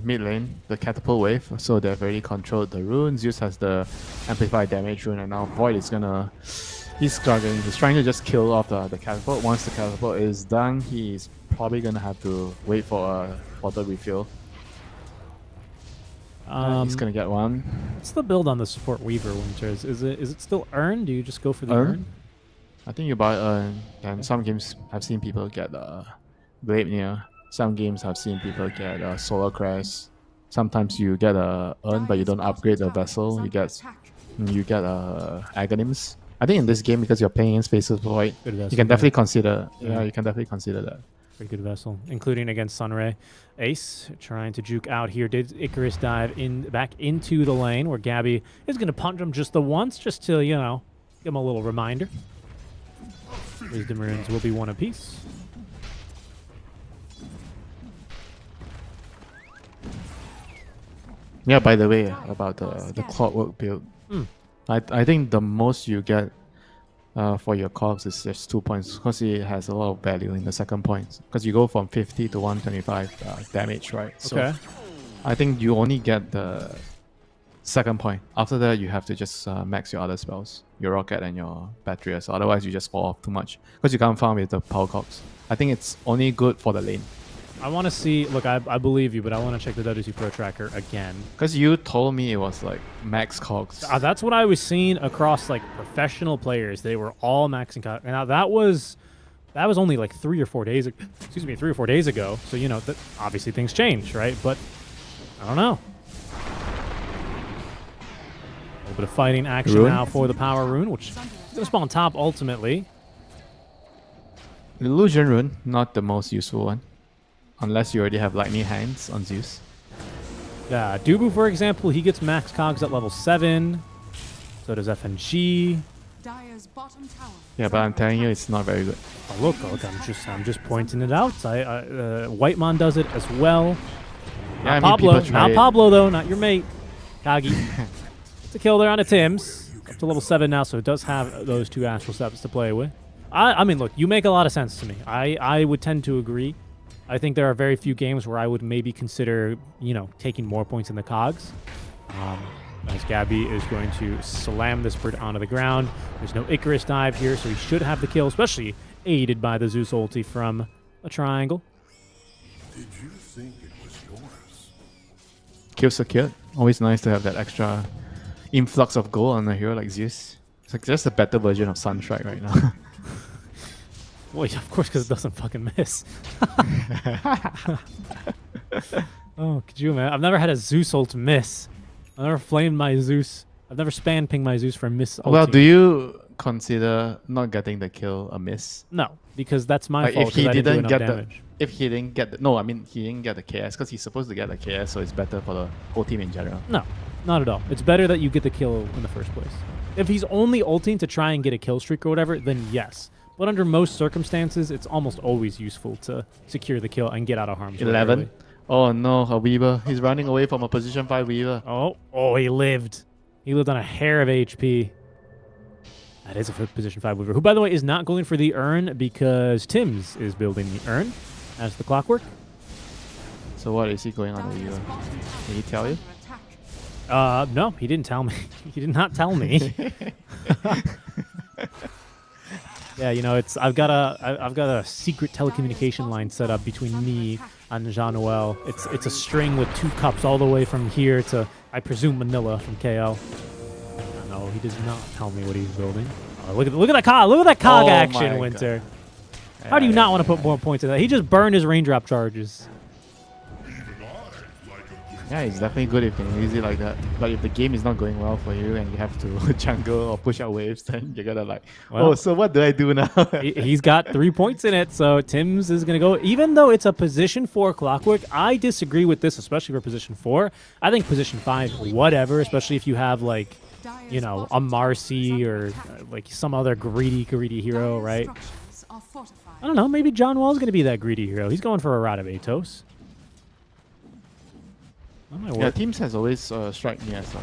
[SPEAKER 8] Mid lane, the catapult wave, so they've already controlled the rune. Zeus has the amplified damage rune, and now Void is gonna... He's struggling. He's trying to just kill off the catapult. Once the catapult is done, he's probably gonna have to wait for a water refill. He's gonna get one.
[SPEAKER 4] What's the build on the support Weaver, Winters? Is it still Earn? Do you just go for the Earn?
[SPEAKER 8] I think you buy Earn, and some games I've seen people get Gleipnir. Some games I've seen people get Solar Crest. Sometimes you get a Earn, but you don't upgrade the vessel. You get Aghanim's. I think in this game, because you're playing against Faceless Void, you can definitely consider. Yeah, you can definitely consider that.
[SPEAKER 4] Pretty good vessel, including against Sunray. Ace trying to juke out here. Did Icarus dive back into the lane where Gabby is going to punch him just the once, just to, you know, give him a little reminder. Wisdom runes will be one apiece.
[SPEAKER 8] Yeah, by the way, about the clockwork build, I think the most you get for your cogs is just 2 points because it has a lot of value in the second point because you go from 50 to 125 damage, right? So
[SPEAKER 4] Okay.
[SPEAKER 8] I think you only get the second point. After that, you have to just max your other spells, your rocket and your battery. So otherwise, you just fall off too much because you can't farm with the power cogs. I think it's only good for the lane.
[SPEAKER 4] I want to see. Look, I believe you, but I want to check the WC Pro tracker again.
[SPEAKER 8] Because you told me it was like max cogs.
[SPEAKER 4] That's what I was seeing across like professional players. They were all maxing cogs. Now that was only like 3 or 4 days. Excuse me, 3 or 4 days ago. So you know that obviously things change, right? But I don't know. A little bit of fighting action
[SPEAKER 8] Rune?
[SPEAKER 4] now for the power rune, which is going to spawn top ultimately.
[SPEAKER 8] Illusion rune, not the most useful one. Unless you already have lightning hands on Zeus.
[SPEAKER 4] Yeah, Dubu, for example, he gets max cogs at level 7. So does FNG.
[SPEAKER 6] Dire's bottom tower.
[SPEAKER 8] Yeah, but I'm telling you, it's not very good.
[SPEAKER 4] Oh, look, I'm just pointing it out. Whitemon does it as well.
[SPEAKER 8] Yeah,
[SPEAKER 4] Not
[SPEAKER 8] I mean,
[SPEAKER 4] Pablo,
[SPEAKER 8] people try
[SPEAKER 4] not
[SPEAKER 8] it.
[SPEAKER 4] Pablo though, not your mate, Kagi. It's a kill there on a Tim's. Up to level 7 now, so it does have those 2 Astral Steps to play with. I mean, look, you make a lot of sense to me. I would tend to agree. I think there are very few games where I would maybe consider, you know, taking more points in the cogs. As Gabby is going to slam this bird onto the ground. There's no Icarus dive here, so he should have the kill, especially aided by the Zeus ulti from a triangle.
[SPEAKER 11] Did you think it was yours?
[SPEAKER 8] Kill secured. Always nice to have that extra influx of gold on a hero like Zeus. It's like just a better version of Sunstrike right now.
[SPEAKER 4] Well, yeah, of course, because it doesn't fucking miss. Oh, could you imagine? I've never had a Zeus ult miss. I've never flamed my Zeus. I've never spam pinged my Zeus for a miss ult.
[SPEAKER 8] Well, do you consider not getting the kill a miss?
[SPEAKER 4] No, because that's my
[SPEAKER 8] Like
[SPEAKER 4] fault.
[SPEAKER 8] if he
[SPEAKER 4] 'cause I didn't do
[SPEAKER 8] didn't
[SPEAKER 4] enough
[SPEAKER 8] get
[SPEAKER 4] damage.
[SPEAKER 8] if he didn't get the, no, I mean he didn't get the KS because he's supposed to get the KS, so it's better for the whole team in general.
[SPEAKER 4] No, not at all. It's better that you get the kill in the first place. If he's only ulting to try and get a kill streak or whatever, then yes. But under most circumstances, it's almost always useful to secure the kill and get out of harm's way.
[SPEAKER 8] 11.
[SPEAKER 4] early.
[SPEAKER 8] Oh no, a Weaver. He's running away from a position 5 Weaver.
[SPEAKER 4] Oh, he lived. He lived on a hair of HP. That is a position 5 Weaver, who, by the way, is not going for the urn because Tim's is building the urn as the clockwork.
[SPEAKER 8] So what is he going on the Weaver? Did he tell you?
[SPEAKER 4] No, he didn't tell me. He did not tell me. Yeah, you know, I've got a secret telecommunication line set up between me and Jean-Noel. It's a string with 2 cups all the way from here to, I presume, Manila from KL. No, he does not tell me what he's building. Oh, look at that cog! Look at that cog
[SPEAKER 8] Oh
[SPEAKER 4] action,
[SPEAKER 8] my
[SPEAKER 4] Winter.
[SPEAKER 8] God.
[SPEAKER 4] How do you not want to put more points in that? He just burned his raindrop charges.
[SPEAKER 8] Yeah, it's definitely good if you can use it like that. But if the game is not going well for you and you have to jungle or push out waves, then you're gonna like,
[SPEAKER 4] Well,
[SPEAKER 8] oh, so what do I do now?
[SPEAKER 4] He's got 3 points in it, so Tim's is going to go. Even though it's a position 4 clockwork, I disagree with this, especially for position 4. I think position 5, whatever, especially if you have, like, you know, a Marcy or like some other greedy hero, right? I don't know, maybe John Wall's going to be that greedy hero. He's going for a Rod of Atos.
[SPEAKER 8] Yeah, Teams has always struck me as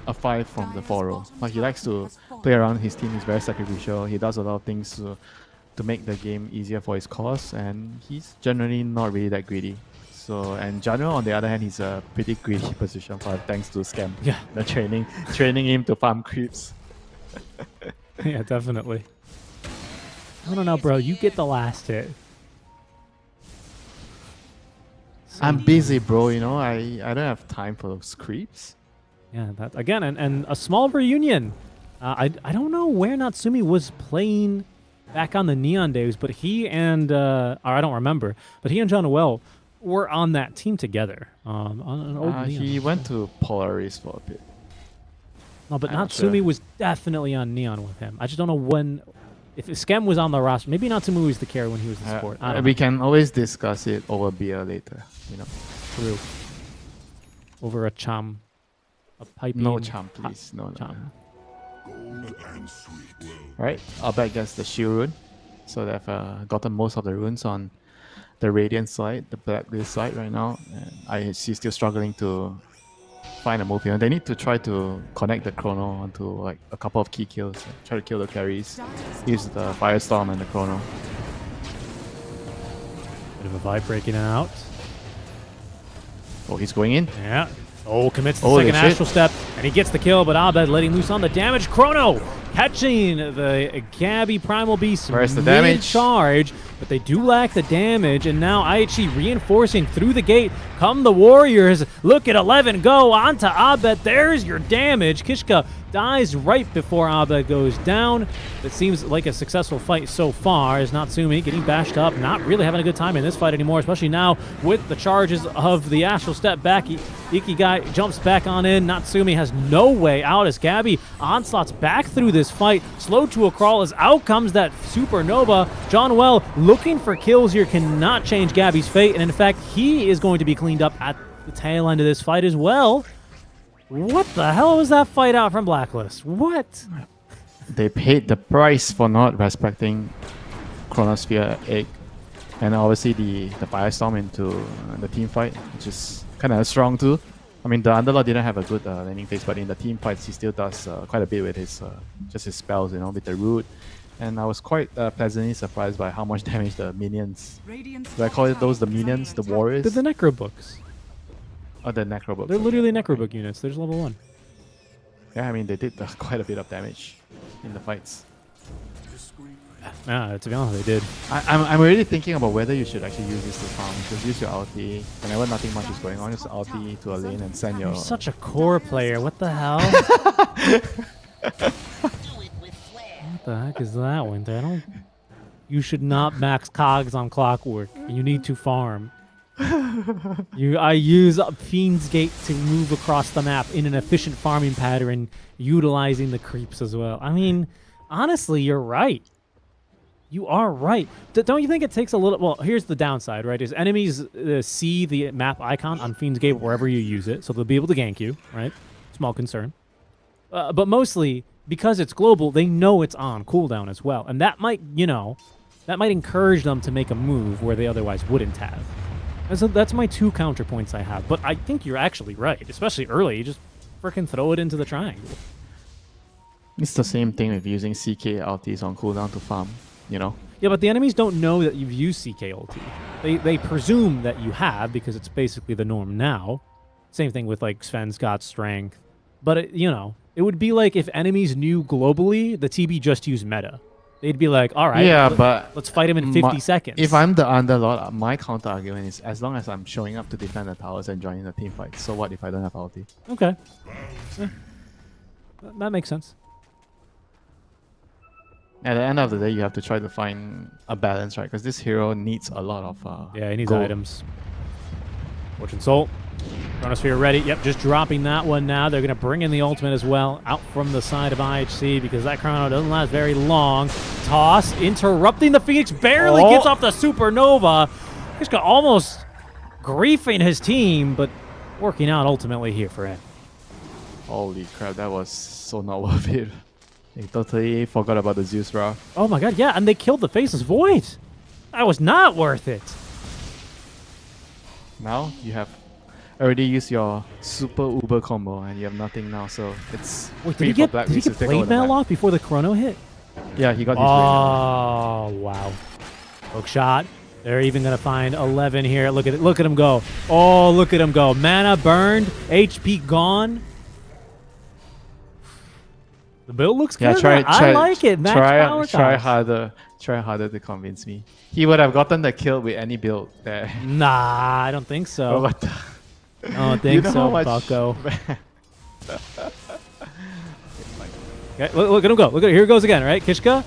[SPEAKER 8] a 5 from the 4 row. Like he likes to play around his team. He's very sacrificial. He does a lot of things to make the game easier for his cause, and he's generally not really that greedy. So, and Janro, on the other hand, he's a pretty greedy position 5 thanks to Scam.
[SPEAKER 4] Yeah,
[SPEAKER 8] the training him to farm creeps.
[SPEAKER 4] Yeah, definitely. I don't know, bro. You get the last hit.
[SPEAKER 8] I'm busy, bro. You know, I don't have time for those creeps.
[SPEAKER 4] Yeah, that again, and a small reunion. I don't know where Natsumi was playing back on the Neon days, but he and or I don't remember, but he and John Noel were on that team together. On an old Neon.
[SPEAKER 8] He went to Polaris for a bit.
[SPEAKER 4] No, but
[SPEAKER 8] I'm not
[SPEAKER 4] Natsumi
[SPEAKER 8] sure.
[SPEAKER 4] was definitely on Neon with him. I just don't know when if Skem was on the roster, maybe Natsumi was the carry when he was the support. I don't
[SPEAKER 5] We
[SPEAKER 4] know.
[SPEAKER 5] can always discuss it over beer later, you know.
[SPEAKER 4] True. Over a chum. A piping.
[SPEAKER 5] No chum, please. No, no.
[SPEAKER 4] Chum.
[SPEAKER 5] Right, Albert gets the shield rune, so they've gotten most of the runes on the Radiant side, the Blacklist side right now, and I see still struggling to find a move here. They need to try to connect the Chrono onto like a couple of key kills, try to kill the carries, use the Firestorm and the Chrono.
[SPEAKER 4] Bit of a vibe breaking out.
[SPEAKER 5] Oh, he's going in.
[SPEAKER 4] Yeah. Oh, commits the
[SPEAKER 5] Holy
[SPEAKER 4] second
[SPEAKER 5] shit.
[SPEAKER 4] astral step, and he gets the kill, but Abed letting loose on the damage. Chrono catching the Gabby Primal Beast
[SPEAKER 5] Where's the damage?
[SPEAKER 4] mid-charge, but they do lack the damage, and now IHG reinforcing through the gate. Come the Warriors. Look at 11 go onto Abed. There's your damage. Kishka dies right before Abed goes down. It seems like a successful fight so far, as Natsumi getting bashed up, not really having a good time in this fight anymore, especially now with the charges of the astral step back. Ikigai jumps back on in. Natsumi has no way out as Gabby onslaughts back through this fight. Slow to a crawl as out comes that supernova. John Well looking for kills here, cannot change Gabby's fate, and in fact, he is going to be cleaned up at the tail end of this fight as well. What the hell was that fight out from Blacklist? What?
[SPEAKER 5] They paid the price for not respecting Chronosphere Egg, and obviously the Firestorm into the team fight, which is kind of strong too. I mean, the Underlord didn't have a good landing phase, but in the team fights, he still does quite a bit with his just his spells, you know, with the root. And I was quite pleasantly surprised by how much damage the minions. Do I call it those the minions, the warriors?
[SPEAKER 4] The Necro books.
[SPEAKER 5] Oh, the Necro books.
[SPEAKER 4] They're literally Necrobook units. There's level 1.
[SPEAKER 5] Yeah, I mean, they did quite a bit of damage in the fights.
[SPEAKER 4] Yeah, to be honest, they did.
[SPEAKER 5] I'm really thinking about whether you should actually use this to farm. Just use your ulti. Whenever nothing much is going on, just ulti to a lane and send your...
[SPEAKER 4] You're such a core player. What the hell? What the heck is that, Winter? I don't... You should not max cogs on Clockwork. You need to farm. I use Fiend's Gate to move across the map in an efficient farming pattern, utilizing the creeps as well. I mean, honestly, you're right. You are right. Don't you think it takes a little... Well, here's the downside, right? Is enemies see the map icon on Fiend's Gate wherever you use it, so they'll be able to gank you, right? Small concern. But mostly, because it's global, they know it's on cooldown as well. And that might, you know, that might encourage them to make a move where they otherwise wouldn't have. And so that's my two counterpoints I have. But I think you're actually right, especially early. You just freaking throw it into the triangle.
[SPEAKER 5] It's the same thing with using CK ultis on cooldown to farm, you know?
[SPEAKER 4] Yeah, but the enemies don't know that you've used CK ulti. They presume that you have because it's basically the norm now. Same thing with like Sven's got strength. But, you know, it would be like if enemies knew globally the TB just used meta. They'd be like, all right,
[SPEAKER 5] yeah, but
[SPEAKER 4] let's fight him in 50 seconds.
[SPEAKER 5] If I'm the Underlord, my counter argument is as long as I'm showing up to defend the towers and joining the team fight, so what if I don't have ulti?
[SPEAKER 4] Okay. Yeah. That makes sense.
[SPEAKER 5] At the end of the day, you have to try to find a balance, right? Because this hero needs a lot of
[SPEAKER 4] yeah, he needs
[SPEAKER 5] gold.
[SPEAKER 4] items. Fortune Soul. Chronosphere ready. Yep, just dropping that one now. They're going to bring in the ultimate as well out from the side of IHC because that chrono doesn't last very long. Toss, interrupting the Phoenix. Barely gets off the supernova. He's got almost griefing his team, but working out ultimately here for him.
[SPEAKER 5] Holy crap, that was so not worth it. They totally forgot about the Zeus Ra.
[SPEAKER 4] Oh my god, yeah, and they killed the Faceless Void. That was not worth it.
[SPEAKER 5] Now you have already used your super uber combo and you have nothing now, so it's
[SPEAKER 4] Wait,
[SPEAKER 5] free
[SPEAKER 4] did
[SPEAKER 5] for
[SPEAKER 4] he get Blade Mail off before the chrono hit?
[SPEAKER 5] Yeah, he got his
[SPEAKER 4] Oh, wow. Hook shot. They're even going to find 11 here. Look at it. Look at him go. Oh, look at him go. Mana burned. HP gone. The build looks good. I like it. Max power
[SPEAKER 5] Try harder to convince me. He would have gotten the kill with any build there.
[SPEAKER 4] Nah, I don't think so.
[SPEAKER 5] What the?
[SPEAKER 4] I don't think so, Bucko. Okay, look at him go. Look at it. Here he goes again, right? Kishka.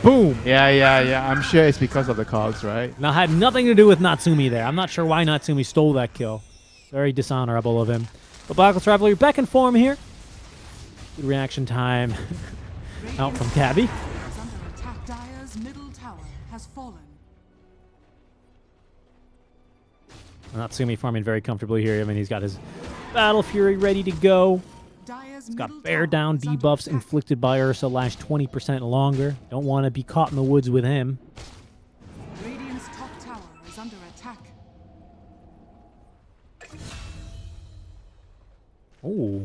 [SPEAKER 4] Boom.
[SPEAKER 5] Yeah. I'm sure it's because of the cogs, right?
[SPEAKER 4] Now, had nothing to do with Natsumi there. I'm not sure why Natsumi stole that kill. Very dishonorable of him. But Black Traveler, you're back in form here. Good reaction time out from Cabby.
[SPEAKER 6] has fallen.
[SPEAKER 4] Natsumi farming very comfortably here. I mean, he's got his Battle Fury ready to go.
[SPEAKER 6] Dire's
[SPEAKER 4] He's got
[SPEAKER 6] middle
[SPEAKER 4] bear
[SPEAKER 6] tower
[SPEAKER 4] down
[SPEAKER 6] is under
[SPEAKER 4] debuffs
[SPEAKER 6] attack.
[SPEAKER 4] inflicted by Ursa last 20% longer. Don't want to be caught in the woods with him.
[SPEAKER 6] Radiant's top tower is under attack.
[SPEAKER 4] Oh.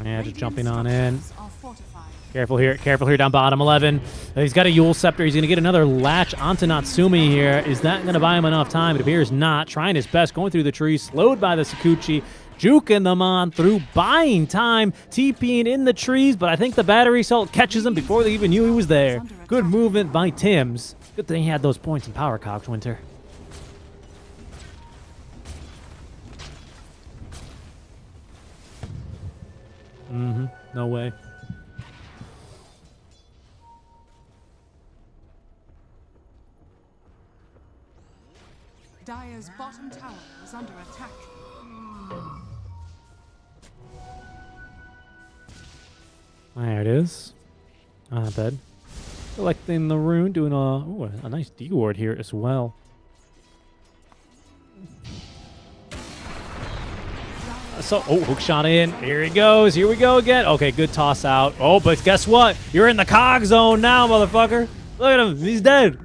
[SPEAKER 4] Yeah, just jumping on in.
[SPEAKER 6] Are fortified.
[SPEAKER 4] Careful here down bottom 11. He's got a Yule Scepter. He's going to get another latch onto Natsumi here. Is that going to buy him enough time? It appears not. Trying his best, going through the trees, slowed by the Sakuchi. Juking them on through, buying time, TPing in the trees, but I think the battery assault catches him before they even knew he was there. Good movement by Tims. Good thing he had those points in Power Cogs, Winter. No way.
[SPEAKER 6] Dire's bottom tower is under attack.
[SPEAKER 4] There it is. Not bad. Collecting the rune, doing a nice D-ward here as well. So, hook shot in. Here he goes. Here we go again. Okay, good toss out. Oh, but guess what? You're in the cog zone now, motherfucker. Look at him. He's dead.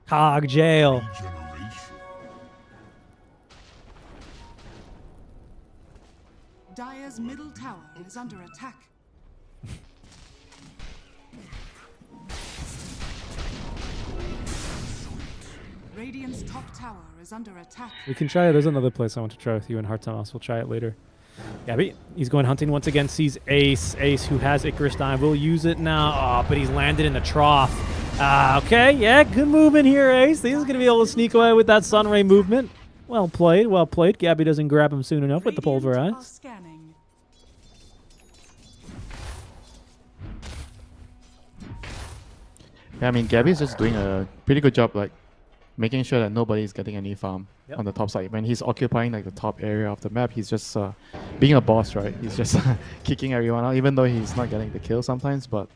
[SPEAKER 4] Cog jail.
[SPEAKER 6] Dire's middle tower is under attack. Radiant's top tower is under attack.
[SPEAKER 4] We can try it. There's another place I want to try with you in Heart's We'll try it later. Gabby, he's going hunting once again. Sees Ace. Ace, who has Icarus Dive, will use it now. Oh, but he's landed in the trough. Okay, yeah, good movement here, Ace. He's going to be able to sneak away with that Sunray movement. Well played, well played. Gabby doesn't grab him soon enough with the Pulverize.
[SPEAKER 6] Scanning.
[SPEAKER 8] Yeah, I mean, Gabby's just doing a pretty good job, like, making sure that nobody's getting any farm on the top side. When he's occupying, like, the top area of the map, he's just being a boss, right? He's just kicking everyone out, even though he's not getting the kill sometimes, but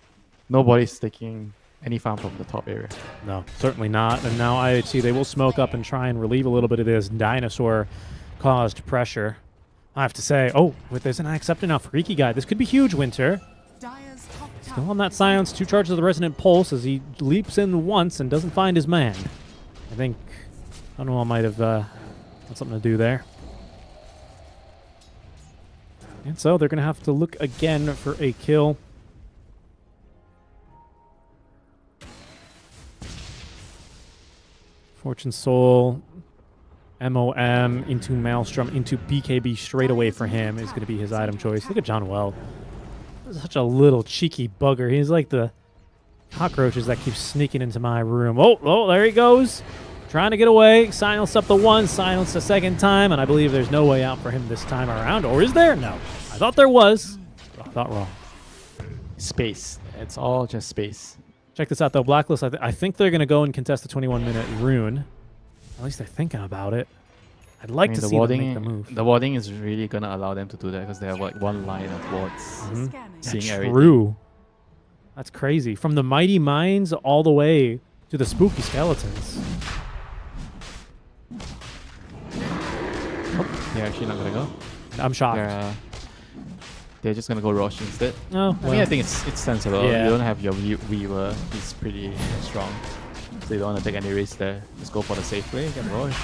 [SPEAKER 8] nobody's taking any farm from the top area.
[SPEAKER 4] No, certainly not. And now IHC, they will smoke up and try and relieve a little bit of this dinosaur-caused pressure. I have to say, there's an acceptor now for Freaky Guy. This could be huge, Winter.
[SPEAKER 6] Dire's top tower.
[SPEAKER 4] Still on that silence, 2 charges of the Resonant Pulse as he leaps in once and doesn't find his man. I think Unwell might have had something to do there. And so they're going to have to look again for a kill. Fortune Soul, MOM into Maelstrom, into BKB straight away for him is going to be his item choice. Look at John Well. Such a little cheeky bugger. He's like the cockroaches that keep sneaking into my room. Oh, there he goes. Trying to get away. Silence up the one, silence the second time, and I believe there's no way out for him this time around. Or is there? No. I thought there was. I thought wrong.
[SPEAKER 8] Space. It's all just space.
[SPEAKER 4] Check this out, though. Blacklist, I think they're going to go and contest the 21-minute rune. At least they're thinking about it. I'd like to see them make the move.
[SPEAKER 8] The warding is really going to allow them to do that because they have like one line of wards. Seeing everything.
[SPEAKER 4] True. That's crazy. From the Mighty Mines all the way to the Spooky Skeletons.
[SPEAKER 8] They're actually not going to go.
[SPEAKER 4] I'm shocked.
[SPEAKER 8] They're just going to go Roche instead.
[SPEAKER 4] Oh,
[SPEAKER 8] I mean, I think it's sensible.
[SPEAKER 4] Yeah.
[SPEAKER 8] You don't have your Weaver. He's pretty strong. So you don't want to take any risk there. Just go for the safe play. Get Roche.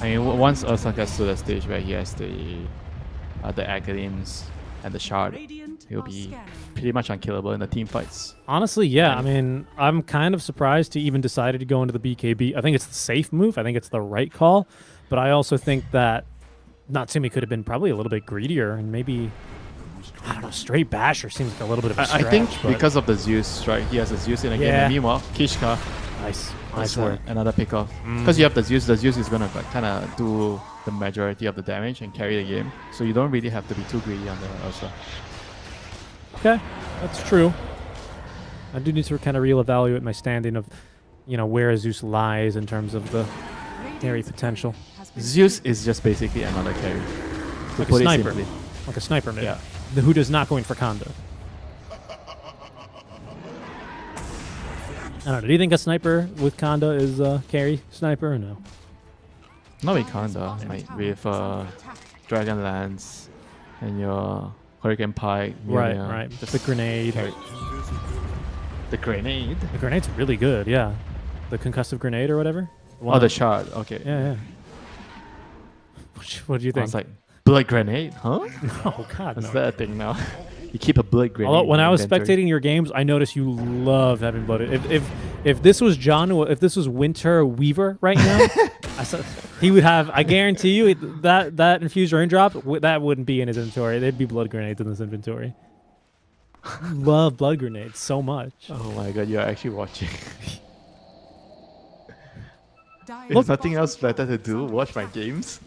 [SPEAKER 8] I mean, once Ursa gets to the stage where he has the Academics and the Shard, he'll be pretty much unkillable in the team fights.
[SPEAKER 4] Honestly, yeah. I mean, I'm kind of surprised he even decided to go into the BKB. I think it's the safe move. I think it's the right call. But I also think that Natsumi could have been probably a little bit greedier and maybe, I don't know, straight Basher seems like a little bit of a stretch.
[SPEAKER 8] I think because of the Zeus, right? He has a Zeus in the game. And meanwhile, Kishka.
[SPEAKER 4] Nice work.
[SPEAKER 8] Another pick off. Because you have the Zeus is going to kind of do the majority of the damage and carry the game. So you don't really have to be too greedy on the Ursa.
[SPEAKER 4] Okay, that's true. I do need to kind of reevaluate my standing of, where Zeus lies in terms of the Carry potential.
[SPEAKER 8] Zeus is just basically another carry. To
[SPEAKER 4] Like a
[SPEAKER 8] put it
[SPEAKER 4] sniper.
[SPEAKER 8] simply.
[SPEAKER 4] Like a sniper mid.
[SPEAKER 8] Yeah.
[SPEAKER 4] Who does not go in for Kondo. I don't know. Do you think a sniper with Kondo is carry sniper or no?
[SPEAKER 8] Not with Kanda, like with Dragon Lance and your Hurricane Pike.
[SPEAKER 4] Right. The grenade.
[SPEAKER 8] The grenade?
[SPEAKER 4] The grenade's really good, yeah. The concussive grenade or whatever.
[SPEAKER 8] Oh, the shard. Okay.
[SPEAKER 4] Yeah. What do you
[SPEAKER 8] I
[SPEAKER 4] think?
[SPEAKER 8] was like, blood grenade? Huh?
[SPEAKER 4] Oh, God,
[SPEAKER 8] Is
[SPEAKER 4] no.
[SPEAKER 8] that a thing now? You keep a blood grenade.
[SPEAKER 4] Although when
[SPEAKER 8] in
[SPEAKER 4] I was
[SPEAKER 8] inventory.
[SPEAKER 4] spectating your games, I noticed you love having blood. If this was John, if this was Winter Weaver right now, he would have. I guarantee you that infused raindrop that wouldn't be in his inventory. There'd be blood grenades in his inventory. Love blood grenades so much.
[SPEAKER 8] Oh my god, you're actually watching.
[SPEAKER 6] Dyer's
[SPEAKER 8] There's nothing
[SPEAKER 6] bottom
[SPEAKER 8] else better
[SPEAKER 6] tower
[SPEAKER 8] to
[SPEAKER 6] is
[SPEAKER 8] do.
[SPEAKER 6] under
[SPEAKER 8] Watch my
[SPEAKER 6] attack.
[SPEAKER 8] games.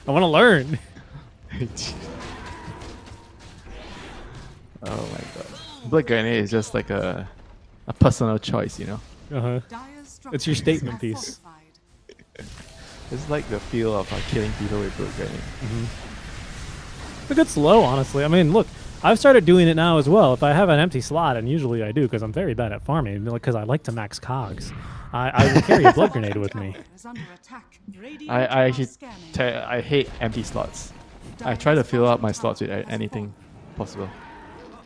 [SPEAKER 4] I want to learn.
[SPEAKER 8] Oh my god. Blood grenade is just like a personal choice, you know?
[SPEAKER 4] Uh-huh.
[SPEAKER 6] Dyer's
[SPEAKER 4] It's your
[SPEAKER 6] structures
[SPEAKER 4] statement
[SPEAKER 6] are
[SPEAKER 4] piece.
[SPEAKER 6] fortified.
[SPEAKER 8] It's like the feel of killing people with blood grenade.
[SPEAKER 4] It's a good slow, honestly. I mean, look, I've started doing it now as well. If I have an empty slot, and usually I do because I'm very bad at farming, because I like to max cogs, I will carry a blood grenade with me.
[SPEAKER 6] Is under attack. Radiant
[SPEAKER 8] I
[SPEAKER 6] are
[SPEAKER 8] actually
[SPEAKER 6] scanning.
[SPEAKER 8] I hate empty slots. I try to fill up my slots with anything possible.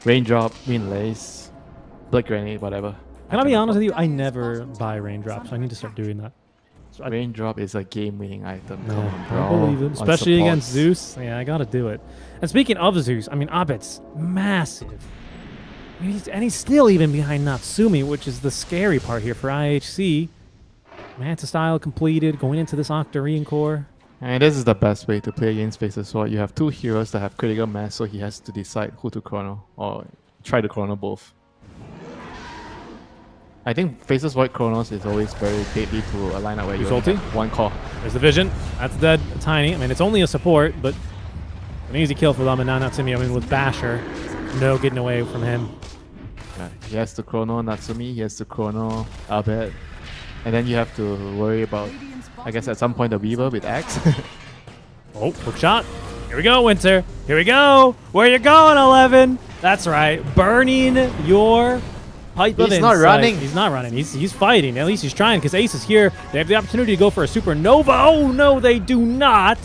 [SPEAKER 8] Raindrop, wind lace, blood grenade, whatever.
[SPEAKER 4] Can I be honest with you? I never buy raindrops. I need to start doing that. So
[SPEAKER 8] Raindrop is a game-winning item.
[SPEAKER 4] Yeah,
[SPEAKER 8] Come on,
[SPEAKER 4] I
[SPEAKER 8] bro.
[SPEAKER 4] believe it.
[SPEAKER 8] On
[SPEAKER 4] Especially against
[SPEAKER 8] supports.
[SPEAKER 4] Zeus. Yeah, I gotta do it. And speaking of Zeus, I mean, Abed's massive. And he's still even behind Natsumi, which is the scary part here for IHC. Manta style completed, going into this Octarine core.
[SPEAKER 8] And this is the best way to play against Faces Sword. You have two heroes that have critical mass, so he has to decide who to chrono, or try to chrono both. I think Faces Void Chronos is always very deadly to a lineup where you only
[SPEAKER 4] Ulti?
[SPEAKER 8] have one core.
[SPEAKER 4] There's the vision. That's dead. Tiny. I mean, it's only a support, but an easy kill for them. And now Natsumi, I mean, with Basher, no getting away from him.
[SPEAKER 8] Yeah, he has to chrono Natsumi, he has to chrono Abed. And then you have to worry about, I guess at some point, the Weaver with Axe.
[SPEAKER 4] Oh, hook shot. Here we go, Winter. Here we go. Where you going, 11? That's right. Burning your pipe of
[SPEAKER 8] He's not
[SPEAKER 4] insight.
[SPEAKER 8] running.
[SPEAKER 4] He's not running. He's fighting. At least he's trying because Ace is here. They have the opportunity to go for a supernova. Oh, no, they do not.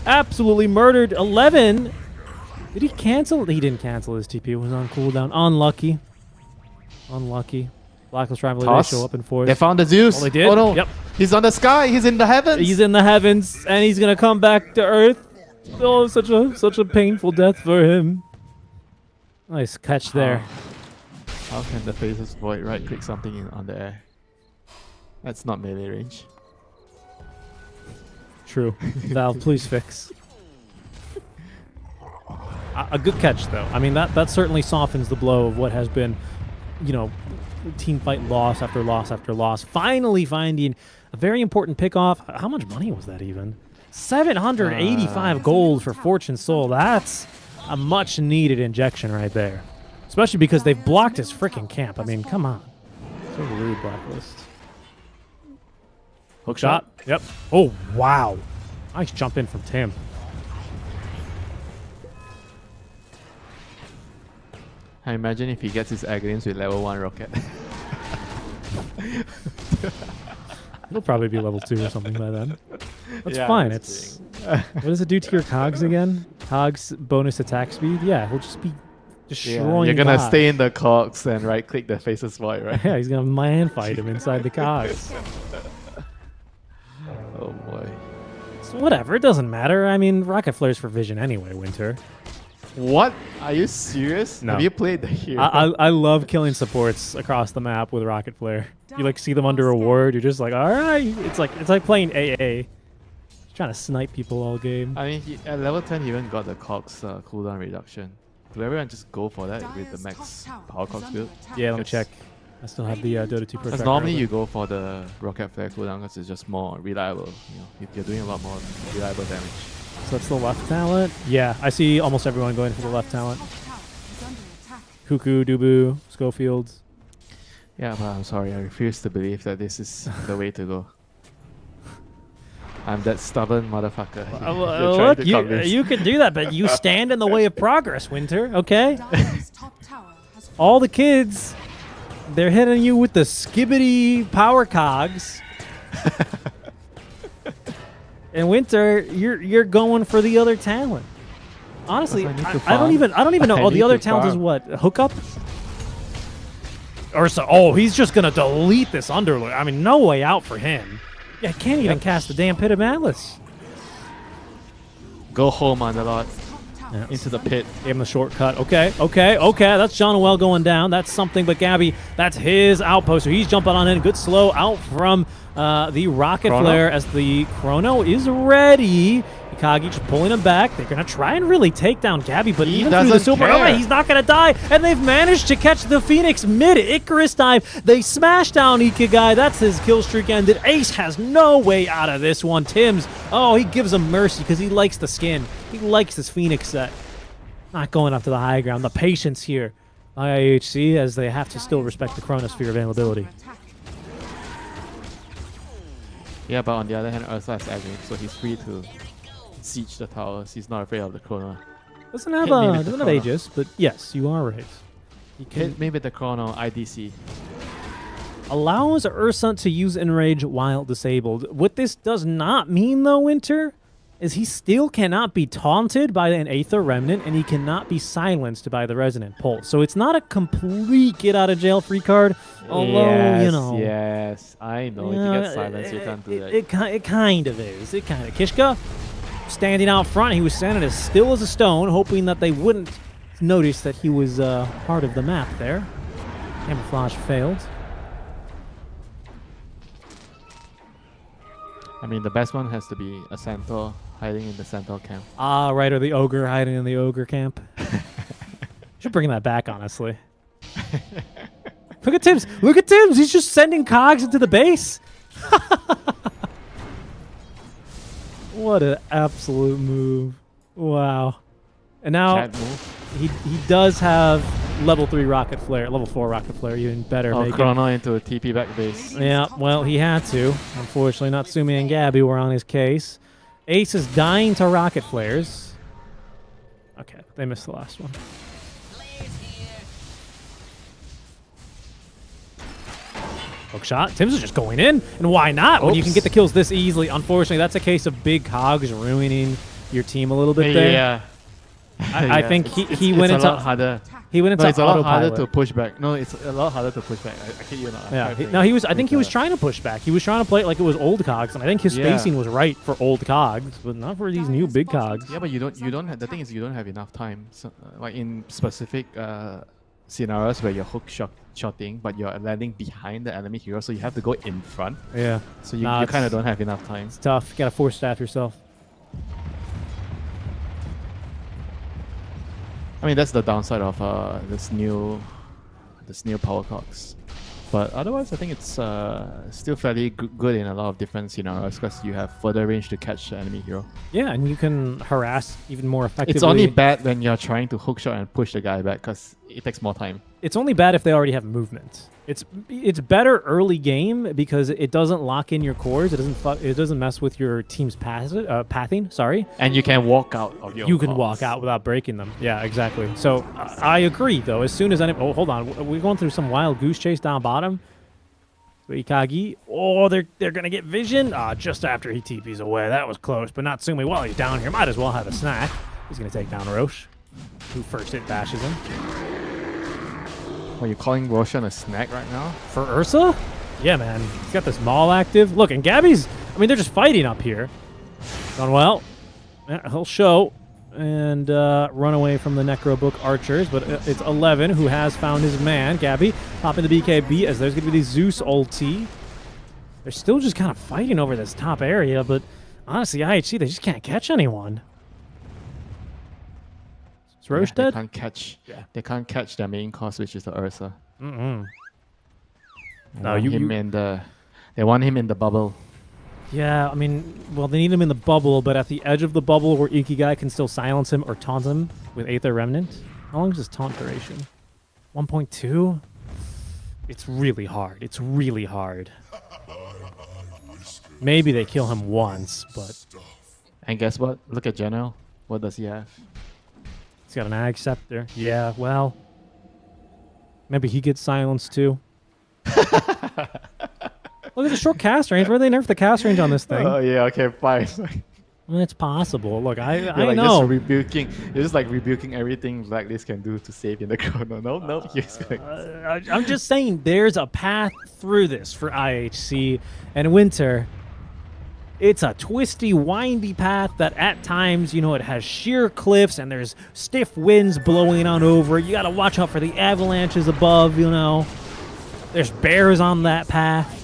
[SPEAKER 4] Absolutely murdered 11. Did he cancel? He didn't cancel his TP. It was on cooldown. Unlucky. Unlucky. Blacklist Rivalry
[SPEAKER 8] Toss.
[SPEAKER 4] show up in force.
[SPEAKER 8] They found the Zeus.
[SPEAKER 4] Oh, they did?
[SPEAKER 8] Oh no.
[SPEAKER 4] Yep.
[SPEAKER 8] He's on the sky. He's in the heavens.
[SPEAKER 4] He's in the heavens, and he's gonna come back to Earth. Oh, such a painful death for him. Nice catch there.
[SPEAKER 8] How can the Faces Void right click something on the air? That's not melee range.
[SPEAKER 4] True. Valve, please fix. A good catch, though. I mean, that certainly softens the blow of what has been, you know, team fight loss after loss after loss. Finally finding a very important pickoff. How much money was that even? 785 gold for Fortune Soul. That's a much needed injection right there. Especially because they've blocked his freaking camp. I mean, come on. So rude, Blacklist. Hook shot. Yep. Oh, wow. Nice jump in from Tim.
[SPEAKER 8] I imagine if he gets his Aghanim's with level 1 rocket.
[SPEAKER 4] It'll probably be level 2 or something by then. That's
[SPEAKER 8] Yeah,
[SPEAKER 4] fine.
[SPEAKER 8] I'm
[SPEAKER 4] It's what does it do to your cogs again? Cogs bonus attack speed? Yeah, he'll just be destroying.
[SPEAKER 8] You're gonna
[SPEAKER 4] cogs.
[SPEAKER 8] stay in the cogs and right click the Faces Void, right?
[SPEAKER 4] Yeah, he's gonna man fight him inside the cogs.
[SPEAKER 8] Oh boy.
[SPEAKER 4] So whatever, it doesn't matter. I mean, rocket flares for vision anyway, Winter.
[SPEAKER 8] What? Are you serious?
[SPEAKER 4] No.
[SPEAKER 8] Have you played the hero?
[SPEAKER 4] I love killing supports across the map with rocket flare. You like see them under a ward, you're just like, all right. It's like playing AA. Just trying to snipe people all game.
[SPEAKER 8] I mean, at level 10, he even got the cogs cooldown reduction. Do everyone just go for that with the max power cogs build?
[SPEAKER 4] Yeah, let me check. I still have the Dota 2 Pro
[SPEAKER 8] Because
[SPEAKER 4] tracker
[SPEAKER 8] normally
[SPEAKER 4] open.
[SPEAKER 8] you go for the rocket flare cooldown because it's just more reliable. You know, you're doing a lot more reliable damage.
[SPEAKER 4] So that's the left talent. Yeah, I see almost everyone going for the left talent. Cuckoo, Dubu, Schofield.
[SPEAKER 8] Yeah, but I'm sorry, I refuse to believe that this is the way to go. I'm that stubborn motherfucker.
[SPEAKER 4] Look, you can do that, but you stand in the way of progress, Winter, okay? All the kids, they're hitting you with the skibbity power cogs. And Winter, you're going for the other talent. Honestly, I don't even know. Oh, the other talent is what? Hookup? Ursa. Oh, he's just gonna delete this Underlord. I mean, no way out for him. Yeah, can't even cast the damn Pit of Malice.
[SPEAKER 8] Go home, Underlord. Yeah. Into the pit.
[SPEAKER 4] Gave him a shortcut. Okay. That's John Noel going down. That's something, but Gabby, that's his outpost. So he's jumping on in. Good slow out from the Rocket Flare as the Chrono is ready. Ikagi just pulling him back. They're going to try and really take down Gabby, but even through the supernova, he's not going to die. And they've managed to catch the Phoenix mid-Icarus dive. They smash down Ikigai. That's his kill streak ended. Ace has no way out of this one. Tim's, oh, he gives him mercy because he likes the skin. He likes this Phoenix set. Not going up to the high ground. The patience here. IHC, as they have to still respect the Chronosphere availability.
[SPEAKER 8] Yeah, but on the other hand, Ursa is aggro, so he's free to siege the towers. He's not afraid of the Chrono.
[SPEAKER 4] Doesn't have Aegis, but yes, you are right.
[SPEAKER 8] He can hit me with the Chrono IDC.
[SPEAKER 4] Allows Ursa to use Enrage while disabled. What this does not mean, though, Winter, is he still cannot be taunted by an Aether Remnant, and he cannot be silenced by the Resonant Pulse. So it's not a complete get-out-of-jail-free card, although, you know...
[SPEAKER 8] Yes, I know. If you get silenced, you can't do that.
[SPEAKER 4] It kind of is. It kind of... Kishka, standing out front, he was standing as still as a stone, hoping that they wouldn't notice that he was part of the map there. Camouflage failed.
[SPEAKER 8] I mean, the best one has to be a Centaur hiding in the Centaur camp.
[SPEAKER 4] Ah, right, or the Ogre hiding in the Ogre camp. Should bring that back, honestly. Look at Tim's. Look at Tim's. He's just sending cogs into the base. What an absolute move. Wow. And now he does have level 3 Rocket Flare, level 4 Rocket Flare, even better.
[SPEAKER 8] Oh, Chrono into a TP back base.
[SPEAKER 4] Yeah, well, he had to. Unfortunately, Natsumi and Gabby were on his case. Ace is dying to Rocket Flares. Okay, they missed the last one. Hook shot. Tim's is just going in, and why not when you can get the kills this easily? Unfortunately, that's a case of big cogs ruining your team a little bit there.
[SPEAKER 8] Yeah.
[SPEAKER 4] I think he went into...
[SPEAKER 8] It's a lot harder.
[SPEAKER 4] He went into
[SPEAKER 8] it's a lot harder
[SPEAKER 4] autopilot.
[SPEAKER 8] to push back. No, it's a lot harder to push back. I kid you not.
[SPEAKER 4] Yeah. No, he was. I think he was trying to push back. He was trying to play it like it was old cogs, and I think his spacing was right for old cogs, but not for these new big cogs.
[SPEAKER 8] Yeah, but you don't have, the thing is you don't have enough time. So, like in specific scenarios where you're hook shotting, but you're landing behind the enemy hero, so you have to go in front.
[SPEAKER 4] Yeah.
[SPEAKER 8] So you kind of don't have enough time.
[SPEAKER 4] It's tough. You gotta force staff yourself.
[SPEAKER 8] I mean, that's the downside of this new power cogs. But otherwise, I think it's still fairly good in a lot of different scenarios because you have further range to catch the enemy hero.
[SPEAKER 4] Yeah, and you can harass even more effectively.
[SPEAKER 8] It's only bad when you're trying to hookshot and push the guy back because it takes more time.
[SPEAKER 4] It's only bad if they already have movement. It's better early game because it doesn't lock in your cores. It doesn't mess with your team's pathing. Sorry.
[SPEAKER 8] And you can walk out of your.
[SPEAKER 4] You can walk out without breaking them. Yeah, exactly. So I agree though. As soon as oh, hold on, we're going through some wild goose chase down bottom. Ikagi. Oh, they're gonna get vision. Just after he TPs away. That was close, but not Natsumi. While he's down here, might as well have a snack. He's gonna take down Roche, who first hit bashes him.
[SPEAKER 8] Are you calling Roshan a snack right now?
[SPEAKER 4] For Ursa? Yeah, man. He's got this Maul active. Look, and Gabby's... I mean, they're just fighting up here. Done well. Yeah, he'll show and run away from the Necrobook Archers, but it's 11 who has found his man. Gabby popping the BKB as there's going to be the Zeus ulti. They're still just kind of fighting over this top area, but honestly, IHC, they just can't catch anyone. Is Roche dead?
[SPEAKER 8] They can't catch their main course, which is the Ursa.
[SPEAKER 4] No,
[SPEAKER 8] they want him in the bubble.
[SPEAKER 4] Yeah, I mean, well, they need him in the bubble, but at the edge of the bubble where Ikigai can still silence him or taunt him with Aether Remnant. How long is his taunt duration? 1.2? It's really hard. It's really hard. Maybe they kill him once, but
[SPEAKER 8] And guess what? Look at General. What does he have?
[SPEAKER 4] he's got an Ag Scepter. Yeah, well, maybe he gets silenced too. Look at the short cast range. Where they nerf the cast range on this thing?
[SPEAKER 8] Oh yeah, okay, fine.
[SPEAKER 4] Well, it's possible. Look, I
[SPEAKER 8] You're
[SPEAKER 4] know.
[SPEAKER 8] just rebuking. You're just like rebuking everything Blacklist can do to save in the chrono. No, he's going.
[SPEAKER 4] I'm just saying there's a path through this for IHC and Winter. It's a twisty, windy path that at times, it has sheer cliffs and there's stiff winds blowing on over. You got to watch out for the avalanches above, There's bears on that path.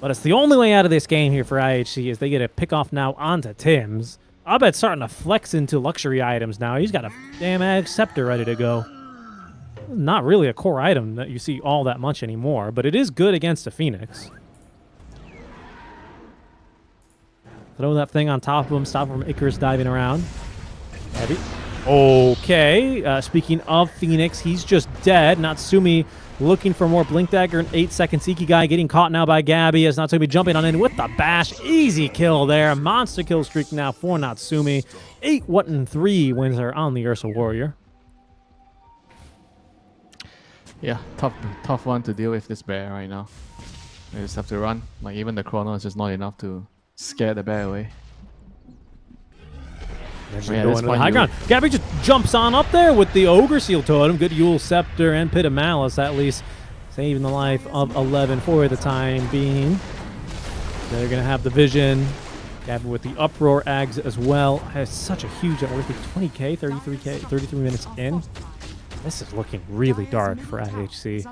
[SPEAKER 4] But it's the only way out of this game here for IHC is they get a pick off now onto Tim's. Abed's starting to flex into luxury items now. He's got a damn Ag Scepter ready to go. Not really a core item that you see all that much anymore, but it is good against a Phoenix. Throw that thing on top of him, stop him from Icarus diving around. Heavy. Okay, speaking of Phoenix, he's just dead. Natsumi looking for more Blink Dagger in 8 seconds. Ikigai getting caught now by Gabby as Natsumi jumping on in with the bash. Easy kill there. Monster kill streak now for Natsumi. 8-1-3 wins her on the Ursa Warrior.
[SPEAKER 8] Yeah, tough one to deal with this bear right now. They just have to run. Like even the chrono is just not enough to scare the bear away.
[SPEAKER 4] Going to the high ground. Gabby just jumps on up there with the Ogre Seal Totem. Good Yule Scepter and Pit of Malice, at least saving the life of 11 for the time being. They're going to have the vision. Gabby with the Uproar Ags as well. Has such a huge, 20k, 33k, 33 minutes in. This is looking really dark for IHC.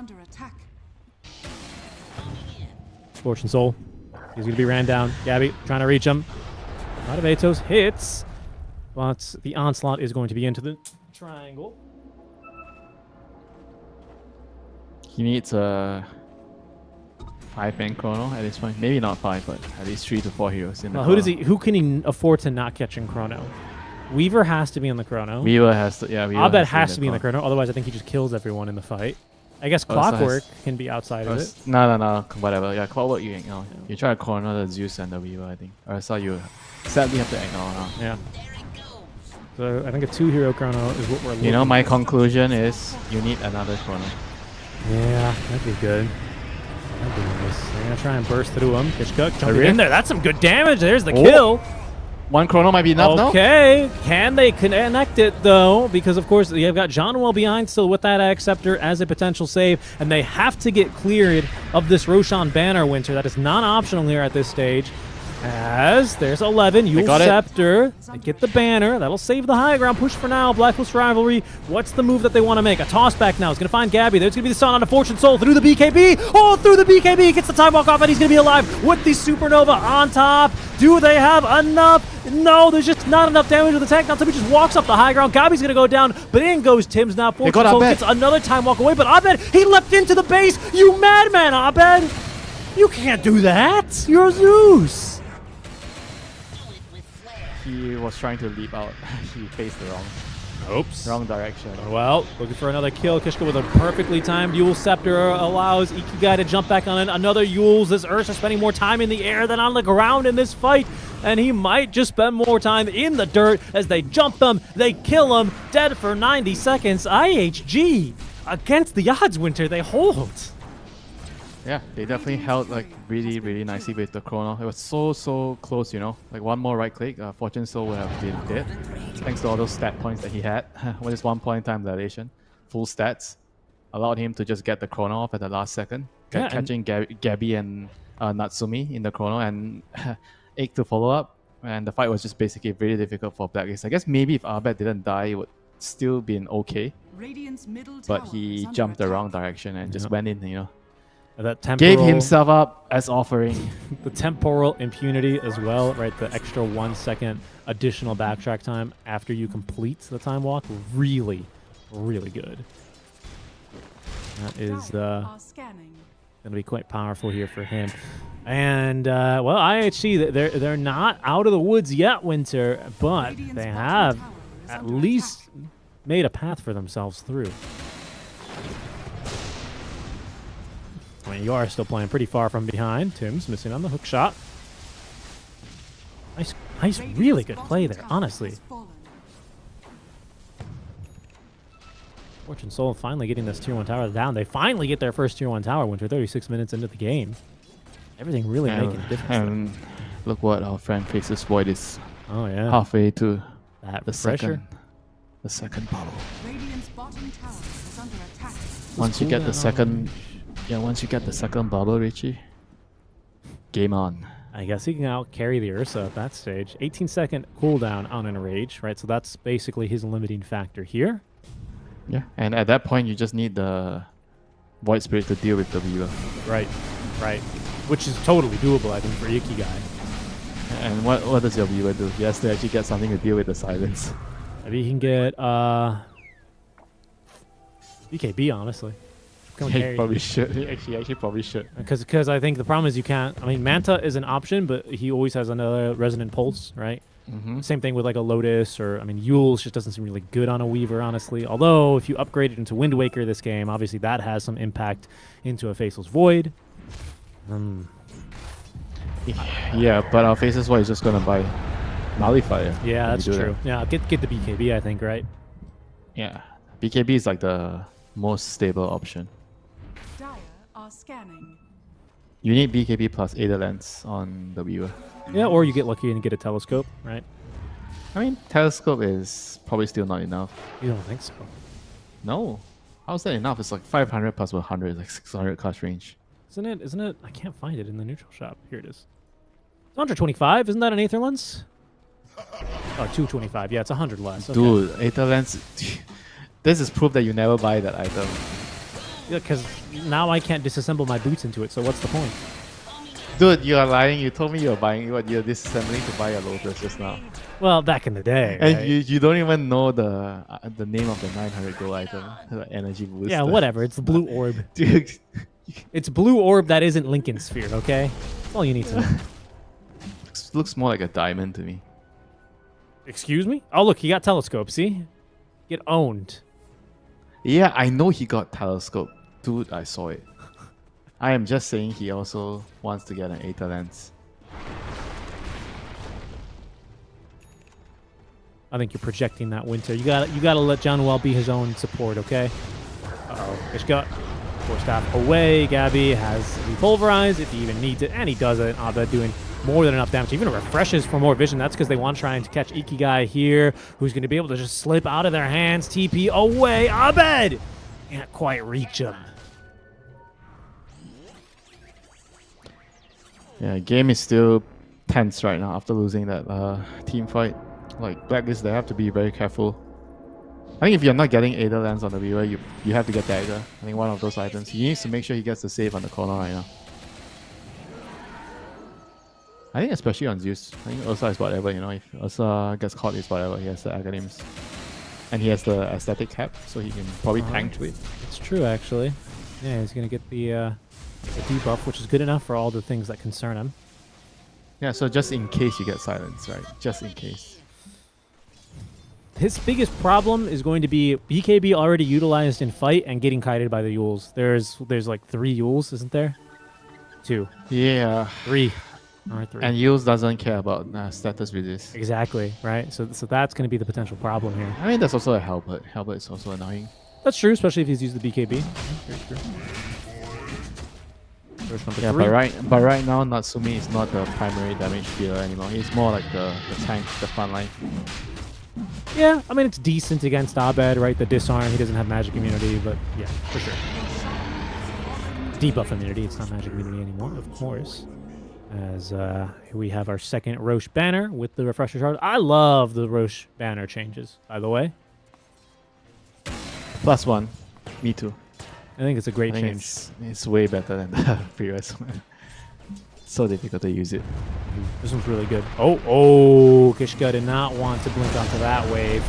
[SPEAKER 4] Fortune Soul. He's going to be ran down. Gabby trying to reach him. Out of Atos hits. But the onslaught is going to be into the triangle.
[SPEAKER 8] He needs a 5-man chrono at this point. Maybe not 5, but at least 3 to 4 heroes in the chrono.
[SPEAKER 4] Who can he afford to not catch in chrono? Weaver has to be in the chrono.
[SPEAKER 8] Weaver has to, yeah. Weaver
[SPEAKER 4] Abed has to be in the chrono. Otherwise, I think he just kills everyone in the fight. I guess Clockwork can be outside of it.
[SPEAKER 8] No, whatever. Yeah, Clockwork you ignore. Yeah. You try to corner the Zeus and the Weaver, I think. Or so you sadly have to ignore now.
[SPEAKER 4] Yeah. So I think a 2-hero chrono is what we're looking
[SPEAKER 8] my conclusion is you need another chrono.
[SPEAKER 4] Yeah, that'd be good. That'd be nice. They're going to try and burst through him. Kishkuk jumping in there. That's some good damage. There's the kill.
[SPEAKER 8] One chrono might be enough,
[SPEAKER 4] Okay. Can they connect it, though? Because, of course, you've got John well behind still with that Ag Scepter as a potential save. And they have to get cleared of this Roshan banner, Winter. That is non-optional here at this stage. As there's 11, Yule Scepter. They get the banner. That'll save the high ground. Push for now. Blacklist Rivalry. What's the move that they want to make? A toss back now. He's going to find Gabby. There's going to be the stun on a Fortune Soul through the BKB. Oh, through the BKB. Gets the time walk off, and he's going to be alive with the Supernova on top. Do they have enough? No, there's just not enough damage with the tank. Now Timmy just walks up the high ground. Gabby's going to go down, but in goes Tim's now. Fortune Soul gets another time walk away, but Abed, he leapt into the base. You madman, Abed. You can't do that. You're Zeus.
[SPEAKER 8] He was trying to leap out. He faced the wrong direction.
[SPEAKER 4] Well, looking for another kill. Kishka with a perfectly timed Yule Scepter allows Ikigai to jump back on it. Another Yule's. This Ursa spending more time in the air than on the ground in this fight. And he might just spend more time in the dirt as they jump him. They kill him. Dead for 90 seconds. IHG against the odds, Winter. They hold.
[SPEAKER 8] Yeah, they definitely held like really nicely with the chrono. It was so close, Like one more right click, Fortune Soul would have been dead. Thanks to all those stat points that he had. With his 1 point time dilation, full stats, allowed him to just get the chrono off at the last second. Catching Gabby and Natsumi in the chrono and Egg to follow up. And the fight was just basically very difficult for Blacklist. I guess maybe if Abed didn't die, it would still been okay. But he jumped the wrong direction and just went in,
[SPEAKER 4] That
[SPEAKER 8] gave himself up as offering.
[SPEAKER 4] The temporal impunity as well, right? The extra 1 second additional backtrack time after you complete the time walk. Really good. That is going to be quite powerful here for him. And, well, IHC, they're not out of the woods yet, Winter, but they have at least made a path for themselves through. I mean, you are still playing pretty far from behind. Tim's missing on the hook shot. Nice, really good play there, honestly. Fortune Soul finally getting this tier 1 tower down. They finally get their first tier 1 tower when we're 36 minutes into the game. Everything really making a difference.
[SPEAKER 5] And look what our friend Faces Void is halfway to the
[SPEAKER 4] pressure.
[SPEAKER 5] second bubble.
[SPEAKER 6] Radiant's bottom tower is under attack.
[SPEAKER 5] Once you get the second, once you get the second bubble, Richie, game on.
[SPEAKER 4] I guess he can out carry the Ursa at that stage. 18-second cooldown on Enrage, right? So that's basically his limiting factor here.
[SPEAKER 5] Yeah, and at that point, you just need the Void Spirit to deal with the Weaver.
[SPEAKER 4] Right. Which is totally doable, I think, for Ikigai.
[SPEAKER 5] And what does your Weaver do? He has to actually get something to deal with the silence.
[SPEAKER 4] Maybe he can get BKB, honestly.
[SPEAKER 5] He probably should. He actually probably should.
[SPEAKER 4] Because I think the problem is you can't... I mean, Manta is an option, but he always has another Resonant Pulse, right? Same thing with like a Lotus, or I mean, Yule's just doesn't seem really good on a Weaver, honestly. Although, if you upgrade it into Wind Waker this game, obviously that has some impact into a Faceless Void.
[SPEAKER 5] Yeah, but our Faceless Void is just going to buy Nullifier.
[SPEAKER 4] Yeah, that's true. Yeah, get the BKB, I think, right?
[SPEAKER 5] Yeah. BKB is like the most stable option.
[SPEAKER 6] Dire are scanning.
[SPEAKER 5] You need BKB plus Aether Lens on the Weaver.
[SPEAKER 4] Yeah, or you get lucky and get a Telescope, right?
[SPEAKER 5] I mean, Telescope is probably still not enough.
[SPEAKER 4] You don't think so?
[SPEAKER 5] No. How's that enough? It's like 500 plus 100 is like 600 cost range.
[SPEAKER 4] Isn't it? I can't find it in the neutral shop. Here it is. It's 125. Isn't that an Aether Lens? Oh, 225. Yeah, it's 100 less. Okay.
[SPEAKER 5] Dude, Aether Lens... This is proof that you never buy that item.
[SPEAKER 4] Yeah, because now I can't disassemble my boots into it, so what's the point?
[SPEAKER 5] Dude, you are lying. You told me you're buying what you're disassembling to buy a Lotus just now.
[SPEAKER 4] Well, back in the day.
[SPEAKER 5] And
[SPEAKER 4] right?
[SPEAKER 5] you don't even know the name of the 900 gold item, the energy booster.
[SPEAKER 4] Yeah, whatever. It's the blue orb.
[SPEAKER 5] Dude.
[SPEAKER 4] It's blue orb that isn't Lincoln Sphere, okay? That's all you need to know.
[SPEAKER 5] Looks more like a diamond to me.
[SPEAKER 4] Excuse me? Oh, look, he got Telescope, see? Get owned.
[SPEAKER 5] Yeah, I know he got Telescope. Dude, I saw it. I am just saying he also wants to get an Aether Lens.
[SPEAKER 4] I think you're projecting that, Winter. You gotta let John Well be his own support, okay? Uh-oh. Ishka. Force staff away. Gabby has repulverized if he even needs it, and he does it. Abed doing more than enough damage. Even refreshes for more vision. That's because they want trying to catch Ikigai here, who's going to be able to just slip out of their hands. TP away. Abed! Can't quite reach him.
[SPEAKER 5] Yeah, game is still tense right now after losing that team fight. Like, Blacklist, they have to be very careful. I think if you're not getting Aether Lens on the Weaver, you have to get Dagger. I think one of those items. He needs to make sure he gets the save on the corner right now. I think especially on Zeus. I think Ursa is whatever, you know. If Ursa gets caught, it's whatever. He has the Academics. And he has the aesthetic cap, so he can probably tank to it.
[SPEAKER 4] It's true, actually. Yeah, he's going to get the debuff, which is good enough for all the things that concern him.
[SPEAKER 5] Yeah, so just in case you get silence, right? Just in case.
[SPEAKER 4] His biggest problem is going to be BKB already utilized in fight and getting kited by the Yules. There's like 3 Yules, isn't there? 2.
[SPEAKER 5] Yeah.
[SPEAKER 4] 3. Or 3.
[SPEAKER 5] And Yules doesn't care about status resist.
[SPEAKER 4] Exactly, right? So that's going to be the potential problem here.
[SPEAKER 5] I mean, there's also a Halberd. Halberd is also annoying.
[SPEAKER 4] That's true, especially if he's used the BKB. Very true.
[SPEAKER 5] Yeah,
[SPEAKER 4] 3.
[SPEAKER 5] but right now, Natsumi is not the primary damage dealer anymore. He's more like the tank, the front line.
[SPEAKER 4] Yeah, I mean, it's decent against Abed, right? The disarm, he doesn't have magic immunity, but yeah, for sure. Debuff immunity, it's not magic immunity anymore, of course. As here we have our second Roche banner with the refresher shard. I love the Roche banner changes, by the way.
[SPEAKER 5] +1. Me too.
[SPEAKER 4] I think it's a great change.
[SPEAKER 5] It's way better than the previous one. So difficult to use it.
[SPEAKER 4] This one's really good. Oh, Kishka did not want to blink onto that wave.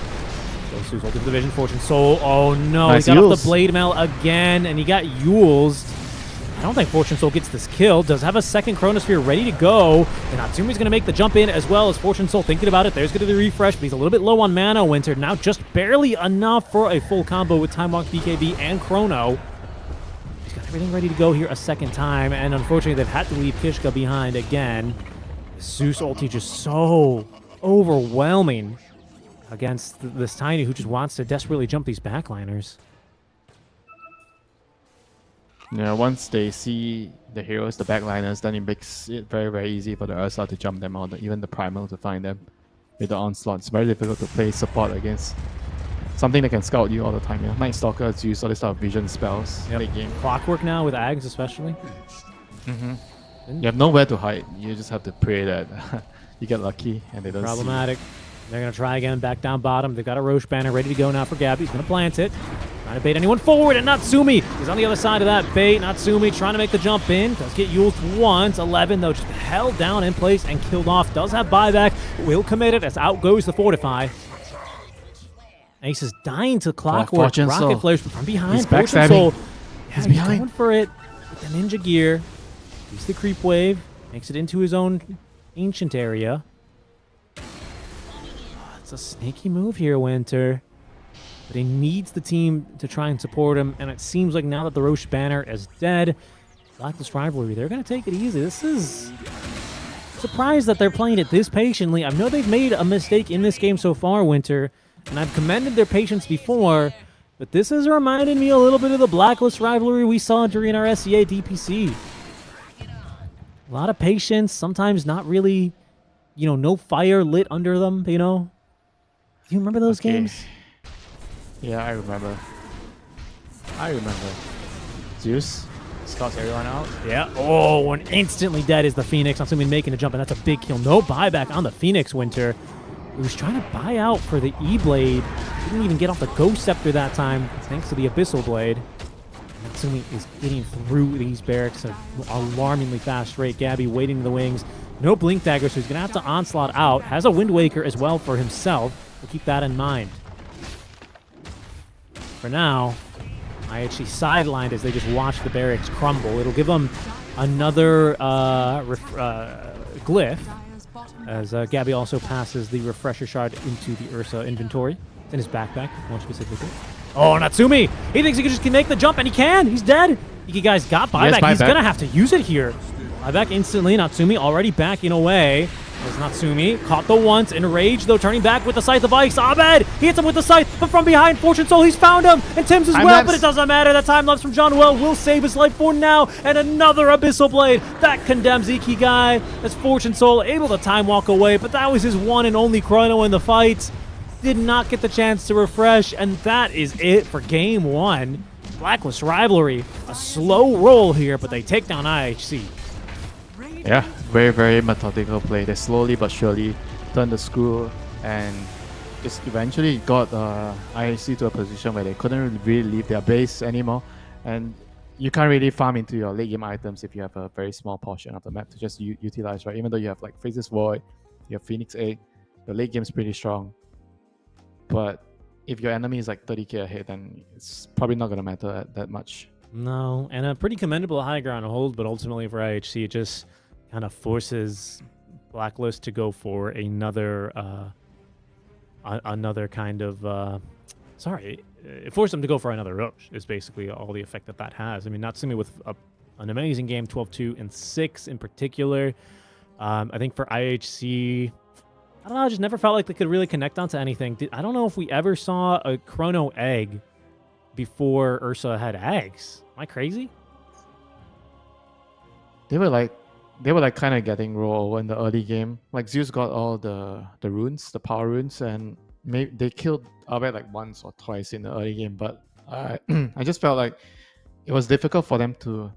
[SPEAKER 4] So Sue's holding the vision. Fortune Soul. Oh no,
[SPEAKER 5] nice
[SPEAKER 4] he got
[SPEAKER 5] Yules.
[SPEAKER 4] off the Blade Mail again, and he got Yules. I don't think Fortune Soul gets this kill. Does have a second Chronosphere ready to go. And Natsumi's going to make the jump in as well as Fortune Soul thinking about it. There's going to be the refresh, but he's a little bit low on mana. Winter now just barely enough for a full combo with Time Walk, BKB, and Chrono. He's got everything ready to go here a second time, and unfortunately they've had to leave Kishka behind again. Zeus ulti just so overwhelming against this Tiny who just wants to desperately jump these backliners.
[SPEAKER 8] Yeah, once they see the heroes, the backliners, then it makes it very, very easy for the Ursa to jump them out, even the Primal to find them with the onslaught. It's very difficult to play support against something that can scout you all the time. Yeah, Night Stalker, Zeus, all this type of vision spells late game.
[SPEAKER 4] Clockwork now with Ags especially.
[SPEAKER 8] You have nowhere to hide. You just have to pray that you get lucky and they don't
[SPEAKER 4] Problematic. They're going to try again back down bottom. They've got a Roche banner ready to go now for Gabby. He's going to plant it. Trying to bait anyone forward, and Natsumi is on the other side of that bait. Natsumi trying to make the jump in. Does get ulted once. 11, though, just held down in place and killed off. Does have buyback. Will commit it as out goes the Fortify. Ace is dying to Clockwork.
[SPEAKER 8] Fortune
[SPEAKER 4] Rocket
[SPEAKER 8] Soul.
[SPEAKER 4] Flares from behind.
[SPEAKER 8] He's
[SPEAKER 4] Fortune
[SPEAKER 8] backstabbing.
[SPEAKER 4] Soul. Yeah,
[SPEAKER 8] He's
[SPEAKER 4] he's
[SPEAKER 8] behind.
[SPEAKER 4] going for it with the ninja gear. He's the creep wave. Makes it into his own ancient area. It's a sneaky move here, Winter. But he needs the team to try and support him, and it seems like now that the Roche banner is dead, Blacklist Rivalry, they're going to take it easy. This is... surprised that they're playing it this patiently. I know they've made a mistake in this game so far, Winter, and I've commended their patience before, but this has reminded me a little bit of the Blacklist Rivalry we saw during our SEA DPC. A lot of patience, sometimes not really, you know, no fire lit under them, you know? Do you remember those games?
[SPEAKER 8] Yeah, I remember. Zeus scouts everyone out.
[SPEAKER 4] Yeah. Oh, and instantly dead is the Phoenix. Not somebody making a jump, and that's a big kill. No buyback on the Phoenix, Winter. He was trying to buy out for the E-Blade. Didn't even get off the Ghost Scepter that time, thanks to the Abyssal Blade. Natsumi is getting through these barracks at an alarmingly fast rate. Gabby waiting in the wings. No Blink Dagger, so he's going to have to onslaught out. Has a Wind Waker as well for himself. We'll keep that in mind. For now, IHC sidelined as they just watch the barracks crumble. It'll give them another glyph, as Gabby also passes the Refresher Shard into the Ursa inventory. It's in his backpack, more specifically. Oh, Natsumi! He thinks he can just make the jump, and he can! He's dead! You guys got buyback. He's going to have to use it here. Buyback instantly. Natsumi already backing away. There's Natsumi. Caught the once. Enraged, though, turning back with the Scythe of Ice. Abed! He hits him with the Scythe, but from behind, Fortune Soul, he's found him! And Tim's as well, but it doesn't matter. That time lapse from John Well will save his life for now. And another Abyssal Blade. That condemns Ikigai as Fortune Soul able to time walk away, but that was his one and only chrono in the fight. Did not get the chance to refresh, and that is it for game one. Blacklist Rivalry, a slow roll here, but they take down IHC.
[SPEAKER 8] Yeah, very, very methodical play. They slowly but surely turned the screw and just eventually got IHC to a position where they couldn't really leave their base anymore. And you can't really farm into your late game items if you have a very small portion of the map to just utilize, right? Even though you have like Phases Void, you have Phoenix Egg, the late game is pretty strong. But if your enemy is like 30k ahead, then it's probably not going to matter that much.
[SPEAKER 4] No, and a pretty commendable high ground hold, but ultimately for IHC, it just kind of forces Blacklist to go for another kind of... it forced them to go for another Roche, is basically all the effect that has. I mean, Natsumi with an amazing game, 12-2 and 6 in particular. I think for IHC... I don't know, I just never felt like they could really connect onto anything. I don't know if we ever saw a Chrono Egg before Ursa had eggs. Am I crazy?
[SPEAKER 8] They were like kind of getting raw in the early game. Like Zeus got all the runes, the power runes, and they killed Abed like once or twice in the early game. But I just felt like it was difficult for them to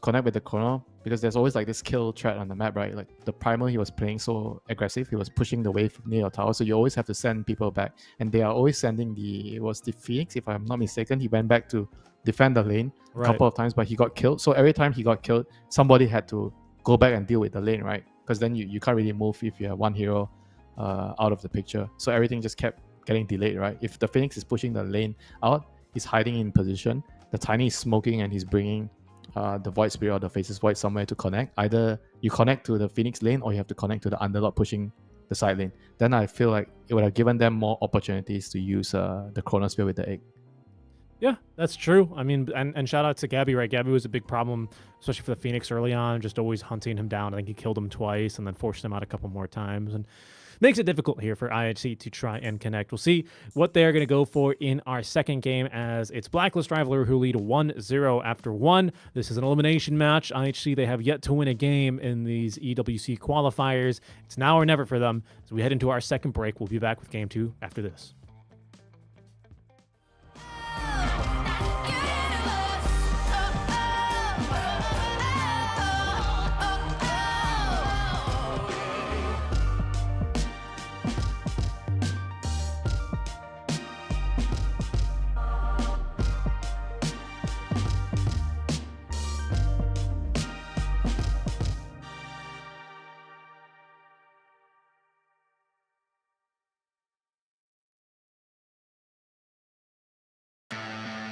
[SPEAKER 8] connect with the Chrono, because there's always like this kill threat on the map, right? Like the Primal, he was playing so aggressive, he was pushing the wave near your tower, so you always have to send people back. And they are always sending the Phoenix, if I'm not mistaken. He went back to defend the lane a couple of times, but he got killed. So every time he got killed, somebody had to go back and deal with the lane, right? Because then you can't really move if you have one hero out of the picture. So everything just kept getting delayed, right? If the Phoenix is pushing the lane out, he's hiding in position. The Tiny is smoking and he's bringing the Void Spirit or the Faceless Void somewhere to connect. Either you connect to the Phoenix lane or you have to connect to the Underlord pushing the side lane. Then I feel like it would have given them more opportunities to use the Chronosphere with the egg.
[SPEAKER 4] Yeah, that's true. I mean, and shout out to Gabby, right? Gabby was a big problem, especially for the Phoenix early on, just always hunting him down. I think he killed him twice and then forced him out a couple more times. And makes it difficult here for IHC to try and connect. We'll see what they're going to go for in our second game, as it's Blacklist Rivalry who lead 1-0 after 1. This is an elimination match. IHC, they have yet to win a game in these EWC qualifiers. It's now or never for them. As we head into our second break, we'll be back with Game 2 after this.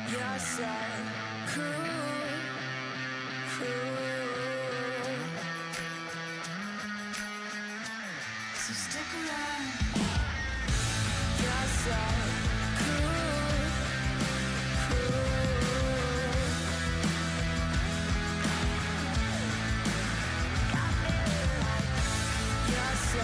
[SPEAKER 14] Yes, I could. So stick around. Yes, I could. Yes, I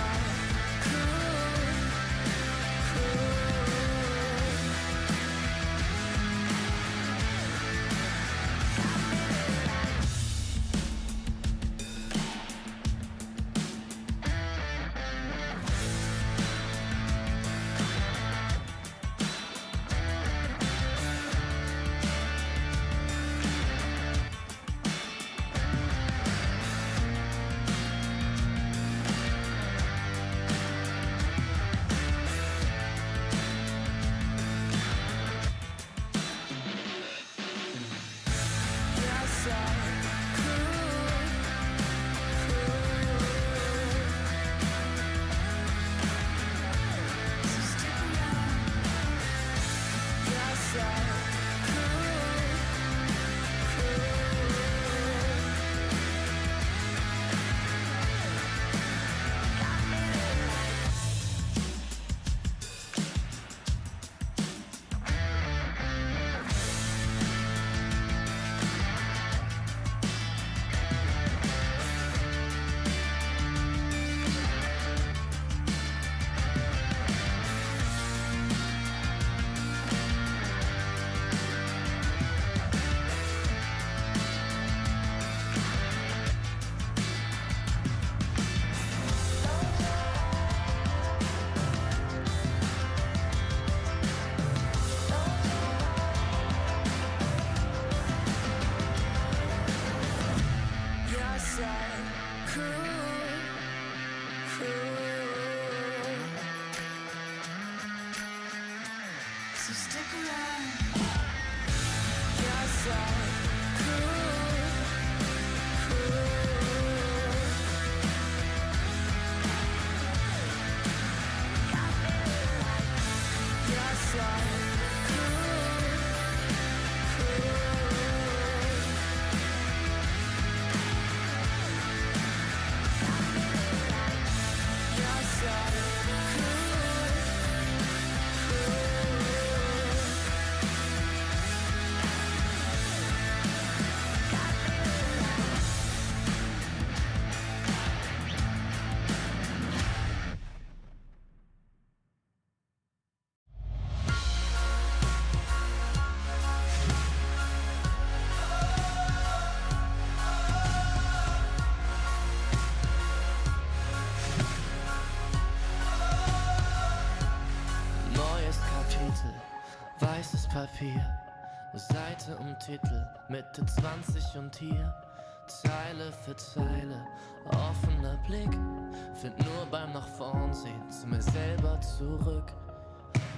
[SPEAKER 14] So stick around. Yes, I could. Yes, I
[SPEAKER 3] Neues Kapitel, weißes Papier, Seite und Titel, Mitte 20 und hier, Zeile für Zeile, offener Blick, find nur beim nach vorn sehen zu mir selber zurück.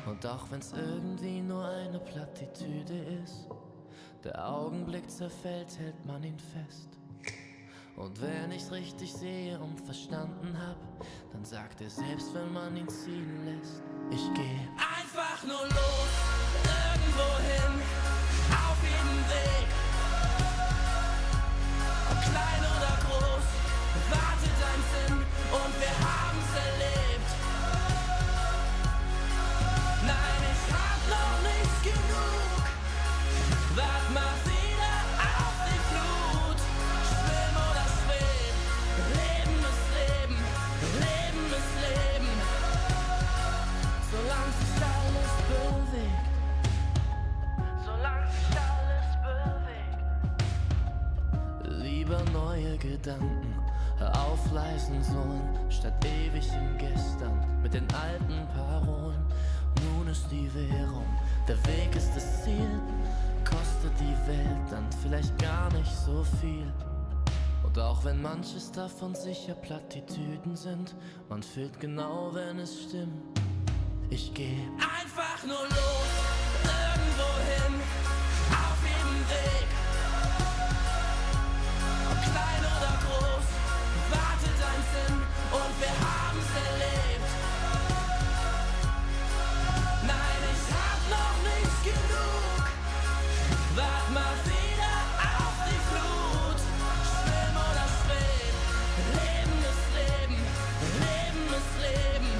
[SPEAKER 3] Und auch wenn's irgendwie nur eine Plattitüde ist, der Augenblick zerfällt, hält man ihn fest. Und wenn ich's richtig sehe und verstanden hab, dann sagt er selbst, wenn man ihn ziehen lässt, ich geh einfach nur los, irgendwo hin, auf jeden Weg. Ob klein oder groß, wartet ein Sinn und wir haben's erlebt. Nein, ich hab noch nicht genug Gedanken. Hör auf, leisen Sohn, statt ewig im Gestern. Mit den alten Parolen, nun ist die Währung. Der Weg ist das Ziel, kostet die Welt dann vielleicht gar nicht so viel. Und auch wenn manches davon sicher Plattitüden sind, man fühlt genau, wenn es stimmt. Ich geh einfach nur los, irgendwo hin, auf jedem Weg. Ob klein oder groß, wartet ein Sinn und wir haben's erlebt. Nein, ich hab noch nicht genug, wart mal wieder auf die Flut. Schwimm oder schweb, Leben ist Leben, Leben ist Leben.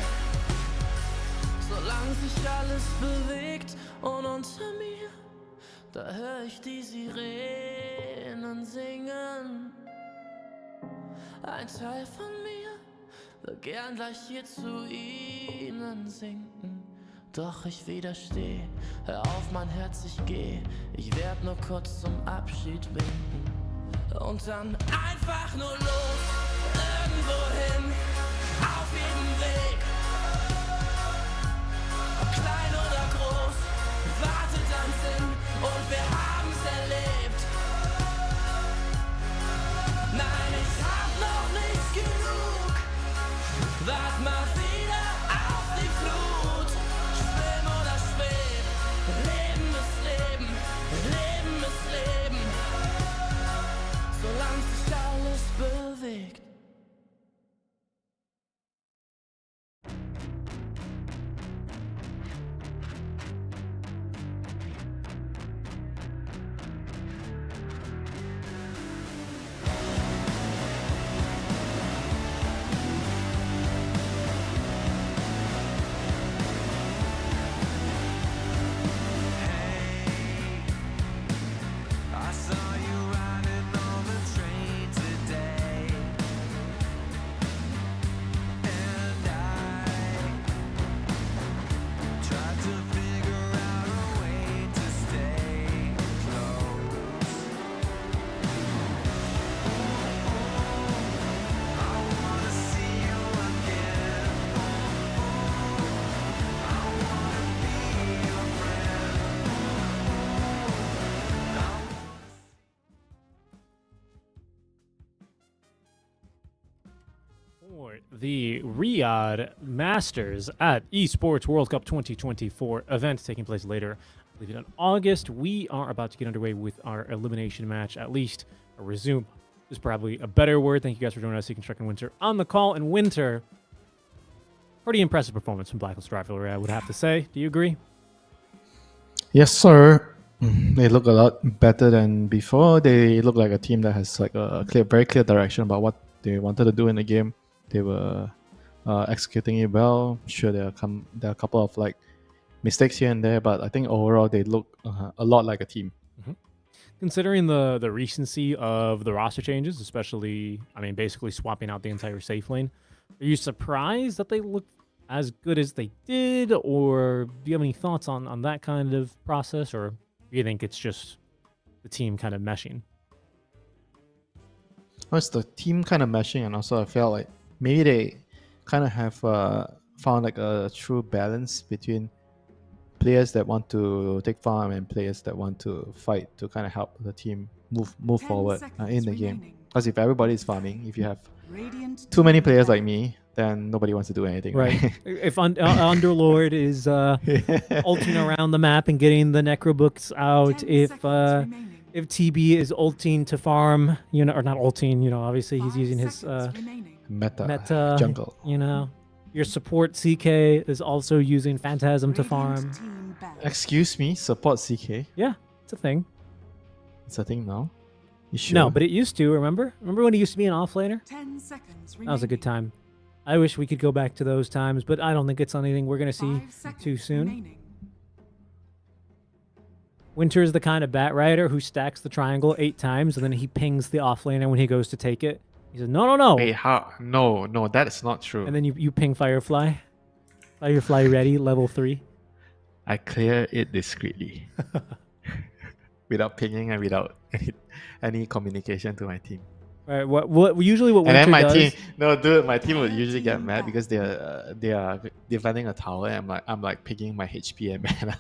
[SPEAKER 3] Solange sich alles bewegt und unter mir, da hör ich die Sirenen singen. Ein Teil von mir will gern gleich hier zu ihnen sinken. Doch ich widersteh, hör auf mein Herz, ich geh. Ich werd nur kurz zum Abschied winken. Und dann einfach nur los, irgendwo hin, auf jedem Weg. Ob klein oder groß, wartet ein Sinn und wir haben's erlebt. Nein, ich hab noch nicht genug, wart mal wieder auf die Flut. Schwimm oder schweb, Leben ist Leben, Leben ist Leben. Solange sich alles bewegt.
[SPEAKER 14] I saw you riding on the train today, and I tried to figure out a way to stay close. I wanna see you again. I wanna be your friend.
[SPEAKER 4] For the Riyadh Masters at Esports World Cup 2024 event taking place later, I believe in August, we are about to get underway with our elimination match, at least a resume is probably a better word. Thank you guys for joining us, Seeking Truck and Winter on the call. And Winter, pretty impressive performance from Blacklist Rivalry, I would have to say. Do you agree?
[SPEAKER 8] Yes, sir. They look a lot better than before. They look like a team that has like a clear, very clear direction about what they wanted to do in the game. They were executing it well. Sure, there are a couple of like mistakes here and there, but I think overall they look a lot like a team.
[SPEAKER 4] Considering the recency of the roster changes, especially, I mean, basically swapping out the entire safe lane, are you surprised that they look as good as they did, or do you have any thoughts on that kind of process, or do you think it's just the team kind of meshing?
[SPEAKER 8] Well, it's the team kind of meshing, and also I felt like maybe they kind of have found like a true balance between players that want to take farm and players that want to fight to kind of help the team move forward in the game. Because if everybody is farming, if you have too many players like me, then nobody wants to do anything.
[SPEAKER 4] Right. If Underlord is ulting around the map and getting the necro books out, if TB is ulting to farm, you know, or not ulting, you know, obviously he's using his
[SPEAKER 8] meta jungle.
[SPEAKER 4] You know, your support CK is also using Phantasm to farm.
[SPEAKER 8] Excuse me, support CK?
[SPEAKER 4] Yeah, it's a thing.
[SPEAKER 8] It's a thing now? You sure?
[SPEAKER 4] No, but it used to, remember? Remember when he used to be an offlaner?
[SPEAKER 6] 10 seconds
[SPEAKER 4] That was a good time. I wish we could go back to those times, but I don't think it's anything we're going to see too soon. Winter is the kind of bat rider who stacks the triangle 8 times, and then he pings the offlaner when he goes to take it. He says, no, no, no.
[SPEAKER 8] Wait, how? No, that is not true.
[SPEAKER 4] And then you ping Firefly. Firefly ready, level 3.
[SPEAKER 8] I clear it discreetly. Without pinging and without any communication to my team.
[SPEAKER 4] Right. What usually what
[SPEAKER 8] And then
[SPEAKER 4] Winter
[SPEAKER 8] my
[SPEAKER 4] does.
[SPEAKER 8] team, no, dude, my team would usually get mad because they are defending a tower, and I'm like picking my HP and mana.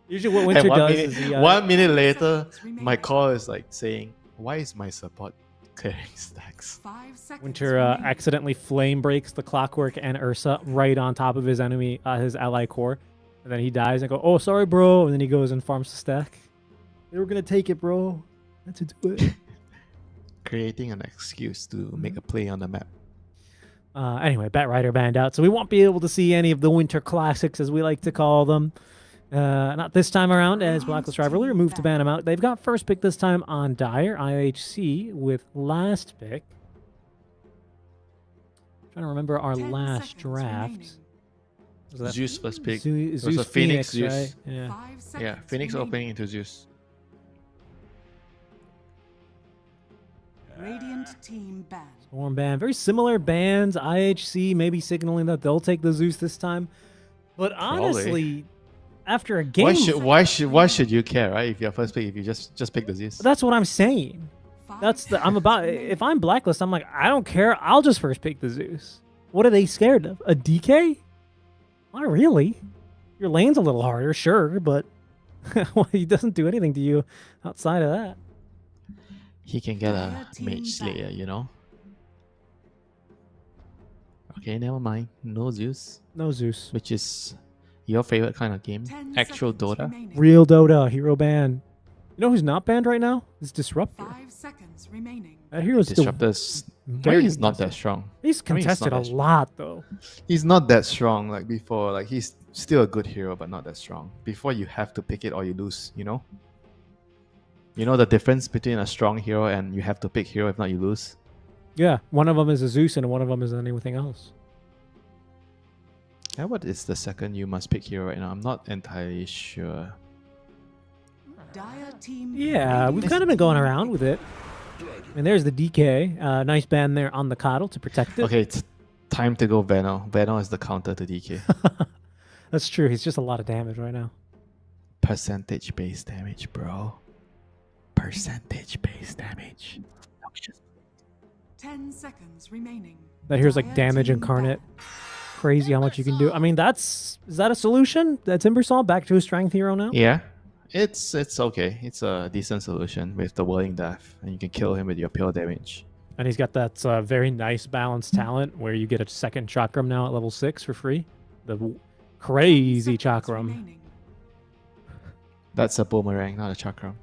[SPEAKER 4] Usually what Winter
[SPEAKER 8] And
[SPEAKER 4] does is he,
[SPEAKER 8] 1 minute later, my call is like saying, "Why is my support clearing stacks?"
[SPEAKER 6] 5 seconds.
[SPEAKER 4] Winter accidentally flame breaks the Clockwork and Ursa right on top of his enemy, his ally core, and then he dies and go, "Oh, sorry, bro," and then he goes and farms the stack. They were gonna take it, bro. Had to do it.
[SPEAKER 8] Creating an excuse to make a play on the map.
[SPEAKER 4] Anyway, Batrider banned out, so we won't be able to see any of the Winter Classics, as we like to call them. Not this time around, as Blacklist Rivalry moved to ban them out. They've got first pick this time on Dire, IHC, with last pick. Trying to remember our
[SPEAKER 6] 10
[SPEAKER 4] last
[SPEAKER 6] seconds
[SPEAKER 4] draft.
[SPEAKER 6] remaining.
[SPEAKER 4] Was that
[SPEAKER 8] Zeus first pick.
[SPEAKER 4] Zeus
[SPEAKER 8] It was a Phoenix, Zeus.
[SPEAKER 4] right? Yeah.
[SPEAKER 6] 5
[SPEAKER 8] Yeah,
[SPEAKER 6] seconds
[SPEAKER 8] Phoenix
[SPEAKER 6] remaining.
[SPEAKER 8] opening into Zeus.
[SPEAKER 6] Radiant team banned.
[SPEAKER 4] Storm ban. Very similar bans. IHC maybe signaling that they'll take the Zeus this time. But honestly, after a game,
[SPEAKER 8] Why should you care, right? If you're first pick, if you just pick the Zeus.
[SPEAKER 4] that's what I'm saying. That's the I'm about. If I'm Blacklist, I'm like, I don't care. I'll just first pick the Zeus. What are they scared of? A DK? Not really. Your lane's a little harder, sure, but well, he doesn't do anything to you outside of that.
[SPEAKER 8] He can get a Mage Slayer, you know? Okay, never mind. No Zeus.
[SPEAKER 4] No Zeus.
[SPEAKER 8] Which is your favorite kind of game?
[SPEAKER 6] 10
[SPEAKER 8] Actual
[SPEAKER 6] seconds
[SPEAKER 8] Dota?
[SPEAKER 6] remaining.
[SPEAKER 4] Real Dota, hero ban. You know who's not banned right now? It's Disruptor.
[SPEAKER 6] 5 seconds remaining.
[SPEAKER 4] That hero's still
[SPEAKER 8] Disruptor's
[SPEAKER 4] very
[SPEAKER 8] he's not that
[SPEAKER 4] contested.
[SPEAKER 8] strong.
[SPEAKER 4] He's
[SPEAKER 8] I mean, he's not
[SPEAKER 4] contested a
[SPEAKER 8] that strong.
[SPEAKER 4] lot, though.
[SPEAKER 8] He's not that strong like before. Like he's still a good hero, but not that strong. Before you have to pick it or you lose, you know? You know the difference between a strong hero and you have to pick hero, if not you lose?
[SPEAKER 4] Yeah, one of them is a Zeus and one of them is anything else.
[SPEAKER 8] Yeah, what is the second you must pick hero right now? I'm not entirely sure.
[SPEAKER 6] Dire team
[SPEAKER 4] Yeah, we've kind of been going around with it. And there's the DK. Nice ban there on the Coddle to protect it.
[SPEAKER 8] Okay, it's time to go Veno. Veno is the counter to DK.
[SPEAKER 4] That's true. He's just a lot of damage right now.
[SPEAKER 8] Percentage based damage, bro. Percentage based damage.
[SPEAKER 6] 10 seconds remaining.
[SPEAKER 4] That here's like
[SPEAKER 6] Dire
[SPEAKER 4] damage
[SPEAKER 6] team
[SPEAKER 4] incarnate.
[SPEAKER 6] banned.
[SPEAKER 4] Crazy how much you can do. I mean, is that a solution? That Timbersaw back to a strength hero now?
[SPEAKER 8] Yeah, it's okay. It's a decent solution with the Whirling Death, and you can kill him with your pure damage.
[SPEAKER 4] And he's got that very nice balanced talent where you get a second chakram now at level 6 for free. The crazy
[SPEAKER 6] 10 seconds
[SPEAKER 4] chakram.
[SPEAKER 6] remaining.
[SPEAKER 8] That's a boomerang, not a chakram.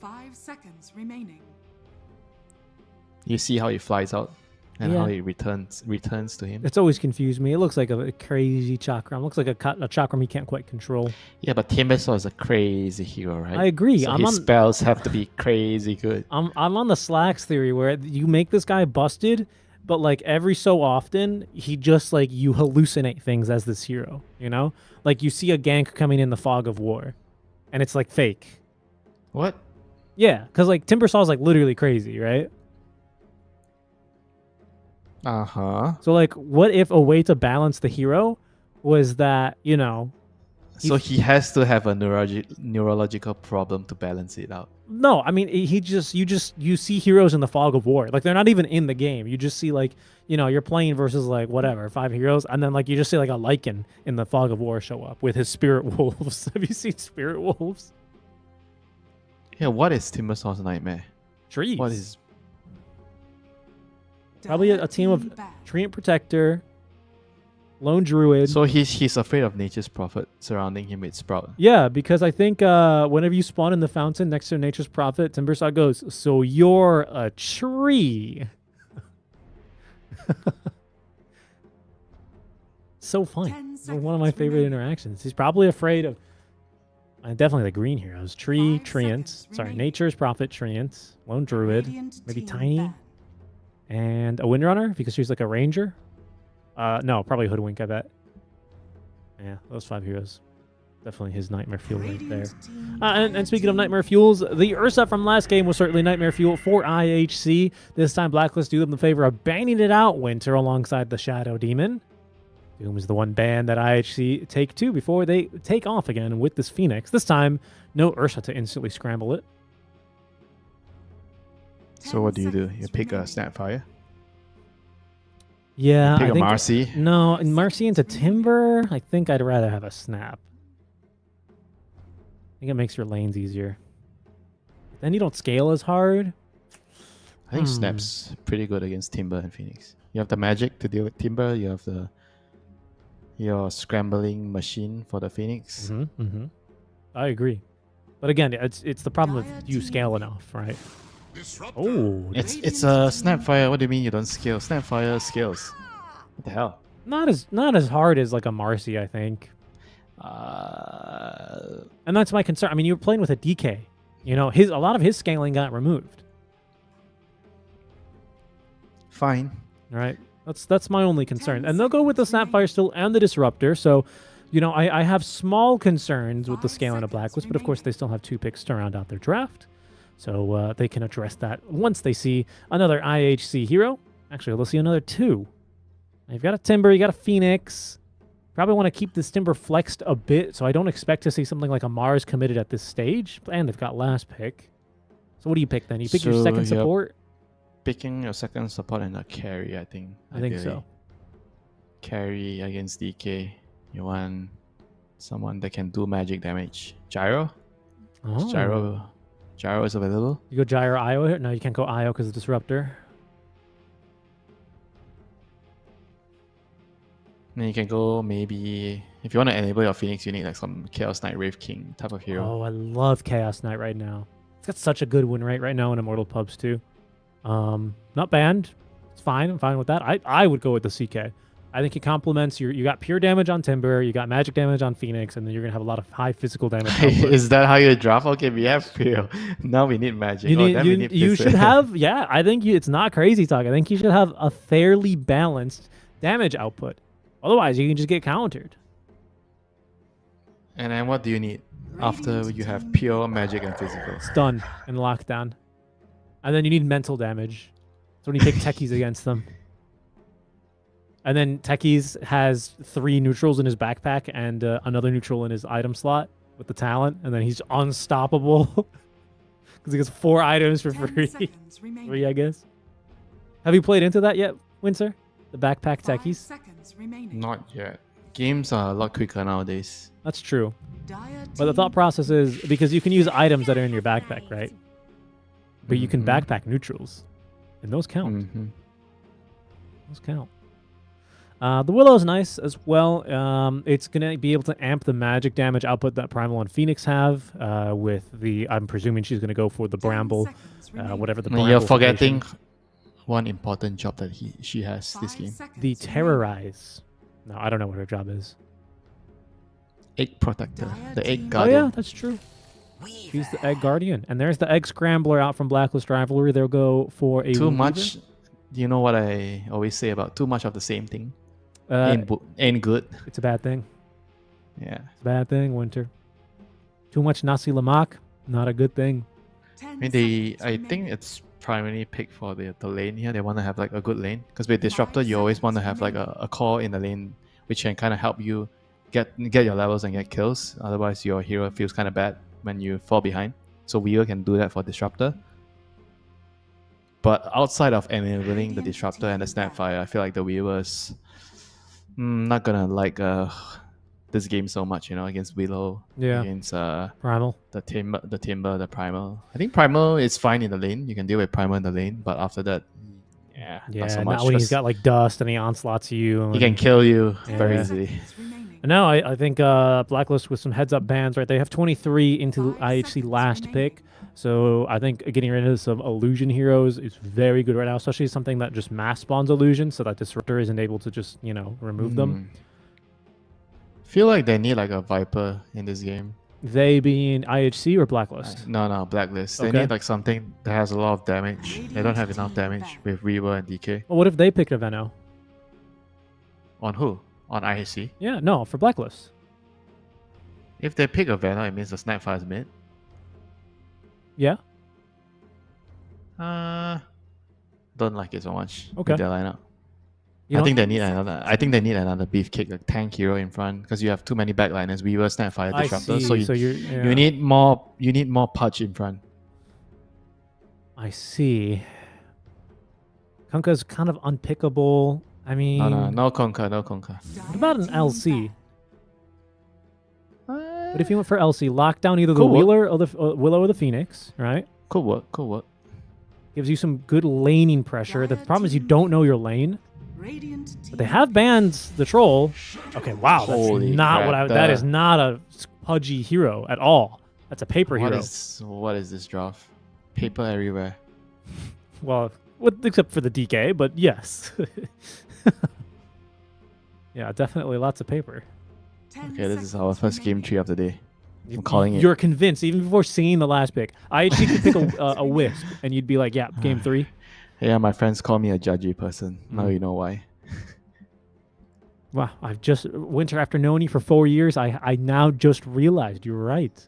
[SPEAKER 6] 5 seconds remaining.
[SPEAKER 8] You see how he flies out and
[SPEAKER 4] Yeah.
[SPEAKER 8] how he returns to him.
[SPEAKER 4] It's always confused me. It looks like a crazy chakram. Looks like a chakram he can't quite control.
[SPEAKER 8] Yeah, but Timbersaw is a crazy hero, right?
[SPEAKER 4] I agree.
[SPEAKER 8] So
[SPEAKER 4] I'm
[SPEAKER 8] his
[SPEAKER 4] on-
[SPEAKER 8] spells have to be crazy good.
[SPEAKER 4] I'm on the Slacks theory where you make this guy busted, but like every so often he just like you hallucinate things as this hero, you know? Like you see a gank coming in the fog of war and it's like fake.
[SPEAKER 8] What?
[SPEAKER 4] Yeah, because like Timbersaw's like literally crazy, right?
[SPEAKER 8] Uh-huh.
[SPEAKER 4] So like what if a way to balance the hero was that, you know,
[SPEAKER 8] So he has to have a neurological problem to balance it out.
[SPEAKER 4] no, I mean you see heroes in the fog of war. Like they're not even in the game. You just see like, you know, you're playing versus like whatever, 5 heroes, and then like you just see like a Lycan in the fog of war show up with his spirit wolves. Have you seen spirit wolves?
[SPEAKER 8] Yeah, what is Timbersaw's nightmare?
[SPEAKER 4] Trees.
[SPEAKER 8] What is...
[SPEAKER 4] Probably a team of Treant Protector, Lone Druid.
[SPEAKER 8] So he's afraid of Nature's Prophet surrounding him with Sprout.
[SPEAKER 4] Yeah, because I think whenever you spawn in the fountain next to Nature's Prophet, Timbersaw goes, "So you're a tree." So funny. One of my favorite interactions. He's probably afraid of definitely the green heroes. Tree, Treant. Sorry, Nature's Prophet, Treant, Lone Druid, maybe Tiny, and a Windrunner because she's like a ranger. No, probably Hoodwink, I bet. Yeah, those 5 heroes. Definitely his nightmare fuel right there. And speaking of nightmare fuels, the Ursa from last game was certainly nightmare fuel for IHC. This time, Blacklist do them the favor of banning it out Winter alongside the Shadow Demon. Doom is the one ban that IHC take to before they take off again with this Phoenix. This time, no Ursa to instantly scramble it.
[SPEAKER 8] So what do? You pick a Snapfire?
[SPEAKER 4] Yeah,
[SPEAKER 8] Pick
[SPEAKER 4] I
[SPEAKER 8] a
[SPEAKER 4] think
[SPEAKER 8] Marcy?
[SPEAKER 4] No, in Marcy into Timber, I think I'd rather have a Snap. I think it makes your lanes easier. Then you don't scale as hard.
[SPEAKER 8] I think Snap's pretty good against Timber and Phoenix. You have the magic to deal with Timber. You have your scrambling machine for the Phoenix.
[SPEAKER 4] I agree. But again, it's the problem with you scale enough, right? Oh,
[SPEAKER 8] It's a Snapfire. What do you mean you don't scale? Snapfire scales. What the hell?
[SPEAKER 4] not as hard as like a Marcy, I think. And that's my concern. I mean, you were playing with a DK. You know, a lot of his scaling got removed.
[SPEAKER 8] Fine.
[SPEAKER 4] Right. That's my only concern. And they'll go with the Snapfire still and the Disruptor. So, you know, I have small concerns with the scaling of Blacklist, but of course they still have 2 picks to round out their draft. So they can address that once they see another IHC hero. Actually, they'll see another 2. You've got a Timber, you got a Phoenix. Probably want to keep this Timber flexed a bit, so I don't expect to see something like a Mars committed at this stage. And they've got last pick. So what do you pick then? You pick your second support?
[SPEAKER 8] Picking your second support and a carry, I think.
[SPEAKER 4] I think so.
[SPEAKER 8] Carry against DK. You want someone that can do magic damage. Gyro?
[SPEAKER 4] Oh.
[SPEAKER 8] Gyro is available.
[SPEAKER 4] You go Gyro IO here? No, you can't go IO because of Disruptor.
[SPEAKER 8] Then you can go maybe... If you want to enable your Phoenix, you need like some Chaos Knight Wraith King type of hero.
[SPEAKER 4] Oh, I love Chaos Knight right now. It's got such a good win rate right now in Immortal Pubs too. Not banned. It's fine. I'm fine with that. I would go with the CK. I think it complements you got pure damage on Timber, you got magic damage on Phoenix, and then you're gonna have a lot of high physical damage.
[SPEAKER 8] Is that how you draft? Okay, we have pure. Now we need magic.
[SPEAKER 4] You should have, yeah, I think it's not crazy talk. I think you should have a fairly balanced damage output. Otherwise, you can just get countered.
[SPEAKER 8] And then what do you need after you have pure magic and physical?
[SPEAKER 4] Stun and lockdown. And then you need mental damage. So when you take techies against them. And then Techies has 3 neutrals in his backpack and another neutral in his item slot with the talent. And then he's unstoppable. Because he gets 4 items for free. 3, I guess. Have you played into that yet, Windsor? The backpack Techies?
[SPEAKER 8] Not yet. Games are a lot quicker nowadays.
[SPEAKER 4] That's true. But the thought process is, because you can use items that are in your backpack, right? But you can backpack neutrals. And those count. Those count. The Willow's nice as well. It's going to be able to amp the magic damage output that Primal and Phoenix have with the... I'm presuming she's going to go for the Bramble, whatever the Bramble...
[SPEAKER 8] You're forgetting one important job that she has this game.
[SPEAKER 4] The Terrorize. No, I don't know what her job is.
[SPEAKER 8] Egg Protector. The Egg Guardian.
[SPEAKER 4] Oh yeah, that's true. She's the Egg Guardian. And there's the Egg Scrambler out from Blacklist Rivalry. They'll go for a...
[SPEAKER 8] Too much... Do you know what I always say about too much of the same thing? Ain't good.
[SPEAKER 4] It's a bad thing.
[SPEAKER 8] Yeah.
[SPEAKER 4] It's a bad thing, Winter. Too much Nasi Lemak, not a good thing.
[SPEAKER 8] I mean, I think it's primarily picked for the lane here. They want to have like a good lane. Because with Disruptor, you always want to have like a core in the lane which can kind of help you get your levels and get kills. Otherwise, your hero feels kind of bad when you fall behind. So Weaver can do that for Disruptor. But outside of enabling the Disruptor and the Snapfire, I feel like the Weaver's not gonna like this game so much, you know, against Willow, against
[SPEAKER 4] Primal,
[SPEAKER 8] the Timber, the Primal. I think Primal is fine in the lane. You can deal with Primal in the lane, but after that, not so much.
[SPEAKER 4] Not when he's got like dust and he onslaughts you.
[SPEAKER 8] He can kill you very easily.
[SPEAKER 4] No, I think Blacklist with some heads up bans, right? They have 23 into IHC last pick. So I think getting rid of some illusion heroes is very good right now, especially something that just mass spawns illusion so that Disruptor isn't able to just, you know, remove them.
[SPEAKER 8] Feel like they need like a Viper in this game.
[SPEAKER 4] They being IHC or Blacklist?
[SPEAKER 8] No, Blacklist. They
[SPEAKER 4] Okay.
[SPEAKER 8] need like something that has a lot of damage. They don't have enough damage with Weaver and DK.
[SPEAKER 4] Well, what if they picked a Veno?
[SPEAKER 8] On who? On IHC?
[SPEAKER 4] Yeah, no, for Blacklist.
[SPEAKER 8] If they pick a Venom, it means the Snapfire is mid.
[SPEAKER 4] Yeah?
[SPEAKER 8] Don't like it so much.
[SPEAKER 4] Okay.
[SPEAKER 8] With their lineup.
[SPEAKER 4] You
[SPEAKER 8] I
[SPEAKER 4] don't-
[SPEAKER 8] think they need another. I think they need another beefcake, like tank hero in front, because you have too many backliners. Weaver, Snapfire,
[SPEAKER 4] I
[SPEAKER 8] Disruptor.
[SPEAKER 4] see.
[SPEAKER 8] So
[SPEAKER 4] So
[SPEAKER 8] you
[SPEAKER 4] you're-
[SPEAKER 8] you need more. You need more punch in front.
[SPEAKER 4] I see. Kunkka's kind of unpickable. I mean,
[SPEAKER 8] No Kunkka, no Kunkka.
[SPEAKER 4] what about an LC? But if you went for LC, lock down either the
[SPEAKER 8] Could work.
[SPEAKER 4] Wheeler or the Willow or the Phoenix, right?
[SPEAKER 8] Could work, could work.
[SPEAKER 4] Gives you some good laning pressure. The problem is you don't know your lane. But they have banned the troll. Okay, wow, that's
[SPEAKER 8] Holy
[SPEAKER 4] not
[SPEAKER 8] crap,
[SPEAKER 4] what I. That is not a pudgy hero at all. That's a paper hero.
[SPEAKER 8] What is this draft? Paper everywhere.
[SPEAKER 4] Well, except for the DK, but yes. Yeah, definitely lots of paper.
[SPEAKER 8] Okay, this is our first game 3 of the day. I'm calling it.
[SPEAKER 4] You're convinced, even before seeing the last pick. I actually could pick a Wisp, and you'd be like, yeah, game 3.
[SPEAKER 8] Yeah, my friends call me a judgy person. Now you know why.
[SPEAKER 4] Wow, I've just, Winter, after knowing you for 4 years, I now just realized you're right.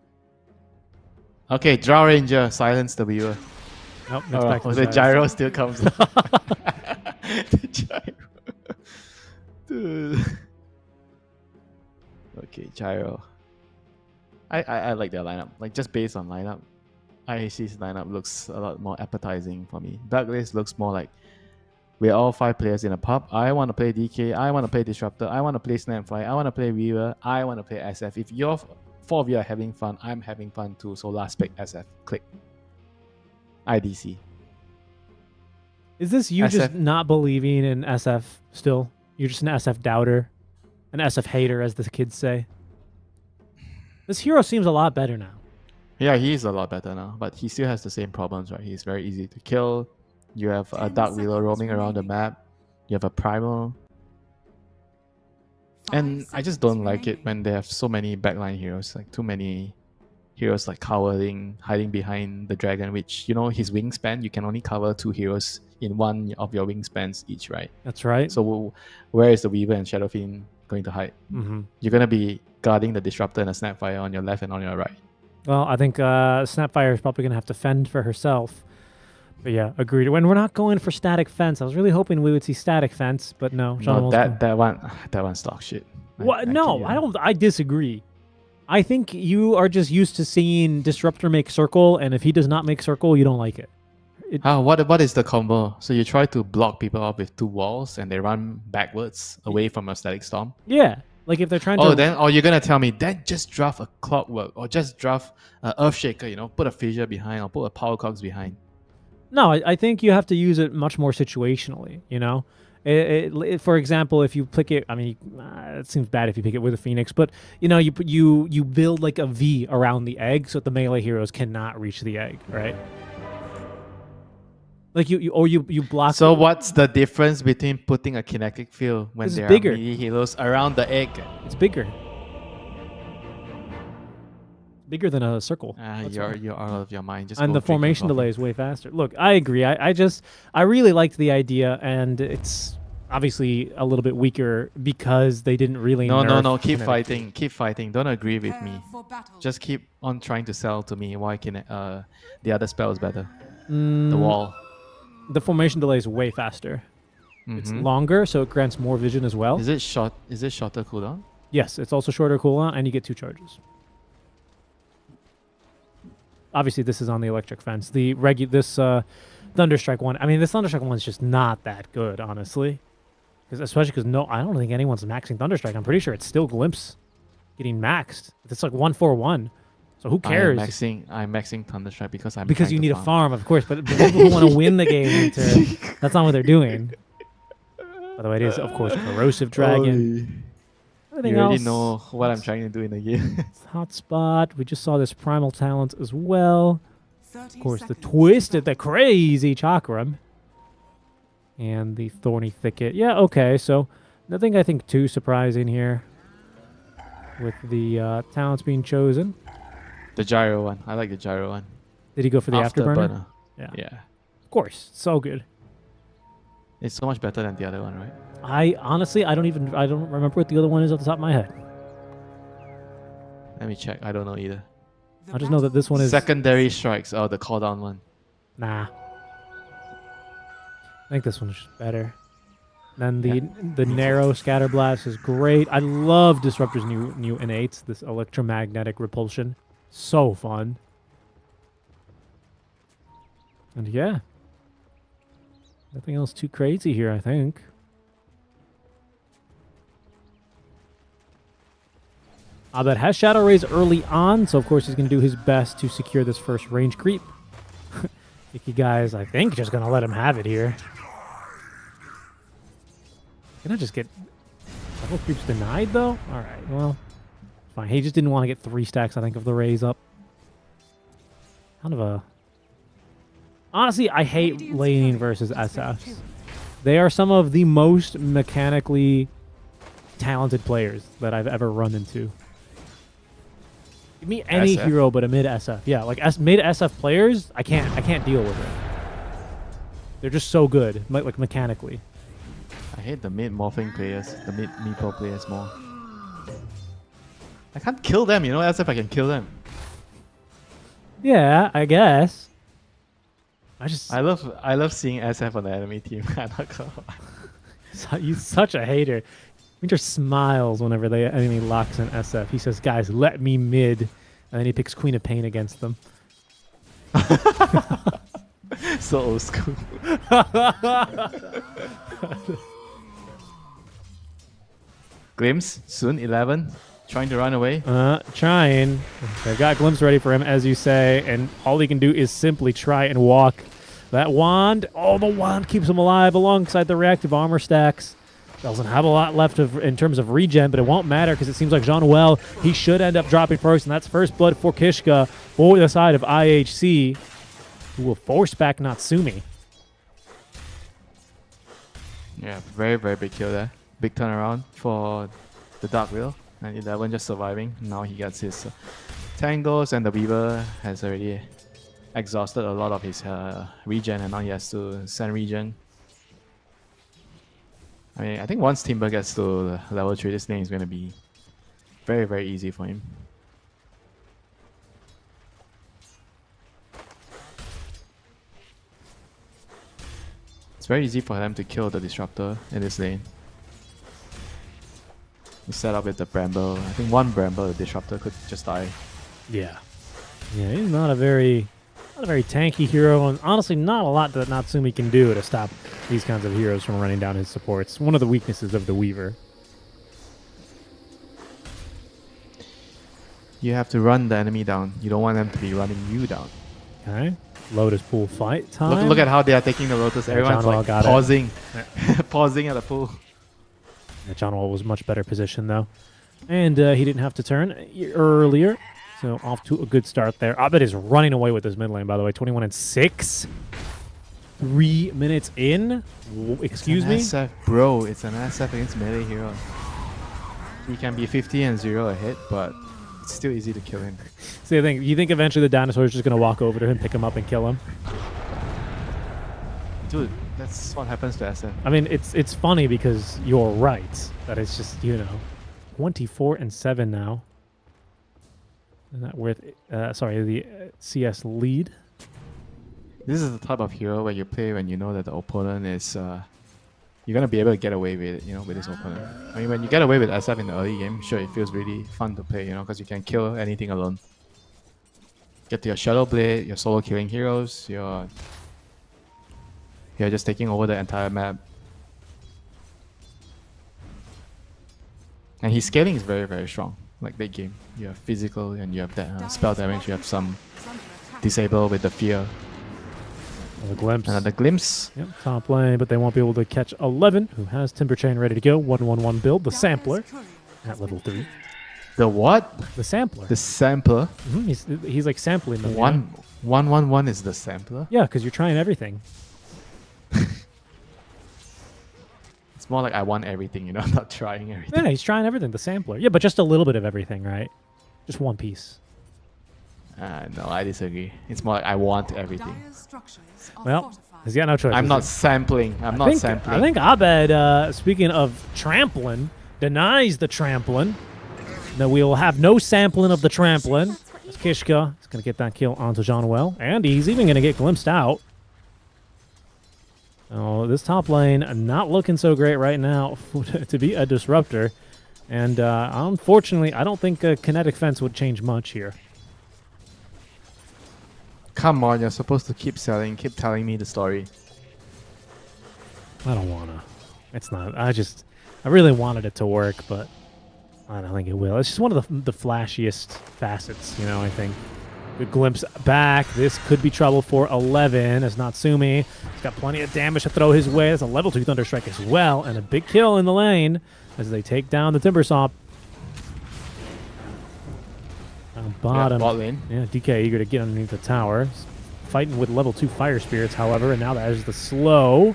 [SPEAKER 8] Okay, Draw Ranger, silence the viewer.
[SPEAKER 4] Nope, next back to
[SPEAKER 8] the
[SPEAKER 4] silence.
[SPEAKER 8] gyro still comes. The gyro. Dude. Okay, gyro. I like their lineup. Like, just based on lineup, IAC's lineup looks a lot more appetizing for me. Douglas looks more like we're all 5 players in a pub. I want to play DK. I want to play Disruptor. I want to play Snapfly. I want to play Weaver. I want to play SF. If you're 4 of you are having fun, I'm having fun too. So last pick SF. Click. IDC.
[SPEAKER 4] Is this you just
[SPEAKER 8] SF.
[SPEAKER 4] not believing in SF still? You're just an SF doubter, an SF hater, as the kids say. This hero seems a lot better now.
[SPEAKER 8] Yeah, he's a lot better now, but he still has the same problems, right? He's very easy to kill. You have a Dark Wheeler roaming around the map. You have a Primal. And I just don't like it when they have so many backline heroes, like too many heroes like cowering, hiding behind the dragon, which, you know, his wingspan, you can only cover 2 heroes in one of your wingspans each, right?
[SPEAKER 4] That's right.
[SPEAKER 8] So where is the Weaver and Shadowfiend going to hide? You're going to be guarding the Disruptor and a Snapfire on your left and on your right.
[SPEAKER 4] Well, I think Snapfire is probably going to have to fend for herself. But yeah, agreed. When we're not going for static fence, I was really hoping we would see static fence, but no.
[SPEAKER 8] No, that one's stock shit.
[SPEAKER 4] What? No, I don't. I disagree. I think you are just used to seeing Disruptor make circle, and if he does not make circle, you don't like it.
[SPEAKER 8] What is the combo? So you try to block people off with 2 walls, and they run backwards away from a static storm.
[SPEAKER 4] Yeah, like if they're trying to.
[SPEAKER 8] Or you're gonna tell me then just draft a Clockwork or just draft Earthshaker. You know, put a Fissure behind or put a Power Cogs behind.
[SPEAKER 4] No, I think you have to use it much more situationally, you know? For example, if you pick it, I mean, it seems bad if you pick it with a Phoenix, but, you know, you build like a V around the egg so that the melee heroes cannot reach the egg, right? Like you block.
[SPEAKER 8] So what's the difference between putting a kinetic field when
[SPEAKER 4] It's
[SPEAKER 8] there
[SPEAKER 4] bigger.
[SPEAKER 8] are melee heroes around the egg?
[SPEAKER 4] It's bigger. Bigger than a circle.
[SPEAKER 8] You're out of your mind. Just
[SPEAKER 4] and
[SPEAKER 8] go
[SPEAKER 4] the
[SPEAKER 8] drink your
[SPEAKER 4] formation
[SPEAKER 8] coffee.
[SPEAKER 4] delay is way faster. Look, I agree. I really liked the idea, and it's obviously a little bit weaker because they didn't really.
[SPEAKER 8] No.
[SPEAKER 4] kinetic.
[SPEAKER 8] Keep fighting. Keep fighting. Don't agree with me. Just keep on trying to sell to me why can the other spell is better. The wall.
[SPEAKER 4] The formation delay is way faster. It's longer, so it grants more vision as well.
[SPEAKER 8] Is it shorter cooldown?
[SPEAKER 4] Yes, it's also shorter cooldown, and you get 2 charges. Obviously, this is on the electric fence. The Thunderstrike one. I mean, this Thunderstrike one is just not that good, honestly. Especially because I don't think anyone's maxing Thunderstrike. I'm pretty sure it's still Glimpse getting maxed. It's like 141. So who cares?
[SPEAKER 8] I'm maxing Thunderstrike because
[SPEAKER 4] you need a farm, of course. But people who want to win the game, that's not what they're doing. By the way, it is of course Corrosive Dragon.
[SPEAKER 8] You already know what I'm trying to do in the game.
[SPEAKER 4] Hotspot. We just saw this Primal Talent as well. Of course, the Twisted, the crazy Chakram. And the Thorny Thicket. Yeah, okay. So nothing I think too surprising here with the talents being chosen.
[SPEAKER 8] The gyro one. I like the gyro one.
[SPEAKER 4] Did he go for the Afterburner?
[SPEAKER 8] Yeah.
[SPEAKER 4] Of course. So good.
[SPEAKER 8] It's so much better than the other one, right?
[SPEAKER 4] I honestly, I don't remember what the other one is off the top of my head.
[SPEAKER 8] Let me check. I don't know either.
[SPEAKER 4] I just know that this one is
[SPEAKER 8] Secondary Strikes. Oh, the call down one.
[SPEAKER 4] Nah. I think this one's just better. Then the narrow Scatter Blast is great. I love Disruptor's new innates, this electromagnetic repulsion. So fun. And yeah, nothing else too crazy here, I think. Abed has Shadow Rays early on, so of course he's going to do his best to secure this first range creep. Icky guys, I think, just going to let him have it here. Can I just get double creeps denied, though? All right, well, fine. He just didn't want to get 3 stacks, I think, of the Rays up. Kind of a... Honestly, I hate laning versus SFs. They are some of the most mechanically talented players that I've ever run into. Give me any
[SPEAKER 8] SF?
[SPEAKER 4] hero but a mid SF. Yeah, like mid SF players, I can't deal with it. They're just so good, like mechanically.
[SPEAKER 8] I hate the mid morphing players, the mid meeple players more. I can't kill them, you know, as if I can kill them.
[SPEAKER 4] Yeah, I guess.
[SPEAKER 8] I love seeing SF on the enemy team. I'm not gonna lie.
[SPEAKER 4] He's such a hater. Winter smiles whenever the enemy locks in SF. He says, guys, let me mid. And then he picks Queen of Pain against them.
[SPEAKER 8] So old school. Glimpse, soon, 11. Trying to run away.
[SPEAKER 4] Trying. They've got Glimpse ready for him, as you say. And all he can do is simply try and walk that wand. Oh, the wand keeps him alive alongside the reactive armor stacks. Doesn't have a lot left in terms of regen, but it won't matter because it seems like Jean-Noel, he should end up dropping first, and that's first blood for Kishka for the side of IHC, who will force back Natsumi.
[SPEAKER 8] Yeah, very, very big kill there. Big turnaround for the Dark Wheel. And 11 just surviving. Now he gets his tangles, and the Weaver has already exhausted a lot of his regen, and now he has to send regen. I mean, I think once Timber gets to level 3, this lane is going to be very, very easy for him. It's very easy for them to kill the Disruptor in this lane. You set up with the Bramble. I think one Bramble, the Disruptor could just die.
[SPEAKER 4] Yeah. Yeah, he's not a very tanky hero, and honestly not a lot that Natsumi can do to stop these kinds of heroes from running down his supports. One of the weaknesses of the Weaver.
[SPEAKER 8] You have to run the enemy down. You don't want them to be running you down.
[SPEAKER 4] Okay. Lotus Pool fight time.
[SPEAKER 8] Look at how they are taking the Lotus. Everyone's like pausing. Pausing at the pool.
[SPEAKER 4] Yeah, John Wall was much better position though. And he didn't have to turn earlier. So off to a good start there. Abed is running away with this mid lane, by the way. 21-6. 3 minutes in. Excuse me?
[SPEAKER 8] SF, bro, it's an SF against melee hero. He can be 50-0 ahead, but it's still easy to kill him.
[SPEAKER 4] So you think eventually the dinosaur is just going to walk over to him, pick him up, and kill him?
[SPEAKER 8] Dude, that's what happens to SF.
[SPEAKER 4] I mean, it's funny because you're right. That it's just, 24-7 now. Isn't that worth the CS lead?
[SPEAKER 8] This is the type of hero where you play when you know that the opponent is you're gonna be able to get away with it, with this opponent. I mean, when you get away with SF in the early game, sure, it feels really fun to play, because you can kill anything alone. Get to your Shadow Blade, your solo killing heroes, you're just taking over the entire map. And his scaling is very, very strong. Like late game, you have physical and you have that spell damage. You have some disable with the fear.
[SPEAKER 4] Another glimpse.
[SPEAKER 8] Another glimpse.
[SPEAKER 4] Yep, top lane, but they won't be able to catch 11, who has Timber Chain ready to go. 1-1-1 build. The Sampler at level 3.
[SPEAKER 8] The what?
[SPEAKER 4] The Sampler.
[SPEAKER 8] The Sampler.
[SPEAKER 4] He's like sampling them.
[SPEAKER 8] 1-1-1 is the Sampler.
[SPEAKER 4] Yeah, because you're trying everything.
[SPEAKER 8] It's more like I want everything, not trying everything.
[SPEAKER 4] Yeah, he's trying everything. The Sampler. Yeah, but just a little bit of everything, right? Just one piece.
[SPEAKER 8] No, I disagree. It's more like I want everything.
[SPEAKER 4] Well, he's got no choice.
[SPEAKER 8] I'm not sampling. I
[SPEAKER 4] think Abed, speaking of trampling, denies the trampling. That we will have no sampling of the trampling. As Kishka is going to get that kill onto Jean-Noel. And he's even going to get glimpsed out. Oh, this top lane not looking so great right now to be a disruptor. And unfortunately, I don't think a kinetic fence would change much here.
[SPEAKER 8] Come on, you're supposed to keep selling, keep telling me the story.
[SPEAKER 4] I don't wanna. It's not. I really wanted it to work, but I don't think it will. It's just one of the flashiest facets, you know, I think. Good glimpse back. This could be trouble for 11 as Natsumi. He's got plenty of damage to throw his way. That's a level 2 Thunder Strike as well, and a big kill in the lane as they take down the Timbersaw. Down bottom.
[SPEAKER 8] Yeah, bot lane.
[SPEAKER 4] Yeah, DK eager to get underneath the tower. Fighting with level 2 Fire Spirits, however, and now that is the slow.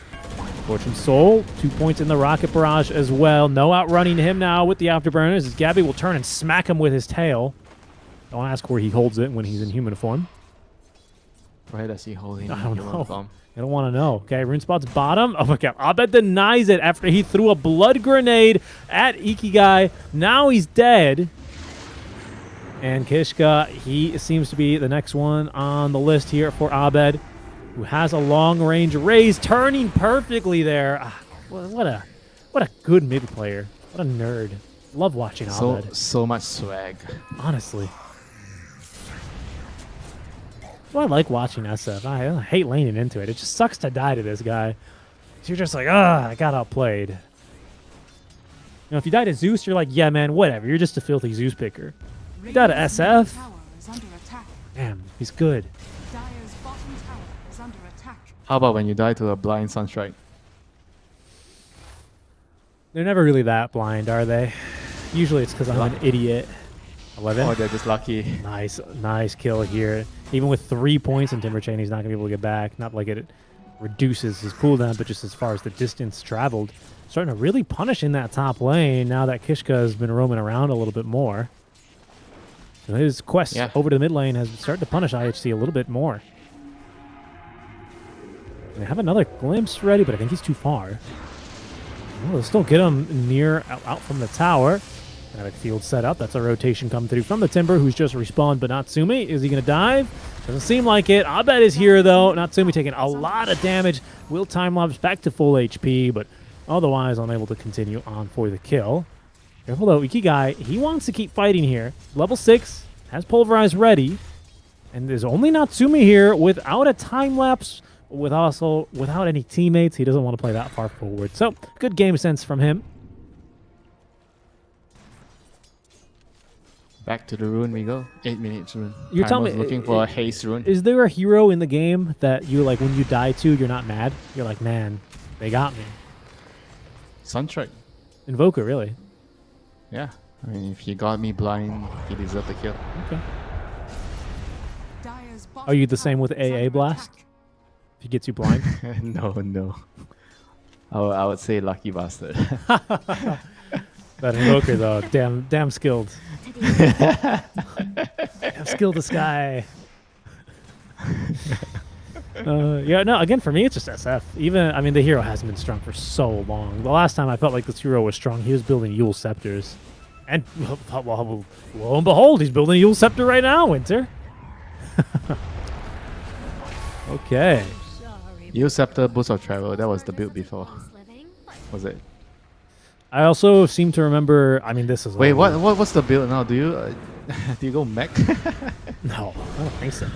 [SPEAKER 4] Fortune Soul, 2 points in the Rocket Barrage as well. No outrunning him now with the Afterburners as Gabby will turn and smack him with his tail. Don't ask where he holds it when he's in human form.
[SPEAKER 8] Where does he hold it?
[SPEAKER 4] I don't know. I don't want to know. Okay, Rune Spot's bottom. Oh my god, Abed denies it after he threw a blood grenade at Ikigai. Now he's dead. And Kishka, he seems to be the next one on the list here for Abed, who has a long-range raise, turning perfectly there. Ah, what a good mid player. What a nerd. Love watching Abed.
[SPEAKER 8] So much swag.
[SPEAKER 4] Honestly. Well, I like watching SF. I hate laning into it. It just sucks to die to this guy. So you're just like, I got outplayed. You know, if you die to Zeus, you're like, yeah, man, whatever. You're just a filthy Zeus picker. You die to SF. Damn, he's good.
[SPEAKER 6] Dire's bottom tower is under attack.
[SPEAKER 8] How about when you die to a blind Sunstrike?
[SPEAKER 4] They're never really that blind, are they? Usually it's because I'm an idiot. 11.
[SPEAKER 8] Oh, they're just lucky.
[SPEAKER 4] Nice kill here. Even with 3 points in Timber Chain, he's not going to be able to get back. Not like it reduces his cooldown, but just as far as the distance traveled. Starting to really punish in that top lane now that Kishka has been roaming around a little bit more. So his quest over to the mid lane has started to punish IHC a little bit more. They have another glimpse ready, but I think he's too far. Oh, they'll still get him near out from the tower. Kinetic field set up. That's a rotation come through from the Timber, who's just respawned, but Natsumi, is he going to dive? Doesn't seem like it. Abed is here, though. Natsumi taking a lot of damage. Will time-lapse back to full HP, but otherwise unable to continue on for the kill. Careful, though. Ikigai, he wants to keep fighting here. Level 6, has Pulverize ready, and there's only Natsumi here without a time-lapse, without any teammates. He doesn't want to play that far forward. So, good game sense from him.
[SPEAKER 8] Back to the rune we go. 8 minutes rune.
[SPEAKER 4] You're telling me
[SPEAKER 8] looking for a haste rune.
[SPEAKER 4] Is there a hero in the game that you like when you die to, you're not mad? You're like, man, they got me.
[SPEAKER 8] Sunstrike.
[SPEAKER 4] Invoker, really?
[SPEAKER 8] Yeah. I mean, if he got me blind, he deserved the kill.
[SPEAKER 4] Okay. Are you the same with AA Blast? If he gets you blind?
[SPEAKER 8] No. I would say lucky bastard.
[SPEAKER 4] That Invoker, though, damn skilled. Damn skilled this guy. Yeah, no, again, for me, it's just SF. I mean, the hero hasn't been strong for so long. The last time I felt like this hero was strong, he was building Yule Scepters. And, well, lo and behold, he's building a Yule Scepter right now, Winter. Okay.
[SPEAKER 8] Yule Scepter, Boost of Travel, that was the build before. Was it?
[SPEAKER 4] I also seem to remember. I mean, this is.
[SPEAKER 8] Wait, what's the build now? Do you go mech?
[SPEAKER 4] No, I don't think so.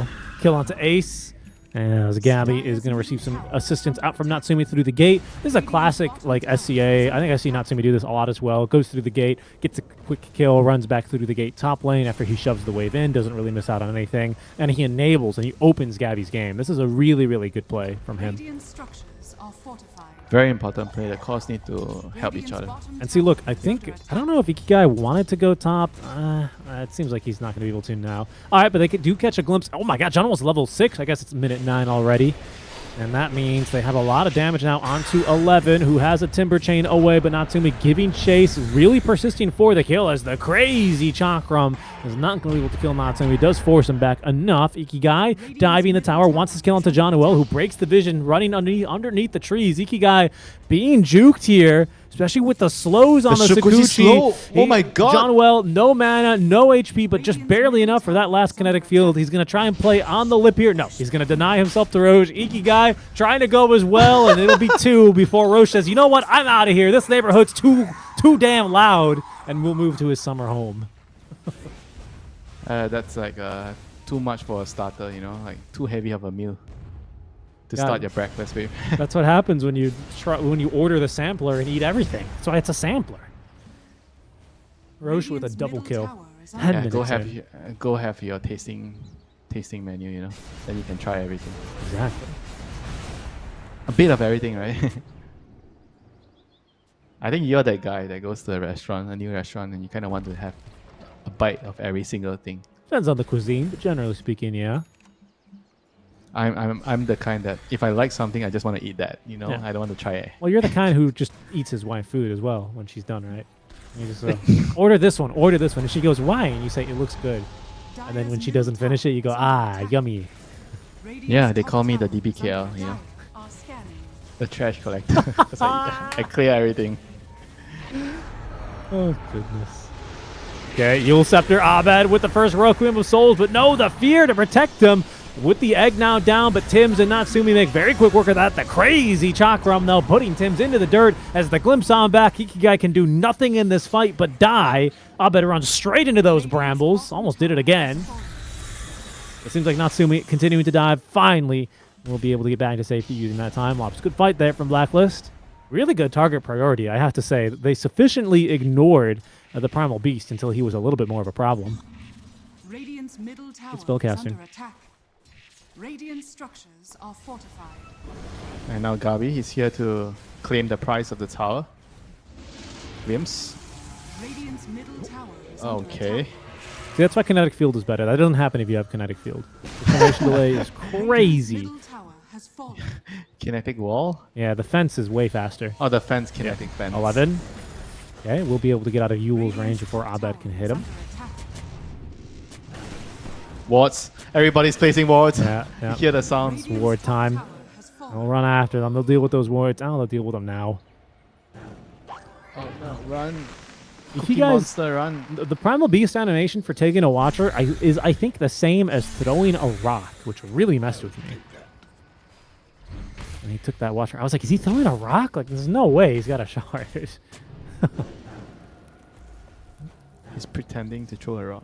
[SPEAKER 4] Kill onto Ace, as Gabby is going to receive some assistance out from Natsumi through the gate. This is a classic like SCA. I think I see Natsumi do this a lot as well. Goes through the gate, gets a quick kill, runs back through the gate top lane after he shoves the wave in. Doesn't really miss out on anything, and he enables and he opens Gabby's game. This is a really, really good play from him.
[SPEAKER 8] Very important play. The cores need to help each other.
[SPEAKER 4] And see, look, I don't know if Ikigai wanted to go top. It seems like he's not going to be able to now. All right, but they do catch a glimpse. Oh my god, John was level 6. I guess it's minute 9 already. And that means they have a lot of damage now onto 11, who has a Timber Chain away, but Natsumi giving chase, really persisting for the kill as the crazy Chakram is not going to be able to kill Natsumi. Does force him back enough. Ikigai diving the tower, wants his kill onto Johnuel, who breaks the vision, running underneath the trees. Ikigai being juked here, especially with the slows on the Sakuchi.
[SPEAKER 8] Oh my god.
[SPEAKER 4] Johnuel, no mana, no HP, but just barely enough for that last kinetic field. He's going to try and play on the lip here. No, he's going to deny himself to Roche. Ikigai trying to go as well, and it'll be 2 before Roche says, you know what, I'm out of here. This neighborhood's too damn loud, and we'll move to his summer home.
[SPEAKER 8] That's like 2
[SPEAKER 5] too much for a starter, you know, like too heavy of a meal to
[SPEAKER 4] Yeah.
[SPEAKER 5] start your breakfast with.
[SPEAKER 4] That's what happens when you order the sampler and eat everything. That's why it's a sampler. Roche with a double kill. 10
[SPEAKER 5] Yeah,
[SPEAKER 4] minutes
[SPEAKER 5] go have your tasting menu, you know. Then you can try everything.
[SPEAKER 4] Exactly.
[SPEAKER 5] A bit of everything, right? I think you're that guy that goes to a new restaurant, and you kind of want to have a bite of every single thing.
[SPEAKER 4] Depends on the cuisine, but generally speaking, yeah.
[SPEAKER 5] I'm the kind that if I like something, I just want to eat that. You know,
[SPEAKER 4] Yeah.
[SPEAKER 5] I don't want to try it.
[SPEAKER 4] Well, you're the kind who just eats his wife food as well when she's done, right? You just order this one, and she goes, "Why?" And you say, "It looks good." And then when she doesn't finish it, you go, "Ah, yummy."
[SPEAKER 5] Yeah, they call me the DBKL, you know, the trash collector. 'Cause I clear everything.
[SPEAKER 4] Oh goodness. Okay, Yule Scepter Abed with the first Requiem of Souls, but no, the fear to protect him. With the egg now down, but Tims and Natsumi make very quick work of that. The crazy Chakram though, putting Tims into the dirt as the glimpse on back. Ikigai can do nothing in this fight but die. Abed runs straight into those brambles. Almost did it again. It seems like Natsumi continuing to dive. Finally, will be able to get back to safety using that time lapse. Good fight there from Blacklist. Really good target priority, I have to say. They sufficiently ignored the Primal Beast until he was a little bit more of a problem.
[SPEAKER 6] Radiant's middle tower is
[SPEAKER 4] spellcasting.
[SPEAKER 6] under attack. Radiant structures are fortified.
[SPEAKER 5] And now Gabi, he's here to claim the prize of the tower. Wims.
[SPEAKER 6] Radiant's middle tower is under
[SPEAKER 5] Okay.
[SPEAKER 6] attack.
[SPEAKER 4] See, that's why kinetic field is better. That doesn't happen if you have kinetic field. The formation delay is crazy.
[SPEAKER 6] Middle tower has fallen.
[SPEAKER 5] Kinetic wall?
[SPEAKER 4] Yeah, the fence is way faster.
[SPEAKER 5] Oh, the fence, kinetic fence.
[SPEAKER 4] 11. Okay, we'll be able to get out of Yule's range before Abed can hit him.
[SPEAKER 5] Wards. Everybody's placing wards.
[SPEAKER 4] Yeah,
[SPEAKER 5] You
[SPEAKER 4] yeah.
[SPEAKER 5] hear the sounds.
[SPEAKER 4] Ward time. They'll run after them. They'll deal with those wards. Oh, they'll deal with them now.
[SPEAKER 5] Oh no, run.
[SPEAKER 4] You
[SPEAKER 5] Cookie
[SPEAKER 4] guys,
[SPEAKER 5] Monster, run.
[SPEAKER 4] the Primal Beast animation for taking a Watcher is, I think, the same as throwing a rock, which really messed with me. When he took that Watcher, I was like, is he throwing a rock? Like, there's no way he's got a shard.
[SPEAKER 5] He's pretending to throw a rock.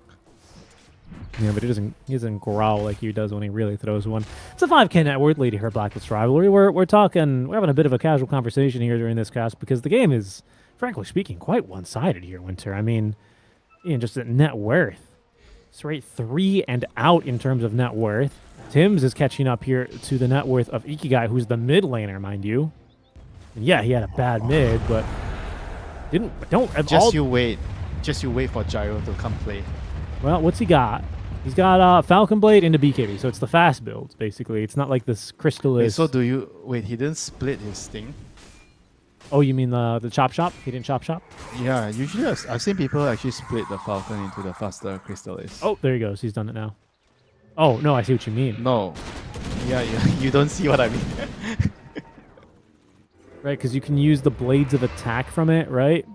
[SPEAKER 4] Yeah, but he doesn't growl like he does when he really throws one. It's a 5K net worth lead here, Blacklist Rivalry. We're having a bit of a casual conversation here during this cast because the game is, frankly speaking, quite one-sided here, Winter. I mean, just at net worth. Straight 3 and out in terms of net worth. Tims is catching up here to the net worth of Ikigai, who's the mid laner, mind you. And yeah, he had a bad mid, but
[SPEAKER 5] Just you wait for Gyro to come play.
[SPEAKER 4] Well, what's he got? He's got Falcon Blade into BKB, so it's the fast build, basically. It's not like this Crystal is...
[SPEAKER 5] Wait, he didn't split his thing?
[SPEAKER 4] Oh, you mean the chop shop? He didn't chop shop?
[SPEAKER 5] Yeah, usually I've seen people actually split the Falcon into the faster Crystallis.
[SPEAKER 4] Oh, there he goes. He's done it now. Oh, no, I see what you mean.
[SPEAKER 5] No. Yeah, you don't see what I mean.
[SPEAKER 4] Right, because you can use the blades of attack from it, right?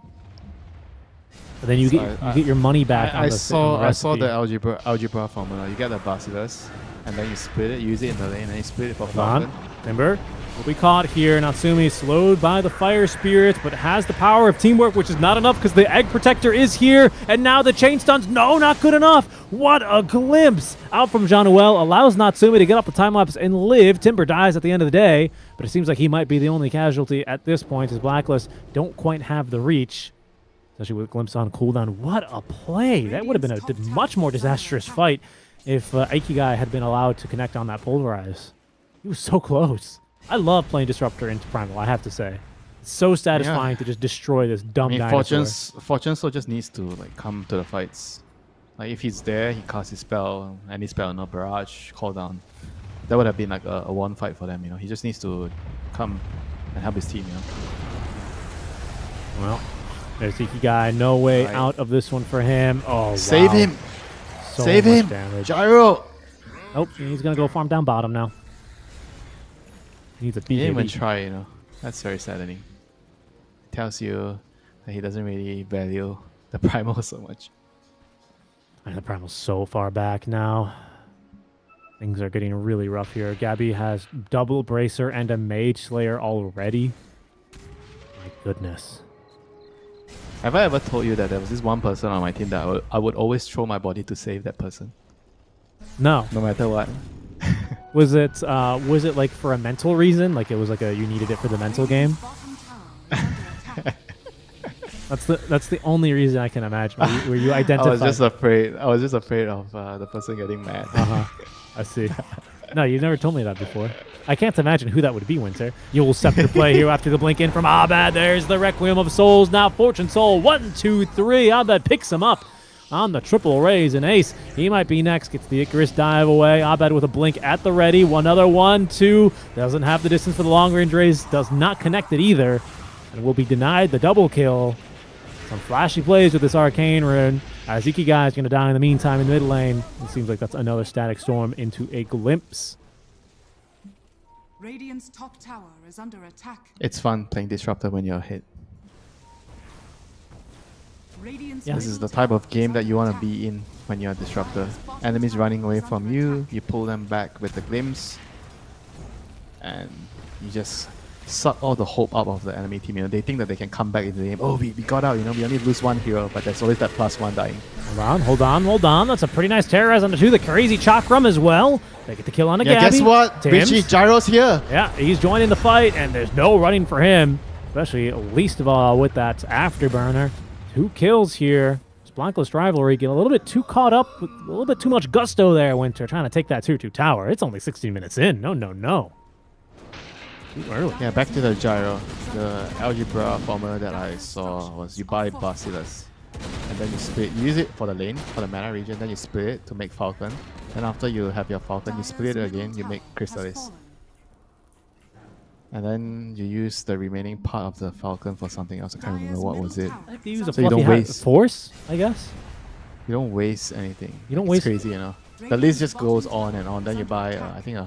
[SPEAKER 4] And then you get your money back.
[SPEAKER 5] I saw the algebra formula. You get the Bacillus, and then you split it, use it in the lane, and you split it for Falcon.
[SPEAKER 4] Timber will be caught here. Natsumi slowed by the Fire Spirit, but has the power of teamwork, which is not enough because the Egg Protector is here. And now the Chain Stuns. No, not good enough. What a glimpse. Out from Jean-Noel. Allows Natsumi to get up the time lapse and live. Timber dies at the end of the day, but it seems like he might be the only casualty at this point as Blacklist don't quite have the reach. Especially with Glimpse on cooldown. What a play. That would have been a much more disastrous fight if Ikigai had been allowed to connect on that Pulverize. He was so close. I love playing Disruptor into Primal, I have to say. It's so satisfying to just destroy this dumb dinosaur.
[SPEAKER 5] Fortune Soul just needs to come to the fights. Like if he's there, he casts his spell, any spell, no barrage, call down. That would have been like a one fight for them, He just needs to come and help his team,
[SPEAKER 4] Well, there's Ikigai. No way out of this one for him. Oh,
[SPEAKER 5] Save
[SPEAKER 4] wow.
[SPEAKER 5] him!
[SPEAKER 4] So
[SPEAKER 5] Save
[SPEAKER 4] much
[SPEAKER 5] him!
[SPEAKER 4] damage.
[SPEAKER 5] Gyro!
[SPEAKER 4] Oh, he's going to go farm down bottom now. He needs a
[SPEAKER 5] He didn't even
[SPEAKER 4] BKB.
[SPEAKER 5] try, That's very saddening. Tells you that he doesn't really value the Primal so much.
[SPEAKER 4] And the Primal's so far back now. Things are getting really rough here. Gabby has double Bracer and a Mage Slayer already. My goodness.
[SPEAKER 5] Have I ever told you that there was this one person on my team that I would always throw my body to save that person?
[SPEAKER 4] No.
[SPEAKER 5] no matter what.
[SPEAKER 4] Was it like for a mental reason? Like it was like you needed it for the mental game? That's the only reason I can imagine. Where you identify.
[SPEAKER 5] I was just afraid of the person getting mad.
[SPEAKER 4] I see. No, you've never told me that before. I can't imagine who that would be, Winter. You'll scepter play here after the blink in from Abed. There's the Requiem of Souls. Now Fortune Soul. 1, 2, 3. Abed picks him up on the triple raise. And Ace, he might be next. Gets the Icarus dive away. Abed with a blink at the ready. Another 1, 2. Doesn't have the distance for the long range raise. Does not connect it either. And will be denied the double kill. Some flashy plays with this Arcane Rune. As Ikigai is going to die in the meantime in mid lane. It seems like that's another Static Storm into a glimpse.
[SPEAKER 6] Radiant's top tower is under attack.
[SPEAKER 8] It's fun playing Disruptor when you're hit.
[SPEAKER 6] Radiant's
[SPEAKER 8] This is the type of game that you want to be in when you're a Disruptor. Enemies running away from you, you pull them back with the glimpse, and you just suck all the hope out of the enemy team. You know, they think that they can come back into the game. Oh, we got out, you know, we only lose one hero, but there's always that +1 dying.
[SPEAKER 4] Hold on. That's a pretty nice terrorize on the 2. The crazy Chakram as well. They get the kill on a Gabby.
[SPEAKER 8] Guess what?
[SPEAKER 4] Tim's.
[SPEAKER 8] Richie Gyro's here.
[SPEAKER 4] Yeah, he's joining the fight, and there's no running for him. Especially, least of all, with that Afterburner. 2 kills here. Blankless rivalry get a little bit too caught up with a little bit too much gusto there, Winter, trying to take that 2-2 tower. It's only 16 minutes in. No. Too early.
[SPEAKER 8] Yeah, back to the Gyro. The algebra formula that I saw was you buy Bacillus, and then you split. You use it for the lane, for the mana region, then you split it to make Falcon. Then after you have your Falcon, you split it again, you make Chrysalis. And then you use the remaining part of the Falcon for something else. I can't remember what was it.
[SPEAKER 4] I have to use a
[SPEAKER 8] so you don't waste
[SPEAKER 4] force, I guess.
[SPEAKER 8] You don't waste anything.
[SPEAKER 4] You don't
[SPEAKER 8] it's
[SPEAKER 4] waste.
[SPEAKER 8] Crazy, you know. The list just goes on and on. Then you buy, I think,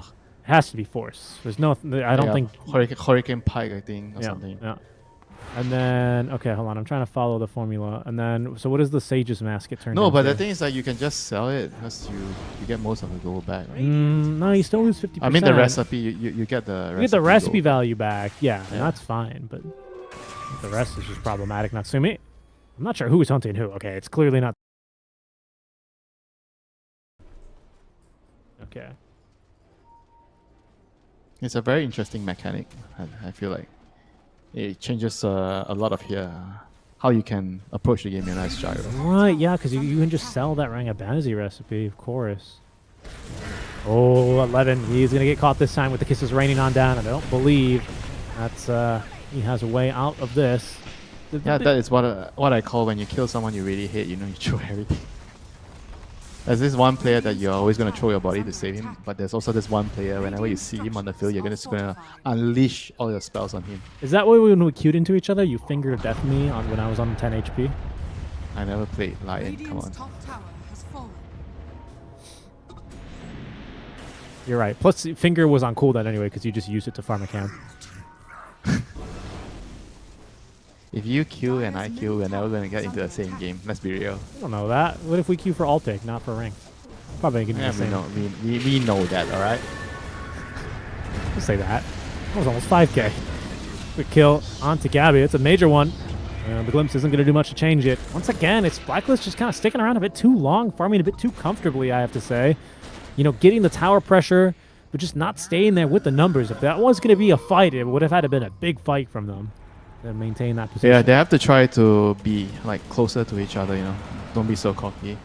[SPEAKER 4] has to be force. There's no. I don't think.
[SPEAKER 8] Hurricane Pike, I think, or something.
[SPEAKER 4] Yeah. And then, okay, hold on. I'm trying to follow the formula. And then, so what does the Sage's Mask get turned into?
[SPEAKER 8] No, but the thing is that you can just sell it because you get most of the gold back, right?
[SPEAKER 4] No, you still lose 50%.
[SPEAKER 8] I mean the recipe, you get the recipe.
[SPEAKER 4] You get the recipe
[SPEAKER 8] gold.
[SPEAKER 4] value back, yeah, and that's fine. But the rest is just problematic. Natsumi, I'm not sure who is hunting who. Okay, it's clearly not. Okay.
[SPEAKER 8] It's a very interesting mechanic. I feel like it changes a lot of how you can approach the game in as Gyro.
[SPEAKER 4] Right, yeah, because you can just sell that Rangabanzi recipe, of course. Oh, 11. He's going to get caught this time with the kisses raining on down, and I don't believe that's he has a way out of this.
[SPEAKER 8] Yeah, that is what I call when you kill someone you really hate, you know, you throw everything. There's this one player that you're always going to throw your body to save him, but there's also this one player, whenever you see him on the field, you're just going to unleash all your spells on him.
[SPEAKER 4] Is that why when we queued into each other, you fingered death me on when I was on 10 HP?
[SPEAKER 8] I never played Lion, come on.
[SPEAKER 4] You're right. Plus, finger was on cooldown anyway, because you just used it to farm a camp.
[SPEAKER 8] If you queue and I queue, we're never going to get into the same game. Let's be real.
[SPEAKER 4] I don't know that. What if we queue for Altic, not for rank? Probably going to be the same.
[SPEAKER 8] We know that, alright?
[SPEAKER 4] Don't say that. That was almost 5k. Quick kill onto Gabby. It's a major one. The Glimpse isn't going to do much to change it. Once again, it's Blacklist just kind of sticking around a bit too long, farming a bit too comfortably, I have to say. You know, getting the tower pressure, but just not staying there with the numbers. If that was going to be a fight, it would have had to been a big fight from them. Maintain that position.
[SPEAKER 8] Yeah, they have to try to be like closer to each other, you know. Don't be so cocky.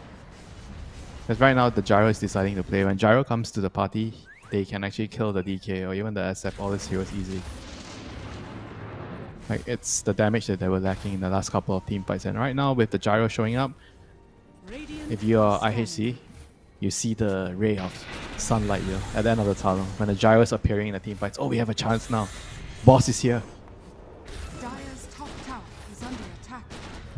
[SPEAKER 8] Because right now the Gyro is deciding to play. When Gyro comes to the party, they can actually kill the DK or even the SF, all these heroes easy. Like it's the damage that they were lacking in the last couple of team fights. And right now with the Gyro showing up, if you are IHC, you see the ray of sunlight, you know, at the end of the tunnel. When the Gyro is appearing in the team fights, oh, we have a chance now. Boss is here.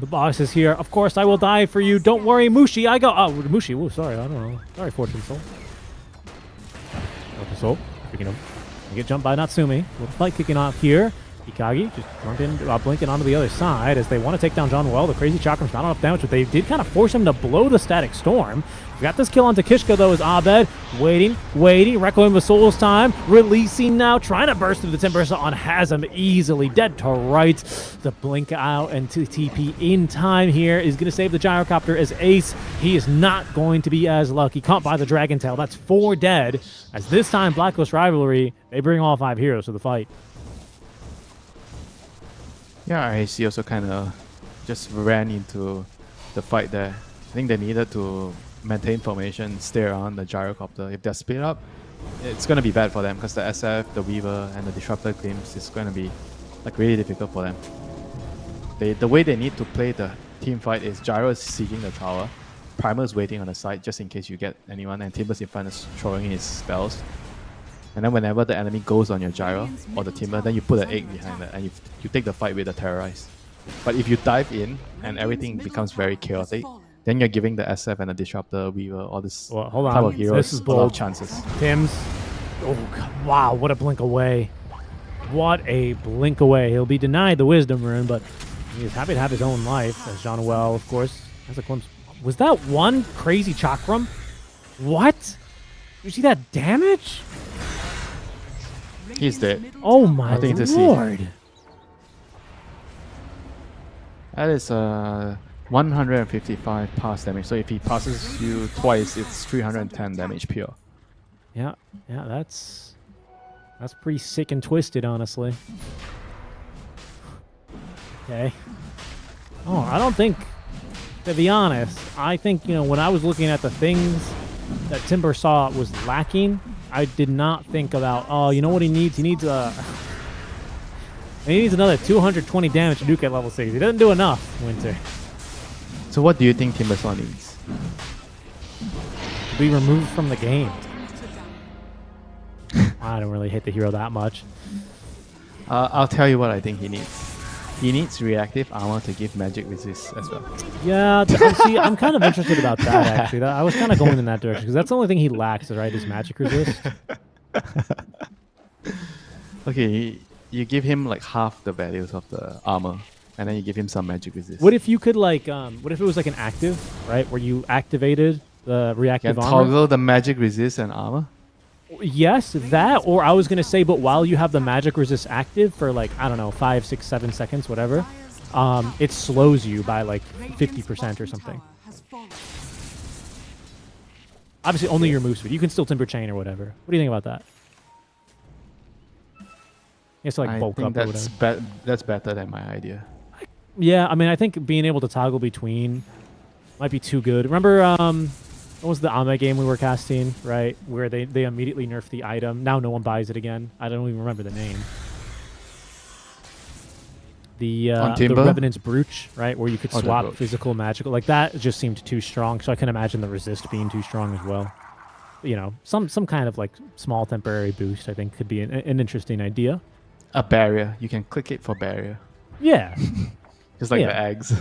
[SPEAKER 4] The boss is here. Of course, I will die for you. Don't worry, Mushi. I go. Oh, Mushi. Oh, sorry. I don't know. Sorry, Fortune Soul. Fortune Soul. Picking him. You get jumped by Natsumi. Little fight kicking off here. Ikagi just blinking onto the other side as they want to take down John Well. The crazy Chakram's not enough damage, but they did kind of force him to blow the Static Storm. We got this kill onto Kishka, though, as Abed waiting. Requiem with Soul's time, releasing now, trying to burst through the Timber Saw on Hazem, easily dead to rights. The blink out and to TP in time here is going to save the Gyrocopter as Ace. He is not going to be as lucky. Caught by the Dragon Tail. That's 4 dead, as this time Blacklist Rivalry, they bring all 5 heroes to the fight.
[SPEAKER 8] Yeah, IC also kind of just ran into the fight there. I think they needed to maintain formation, stay around the Gyrocopter. If they're split up, it's going to be bad for them because the SF, the Weaver, and the Disruptor Glimpse is going to be like really difficult for them. The way they need to play the team fight is Gyro is sieging the tower, Primer's waiting on the side just in case you get anyone, and Timber's in front is throwing his spells. And then whenever the enemy goes on your Gyro or the Timber, then you put an egg behind it and you take the fight with the Terrorize. But if you dive in and everything becomes very chaotic, then you're giving the SF and the Disruptor, Weaver, all this type of heroes
[SPEAKER 4] this is
[SPEAKER 8] a lot
[SPEAKER 4] bold.
[SPEAKER 8] of chances.
[SPEAKER 4] Tim's, oh God, wow, what a blink away. What a blink away. He'll be denied the Wisdom Rune, but he is happy to have his own life, as John Well, of course, has a glimpse. Was that one crazy Chakram? What? You see that damage?
[SPEAKER 8] He's dead.
[SPEAKER 4] Oh my
[SPEAKER 8] Nothing to see.
[SPEAKER 4] lord.
[SPEAKER 8] That is 155 pass damage. So if he passes you twice, it's 310 damage pure.
[SPEAKER 4] Yeah, that's pretty sick and twisted, honestly. Okay. Oh, I don't think, to be honest, I think, when I was looking at the things that Timber saw was lacking, I did not think about, oh, you know what he needs? He needs another 220 damage to nuke at level 6. He doesn't do enough, Winter.
[SPEAKER 8] So what do you think Timbersaw needs?
[SPEAKER 4] To be removed from the game. I don't really hate the hero that much.
[SPEAKER 8] I'll tell you what I think he needs. He needs reactive armor to give magic resist as well.
[SPEAKER 4] Yeah, see, I'm kind of interested about that, actually. I was kind of going in that direction, because that's the only thing he lacks, right, is magic resist.
[SPEAKER 8] Okay, you give him like half the values of the armor, and then you give him some magic resist.
[SPEAKER 4] What if you could, like, what if it was like an active, right, where you activated the reactive
[SPEAKER 8] Can
[SPEAKER 4] armor?
[SPEAKER 8] toggle the magic resist and armor?
[SPEAKER 4] Yes, that, or I was going to say, but while you have the magic resist active for, like, I don't know, 5, 6, 7 seconds, whatever, it slows you by, like, 50% or something. Obviously, only your move speed. You can still Timber Chain or whatever. What do you think about that? It's like bulk up or whatever.
[SPEAKER 8] That's better than my idea.
[SPEAKER 4] Yeah, I mean, I think being able to toggle between might be too good. Remember, what was the Ame game we were casting, right? Where they immediately nerfed the item. Now no one buys it again. I don't even remember the name. The Revenant's Brooch, right? Where you could swap physical, magical. Like, that just seemed too strong, so I can imagine the resist being too strong as well. Some kind of, like, small temporary boost, I think, could be an interesting idea.
[SPEAKER 8] A barrier. You can click it for barrier.
[SPEAKER 4] Yeah.
[SPEAKER 8] Just like the eggs.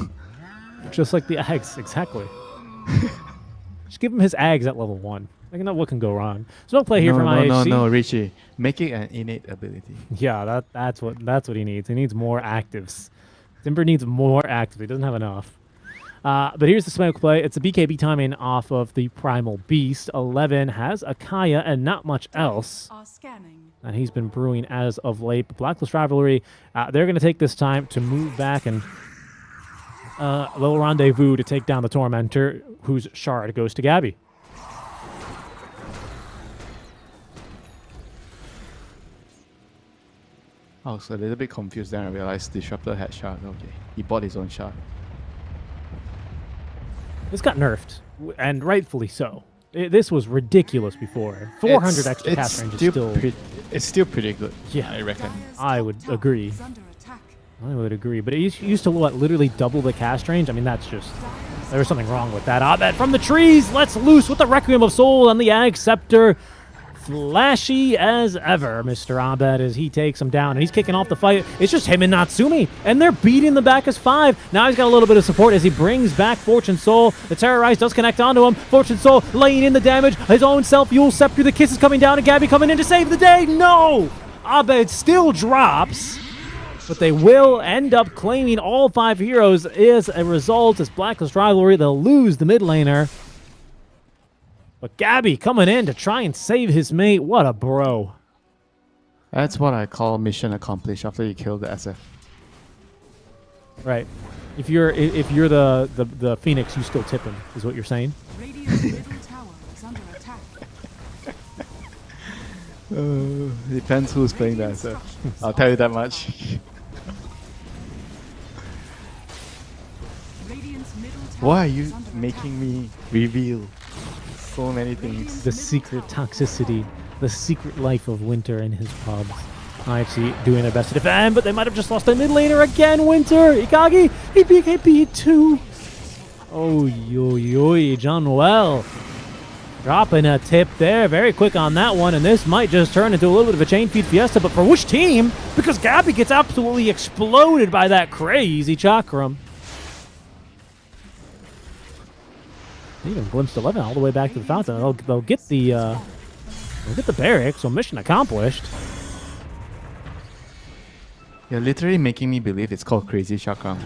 [SPEAKER 4] Just like the eggs, exactly. Just give him his eggs at level 1. I know what can go wrong. So don't play here from IHC.
[SPEAKER 8] No, Richie. Make it an innate ability.
[SPEAKER 4] Yeah, that's what he needs. He needs more actives. Timber needs more actives. He doesn't have enough. But here's the smoke play. It's a BKB timing off of the Primal Beast. 11 has Akaya and not much else. And he's been brewing as of late. But Blacklist Rivalry, they're going to take this time to move back and a little rendezvous to take down the Tormentor, whose shard goes to Gabby.
[SPEAKER 8] I was a little bit confused then I realized Disruptor had shard. Okay, he bought his own shard.
[SPEAKER 4] This got nerfed, and rightfully so. This was ridiculous before. 400 extra cast range is still...
[SPEAKER 8] It's still pretty good,
[SPEAKER 4] yeah,
[SPEAKER 8] I reckon.
[SPEAKER 4] I would agree. I would agree, but it used to literally double the cast range. I mean, that's just... There was something wrong with that. Abed from the trees, let's loose with the Requiem of Soul on the Ag Scepter. Flashy as ever, Mr. Abed, as he takes him down, and he's kicking off the fight. It's just him and Natsumi, and they're beating the back as 5. Now he's got a little bit of support as he brings back Fortune Soul. The Terrorize does connect onto him. Fortune Soul laying in the damage. His own self-fuel scepter. The kiss is coming down, and Gabby coming in to save the day. No! Abed still drops. but they will end up claiming all 5 heroes as a result. As Blacklist Rivalry, they'll lose the mid laner. But Gabby coming in to try and save his mate. What a bro.
[SPEAKER 8] That's what I call mission accomplished after you kill the SF.
[SPEAKER 4] Right. If you're the Phoenix, you still tip him, is what you're saying?
[SPEAKER 6] Radiant's middle tower is under attack.
[SPEAKER 8] Depends who's playing the SF. I'll tell you that much.
[SPEAKER 6] Radiant's middle tower
[SPEAKER 8] Why are you
[SPEAKER 6] is under
[SPEAKER 8] making me reveal so many things?
[SPEAKER 4] The secret toxicity, the secret life of Winter and his pubs. IHC doing their best to defend, but they might have just lost their mid laner again. Winter, Ikagi, he BKB too. Oh, yo, John Well. Dropping a tip there, very quick on that one, and this might just turn into a little bit of a chain feed fiesta, but for which team? Because Gabby gets absolutely exploded by that crazy chakram. Even glimpsed 11 all the way back to the fountain. They'll get the barrack, so mission accomplished.
[SPEAKER 8] You're literally making me believe it's called Crazy Chakra.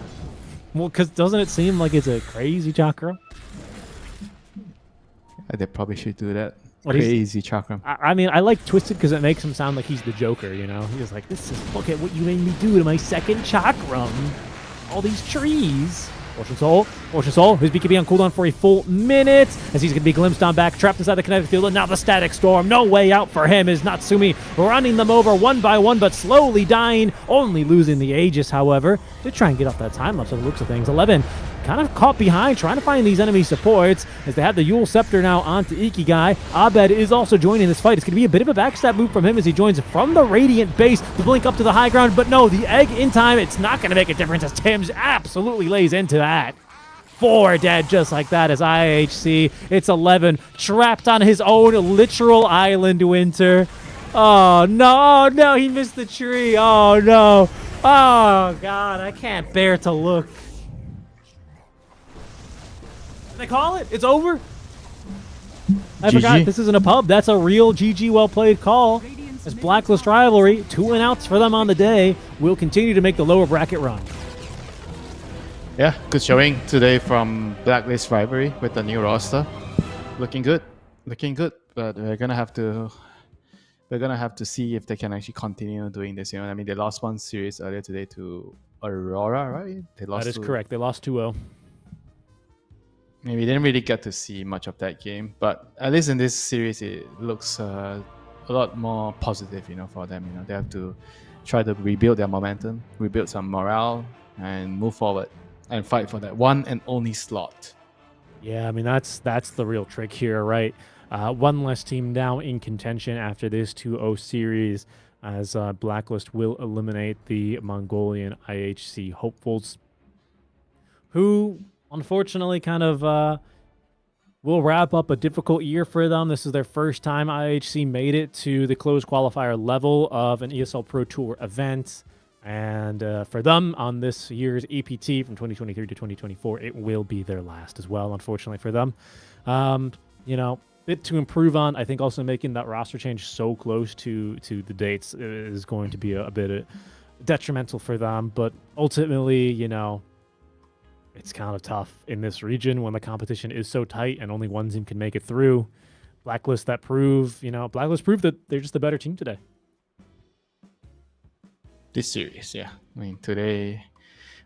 [SPEAKER 4] Well, because doesn't it seem like it's a crazy chakra?
[SPEAKER 8] They probably should do that.
[SPEAKER 4] What,
[SPEAKER 8] Crazy Chakra.
[SPEAKER 4] I mean, I like Twisted because it makes him sound like he's the Joker, you know? He's like, look at what you made me do to my second chakram. All these trees. Fortune Soul, who's BKB on cooldown for a full minute, as he's going to be glimpsed on back, trapped inside the kinetic field, and now the Static Storm. No way out for him is Natsumi running them over one by one, but slowly dying, only losing the Aegis, however. Did try and get off that time lapse on the looks of things. 11 kind of caught behind, trying to find these enemy supports, as they have the Yule Scepter now onto Ikigai. Abed is also joining this fight. It's going to be a bit of a backstab move from him as he joins from the Radiant base to blink up to the high ground, but no, the egg in time, it's not going to make a difference as Tim's absolutely lays into that. 4 dead just like that as IHC. It's 11 trapped on his own literal island, Winter. Oh, no, he missed the tree. Oh, no. Oh, God, I can't bear to look. They call it? It's over? I forgot, this isn't a pub. That's a real GG well-played call. As Blacklist Rivalry, 2 and outs for them on the day, will continue to make the lower bracket run.
[SPEAKER 8] Yeah, good showing today from Blacklist Rivalry with the new roster. Looking good, but we're gonna have to see if they can actually continue doing this. You know, I mean, they lost one series earlier today to Aurora, right?
[SPEAKER 4] That is correct. They lost 2-0.
[SPEAKER 8] Maybe didn't really get to see much of that game, but at least in this series, it looks a lot more positive. You know, for them. You know, they have to try to rebuild their momentum, rebuild some morale, and move forward. And fight for that one and only slot.
[SPEAKER 4] Yeah, I mean, that's the real trick here, right? One less team now in contention after this 2-0 series, as Blacklist will eliminate the Mongolian IHC hopefuls, who unfortunately kind of will wrap up a difficult year for them. This is their first time IHC made it to the closed qualifier level of an ESL Pro Tour event. And for them, on this year's EPT from 2023 to 2024, it will be their last as well, unfortunately for them. You know, bit to improve on. I think also making that roster change so close to the dates is going to be a bit detrimental for them. But ultimately, you know, it's kind of tough in this region when the competition is so tight and only one team can make it through. Blacklist proved that they're just the better team today.
[SPEAKER 8] This series, yeah. I mean, today,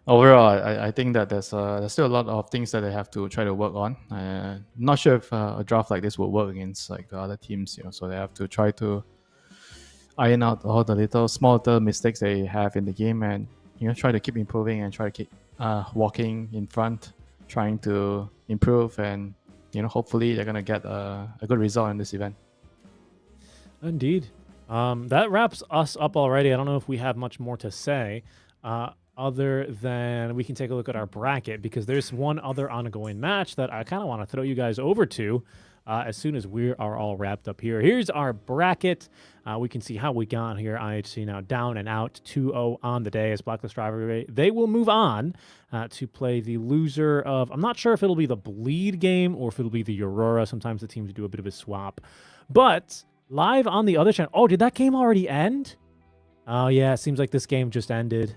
[SPEAKER 8] overall, I think that there's still a lot of things that they have to try to work on. Not sure if a draft like this will work against like the other teams, you know. So they have to try to iron out all the small mistakes they have in the game, and you know, try to keep improving and try to keep walking in front, trying to improve, and you know, hopefully they're gonna get a good result in this event.
[SPEAKER 4] Indeed. That wraps us up already. I don't know if we have much more to say other than we can take a look at our bracket, because there's one other ongoing match that I kind of want to throw you guys over to as soon as we are all wrapped up here. Here's our bracket. We can see how we got here. IHC now down and out 2-0 on the day as Blacklist Rivalry. They will move on to play the loser of, I'm not sure if it'll be the Bleed game or if it'll be the Aurora. Sometimes the teams do a bit of a swap. But live on the other channel. Oh, did that game already end? Oh yeah, it seems like this game just ended.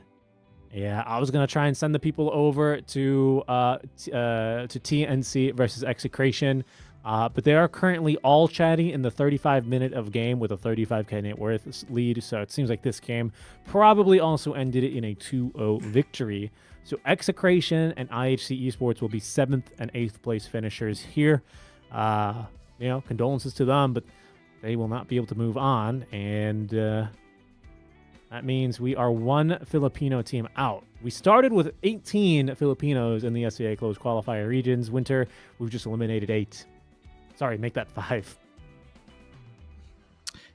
[SPEAKER 4] Yeah, I was gonna try and send the people over to TNC versus Execration, but they are currently all chatting in the 35-minute of game with a 35k net worth lead. So it seems like this game probably also ended it in a 2-0 victory. So Execration and IHC Esports will be 7th and 8th place finishers here. You know, condolences to them, but they will not be able to move on, and that means we are one Filipino team out. We started with 18 Filipinos in the SCA closed qualifier regions. Winter, we've just eliminated 8. Sorry, make that 5.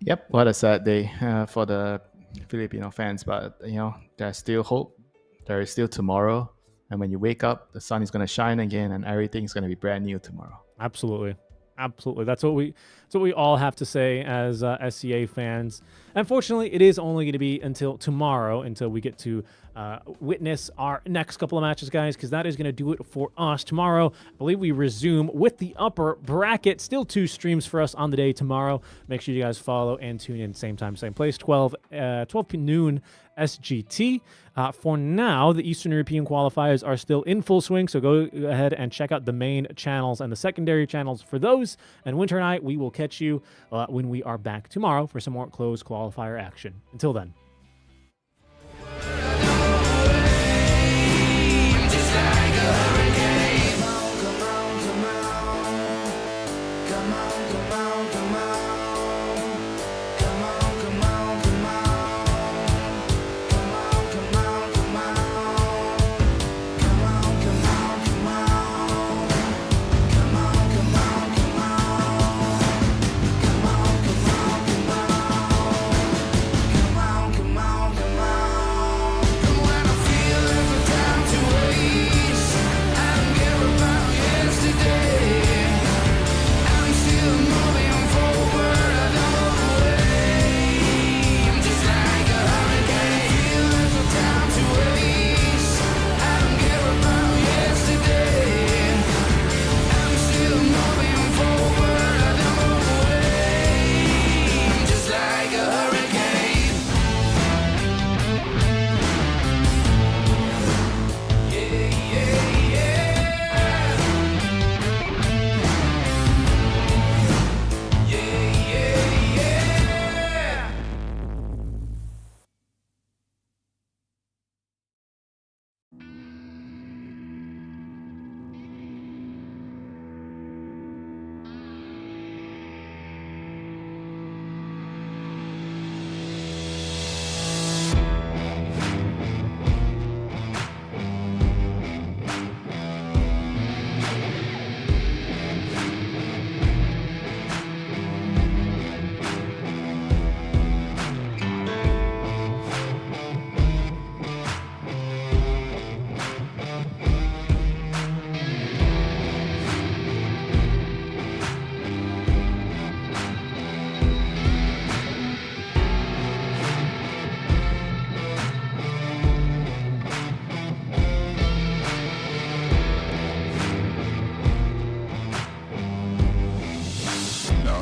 [SPEAKER 5] Yep, what a sad day for the Filipino fans, but you know, there's still hope. There is still tomorrow, and when you wake up, the sun is going to shine again, and everything's going to be brand new tomorrow.
[SPEAKER 4] Absolutely. Absolutely. That's what we all have to say as SCA fans. Unfortunately, it is only going to be until tomorrow until we get to witness our next couple of matches, guys, because that is going to do it for us tomorrow. I believe we resume with the upper bracket. Still 2 streams for us on the day tomorrow. Make sure you guys follow and tune in same time, same place, 12 noon SGT. For now, the Eastern European qualifiers are still in full swing, so go ahead and check out the main channels and the secondary channels for those. And Winter and I, we will catch you when we are back tomorrow for some more closed qualifier action. Until then.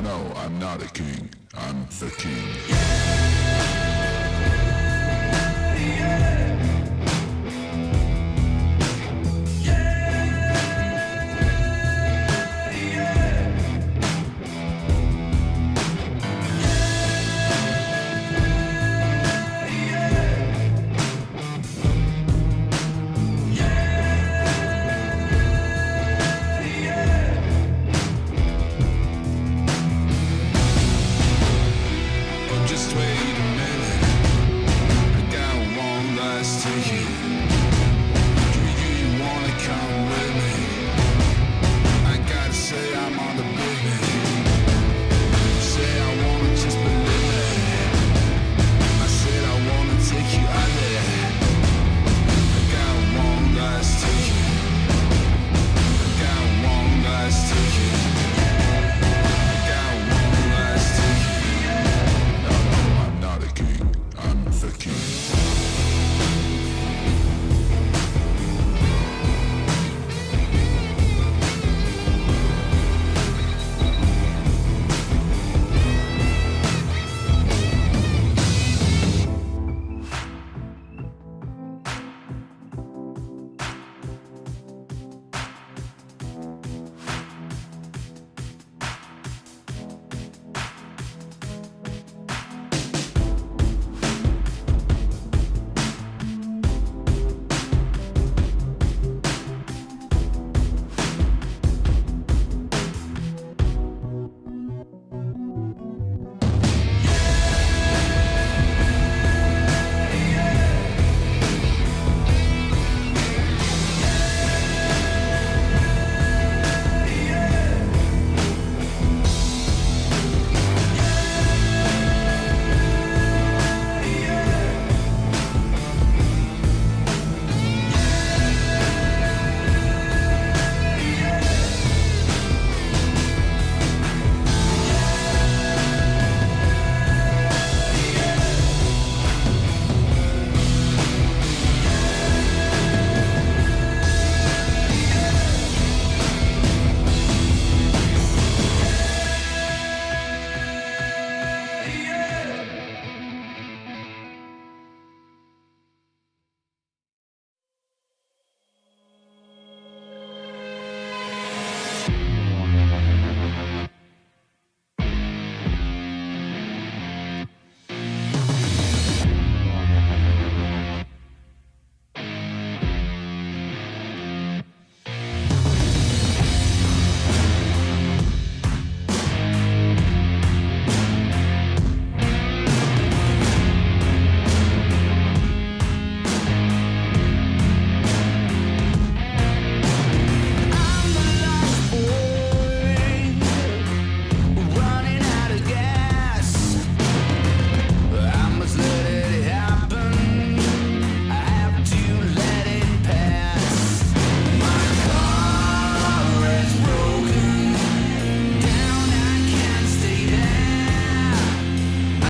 [SPEAKER 11] No, I'm not a king. I'm the king.